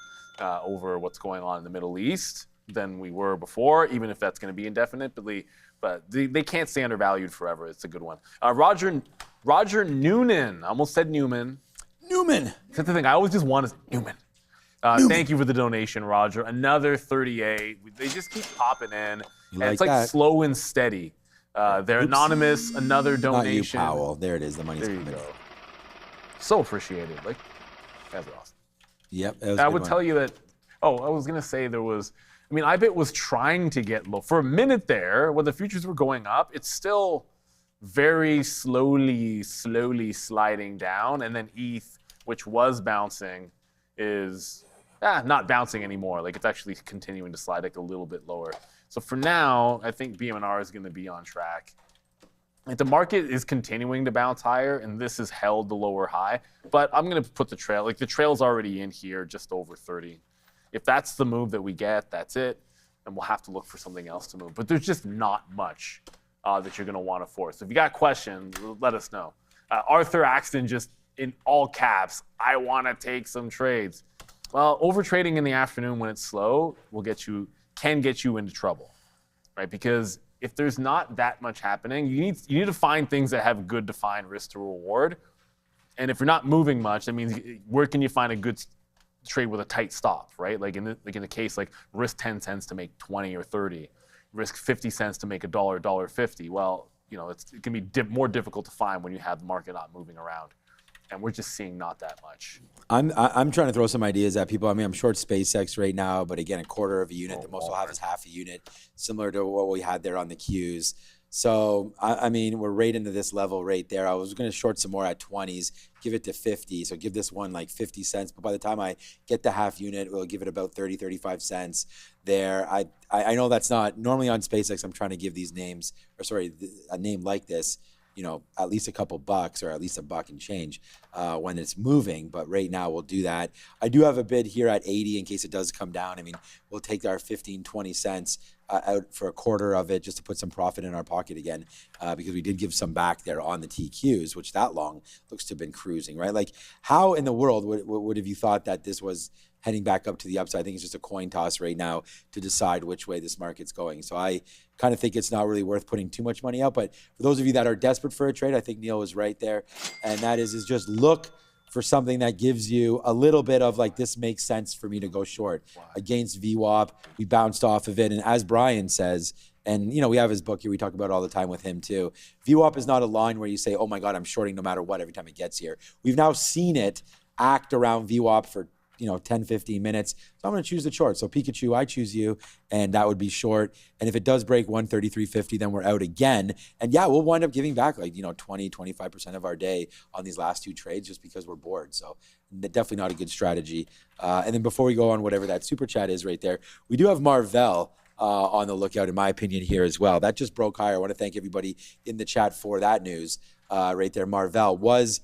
over what's going on in the Middle East than we were before, even if that's going to be indefinitely. But they can't stay undervalued forever. It's a good one. Roger Noonan, I almost said Newman. Newman. That's the thing. I always just want to say Newman. Thank you for the donation, Roger. Another 38. They just keep popping in. And it's like that. slow and steady. They're anonymous. Another donation. Not you, Powell. There it is. The money's There you coming. go. So appreciated. Like, that's awesome. Yep. That was a I good would one. tell you that. Oh, I was gonna say there was. I mean, IBIT was trying to get low for a minute there when the futures were going up. It's still very slowly sliding down, and then ETH, which was bouncing, is not bouncing anymore. Like it's actually continuing to slide like a little bit lower. So for now, I think BMNR is going to be on track. Like the market is continuing to bounce higher, and this has held the lower high. But I'm going to put the trail. Like the trail's already in here, just over 30. If that's the move that we get, that's it. And we'll have to look for something else to move. But there's just not much that you're going to want to force. So if you got questions, let us know. Arthur Axton just in all caps, I want to take some trades. Well, over trading in the afternoon when it's slow can get you into trouble, right? Because if there's not that much happening, you need to find things that have good defined risk to reward. And if you're not moving much, that means where can you find a good trade with a tight stop, right? Like in the case, like risk 10 cents to make 20 or 30, risk 50 cents to make $1, $1.50. Well, it can be more difficult to find when you have the market not moving around. And we're just seeing not that much. I'm trying to throw some ideas at people. I mean, I'm short SpaceX right now, but again, a quarter of a unit. The most we'll have is half a unit, similar to what we had there on the Qs. So, I mean, we're right into this level right there. I was going to short some more at 20s, give it to 50. So give this one like 50 cents. But by the time I get the half unit, we'll give it about 30, 35 cents there. I know that's not normally on SpaceX. I'm trying to give these names, a name like this, at least a couple bucks or at least $1 and change when it's moving. But right now we'll do that. I do have a bid here at 80 in case it does come down. I mean, we'll take our 15, 20 cents out for a quarter of it just to put some profit in our pocket again because we did give some back there on the TQs, which that long looks to have been cruising, right? Like how in the world would have you thought that this was heading back up to the upside? I think it's just a coin toss right now to decide which way this market's going. So I kind of think it's not really worth putting too much money out. But for those of you that are desperate for a trade, I think Neil was right there. And that is just look for something that gives you a little bit of like, this makes sense for me to go short. Against VWAP. We bounced off of it. And as Brian says, and we have his book here, we talk about it all the time with him too. VWAP is not a line where you say, oh my God, I'm shorting no matter what every time it gets here. We've now seen it act around VWAP for 10, 15 minutes. So I'm going to choose the short. So Pikachu, I choose you, and that would be short. And if it does break 133.50, then we're out again. And yeah, we'll wind up giving back like, 20, 25% of our day on these last two trades just because we're bored. So definitely not a good strategy. And then before we go on whatever that super chat is right there, we do have Marvell on the lookout, in my opinion, here as well. That just broke higher. I want to thank everybody in the chat for that news right there. Marvell was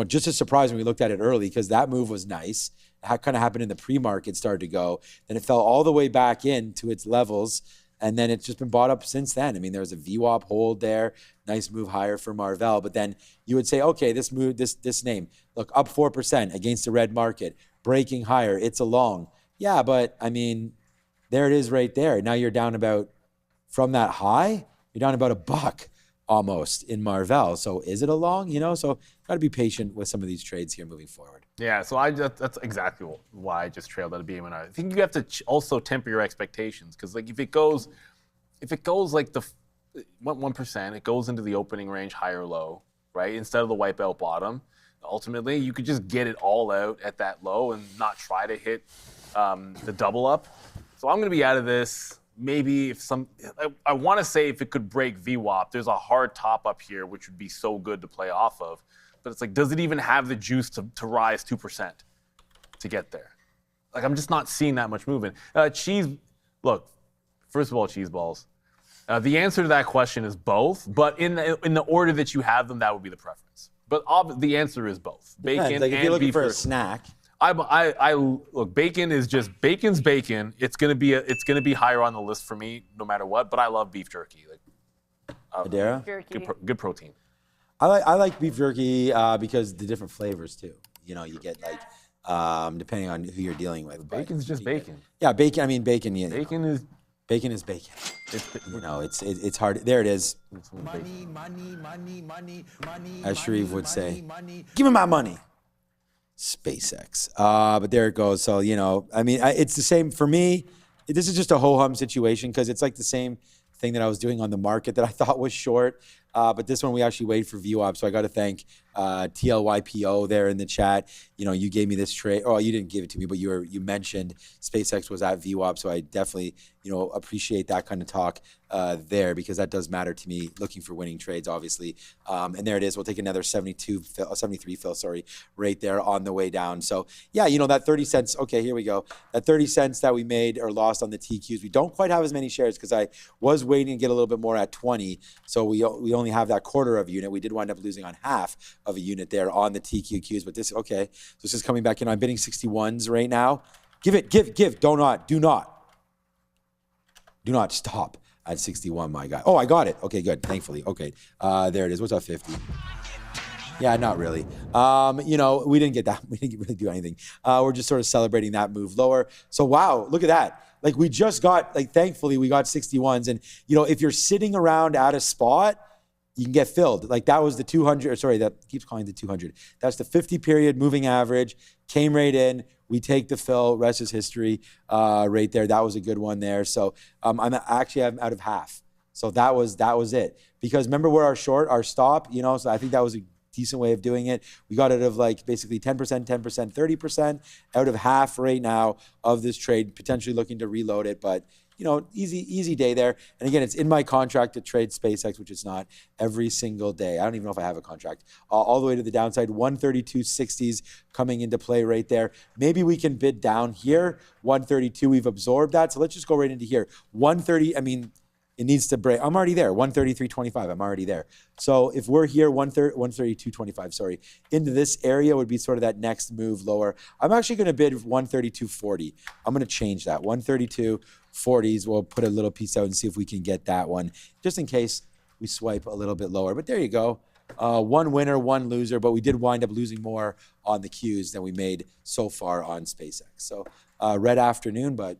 just a surprise when we looked at it early because that move was nice. It kind of happened in the pre-market, started to go. Then it fell all the way back into its levels, and then it's just been bought up since then. I mean, there was a VWAP hold there, nice move higher for Marvell. But then you would say, okay, this move, this name, look, up 4% against the red market, breaking higher. It's a long. Yeah, but I mean, there it is right there. Now you're down about, from that high, you're down about $1. almost in Marvell. So is it a long? So got to be patient with some of these trades here moving forward. Yeah, so that's exactly why I just trailed at a BM&R. I think you have to also temper your expectations because like if it goes like the 1%, it goes into the opening range high or low, right? Instead of the wipeout bottom. Ultimately, you could just get it all out at that low and not try to hit the double up. So I'm going to be out of this. Maybe if I want to say if it could break VWAP, there's a hard top up here, which would be so good to play off of. But it's like, does it even have the juice to rise 2% to get there? Like, I'm just not seeing that much movement. Look, first of all, cheese balls. The answer to that question is both, but in the order that you have them, that would be the preference. But the answer is both. Bacon Depends. Like if and you're looking beef for a jerky. snack. I look, bacon's bacon. It's gonna be higher on the list for me no matter what. But I love beef jerky. Like, Adara? Good protein. I like beef jerky because the different flavors too. You get like depending on who you're dealing with. Bacon's just bacon. Yeah, bacon. I mean, bacon. Yeah, Bacon is bacon. It's hard. There it is. As Sharif would say, give me my money. SpaceX. But there it goes. So, I mean, it's the same for me. This is just a ho-hum situation because it's like the same thing that I was doing on the market that I thought was short. But this one we actually waited for VWAP. So I got to thank TLYPO there in the chat. You gave me this trade. Oh, you didn't give it to me, but you mentioned SpaceX was at VWAP. So I definitely, appreciate that kind of talk there because that does matter to me, looking for winning trades, obviously. And there it is. We'll take another 73 fill, right there on the way down. So yeah, that 30 cents. Okay, here we go. That 30 cents that we made or lost on the TQs. We don't quite have as many shares because I was waiting to get a little bit more at 20. So we only have that quarter of a unit. We did wind up losing on half of a unit there on the TQQs, but this is coming back in. I'm bidding 61s right now. Give. Do not stop at 61, my guy. Oh, I got it. Okay, good. Thankfully. Okay, there it is. What's up, 50? Yeah, not really. We didn't get that. We didn't really do anything. We're just sort of celebrating that move lower. So wow, look at that. Like we just got, thankfully we got 61s. And if you're sitting around at a spot, you can get filled. Like that was the 200, that keeps calling the 200. That's the 50 period moving average, came right in. We take the fill, rest is history right there. That was a good one there. So I'm out of half. So that was it. Because remember where our stop, so I think that was a decent way of doing it. We got out of basically 10%, 30% out of half right now of this trade, potentially looking to reload it, but easy day there. And again, it's in my contract to trade SpaceX, which is not every single day. I don't even know if I have a contract. All the way to the downside, 132.60s coming into play right there. Maybe we can bid down here. 132, we've absorbed that. So let's just go right into here. 130, I mean, it needs to break. I'm already there. 133.25. I'm already there. So if we're here, 132.25, into this area would be sort of that next move lower. I'm actually going to bid 132.40. I'm going to change that. 132.40s. We'll put a little piece out and see if we can get that one, just in case we swipe a little bit lower. But there you go. One winner, one loser. But we did wind up losing more on the Qs than we made so far on SpaceX. So red afternoon, but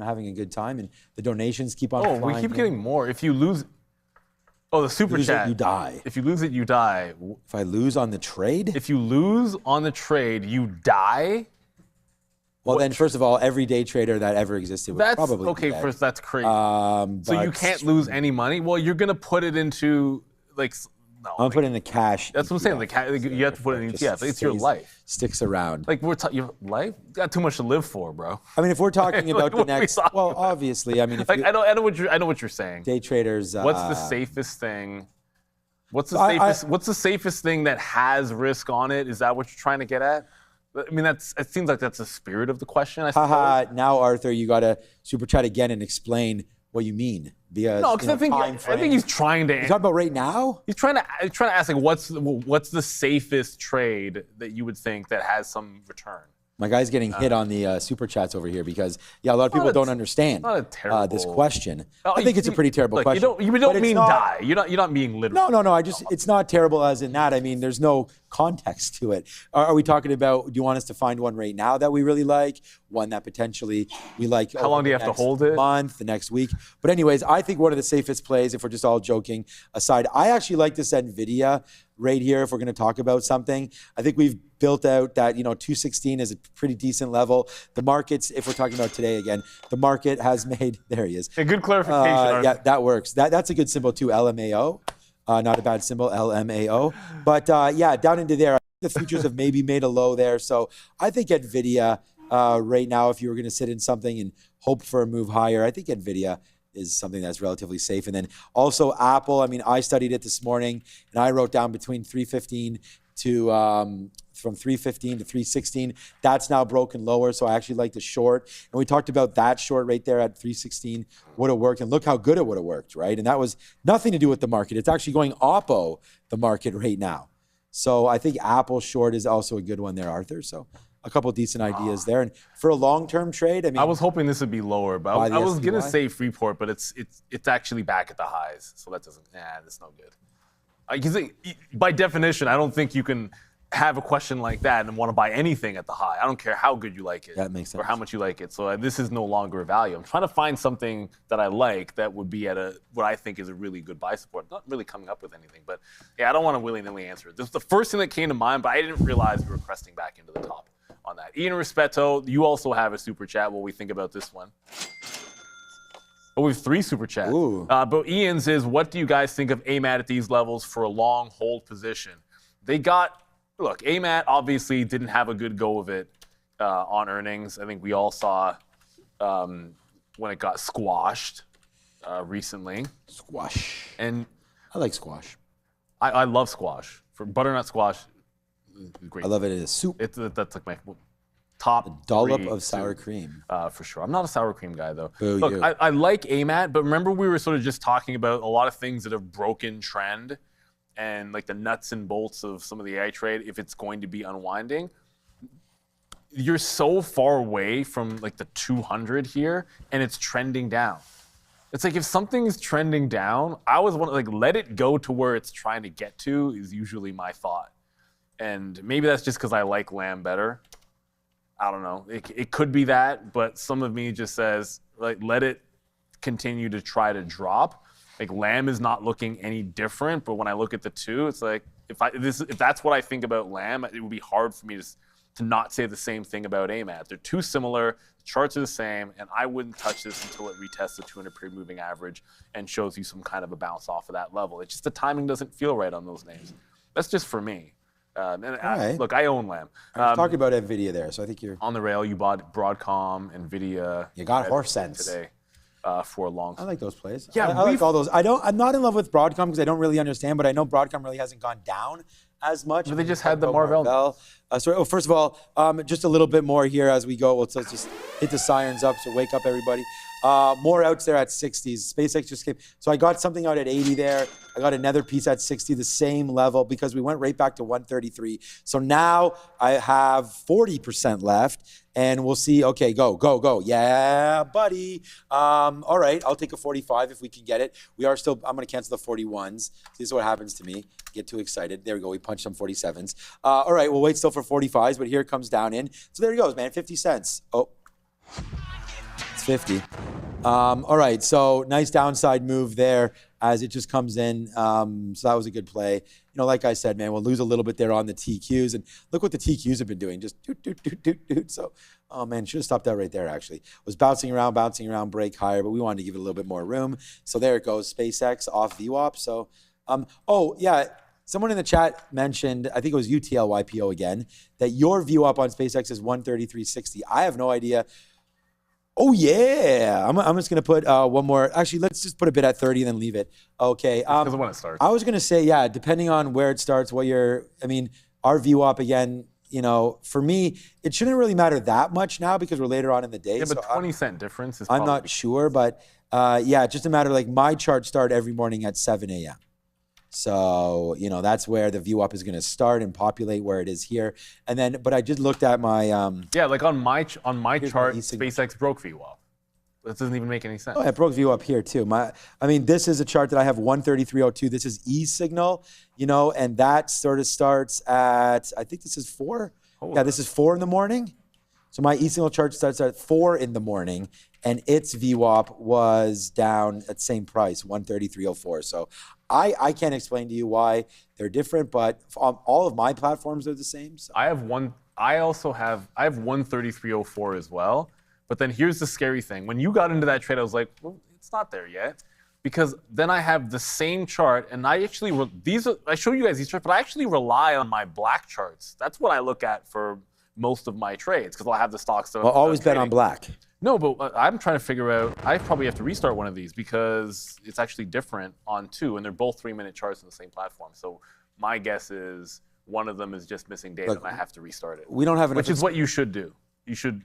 having a good time, and the donations keep on flying. We keep getting more. If you lose, the super chat. You die. If you lose it, you die. If I lose on the trade? If you lose on the trade, you die? Well, then, first of all, every day trader that ever existed would probably be dead. First, that's crazy. So you can't lose any money? Well, you're going to put it into, I'm going to put it in the cash. That's what I'm saying. You have to put it in ETF. It's your life. Sticks around. Your life? You got too much to live for, bro. I mean, if we're talking about the next, obviously, I mean, if I know what you're saying. Day traders. What's the safest thing? What's the safest thing that has risk on it? Is that what you're trying to get at? I mean, it seems like that's the spirit of the question, I suppose. Now, Arthur, you got to super chat again and explain what you mean. Because, no, because I think he's trying to. You talking about right now? He's trying to ask what's the safest trade that you would think that has some return. My guy's getting hit on the super chats over here because, a lot of people don't understand this question. I think it's a pretty terrible question. You don't mean die. You're not being literal. No. It's not terrible as in that. I mean, there's no context to it. Are we talking about, do you want us to find one right now that we really like? One that potentially we like? How long do you have to hold it? Month, the next week. But anyways, I think one of the safest plays, if we're just all joking aside, I actually like this NVIDIA right here if we're going to talk about something. I think we've built out that, 216 is a pretty decent level. The markets, if we're talking about today again, the market has made, there he is. A good clarification. Yeah, that works. That's a good symbol too, LMAO. Not a bad symbol, LMAO. But down into there, the futures have maybe made a low there. So I think NVIDIA right now, if you were going to sit in something and hope for a move higher, I think NVIDIA is something that's relatively safe. And then also Apple, I mean, I studied it this morning and I wrote down between 315 to from 315 to 316. That's now broken lower, so I actually like the short. And we talked about that short right there at 316 would have worked, and look how good it would have worked, right? And that was nothing to do with the market. It's actually going oppo the market right now. So I think Apple short is also a good one there, Arthur. So a couple decent ideas there. And for a long-term trade, I mean, I was hoping this would be lower, but I was gonna say Freeport, but it's actually back at the highs, so that doesn't. That's no good. By definition, I don't think you can have a question like that and want to buy anything at the high. I don't care how good you like it, that makes sense, or how much you like it. So this is no longer a value. I'm trying to find something that I like that would be at what I think is a really good buy support. Not really coming up with anything, but I don't want to willy-nilly answer it. This is the first thing that came to mind, but I didn't realize we were cresting back into the top on that. Ian Rispetto, you also have a super chat. What we think about this one? Oh, we have 3 super chats. But Ian's is, what do you guys think of AMAT at these levels for a long hold position? Look, AMAT obviously didn't have a good go of it on earnings. I think we all saw when it got squashed recently. Squash. And I like squash. I love squash. For butternut squash, great. I love it as soup. That's like my top dollop of sour cream. For sure. I'm not a sour cream guy, though. Look, I like AMAT, but remember we were sort of just talking about a lot of things that have broken trend and like the nuts and bolts of some of the AI trade, if it's going to be unwinding. You're so far away from like the 200 here, and it's trending down. It's like if something's trending down, I always want to like let it go to where it's trying to get to is usually my thought. And maybe that's just because I like lamb better. I don't know. It could be that, but some of me just says like let it continue to try to drop. Like lamb is not looking any different, but when I look at the two, it's like if that's what I think about lamb, it would be hard for me to not say the same thing about AMAT. They're too similar, the charts are the same, and I wouldn't touch this until it retests the 200 period moving average and shows you some kind of a bounce off of that level. It's just the timing doesn't feel right on those names. That's just for me. Look, I own lamb. I was talking about NVIDIA there, so I think you're on the rail. You bought Broadcom, NVIDIA. You got horse sense today. For a long time. I like those plays. Yeah, I like all those. I'm not in love with Broadcom because I don't really understand, but I know Broadcom really hasn't gone down as much. But they just had the Marvell. First of all, just a little bit more here as we go. Let's just hit the sirens up, so wake up everybody. More outs there at 60s. SpaceX just came. So I got something out at 80 there. I got another piece at 60, the same level, because we went right back to 133. So now I have 40% left, and we'll see. Okay, go. Yeah, buddy. All right, I'll take a 45 if we can get it. I'm going to cancel the 41s. This is what happens to me. Get too excited. There we go. We punched some 47s. All right, we'll wait still for 45s, but here it comes down in. So there he goes, man. 50 cents. Oh. It's 50. All right, so nice downside move there as it just comes in. So that was a good play. Like I said, man, we'll lose a little bit there on the TQs. And look what the TQs have been doing. Just doot. So, oh, man, should have stopped that right there, actually. Was bouncing around, break higher, but we wanted to give it a little bit more room. So there it goes, SpaceX off VWAP. So, someone in the chat mentioned, I think it was UTLYPO again, that your VWAP on SpaceX is 133.60. I have no idea. Oh, yeah. I'm just going to put one more. Actually, let's just put a bid at 30 and then leave it. Okay. Because when it starts. I was going to say, depending on where it starts, our VWAP again, for me, it shouldn't really matter that much now because we're later on in the day. Yeah, but 20-cent difference is I'm not sure, but just a matter like my charts start every morning at 7 a.m. So, you know, that's where the VWAP is going to start and populate where it is here. And then, but I just looked at my yeah, like on my chart, e-signal. SpaceX broke VWAP. That doesn't even make any sense. Oh, it broke VWAP here too. I mean, this is a chart that I have 133.02. This is e-signal, you know, and that sort of starts at, I think this is 4. This is 4 in the morning. So my e-signal chart starts at 4 in the morning, and its VWAP was down at the same price, 133.04. So I can't explain to you why they're different, but all of my platforms are the same. So. I have 133.04 as well. But then here's the scary thing. When you got into that trade, I was like, well, it's not there yet. Because then I have the same chart, and I actually, I show you guys these charts, but I actually rely on my black charts. That's what I look at for most of my trades, because I'll have the stocks. Well, always bet on black. No, but I'm trying to figure out, I probably have to restart one of these because it's actually different on 2, and they're both 3-minute charts on the same platform. So my guess is one of them is just missing data, and I have to restart it. We don't have enough. Which is what you should do. You should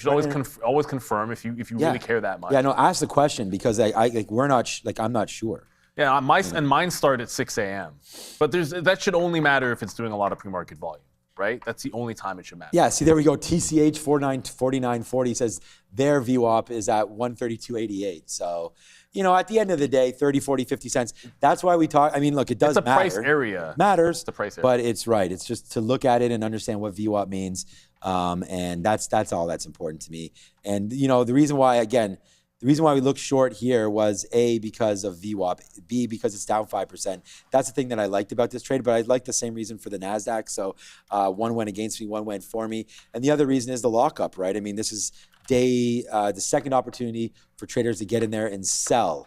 always confirm if you really care that much. Yeah, no, ask the question because I'm not sure. Yeah, and mine start at 6 a.m. But that should only matter if it's doing a lot of pre-market volume, right? That's the only time it should matter. Yeah, see, there we go. TCH 4940 says their VWAP is at 132.88. So, you know, at the end of the day, 30, 40, 50 cents. That's why we talk. I mean, look, it does matter. It's a price area. Matters. It's the price area. But it's right. It's just to look at it and understand what VWAP means. And that's all that's important to me. And, you know, the reason why we look short here was A, because of VWAP, B, because it's down 5%. That's the thing that I liked about this trade, but I like the same reason for the NASDAQ. So one went against me, one went for me. And the other reason is the lockup, right? I mean, this is the second opportunity for traders to get in there and sell.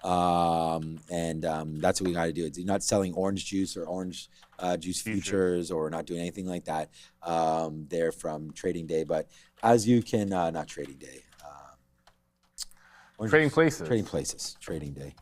That's what we got to do. You're not selling orange juice or orange juice futures, or not doing anything like that there from trading day. But as you can, not trading day. Trading places. Trading day.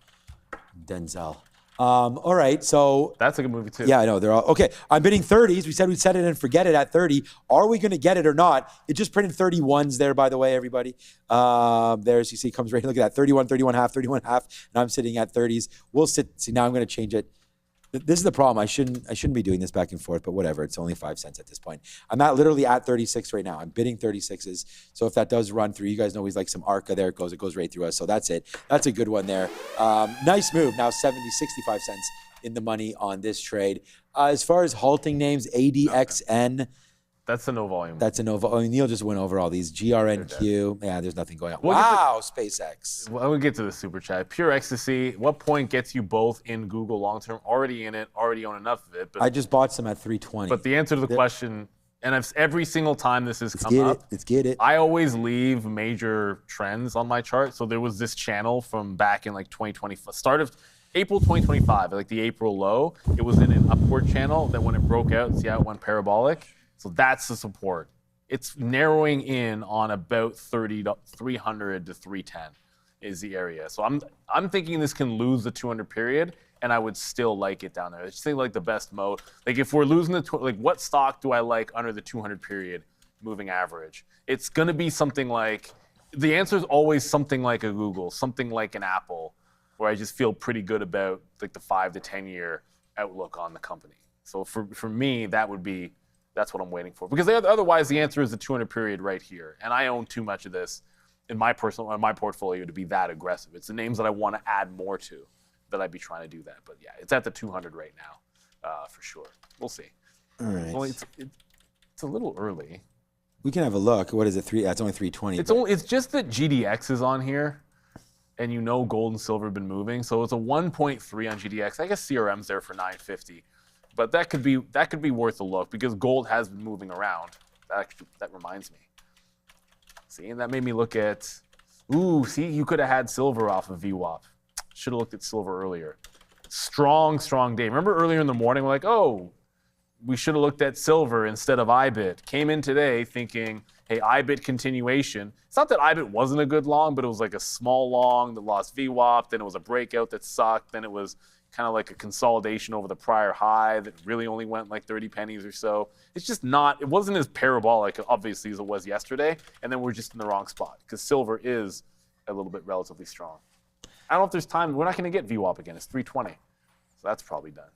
Denzel. All right, so that's a good movie too. Yeah, I know they're all okay. I'm bidding 30s. We said we'd set it and forget it at 30. Are we going to get it or not? It just printed 31s there, by the way, everybody. There's, you see, comes right. Look at that, 31, 31 half, 31 half, and I'm sitting at 30s. We'll sit. See, now I'm going to change it. This is the problem. I shouldn't be doing this back and forth, but whatever. It's only 5 cents at this point. I'm literally at 36 right now. I'm bidding 36s. So if that does run through, you guys know he's like some ARCA there. It goes right through us. So that's it. That's a good one there. Nice move. Now 65 cents in the money on this trade. As far as halting names, ADXN. That's a no volume. That's a no volume. I mean, Neil just went over all these. GRNQ. Yeah, there's nothing going on. Wow, SpaceX. Well, we'll get to the super chat. Pure ecstasy. What point gets you both in Google long term? Already in it. Already own enough of it. But I just bought some at 320. But the answer to the question, and every single time this has come up, let's get it. I always leave major trends on my chart. So there was this channel from back in like 2020, start of April 2025, like the April low. It was in an upward channel. Then when it broke out, see how it went parabolic. So that's the support. It's narrowing in on about 300 to 310 is the area. So I'm thinking this can lose the 200 period, and I would still like it down there. I just think like the best mode. Like if we're losing like what stock do I like under the 200 period moving average? It's going to be something like, the answer is always something like a Google, something like an Apple, where I just feel pretty good about like the 5 to 10 year outlook on the company. So for me, that's what I'm waiting for. Because otherwise, the answer is the 200 period right here. And I own too much of this in my portfolio to be that aggressive. It's the names that I want to add more to that I'd be trying to do that. But yeah, it's at the 200 right now, for sure. We'll see. All right. Well, it's a little early. We can have a look. What is it? It's only 320. It's just that GDX is on here, and you know gold and silver have been moving. So it's a 1.3 on GDX. I guess CRM's there for 950. But that could be worth a look because gold has been moving around. That reminds me. See, and that made me look at, see, you could have had silver off of VWAP. Should have looked at silver earlier. Strong day. Remember earlier in the morning, we're like, oh, we should have looked at silver instead of IBIT. Came in today thinking, hey, IBIT continuation. It's not that IBIT wasn't a good long, but it was like a small long that lost VWAP. Then it was a breakout that sucked. Then it was kind of like a consolidation over the prior high that really only went like 30 pennies or so. It's just not, it wasn't as parabolic, obviously, as it was yesterday. And then we're just in the wrong spot because silver is a little bit relatively strong. I don't know if there's time. We're not going to get VWAP again. It's 320. So that's probably done.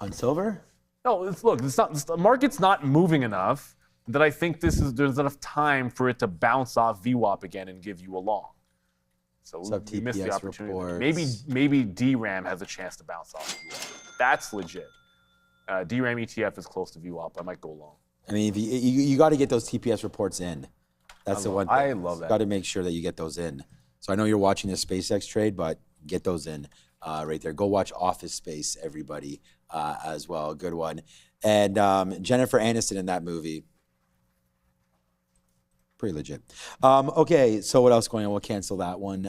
On silver? No, the market's not moving enough that I think there's enough time for it to bounce off VWAP again and give you a long. So we missed the TPS opportunity. reports. Maybe DRAM has a chance to bounce off VWAP. That's legit. DRAM ETF is close to VWAP. I might go long. I mean, if you got to get those TPS reports in. That's the one thing. I love that. Got to make sure that you get those in. So I know you're watching the SpaceX trade, but get those in right there. Go watch Office Space, everybody, as well. Good one. And Jennifer Aniston in that movie. Pretty legit. Okay, so what else going on? We'll cancel that one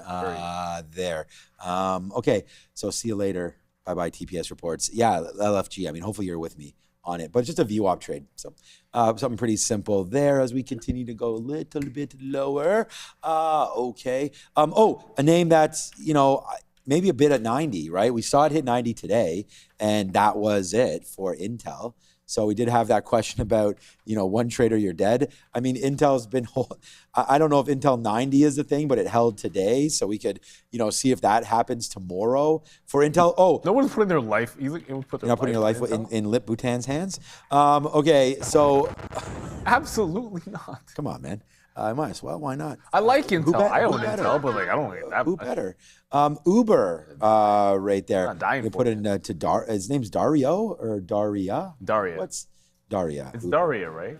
there. Okay, so see you later. Bye-bye, TPS reports. Yeah, LFG. I mean, hopefully you're with me on it, but it's just a VWAP trade. So something pretty simple there as we continue to go a little bit lower. Okay. A name that's, maybe a bit at 90, right? We saw it hit 90 today, and that was it for Intel. So we did have that question about, one trader, you're dead. I mean, Intel's been, I don't know if Intel 90 is the thing, but it held today. So we could, see if that happens tomorrow for Intel. Oh, no one's putting their life, you're not putting your life in Lip Bhutan's hands. Okay, so. Absolutely not. Come on, man. I might as well. Why not? I like Intel. I own Intel, but I don't like that. Who better? Uber, right there. Not dying they for put it into his name's Dario or Daria? Daria. What's Daria? It's Daria, right?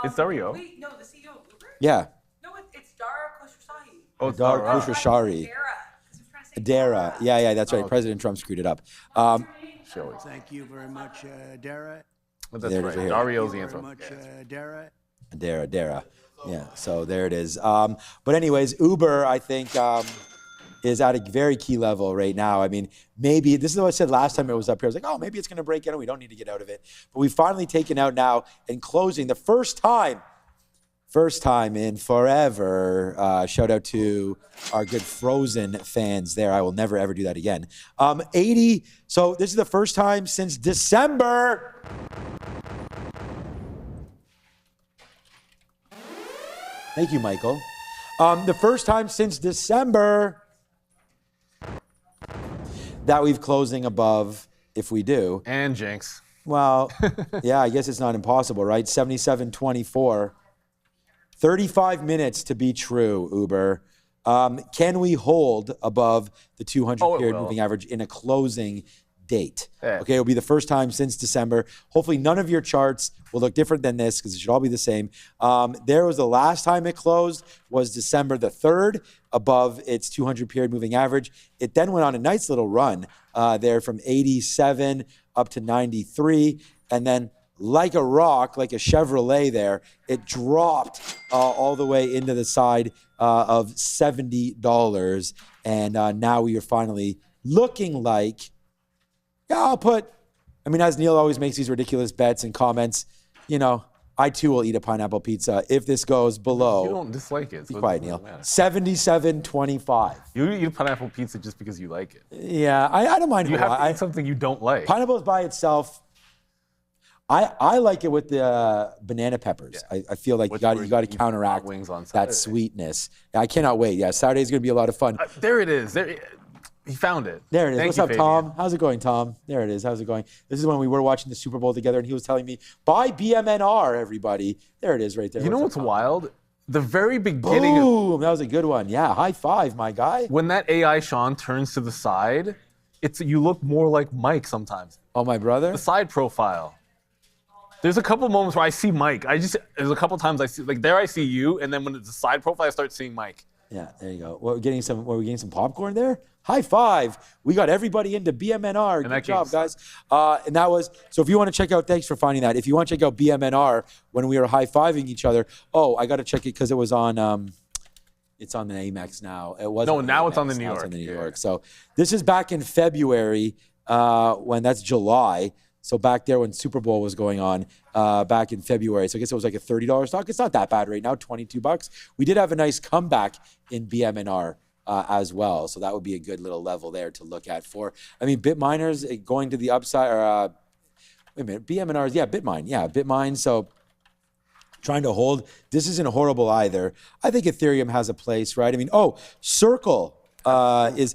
It's Dario. Wait, no, the CEO of Uber? Yeah. No, it's Dara Khosrowshahi. Oh, Dar Khosrowshahi. Dara. Yeah, that's right. okay. President Trump screwed it up. Thank you very much, Dara. That's There it right. is right here. Dario's the Very answer. much, Dara. Dara. Yeah, so there it is. But anyways, Uber, I think, is at a very key level right now. I mean, maybe, this is what I said last time it was up here. I was like, maybe it's going to break out and we don't need to get out of it. But we've finally taken out now and closing the first time in forever. Shout out to our good Frozen fans there. I will never, ever do that again. 80, so this is the first time since December. Thank you, Michael. The first time since December that we've closing above, if we do. And Jinx. Well, yeah, I guess it's not impossible, right? 77.24. 35 minutes to be true, Uber. Can we hold above the 200 period moving average in a closing date? Yeah. Okay, it'll be the first time since December. Hopefully none of your charts will look different than this because it should all be the same. There was the last time it closed was December the 3rd above its 200 period moving average. It then went on a nice little run there from 87 up to 93, and then like a rock, like a Chevrolet there, it dropped all the way into the side of $70. And now we are finally looking like, as Neil always makes these ridiculous bets and comments, I too will eat a pineapple pizza if this goes below. You don't dislike it. Be So quiet, Neil. 77.25. You eat a pineapple pizza just because you like it. Yeah, I don't mind. You have to eat something you don't like. Pineapples by itself. I like it with the banana peppers. Yeah. I feel like you got to counteract wings on that Saturday. sweetness. I cannot wait. Yeah, Saturday's gonna be a lot of fun. There it is. He found it. There it is. Thank What's you, up, Fabian. Tom? How's it going, Tom? There it is. How's it going? This is when we were watching the Super Bowl together, and he was telling me, buy BMNR, everybody. There it is right there. You know what's up, wild? The very beginning Boom! That was a good one. Yeah, high five, my guy. when that AI Sean turns to the side, you look more like Mike sometimes. Oh, my brother? The side profile. There's a couple moments where I see Mike. There's a couple times I see, there I see you, and then when it's a side profile, I start seeing Mike. Yeah, there you go. Were we getting some popcorn there? High five. We got everybody into BMNR. Good job, guys. And that was, so if you want to check out, thanks for finding that. If you want to check out BMNR when we were high-fiving each other, I got to check it because it was on, it's on the Amex now. It wasn't. No, now it's on the New Now York. It's on the New York. So this is back in February when that's July. So back there when Super Bowl was going on back in February. So I guess it was like a $30 stock. It's not that bad right now, $22. We did have a nice comeback in BMNR as well. So that would be a good little level there to look at for. Bit miners going to the upside. Or, wait a minute, BMNR, Bitmine. So trying to hold. This isn't horrible either. I think Ethereum has a place, right? Circle is.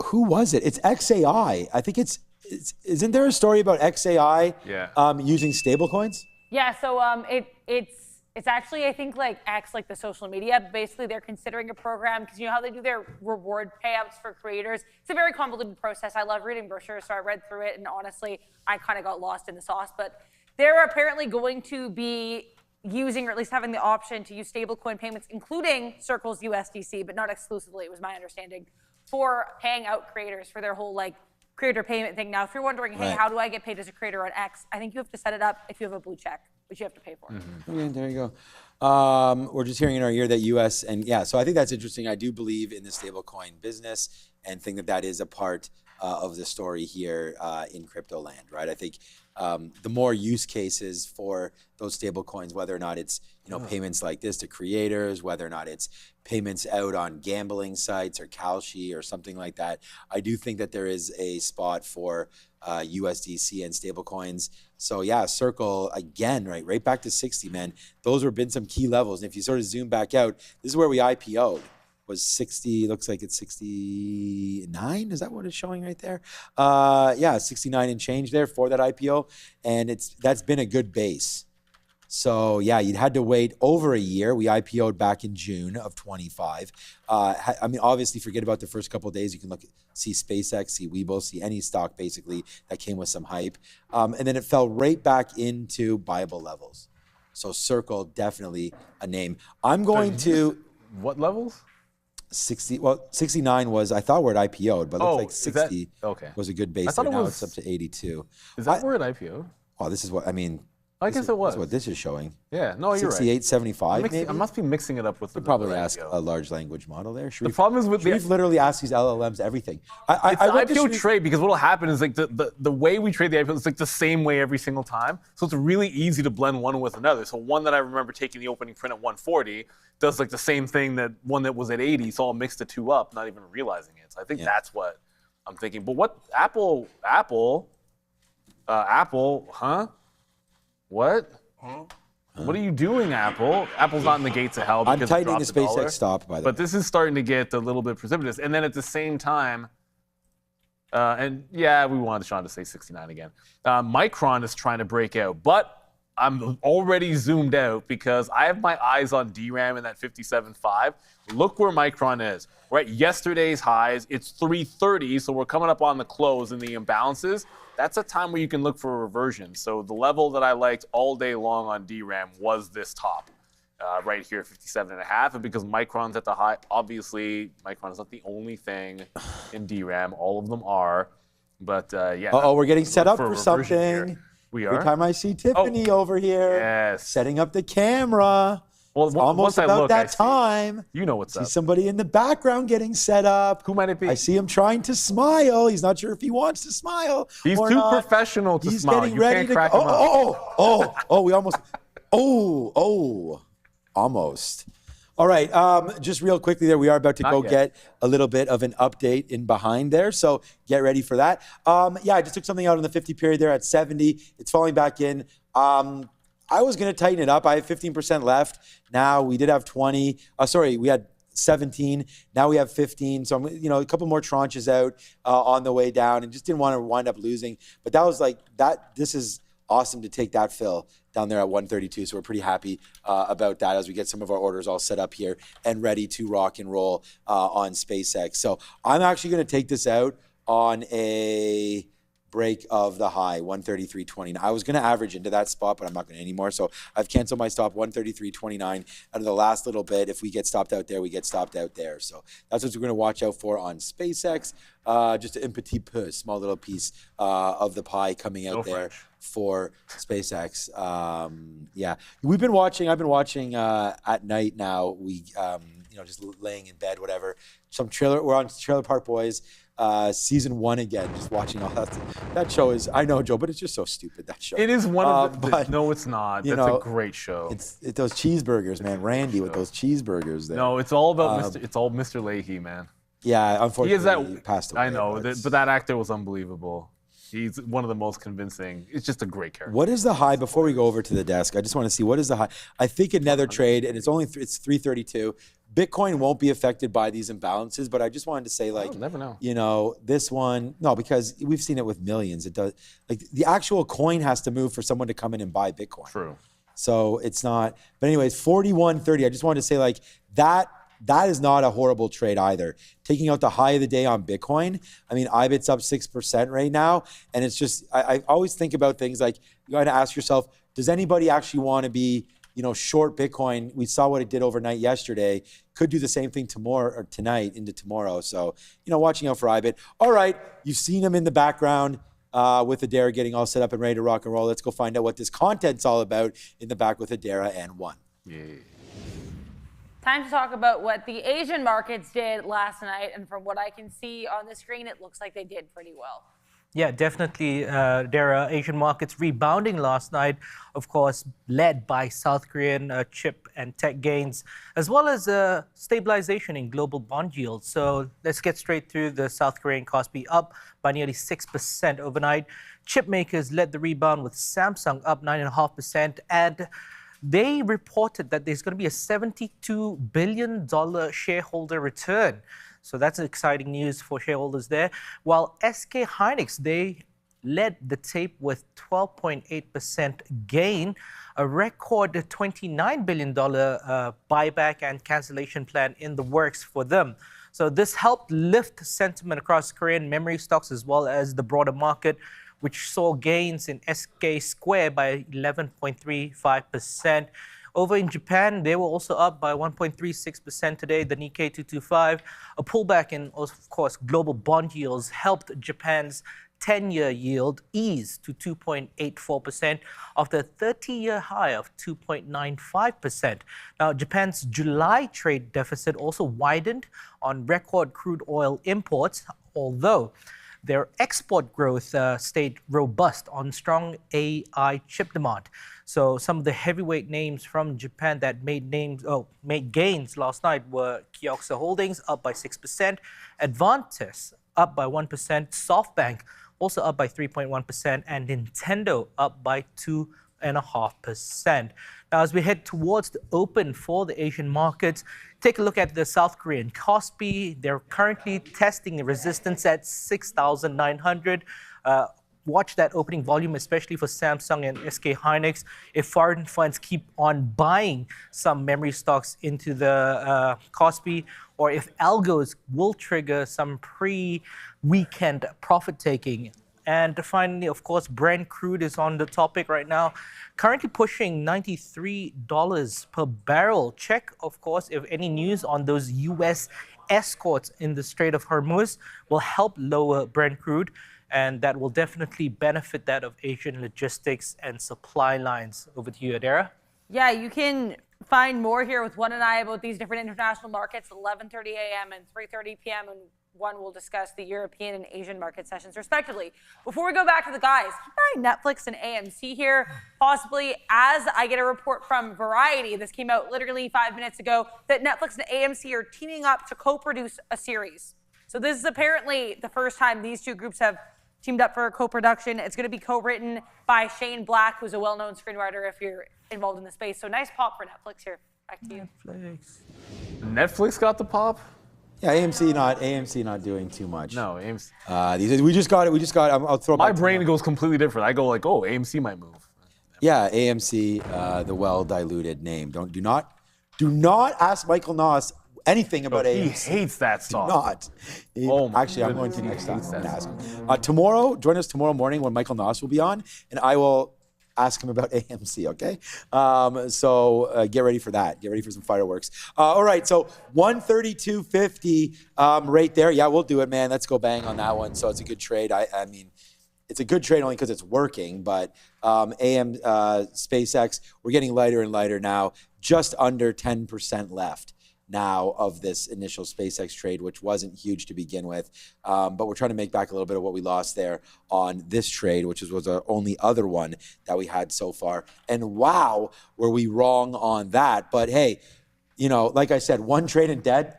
who was it? It's XAI. I think it's isn't there a story about XAI using stablecoins? Yeah, so it's actually, I think, like X, like the social media. Basically, they're considering a program because you know how they do their reward payouts for creators. It's a very convoluted process. I love reading brochures, so I read through it, and honestly, I kind of got lost in the sauce. But they're apparently going to be using, or at least having the option to use stablecoin payments, including Circle's USDC, but not exclusively, it was my understanding, for paying out creators for their whole like creator payment thing. Now, if you're wondering, hey, how do I get paid as a creator on X? I think you have to set it up if you have a blue check, which you have to pay for. Okay, there you go. We're just hearing in our ear that US, and yeah, so I think that's interesting. I do believe in the stablecoin business and think that that is a part of the story here in crypto land, right? I think the more use cases for those stable coins, whether or not it's payments like this to creators, whether or not it's payments out on gambling sites or Kalshi or something like that, I do think that there is a spot for USDC and stable coins. So yeah, Circle again, right back to 60, man. Those have been some key levels. And if you sort of zoom back out, this is where we IPO'd. Was 60, looks like it's 69. Is that what it's showing right there? Yeah, 69 and change there for that IPO. And that's been a good base. So yeah, you'd had to wait over a year. We IPO'd back in June of 25. I mean, obviously forget about the first couple of days. You can see SpaceX, see Webull, see any stock basically that came with some hype. And then it fell right back into buyable levels. So Circle, definitely a name. I'm going to... What levels? 69 was, I thought where it IPO'd, but it looks like 60 was a good base. I thought now it's up to 82. Is that where it IPO'd? Well, this is what, I mean. I guess it was. That's what this is showing. Yeah, no, you're 68, 75 maybe? I must be mixing it up with the probably ask a large language model there. The problem is with Sharif literally asks these LLMs everything. I IPO trade because what will happen is like the way we trade the IPO is like the same way every single time. So it's really easy to blend one with another. So one that I remember taking the opening print at 140 does like the same thing that one that was at 80. So I'll mix the two up, not even realizing it. So I think that's what I'm thinking. But what Apple, huh? What? Huh? What are you doing, Apple? Apple's not in the gates of hell because I'm tightening the SpaceX stop, by the way. But this is starting to get a little bit precipitous. And then at the same time, and yeah, we wanted Sean to say 69 again. Micron is trying to break out, but I'm already zoomed out because I have my eyes on DRAM in that 57.5. Look where Micron is. We're at yesterday's highs. It's 330, so we're coming up on the close in the imbalances. That's a time where you can look for a reversion. So the level that I liked all day long on DRAM was this top right here, 57.5. And because Micron's at the high, obviously Micron is not the only thing in DRAM. All of them are. But yeah. Uh-oh, we're getting set up for something. Here. We are? Every time I see Tiffany over here setting up the camera. Well, it's almost about that time. You know what's see up. Somebody in the background getting set up. Who might it be? I see him trying to smile. He's not sure if he wants to smile. He's or too not. professional to He's smile. Getting you ready can't to crack him up. We almost. Almost. All right, just real quickly there, we are about to go get a little bit of an update in behind there, so get ready for that. Yeah, I just took something out in the 50 period there at 70. It's falling back in. I was going to tighten it up. I have 15% left. Now we did have 20. We had 17. Now we have 15. So I'm, a couple more tranches out on the way down, and just didn't want to wind up losing. But that was like that. This is awesome to take that fill down there at 132. So we're pretty happy about that as we get some of our orders all set up here and ready to rock and roll on SpaceX. So I'm actually going to take this out on a break of the high, 133.29. I was going to average into that spot, but I'm not going to anymore. So I've canceled my stop, 133.29. Out of the last little bit, if we get stopped out there, we get stopped out there. So that's what we're going to watch out for on SpaceX. Just an petit peu, small little piece of the pie coming out there for SpaceX. Yeah, I've been watching at night now. We, just laying in bed, whatever. We're on Trailer Park Boys. Season 1 again, just watching all that. That show is, I know, Joe, but it's just so stupid, that show. It is one of the, no, it's not. That's a great show. It's those cheeseburgers, man. Randy with those cheeseburgers there. No, it's all about Mr. Leahy, man. Yeah, unfortunately, he passed away. I know, but that actor was unbelievable. He's one of the most convincing. It's just a great character. What is the high before we go over to the desk? I just want to see what is the high. I think another trade, and it's only it's 332. Bitcoin won't be affected by these imbalances, but I just wanted to say, like, never know. You know, this one, no, because we've seen it with millions. It does, like, the actual coin has to move for someone to come in and buy Bitcoin. True. So it's not. But anyways, 41.30. I just wanted to say, like, that is not a horrible trade either. Taking out the high of the day on Bitcoin. I mean, IBIT's up 6% right now. And it's just, I always think about things like, you got to ask yourself, does anybody actually want to be, you know, short Bitcoin? We saw what it did overnight yesterday. Could do the same thing tomorrow or tonight into tomorrow. So, you know, watching out for IBIT. All right, you've seen him in the background with Adara getting all set up and ready to rock and roll. Let's go find out what this content's all about in the back with Adara and One. Yeah. Time to talk about what the Asian markets did last night. And from what I can see on the screen, it looks like they did pretty well. Yeah, definitely. There are Asian markets rebounding last night, of course, led by South Korean chip and tech gains, as well as stabilization in global bond yields. So let's get straight through the South Korean Kospi up by nearly 6% overnight. Chip makers led the rebound with Samsung up 9.5%, and they reported that there's going to be a $72 billion shareholder return. So that's exciting news for shareholders there. While SKHY, they led the tape with 12.8% gain, a record $29 billion buyback and cancellation plan in the works for them. So this helped lift sentiment across Korean memory stocks as well as the broader market, which saw gains in SKHY by 11.35%. Over in Japan, they were also up by 1.36% today, the Nikkei 225. A pullback in, of course, global bond yields helped Japan's 10-year yield ease to 2.84% after a 30-year high of 2.95%. Now, Japan's July trade deficit also widened on record crude oil imports, although their export growth stayed robust on strong AI chip demand. So some of the heavyweight names from Japan that made gains last night were Kioxia Holdings up by 6%, Advantis up by 1%, SoftBank also up by 3.1%, and Nintendo up by 2.5%. Now, as we head towards the open for the Asian markets, take a look at the South Korean Kospi. They're currently testing resistance at 6,900. Watch that opening volume, especially for Samsung and SK Hynix. If foreign funds keep on buying some memory stocks into the Kospi, or if algos will trigger some pre-weekend profit taking. And finally, of course, Brent crude is on the topic right now, currently pushing $93 per barrel. Check, of course, if any news on those U.S. escorts in the Strait of Hormuz will help lower Brent crude, and that will definitely benefit that of Asian logistics and supply lines. Over to you, Adara. Yeah, you can find more here with One and I about these different international markets, 11:30 a.m. and 3:30 p.m. and One will discuss the European and Asian market sessions respectively. Before we go back to the guys, keep an eye on Netflix and AMC here, possibly as I get a report from Variety. This came out literally 5 minutes ago, that Netflix and AMC are teaming up to co-produce a series. So this is apparently the first time these two groups have teamed up for a co-production. It's going to be co-written by Shane Black, who's a well-known screenwriter if you're involved in the space. So nice pop for Netflix here. Back to you. Netflix got the pop? Yeah, AMC not doing too much. No, AMC. We just got it. I'll throw it My back to brain you. goes completely different. I go like, oh, AMC might move. Yeah, AMC, the well-diluted name. Do not ask Michael Noss anything about AMC. He hates that stock. Not. Actually, I'm going to next time. I'm going to ask him. Tomorrow, join us tomorrow morning when Michael Noss will be on, and I will ask him about AMC, okay? So get ready for that. Get ready for some fireworks. All right, so 132.50 right there. Yeah, we'll do it, man. Let's go bang on that one. So it's a good trade. I mean, it's a good trade only because it's working, but SpaceX, we're getting lighter and lighter now. Just under 10% left now of this initial SpaceX trade, which wasn't huge to begin with. But we're trying to make back a little bit of what we lost there on this trade, which was our only other one that we had so far. And wow, were we wrong on that. But hey, you know, like I said, one trade and dead,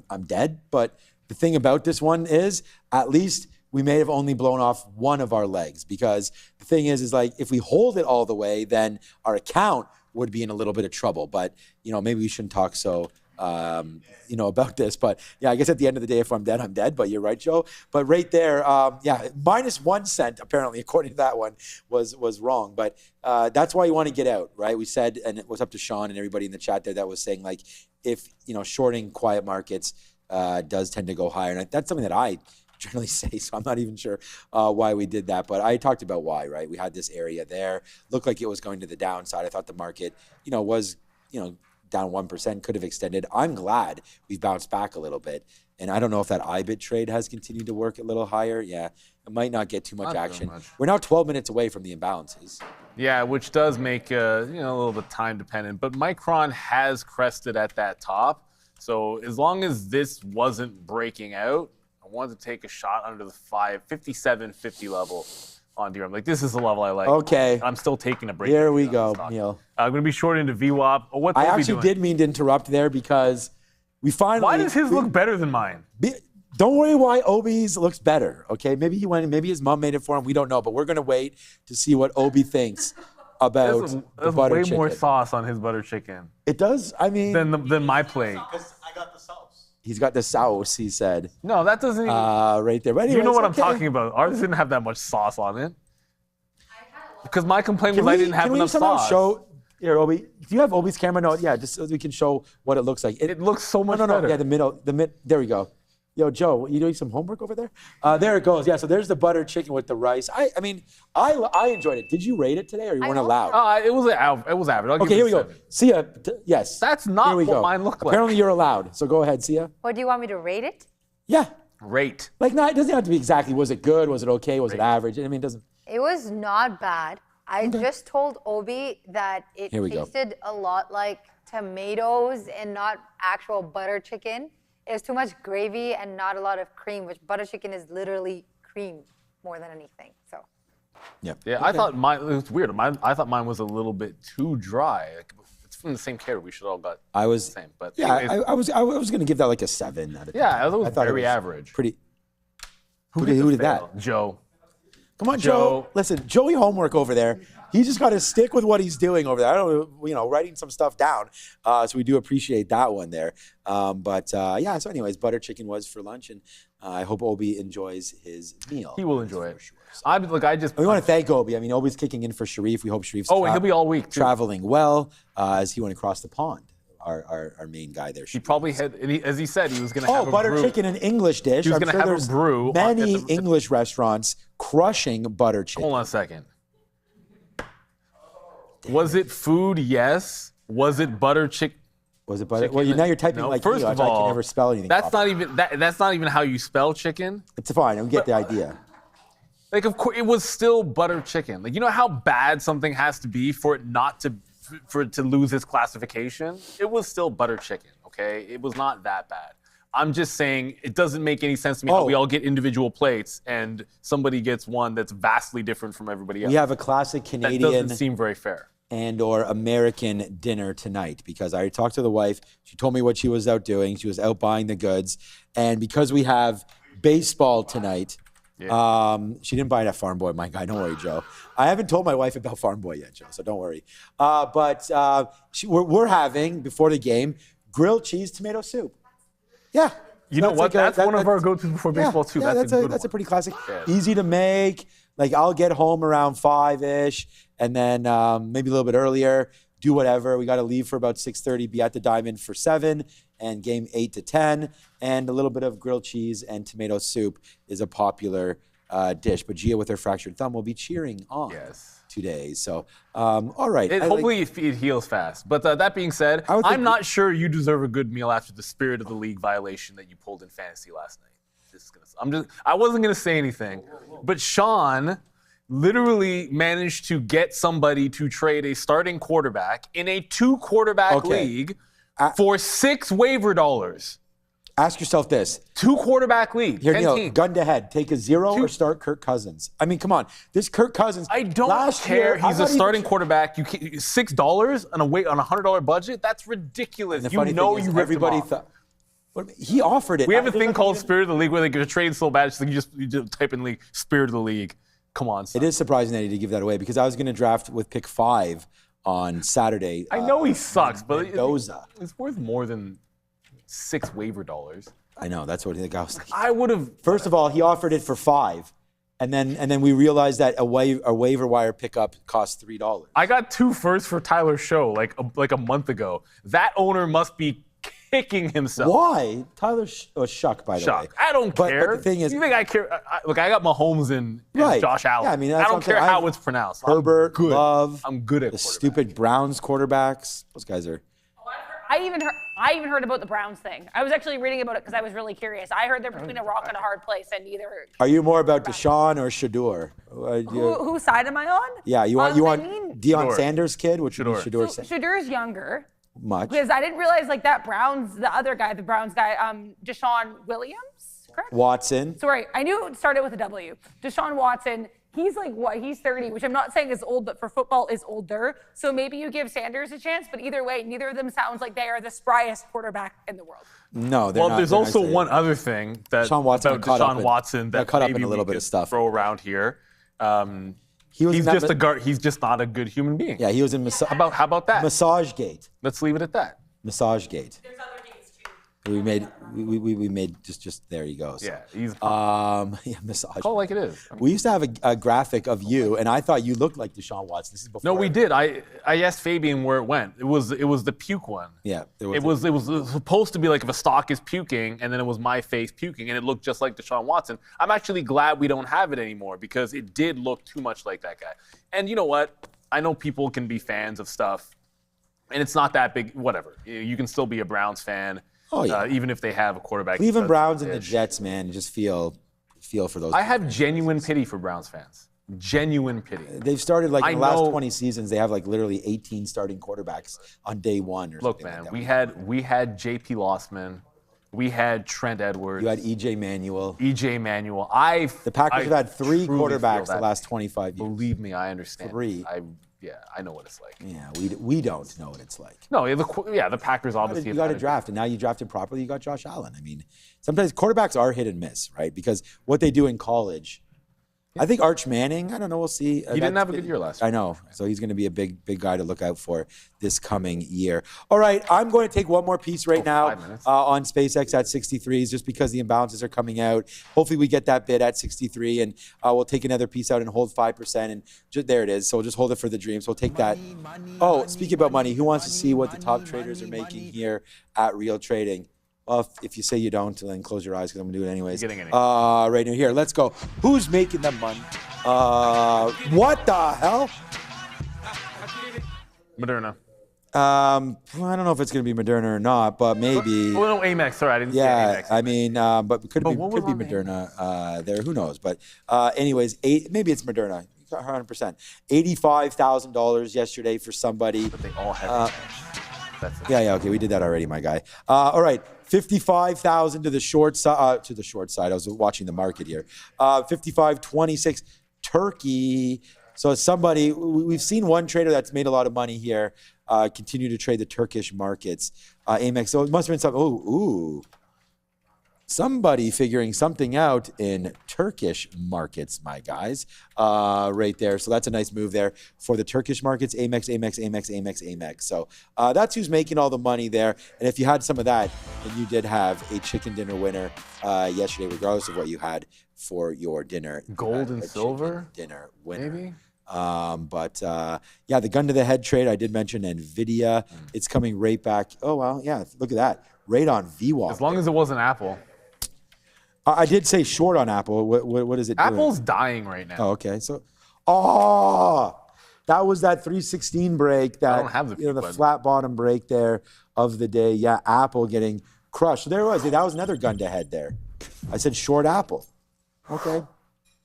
I'm dead. But the thing about this one is at least we may have only blown off one of our legs, because the thing is like if we hold it all the way, then our account would be in a little bit of trouble. But maybe we shouldn't talk so about this. But yeah, I guess at the end of the day, if I'm dead, I'm dead. But you're right, Joe. But right there, minus 1 cent apparently, according to that one, was wrong. But that's why you want to get out, right? We said, and it was up to Sean and everybody in the chat there that was saying like, if shorting quiet markets does tend to go higher, and that's something that I generally say, so I'm not even sure why we did that, but I talked about why, right? We had this area there, looked like it was going to the downside. I thought the market, was, down 1%, could have extended. I'm glad we've bounced back a little bit, and I don't know if that IBIT trade has continued to work a little higher. Yeah, it might not get too much action. We're now 12 minutes away from the imbalances. Yeah, which does make a little bit time dependent, but Micron has crested at that top. So as long as this wasn't breaking out, I wanted to take a shot under the 57.50 level on DRAM. Like, this is the level I like. Okay. I'm still taking a break. Here we go, Neil. I'm going to be short into VWAP. What's I Obi actually doing? did mean to interrupt there because we finally... Why does his look better than mine? Don't worry why Obi's looks better, okay? Maybe maybe his mom made it for him. We don't know, but we're going to wait to see what Obi thinks about the butter way chicken. more sauce on his butter chicken. It does? I mean... Than my plate. Because I got the sauce. He's got the sauce, he said. No, that doesn't even... right there. But anyways, you know what I'm talking about. Ours didn't have that much sauce on it. Because my complaint was I didn't have enough sauce. Show here, Obi? Do you have Obi's camera? No, yeah, just so we can show what it looks like. It looks so much better. Yeah, the middle, there we go. Yo, Joe, you doing some homework over there? There it goes. Yeah, so there's the butter chicken with the rice. I mean, I enjoyed it. Did you rate it today, or you weren't allowed? It was average. I'll give Okay, it here we a go. 7. Sia, yes. That's not Here we what go. mine looked like. Apparently you're allowed, so go ahead, Sia. What do you want me to rate it? Yeah. Rate. Like, no, it doesn't have to be exactly, was it good, was it okay, was it average? I mean, it doesn't. It was not bad. I just told Obi that it tasted a lot like tomatoes and not actual butter chicken. It was too much gravy and not a lot of cream, which butter chicken is literally cream more than anything. So. Yeah. Yeah, I thought mine, it was weird. I thought mine was a little bit too dry. Like, it's from the same category. We should all got the same. But yeah, anyways, I was going to give that like a 7 out of 10. Yeah, I thought it was average. Pretty. Who fail? did that? Joe. Come on, Joe. Listen, Joey homework over there. He just got to stick with what he's doing over there. I don't, writing some stuff down. So we do appreciate that one there. Yeah. So, anyways, butter chicken was for lunch, and I hope Obi enjoys his meal. He will enjoy it. Sure. So, we want to thank Obi. I mean, Obi's kicking in for Sharif. We hope Sharif's he'll be all week too. Traveling well as he went across the pond. Our main guy there. He probably had, as he said, he was going to have a butter brew. chicken, an English dish. He was I'm going to sure have a brew. Many English restaurants crushing butter chicken. Hold on a second. Was it food? Yes. Was it butter chicken? Was it butter? Well, now you're typing like first you. of all, I can never spell anything. That's not even that's not even how you spell chicken. It's fine. I get the idea. Like, of course, it was still butter chicken. Like, you know how bad something has to be for it to lose its classification? It was still butter chicken. Okay, it was not that bad. I'm just saying it doesn't make any sense to me how we all get individual plates and somebody gets one that's vastly different from everybody else. We have a classic Canadian. That doesn't seem very fair. And or American dinner tonight, because I talked to the wife. She told me what she was out doing. She was out buying the goods. And because we have baseball tonight, she didn't buy it at Farm Boy, my guy. Don't worry, Joe. I haven't told my wife about Farm Boy yet, Joe, so don't worry. We're having, before the game, grilled cheese tomato soup. Yeah. You know what? That's one of our go-tos before baseball, too. Yeah, that's a pretty classic. Easy to make. Like, I'll get home around 5-ish, and then maybe a little bit earlier, do whatever. We got to leave for about 6:30, be at the Diamond for 7, and game 8 to 10. And a little bit of grilled cheese and tomato soup is a popular dish. But Gia, with her fractured thumb, will be cheering on today. So, all right. Hopefully it heals fast. But that being said, I'm not sure you deserve a good meal after the spirit of the league violation that you pulled in fantasy last night. I wasn't gonna say anything, but Sean literally managed to get somebody to trade a starting quarterback in a 2-quarterback league for 6 waiver dollars. Ask yourself this: 2-quarterback league. Here, Neil, gun to head. Take a 0 or start Kirk Cousins. I mean, come on. This Kirk Cousins. I don't care. He's a starting quarterback. You can't, $6 on a $100 budget. That's ridiculous. And the funny thing is, everybody thought. He offered it. We have a thing called Spirit of the League where they get trade so bad, you just type in league, Spirit of the League. Come on, son. It is surprising that he did give that away because I was going to draft with pick 5 on Saturday. I know he sucks, but it's worth more than 6 waiver dollars. I know, that's what I think I was like. I would have. First of all, he offered it for 5. And then we realized that a waiver wire pickup costs $3. I got 2 firsts for Tyler Show like a month ago. That owner must be kicking himself. Why? Tyler Shuck, by the way. I don't care. But the thing is, you think I care? Look, I got Mahomes and right. Josh Allen. Yeah, I mean, I don't care how it's pronounced. Herbert, Love. I'm good at the stupid Browns quarterbacks. Those guys are. I even heard about the Browns thing. I was actually reading about it because I was really curious. I heard they're between a rock and a hard place, and neither. Are you more about Deshaun or Shador? Whose side am I on? Yeah, you want Deion Sanders' kid, which would be Shador. Shador's younger. Much. Because I didn't realize like that the Browns guy, Deshaun Williams, correct? Watson. Sorry, I knew it started with a W. Deshaun Watson. He's like what? He's 30, which I'm not saying is old, but for football is older. So maybe you give Sanders a chance, but either way, neither of them sounds like they are the spryest quarterback in the world. No, they're not. There's also one other thing that Deshaun Watson that caught up maybe in a little bit of stuff. Throw around here. He's just a guard. He's just not a good human being. Yeah, he was in How about that? Massage Gate. Let's leave it at that. Massage Gate. There's other gates too. We made just there you go. So. Yeah, he's massage. Call it like it is. We used to have a graphic of you, and I thought you looked like Deshaun Watson. This is before. No, we did. I asked Fabian where it went. It was the puke one. Yeah, it was supposed to be like if a stock is puking, and then it was my face puking, and it looked just like Deshaun Watson. I'm actually glad we don't have it anymore because it did look too much like that guy. And you know what? I know people can be fans of stuff, and it's not that big. Whatever. You can still be a Browns fan. Oh, yeah. Even if they have a quarterback. Cleveland Browns and the Jets, man, you just feel for those. I have genuine pity for Browns fans. Genuine pity. They've started in the last 20 seasons. They have literally 18 starting quarterbacks on day one. Look, man, we had J.P. Lossman, we had Trent Edwards. You had E.J. Manuel. The Packers have had 3 quarterbacks the last 25 years. Believe me, I understand. 3. I know what it's like. Yeah, we don't know what it's like. No, the Packers obviously. You got to draft, and now you drafted properly. You got Josh Allen. I mean, sometimes quarterbacks are hit and miss, right? Because what they do in college. I think Arch Manning, I don't know, we'll see. He didn't have a good year last year. I know. So he's going to be a big guy to look out for this coming year. All right, I'm going to take one more piece right now on SpaceX at 63s just because the imbalances are coming out. Hopefully we get that bid at 63, and we'll take another piece out and hold 5%. And there it is. So we'll just hold it for the dreams. We'll take that. Speaking about money, who wants to see what the top traders are making here at Real Trading? Well, if you say you don't, then close your eyes because I'm going to do it anyways. Right now, here, let's go. Who's making the money? What the hell? Moderna. I don't know if it's going to be Moderna or not, but maybe. No, Amex. Sorry, I didn't say Amex. I mean, but could be Moderna there. Who knows? But anyways, maybe it's Moderna. 100%. $85,000 yesterday for somebody. But they all have Yeah, okay, we did that already, my guy. All right, 55,000 to the short side. I was watching the market here. 55.26 Turkey. So somebody, we've seen one trader that's made a lot of money here continue to trade the Turkish markets. Amex. So it must have been something. Somebody figuring something out in Turkish markets, my guys, right there. So that's a nice move there for the Turkish markets. Amex. So that's who's making all the money there. And if you had some of that, then you did have a chicken dinner winner yesterday, regardless of what you had for your dinner. Gold and silver dinner winner. Maybe. The gun to the head trade, I did mention NVIDIA. It's coming right back. Oh, well, yeah, look at that. Right on VWAP. As long as it wasn't Apple. I did say short on Apple. What is it doing? Apple's dying right now. Oh, okay. So, that was that 316 break. That, I don't have the flat bottom break there of the day. Yeah, Apple getting crushed. So there it was. That was another gun to head there. I said short Apple. Okay.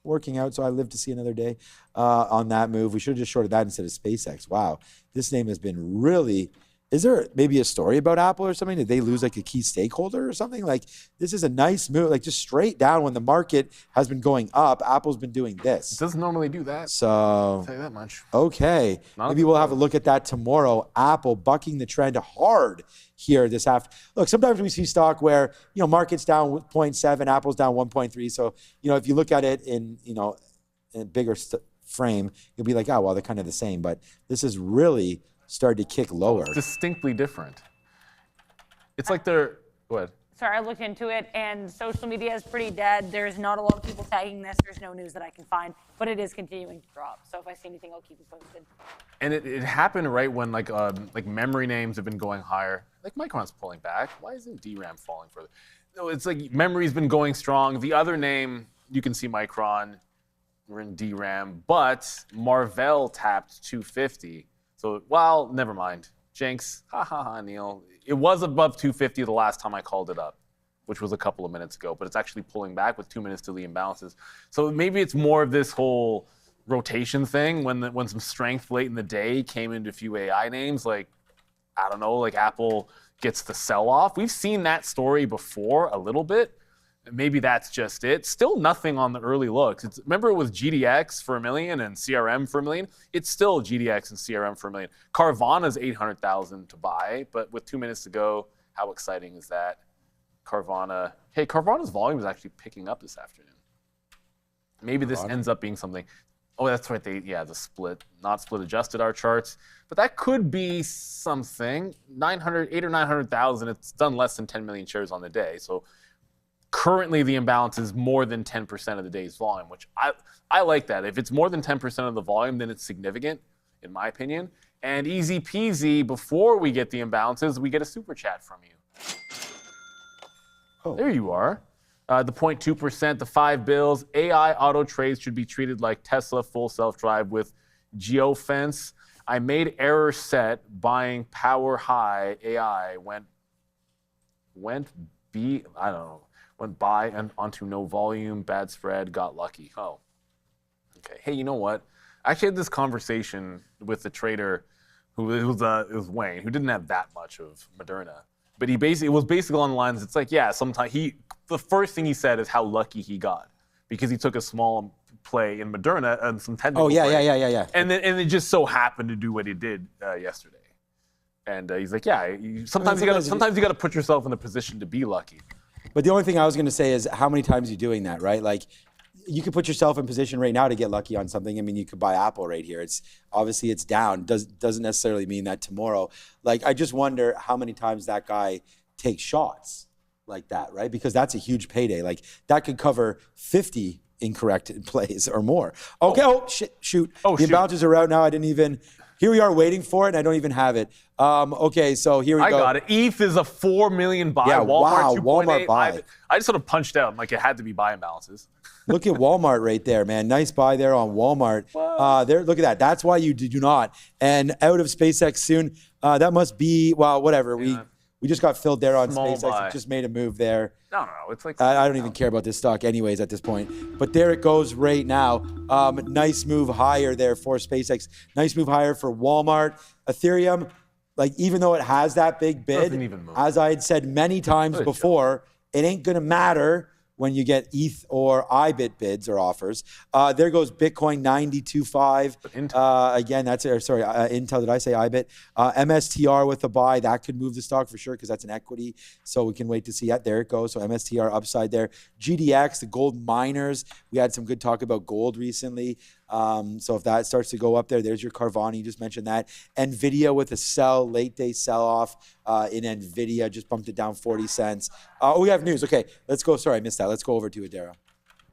Working out, so I live to see another day on that move. We should have just shorted that instead of SpaceX. Wow. This name has been really Is there maybe a story about Apple or something? Did they lose like a key stakeholder or something? Like this is a nice move, like just straight down when the market has been going up. Apple's been doing this. It doesn't normally do that. So I'll tell you that much. Okay, maybe we'll have a look at that tomorrow. Apple bucking the trend hard here this afternoon. Look, sometimes we see stock where market's down 0.7, Apple's down 1.3. So if you look at it in in a bigger frame, you'll be like, oh well, they're kind of the same. But this is really started to kick lower. It's distinctly different. It's like they're, go ahead. Sorry, I looked into it, and social media is pretty dead. There's not a lot of people tagging this. There's no news that I can find, but it is continuing to drop. So if I see anything, I'll keep you posted. And it happened right when like memory names have been going higher. Like Micron's pulling back. Why isn't DRAM falling further? No, it's like memory's been going strong. The other name, you can see Micron, we're in DRAM, but Marvell tapped 250. So, well, never mind. Jinx, Neil. It was above 250 the last time I called it up, which was a couple of minutes ago, but it's actually pulling back with 2 minutes to the imbalances. So maybe it's more of this whole rotation thing when some strength late in the day came into a few AI names, like, I don't know, like Apple gets the sell-off. We've seen that story before a little bit. Maybe that's just it. Still nothing on the early looks. Remember it was GDX for $1 million and CRM for $1 million? It's still GDX and CRM for $1 million. Carvana's $800,000 to buy, but with 2 minutes to go, how exciting is that? Carvana. Hey, Carvana's volume is actually picking up this afternoon. Maybe this ends up being something. Oh, that's right. The split, not split adjusted our charts, but that could be something. 8 or 900,000. It's done less than 10 million shares on the day. So currently, the imbalance is more than 10% of the day's volume, which I like that. If it's more than 10% of the volume, then it's significant, in my opinion. And easy peasy, before we get the imbalances, we get a super chat from you. Oh. There you are. The 0.2%, the 5 bills. AI auto trades should be treated like Tesla full self-drive with geofence. I made error set buying power high AI went by and onto no volume, bad spread, got lucky. Oh, okay. Hey, you know what? I actually had this conversation with the trader it was Wayne, who didn't have that much of Moderna. But it was basically on the lines, it's like, yeah, sometimes the first thing he said is how lucky he got because he took a small play in Moderna and some technical play. Yeah. And it just so happened to do what he did yesterday. And he's like, yeah, sometimes you got to put yourself in a position to be lucky. But the only thing I was going to say is how many times are you doing that, right? Like, you could put yourself in position right now to get lucky on something. I mean, you could buy Apple right here. It's obviously it's down. Doesn't necessarily mean that tomorrow. Like, I just wonder how many times that guy takes shots like that, right? Because that's a huge payday. Like, that could cover 50 incorrect plays or more. Okay. Shoot. The imbalances are out now. I didn't even. Here we are waiting for it, and I don't even have it. Okay, so here we go. I got it. ETH is a 4 million buy. Yeah, Walmart, wow, Walmart buy. I just sort of punched out. Like, it had to be buy imbalances. Look at Walmart right there, man. Nice buy there on Walmart. Look at that. That's why you do not. And out of SpaceX soon. That must be, well, whatever. Yeah. We just got filled there on Small SpaceX. buy. It just made a move there. No. It's like I don't even care about this stock anyways at this point. But there it goes right now. Nice move higher there for SpaceX. Nice move higher for Walmart. Ethereum, like even though it has that big bid, as I had said many times before, it ain't going to matter when you get ETH or IBIT bids or offers. There goes Bitcoin 92.5. Again, that's Intel. Did I say IBIT? MSTR with a buy. That could move the stock for sure because that's an equity. So we can wait to see that. There it goes. So MSTR upside there. GDX, the gold miners. We had some good talk about gold recently. So if that starts to go up there's your Carvana. You just mentioned that. NVIDIA with a late day sell off in NVIDIA. Just bumped it down 40 cents. We have news. Okay, let's go. Sorry, I missed that. Let's go over to Adara.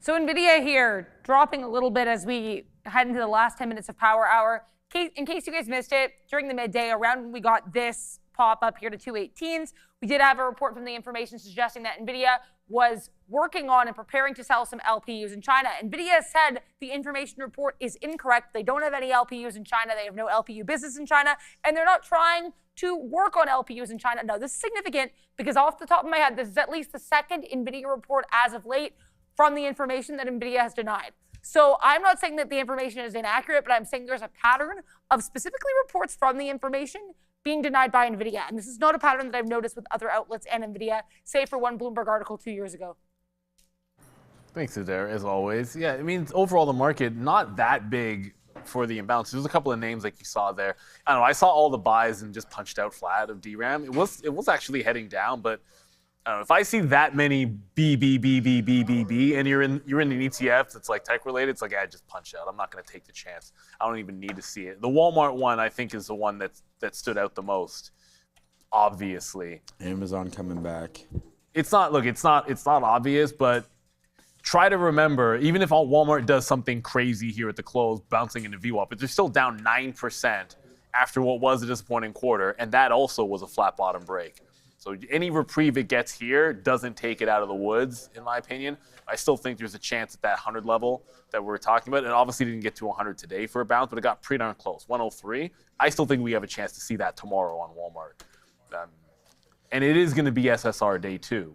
So NVIDIA here dropping a little bit as we head into the last 10 minutes of Power Hour. In case you guys missed it, during the midday, around when we got this pop up here to 218s, we did have a report from the information suggesting that NVIDIA was working on and preparing to sell some LPUs in China. NVIDIA said the information report is incorrect. They don't have any LPUs in China. They have no LPU business in China, and they're not trying to work on LPUs in China. No, this is significant because off the top of my head, this is at least the second NVIDIA report as of late from the information that NVIDIA has denied. So I'm not saying that the information is inaccurate, but I'm saying there's a pattern of specifically reports from the information being denied by NVIDIA. And this is not a pattern that I've noticed with other outlets and NVIDIA, say for one Bloomberg article 2 years ago. Thanks, Adair, as always. Yeah, I mean, overall, the market, not that big for the imbalance. There's a couple of names like you saw there. I don't know, I saw all the buys and just punched out flat of DRAM. It was actually heading down, but I don't know, if I see that many B, and you're in an ETF that's like tech related, it's like, I just punch out. I'm not going to take the chance. I don't even need to see it. The Walmart one, I think, is the one that stood out the most, obviously. Amazon coming back. It's not obvious, but try to remember, even if Walmart does something crazy here at the close, bouncing into VWAP, but they're still down 9% after what was a disappointing quarter, and that also was a flat bottom break. So any reprieve it gets here doesn't take it out of the woods, in my opinion. I still think there's a chance at that 100 level that we're talking about. And obviously didn't get to 100 today for a bounce, but it got pretty darn close, 103. I still think we have a chance to see that tomorrow on Walmart. And it is going to be SSR day 2.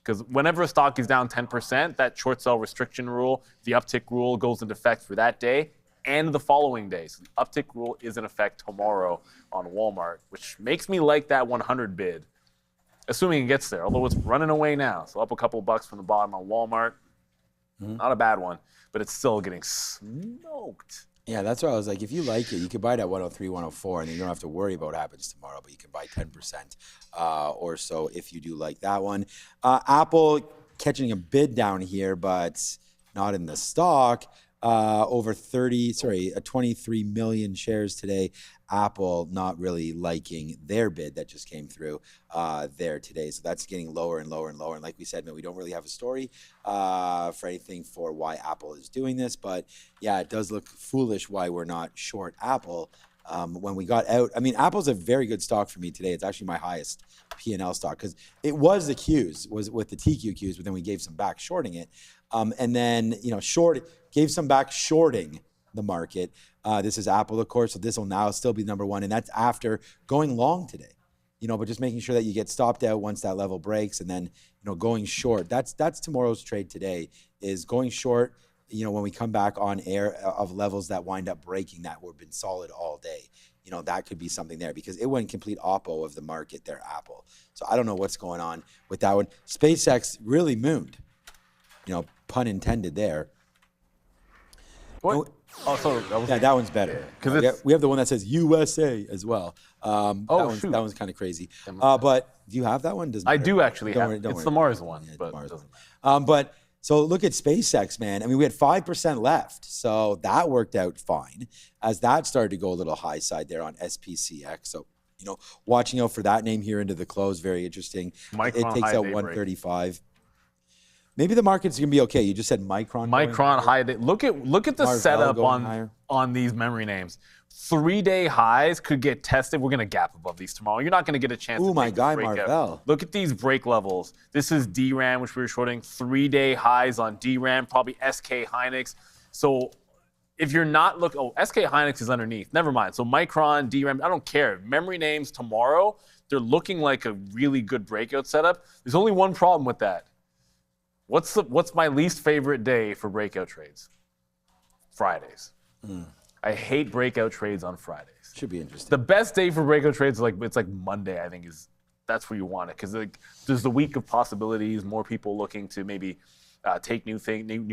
Because whenever a stock is down 10%, that short sell restriction rule, the uptick rule goes into effect for that day and the following day. So the uptick rule is in effect tomorrow on Walmart, which makes me like that 100 bid. Assuming it gets there, although it's running away now. So up a couple bucks from the bottom on Walmart. Not a bad one, but it's still getting smoked. Yeah, that's why I was like, if you like it, you could buy it at 103, 104, and then you don't have to worry about what happens tomorrow, but you can buy 10% or so if you do like that one. Apple catching a bid down here, but not in the stock. Over 23 million shares today. Apple not really liking their bid that just came through there today. So that's getting lower and lower and lower. And like we said, man, we don't really have a story for anything for why Apple is doing this. But yeah, it does look foolish why we're not short Apple. When we got out, I mean, Apple's a very good stock for me today. It's actually my highest P&L stock because it was the Qs, was with the TQQs, but then we gave some back shorting it. And then, gave some back shorting the market. This is Apple, of course, so this will now still be number one. And that's after going long today, but just making sure that you get stopped out once that level breaks and then, going short. That's tomorrow's trade today is going short, when we come back on air of levels that wind up breaking that would have been solid all day. That could be something there because it went complete oppo of the market there, Apple. So I don't know what's going on with that one. SpaceX really mooned, pun intended there. What? That one's better. Because we have the one that says USA as well. That one's kind of crazy. But do you have that one? I do actually have it. It's the Mars one. Yeah, but Mars one. But so look at SpaceX, man. I mean, we had 5% left. So that worked out fine as that started to go a little high side there on SPCX. So, watching out for that name here into the close, very interesting. It takes out 135. Maybe the market's gonna be okay. You just said Micron. Micron high day. Look at the Marvell setup on these memory names. 3-day highs could get tested. We're gonna gap above these tomorrow. You're not gonna get a chance. Ooh, to my guy Marvell. Look at these break levels. This is DRAM, which we were shorting. 3-day highs on DRAM. Probably SKHY. So if you're not SKHY is underneath. Never mind. So Micron, DRAM. I don't care. Memory names tomorrow. They're looking like a really good breakout setup. There's only one problem with that. What's my least favorite day for breakout trades? Fridays. I hate breakout trades on Fridays. Should be interesting. The best day for breakout trades it's like Monday. I think that's where you want it because there's the week of possibilities. More people looking to maybe take new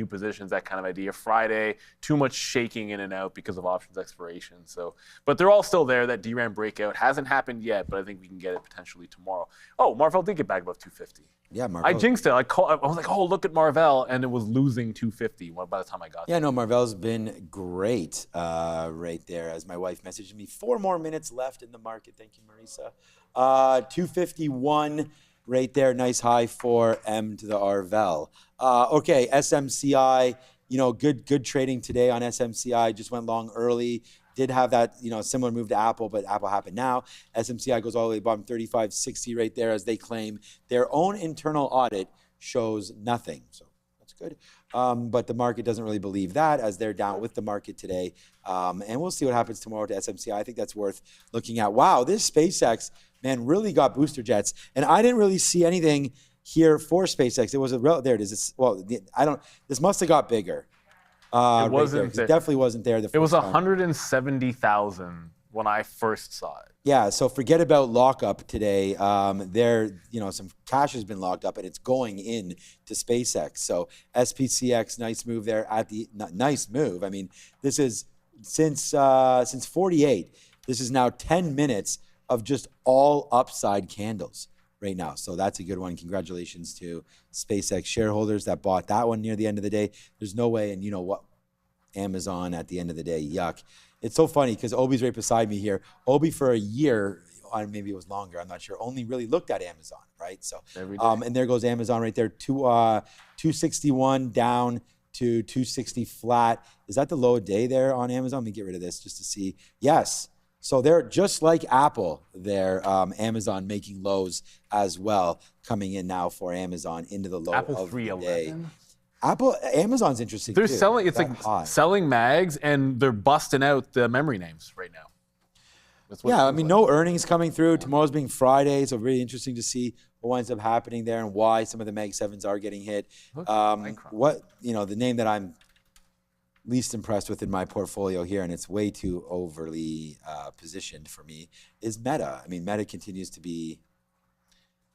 positions, that kind of idea. Friday, too much shaking in and out because of options expiration. So, but they're all still there. That DRAM breakout hasn't happened yet, but I think we can get it potentially tomorrow. Oh, Marvell did get back above 250. Yeah, Marvell. I jinxed it. I was like, oh, look at Marvell, and it was losing 250 by the time I got there. Yeah, no, Marvell's been great right there. As my wife messaged me, 4 more minutes left in the market. Thank you, Marisa. 251 right there. Nice high for M to the Arvel. Okay, SMCI, good trading today on SMCI. Just went long early. Did have that, similar move to Apple, but Apple happened now. SMCI goes all the way bottom 35.60 right there as they claim their own internal audit shows nothing. So that's good. But the market doesn't really believe that as they're down with the market today. And we'll see what happens tomorrow to SMCI. I think that's worth looking at. Wow, this SpaceX, man, really got booster jets. And I didn't really see anything here for SpaceX. It was there it is. This must have got bigger. It wasn't. It definitely wasn't there. It was 170,000 when I first saw it. Yeah, so forget about lockup today. Some cash has been locked up and it's going in to SpaceX. So SPCX, nice move there nice move. I mean, this is since 48. This is now 10 minutes of just all upside candles right now. So that's a good one. Congratulations to SpaceX shareholders that bought that one near the end of the day. There's no way, and you know what? Amazon at the end of the day, yuck. It's so funny because Obi's right beside me here. Obi for a year, maybe it was longer, I'm not sure, only really looked at Amazon, right? So, and there goes Amazon right there, 261 down to 260 flat. Is that the low day there on Amazon? Let me get rid of this just to see. Yes. So they're just like Apple there, Amazon making lows as well, coming in now for Amazon into the low Apple of 311. the day. Amazon's interesting They're too. selling, it's like high. selling mags and they're busting out the memory names right now. Yeah, I mean, no earnings coming through. Tomorrow's being Friday, so really interesting to see what winds up happening there and why some of the Mag 7s are getting hit. The name that I'm least impressed with in my portfolio here, and it's way too overly positioned for me, is Meta. I mean, Meta continues to be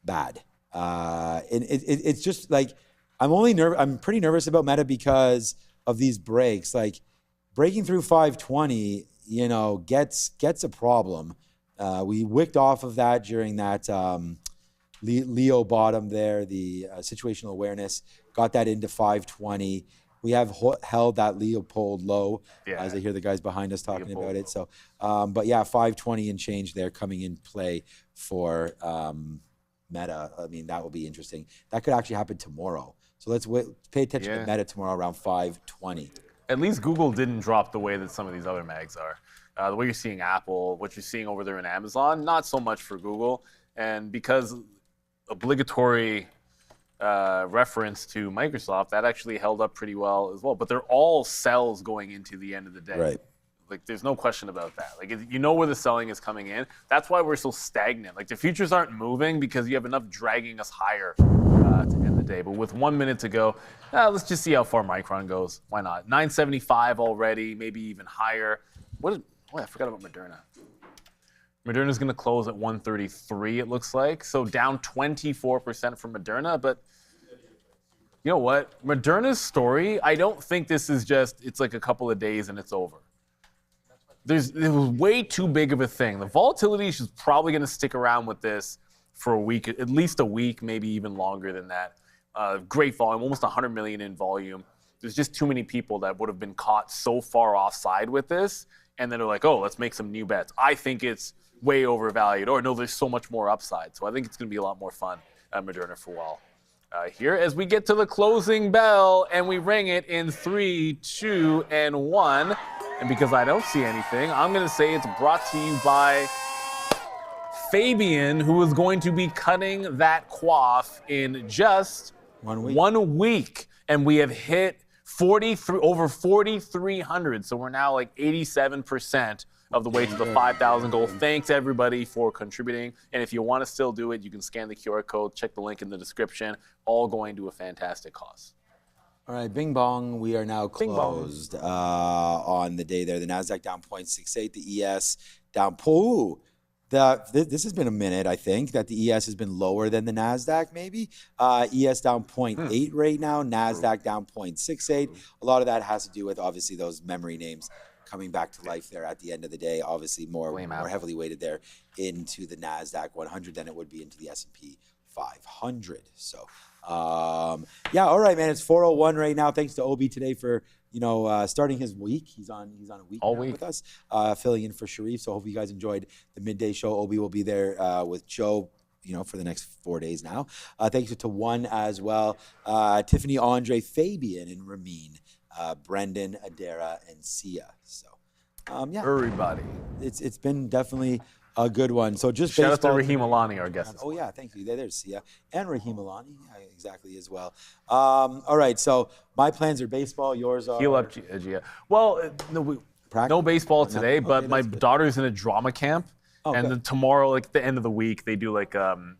bad. And it's just like, I'm pretty nervous about Meta because of these breaks. Like breaking through 520, gets a problem. We wicked off of that during that Leo bottom there, the situational awareness, got that into 520. We have held that Leopold low, as I hear the guys behind us talking about it. So, 520 and change there coming in play for Meta. I mean, that will be interesting. That could actually happen tomorrow. So let's pay attention to Meta tomorrow around 520. At least Google didn't drop the way that some of these other mags are. The way you're seeing Apple, what you're seeing over there in Amazon, not so much for Google. And because obligatory reference to Microsoft, that actually held up pretty well as well. But they're all sells going into the end of the day. Right. Like, there's no question about that. Like, you know where the selling is coming in. That's why we're so stagnant. Like, the futures aren't moving because you have enough dragging us higher to end the day. But with 1 minute to go, let's just see how far Micron goes. Why not? 975 already, maybe even higher. I forgot about Moderna. Moderna's going to close at 133, it looks like. So down 24% from Moderna. But you know what? Moderna's story, I don't think this is it's like a couple of days and it's over. It was way too big of a thing. The volatility is probably going to stick around with this for a week, at least a week, maybe even longer than that. Great volume, almost 100 million in volume. There's just too many people that would have been caught so far offside with this. And then they're like, oh, let's make some new bets. I think it's way overvalued. Or no, there's so much more upside. So I think it's going to be a lot more fun at Moderna for a while. Here as we get to the closing bell and we ring it in 3, 2, and 1. And because I don't see anything, I'm going to say it's brought to you by Fabian, who is going to be cutting that quaff in just 1 week. And we have hit over 4,300. So we're now like 87% of the way to the 5,000 goal. Thanks everybody for contributing. And if you want to still do it, you can scan the QR code, check the link in the description, all going to a fantastic cause. All right, bing bong. We are now closed on the day there. The NASDAQ down 0.68, the ES down. This has been a minute, I think, that the ES has been lower than the NASDAQ, maybe. ES down 0.8 right now, NASDAQ down 0.68. A lot of that has to do with, obviously, those memory names coming back to life there at the end of the day. Obviously, more heavily weighted there into the NASDAQ 100 than it would be into the S&P 500. So, all right, man. It's 4:01 right now. Thanks to Obi today for starting his week. He's on a week all now week with us, filling in for Sharif. So hope you guys enjoyed the midday show. Obi will be there with Joe, for the next 4 days now. Thanks to One as well, Tiffany, Andre, Fabian, and Ramin, Brendan, Adara, and Sia. So, everybody. It's been definitely a good one. So just shout out to Rahim Alani, our guest. Oh yeah, thank you. There's Sia and Rahim Alani, exactly as well. All right, so my plans are baseball. Yours are heal up, Gia. Well, no baseball today, but my daughter's in a drama camp, and then tomorrow, like at the end of the week, they do like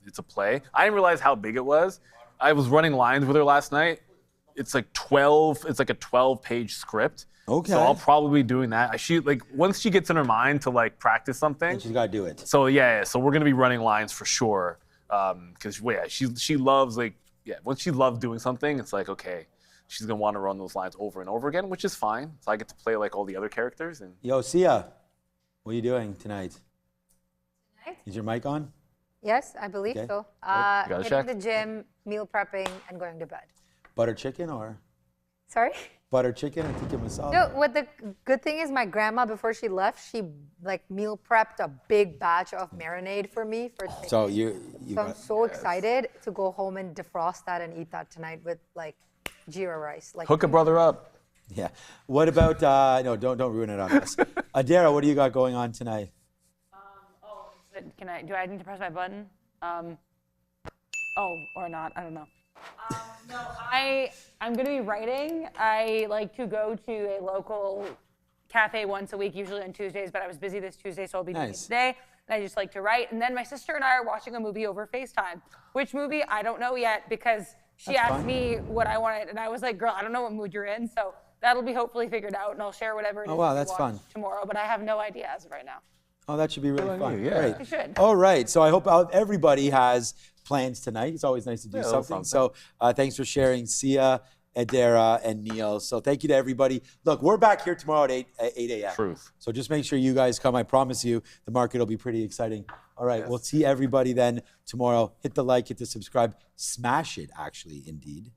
it's a play. I didn't realize how big it was. I was running lines with her last night. It's like 12. It's like a 12-page script. Okay. So I'll probably be doing that. She like once she gets in her mind to like practice something, And she's got to do it. So yeah, so we're gonna be running lines for sure. Because she loves once she loves doing something, it's like okay, she's gonna want to run those lines over and over again, which is fine. So I get to play like all the other characters and. Yo, Sia, what are you doing tonight? Tonight? Is your mic on? Yes, I believe Okay. so. gotta Hitting check. the gym, meal prepping, and going to bed. Butter chicken or Sorry? butter chicken and tikka masala? No, what the good thing is my grandma, before she left, she like meal prepped a big batch of marinade for me for chicken. So you So I'm got, so excited to go home and defrost that and eat that tonight with like jeera rice. Like Hook a brother up. yeah. What about no? Don't ruin it on us. Adara, what do you got going on tonight? Do I need to press my button? Or not? I don't know. No, I'm going to be writing. I like to go to a local cafe once a week, usually on Tuesdays, but I was busy this Tuesday, so I'll be doing it Nice. today. And I just like to write. And then my sister and I are watching a movie over FaceTime. Which movie? I don't know yet because she That's asked fine. me what I wanted, and I was like, girl, I don't know what mood you're in. So that'll be hopefully figured out, and I'll share whatever it is Oh, wow, we that's watch fun. tomorrow, but I have no idea as of right now. Oh, that should be really on fun. you, yeah. Great. You should. All right. So I hope everybody has plans tonight. It's always nice to do Yeah, a little something. something. So thanks for sharing, Sia, Adara, and Neil. So thank you to everybody. Look, we're back here tomorrow at 8 a.m. Truth. So just make sure you guys come. I promise you, the market will be pretty exciting. All right. We'll see everybody then tomorrow. Hit the like, hit the subscribe. Smash it, actually, indeed.